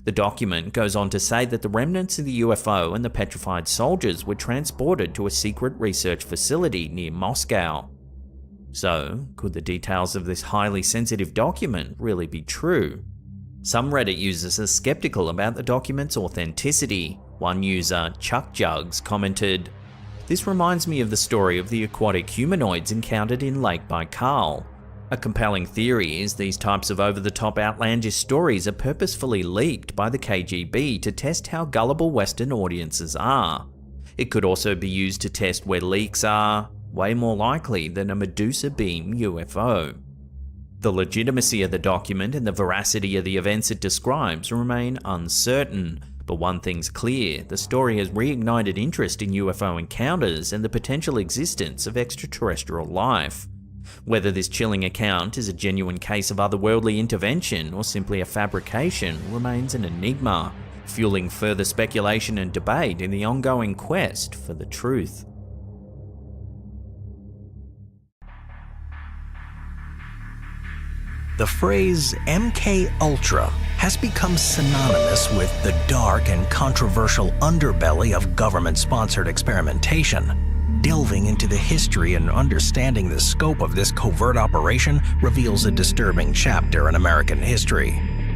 The document goes on to say that the remnants of the UFO and the petrified soldiers were transported to a secret research facility near Moscow. So, could the details of this highly sensitive document really be true? Some Reddit users are skeptical about the document's authenticity. One user, Chuck Jugs, commented, "This reminds me of the story of the aquatic humanoids encountered in Lake Baikal. A compelling theory is these types of over-the-top outlandish stories are purposefully leaked by the KGB to test how gullible Western audiences are. It could also be used to test where leaks are way more likely than a Medusa beam UFO. The legitimacy of the document and the veracity of the events it describes remain uncertain, but one thing's clear: the story has reignited interest in UFO encounters and the potential existence of extraterrestrial life. Whether this chilling account is a genuine case of otherworldly intervention or simply a fabrication remains an enigma, fueling further speculation and debate in the ongoing quest for the truth. The phrase MK Ultra has become synonymous with the dark and controversial underbelly of government-sponsored experimentation. Delving into the history and understanding the scope of this covert operation reveals a disturbing chapter in American history.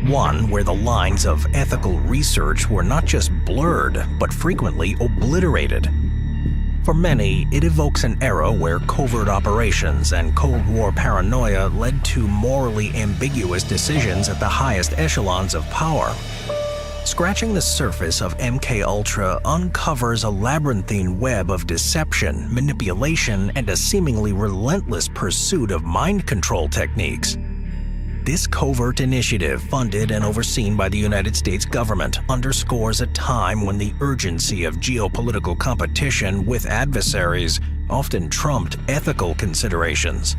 One where the lines of ethical research were not just blurred, but frequently obliterated. For many, it evokes an era where covert operations and Cold War paranoia led to morally ambiguous decisions at the highest echelons of power. Scratching the surface of MK Ultra uncovers a labyrinthine web of deception, manipulation, and a seemingly relentless pursuit of mind control techniques. This covert initiative, funded and overseen by the United States government, underscores a time when the urgency of geopolitical competition with adversaries often trumped ethical considerations.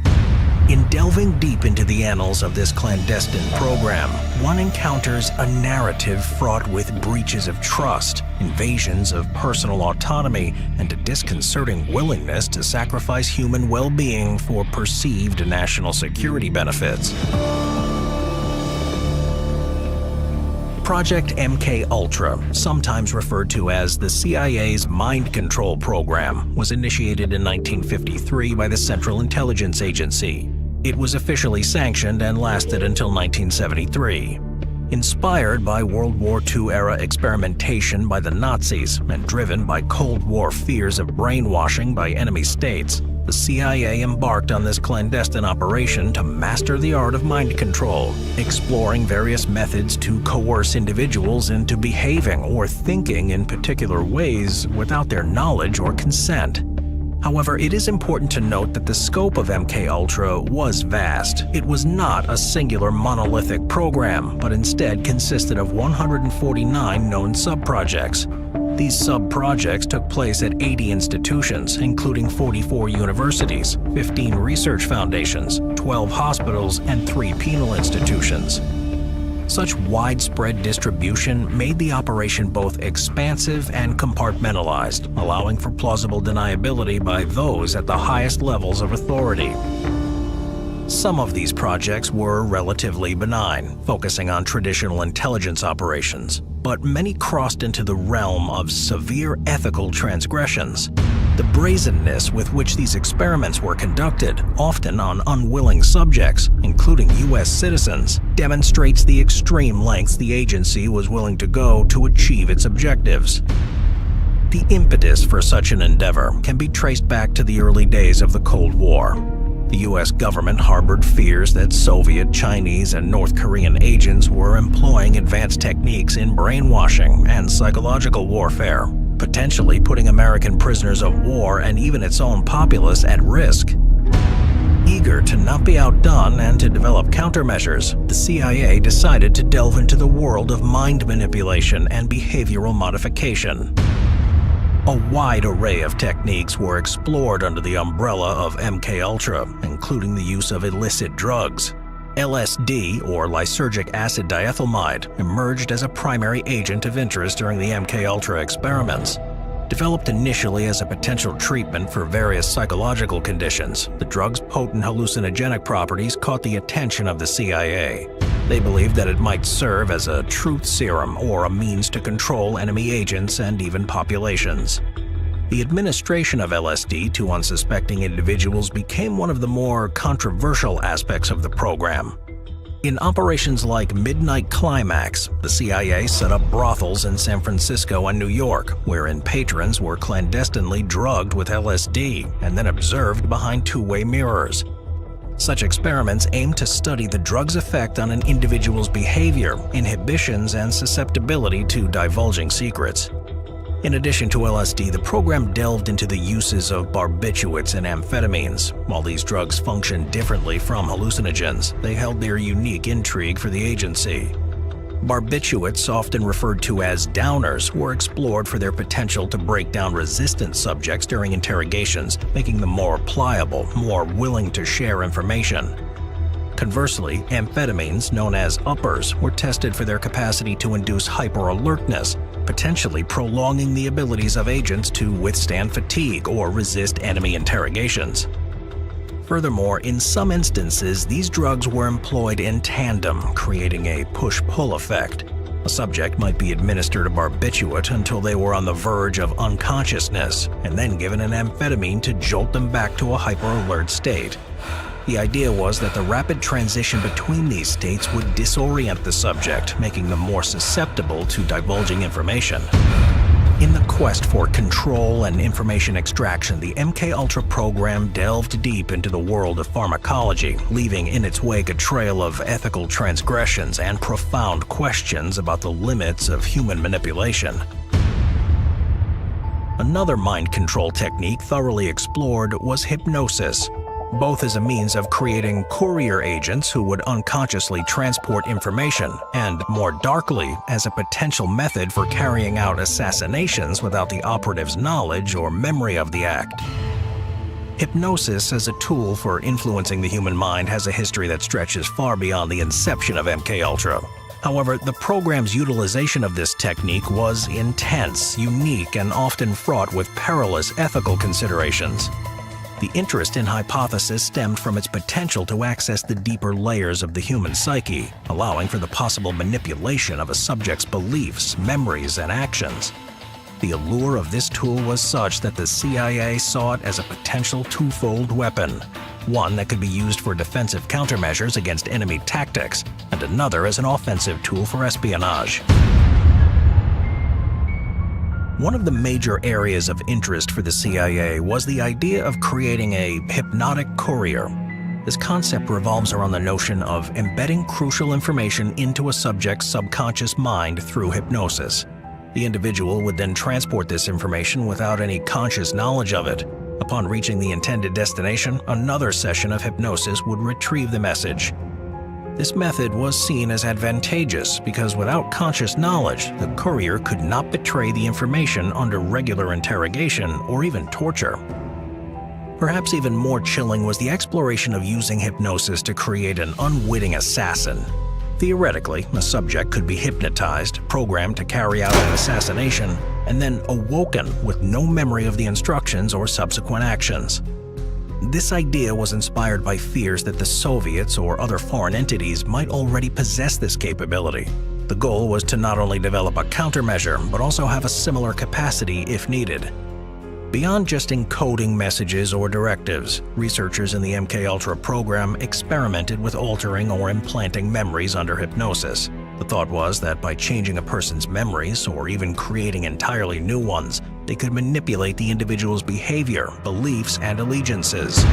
In delving deep into the annals of this clandestine program, one encounters a narrative fraught with breaches of trust, invasions of personal autonomy, and a disconcerting willingness to sacrifice human well-being for perceived national security benefits. Project MK-Ultra, sometimes referred to as the CIA's mind control program, was initiated in 1953 by the Central Intelligence Agency. It was officially sanctioned and lasted until 1973. Inspired by World War II-era experimentation by the Nazis and driven by Cold War fears of brainwashing by enemy states, the CIA embarked on this clandestine operation to master the art of mind control, exploring various methods to coerce individuals into behaving or thinking in particular ways without their knowledge or consent. However, it is important to note that the scope of MK-Ultra was vast. It was not a singular monolithic program, but instead consisted of 149 known sub-projects. These sub-projects took place at 80 institutions, including 44 universities, 15 research foundations, 12 hospitals, and 3 penal institutions. Such widespread distribution made the operation both expansive and compartmentalized, allowing for plausible deniability by those at the highest levels of authority. Some of these projects were relatively benign, focusing on traditional intelligence operations, but many crossed into the realm of severe ethical transgressions. The brazenness with which these experiments were conducted, often on unwilling subjects, including U.S. citizens, demonstrates the extreme lengths the agency was willing to go to achieve its objectives. The impetus for such an endeavor can be traced back to the early days of the Cold War. The U.S. government harbored fears that Soviet, Chinese, and North Korean agents were employing advanced techniques in brainwashing and psychological warfare, potentially putting American prisoners of war and even its own populace at risk. Eager to not be outdone and to develop countermeasures, the CIA decided to delve into the world of mind manipulation and behavioral modification. A wide array of techniques were explored under the umbrella of MK-Ultra, including the use of illicit drugs. LSD, or lysergic acid diethylmide, emerged as a primary agent of interest during the MK-Ultra experiments. Developed initially as a potential treatment for various psychological conditions, the drug's potent hallucinogenic properties caught the attention of the CIA. They believed that it might serve as a truth serum or a means to control enemy agents and even populations. The administration of LSD to unsuspecting individuals became one of the more controversial aspects of the program. In operations like Midnight Climax, the CIA set up brothels in San Francisco and New York, wherein patrons were clandestinely drugged with LSD and then observed behind two-way mirrors. Such experiments aim to study the drug's effect on an individual's behavior, inhibitions, and susceptibility to divulging secrets. In addition to LSD, the program delved into the uses of barbiturates and amphetamines. While these drugs function differently from hallucinogens, they held their unique intrigue for the agency. Barbiturates, often referred to as downers, were explored for their potential to break down resistant subjects during interrogations, making them more pliable, more willing to share information. Conversely, amphetamines, known as uppers, were tested for their capacity to induce hyperalertness, potentially prolonging the abilities of agents to withstand fatigue or resist enemy interrogations. Furthermore, in some instances, these drugs were employed in tandem, creating a push-pull effect. A subject might be administered a barbiturate until they were on the verge of unconsciousness, and then given an amphetamine to jolt them back to a hyper-alert state. The idea was that the rapid transition between these states would disorient the subject, making them more susceptible to divulging information. In the quest for control and information extraction, the MK-Ultra program delved deep into the world of pharmacology, leaving in its wake a trail of ethical transgressions and profound questions about the limits of human manipulation. Another mind control technique thoroughly explored was hypnosis, both as a means of creating courier agents who would unconsciously transport information, and more darkly, as a potential method for carrying out assassinations without the operative's knowledge or memory of the act. Hypnosis as a tool for influencing the human mind has a history that stretches far beyond the inception of MK-Ultra. However, the program's utilization of this technique was intense, unique, and often fraught with perilous ethical considerations. The interest in hypothesis stemmed from its potential to access the deeper layers of the human psyche, allowing for the possible manipulation of a subject's beliefs, memories, and actions. The allure of this tool was such that the CIA saw it as a potential twofold weapon, one that could be used for defensive countermeasures against enemy tactics, and another as an offensive tool for espionage. One of the major areas of interest for the CIA was the idea of creating a hypnotic courier. This concept revolves around the notion of embedding crucial information into a subject's subconscious mind through hypnosis. The individual would then transport this information without any conscious knowledge of it. Upon reaching the intended destination, another session of hypnosis would retrieve the message. This method was seen as advantageous because without conscious knowledge, the courier could not betray the information under regular interrogation or even torture. Perhaps even more chilling was the exploration of using hypnosis to create an unwitting assassin. Theoretically, a subject could be hypnotized, programmed to carry out an assassination, and then awoken with no memory of the instructions or subsequent actions. This idea was inspired by fears that the Soviets or other foreign entities might already possess this capability. The goal was to not only develop a countermeasure, but also have a similar capacity if needed. Beyond just encoding messages or directives, researchers in the MKUltra program experimented with altering or implanting memories under hypnosis. The thought was that by changing a person's memories, or even creating entirely new ones, they could manipulate the individual's behavior, beliefs, and allegiances.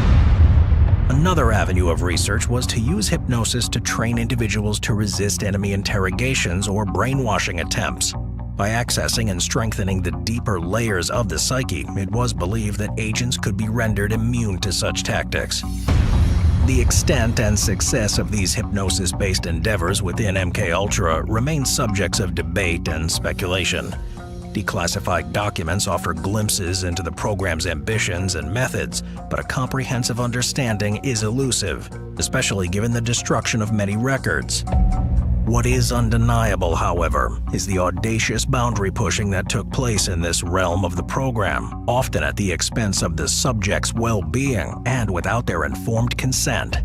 Another avenue of research was to use hypnosis to train individuals to resist enemy interrogations or brainwashing attempts. By accessing and strengthening the deeper layers of the psyche, it was believed that agents could be rendered immune to such tactics. The extent and success of these hypnosis-based endeavors within MKUltra remain subjects of debate and speculation. Declassified documents offer glimpses into the program's ambitions and methods, but a comprehensive understanding is elusive, especially given the destruction of many records. What is undeniable, however, is the audacious boundary pushing that took place in this realm of the program, often at the expense of the subject's well-being and without their informed consent.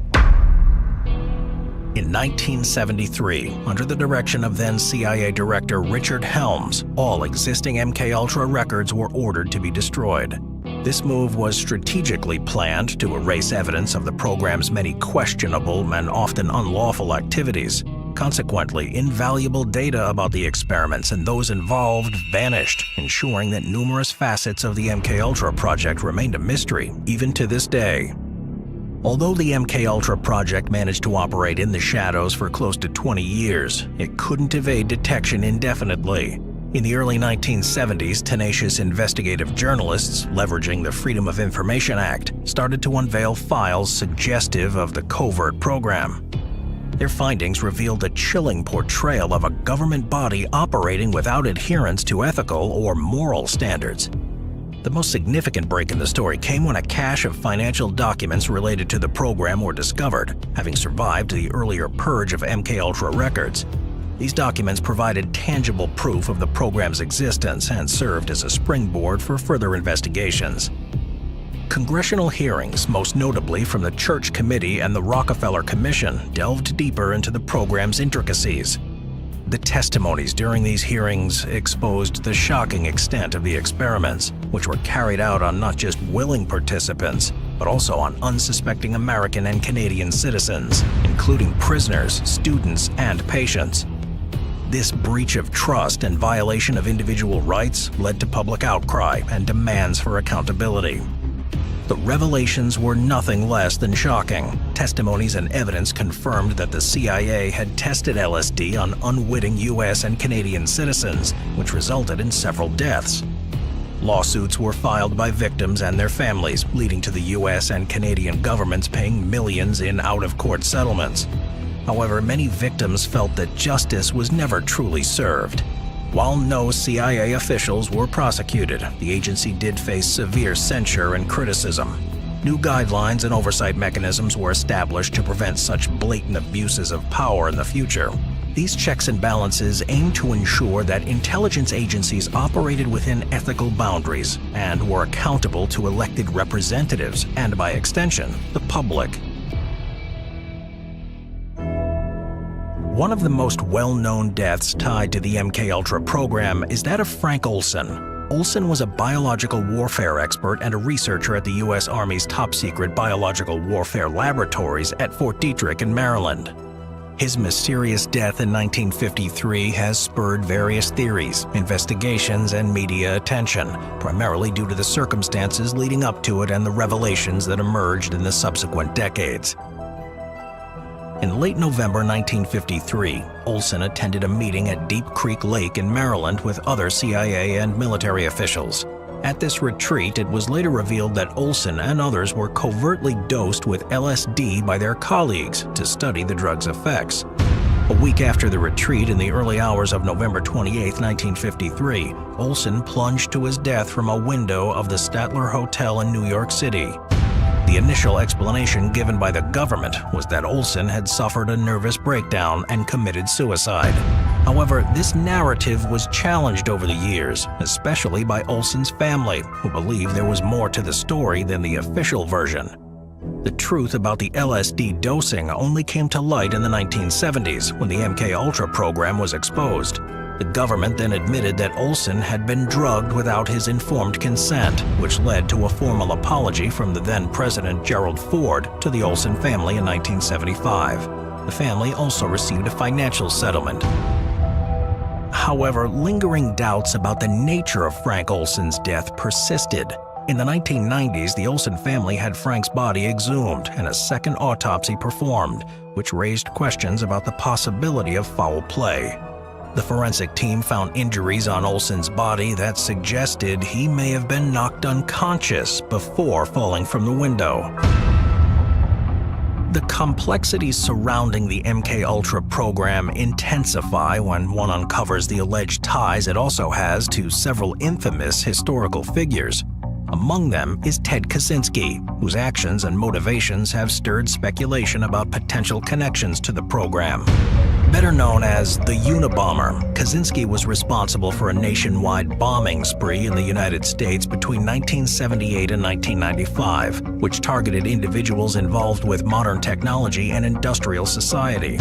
In 1973, under the direction of then CIA Director Richard Helms, all existing MKUltra records were ordered to be destroyed. This move was strategically planned to erase evidence of the program's many questionable and often unlawful activities. Consequently, invaluable data about the experiments and those involved vanished, ensuring that numerous facets of the MKUltra project remained a mystery, even to this day. Although the MKUltra project managed to operate in the shadows for close to 20 years, it couldn't evade detection indefinitely. In the early 1970s, tenacious investigative journalists, leveraging the Freedom of Information Act, started to unveil files suggestive of the covert program. Their findings revealed a chilling portrayal of a government body operating without adherence to ethical or moral standards. The most significant break in the story came when a cache of financial documents related to the program were discovered, having survived the earlier purge of MKUltra records. These documents provided tangible proof of the program's existence and served as a springboard for further investigations. Congressional hearings, most notably from the Church Committee and the Rockefeller Commission, delved deeper into the program's intricacies. The testimonies during these hearings exposed the shocking extent of the experiments, which were carried out on not just willing participants, but also on unsuspecting American and Canadian citizens, including prisoners, students, and patients. This breach of trust and violation of individual rights led to public outcry and demands for accountability. The revelations were nothing less than shocking. Testimonies and evidence confirmed that the CIA had tested LSD on unwitting US and Canadian citizens, which resulted in several deaths. Lawsuits were filed by victims and their families, leading to the US and Canadian governments paying millions in out-of-court settlements. However, many victims felt that justice was never truly served. While no CIA officials were prosecuted, the agency did face severe censure and criticism. New guidelines and oversight mechanisms were established to prevent such blatant abuses of power in the future. These checks and balances aim to ensure that intelligence agencies operated within ethical boundaries and were accountable to elected representatives and, by extension, the public. One of the most well-known deaths tied to the MKUltra program is that of Frank Olson. Olson was a biological warfare expert and a researcher at the U.S. Army's top-secret biological warfare laboratories at Fort Detrick in Maryland. His mysterious death in 1953 has spurred various theories, investigations, and media attention, primarily due to the circumstances leading up to it and the revelations that emerged in the subsequent decades. In late November 1953, Olson attended a meeting at Deep Creek Lake in Maryland with other CIA and military officials. At this retreat, it was later revealed that Olson and others were covertly dosed with LSD by their colleagues to study the drug's effects. A week after the retreat, in the early hours of November 28, 1953, Olson plunged to his death from a window of the Statler Hotel in New York City. The initial explanation given by the government was that Olson had suffered a nervous breakdown and committed suicide. However, this narrative was challenged over the years, especially by Olson's family, who believed there was more to the story than the official version. The truth about the LSD dosing only came to light in the 1970s when the MKUltra program was exposed. The government then admitted that Olson had been drugged without his informed consent, which led to a formal apology from the then President Gerald Ford to the Olson family in 1975. The family also received a financial settlement. However, lingering doubts about the nature of Frank Olson's death persisted. In the 1990s, the Olson family had Frank's body exhumed and a second autopsy performed, which raised questions about the possibility of foul play. The forensic team found injuries on Olson's body that suggested he may have been knocked unconscious before falling from the window. The complexities surrounding the MKUltra program intensify when one uncovers the alleged ties it also has to several infamous historical figures. Among them is Ted Kaczynski, whose actions and motivations have stirred speculation about potential connections to the program. Better known as the Unabomber, Kaczynski was responsible for a nationwide bombing spree in the United States between 1978 and 1995, which targeted individuals involved with modern technology and industrial society.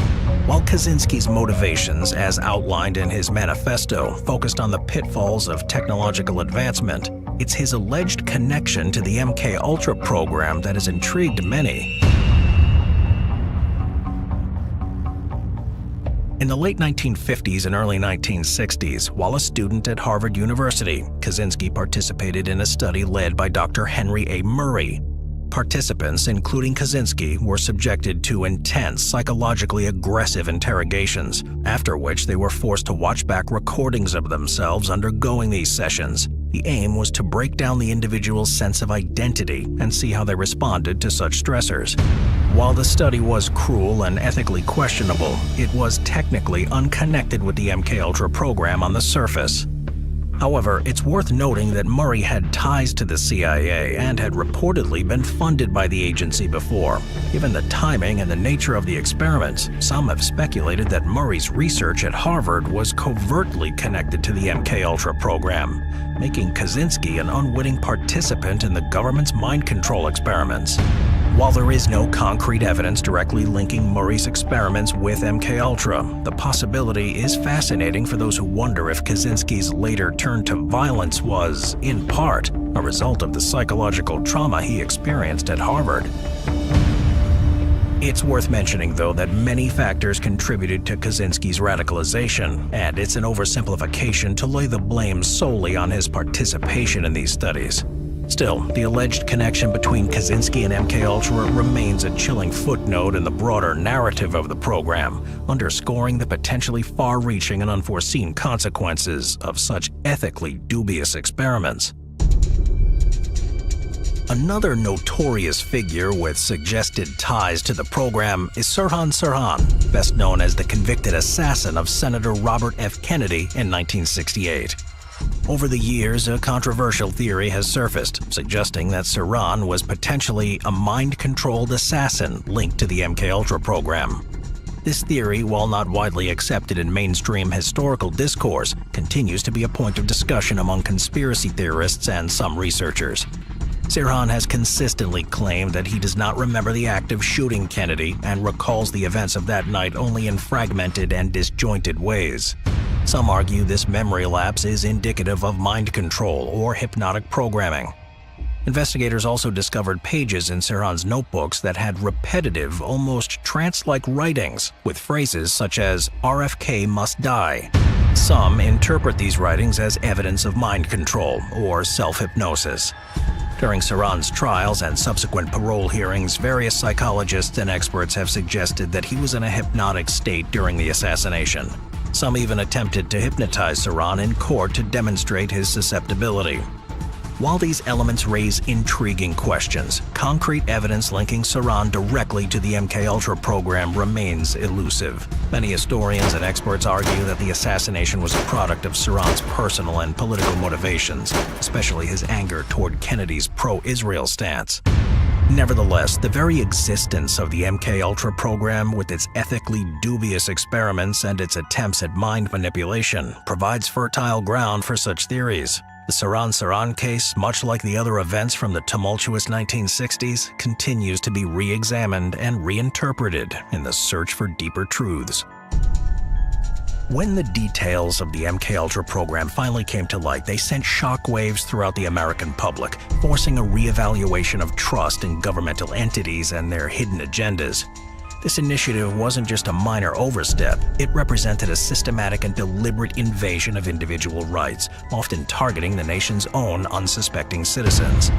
While Kaczynski's motivations, as outlined in his manifesto, focused on the pitfalls of technological advancement, it's his alleged connection to the MKUltra program that has intrigued many. In the late 1950s and early 1960s, while a student at Harvard University, Kaczynski participated in a study led by Dr. Henry A. Murray. Participants, including Kaczynski, were subjected to intense, psychologically aggressive interrogations, after which they were forced to watch back recordings of themselves undergoing these sessions. The aim was to break down the individual's sense of identity and see how they responded to such stressors. While the study was cruel and ethically questionable, it was technically unconnected with the MKUltra program on the surface. However, it's worth noting that Murray had ties to the CIA and had reportedly been funded by the agency before. Given the timing and the nature of the experiments, some have speculated that Murray's research at Harvard was covertly connected to the MKUltra program, making Kaczynski an unwitting participant in the government's mind control experiments. While there is no concrete evidence directly linking Murray's experiments with MKUltra, the possibility is fascinating for those who wonder if Kaczynski's later turn to violence was, in part, a result of the psychological trauma he experienced at Harvard. It's worth mentioning, though, that many factors contributed to Kaczynski's radicalization, and it's an oversimplification to lay the blame solely on his participation in these studies. Still, the alleged connection between Kaczynski and MKUltra remains a chilling footnote in the broader narrative of the program, underscoring the potentially far-reaching and unforeseen consequences of such ethically dubious experiments. Another notorious figure with suggested ties to the program is Sirhan Sirhan, best known as the convicted assassin of Senator Robert F. Kennedy in 1968. Over the years, a controversial theory has surfaced, suggesting that Sirhan was potentially a mind-controlled assassin linked to the MKUltra program. This theory, while not widely accepted in mainstream historical discourse, continues to be a point of discussion among conspiracy theorists and some researchers. Sirhan has consistently claimed that he does not remember the act of shooting Kennedy and recalls the events of that night only in fragmented and disjointed ways. Some argue this memory lapse is indicative of mind control or hypnotic programming. Investigators also discovered pages in Sirhan's notebooks that had repetitive, almost trance-like writings with phrases such as "RFK must die." Some interpret these writings as evidence of mind control or self-hypnosis. During Sirhan's trials and subsequent parole hearings, various psychologists and experts have suggested that he was in a hypnotic state during the assassination. Some even attempted to hypnotize Sirhan in court to demonstrate his susceptibility. While these elements raise intriguing questions, concrete evidence linking Sirhan directly to the MKUltra program remains elusive. Many historians and experts argue that the assassination was a product of Sirhan's personal and political motivations, especially his anger toward Kennedy's pro-Israel stance. Nevertheless, the very existence of the MKUltra program, with its ethically dubious experiments and its attempts at mind manipulation, provides fertile ground for such theories. The Sirhan case, much like the other events from the tumultuous 1960s, continues to be re-examined and reinterpreted in the search for deeper truths. When the details of the MKUltra program finally came to light, they sent shockwaves throughout the American public, forcing a re-evaluation of trust in governmental entities and their hidden agendas. This initiative wasn't just a minor overstep, it represented a systematic and deliberate invasion of individual rights, often targeting the nation's own unsuspecting citizens.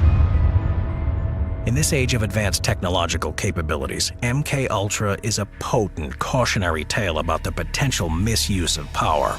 In this age of advanced technological capabilities, MKUltra is a potent cautionary tale about the potential misuse of power.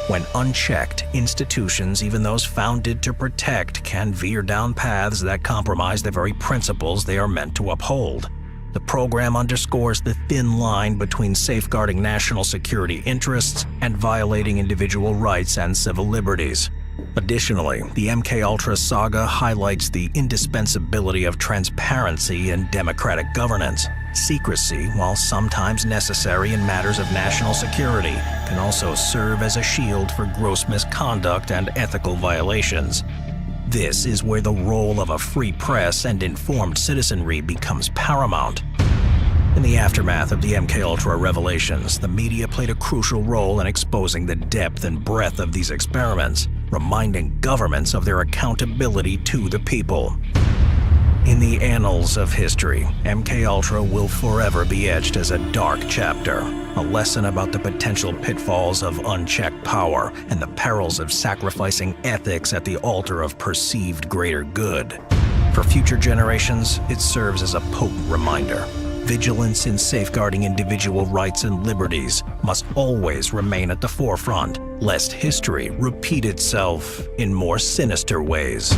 When unchecked, institutions, even those founded to protect, can veer down paths that compromise the very principles they are meant to uphold. The program underscores the thin line between safeguarding national security interests and violating individual rights and civil liberties. Additionally, the MKUltra saga highlights the indispensability of transparency in democratic governance. Secrecy, while sometimes necessary in matters of national security, can also serve as a shield for gross misconduct and ethical violations. This is where the role of a free press and informed citizenry becomes paramount. In the aftermath of the MKUltra revelations, the media played a crucial role in exposing the depth and breadth of these experiments, reminding governments of their accountability to the people. In the annals of history, MKUltra will forever be etched as a dark chapter, a lesson about the potential pitfalls of unchecked power and the perils of sacrificing ethics at the altar of perceived greater good. For future generations, it serves as a potent reminder. Vigilance in safeguarding individual rights and liberties must always remain at the forefront, lest history repeat itself in more sinister ways.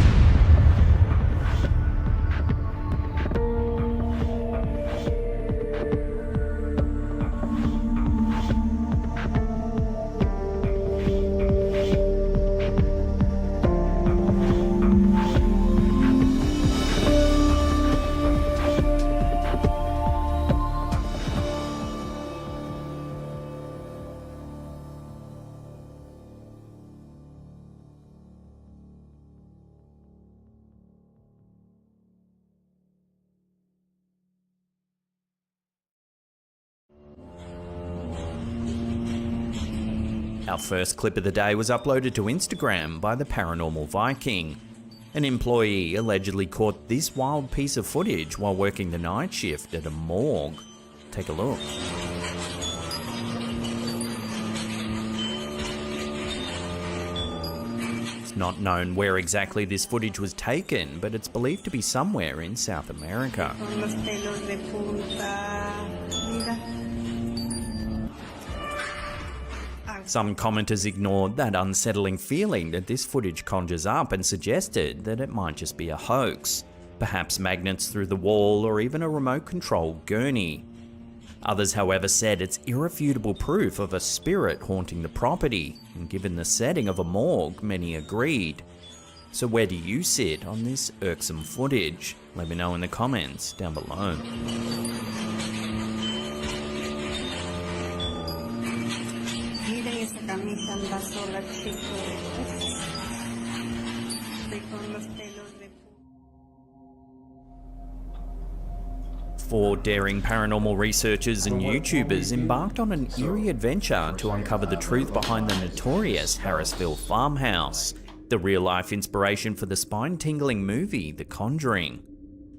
Our first clip of the day was uploaded to Instagram by the Paranormal Viking. An employee allegedly caught this wild piece of footage while working the night shift at a morgue. Take a look. It's not known where exactly this footage was taken, but it's believed to be somewhere in South America. Some commenters ignored that unsettling feeling that this footage conjures up and suggested that it might just be a hoax, perhaps magnets through the wall or even a remote-controlled gurney. Others, however, said it's irrefutable proof of a spirit haunting the property, and given the setting of a morgue, many agreed. So where do you sit on this irksome footage? Let me know in the comments down below. camisa anda sola, chico. Estoy con los pelos de... Four daring paranormal researchers and YouTubers embarked on an eerie adventure to uncover the truth behind the notorious Harrisville farmhouse, the real-life inspiration for the spine-tingling movie The Conjuring.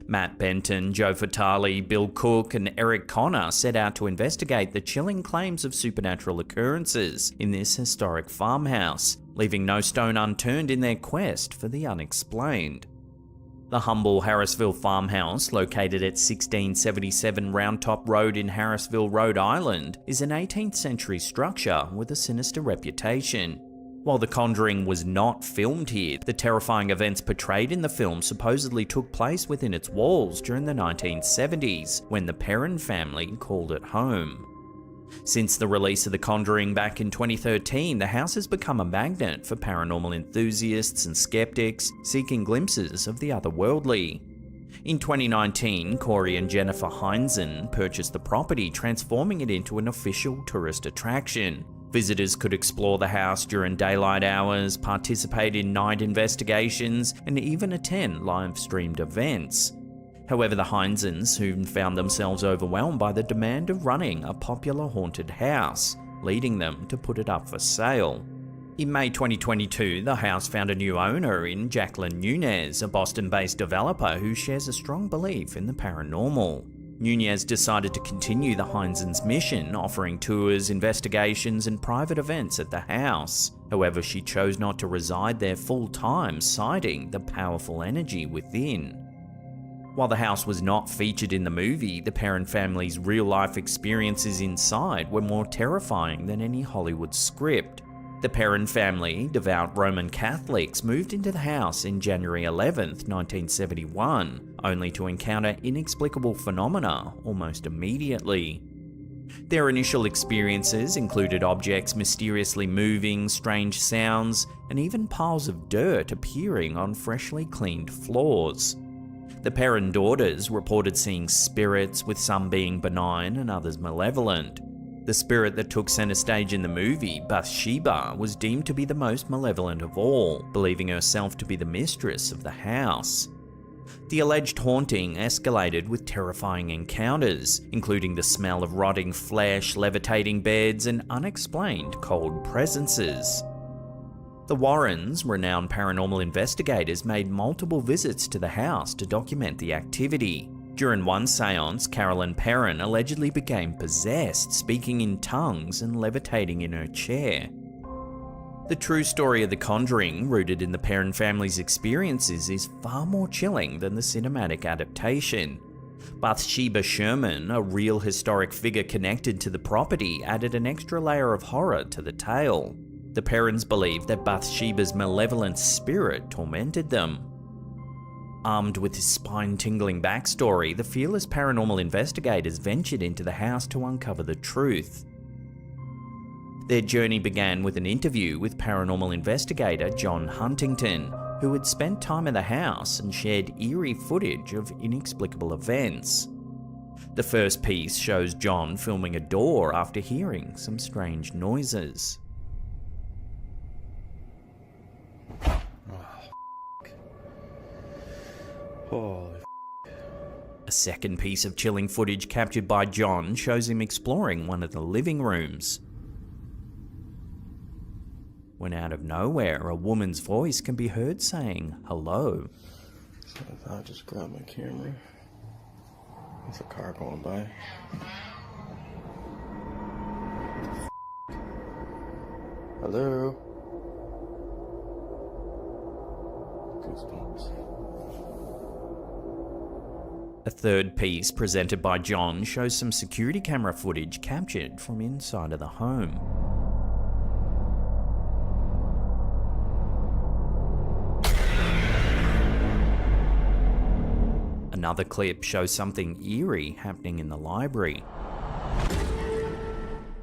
Matt Benton, Joe Fatale, Bill Cook, and Eric Connor set out to investigate the chilling claims of supernatural occurrences in this historic farmhouse, leaving no stone unturned in their quest for the unexplained. The humble Harrisville farmhouse, located at 1677 Round Top Road in Harrisville, Rhode Island, is an 18th century structure with a sinister reputation. While The Conjuring was not filmed here, the terrifying events portrayed in the film supposedly took place within its walls during the 1970s, when the Perron family called it home. Since the release of The Conjuring back in 2013, the house has become a magnet for paranormal enthusiasts and skeptics seeking glimpses of the otherworldly. In 2019, Corey and Jennifer Heinzen purchased the property, transforming it into an official tourist attraction. Visitors could explore the house during daylight hours, participate in night investigations, and even attend live-streamed events. However, the Heinzens soon found themselves overwhelmed by the demand of running a popular haunted house, leading them to put it up for sale. In May 2022, the house found a new owner in Jacqueline Nunez, a Boston-based developer who shares a strong belief in the paranormal. Nunez decided to continue the Heinzens' mission, offering tours, investigations, and private events at the house. However, she chose not to reside there full-time, citing the powerful energy within. While the house was not featured in the movie, the Perron family's real-life experiences inside were more terrifying than any Hollywood script. The Perron family, devout Roman Catholics, moved into the house in January 11th, 1971, only to encounter inexplicable phenomena almost immediately. Their initial experiences included objects mysteriously moving, strange sounds, and even piles of dirt appearing on freshly cleaned floors. The Perron daughters reported seeing spirits, with some being benign and others malevolent. The spirit that took center stage in the movie, Bathsheba, was deemed to be the most malevolent of all, believing herself to be the mistress of the house. The alleged haunting escalated with terrifying encounters, including the smell of rotting flesh, levitating beds, and unexplained cold presences. The Warrens, renowned paranormal investigators, made multiple visits to the house to document the activity. During one seance, Carolyn Perron allegedly became possessed, speaking in tongues and levitating in her chair. The true story of The Conjuring, rooted in the Perron family's experiences, is far more chilling than the cinematic adaptation. Bathsheba Sherman, a real historic figure connected to the property, added an extra layer of horror to the tale. The Perrons believed that Bathsheba's malevolent spirit tormented them. Armed with his spine-tingling backstory, the fearless paranormal investigators ventured into the house to uncover the truth. Their journey began with an interview with paranormal investigator John Huntington, who had spent time in the house and shared eerie footage of inexplicable events. The first piece shows John filming a door after hearing some strange noises. Holy A second piece of chilling footage captured by John shows him exploring one of the living rooms. When out of nowhere, a woman's voice can be heard saying hello. So I thought I'd just grab my camera. There's a car going by. Hello? Goosebumps. A third piece presented by John shows some security camera footage captured from inside of the home. Another clip shows something eerie happening in the library.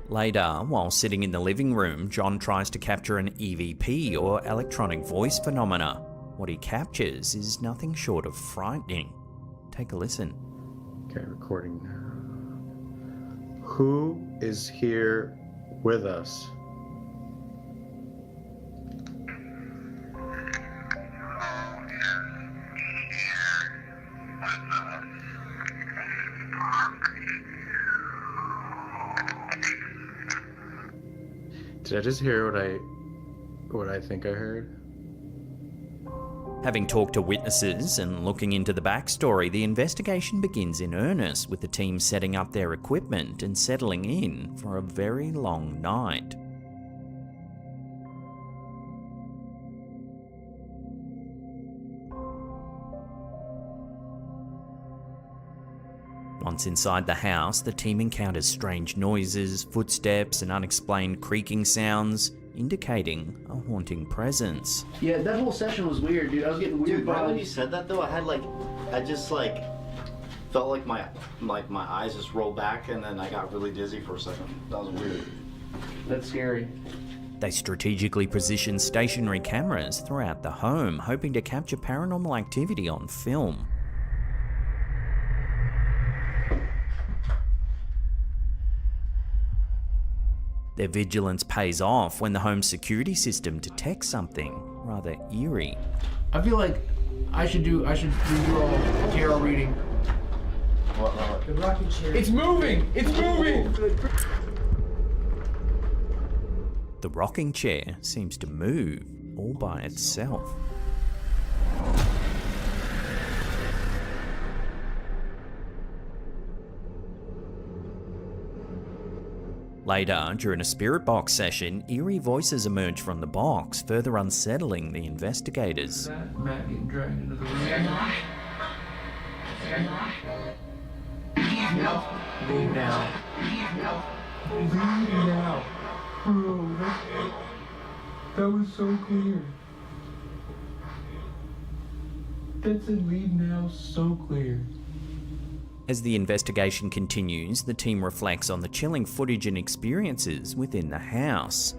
Later, while sitting in the living room, John tries to capture an EVP, or electronic voice phenomena. What he captures is nothing short of frightening. Take a listen. Okay, recording now. Who is here with us? Did I just hear what I think I heard? Having talked to witnesses and looking into the backstory, the investigation begins in earnest, with the team setting up their equipment and settling in for a very long night. Once inside the house, the team encounters strange noises, footsteps, and unexplained creaking sounds, indicating a haunting presence. Yeah, that whole session was weird, dude. I was getting weird Dude, right when you vibes. said that though, I just felt like my eyes just rolled back, and then I got really dizzy for a second. That was weird. That's scary. They strategically position stationary cameras throughout the home, hoping to capture paranormal activity on film. Their vigilance pays off when the home's security system detects something rather eerie. I feel like I should do a tarot reading. What? The rocking chair. It's moving! It's moving! The rocking chair seems to move all by itself. Later, during a spirit box session, eerie voices emerge from the box, further unsettling the investigators. Matt getting dragged into the room. Leave now. Leave now. Bro, that was so clear. That said leave now so clear. As the investigation continues, the team reflects on the chilling footage and experiences within the house.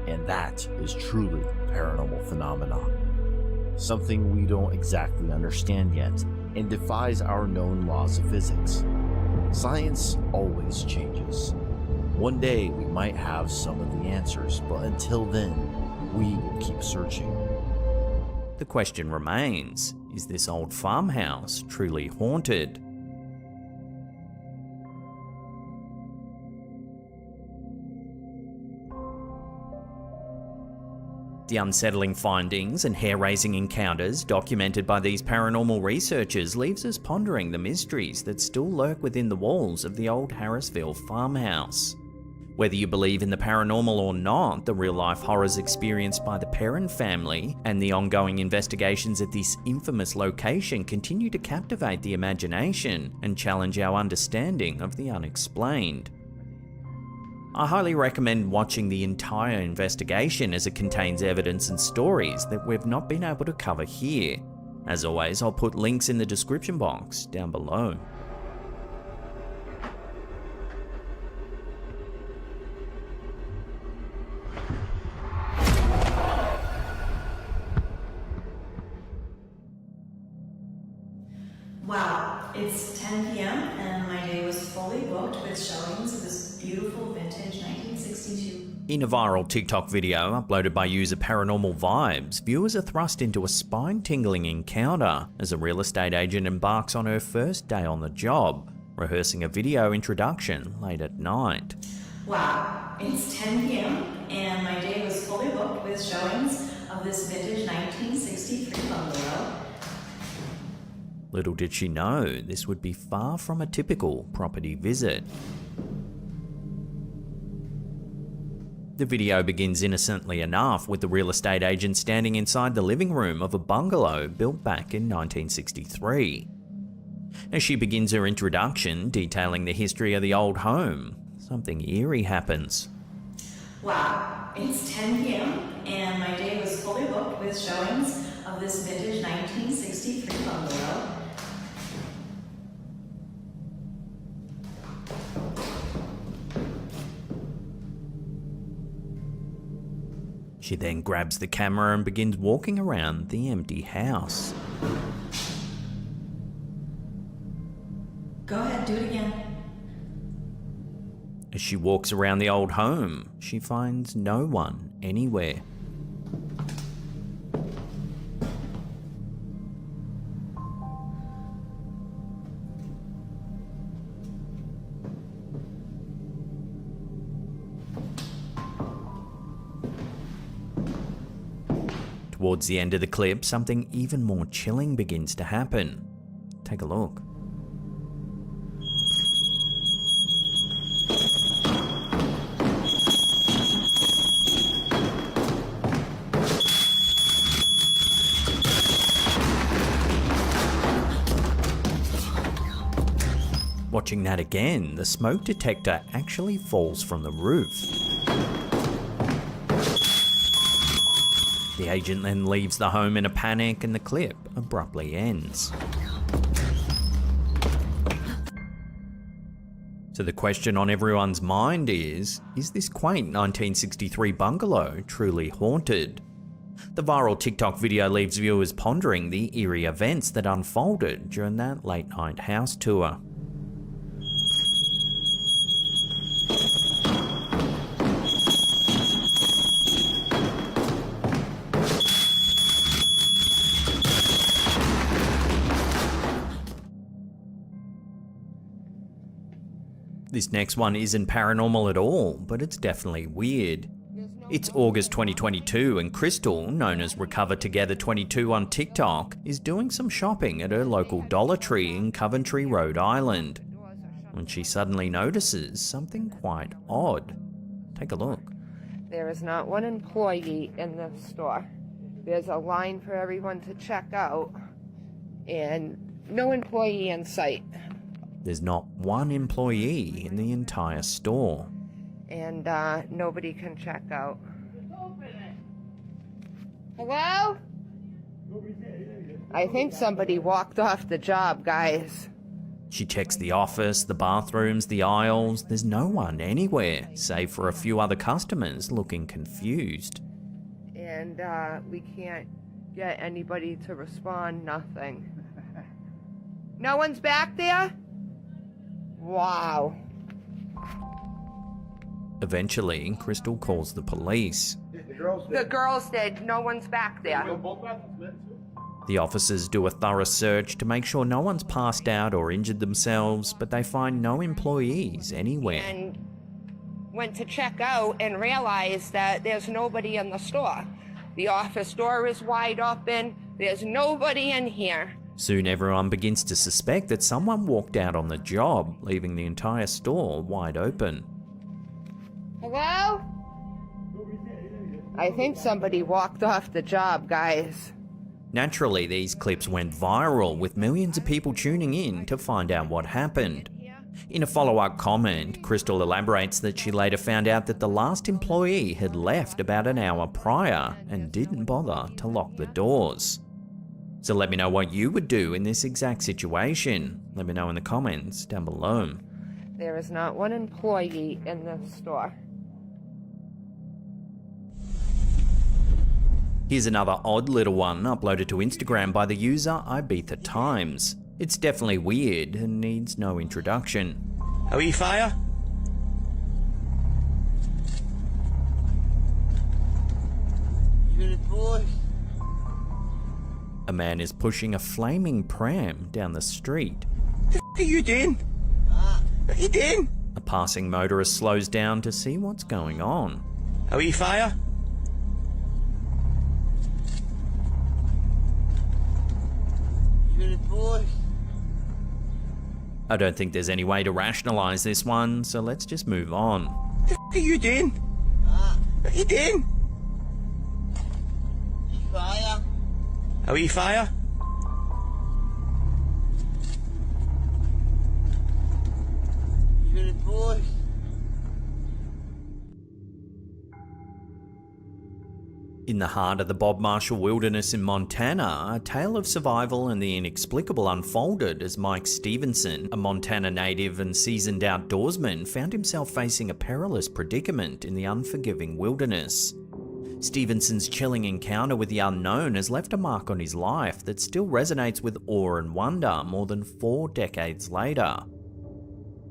And that is truly paranormal phenomena. Something we don't exactly understand yet, and defies our known laws of physics. Science always changes. One day we might have some of the answers, but until then, we will keep searching. The question remains, is this old farmhouse truly haunted? The unsettling findings and hair-raising encounters documented by these paranormal researchers leaves us pondering the mysteries that still lurk within the walls of the old Harrisville farmhouse. Whether you believe in the paranormal or not, the real-life horrors experienced by the Perrin family and the ongoing investigations at this infamous location continue to captivate the imagination and challenge our understanding of the unexplained. I highly recommend watching the entire investigation, as it contains evidence and stories that we've not been able to cover here. As always, I'll put links in the description box down below. Wow, it's 10 p.m. and my day was fully booked with showings of this beautiful vintage 1962. In a viral TikTok video uploaded by user Paranormal Vibes, viewers are thrust into a spine-tingling encounter as a real estate agent embarks on her first day on the job, rehearsing a video introduction late at night. Wow, it's 10 p.m. and my day was fully booked with showings of this vintage 1963 bungalow. Little did she know, this would be far from a typical property visit. The video begins innocently enough, with the real estate agent standing inside the living room of a bungalow built back in 1963. As she begins her introduction, detailing the history of the old home, something eerie happens. Wow, it's 10 p.m. and my day was fully booked with showings of this vintage 1963 bungalow. She then grabs the camera and begins walking around the empty house. Go ahead, do it again. As she walks around the old home, she finds no one anywhere. Towards the end of the clip, something even more chilling begins to happen. Take a look. Watching that again, the smoke detector actually falls from the roof. The agent then leaves the home in a panic and the clip abruptly ends. So the question on everyone's mind is this quaint 1963 bungalow truly haunted? The viral TikTok video leaves viewers pondering the eerie events that unfolded during that late-night house tour. This next one isn't paranormal at all, but it's definitely weird. It's August 2022 and Crystal, known as Recover Together 22 on TikTok, is doing some shopping at her local Dollar Tree in Coventry, Rhode Island, when she suddenly notices something quite odd. Take a look. There is not one employee in the store. There's a line for everyone to check out, and no employee in sight. There's not one employee in the entire store. And nobody can check out. Hello? I think somebody walked off the job, guys. She checks the office, the bathrooms, the aisles. There's no one anywhere, save for a few other customers looking confused. And we can't get anybody to respond, nothing. No one's back there? Wow. Eventually, Crystal calls the police. The girls did. No one's back there. The officers do a thorough search to make sure no one's passed out or injured themselves, but they find no employees anywhere. And went to check out and realized that there's nobody in the store. The office door is wide open. There's nobody in here. Soon everyone begins to suspect that someone walked out on the job, leaving the entire store wide open. Hello? I think somebody walked off the job, guys. Naturally, these clips went viral, with millions of people tuning in to find out what happened. In a follow-up comment, Crystal elaborates that she later found out that the last employee had left about an hour prior and didn't bother to lock the doors. So let me know what you would do in this exact situation. Let me know in the comments down below. There is not one employee in the store. Here's another odd little one uploaded to Instagram by the user Ibiza Times. It's definitely weird and needs no introduction. Are we fire? Good boy. A man is pushing a flaming pram down the street. What are you doing? What are you doing? A passing motorist slows down to see what's going on. Are we fire? Good boy. I don't think there's any way to rationalize this one, so let's just move on. What are you doing? What are you doing? Fire. Are we fire? Good boy. In the heart of the Bob Marshall Wilderness in Montana, a tale of survival and the inexplicable unfolded as Mike Stevenson, a Montana native and seasoned outdoorsman, found himself facing a perilous predicament in the unforgiving wilderness. Stevenson's chilling encounter with the unknown has left a mark on his life that still resonates with awe and wonder more than 4 decades later.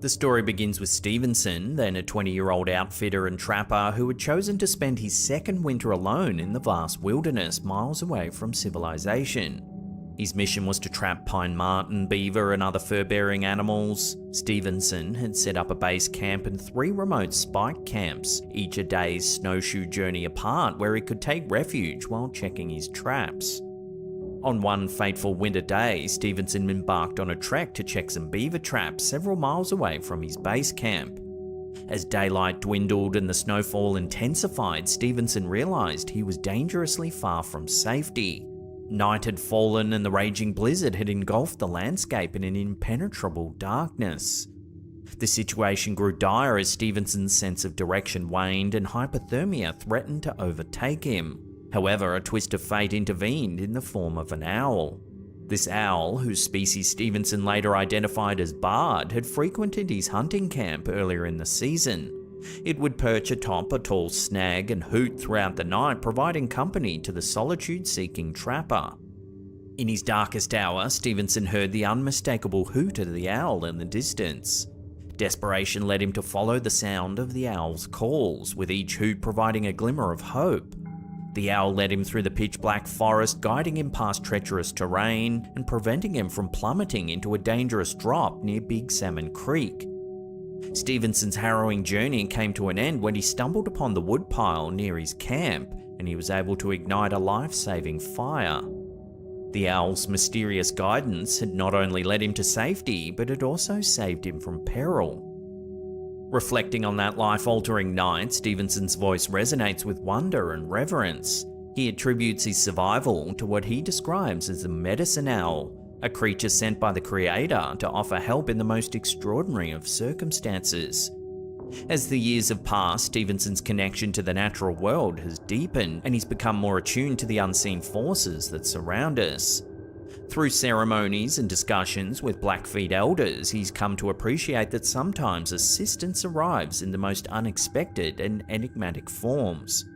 The story begins with Stevenson, then a 20-year-old outfitter and trapper who had chosen to spend his second winter alone in the vast wilderness miles away from civilization. His mission was to trap pine marten, beaver, and other fur-bearing animals. Stevenson had set up a base camp and 3 remote spike camps, each a day's snowshoe journey apart, where he could take refuge while checking his traps. On one fateful winter day, Stevenson embarked on a trek to check some beaver traps several miles away from his base camp. As daylight dwindled and the snowfall intensified, Stevenson realised he was dangerously far from safety. Night had fallen and the raging blizzard had engulfed the landscape in an impenetrable darkness. The situation grew dire as Stevenson's sense of direction waned and hypothermia threatened to overtake him. However, a twist of fate intervened in the form of an owl. This owl, whose species Stevenson later identified as Bard, had frequented his hunting camp earlier in the season. It would perch atop a tall snag and hoot throughout the night, providing company to the solitude-seeking trapper. In his darkest hour, Stevenson heard the unmistakable hoot of the owl in the distance. Desperation led him to follow the sound of the owl's calls, with each hoot providing a glimmer of hope. The owl led him through the pitch-black forest, guiding him past treacherous terrain and preventing him from plummeting into a dangerous drop near Big Salmon Creek. Stevenson's harrowing journey came to an end when he stumbled upon the woodpile near his camp, and he was able to ignite a life-saving fire. The owl's mysterious guidance had not only led him to safety, but it also saved him from peril. Reflecting on that life-altering night, Stevenson's voice resonates with wonder and reverence. He attributes his survival to what he describes as the medicine owl, a creature sent by the Creator to offer help in the most extraordinary of circumstances. As the years have passed, Stevenson's connection to the natural world has deepened, and he's become more attuned to the unseen forces that surround us. Through ceremonies and discussions with Blackfeet elders, he's come to appreciate that sometimes assistance arrives in the most unexpected and enigmatic forms.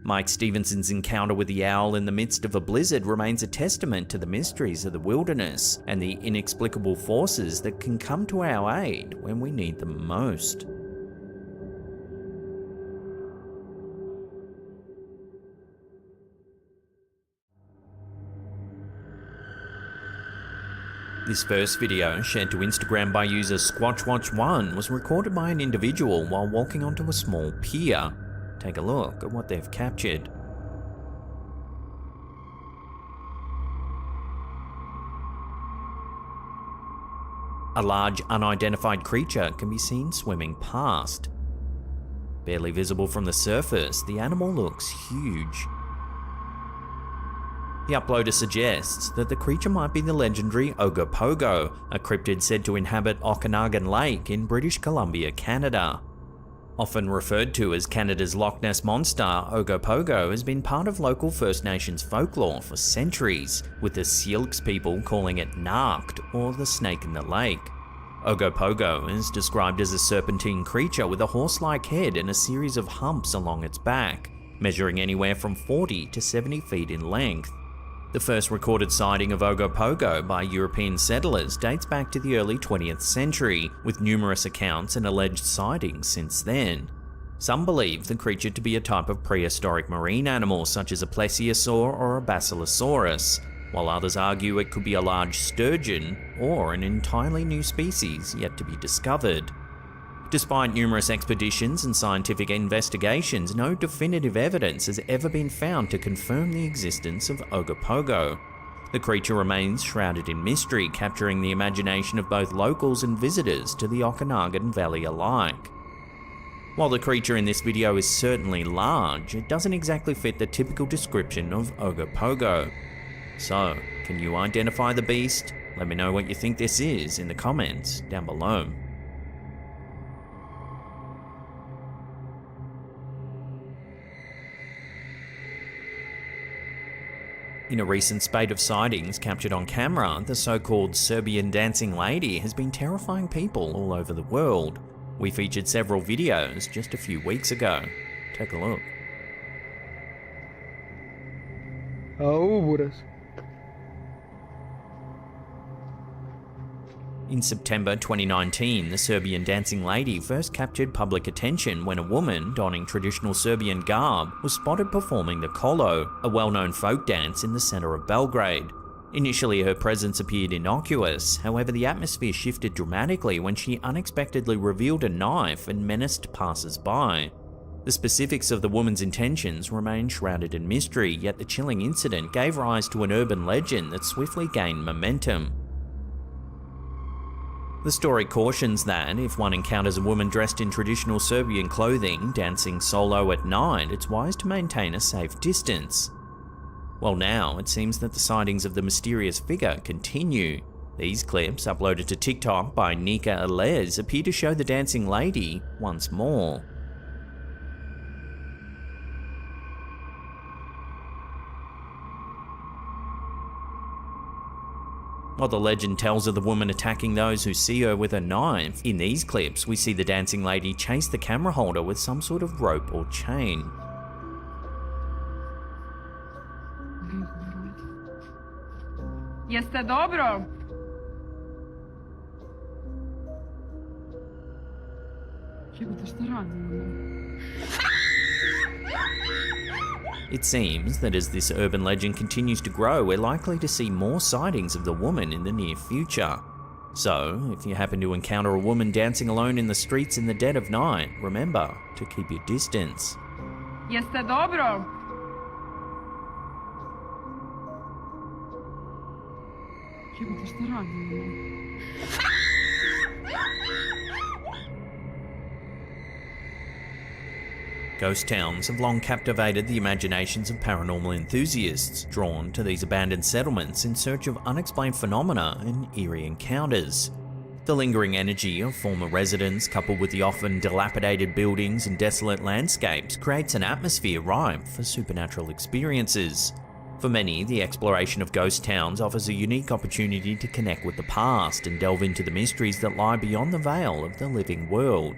Mike Stevenson's encounter with the owl in the midst of a blizzard remains a testament to the mysteries of the wilderness and the inexplicable forces that can come to our aid when we need them most. This first video, shared to Instagram by user SquatchWatch1, was recorded by an individual while walking onto a small pier. Take a look at what they've captured. A large unidentified creature can be seen swimming past. Barely visible from the surface, the animal looks huge. The uploader suggests that the creature might be the legendary Ogopogo, a cryptid said to inhabit Okanagan Lake in British Columbia, Canada. Often referred to as Canada's Loch Ness Monster, Ogopogo has been part of local First Nations folklore for centuries, with the Syilx people calling it Narkt, or the snake in the lake. Ogopogo is described as a serpentine creature with a horse-like head and a series of humps along its back, measuring anywhere from 40 to 70 feet in length. The first recorded sighting of Ogopogo by European settlers dates back to the early 20th century, with numerous accounts and alleged sightings since then. Some believe the creature to be a type of prehistoric marine animal such as a plesiosaur or a basilosaurus, while others argue it could be a large sturgeon or an entirely new species yet to be discovered. Despite numerous expeditions and scientific investigations, no definitive evidence has ever been found to confirm the existence of Ogopogo. The creature remains shrouded in mystery, capturing the imagination of both locals and visitors to the Okanagan Valley alike. While the creature in this video is certainly large, it doesn't exactly fit the typical description of Ogopogo. So, can you identify the beast? Let me know what you think this is in the comments down below. In a recent spate of sightings captured on camera, the so-called Serbian dancing lady has been terrifying people all over the world. We featured several videos just a few weeks ago. Take a look. In September 2019, the Serbian dancing lady first captured public attention when a woman, donning traditional Serbian garb, was spotted performing the kolo, a well-known folk dance in the center of Belgrade. Initially, her presence appeared innocuous, however the atmosphere shifted dramatically when she unexpectedly revealed a knife and menaced passers-by. The specifics of the woman's intentions remain shrouded in mystery, yet the chilling incident gave rise to an urban legend that swiftly gained momentum. The story cautions that if one encounters a woman dressed in traditional Serbian clothing dancing solo at night, it's wise to maintain a safe distance. Well, now it seems that the sightings of the mysterious figure continue. These clips, uploaded to TikTok by Nika Alez, appear to show the dancing lady once more. While the legend tells of the woman attacking those who see her with a knife, in these clips we see the dancing lady chase the camera holder with some sort of rope or chain. Jeste dobro? Jebote, šta radim? It seems that as this urban legend continues to grow, we're likely to see more sightings of the woman in the near future. So, if you happen to encounter a woman dancing alone in the streets in the dead of night, remember to keep your distance. Jeste dobro? Jebote, šta radim? Ghost towns have long captivated the imaginations of paranormal enthusiasts, drawn to these abandoned settlements in search of unexplained phenomena and eerie encounters. The lingering energy of former residents, coupled with the often dilapidated buildings and desolate landscapes, creates an atmosphere ripe for supernatural experiences. For many, the exploration of ghost towns offers a unique opportunity to connect with the past and delve into the mysteries that lie beyond the veil of the living world.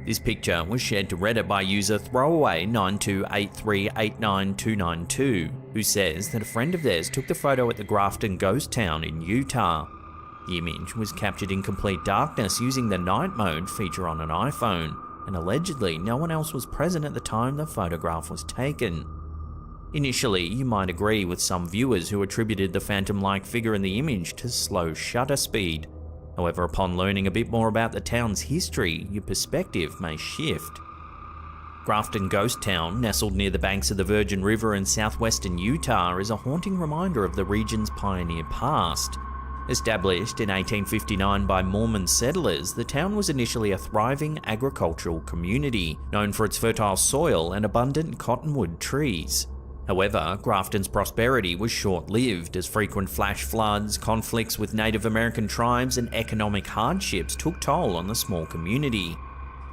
This picture was shared to Reddit by user Throwaway928389292, who says that a friend of theirs took the photo at the Grafton ghost town in Utah. The image was captured in complete darkness using the night mode feature on an iPhone, and allegedly no one else was present at the time the photograph was taken. Initially, you might agree with some viewers who attributed the phantom-like figure in the image to slow shutter speed. However, upon learning a bit more about the town's history, your perspective may shift. Grafton Ghost Town, nestled near the banks of the Virgin River in southwestern Utah, is a haunting reminder of the region's pioneer past. Established in 1859 by Mormon settlers, the town was initially a thriving agricultural community, known for its fertile soil and abundant cottonwood trees. However, Grafton's prosperity was short-lived as frequent flash floods, conflicts with Native American tribes, and economic hardships took toll on the small community.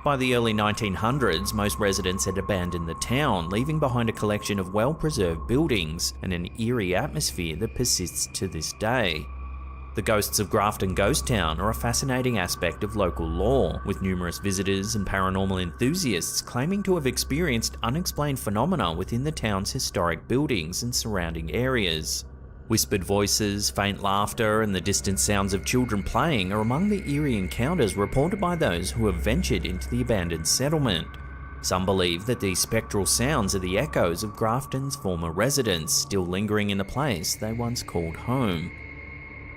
By the early 1900s, most residents had abandoned the town, leaving behind a collection of well-preserved buildings and an eerie atmosphere that persists to this day. The ghosts of Grafton Ghost Town are a fascinating aspect of local lore, with numerous visitors and paranormal enthusiasts claiming to have experienced unexplained phenomena within the town's historic buildings and surrounding areas. Whispered voices, faint laughter, and the distant sounds of children playing are among the eerie encounters reported by those who have ventured into the abandoned settlement. Some believe that these spectral sounds are the echoes of Grafton's former residents, still lingering in the place they once called home.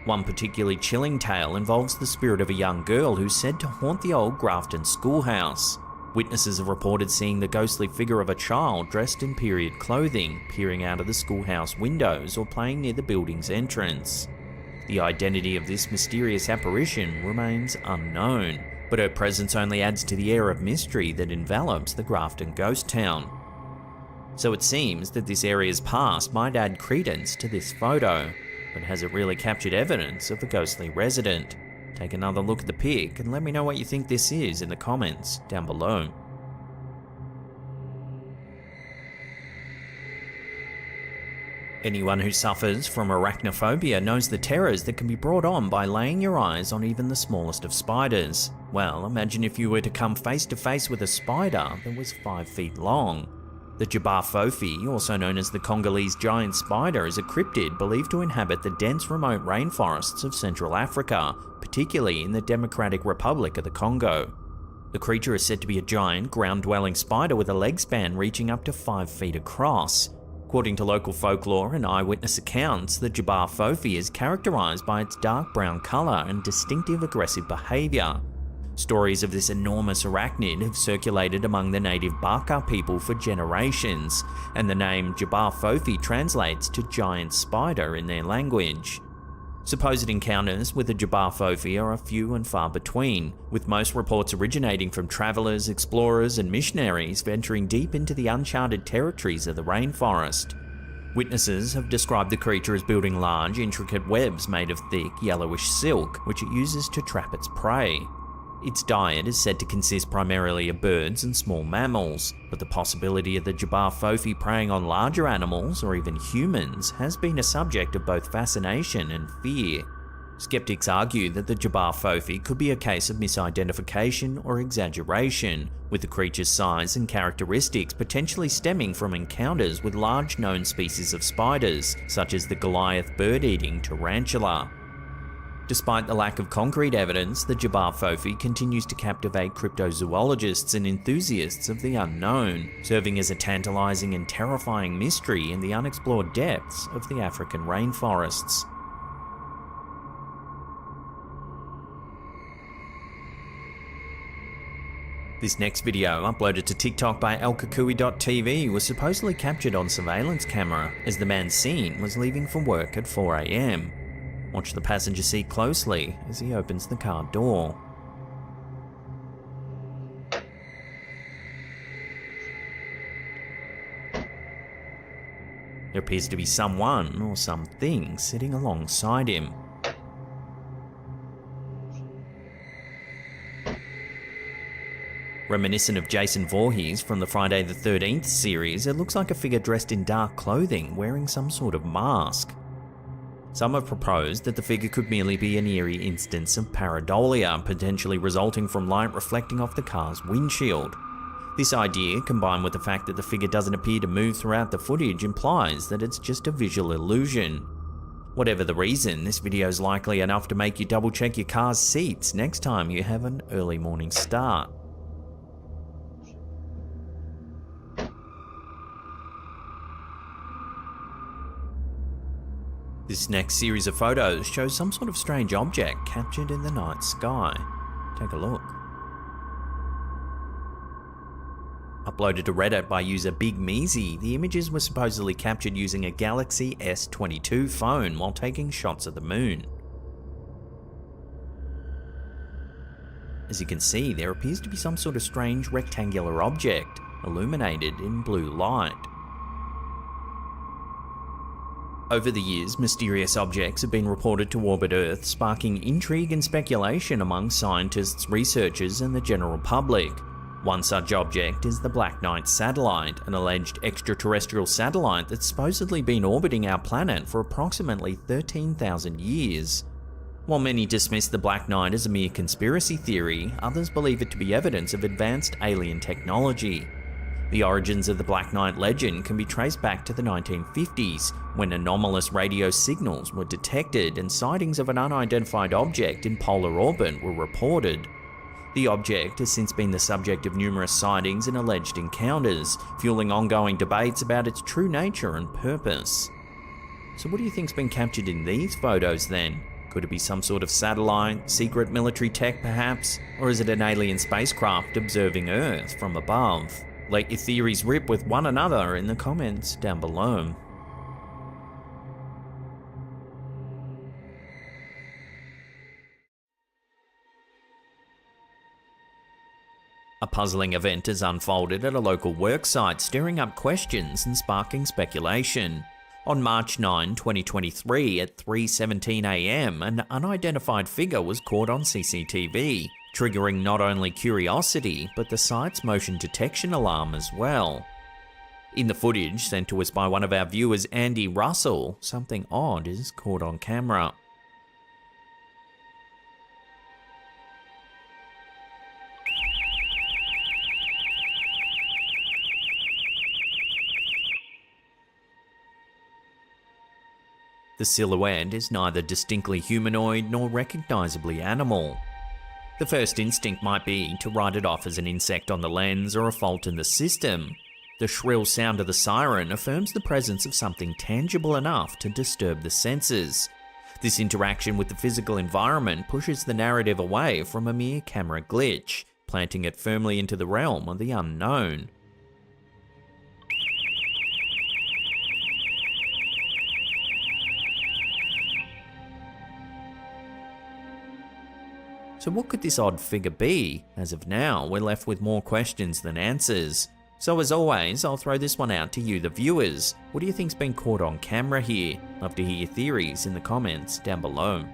One particularly chilling tale involves the spirit of a young girl who's said to haunt the old Grafton schoolhouse. Witnesses have reported seeing the ghostly figure of a child dressed in period clothing, peering out of the schoolhouse windows or playing near the building's entrance. The identity of this mysterious apparition remains unknown, but her presence only adds to the air of mystery that envelops the Grafton ghost town. So it seems that this area's past might add credence to this photo. But has it really captured evidence of a ghostly resident? Take another look at the pic and let me know what you think this is in the comments down below. Anyone who suffers from arachnophobia knows the terrors that can be brought on by laying your eyes on even the smallest of spiders. Well, imagine if you were to come face to face with a spider that was 5 feet long. The Jabbar-Fofi, also known as the Congolese giant spider, is a cryptid believed to inhabit the dense remote rainforests of Central Africa, particularly in the Democratic Republic of the Congo. The creature is said to be a giant, ground-dwelling spider with a leg span reaching up to 5 feet across. According to local folklore and eyewitness accounts, the Jabbar Fofi is characterised by its dark brown colour and distinctive aggressive behaviour. Stories of this enormous arachnid have circulated among the native Baka people for generations, and the name Jabbar Fofi translates to giant spider in their language. Supposed encounters with the Jabbar Fofi are few and far between, with most reports originating from travellers, explorers and missionaries venturing deep into the uncharted territories of the rainforest. Witnesses have described the creature as building large, intricate webs made of thick, yellowish silk, which it uses to trap its prey. Its diet is said to consist primarily of birds and small mammals, but the possibility of the Jabbar Fofi preying on larger animals or even humans has been a subject of both fascination and fear. Skeptics argue that the Jabbar Fofi could be a case of misidentification or exaggeration, with the creature's size and characteristics potentially stemming from encounters with large known species of spiders, such as the Goliath bird-eating tarantula. Despite the lack of concrete evidence, the Jabbar Fofi continues to captivate cryptozoologists and enthusiasts of the unknown, serving as a tantalizing and terrifying mystery in the unexplored depths of the African rainforests. This next video, uploaded to TikTok by alkakui.tv, was supposedly captured on surveillance camera as the man seen was leaving for work at 4 AM. Watch the passenger seat closely as he opens the car door. There appears to be someone or something sitting alongside him. Reminiscent of Jason Voorhees from the Friday the 13th series, it looks like a figure dressed in dark clothing wearing some sort of mask. Some have proposed that the figure could merely be an eerie instance of pareidolia, potentially resulting from light reflecting off the car's windshield. This idea, combined with the fact that the figure doesn't appear to move throughout the footage, implies that it's just a visual illusion. Whatever the reason, this video is likely enough to make you double check your car's seats next time you have an early morning start. This next series of photos shows some sort of strange object captured in the night sky. Take a look. Uploaded to Reddit by user Big Measy, the images were supposedly captured using a Galaxy S22 phone while taking shots of the moon. As you can see, there appears to be some sort of strange rectangular object, illuminated in blue light. Over the years, mysterious objects have been reported to orbit Earth, sparking intrigue and speculation among scientists, researchers, and the general public. One such object is the Black Knight satellite, an alleged extraterrestrial satellite that's supposedly been orbiting our planet for approximately 13,000 years. While many dismiss the Black Knight as a mere conspiracy theory, others believe it to be evidence of advanced alien technology. The origins of the Black Knight legend can be traced back to the 1950s, when anomalous radio signals were detected and sightings of an unidentified object in polar orbit were reported. The object has since been the subject of numerous sightings and alleged encounters, fueling ongoing debates about its true nature and purpose. So what do you think's been captured in these photos then? Could it be some sort of satellite, secret military tech perhaps? Or is it an alien spacecraft observing Earth from above? Let your theories rip with one another in the comments down below. A puzzling event has unfolded at a local worksite, stirring up questions and sparking speculation. On March 9, 2023 at 3:17 AM, an unidentified figure was caught on CCTV, triggering not only curiosity, but the site's motion detection alarm as well. In the footage sent to us by one of our viewers, Andy Russell, something odd is caught on camera. The silhouette is neither distinctly humanoid nor recognisably animal. The first instinct might be to write it off as an insect on the lens or a fault in the system. The shrill sound of the siren affirms the presence of something tangible enough to disturb the senses. This interaction with the physical environment pushes the narrative away from a mere camera glitch, planting it firmly into the realm of the unknown. So what could this odd figure be? As of now, we're left with more questions than answers. So as always, I'll throw this one out to you, the viewers. What do you think's been caught on camera here? Love to hear your theories in the comments down below.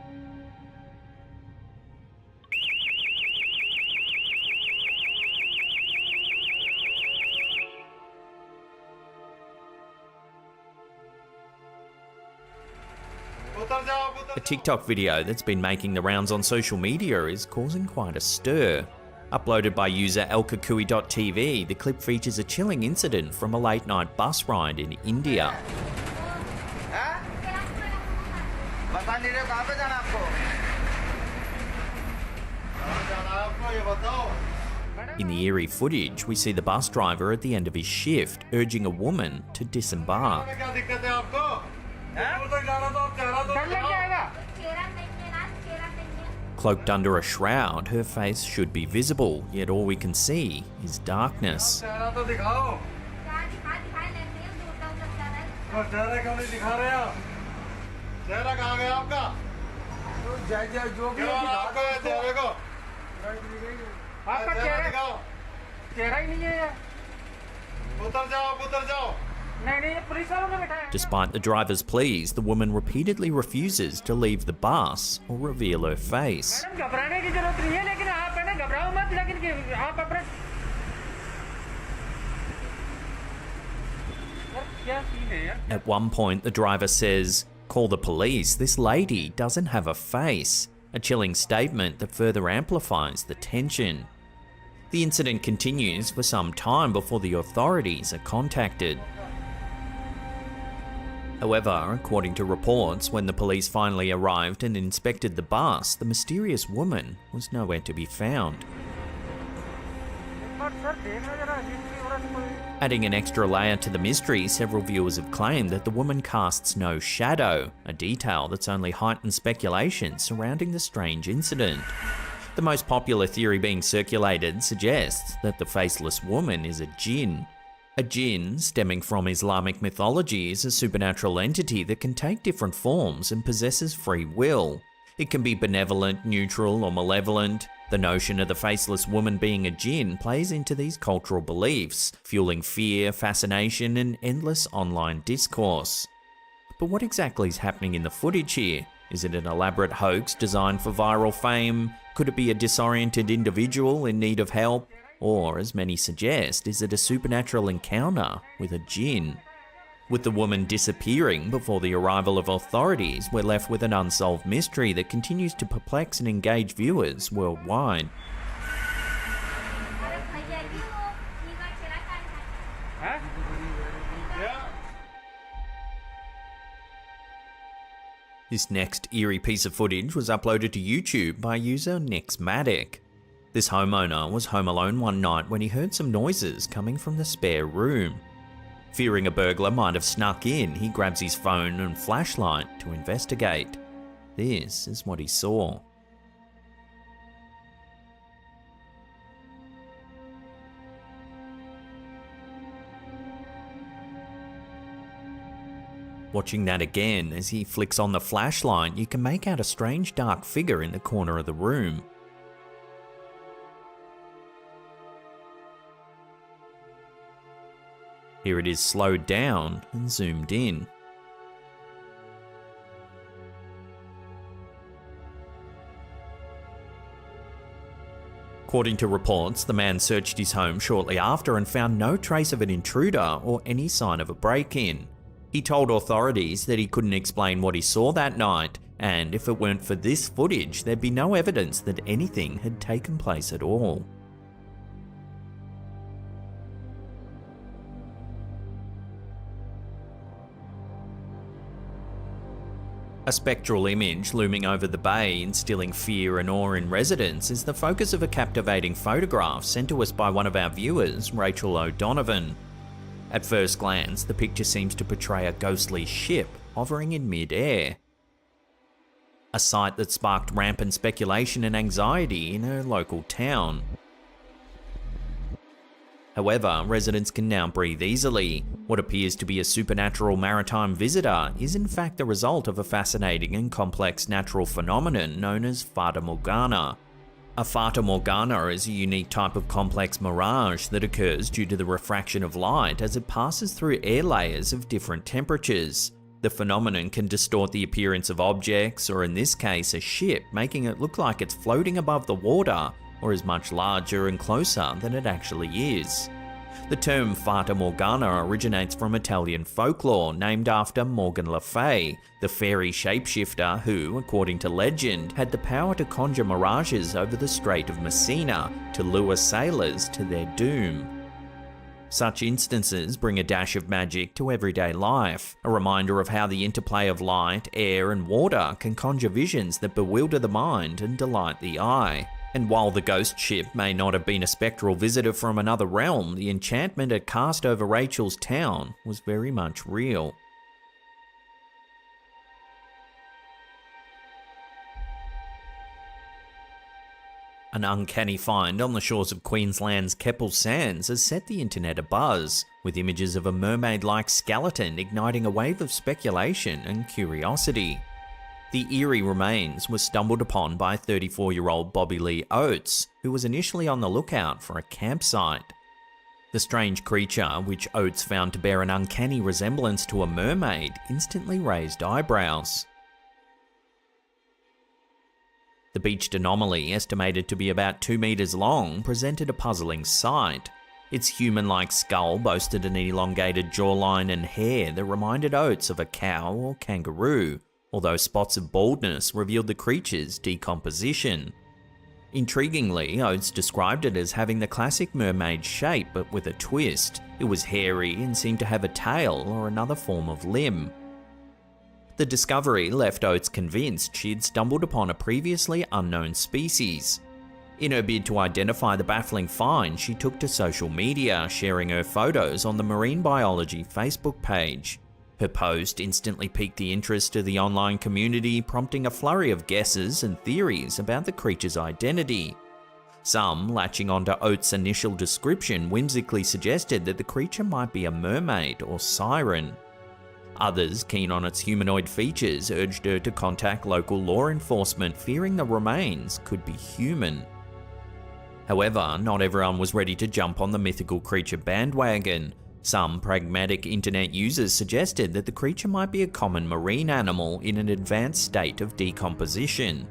A TikTok video that's been making the rounds on social media is causing quite a stir. Uploaded by user elkakui.tv, the clip features a chilling incident from a late-night bus ride in India. In the eerie footage, we see the bus driver at the end of his shift, urging a woman to disembark. Cloaked under a shroud, her face should be visible, yet all we can see is darkness. Despite the driver's pleas, the woman repeatedly refuses to leave the bus or reveal her face. At one point, the driver says, "Call the police, this lady doesn't have a face," a chilling statement that further amplifies the tension. The incident continues for some time before the authorities are contacted. However, according to reports, when the police finally arrived and inspected the bus, the mysterious woman was nowhere to be found. Adding an extra layer to the mystery, several viewers have claimed that the woman casts no shadow, a detail that's only heightened speculation surrounding the strange incident. The most popular theory being circulated suggests that the faceless woman is a jinn. A jinn, stemming from Islamic mythology, is a supernatural entity that can take different forms and possesses free will. It can be benevolent, neutral, or malevolent. The notion of the faceless woman being a jinn plays into these cultural beliefs, fueling fear, fascination, and endless online discourse. But what exactly is happening in the footage here? Is it an elaborate hoax designed for viral fame? Could it be a disoriented individual in need of help? Or, as many suggest, is it a supernatural encounter with a jinn? With the woman disappearing before the arrival of authorities, we're left with an unsolved mystery that continues to perplex and engage viewers worldwide. This next eerie piece of footage was uploaded to YouTube by user Nexmatic. This homeowner was home alone one night when he heard some noises coming from the spare room. Fearing a burglar might have snuck in, he grabs his phone and flashlight to investigate. This is what he saw. Watching that again, as he flicks on the flashlight, you can make out a strange dark figure in the corner of the room. Here it is slowed down and zoomed in. According to reports, the man searched his home shortly after and found no trace of an intruder or any sign of a break-in. He told authorities that he couldn't explain what he saw that night, and if it weren't for this footage, there'd be no evidence that anything had taken place at all. A spectral image looming over the bay, instilling fear and awe in residents, is the focus of a captivating photograph sent to us by one of our viewers, Rachel O'Donovan. At first glance, the picture seems to portray a ghostly ship hovering in mid-air. A sight that sparked rampant speculation and anxiety in her local town. However, residents can now breathe easily. What appears to be a supernatural maritime visitor is in fact the result of a fascinating and complex natural phenomenon known as Fata Morgana. A Fata Morgana is a unique type of complex mirage that occurs due to the refraction of light as it passes through air layers of different temperatures. The phenomenon can distort the appearance of objects, or in this case a ship, making it look like it's floating above the water, or is much larger and closer than it actually is. The term Fata Morgana originates from Italian folklore named after Morgan Le Fay, the fairy shapeshifter who, according to legend, had the power to conjure mirages over the Strait of Messina to lure sailors to their doom. Such instances bring a dash of magic to everyday life, a reminder of how the interplay of light, air and water can conjure visions that bewilder the mind and delight the eye. And while the ghost ship may not have been a spectral visitor from another realm, the enchantment it cast over Rachel's town was very much real. An uncanny find on the shores of Queensland's Keppel Sands has set the internet abuzz, with images of a mermaid-like skeleton igniting a wave of speculation and curiosity. The eerie remains were stumbled upon by 34-year-old Bobby Lee Oates, who was initially on the lookout for a campsite. The strange creature, which Oates found to bear an uncanny resemblance to a mermaid, instantly raised eyebrows. The beached anomaly, estimated to be about 2 meters long, presented a puzzling sight. Its human-like skull boasted an elongated jawline and hair that reminded Oates of a cow or kangaroo, although spots of baldness revealed the creature's decomposition. Intriguingly, Oates described it as having the classic mermaid shape but with a twist. It was hairy and seemed to have a tail or another form of limb. The discovery left Oates convinced she had stumbled upon a previously unknown species. In her bid to identify the baffling find, she took to social media, sharing her photos on the Marine Biology Facebook page. Her post instantly piqued the interest of the online community, prompting a flurry of guesses and theories about the creature's identity. Some, latching onto Oates' initial description, whimsically suggested that the creature might be a mermaid or siren. Others, keen on its humanoid features, urged her to contact local law enforcement, fearing the remains could be human. However, not everyone was ready to jump on the mythical creature bandwagon. Some pragmatic internet users suggested that the creature might be a common marine animal in an advanced state of decomposition.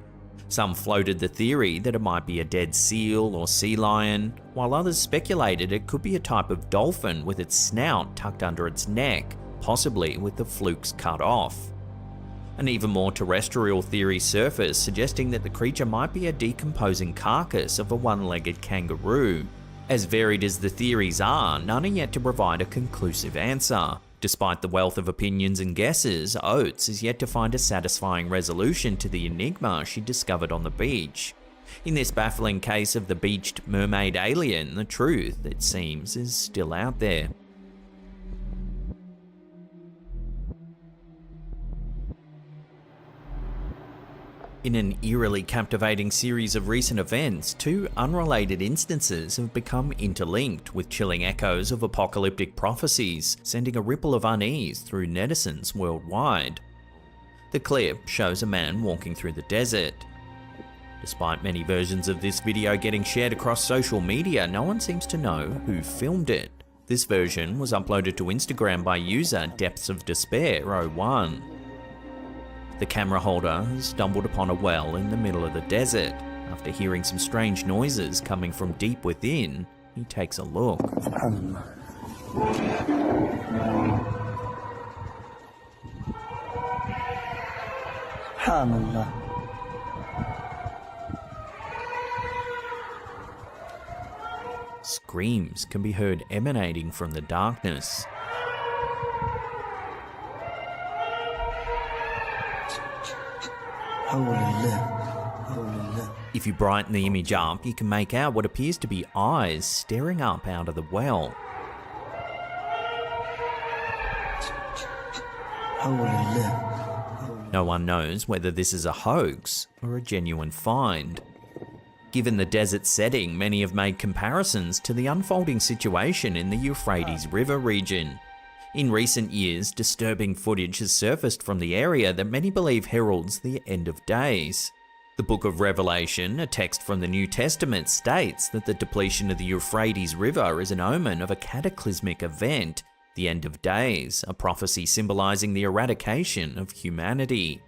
Some floated the theory that it might be a dead seal or sea lion, while others speculated it could be a type of dolphin with its snout tucked under its neck, possibly with the flukes cut off. An even more terrestrial theory surfaced, suggesting that the creature might be a decomposing carcass of a one-legged kangaroo. As varied as the theories are, none are yet to provide a conclusive answer. Despite the wealth of opinions and guesses, Oates is yet to find a satisfying resolution to the enigma she discovered on the beach. In this baffling case of the beached mermaid alien, the truth, it seems, is still out there. In an eerily captivating series of recent events, two unrelated instances have become interlinked, with chilling echoes of apocalyptic prophecies, sending a ripple of unease through netizens worldwide. The clip shows a man walking through the desert. Despite many versions of this video getting shared across social media, no one seems to know who filmed it. This version was uploaded to Instagram by user Depths of Despair 01. The camera holder has stumbled upon a well in the middle of the desert. After hearing some strange noises coming from deep within, he takes a look. Screams can be heard emanating from the darkness. If you brighten the image up, you can make out what appears to be eyes staring up out of the well. How will it live? No one knows whether this is a hoax or a genuine find. Given the desert setting, many have made comparisons to the unfolding situation in the Euphrates River region. In recent years, disturbing footage has surfaced from the area that many believe heralds the end of days. The Book of Revelation, a text from the New Testament, states that the depletion of the Euphrates River is an omen of a cataclysmic event, the end of days, a prophecy symbolizing the eradication of humanity.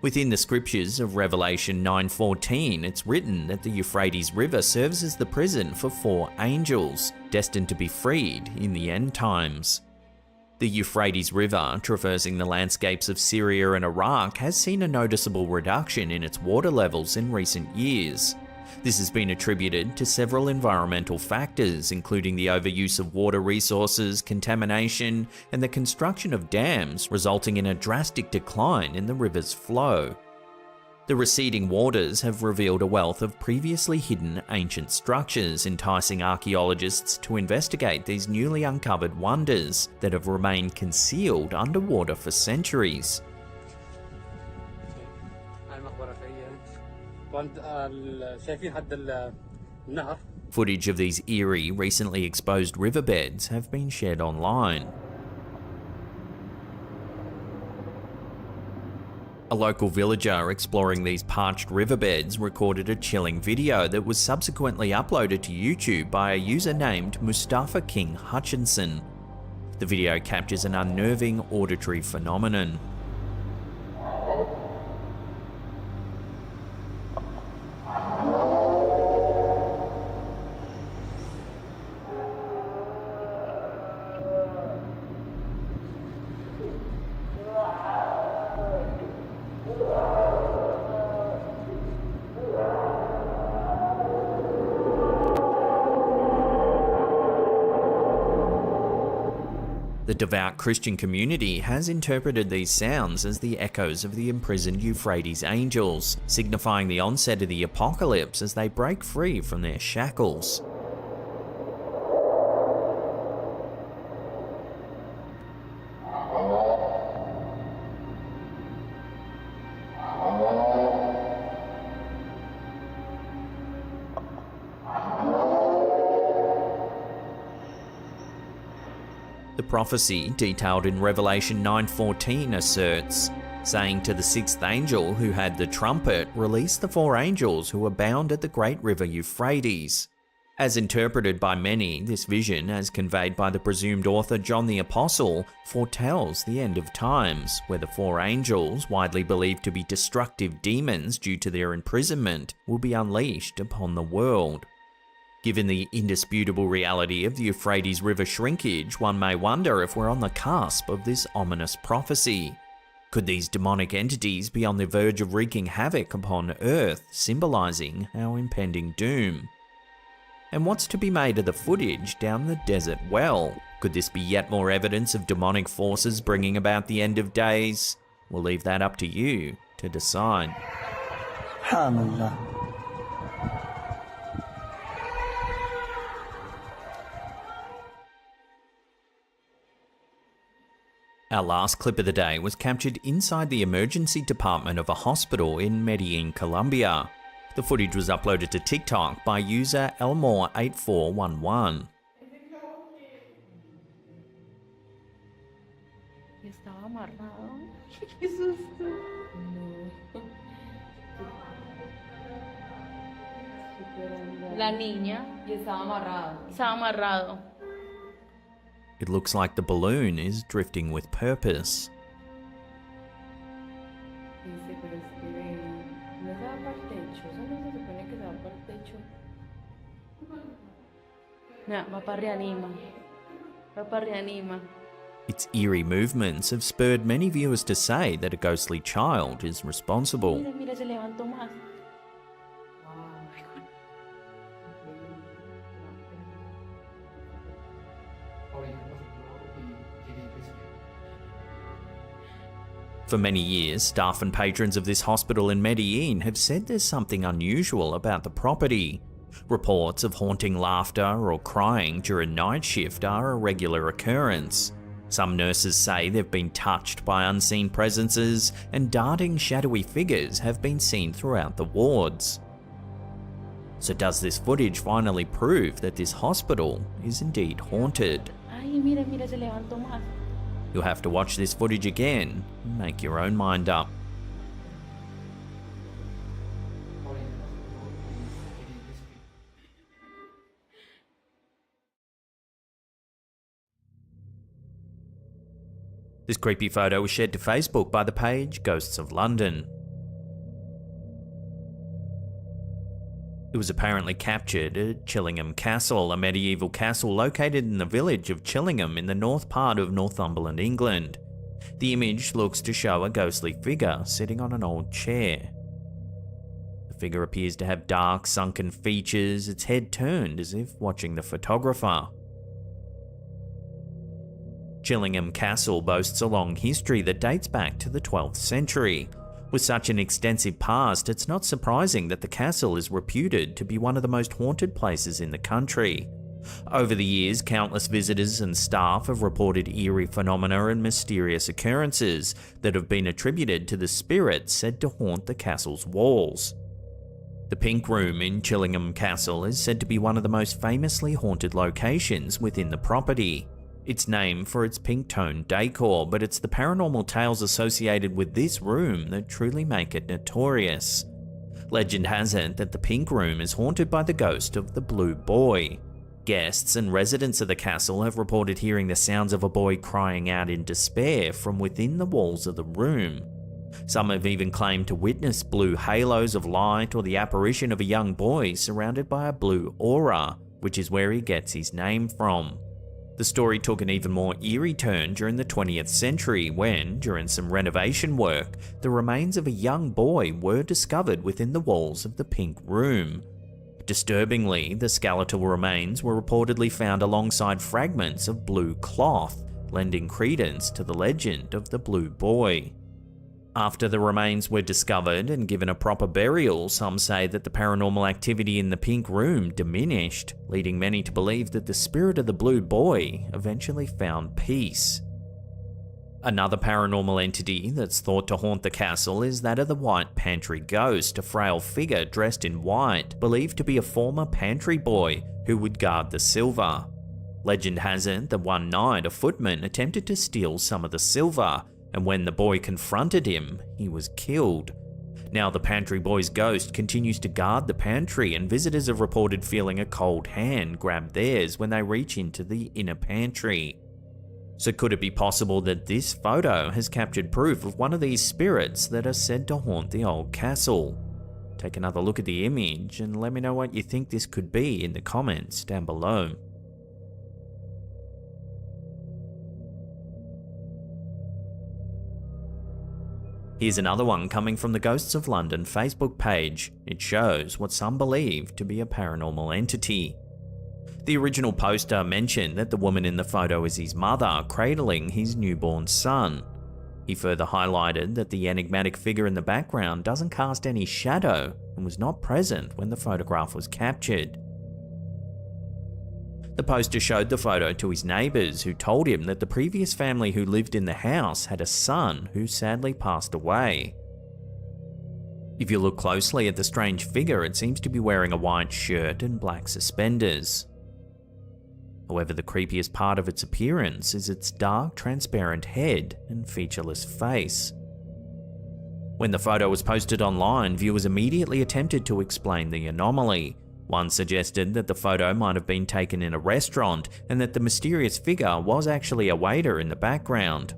Within the scriptures of Revelation 9:14, it's written that the Euphrates River serves as the prison for 4 angels, destined to be freed in the end times. The Euphrates River, traversing the landscapes of Syria and Iraq, has seen a noticeable reduction in its water levels in recent years. This has been attributed to several environmental factors, including the overuse of water resources, contamination, and the construction of dams, resulting in a drastic decline in the river's flow. The receding waters have revealed a wealth of previously hidden ancient structures, enticing archaeologists to investigate these newly uncovered wonders that have remained concealed underwater for centuries. Footage of these eerie, recently exposed riverbeds have been shared online. A local villager exploring these parched riverbeds recorded a chilling video that was subsequently uploaded to YouTube by a user named Mustafa King Hutchinson. The video captures an unnerving auditory phenomenon. The devout Christian community has interpreted these sounds as the echoes of the imprisoned Euphrates angels, signifying the onset of the apocalypse as they break free from their shackles. The prophecy detailed in Revelation 9:14 asserts, saying to the 6th angel who had the trumpet, "Release the 4 angels who are bound at the great river Euphrates." As interpreted by many, this vision, as conveyed by the presumed author John the Apostle, foretells the end of times, where the 4 angels, widely believed to be destructive demons due to their imprisonment, will be unleashed upon the world. Given the indisputable reality of the Euphrates River shrinkage, one may wonder if we're on the cusp of this ominous prophecy. Could these demonic entities be on the verge of wreaking havoc upon Earth, symbolizing our impending doom? And what's to be made of the footage down the desert well? Could this be yet more evidence of demonic forces bringing about the end of days? We'll leave that up to you to decide. Our last clip of the day was captured inside the emergency department of a hospital in Medellin, Colombia. The footage was uploaded to TikTok by user Elmore8411. Estaba amarrado. Qué susto. La niña. Y estaba amarrado. Estaba amarrado. It looks like the balloon is drifting with purpose. Its eerie movements have spurred many viewers to say that a ghostly child is responsible. Mira, se levantó más. For many years, staff and patrons of this hospital in Medellin have said there's something unusual about the property. Reports of haunting laughter or crying during night shift are a regular occurrence. Some nurses say they've been touched by unseen presences, and darting shadowy figures have been seen throughout the wards. So does this footage finally prove that this hospital is indeed haunted? Ay, mira, mira, se levantó más. You'll have to watch this footage again and make your own mind up. This creepy photo was shared to Facebook by the page Ghosts of London. It was apparently captured at Chillingham Castle, a medieval castle located in the village of Chillingham in the north part of Northumberland, England. The image looks to show a ghostly figure sitting on an old chair. The figure appears to have dark, sunken features, its head turned as if watching the photographer. Chillingham Castle boasts a long history that dates back to the 12th century. With such an extensive past, it's not surprising that the castle is reputed to be one of the most haunted places in the country. Over the years, countless visitors and staff have reported eerie phenomena and mysterious occurrences that have been attributed to the spirits said to haunt the castle's walls. The Pink Room in Chillingham Castle is said to be one of the most famously haunted locations within the property. It's named for its pink-toned decor, but it's the paranormal tales associated with this room that truly make it notorious. Legend has it that the Pink Room is haunted by the ghost of the Blue Boy. Guests and residents of the castle have reported hearing the sounds of a boy crying out in despair from within the walls of the room. Some have even claimed to witness blue halos of light or the apparition of a young boy surrounded by a blue aura, which is where he gets his name from. The story took an even more eerie turn during the 20th century when, during some renovation work, the remains of a young boy were discovered within the walls of the Pink Room. Disturbingly, the skeletal remains were reportedly found alongside fragments of blue cloth, lending credence to the legend of the Blue Boy. After the remains were discovered and given a proper burial, some say that the paranormal activity in the Pink Room diminished, leading many to believe that the spirit of the Blue Boy eventually found peace. Another paranormal entity that's thought to haunt the castle is that of the White Pantry Ghost, a frail figure dressed in white, believed to be a former pantry boy who would guard the silver. Legend has it that one night a footman attempted to steal some of the silver, and when the boy confronted him, he was killed. Now the pantry boy's ghost continues to guard the pantry, and visitors have reported feeling a cold hand grab theirs when they reach into the inner pantry. So could it be possible that this photo has captured proof of one of these spirits that are said to haunt the old castle? Take another look at the image and let me know what you think this could be in the comments down below. Here's another one coming from the Ghosts of London Facebook page. It shows what some believe to be a paranormal entity. The original poster mentioned that the woman in the photo is his mother, cradling his newborn son. He further highlighted that the enigmatic figure in the background doesn't cast any shadow and was not present when the photograph was captured. The poster showed the photo to his neighbours, who told him that the previous family who lived in the house had a son who sadly passed away. If you look closely at the strange figure, it seems to be wearing a white shirt and black suspenders. However, the creepiest part of its appearance is its dark, transparent head and featureless face. When the photo was posted online, viewers immediately attempted to explain the anomaly. One suggested that the photo might have been taken in a restaurant and that the mysterious figure was actually a waiter in the background.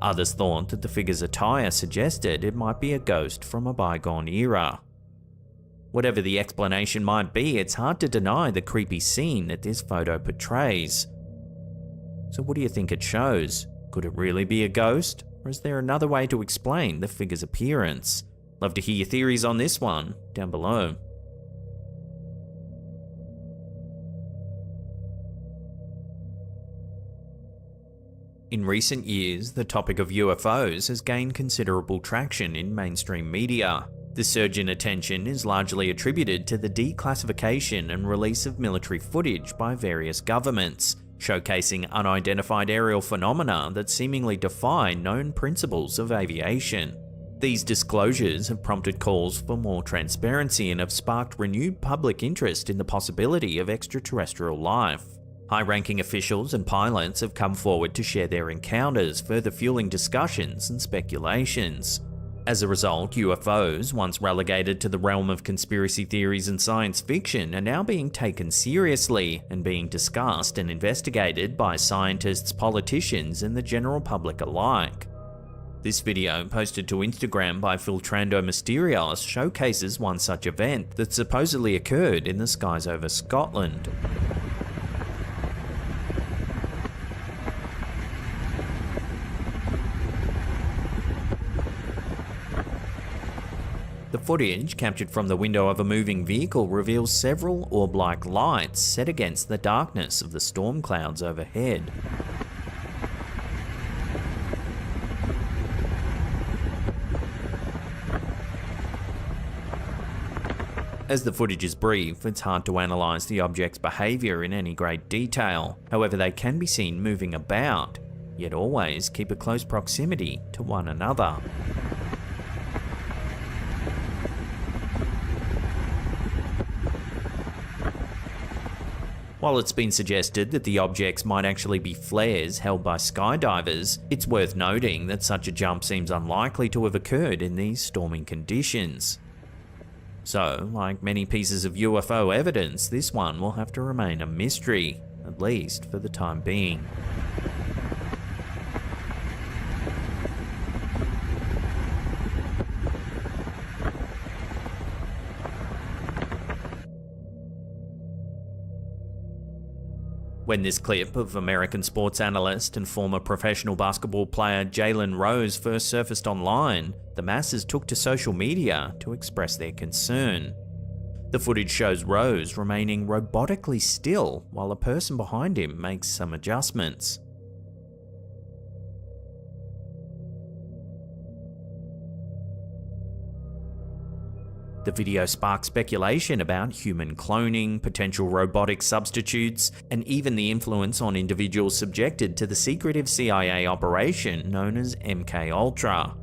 Others thought that the figure's attire suggested it might be a ghost from a bygone era. Whatever the explanation might be, it's hard to deny the creepy scene that this photo portrays. So what do you think it shows? Could it really be a ghost? Or is there another way to explain the figure's appearance? Love to hear your theories on this one down below. In recent years, the topic of UFOs has gained considerable traction in mainstream media. The surge in attention is largely attributed to the declassification and release of military footage by various governments, showcasing unidentified aerial phenomena that seemingly defy known principles of aviation. These disclosures have prompted calls for more transparency and have sparked renewed public interest in the possibility of extraterrestrial life. High-ranking officials and pilots have come forward to share their encounters, further fueling discussions and speculations. As a result, UFOs, once relegated to the realm of conspiracy theories and science fiction, are now being taken seriously and being discussed and investigated by scientists, politicians, and the general public alike. This video, posted to Instagram by Filtrando Mysterios, showcases one such event that supposedly occurred in the skies over Scotland. The footage, captured from the window of a moving vehicle, reveals several orb-like lights set against the darkness of the storm clouds overhead. As the footage is brief, it's hard to analyse the object's behaviour in any great detail. However, they can be seen moving about, yet always keep a close proximity to one another. While it's been suggested that the objects might actually be flares held by skydivers, it's worth noting that such a jump seems unlikely to have occurred in these storming conditions. So, like many pieces of UFO evidence, this one will have to remain a mystery, at least for the time being. When this clip of American sports analyst and former professional basketball player Jalen Rose first surfaced online, the masses took to social media to express their concern. The footage shows Rose remaining robotically still while a person behind him makes some adjustments. The video sparked speculation about human cloning, potential robotic substitutes, and even the influence on individuals subjected to the secretive CIA operation known as MKUltra.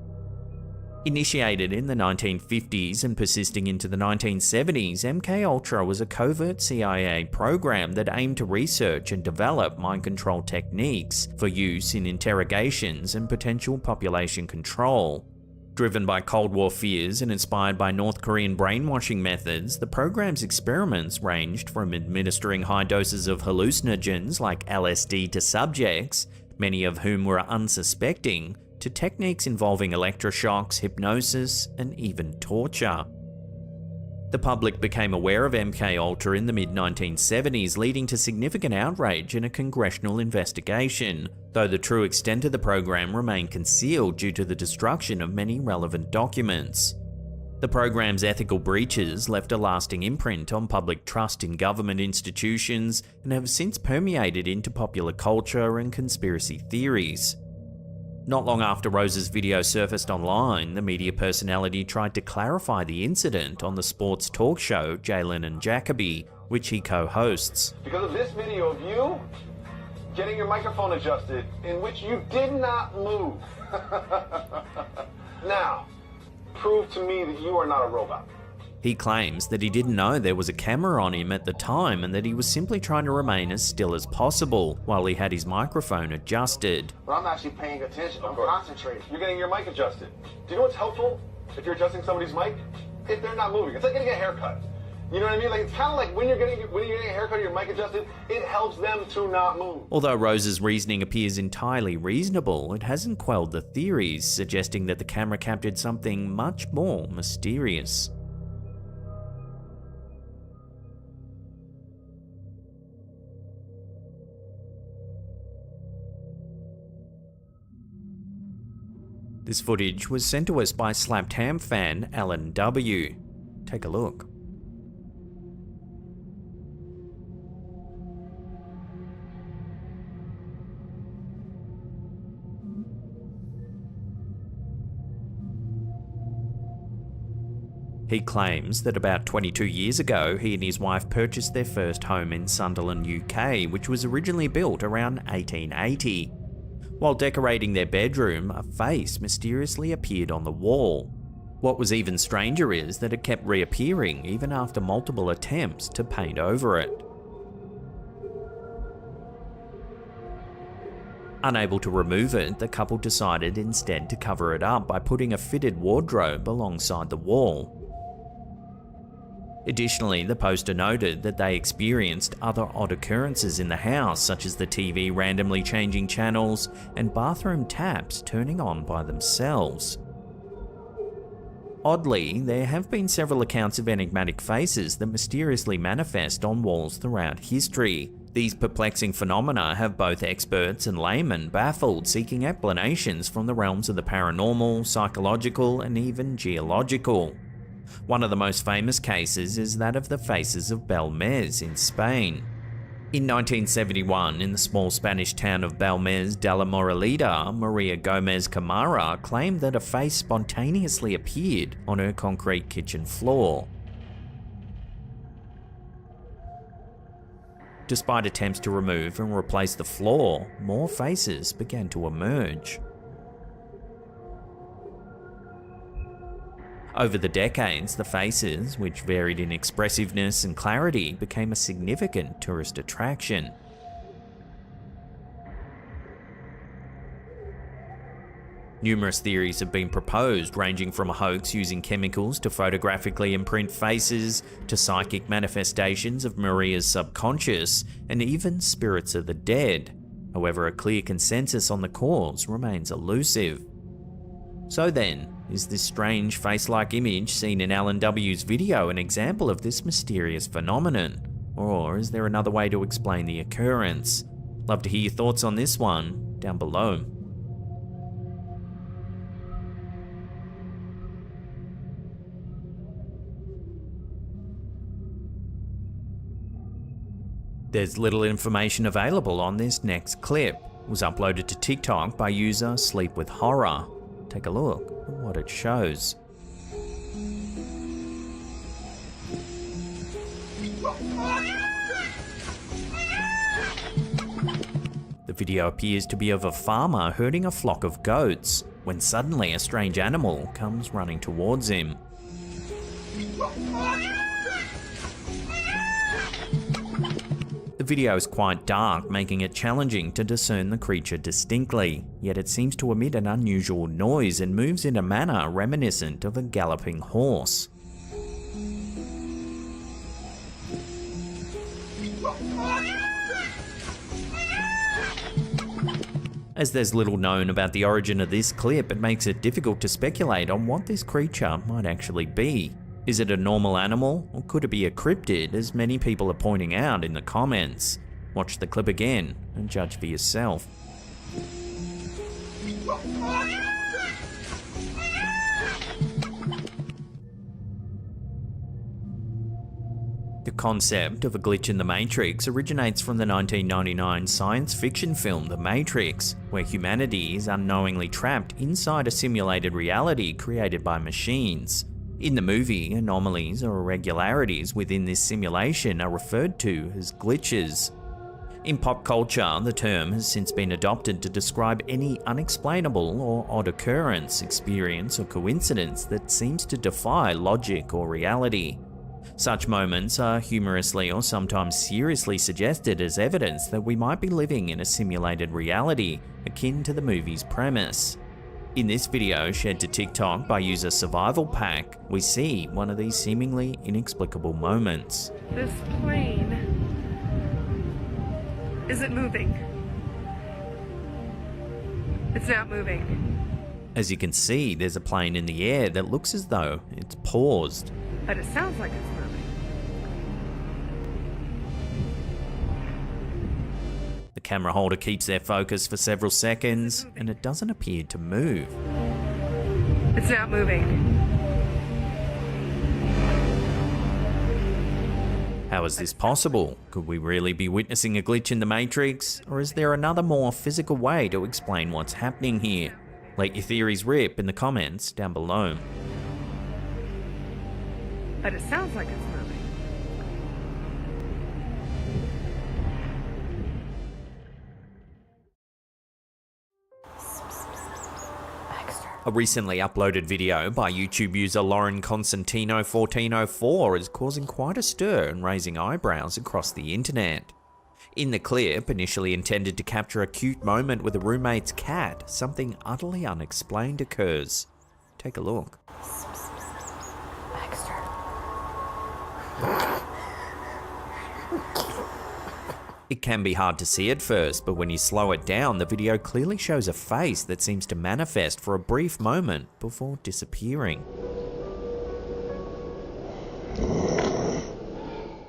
Initiated in the 1950s and persisting into the 1970s, MKUltra was a covert CIA program that aimed to research and develop mind control techniques for use in interrogations and potential population control. Driven by Cold War fears and inspired by North Korean brainwashing methods, the program's experiments ranged from administering high doses of hallucinogens like LSD to subjects, many of whom were unsuspecting, to techniques involving electroshocks, hypnosis, and even torture. The public became aware of MKUltra in the mid-1970s, leading to significant outrage and a congressional investigation, though the true extent of the program remained concealed due to the destruction of many relevant documents. The program's ethical breaches left a lasting imprint on public trust in government institutions and have since permeated into popular culture and conspiracy theories. Not long after Rose's video surfaced online, the media personality tried to clarify the incident on the sports talk show Jalen and Jacoby, which he co-hosts. Because of this video of you getting your microphone adjusted, in which you did not move. Now, prove to me that you are not a robot. He claims that he didn't know there was a camera on him at the time and that he was simply trying to remain as still as possible while he had his microphone adjusted. But I'm actually paying attention. I'm concentrating. You're getting your mic adjusted. Do you know what's helpful if you're adjusting somebody's mic? If they're not moving. It's like getting a haircut. You know what I mean? Like, it's kind of like when you're getting a haircut or your mic adjusted, it helps them to not move. Although Rose's reasoning appears entirely reasonable, it hasn't quelled the theories, suggesting that the camera captured something much more mysterious. This footage was sent to us by Slapped Ham fan Alan W. Take a look. He claims that about 22 years ago, he and his wife purchased their first home in Sunderland, UK, which was originally built around 1880. While decorating their bedroom, a face mysteriously appeared on the wall. What was even stranger is that it kept reappearing even after multiple attempts to paint over it. Unable to remove it, the couple decided instead to cover it up by putting a fitted wardrobe alongside the wall. Additionally, the poster noted that they experienced other odd occurrences in the house, such as the TV randomly changing channels and bathroom taps turning on by themselves. Oddly, there have been several accounts of enigmatic faces that mysteriously manifest on walls throughout history. These perplexing phenomena have both experts and laymen baffled, seeking explanations from the realms of the paranormal, psychological, and even geological. One of the most famous cases is that of the faces of Belmez in Spain. In 1971, in the small Spanish town of Belmez de la Moraleda, Maria Gomez Camara claimed that a face spontaneously appeared on her concrete kitchen floor. Despite attempts to remove and replace the floor, more faces began to emerge. Over the decades, the faces, which varied in expressiveness and clarity, became a significant tourist attraction. Numerous theories have been proposed, ranging from a hoax using chemicals to photographically imprint faces, to psychic manifestations of Maria's subconscious, and even spirits of the dead. However, a clear consensus on the cause remains elusive. So then, is this strange face-like image seen in Alan W.'s video an example of this mysterious phenomenon? Or is there another way to explain the occurrence? Love to hear your thoughts on this one down below. There's little information available on this next clip. It was uploaded to TikTok by user Sleep With Horror. Take a look at what it shows. The video appears to be of a farmer herding a flock of goats, when suddenly a strange animal comes running towards him. The video is quite dark, making it challenging to discern the creature distinctly, yet it seems to emit an unusual noise and moves in a manner reminiscent of a galloping horse. As there's little known about the origin of this clip, it makes it difficult to speculate on what this creature might actually be. Is it a normal animal, or could it be a cryptid, as many people are pointing out in the comments? Watch the clip again and judge for yourself. The concept of a glitch in the Matrix originates from the 1999 science fiction film The Matrix, where humanity is unknowingly trapped inside a simulated reality created by machines. In the movie, anomalies or irregularities within this simulation are referred to as glitches. In pop culture, the term has since been adopted to describe any unexplainable or odd occurrence, experience, or coincidence that seems to defy logic or reality. Such moments are humorously or sometimes seriously suggested as evidence that we might be living in a simulated reality, akin to the movie's premise. In this video, shared to TikTok by user Survival Pack, we see one of these seemingly inexplicable moments. This plane isn't moving. It's not moving. As you can see, there's a plane in the air that looks as though it's paused. But it sounds like it's moving. The camera holder keeps their focus for several seconds, and it doesn't appear to move. It's not moving. How is this possible? Could we really be witnessing a glitch in the Matrix? Or is there another more physical way to explain what's happening here? Let your theories rip in the comments down below. But it sounds like it's moving. A recently uploaded video by YouTube user Lauren Constantino1404 is causing quite a stir and raising eyebrows across the internet. In the clip, initially intended to capture a cute moment with a roommate's cat, something utterly unexplained occurs. Take a look. It can be hard to see at first, but when you slow it down, the video clearly shows a face that seems to manifest for a brief moment before disappearing.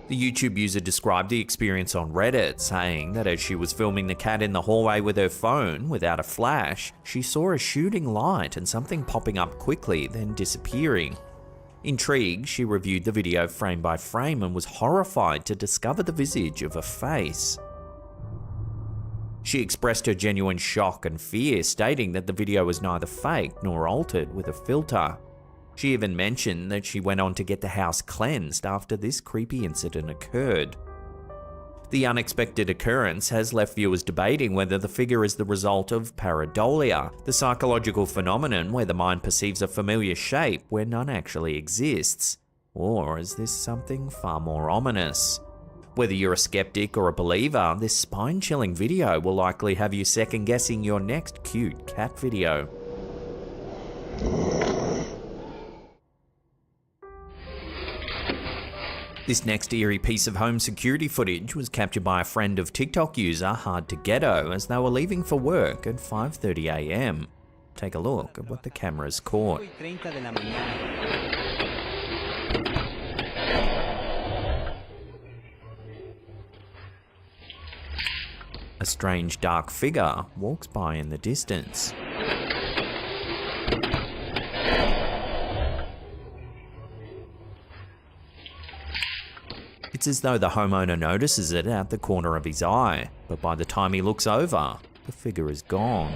The YouTube user described the experience on Reddit, saying that as she was filming the cat in the hallway with her phone without a flash, she saw a shooting light and something popping up quickly, then disappearing. Intrigued, she reviewed the video frame by frame and was horrified to discover the visage of a face. She expressed her genuine shock and fear, stating that the video was neither fake nor altered with a filter. She even mentioned that she went on to get the house cleansed after this creepy incident occurred. The unexpected occurrence has left viewers debating whether the figure is the result of pareidolia, the psychological phenomenon where the mind perceives a familiar shape where none actually exists. Or is this something far more ominous? Whether you're a skeptic or a believer, this spine-chilling video will likely have you second-guessing your next cute cat video. This next eerie piece of home security footage was captured by a friend of TikTok user Hard to Ghetto as they were leaving for work at 5:30 AM. Take a look at what the cameras caught. A strange dark figure walks by in the distance. It's as though the homeowner notices it out the corner of his eye, but by the time he looks over, the figure is gone.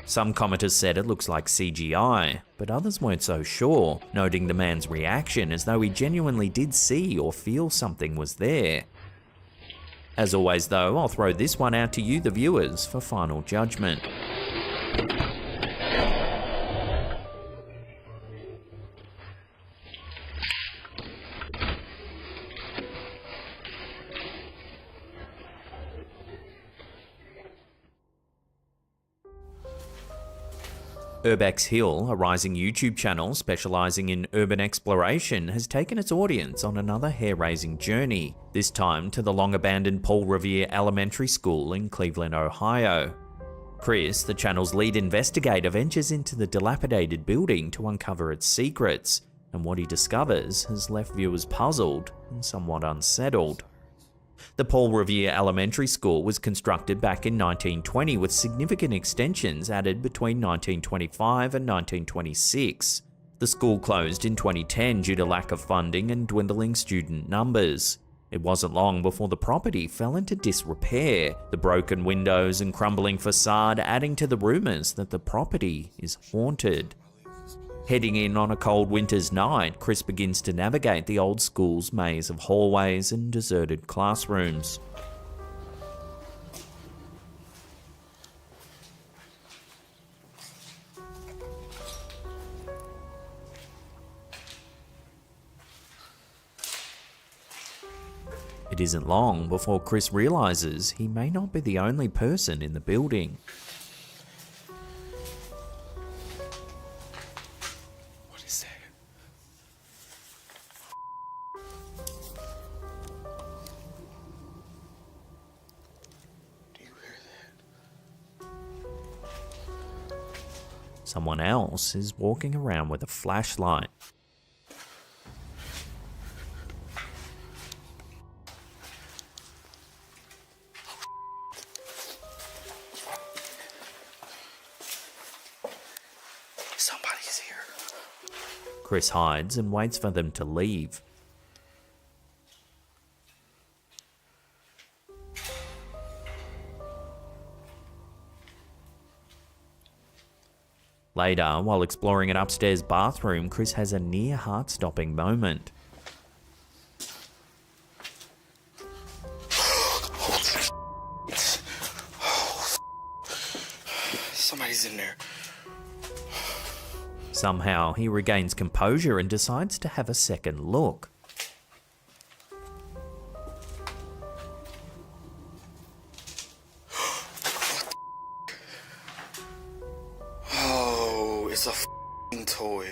Some commenters said it looks like CGI, but others weren't so sure, noting the man's reaction as though he genuinely did see or feel something was there. As always though, I'll throw this one out to you, the viewers, for final judgment. Urbex Hill, a rising YouTube channel specializing in urban exploration, has taken its audience on another hair-raising journey, this time to the long-abandoned Paul Revere Elementary School in Cleveland, Ohio. Chris, the channel's lead investigator, ventures into the dilapidated building to uncover its secrets, and what he discovers has left viewers puzzled and somewhat unsettled. The Paul Revere Elementary School was constructed back in 1920 with significant extensions added between 1925 and 1926. The school closed in 2010 due to lack of funding and dwindling student numbers. It wasn't long before the property fell into disrepair, the broken windows and crumbling facade adding to the rumors that the property is haunted. Heading in on a cold winter's night, Chris begins to navigate the old school's maze of hallways and deserted classrooms. It isn't long before Chris realizes he may not be the only person in the building. Someone else is walking around with a flashlight. Somebody's here. Chris hides and waits for them to leave. Later, while exploring an upstairs bathroom, Chris has a near heart-stopping moment. Somebody's in there. Somehow, he regains composure and decides to have a second look. Oh, it's a f***ing toy.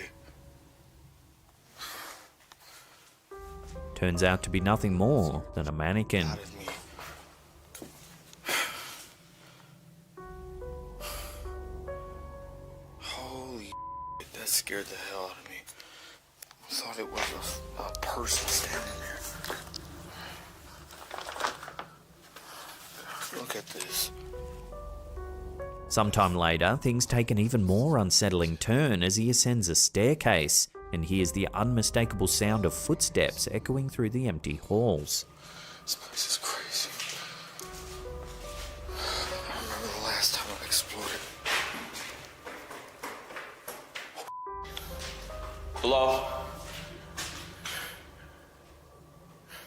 Turns out to be nothing more than a mannequin. Holy shit, that scared the hell out of me. I thought it was a person standing there. Look at this. Sometime later, things take an even more unsettling turn as he ascends a staircase and hears the unmistakable sound of footsteps echoing through the empty halls. This place is crazy. I remember the last time I explored it. Hello?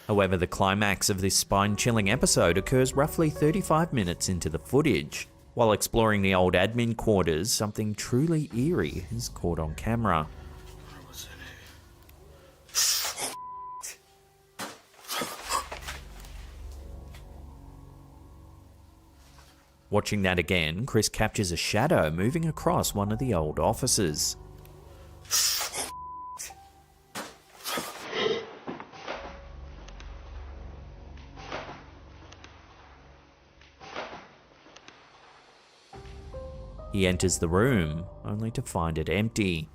However, the climax of this spine-chilling episode occurs roughly 35 minutes into the footage. While exploring the old admin quarters, something truly eerie is caught on camera. Watching that again, Chris captures a shadow moving across one of the old offices. He enters the room, only to find it empty.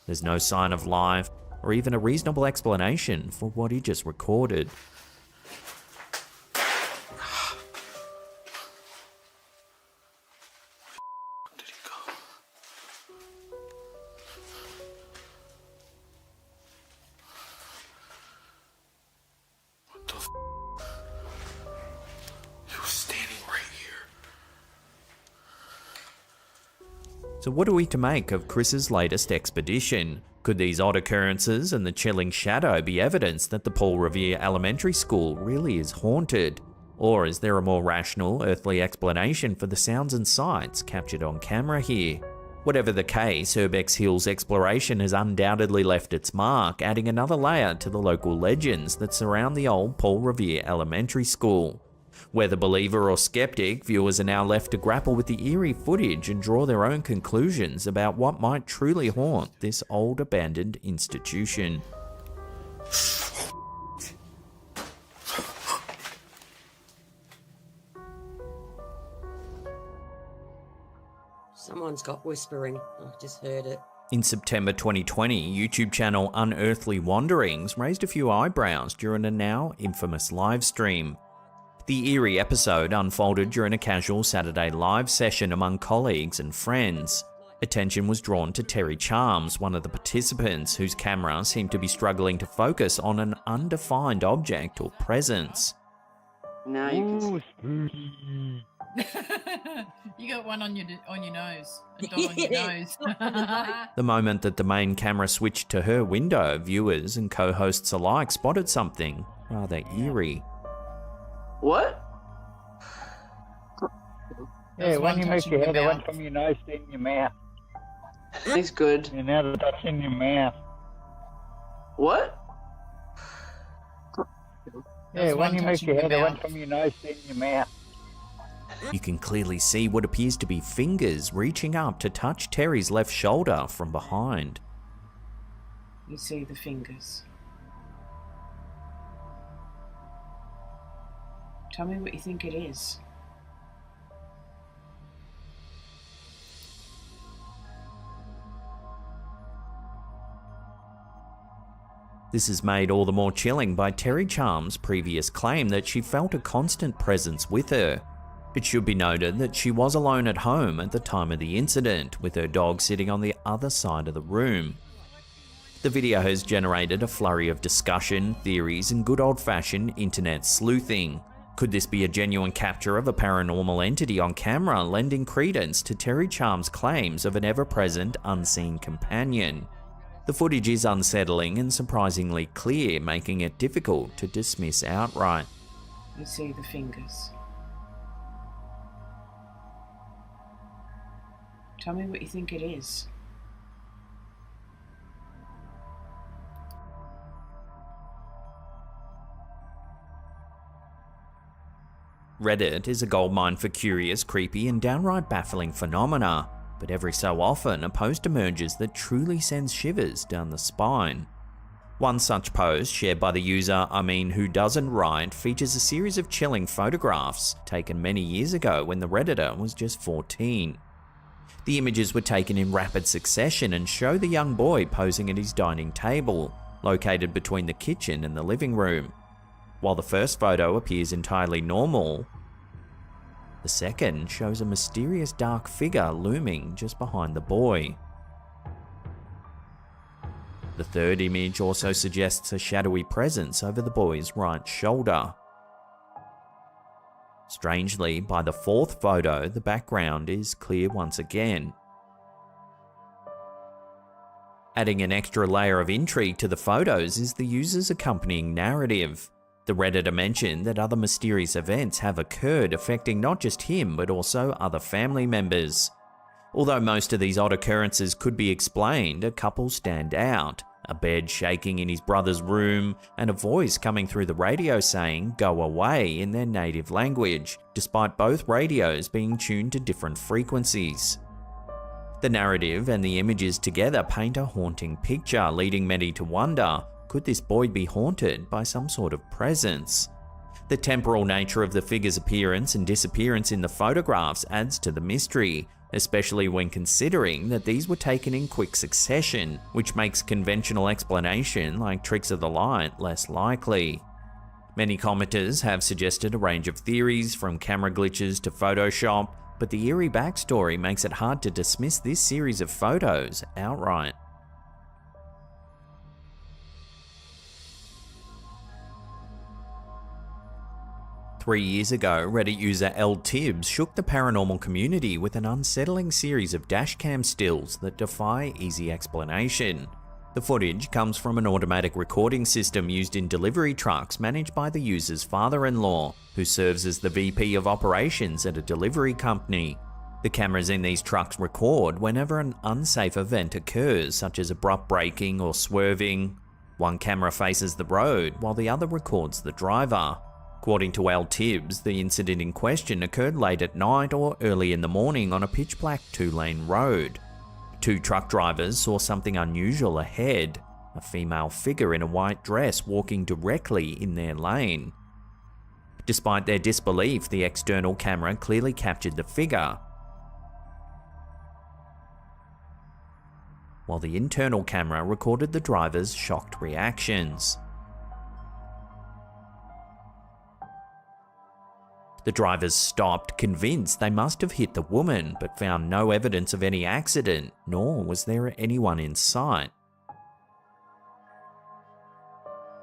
There's no sign of life, or even a reasonable explanation for what he just recorded. So what are we to make of Chris's latest expedition? Could these odd occurrences and the chilling shadow be evidence that the Paul Revere Elementary School really is haunted? Or is there a more rational, earthly explanation for the sounds and sights captured on camera here? Whatever the case, Urbex Hill's exploration has undoubtedly left its mark, adding another layer to the local legends that surround the old Paul Revere Elementary School. Whether believer or skeptic, viewers are now left to grapple with the eerie footage and draw their own conclusions about what might truly haunt this old abandoned institution. Someone's got whispering. I just heard it. In September 2020, YouTube channel Unearthly Wanderings raised a few eyebrows during a now infamous live stream. The eerie episode unfolded during a casual Saturday live session among colleagues and friends. Attention was drawn to Terry Charms, one of the participants whose camera seemed to be struggling to focus on an undefined object or presence. Now you can You got one on your nose. A dot on your nose. The moment that the main camera switched to her window, viewers and co-hosts alike spotted something rather eerie. What? Yeah, when you move your head, it went from your nose to in your mouth. It's good. And now that's in your mouth. What? Yeah, when you move your head, it went from your nose to in your mouth. You can clearly see what appears to be fingers reaching up to touch Terry's left shoulder from behind. You see the fingers. Tell me what you think it is. This is made all the more chilling by Terry Charm's previous claim that she felt a constant presence with her. It should be noted that she was alone at home at the time of the incident, with her dog sitting on the other side of the room. The video has generated a flurry of discussion, theories, and good old-fashioned internet sleuthing. Could this be a genuine capture of a paranormal entity on camera, lending credence to Terry Charm's claims of an ever-present, unseen companion? The footage is unsettling and surprisingly clear, making it difficult to dismiss outright. You see the fingers. Tell me what you think it is. Reddit is a goldmine for curious, creepy, and downright baffling phenomena, but every so often a post emerges that truly sends shivers down the spine. One such post, shared by the user Who Doesn't Write, features a series of chilling photographs taken many years ago when the Redditor was just 14. The images were taken in rapid succession and show the young boy posing at his dining table, located between the kitchen and the living room. While the first photo appears entirely normal, the second shows a mysterious dark figure looming just behind the boy. The third image also suggests a shadowy presence over the boy's right shoulder. Strangely, by the fourth photo, the background is clear once again. Adding an extra layer of intrigue to the photos is the user's accompanying narrative. The Redditor mentioned that other mysterious events have occurred affecting not just him but also other family members. Although most of these odd occurrences could be explained, a couple stand out. A bed shaking in his brother's room, and a voice coming through the radio saying, "Go away," in their native language, despite both radios being tuned to different frequencies. The narrative and the images together paint a haunting picture, leading many to wonder, could this boy be haunted by some sort of presence? The temporal nature of the figure's appearance and disappearance in the photographs adds to the mystery, especially when considering that these were taken in quick succession, which makes conventional explanation like tricks of the light less likely. Many commenters have suggested a range of theories, from camera glitches to Photoshop, but the eerie backstory makes it hard to dismiss this series of photos outright. Three years ago, Reddit user L. Tibbs shook the paranormal community with an unsettling series of dashcam stills that defy easy explanation. The footage comes from an automatic recording system used in delivery trucks managed by the user's father-in-law, who serves as the VP of operations at a delivery company. The cameras in these trucks record whenever an unsafe event occurs, such as abrupt braking or swerving. One camera faces the road, while the other records the driver. According to L. Tibbs, the incident in question occurred late at night or early in the morning on a pitch-black two-lane road. Two truck drivers saw something unusual ahead, a female figure in a white dress walking directly in their lane. Despite their disbelief, the external camera clearly captured the figure, while the internal camera recorded the driver's shocked reactions. The drivers stopped, convinced they must have hit the woman, but found no evidence of any accident, nor was there anyone in sight.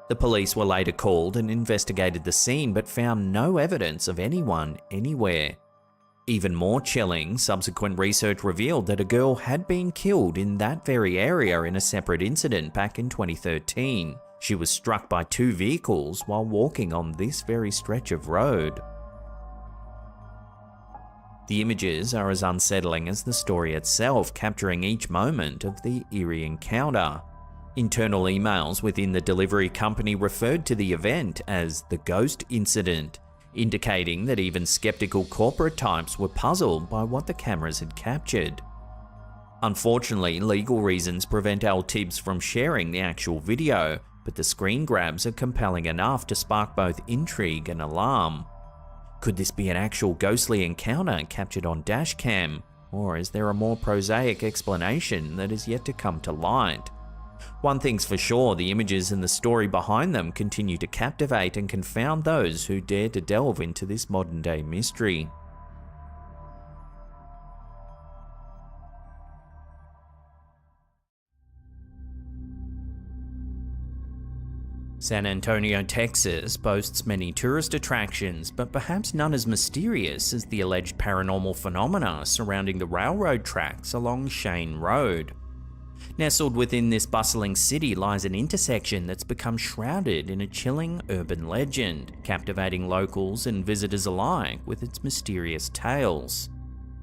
The police were later called and investigated the scene, but found no evidence of anyone anywhere. Even more chilling, subsequent research revealed that a girl had been killed in that very area in a separate incident back in 2013. She was struck by two vehicles while walking on this very stretch of road. The images are as unsettling as the story itself, capturing each moment of the eerie encounter. Internal emails within the delivery company referred to the event as the ghost incident, indicating that even skeptical corporate types were puzzled by what the cameras had captured. Unfortunately, legal reasons prevent L. Tibbs from sharing the actual video, but the screen grabs are compelling enough to spark both intrigue and alarm. Could this be an actual ghostly encounter captured on dashcam, or is there a more prosaic explanation that is yet to come to light? One thing's for sure, the images and the story behind them continue to captivate and confound those who dare to delve into this modern-day mystery. San Antonio, Texas boasts many tourist attractions, but perhaps none as mysterious as the alleged paranormal phenomena surrounding the railroad tracks along Shane Road. Nestled within this bustling city lies an intersection that's become shrouded in a chilling urban legend, captivating locals and visitors alike with its mysterious tales.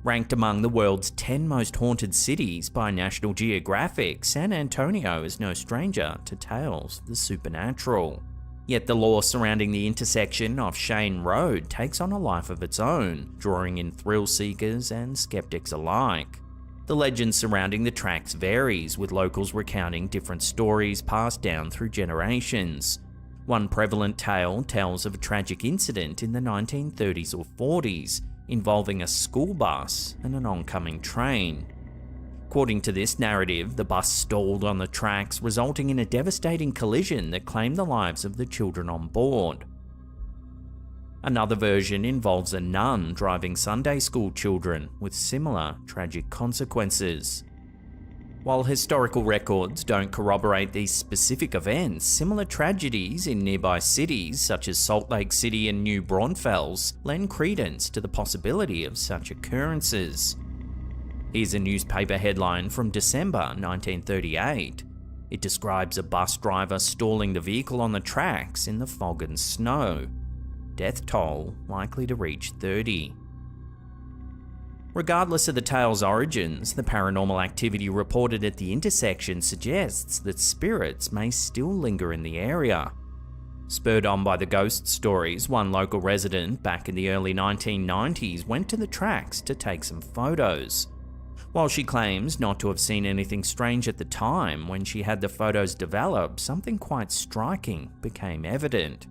Ranked among the world's 10 most haunted cities by National Geographic, San Antonio is no stranger to tales of the supernatural. Yet the lore surrounding the intersection off Shane Road takes on a life of its own, drawing in thrill seekers and skeptics alike. The legend surrounding the tracks varies, with locals recounting different stories passed down through generations. One prevalent tale tells of a tragic incident in the 1930s or 40s, involving a school bus and an oncoming train. According to this narrative, the bus stalled on the tracks, resulting in a devastating collision that claimed the lives of the children on board. Another version involves a nun driving Sunday school children, with similar tragic consequences. While historical records don't corroborate these specific events, similar tragedies in nearby cities such as Salt Lake City and New Braunfels lend credence to the possibility of such occurrences. Here's a newspaper headline from December 1938. It describes a bus driver stalling the vehicle on the tracks in the fog and snow. Death toll likely to reach 30. Regardless of the tale's origins, the paranormal activity reported at the intersection suggests that spirits may still linger in the area. Spurred on by the ghost stories, one local resident back in the early 1990s went to the tracks to take some photos. While she claims not to have seen anything strange at the time, when she had the photos developed, something quite striking became evident.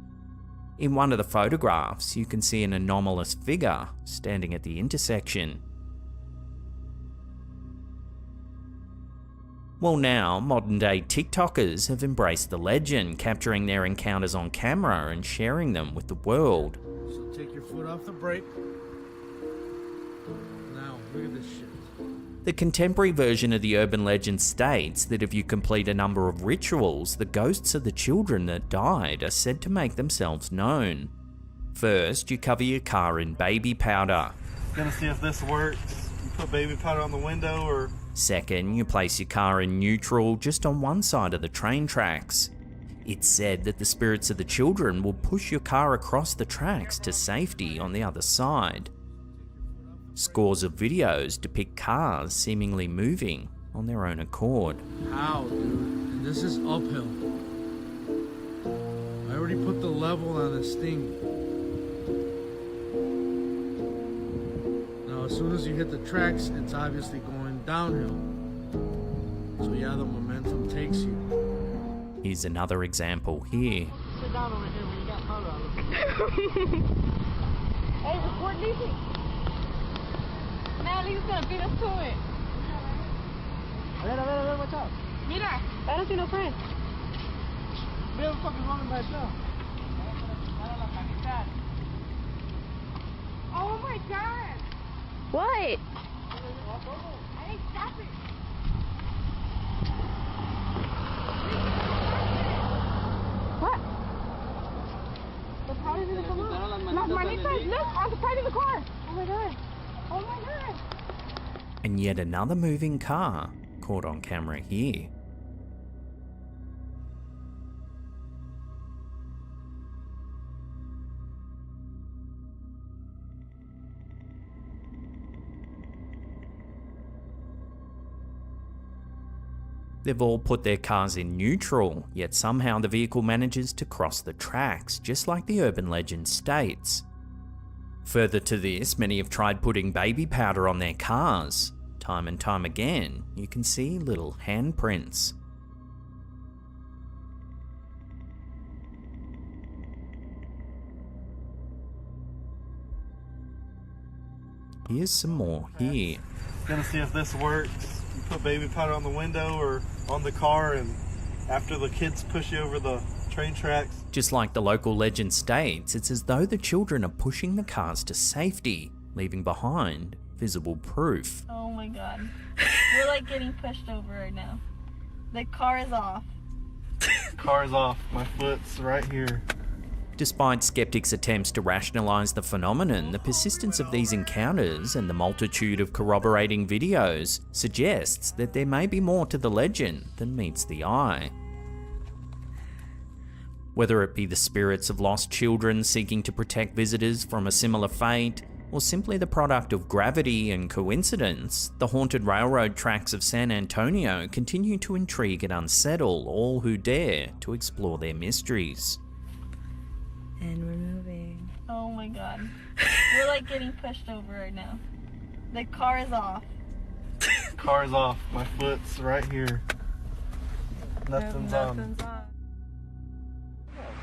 In one of the photographs, you can see an anomalous figure standing at the intersection. Well, now, modern-day TikTokers have embraced the legend, capturing their encounters on camera and sharing them with the world. So take your foot off the brake. Now, look at this shit. The contemporary version of the urban legend states that if you complete a number of rituals, the ghosts of the children that died are said to make themselves known. First, you cover your car in baby powder. Gonna see if this works. You put baby powder on the window or... Second, you place your car in neutral just on one side of the train tracks. It's said that the spirits of the children will push your car across the tracks to safety on the other side. Scores of videos depict cars seemingly moving on their own accord. How, dude? And this is uphill. I already put the level on this thing. Now, as soon as you hit the tracks, it's obviously going downhill. So yeah, the momentum takes you. Here's another example here. Sit down over here when you got powder on it. Hey, record Lizzie. Man, Lizzie's gonna beat us to it. A ver, watch out. Mira, I don't see no friends. Mira the fucking running by itself. Oh my god! What? Hey, stop it! What? The powder's gonna come out. Las manitas, look, on the side of the car. Oh my god. Oh my god. And yet another moving car caught on camera here. They've all put their cars in neutral, yet somehow the vehicle manages to cross the tracks, just like the urban legend states. Further to this, many have tried putting baby powder on their cars. Time and time again, you can see little handprints. Here's some more here. Gonna see if this works. You put baby powder on the window or on the car, and after the kids push you over the train tracks. Just like the local legend states, it's as though the children are pushing the cars to safety, leaving behind visible proof. Oh my god. We're like getting pushed over right now. The car is off. Car's off. My foot's right here. Despite skeptics' attempts to rationalise the phenomenon, the persistence of these encounters and the multitude of corroborating videos suggests that there may be more to the legend than meets the eye. Whether it be the spirits of lost children seeking to protect visitors from a similar fate, or simply the product of gravity and coincidence, the haunted railroad tracks of San Antonio continue to intrigue and unsettle all who dare to explore their mysteries. And we're moving. Oh my god. We're like getting pushed over right now. The car is off. Car's off. My foot's right here. Nothing's on.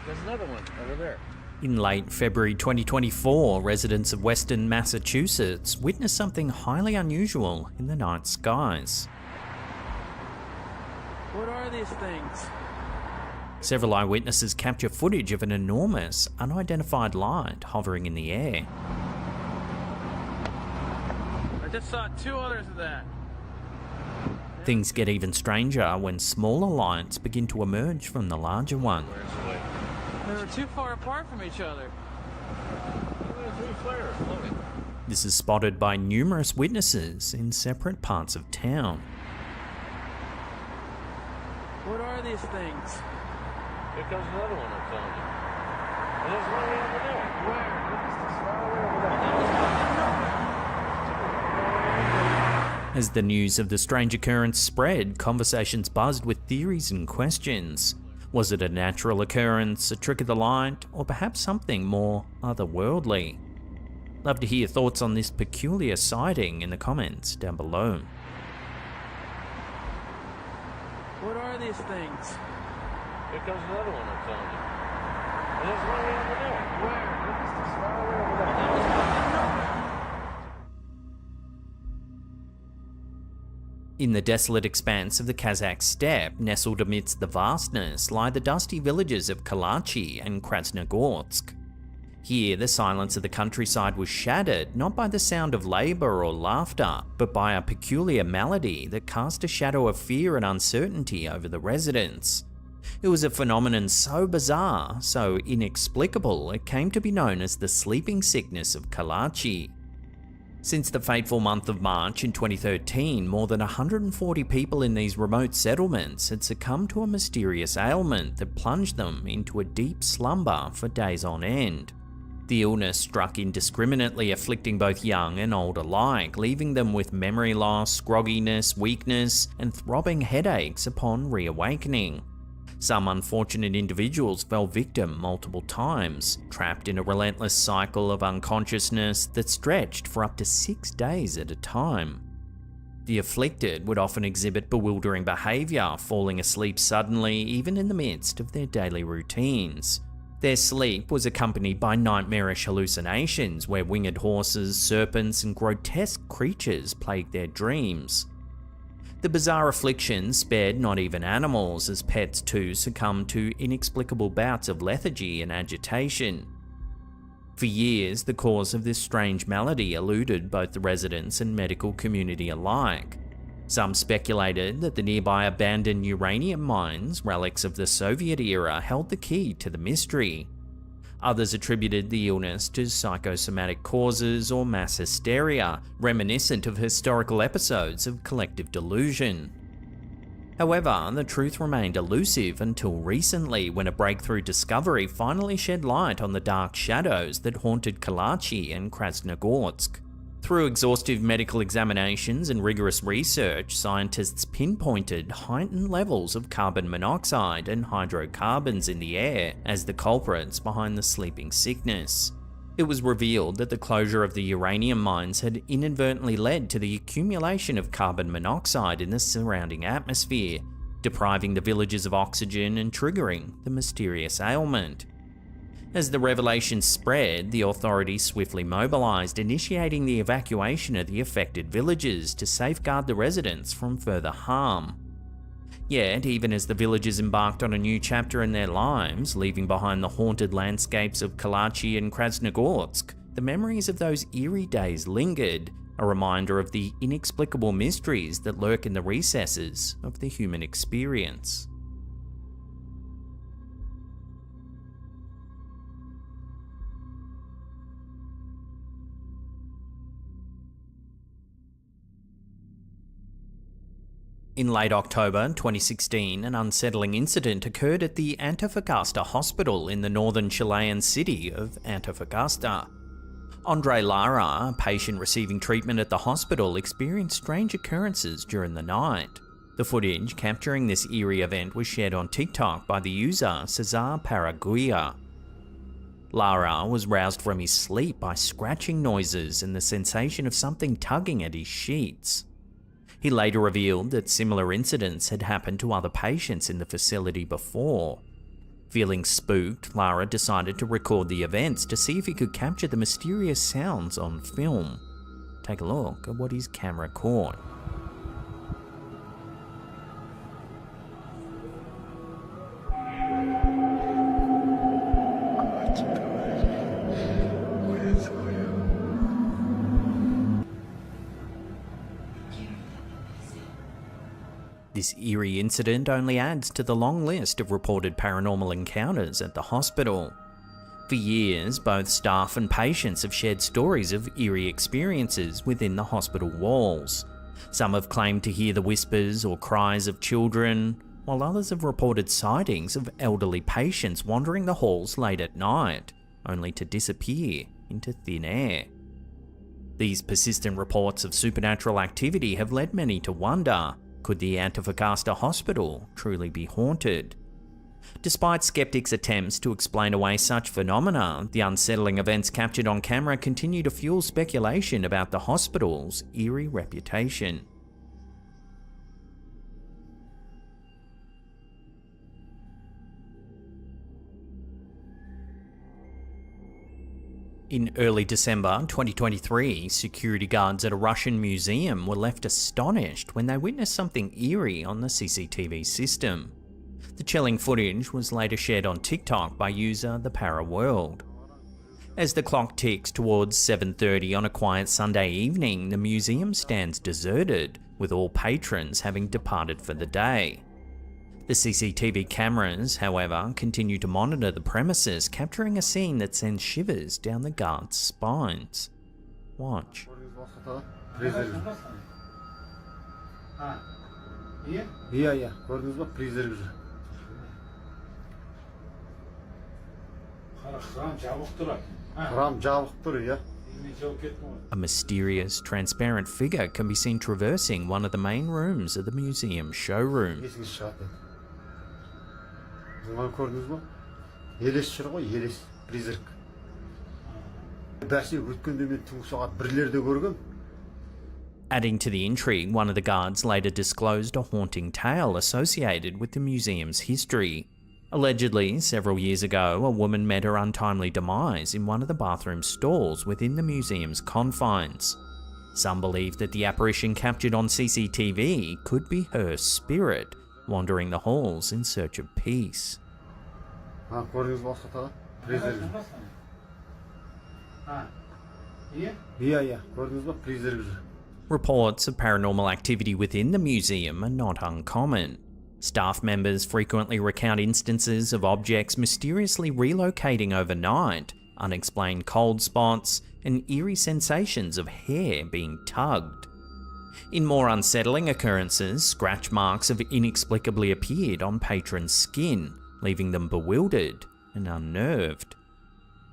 There's another one over there. In late February 2024, residents of Western Massachusetts witnessed something highly unusual in the night skies. What are these things? Several eyewitnesses capture footage of an enormous, unidentified light hovering in the air. I just saw 2 others of that. Things get even stranger when smaller lights begin to emerge from the larger one. They were too far apart from each other. This is spotted by numerous witnesses in separate parts of town. What are these things? Here comes another one, I'm telling you. And there's one over there. Where? As the news of the strange occurrence spread, conversations buzzed with theories and questions. Was it a natural occurrence, a trick of the light, or perhaps something more otherworldly? Love to hear your thoughts on this peculiar sighting in the comments down below. What are these things? Here comes another one, I'm telling you. And there's one over there. Where? In the desolate expanse of the Kazakh steppe, nestled amidst the vastness, lie the dusty villages of Kalachi and Krasnogorsk. Here, the silence of the countryside was shattered not by the sound of labour or laughter, but by a peculiar melody that cast a shadow of fear and uncertainty over the residents. It was a phenomenon so bizarre, so inexplicable, it came to be known as the sleeping sickness of Kalachi. Since the fateful month of March in 2013, more than 140 people in these remote settlements had succumbed to a mysterious ailment that plunged them into a deep slumber for days on end. The illness struck indiscriminately, afflicting both young and old alike, leaving them with memory loss, grogginess, weakness, and throbbing headaches upon reawakening. Some unfortunate individuals fell victim multiple times, trapped in a relentless cycle of unconsciousness that stretched for up to 6 days at a time. The afflicted would often exhibit bewildering behaviour, falling asleep suddenly even in the midst of their daily routines. Their sleep was accompanied by nightmarish hallucinations where winged horses, serpents, and grotesque creatures plagued their dreams. The bizarre affliction spared not even animals, as pets too succumbed to inexplicable bouts of lethargy and agitation. For years, the cause of this strange malady eluded both the residents and medical community alike. Some speculated that the nearby abandoned uranium mines, relics of the Soviet era, held the key to the mystery. Others attributed the illness to psychosomatic causes or mass hysteria, reminiscent of historical episodes of collective delusion. However, the truth remained elusive until recently, when a breakthrough discovery finally shed light on the dark shadows that haunted Kalachi and Krasnogorsk. Through exhaustive medical examinations and rigorous research, scientists pinpointed heightened levels of carbon monoxide and hydrocarbons in the air as the culprits behind the sleeping sickness. It was revealed that the closure of the uranium mines had inadvertently led to the accumulation of carbon monoxide in the surrounding atmosphere, depriving the villages of oxygen and triggering the mysterious ailment. As the revelation spread, the authorities swiftly mobilized, initiating the evacuation of the affected villages to safeguard the residents from further harm. Yet, even as the villagers embarked on a new chapter in their lives, leaving behind the haunted landscapes of Kalachi and Krasnogorsk, the memories of those eerie days lingered, a reminder of the inexplicable mysteries that lurk in the recesses of the human experience. In late October 2016, an unsettling incident occurred at the Antofagasta Hospital in the northern Chilean city of Antofagasta. Andre Lara, a patient receiving treatment at the hospital, experienced strange occurrences during the night. The footage capturing this eerie event was shared on TikTok by the user Cesar Paraguia. Lara was roused from his sleep by scratching noises and the sensation of something tugging at his sheets. He later revealed that similar incidents had happened to other patients in the facility before. Feeling spooked, Lara decided to record the events to see if he could capture the mysterious sounds on film. Take a look at what his camera caught. This eerie incident only adds to the long list of reported paranormal encounters at the hospital. For years, both staff and patients have shared stories of eerie experiences within the hospital walls. Some have claimed to hear the whispers or cries of children, while others have reported sightings of elderly patients wandering the halls late at night, only to disappear into thin air. These persistent reports of supernatural activity have led many to wonder, could the Antofagasta Hospital truly be haunted? Despite skeptics' attempts to explain away such phenomena, the unsettling events captured on camera continue to fuel speculation about the hospital's eerie reputation. In early December 2023, security guards at a Russian museum were left astonished when they witnessed something eerie on the CCTV system. The chilling footage was later shared on TikTok by user The Para World. As the clock ticks towards 7:30 on a quiet Sunday evening, the museum stands deserted, with all patrons having departed for the day. The CCTV cameras, however, continue to monitor the premises, capturing a scene that sends shivers down the guards' spines. Watch. A mysterious, transparent figure can be seen traversing one of the main rooms of the museum showroom. Adding to the intrigue, one of the guards later disclosed a haunting tale associated with the museum's history. Allegedly, several years ago, a woman met her untimely demise in one of the bathroom stalls within the museum's confines. Some believe that the apparition captured on CCTV could be her spirit, wandering the halls in search of peace. Reports of paranormal activity within the museum are not uncommon. Staff members frequently recount instances of objects mysteriously relocating overnight, unexplained cold spots, and eerie sensations of hair being tugged. In more unsettling occurrences, scratch marks have inexplicably appeared on patrons' skin, leaving them bewildered and unnerved.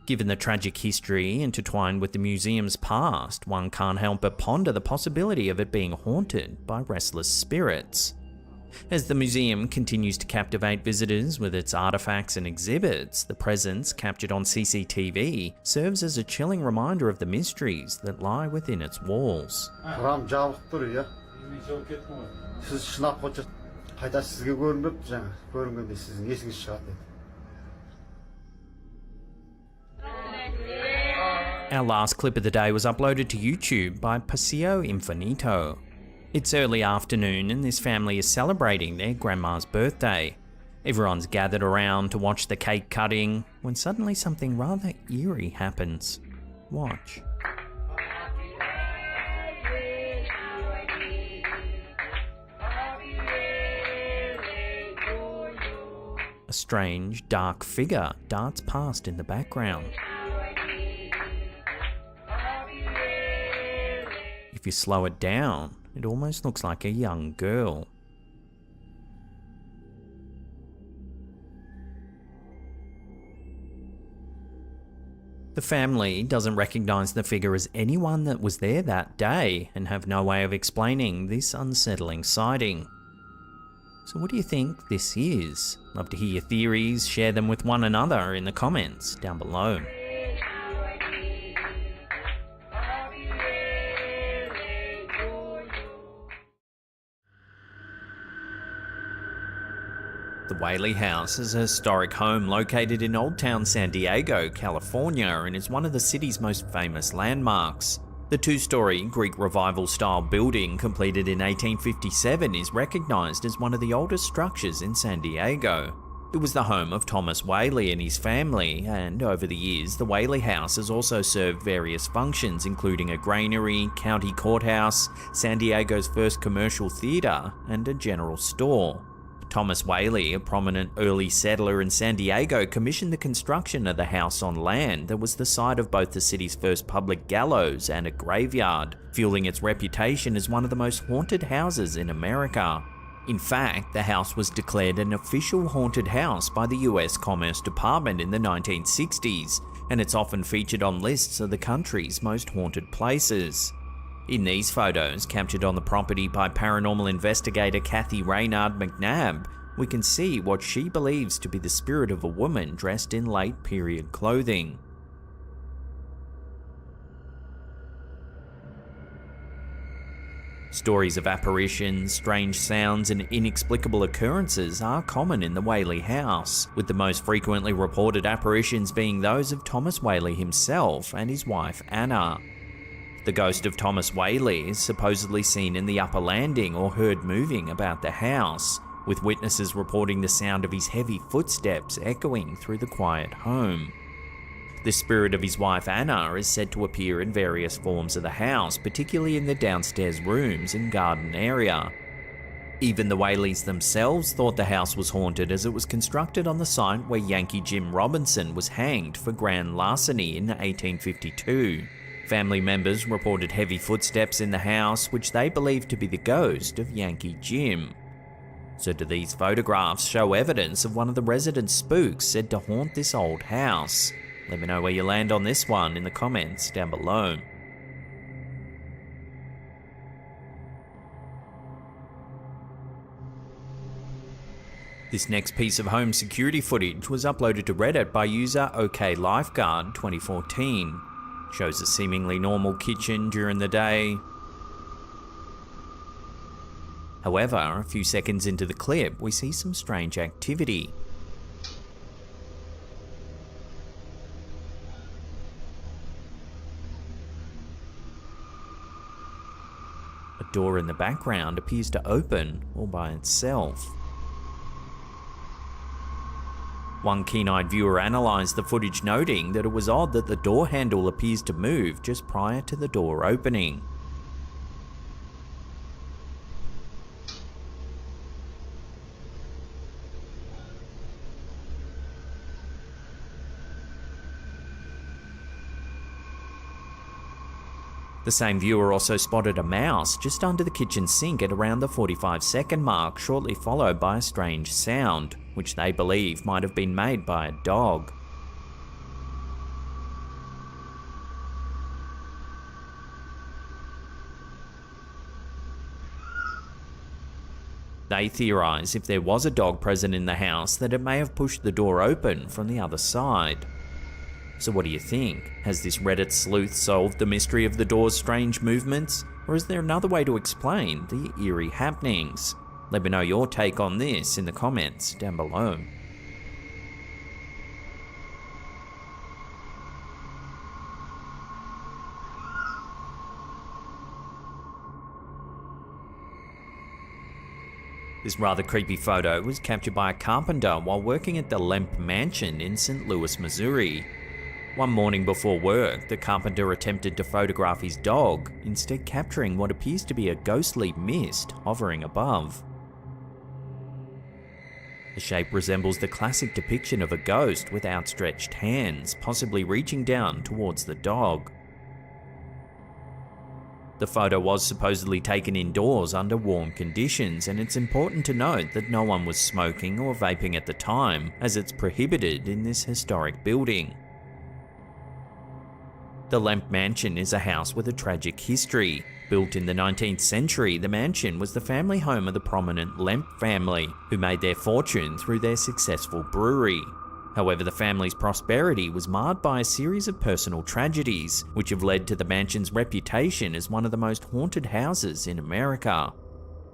Given the tragic history intertwined with the museum's past, one can't help but ponder the possibility of it being haunted by restless spirits. As the museum continues to captivate visitors with its artifacts and exhibits, the presence captured on CCTV serves as a chilling reminder of the mysteries that lie within its walls. Our last clip of the day was uploaded to YouTube by Paseo Infinito. It's early afternoon and this family is celebrating their grandma's birthday. Everyone's gathered around to watch the cake cutting when suddenly something rather eerie happens. Watch. A strange, dark figure darts past in the background. If you slow it down, it almost looks like a young girl. The family doesn't recognise the figure as anyone that was there that day and have no way of explaining this unsettling sighting. So what do you think this is? Love to hear your theories, share them with one another in the comments down below. The Whaley House is a historic home located in Old Town San Diego, California, and is one of the city's most famous landmarks. The two-story Greek Revival-style building, completed in 1857, is recognised as one of the oldest structures in San Diego. It was the home of Thomas Whaley and his family, and over the years, the Whaley House has also served various functions, including a granary, county courthouse, San Diego's first commercial theatre, and a general store. Thomas Whaley, a prominent early settler in San Diego, commissioned the construction of the house on land that was the site of both the city's first public gallows and a graveyard, fueling its reputation as one of the most haunted houses in America. In fact, the house was declared an official haunted house by the US Commerce Department in the 1960s, and it's often featured on lists of the country's most haunted places. In these photos, captured on the property by paranormal investigator Kathy Raynard McNabb, we can see what she believes to be the spirit of a woman dressed in late period clothing. Stories of apparitions, strange sounds, and inexplicable occurrences are common in the Whaley house, with the most frequently reported apparitions being those of Thomas Whaley himself and his wife Anna. The ghost of Thomas Whaley is supposedly seen in the upper landing or heard moving about the house, with witnesses reporting the sound of his heavy footsteps echoing through the quiet home. The spirit of his wife Anna is said to appear in various forms of the house, particularly in the downstairs rooms and garden area. Even the Whaleys themselves thought the house was haunted, as it was constructed on the site where Yankee Jim Robinson was hanged for grand larceny in 1852. Family members reported heavy footsteps in the house, which they believed to be the ghost of Yankee Jim. So do these photographs show evidence of one of the resident spooks said to haunt this old house? Let me know where you land on this one in the comments down below. This next piece of home security footage was uploaded to Reddit by user OKLifeguard 2014. Shows a seemingly normal kitchen during the day. However, a few seconds into the clip, we see some strange activity. A door in the background appears to open all by itself. One keen-eyed viewer analysed the footage, noting that it was odd that the door handle appears to move just prior to the door opening. The same viewer also spotted a mouse just under the kitchen sink at around the 45-second mark, shortly followed by a strange sound, which they believe might have been made by a dog. They theorise if there was a dog present in the house, that it may have pushed the door open from the other side. So what do you think? Has this Reddit sleuth solved the mystery of the door's strange movements? Or is there another way to explain the eerie happenings? Let me know your take on this in the comments down below. This rather creepy photo was captured by a carpenter while working at the Lemp Mansion in St. Louis, Missouri. One morning before work, the carpenter attempted to photograph his dog, instead capturing what appears to be a ghostly mist hovering above. The shape resembles the classic depiction of a ghost with outstretched hands, possibly reaching down towards the dog. The photo was supposedly taken indoors under warm conditions, and it's important to note that no one was smoking or vaping at the time, as it's prohibited in this historic building. The Lemp Mansion is a house with a tragic history. Built in the 19th century, the mansion was the family home of the prominent Lemp family, who made their fortune through their successful brewery. However, the family's prosperity was marred by a series of personal tragedies, which have led to the mansion's reputation as one of the most haunted houses in America.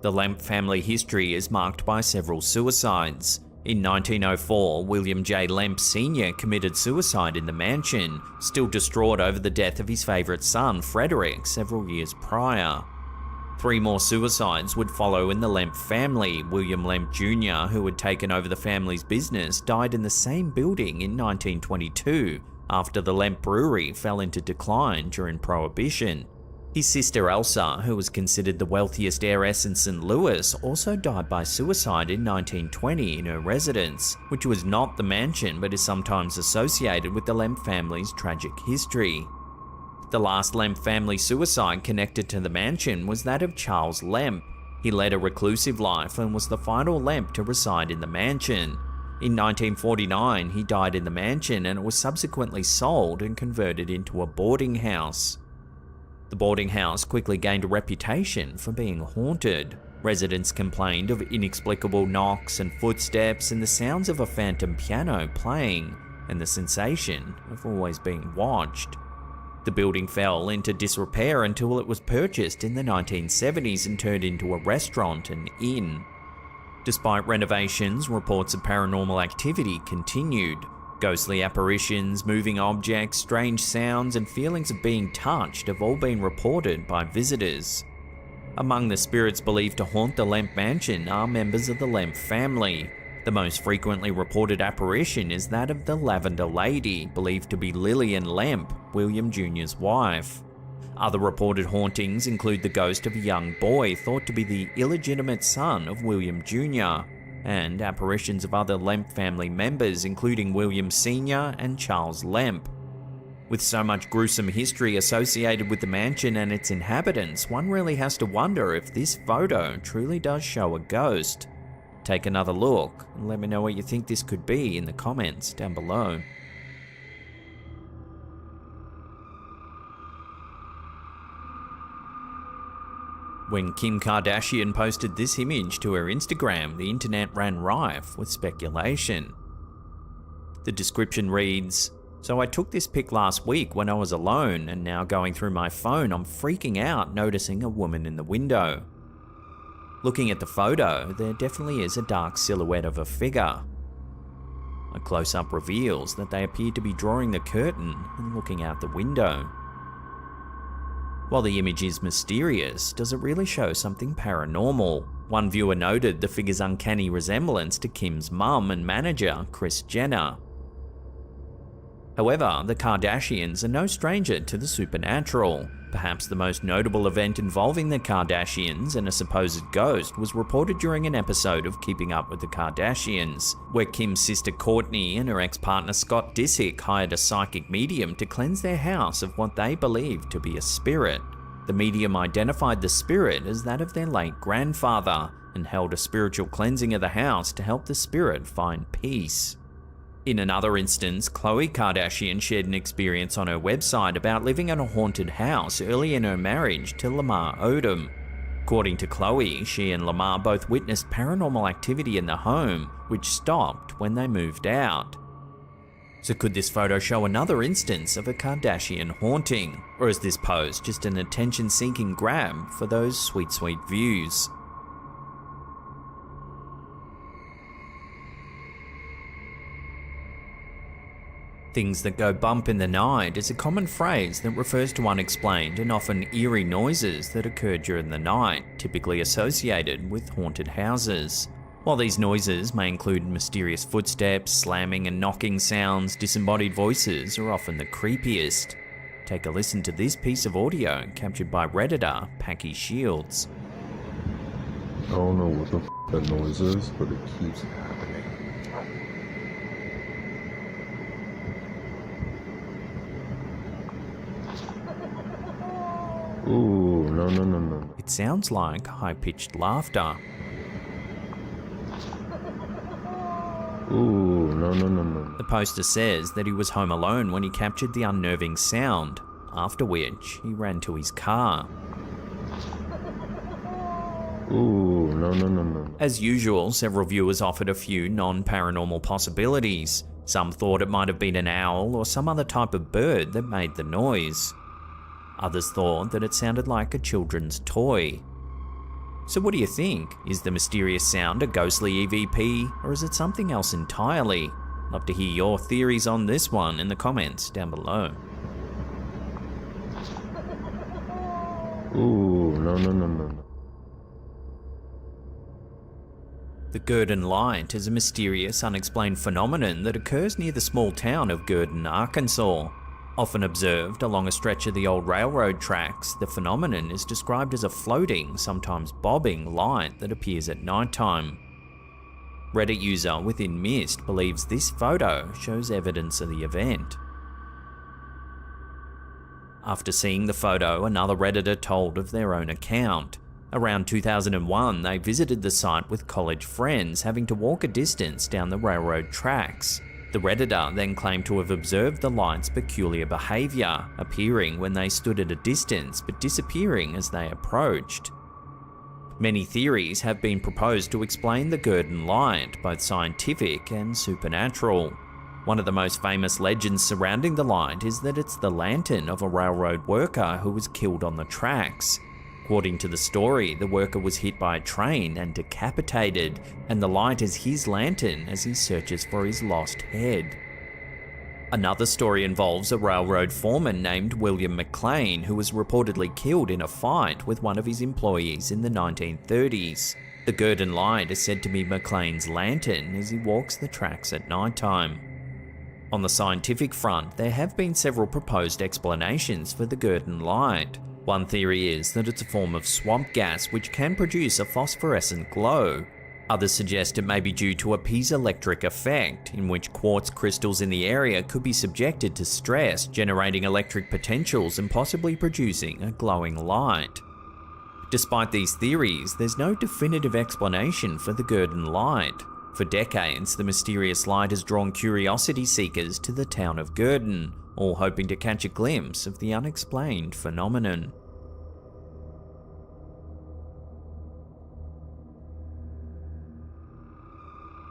The Lemp family history is marked by several suicides. In 1904, William J. Lemp Sr. committed suicide in the mansion, still distraught over the death of his favourite son, Frederick, several years prior. 3 more suicides would follow in the Lemp family. William Lemp Jr., who had taken over the family's business, died in the same building in 1922, after the Lemp Brewery fell into decline during Prohibition. His sister Elsa, who was considered the wealthiest heiress in St. Louis, also died by suicide in 1920 in her residence, which was not the mansion but is sometimes associated with the Lemp family's tragic history. The last Lemp family suicide connected to the mansion was that of Charles Lemp. He led a reclusive life and was the final Lemp to reside in the mansion. In 1949, he died in the mansion and it was subsequently sold and converted into a boarding house. The boarding house quickly gained a reputation for being haunted. Residents complained of inexplicable knocks and footsteps and the sounds of a phantom piano playing, and the sensation of always being watched. The building fell into disrepair until it was purchased in the 1970s and turned into a restaurant and inn. Despite renovations, reports of paranormal activity continued. Ghostly apparitions, moving objects, strange sounds, and feelings of being touched have all been reported by visitors. Among the spirits believed to haunt the Lemp Mansion are members of the Lemp family. The most frequently reported apparition is that of the Lavender Lady, believed to be Lillian Lemp, William Jr.'s wife. Other reported hauntings include the ghost of a young boy thought to be the illegitimate son of William Jr., and apparitions of other Lemp family members including William Sr. and Charles Lemp. With so much gruesome history associated with the mansion and its inhabitants, one really has to wonder if this photo truly does show a ghost. Take another look and let me know what you think this could be in the comments down below. When Kim Kardashian posted this image to her Instagram, the internet ran rife with speculation. The description reads, "So I took this pic last week when I was alone, and now going through my phone I'm freaking out noticing a woman in the window. Looking at the photo, there definitely is a dark silhouette of a figure. A close-up reveals that they appear to be drawing the curtain and looking out the window. While the image is mysterious, does it really show something paranormal? One viewer noted the figure's uncanny resemblance to Kim's mum and manager, Kris Jenner. However, the Kardashians are no stranger to the supernatural. Perhaps the most notable event involving the Kardashians and a supposed ghost was reported during an episode of Keeping Up with the Kardashians, where Kim's sister Kourtney and her ex-partner Scott Disick hired a psychic medium to cleanse their house of what they believed to be a spirit. The medium identified the spirit as that of their late grandfather and held a spiritual cleansing of the house to help the spirit find peace. In another instance, Khloe Kardashian shared an experience on her website about living in a haunted house early in her marriage to Lamar Odom. According to Khloe, she and Lamar both witnessed paranormal activity in the home, which stopped when they moved out. So could this photo show another instance of a Kardashian haunting? Or is this pose just an attention-seeking grab for those sweet, sweet views? Things that go bump in the night is a common phrase that refers to unexplained and often eerie noises that occur during the night, typically associated with haunted houses. While these noises may include mysterious footsteps, slamming and knocking sounds, disembodied voices are often the creepiest. Take a listen to this piece of audio captured by Redditor Packy Shields. I don't know what the f that noise is, but it keeps happening. Ooh, no. It sounds like high-pitched laughter. Ooh, no. The poster says that he was home alone when he captured the unnerving sound. after which he ran to his car. Ooh, no. As usual, several viewers offered a few non-paranormal possibilities. Some thought it might have been an owl or some other type of bird that made the noise. Others thought that it sounded like a children's toy. So what do you think? Is the mysterious sound a ghostly EVP, or is it something else entirely? Love to hear your theories on this one in the comments down below. Ooh, no. The Gurdon Light is a mysterious, unexplained phenomenon that occurs near the small town of Gurdon, Arkansas. Often observed along a stretch of the old railroad tracks, the phenomenon is described as a floating, sometimes bobbing, light that appears at nighttime. Reddit user Within Mist believes this photo shows evidence of the event. After seeing the photo, another Redditor told of their own account. Around 2001, they visited the site with college friends, having to walk a distance down the railroad tracks. The Redditor then claimed to have observed the light's peculiar behaviour, appearing when they stood at a distance but disappearing as they approached. Many theories have been proposed to explain the Gurdon Light, both scientific and supernatural. One of the most famous legends surrounding the light is that it's the lantern of a railroad worker who was killed on the tracks. According to the story, the worker was hit by a train and decapitated, and the light is his lantern as he searches for his lost head. Another story involves a railroad foreman named William McLean, who was reportedly killed in a fight with one of his employees in the 1930s. The Gurdon Light is said to be McLean's lantern as he walks the tracks at nighttime. On the scientific front, there have been several proposed explanations for the Gurdon Light. One theory is that it's a form of swamp gas which can produce a phosphorescent glow. Others suggest it may be due to a piezoelectric effect, in which quartz crystals in the area could be subjected to stress, generating electric potentials and possibly producing a glowing light. Despite these theories, there's no definitive explanation for the Gurdon Light. For decades, the mysterious light has drawn curiosity seekers to the town of Gurdon, all hoping to catch a glimpse of the unexplained phenomenon.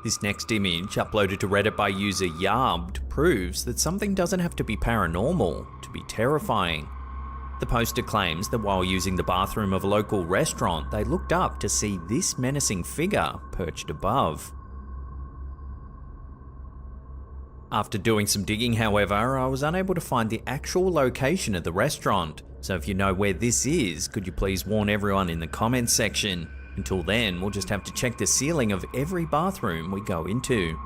This next image, uploaded to Reddit by user Yarbed, proves that something doesn't have to be paranormal to be terrifying. The poster claims that while using the bathroom of a local restaurant, they looked up to see this menacing figure perched above. After doing some digging, however, I was unable to find the actual location of the restaurant, so if you know where this is, could you please warn everyone in the comments section? Until then, we'll just have to check the ceiling of every bathroom we go into.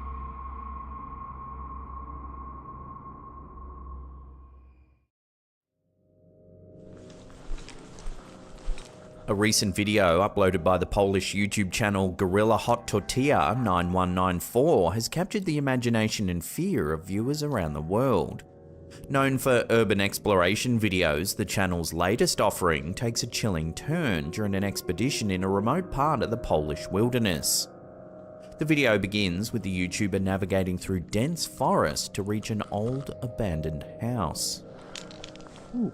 A recent video uploaded by the Polish YouTube channel Gorilla Hot Tortilla 9194 has captured the imagination and fear of viewers around the world. Known for urban exploration videos, the channel's latest offering takes a chilling turn during an expedition in a remote part of the Polish wilderness. The video begins with the YouTuber navigating through dense forest to reach an old abandoned house. Ooh.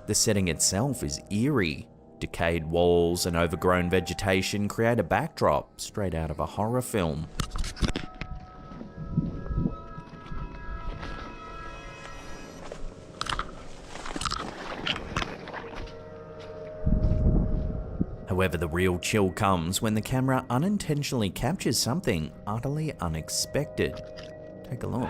The setting itself is eerie. Decayed walls and overgrown vegetation create a backdrop straight out of a horror film. However, the real chill comes when the camera unintentionally captures something utterly unexpected. Take a look.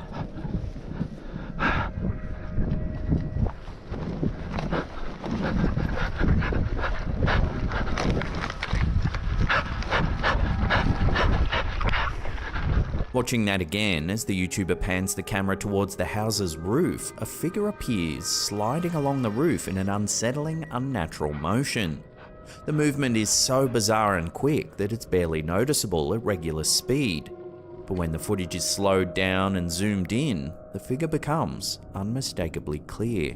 Watching that again, as the YouTuber pans the camera towards the house's roof, a figure appears sliding along the roof in an unsettling, unnatural motion. The movement is so bizarre and quick that it's barely noticeable at regular speed. But when the footage is slowed down and zoomed in, the figure becomes unmistakably clear.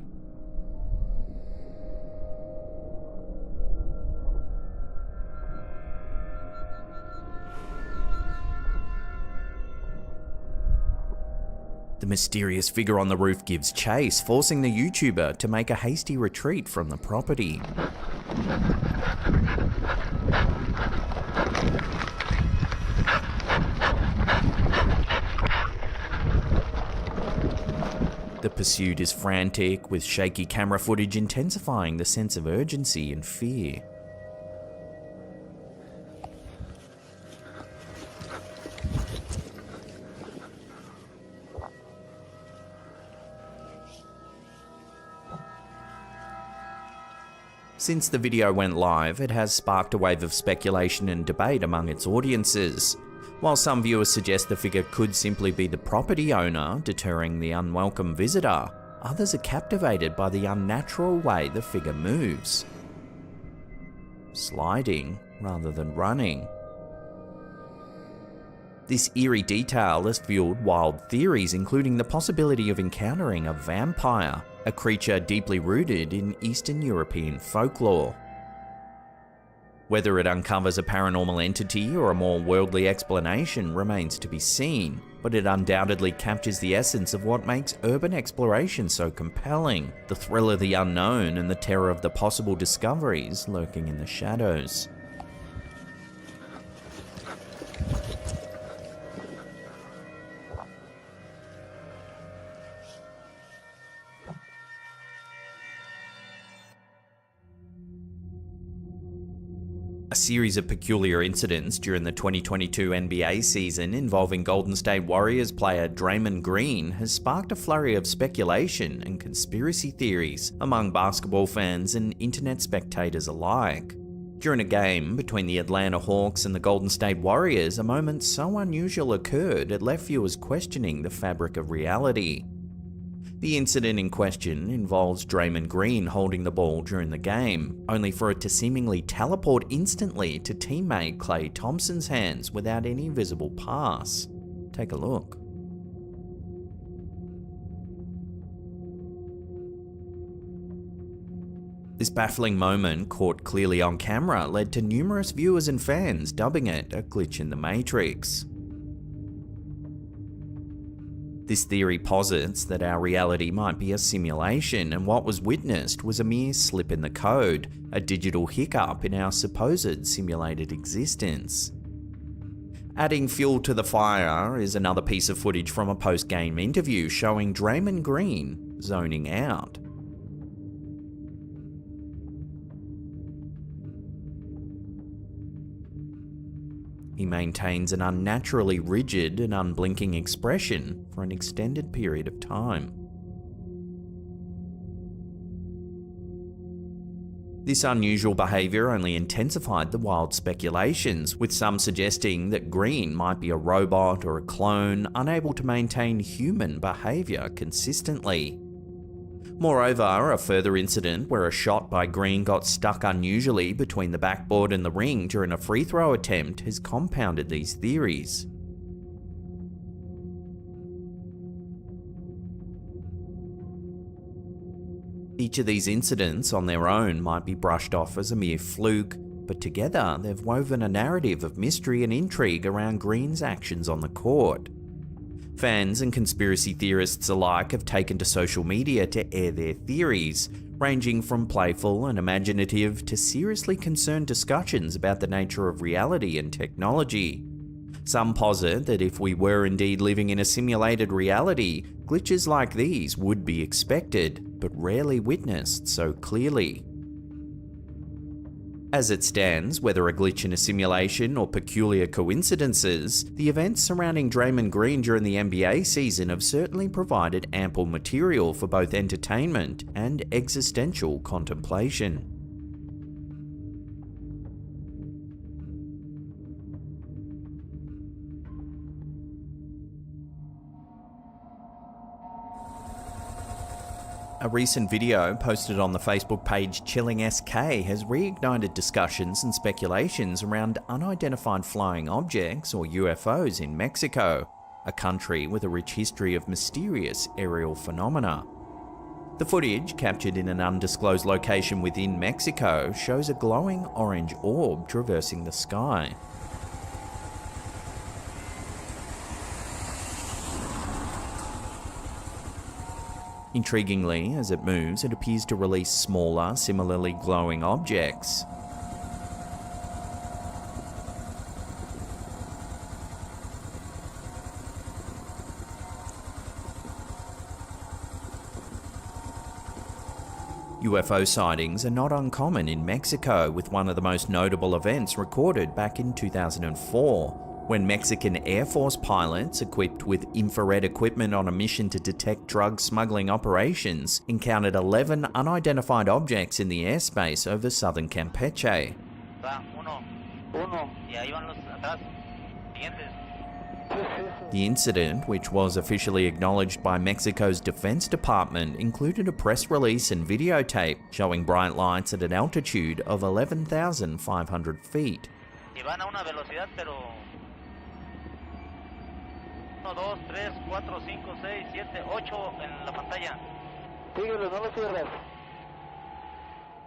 The mysterious figure on the roof gives chase, forcing the YouTuber to make a hasty retreat from the property. The pursuit is frantic, with shaky camera footage intensifying the sense of urgency and fear. Since the video went live, it has sparked a wave of speculation and debate among its audiences. While some viewers suggest the figure could simply be the property owner deterring the unwelcome visitor, others are captivated by the unnatural way the figure moves, sliding rather than running. This eerie detail has fueled wild theories, including the possibility of encountering a vampire, a creature deeply rooted in Eastern European folklore. Whether it uncovers a paranormal entity or a more worldly explanation remains to be seen, but it undoubtedly captures the essence of what makes urban exploration so compelling: the thrill of the unknown and the terror of the possible discoveries lurking in the shadows. A series of peculiar incidents during the 2022 NBA season involving Golden State Warriors player Draymond Green has sparked a flurry of speculation and conspiracy theories among basketball fans and internet spectators alike. During a game between the Atlanta Hawks and the Golden State Warriors, a moment so unusual occurred it left viewers questioning the fabric of reality. The incident in question involves Draymond Green holding the ball during the game, only for it to seemingly teleport instantly to teammate Klay Thompson's hands without any visible pass. Take a look. This baffling moment, caught clearly on camera, led to numerous viewers and fans dubbing it a glitch in the Matrix. This theory posits that our reality might be a simulation, and what was witnessed was a mere slip in the code, a digital hiccup in our supposed simulated existence. Adding fuel to the fire is another piece of footage from a post-game interview showing Draymond Green zoning out. He maintains an unnaturally rigid and unblinking expression for an extended period of time. This unusual behaviour only intensified the wild speculations, with some suggesting that Green might be a robot or a clone, unable to maintain human behaviour consistently. Moreover, a further incident where a shot by Green got stuck unusually between the backboard and the ring during a free throw attempt has compounded these theories. Each of these incidents on their own might be brushed off as a mere fluke, but together they've woven a narrative of mystery and intrigue around Green's actions on the court. Fans and conspiracy theorists alike have taken to social media to air their theories, ranging from playful and imaginative to seriously concerned discussions about the nature of reality and technology. Some posit that if we were indeed living in a simulated reality, glitches like these would be expected, but rarely witnessed so clearly. As it stands, whether a glitch in a simulation or peculiar coincidences, the events surrounding Draymond Green during the NBA season have certainly provided ample material for both entertainment and existential contemplation. A recent video posted on the Facebook page Chilling SK has reignited discussions and speculations around unidentified flying objects or UFOs in Mexico, a country with a rich history of mysterious aerial phenomena. The footage, captured in an undisclosed location within Mexico, shows a glowing orange orb traversing the sky. Intriguingly, as it moves, it appears to release smaller, similarly glowing objects. UFO sightings are not uncommon in Mexico, with one of the most notable events recorded back in 2004, when Mexican Air Force pilots, equipped with infrared equipment on a mission to detect drug smuggling operations, encountered 11 unidentified objects in the airspace over southern Campeche. The incident, which was officially acknowledged by Mexico's Defense Department, included a press release and videotape showing bright lights at an altitude of 11,500 feet.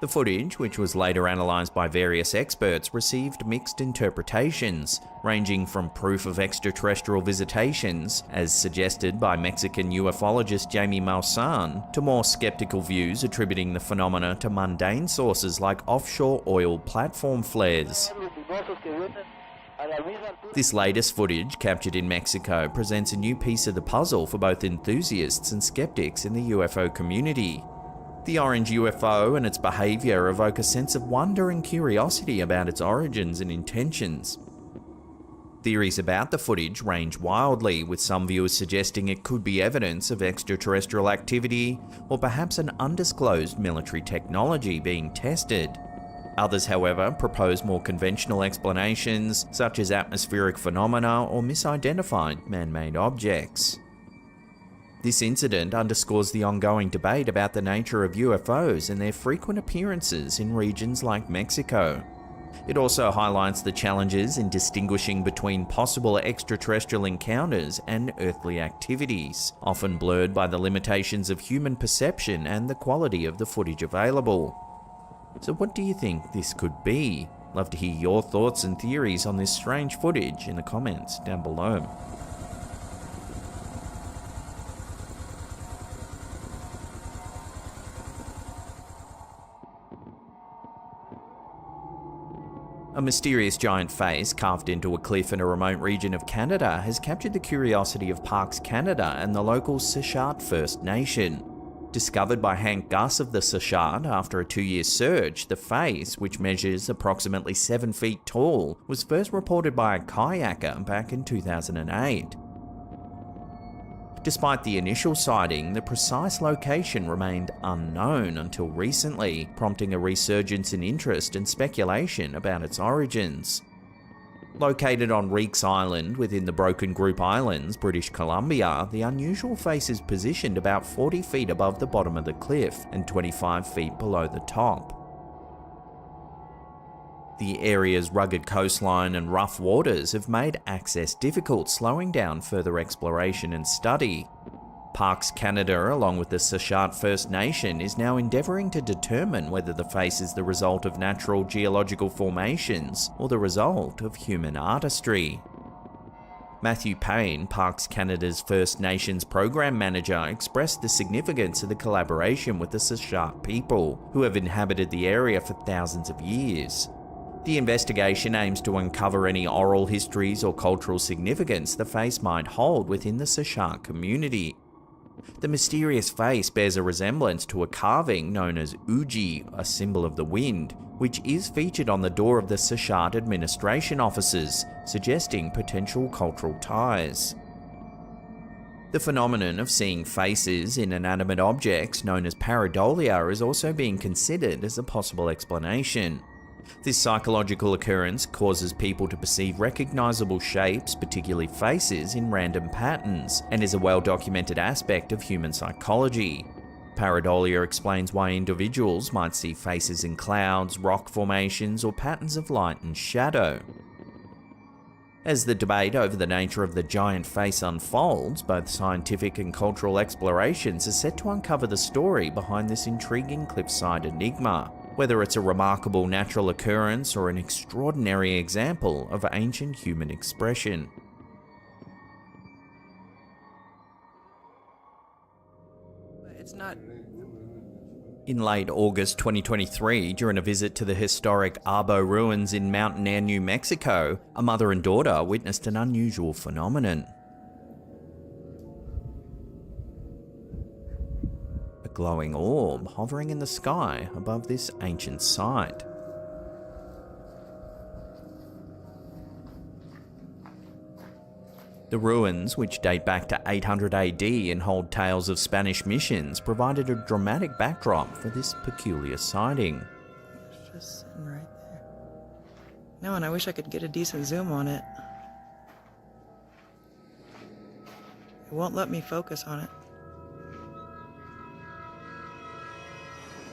The footage, which was later analysed by various experts, received mixed interpretations, ranging from proof of extraterrestrial visitations, as suggested by Mexican ufologist Jaime Maussan, to more sceptical views attributing the phenomena to mundane sources like offshore oil platform flares. This latest footage, captured in Mexico, presents a new piece of the puzzle for both enthusiasts and skeptics in the UFO community. The orange UFO and its behaviour evoke a sense of wonder and curiosity about its origins and intentions. Theories about the footage range wildly, with some viewers suggesting it could be evidence of extraterrestrial activity, or perhaps an undisclosed military technology being tested. Others, however, propose more conventional explanations, such as atmospheric phenomena or misidentified man-made objects. This incident underscores the ongoing debate about the nature of UFOs and their frequent appearances in regions like Mexico. It also highlights the challenges in distinguishing between possible extraterrestrial encounters and earthly activities, often blurred by the limitations of human perception and the quality of the footage available. So what do you think this could be? Love to hear your thoughts and theories on this strange footage in the comments down below. A mysterious giant face carved into a cliff in a remote region of Canada has captured the curiosity of Parks Canada and the local Saskatchewan First Nation. Discovered by Hank Gus of the Saskatchewan after a 2-year search, the face, which measures approximately 7 feet tall, was first reported by a kayaker back in 2008. Despite the initial sighting, the precise location remained unknown until recently, prompting a resurgence in interest and speculation about its origins. Located on Reeks Island within the Broken Group Islands, British Columbia, the unusual face is positioned about 40 feet above the bottom of the cliff and 25 feet below the top. The area's rugged coastline and rough waters have made access difficult, slowing down further exploration and study. Parks Canada, along with the Saskatchewan First Nation, is now endeavouring to determine whether the face is the result of natural geological formations or the result of human artistry. Matthew Payne, Parks Canada's First Nations Program Manager, expressed the significance of the collaboration with the Saskatchewan people, who have inhabited the area for thousands of years. The investigation aims to uncover any oral histories or cultural significance the face might hold within the Saskatchewan community. The mysterious face bears a resemblance to a carving known as Uji, a symbol of the wind, which is featured on the door of the Saskatchewan administration offices, suggesting potential cultural ties. The phenomenon of seeing faces in inanimate objects, known as pareidolia, is also being considered as a possible explanation. This psychological occurrence causes people to perceive recognizable shapes, particularly faces, in random patterns, and is a well-documented aspect of human psychology. Pareidolia explains why individuals might see faces in clouds, rock formations, or patterns of light and shadow. As the debate over the nature of the giant face unfolds, both scientific and cultural explorations are set to uncover the story behind this intriguing cliffside enigma, whether it's a remarkable natural occurrence or an extraordinary example of ancient human expression. It's not In late August 2023, during a visit to the historic Arbo ruins in Mountain Air, New Mexico, a mother and daughter witnessed an unusual phenomenon. A glowing orb hovering in the sky above this ancient site. The ruins, which date back to 800 AD and hold tales of Spanish missions, provided a dramatic backdrop for this peculiar sighting. It's just sitting right there. No, and I wish I could get a decent zoom on it. It won't let me focus on it.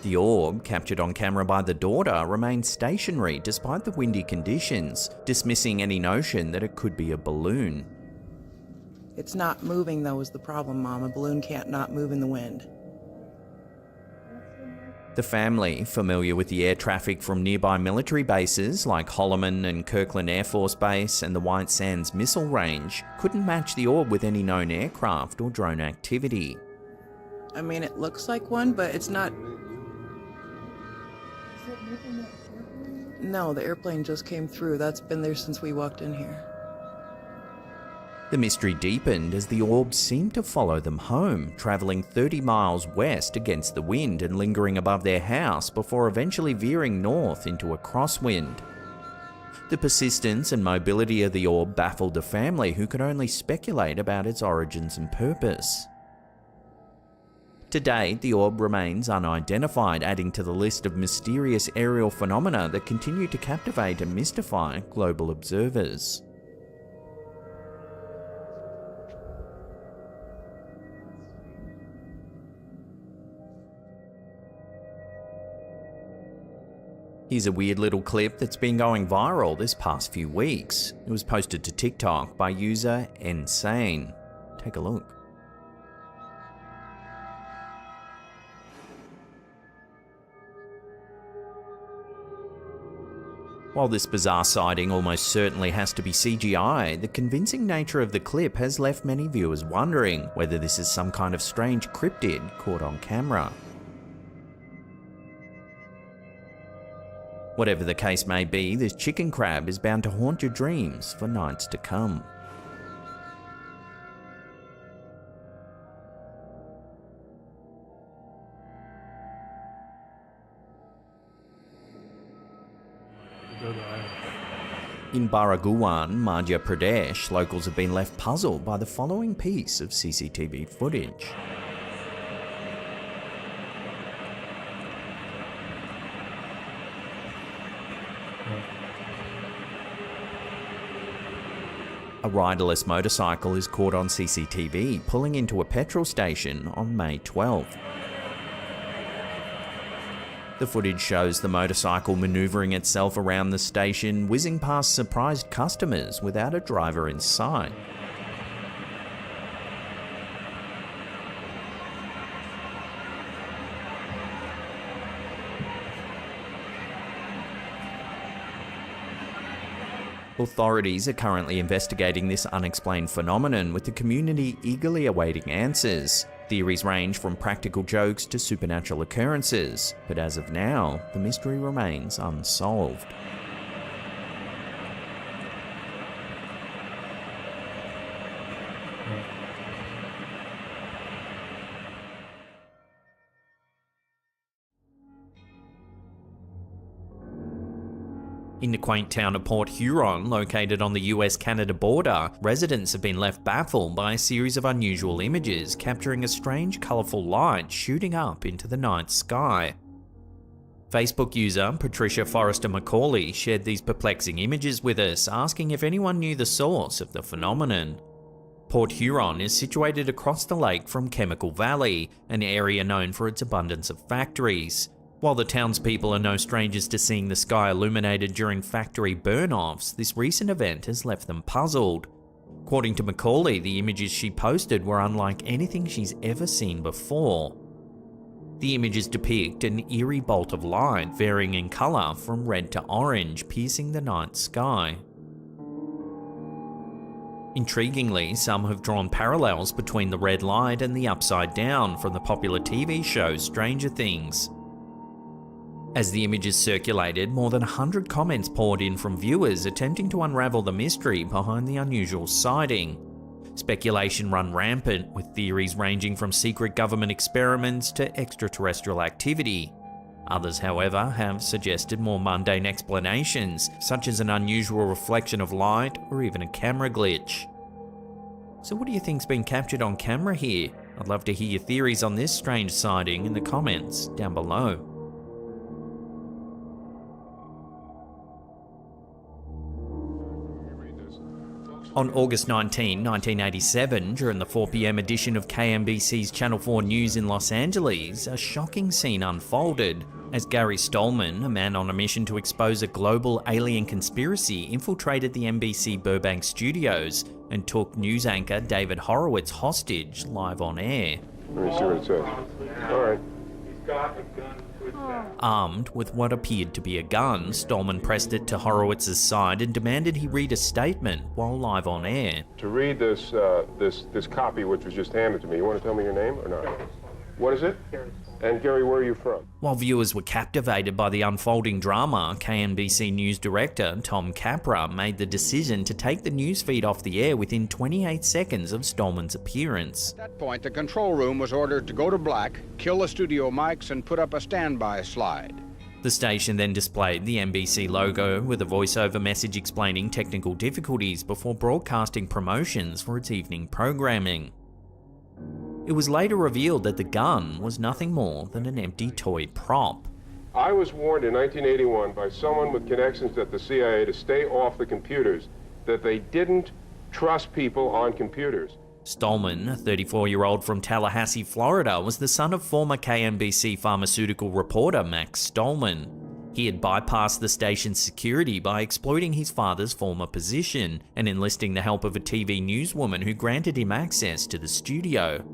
The orb, captured on camera by the daughter, remained stationary despite the windy conditions, dismissing any notion that it could be a balloon. It's not moving, though, is the problem, Mom. A balloon can't not move in the wind. The family, familiar with the air traffic from nearby military bases like Holloman and Kirkland Air Force Base and the White Sands Missile Range, couldn't match the orb with any known aircraft or drone activity. I mean, it looks like one, but it's not... No, the airplane just came through. That's been there since we walked in here. The mystery deepened as the orb seemed to follow them home, travelling 30 miles west against the wind and lingering above their house before eventually veering north into a crosswind. The persistence and mobility of the orb baffled the family, who could only speculate about its origins and purpose. To date, the orb remains unidentified, adding to the list of mysterious aerial phenomena that continue to captivate and mystify global observers. Here's a weird little clip that's been going viral this past few weeks. It was posted to TikTok by user Insane. Take a look. While this bizarre sighting almost certainly has to be CGI, the convincing nature of the clip has left many viewers wondering whether this is some kind of strange cryptid caught on camera. Whatever the case may be, this chicken crab is bound to haunt your dreams for nights to come. In Baragouwan, Madhya Pradesh, locals have been left puzzled by the following piece of CCTV footage. A riderless motorcycle is caught on CCTV pulling into a petrol station on May 12th. The footage shows the motorcycle maneuvering itself around the station, whizzing past surprised customers without a driver in sight. Authorities are currently investigating this unexplained phenomenon, with the community eagerly awaiting answers. Theories range from practical jokes to supernatural occurrences, but as of now, the mystery remains unsolved. In the quaint town of Port Huron, located on the US-Canada border, residents have been left baffled by a series of unusual images capturing a strange, colourful light shooting up into the night sky. Facebook user Patricia Forrester Macaulay shared these perplexing images with us, asking if anyone knew the source of the phenomenon. Port Huron is situated across the lake from Chemical Valley, an area known for its abundance of factories. While the townspeople are no strangers to seeing the sky illuminated during factory burn-offs, this recent event has left them puzzled. According to Macaulay, the images she posted were unlike anything she's ever seen before. The images depict an eerie bolt of light varying in colour from red to orange, piercing the night sky. Intriguingly, some have drawn parallels between the red light and the upside down from the popular TV show Stranger Things. As the images circulated, more than 100 comments poured in from viewers attempting to unravel the mystery behind the unusual sighting. Speculation ran rampant, with theories ranging from secret government experiments to extraterrestrial activity. Others, however, have suggested more mundane explanations, such as an unusual reflection of light or even a camera glitch. So what do you think's been captured on camera here? I'd love to hear your theories on this strange sighting in the comments down below. On August 19, 1987, during the 4 p.m. edition of KMBC's Channel 4 News in Los Angeles, a shocking scene unfolded as Gary Stolman, a man on a mission to expose a global alien conspiracy, infiltrated the NBC Burbank studios and took news anchor David Horowitz hostage live on air. Let me see what it says. All right. He's got a gun. Armed with what appeared to be a gun, Stolman pressed it to Horowitz's side and demanded he read a statement while live on air. To read this copy which was just handed to me, you want to tell me your name or not? What is it? And Gary, where are you from? While viewers were captivated by the unfolding drama, KNBC News Director Tom Capra made the decision to take the newsfeed off the air within 28 seconds of Stolman's appearance. At that point, the control room was ordered to go to black, kill the studio mics, and put up a standby slide. The station then displayed the NBC logo with a voiceover message explaining technical difficulties before broadcasting promotions for its evening programming. It was later revealed that the gun was nothing more than an empty toy prop. I was warned in 1981 by someone with connections at the CIA to stay off the computers, that they didn't trust people on computers. Stolman, a 34-year-old from Tallahassee, Florida, was the son of former KNBC pharmaceutical reporter Max Stolman. He had bypassed the station's security by exploiting his father's former position and enlisting the help of a TV newswoman who granted him access to the studio.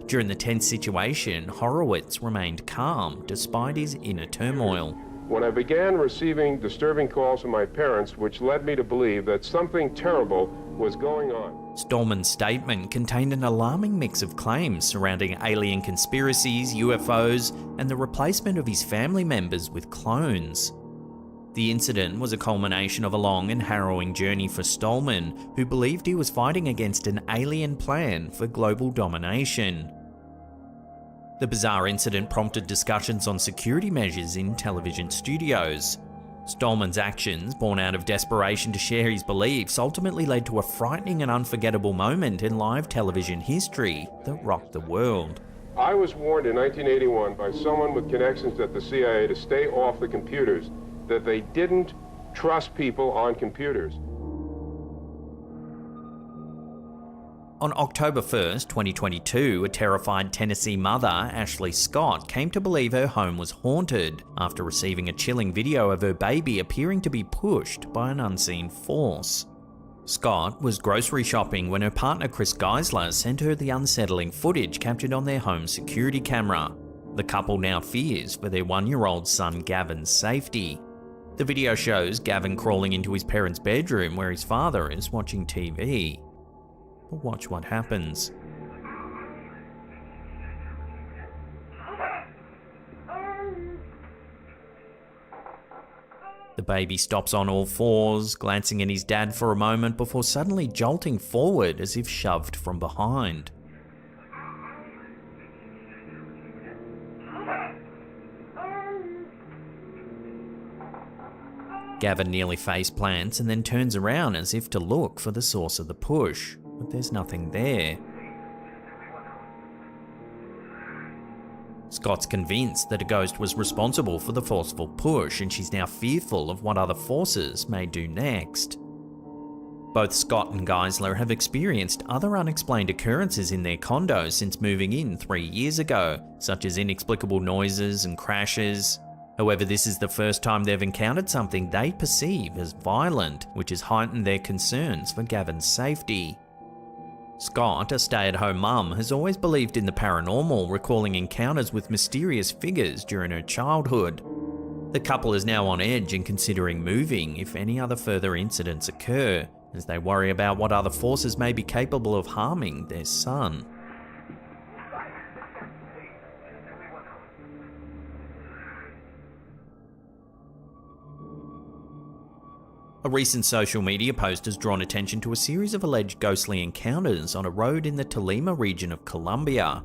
During the tense situation, Horowitz remained calm despite his inner turmoil. When I began receiving disturbing calls from my parents, which led me to believe that something terrible was going on. Stolman's statement contained an alarming mix of claims surrounding alien conspiracies, UFOs, and the replacement of his family members with clones. The incident was a culmination of a long and harrowing journey for Stolman, who believed he was fighting against an alien plan for global domination. The bizarre incident prompted discussions on security measures in television studios. Stolman's actions, born out of desperation to share his beliefs, ultimately led to a frightening and unforgettable moment in live television history that rocked the world. I was warned in 1981 by someone with connections at the CIA to stay off the computers, that they didn't trust people on computers. On October 1st, 2022, a terrified Tennessee mother, Ashley Scott, came to believe her home was haunted after receiving a chilling video of her baby appearing to be pushed by an unseen force. Scott was grocery shopping when her partner Chris Geisler sent her the unsettling footage captured on their home security camera. The couple now fears for their 1-year-old son Gavin's safety. The video shows Gavin crawling into his parents' bedroom where his father is watching TV. But watch what happens. The baby stops on all fours, glancing at his dad for a moment before suddenly jolting forward as if shoved from behind. Gavin nearly face plants and then turns around as if to look for the source of the push, but there's nothing there. Scott's convinced that a ghost was responsible for the forceful push, and she's now fearful of what other forces may do next. Both Scott and Geisler have experienced other unexplained occurrences in their condo since moving in 3 years ago, such as inexplicable noises and crashes. However, this is the first time they've encountered something they perceive as violent, which has heightened their concerns for Gavin's safety. Scott, a stay-at-home mum, has always believed in the paranormal, recalling encounters with mysterious figures during her childhood. The couple is now on edge and considering moving if any other further incidents occur, as they worry about what other forces may be capable of harming their son. A recent social media post has drawn attention to a series of alleged ghostly encounters on a road in the Tolima region of Colombia.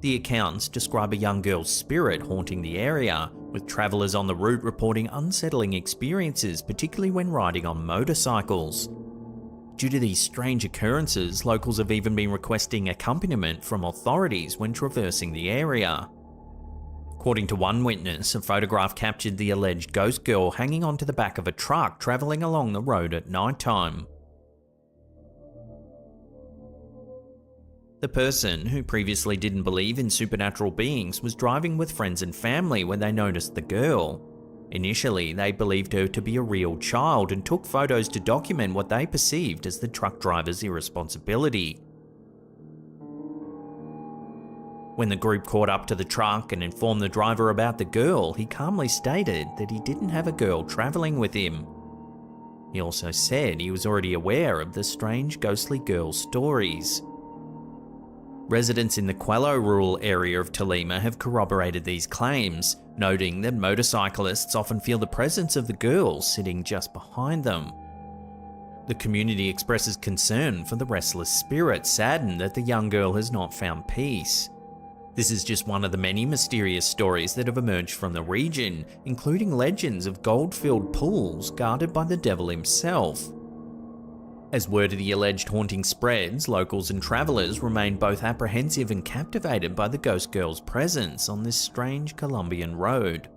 The accounts describe a young girl's spirit haunting the area, with travellers on the route reporting unsettling experiences, particularly when riding on motorcycles. Due to these strange occurrences, locals have even been requesting accompaniment from authorities when traversing the area. According to one witness, a photograph captured the alleged ghost girl hanging onto the back of a truck travelling along the road at night time. The person, who previously didn't believe in supernatural beings, was driving with friends and family when they noticed the girl. Initially, they believed her to be a real child and took photos to document what they perceived as the truck driver's irresponsibility. When the group caught up to the truck and informed the driver about the girl, he calmly stated that he didn't have a girl travelling with him. He also said he was already aware of the strange ghostly girl stories. Residents in the Quello rural area of Tolima have corroborated these claims, noting that motorcyclists often feel the presence of the girl sitting just behind them. The community expresses concern for the restless spirit, saddened that the young girl has not found peace. This is just one of the many mysterious stories that have emerged from the region, including legends of gold-filled pools guarded by the devil himself. As word of the alleged haunting spreads, locals and travellers remain both apprehensive and captivated by the ghost girl's presence on this strange Colombian road.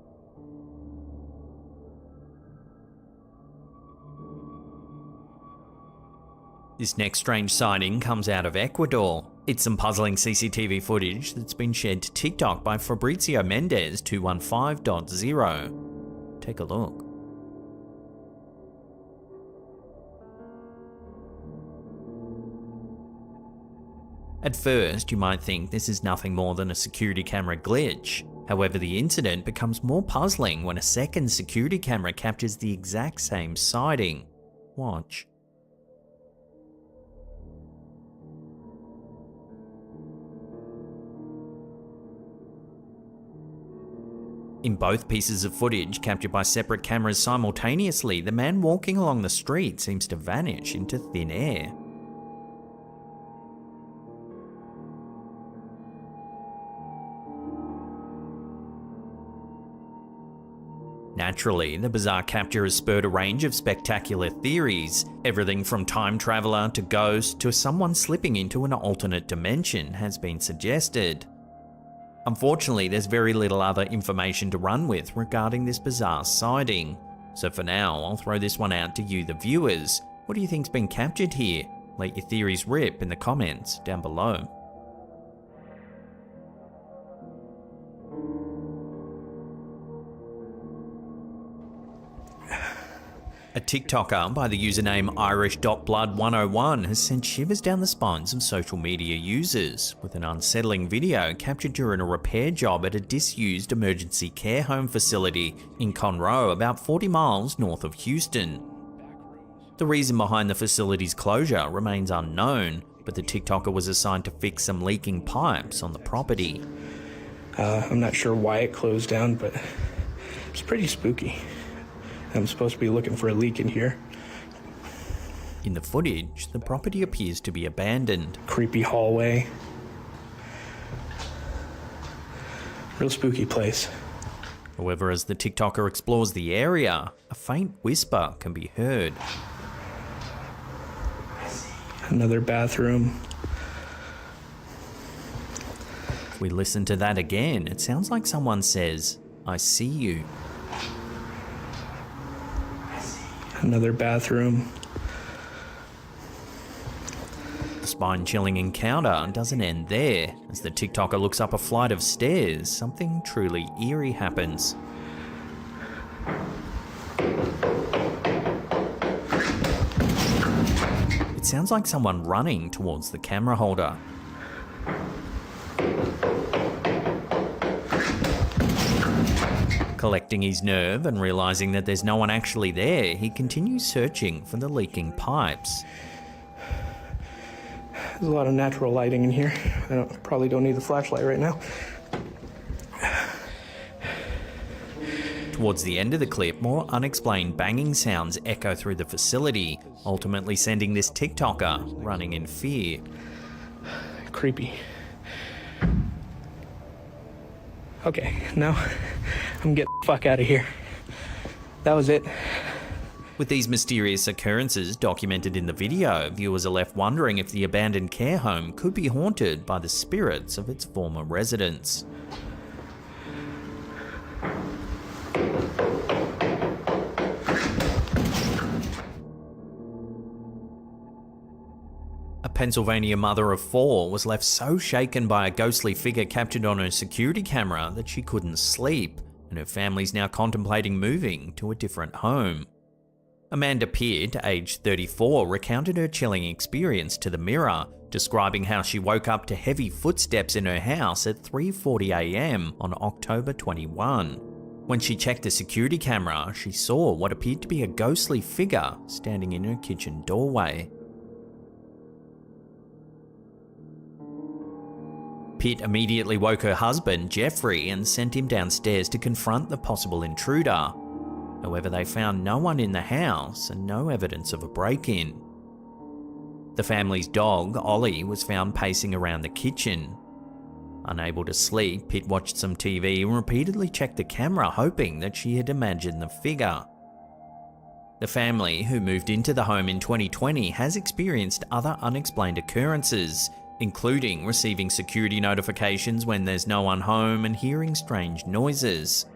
This next strange sighting comes out of Ecuador. It's some puzzling CCTV footage that's been shared to TikTok by Fabrizio Mendez 215.0. Take a look. At first, you might think this is nothing more than a security camera glitch. However, the incident becomes more puzzling when a second security camera captures the exact same sighting. Watch. In both pieces of footage captured by separate cameras simultaneously, the man walking along the street seems to vanish into thin air. Naturally, the bizarre capture has spurred a range of spectacular theories. Everything from time traveler to ghost to someone slipping into an alternate dimension has been suggested. Unfortunately, there's very little other information to run with regarding this bizarre sighting. So for now, I'll throw this one out to you, the viewers. What do you think's been captured here? Let your theories rip in the comments down below. A TikToker by the username Irish.blood101 has sent shivers down the spines of social media users with an unsettling video captured during a repair job at a disused emergency care home facility in Conroe, about 40 miles north of Houston. The reason behind the facility's closure remains unknown, but the TikToker was assigned to fix some leaking pipes on the property. I'm not sure why it closed down, but it's pretty spooky. I'm supposed to be looking for a leak in here. In the footage, the property appears to be abandoned. Creepy hallway. Real spooky place. However, as the TikToker explores the area, a faint whisper can be heard. Another bathroom. If we listen to that again, it sounds like someone says, "I see you." Another bathroom. The spine-chilling encounter doesn't end there. As the TikToker looks up a flight of stairs, something truly eerie happens. It sounds like someone running towards the camera holder. Collecting his nerve and realising that there's no one actually there, he continues searching for the leaking pipes. There's a lot of natural lighting in here. I probably don't need the flashlight right now. Towards the end of the clip, more unexplained banging sounds echo through the facility, ultimately sending this TikToker running in fear. Creepy. Okay, now I'm getting the fuck out of here. That was it. With these mysterious occurrences documented in the video, viewers are left wondering if the abandoned care home could be haunted by the spirits of its former residents. A Pennsylvania mother of 4 was left so shaken by a ghostly figure captured on her security camera that she couldn't sleep, and her family's now contemplating moving to a different home. Amanda Peart, aged 34, recounted her chilling experience to the Mirror, describing how she woke up to heavy footsteps in her house at 3:40 a.m. on October 21. When she checked the security camera, she saw what appeared to be a ghostly figure standing in her kitchen doorway. Pitt immediately woke her husband, Jeffrey, and sent him downstairs to confront the possible intruder. However, they found no one in the house and no evidence of a break-in. The family's dog, Ollie, was found pacing around the kitchen. Unable to sleep, Pitt watched some TV and repeatedly checked the camera, hoping that she had imagined the figure. The family, who moved into the home in 2020, has experienced other unexplained occurrences, including receiving security notifications when there's no one home and hearing strange noises.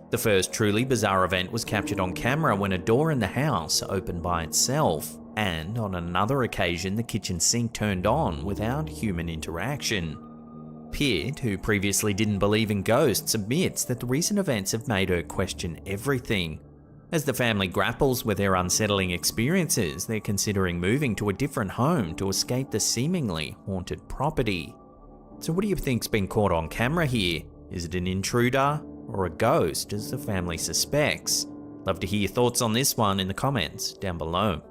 The first truly bizarre event was captured on camera when a door in the house opened by itself, and on another occasion the kitchen sink turned on without human interaction. Peart, who previously didn't believe in ghosts, admits that the recent events have made her question everything. As the family grapples with their unsettling experiences, they're considering moving to a different home to escape the seemingly haunted property. So what do you think's been caught on camera here? Is it an intruder or a ghost, as the family suspects? Love to hear your thoughts on this one in the comments down below.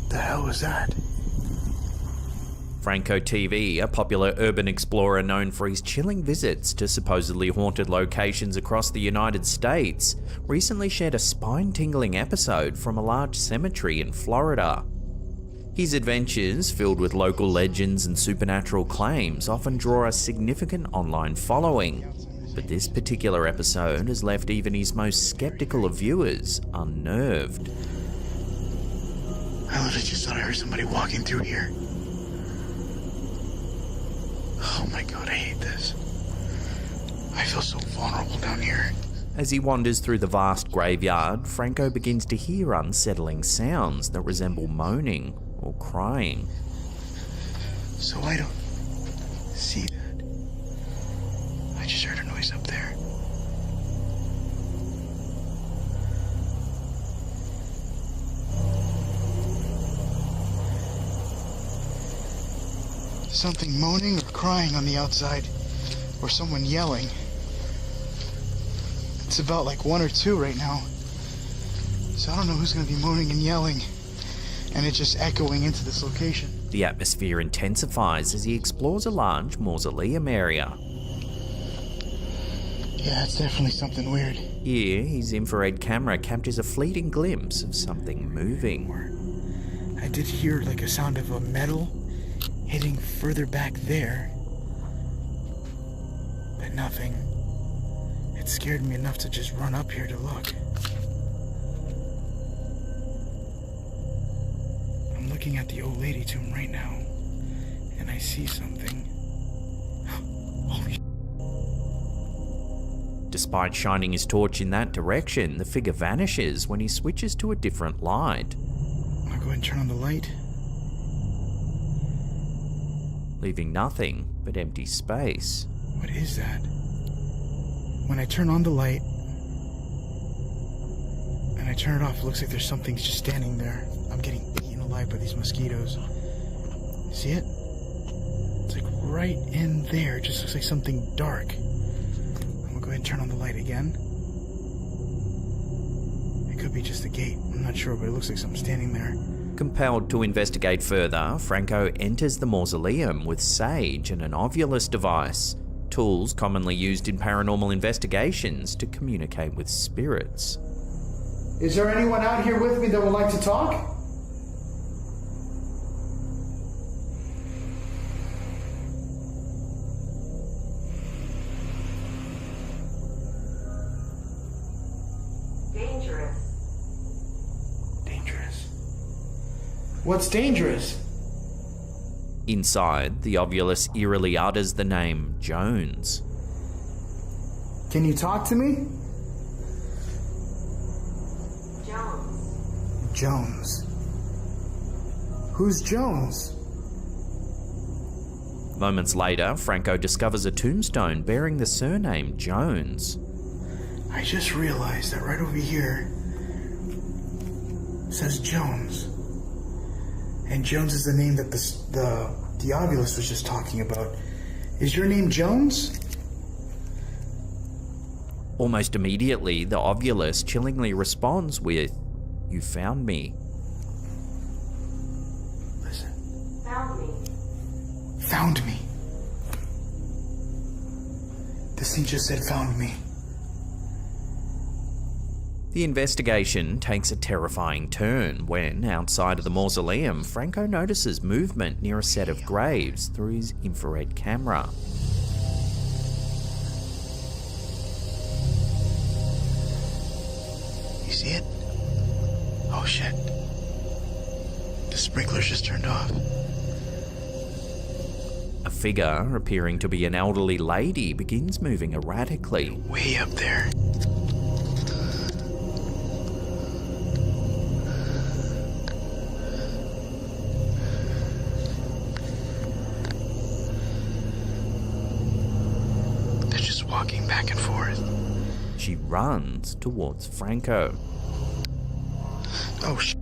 The hell was that? Franco TV, a popular urban explorer known for his chilling visits to supposedly haunted locations across the United States, recently shared a spine-tingling episode from a large cemetery in Florida. His adventures, filled with local legends and supernatural claims, often draw a significant online following, but this particular episode has left even his most skeptical of viewers unnerved. I literally just thought I heard somebody walking through here. Oh my god, I hate this. I feel so vulnerable down here. As he wanders through the vast graveyard, Franco begins to hear unsettling sounds that resemble moaning or crying. So I don't see that. I just heard a noise up there. Something moaning or crying on the outside, or someone yelling. It's about like 1 or 2 right now. So I don't know who's gonna be moaning and yelling, and it's just echoing into this location. The atmosphere intensifies as he explores a large mausoleum area. Yeah, it's definitely something weird. Here, his infrared camera captures a fleeting glimpse of something moving. I did hear like a sound of a metal hitting further back there, but nothing. It scared me enough to just run up here to look. I'm looking at the old lady tomb right now, and I see something. Holy Despite shining his torch in that direction, the figure vanishes when he switches to a different light. I'll go ahead and turn on the light. Leaving nothing but empty space. What is that? When I turn on the light and I turn it off, it looks like there's something just standing there. I'm getting eaten alive. light, but these mosquitoes. See it? It's like right in there. It just looks like something dark. I'm gonna go ahead and turn on the light again. It could be just a gate. I'm not sure, but it looks like something standing there. Compelled to investigate further, Franco enters the mausoleum with sage and an ovulus device, tools commonly used in paranormal investigations to communicate with spirits. Is there anyone out here with me that would like to talk? What's dangerous? Inside, the ovulus eerily utters the name Jones. Can you talk to me? Jones. Who's Jones? Moments later, Franco discovers a tombstone bearing the surname Jones. I just realized that right over here says Jones. And Jones is the name that the ovulus was just talking about. Is your name Jones? Almost immediately, the ovulus chillingly responds with, "You found me." Listen. Found me. This thing just said found me. The investigation takes a terrifying turn when, outside of the mausoleum, Franco notices movement near a set of graves through his infrared camera. You see it? Oh shit. The sprinklers just turned off. A figure, appearing to be an elderly lady, begins moving erratically. Way up there. Walking back and forth. She runs towards Franco. Oh shit.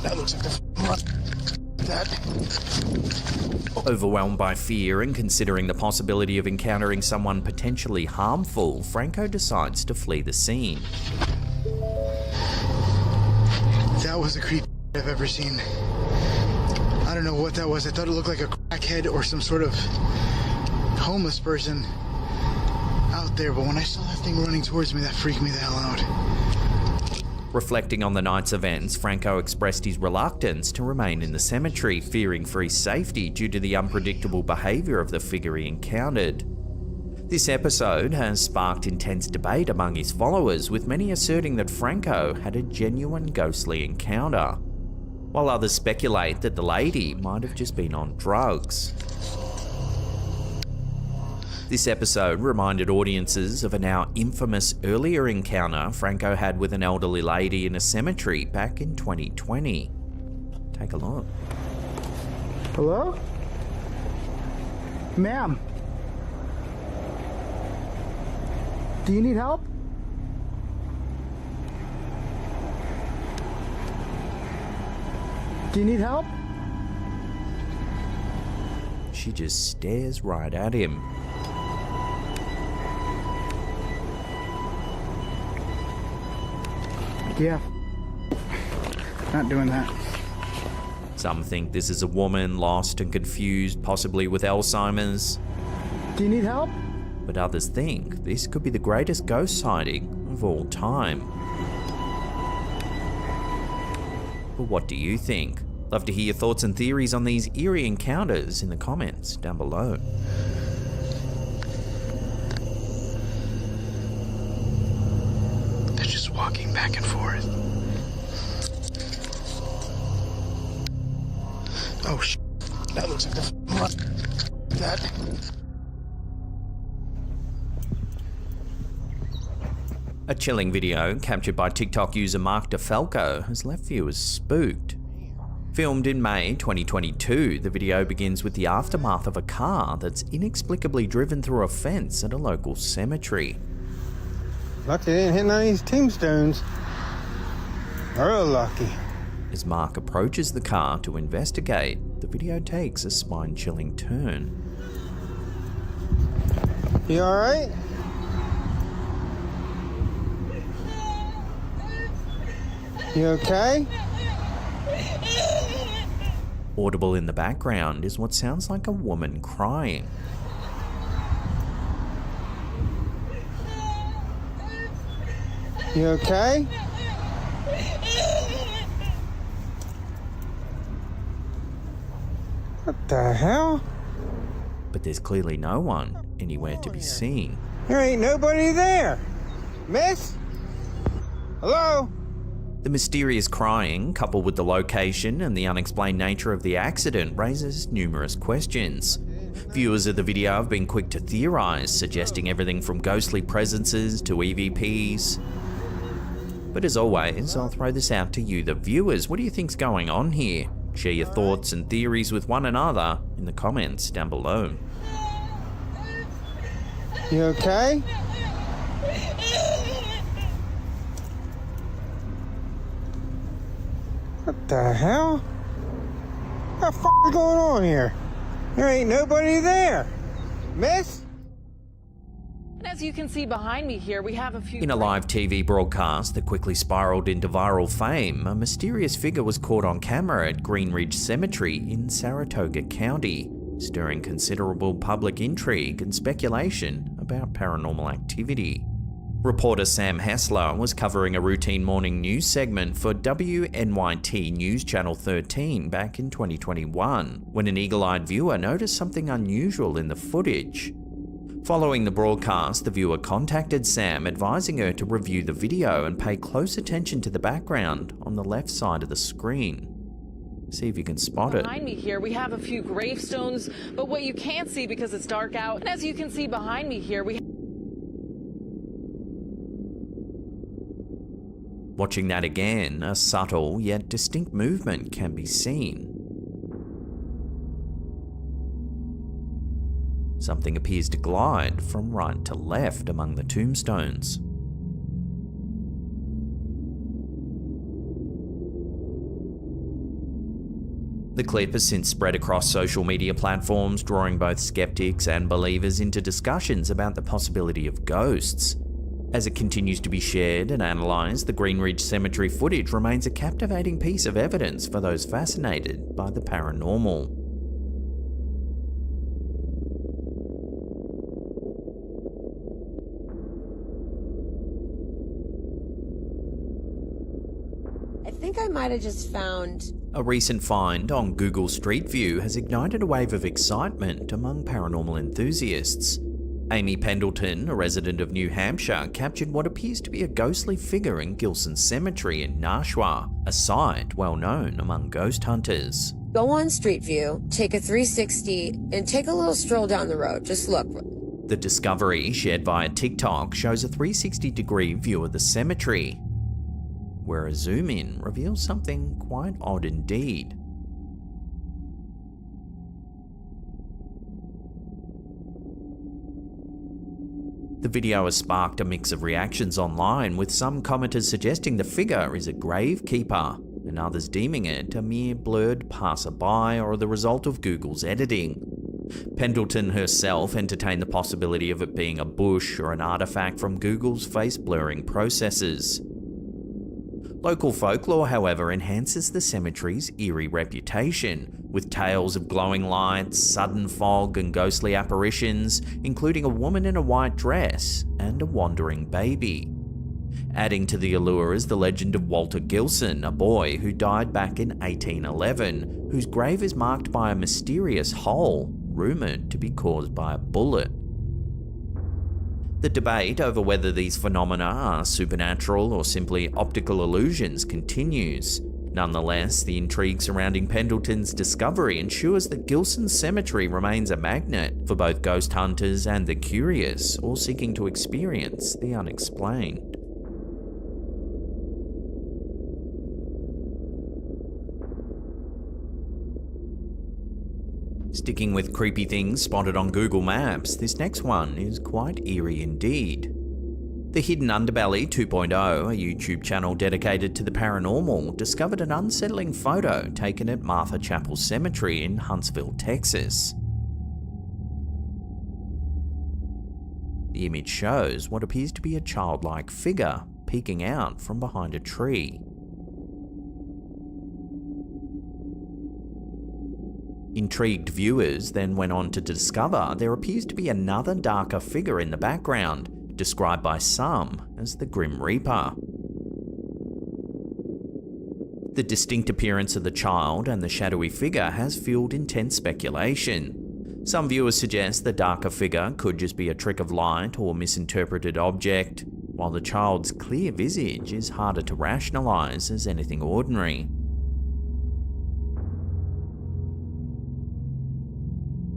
That looks like that. Overwhelmed by fear and considering the possibility of encountering someone potentially harmful, Franco decides to flee the scene. That was the creep I've ever seen. I don't know what that was. I thought it looked like a crackhead or some sort of homeless person out there, but when I saw that thing running towards me, that freaked me the hell out. Reflecting on the night's events, Franco expressed his reluctance to remain in the cemetery, fearing for his safety due to the unpredictable behaviour of the figure he encountered. This episode has sparked intense debate among his followers, with many asserting that Franco had a genuine ghostly encounter, while others speculate that the lady might have just been on drugs. This episode reminded audiences of a now infamous earlier encounter Franco had with an elderly lady in a cemetery back in 2020. Take a look. Hello? Ma'am? Do you need help? Do you need help? She just stares right at him. Yeah. Not doing that. Some think this is a woman lost and confused, possibly with Alzheimer's. Do you need help? But others think this could be the greatest ghost sighting of all time. But what do you think? Love to hear your thoughts and theories on these eerie encounters in the comments down below. They're just walking back and forth. Oh shit. That looks like that. A chilling video captured by TikTok user Mark DeFalco has left viewers spooked. Filmed in May 2022, the video begins with the aftermath of a car that's inexplicably driven through a fence at a local cemetery. Lucky they didn't hit none of these tombstones. Real lucky. As Mark approaches the car to investigate, the video takes a spine-chilling turn. You alright? You okay? Audible in the background is what sounds like a woman crying. You okay? What the hell? But there's clearly no one anywhere to be seen. There ain't nobody there. Miss? Hello? The mysterious crying, coupled with the location and the unexplained nature of the accident, raises numerous questions. Viewers of the video have been quick to theorize, suggesting everything from ghostly presences to EVPs. But as always, I'll throw this out to you, the viewers. What do you think's going on here? Share your thoughts and theories with one another in the comments down below. You okay? What the hell? What the f*** is going on here? There ain't nobody there. Miss? And as you can see behind me here, we have a few... In a live TV broadcast that quickly spiraled into viral fame, a mysterious figure was caught on camera at Green Ridge Cemetery in Saratoga County, stirring considerable public intrigue and speculation about paranormal activity. Reporter Sam Hessler was covering a routine morning news segment for WNYT News Channel 13 back in 2021, when an eagle-eyed viewer noticed something unusual in the footage. Following the broadcast, the viewer contacted Sam, advising her to review the video and pay close attention to the background on the left side of the screen. See if you can spot it. Behind me here, we have a few gravestones, but what you can't see because it's dark out, and as you can see behind me here, we... Watching that again, a subtle yet distinct movement can be seen. Something appears to glide from right to left among the tombstones. The clip has since spread across social media platforms, drawing both skeptics and believers into discussions about the possibility of ghosts. As it continues to be shared and analysed, the Green Ridge Cemetery footage remains a captivating piece of evidence for those fascinated by the paranormal. I think I might have just found... A recent find on Google Street View has ignited a wave of excitement among paranormal enthusiasts. Amy Pendleton, a resident of New Hampshire, captured what appears to be a ghostly figure in Gilson Cemetery in Nashua, a site well known among ghost hunters. Go on Street View, take a 360, and take a little stroll down the road. Just look. The discovery, shared via TikTok, shows a 360-degree view of the cemetery, where a zoom in reveals something quite odd indeed. The video has sparked a mix of reactions online, with some commenters suggesting the figure is a gravekeeper, and others deeming it a mere blurred passerby or the result of Google's editing. Pendleton herself entertained the possibility of it being a bush or an artifact from Google's face blurring processes. Local folklore, however, enhances the cemetery's eerie reputation, with tales of glowing lights, sudden fog, and ghostly apparitions, including a woman in a white dress and a wandering baby. Adding to the allure is the legend of Walter Gilson, a boy who died back in 1811, whose grave is marked by a mysterious hole, rumoured to be caused by a bullet. The debate over whether these phenomena are supernatural or simply optical illusions continues. Nonetheless, the intrigue surrounding Pendleton's discovery ensures that Gilson Cemetery remains a magnet for both ghost hunters and the curious, or seeking to experience the unexplained. Sticking with creepy things spotted on Google Maps, this next one is quite eerie indeed. The Hidden Underbelly 2.0, a YouTube channel dedicated to the paranormal, discovered an unsettling photo taken at Martha Chapel Cemetery in Huntsville, Texas. The image shows what appears to be a childlike figure peeking out from behind a tree. Intrigued viewers then went on to discover there appears to be another darker figure in the background, described by some as the Grim Reaper. The distinct appearance of the child and the shadowy figure has fueled intense speculation. Some viewers suggest the darker figure could just be a trick of light or misinterpreted object, while the child's clear visage is harder to rationalize as anything ordinary.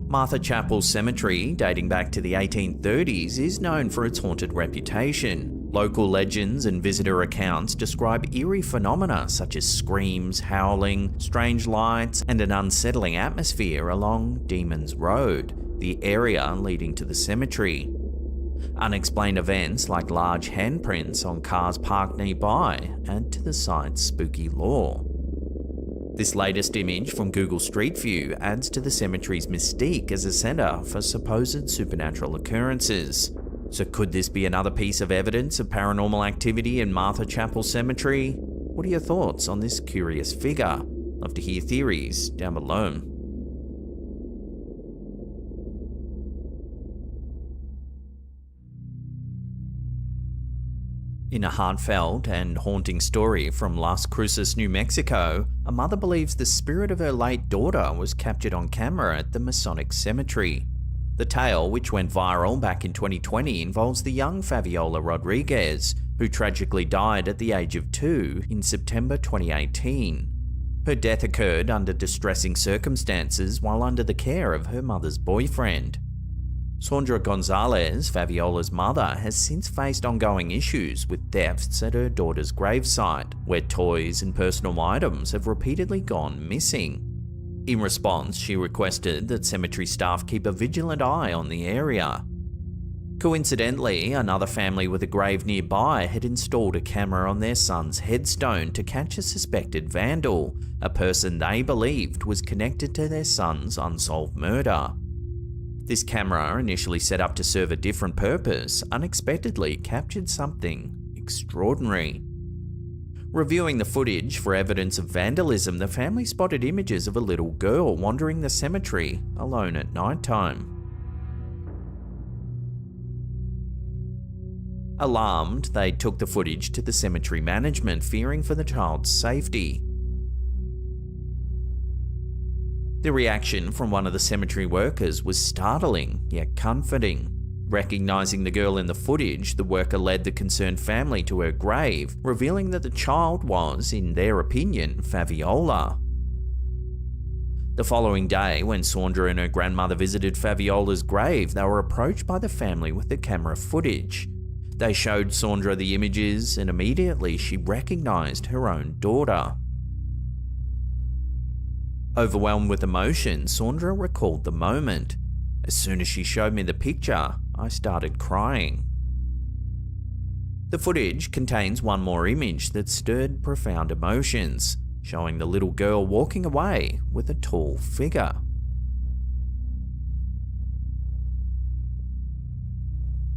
Martha Chapel Cemetery, dating back to the 1830s, is known for its haunted reputation. Local legends and visitor accounts describe eerie phenomena such as screams, howling, strange lights, and an unsettling atmosphere along Demon's Road, the area leading to the cemetery. Unexplained events like large handprints on cars parked nearby add to the site's spooky lore. This latest image from Google Street View adds to the cemetery's mystique as a centre for supposed supernatural occurrences. So could this be another piece of evidence of paranormal activity in Martha Chapel Cemetery? What are your thoughts on this curious figure? Love to hear theories down below. In a heartfelt and haunting story from Las Cruces, New Mexico, a mother believes the spirit of her late daughter was captured on camera at the Masonic Cemetery. The tale, which went viral back in 2020, involves the young Fabiola Rodriguez, who tragically died at the age of 2 in September 2018. Her death occurred under distressing circumstances while under the care of her mother's boyfriend. Sandra Gonzalez, Fabiola's mother, has since faced ongoing issues with thefts at her daughter's gravesite, where toys and personal items have repeatedly gone missing. In response, she requested that cemetery staff keep a vigilant eye on the area. Coincidentally, another family with a grave nearby had installed a camera on their son's headstone to catch a suspected vandal, a person they believed was connected to their son's unsolved murder. This camera, initially set up to serve a different purpose, unexpectedly captured something extraordinary. Reviewing the footage for evidence of vandalism, the family spotted images of a little girl wandering the cemetery alone at nighttime. Alarmed, they took the footage to the cemetery management, fearing for the child's safety. The reaction from one of the cemetery workers was startling, yet comforting. Recognizing the girl in the footage, the worker led the concerned family to her grave, revealing that the child was, in their opinion, Fabiola. The following day, when Sandra and her grandmother visited Fabiola's grave, they were approached by the family with the camera footage. They showed Sandra the images, and immediately she recognized her own daughter. Overwhelmed with emotion, Sandra recalled the moment. As soon as she showed me the picture, I started crying. The footage contains one more image that stirred profound emotions, showing the little girl walking away with a tall figure.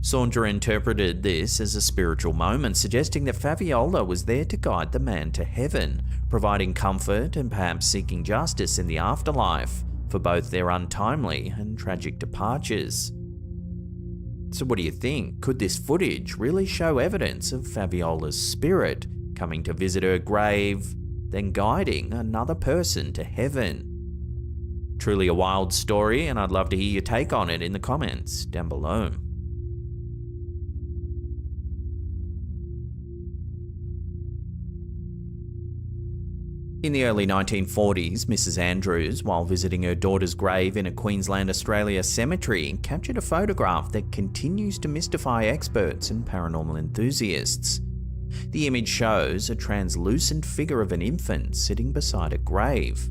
Sandra interpreted this as a spiritual moment, suggesting that Fabiola was there to guide the man to heaven, providing comfort and perhaps seeking justice in the afterlife for both their untimely and tragic departures. So what do you think? Could this footage really show evidence of Fabiola's spirit coming to visit her grave, then guiding another person to heaven? Truly a wild story, and I'd love to hear your take on it in the comments down below. In the early 1940s, Mrs. Andrews, while visiting her daughter's grave in a Queensland, Australia cemetery, captured a photograph that continues to mystify experts and paranormal enthusiasts. The image shows a translucent figure of an infant sitting beside a grave.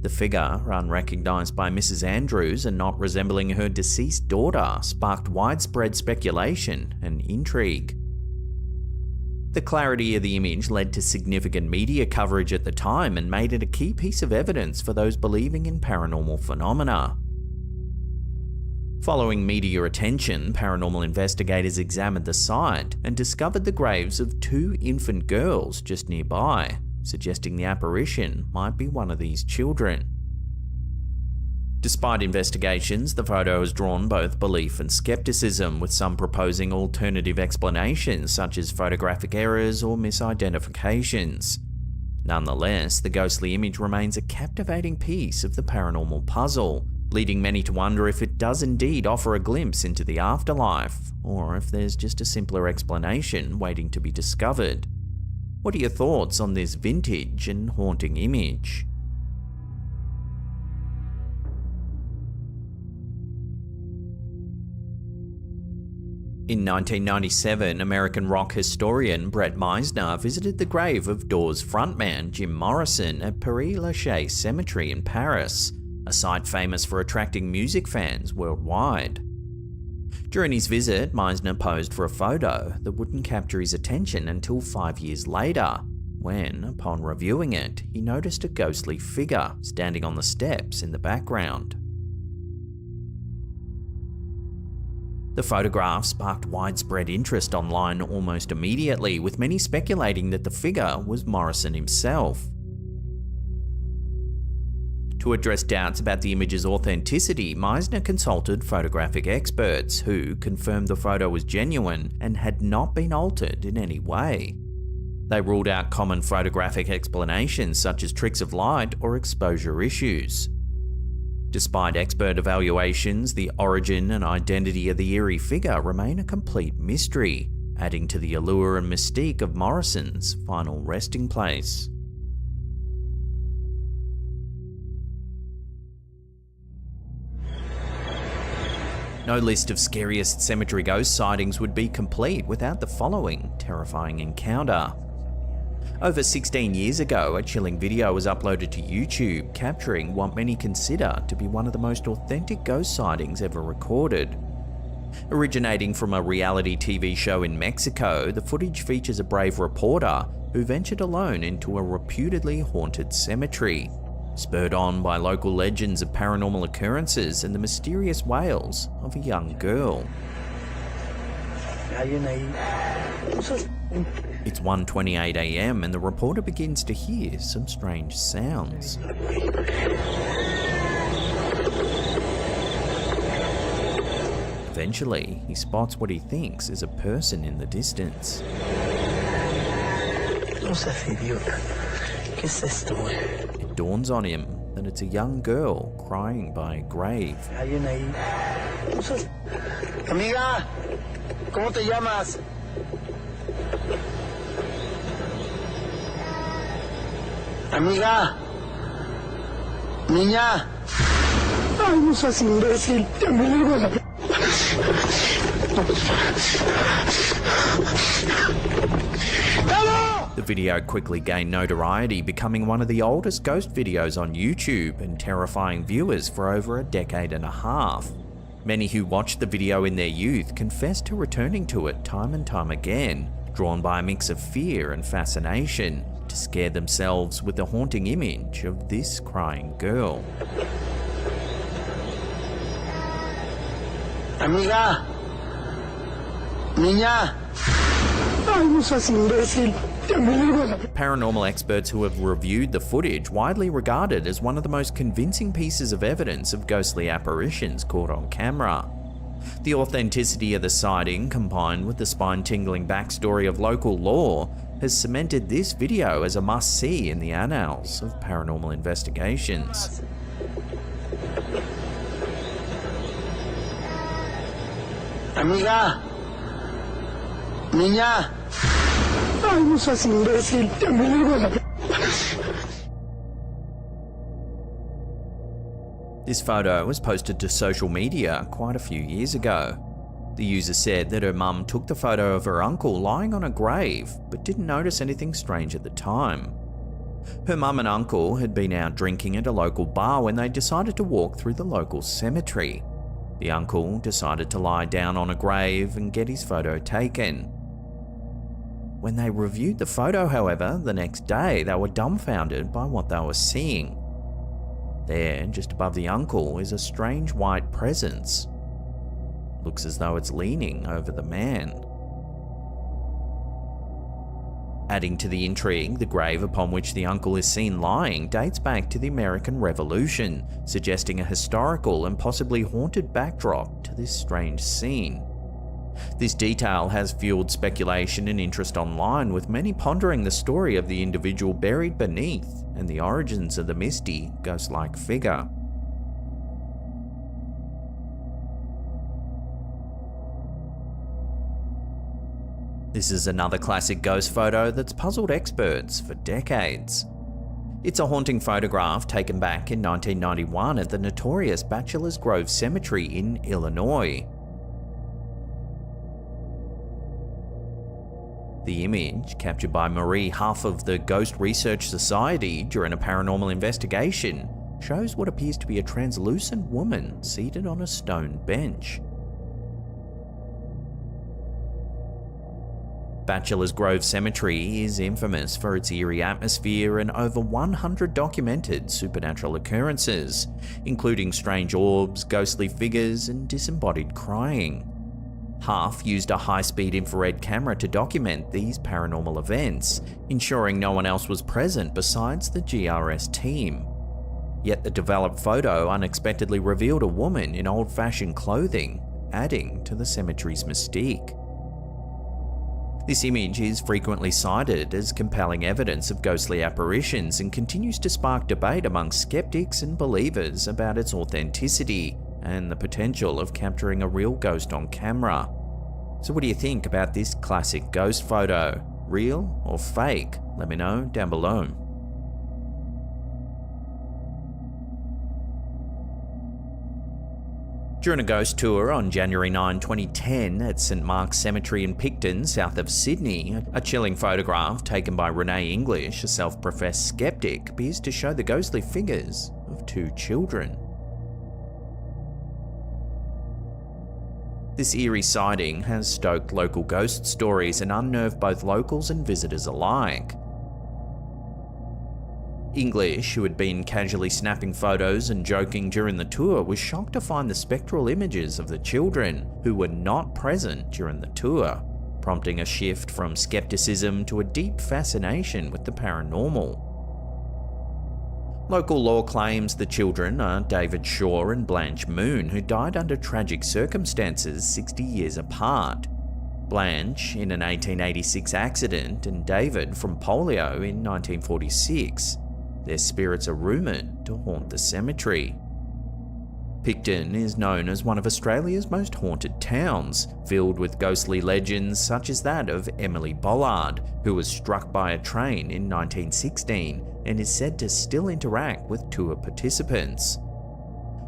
The figure, unrecognised by Mrs. Andrews and not resembling her deceased daughter, sparked widespread speculation and intrigue. The clarity of the image led to significant media coverage at the time and made it a key piece of evidence for those believing in paranormal phenomena. Following media attention, paranormal investigators examined the site and discovered the graves of 2 infant girls just nearby, suggesting the apparition might be one of these children. Despite investigations, the photo has drawn both belief and skepticism, with some proposing alternative explanations such as photographic errors or misidentifications. Nonetheless, the ghostly image remains a captivating piece of the paranormal puzzle, leading many to wonder if it does indeed offer a glimpse into the afterlife, or if there's just a simpler explanation waiting to be discovered. What are your thoughts on this vintage and haunting image? In 1997, American rock historian Brett Meisner visited the grave of Doors frontman Jim Morrison at Père-Lachaise Cemetery in Paris, a site famous for attracting music fans worldwide. During his visit, Meisner posed for a photo that wouldn't capture his attention until 5 years later, when, upon reviewing it, he noticed a ghostly figure standing on the steps in the background. The photograph sparked widespread interest online almost immediately, with many speculating that the figure was Morrison himself. To address doubts about the image's authenticity, Meisner consulted photographic experts who confirmed the photo was genuine and had not been altered in any way. They ruled out common photographic explanations such as tricks of light or exposure issues. Despite expert evaluations, the origin and identity of the eerie figure remain a complete mystery, adding to the allure and mystique of Morrison's final resting place. No list of scariest cemetery ghost sightings would be complete without the following terrifying encounter. Over 16 years ago, a chilling video was uploaded to YouTube capturing what many consider to be one of the most authentic ghost sightings ever recorded. Originating from a reality TV show in Mexico, the footage features a brave reporter who ventured alone into a reputedly haunted cemetery, spurred on by local legends of paranormal occurrences and the mysterious wails of a young girl. It's 1:28 AM and the reporter begins to hear some strange sounds. Eventually, he spots what he thinks is a person in the distance. It dawns on him that it's a young girl crying by a grave. Amiga, ¿cómo te llamas? Amiga, niña. Ay, no seas imbécil, ya me llevo la... The video quickly gained notoriety, becoming one of the oldest ghost videos on YouTube and terrifying viewers for over a decade and a half. Many who watched the video in their youth confessed to returning to it time and time again, drawn by a mix of fear and fascination, to scare themselves with the haunting image of this crying girl. Amiga, niña. Ay, no seas imbécil. Paranormal experts who have reviewed the footage widely regarded as one of the most convincing pieces of evidence of ghostly apparitions caught on camera. The authenticity of the sighting, combined with the spine-tingling backstory of local lore, has cemented this video as a must-see in the annals of paranormal investigations. Amiga, niña. Ay, no seas imbécil, ya me llevo la... This photo was posted to social media quite a few years ago. The user said that her mum took the photo of her uncle lying on a grave, but didn't notice anything strange at the time. Her mum and uncle had been out drinking at a local bar when they decided to walk through the local cemetery. The uncle decided to lie down on a grave and get his photo taken. When they reviewed the photo, however, the next day, they were dumbfounded by what they were seeing. There, just above the uncle, is a strange white presence. Looks as though it's leaning over the man. Adding to the intrigue, the grave upon which the uncle is seen lying dates back to the American Revolution, suggesting a historical and possibly haunted backdrop to this strange scene. This detail has fueled speculation and interest online, with many pondering the story of the individual buried beneath and the origins of the misty, ghost-like figure. This is another classic ghost photo that's puzzled experts for decades. It's a haunting photograph taken back in 1991 at the notorious Bachelor's Grove Cemetery in Illinois. The image, captured by Marie Huff of the Ghost Research Society during a paranormal investigation, shows what appears to be a translucent woman seated on a stone bench. Bachelor's Grove Cemetery is infamous for its eerie atmosphere and over 100 documented supernatural occurrences, including strange orbs, ghostly figures, and disembodied crying. Huff used a high-speed infrared camera to document these paranormal events, ensuring no one else was present besides the GRS team. Yet the developed photo unexpectedly revealed a woman in old-fashioned clothing, adding to the cemetery's mystique. This image is frequently cited as compelling evidence of ghostly apparitions and continues to spark debate among skeptics and believers about its authenticity and the potential of capturing a real ghost on camera. So what do you think about this classic ghost photo? Real or fake? Let me know down below. During a ghost tour on January 9, 2010 at St Mark's Cemetery in Picton, south of Sydney, a chilling photograph taken by Renee English, a self-professed skeptic, appears to show the ghostly figures of two children. This eerie sighting has stoked local ghost stories and unnerved both locals and visitors alike. English, who had been casually snapping photos and joking during the tour, was shocked to find the spectral images of the children, who were not present during the tour, prompting a shift from skepticism to a deep fascination with the paranormal. Local lore claims the children are David Shaw and Blanche Moon, who died under tragic circumstances 60 years apart. Blanche in an 1886 accident and David from polio in 1946. Their spirits are rumoured to haunt the cemetery. Picton is known as one of Australia's most haunted towns, filled with ghostly legends such as that of Emily Bollard, who was struck by a train in 1916 and is said to still interact with tour participants.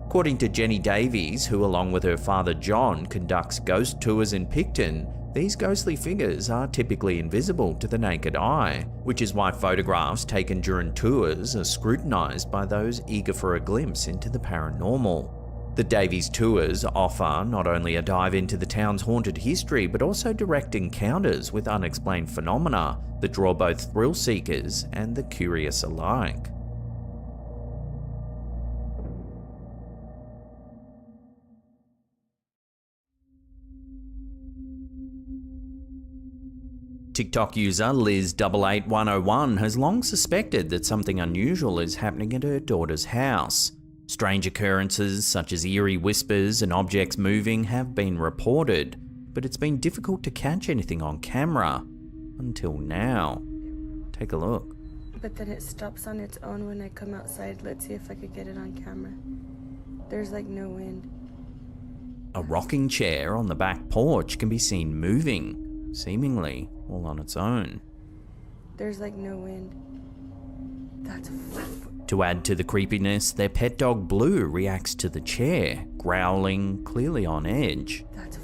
According to Jenny Davies, who along with her father John conducts ghost tours in Picton, these ghostly figures are typically invisible to the naked eye, which is why photographs taken during tours are scrutinised by those eager for a glimpse into the paranormal. The Davies tours offer not only a dive into the town's haunted history, but also direct encounters with unexplained phenomena that draw both thrill seekers and the curious alike. TikTok user Liz88101 has long suspected that something unusual is happening at her daughter's house. Strange occurrences such as eerie whispers and objects moving have been reported, but it's been difficult to catch anything on camera until now. Take a look. But then it stops on its own when I come outside. Let's see if I could get it on camera. There's like no wind. A rocking chair on the back porch can be seen moving, seemingly all on its own. There's like no wind. That's... To add to the creepiness, their pet dog Blue reacts to the chair, growling, clearly on edge. That's...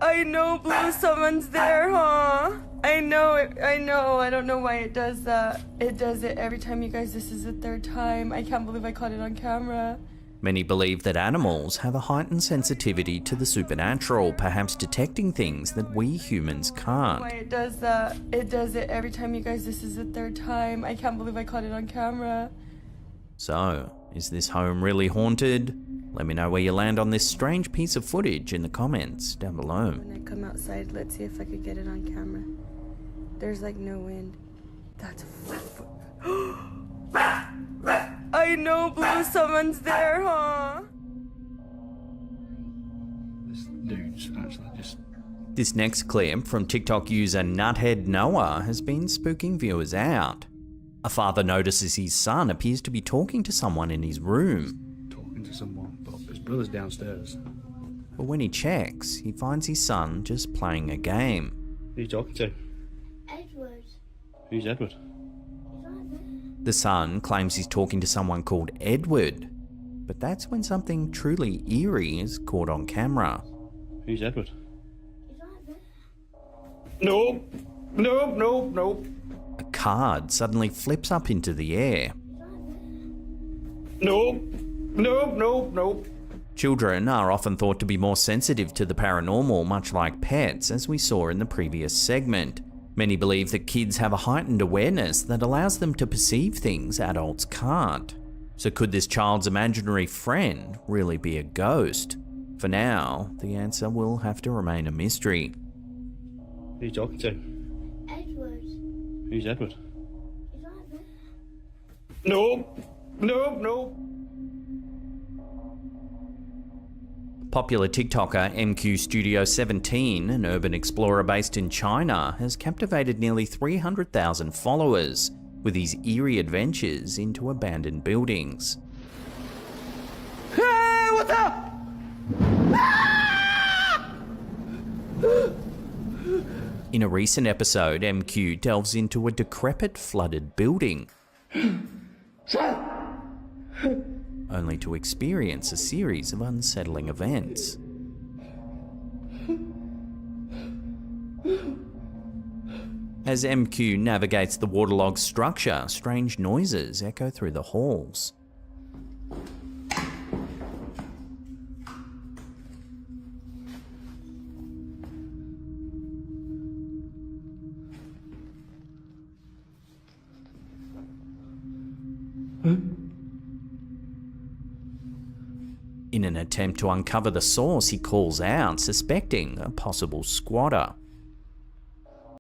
I know, Blue, someone's there, huh? I know, I don't know why it does that. It does it every time, you guys. This is the third time. I can't believe I caught it on camera. Many believe that animals have a heightened sensitivity to the supernatural, perhaps detecting things that we humans can't. Why it does that. It does it every time, you guys. This is the third time. I can't believe I caught it on camera. So, is this home really haunted? Let me know where you land on this strange piece of footage in the comments down below. When I come outside, let's see if I could get it on camera. There's like no wind. That's I know, Blue, someone's there, huh? This dude's actually just... This next clip from TikTok user Nuthead Noah has been spooking viewers out. A father notices his son appears to be talking to someone in his room. Talking to someone, but his brother's downstairs. But when he checks, he finds his son just playing a game. Who are you talking to? Edward. Who's Edward? The son claims he's talking to someone called Edward, but that's when something truly eerie is caught on camera. Who's Edward? Nope. Nope, nope, nope. A card suddenly flips up into the air. Nope. Nope, nope, nope. Children are often thought to be more sensitive to the paranormal, much like pets, as we saw in the previous segment. Many believe that kids have a heightened awareness that allows them to perceive things adults can't. So could this child's imaginary friend really be a ghost? For now, the answer will have to remain a mystery. Who are you talking to? Edward. Who's Edward? Nope. Nope, nope. Popular TikToker MQ Studio 17, an urban explorer based in China, has captivated nearly 300,000 followers with his eerie adventures into abandoned buildings. Hey, what's up? In a recent episode, MQ delves into a decrepit, flooded building, only to experience a series of unsettling events. As MQ navigates the waterlogged structure, strange noises echo through the halls. In an attempt to uncover the source, he calls out, suspecting a possible squatter.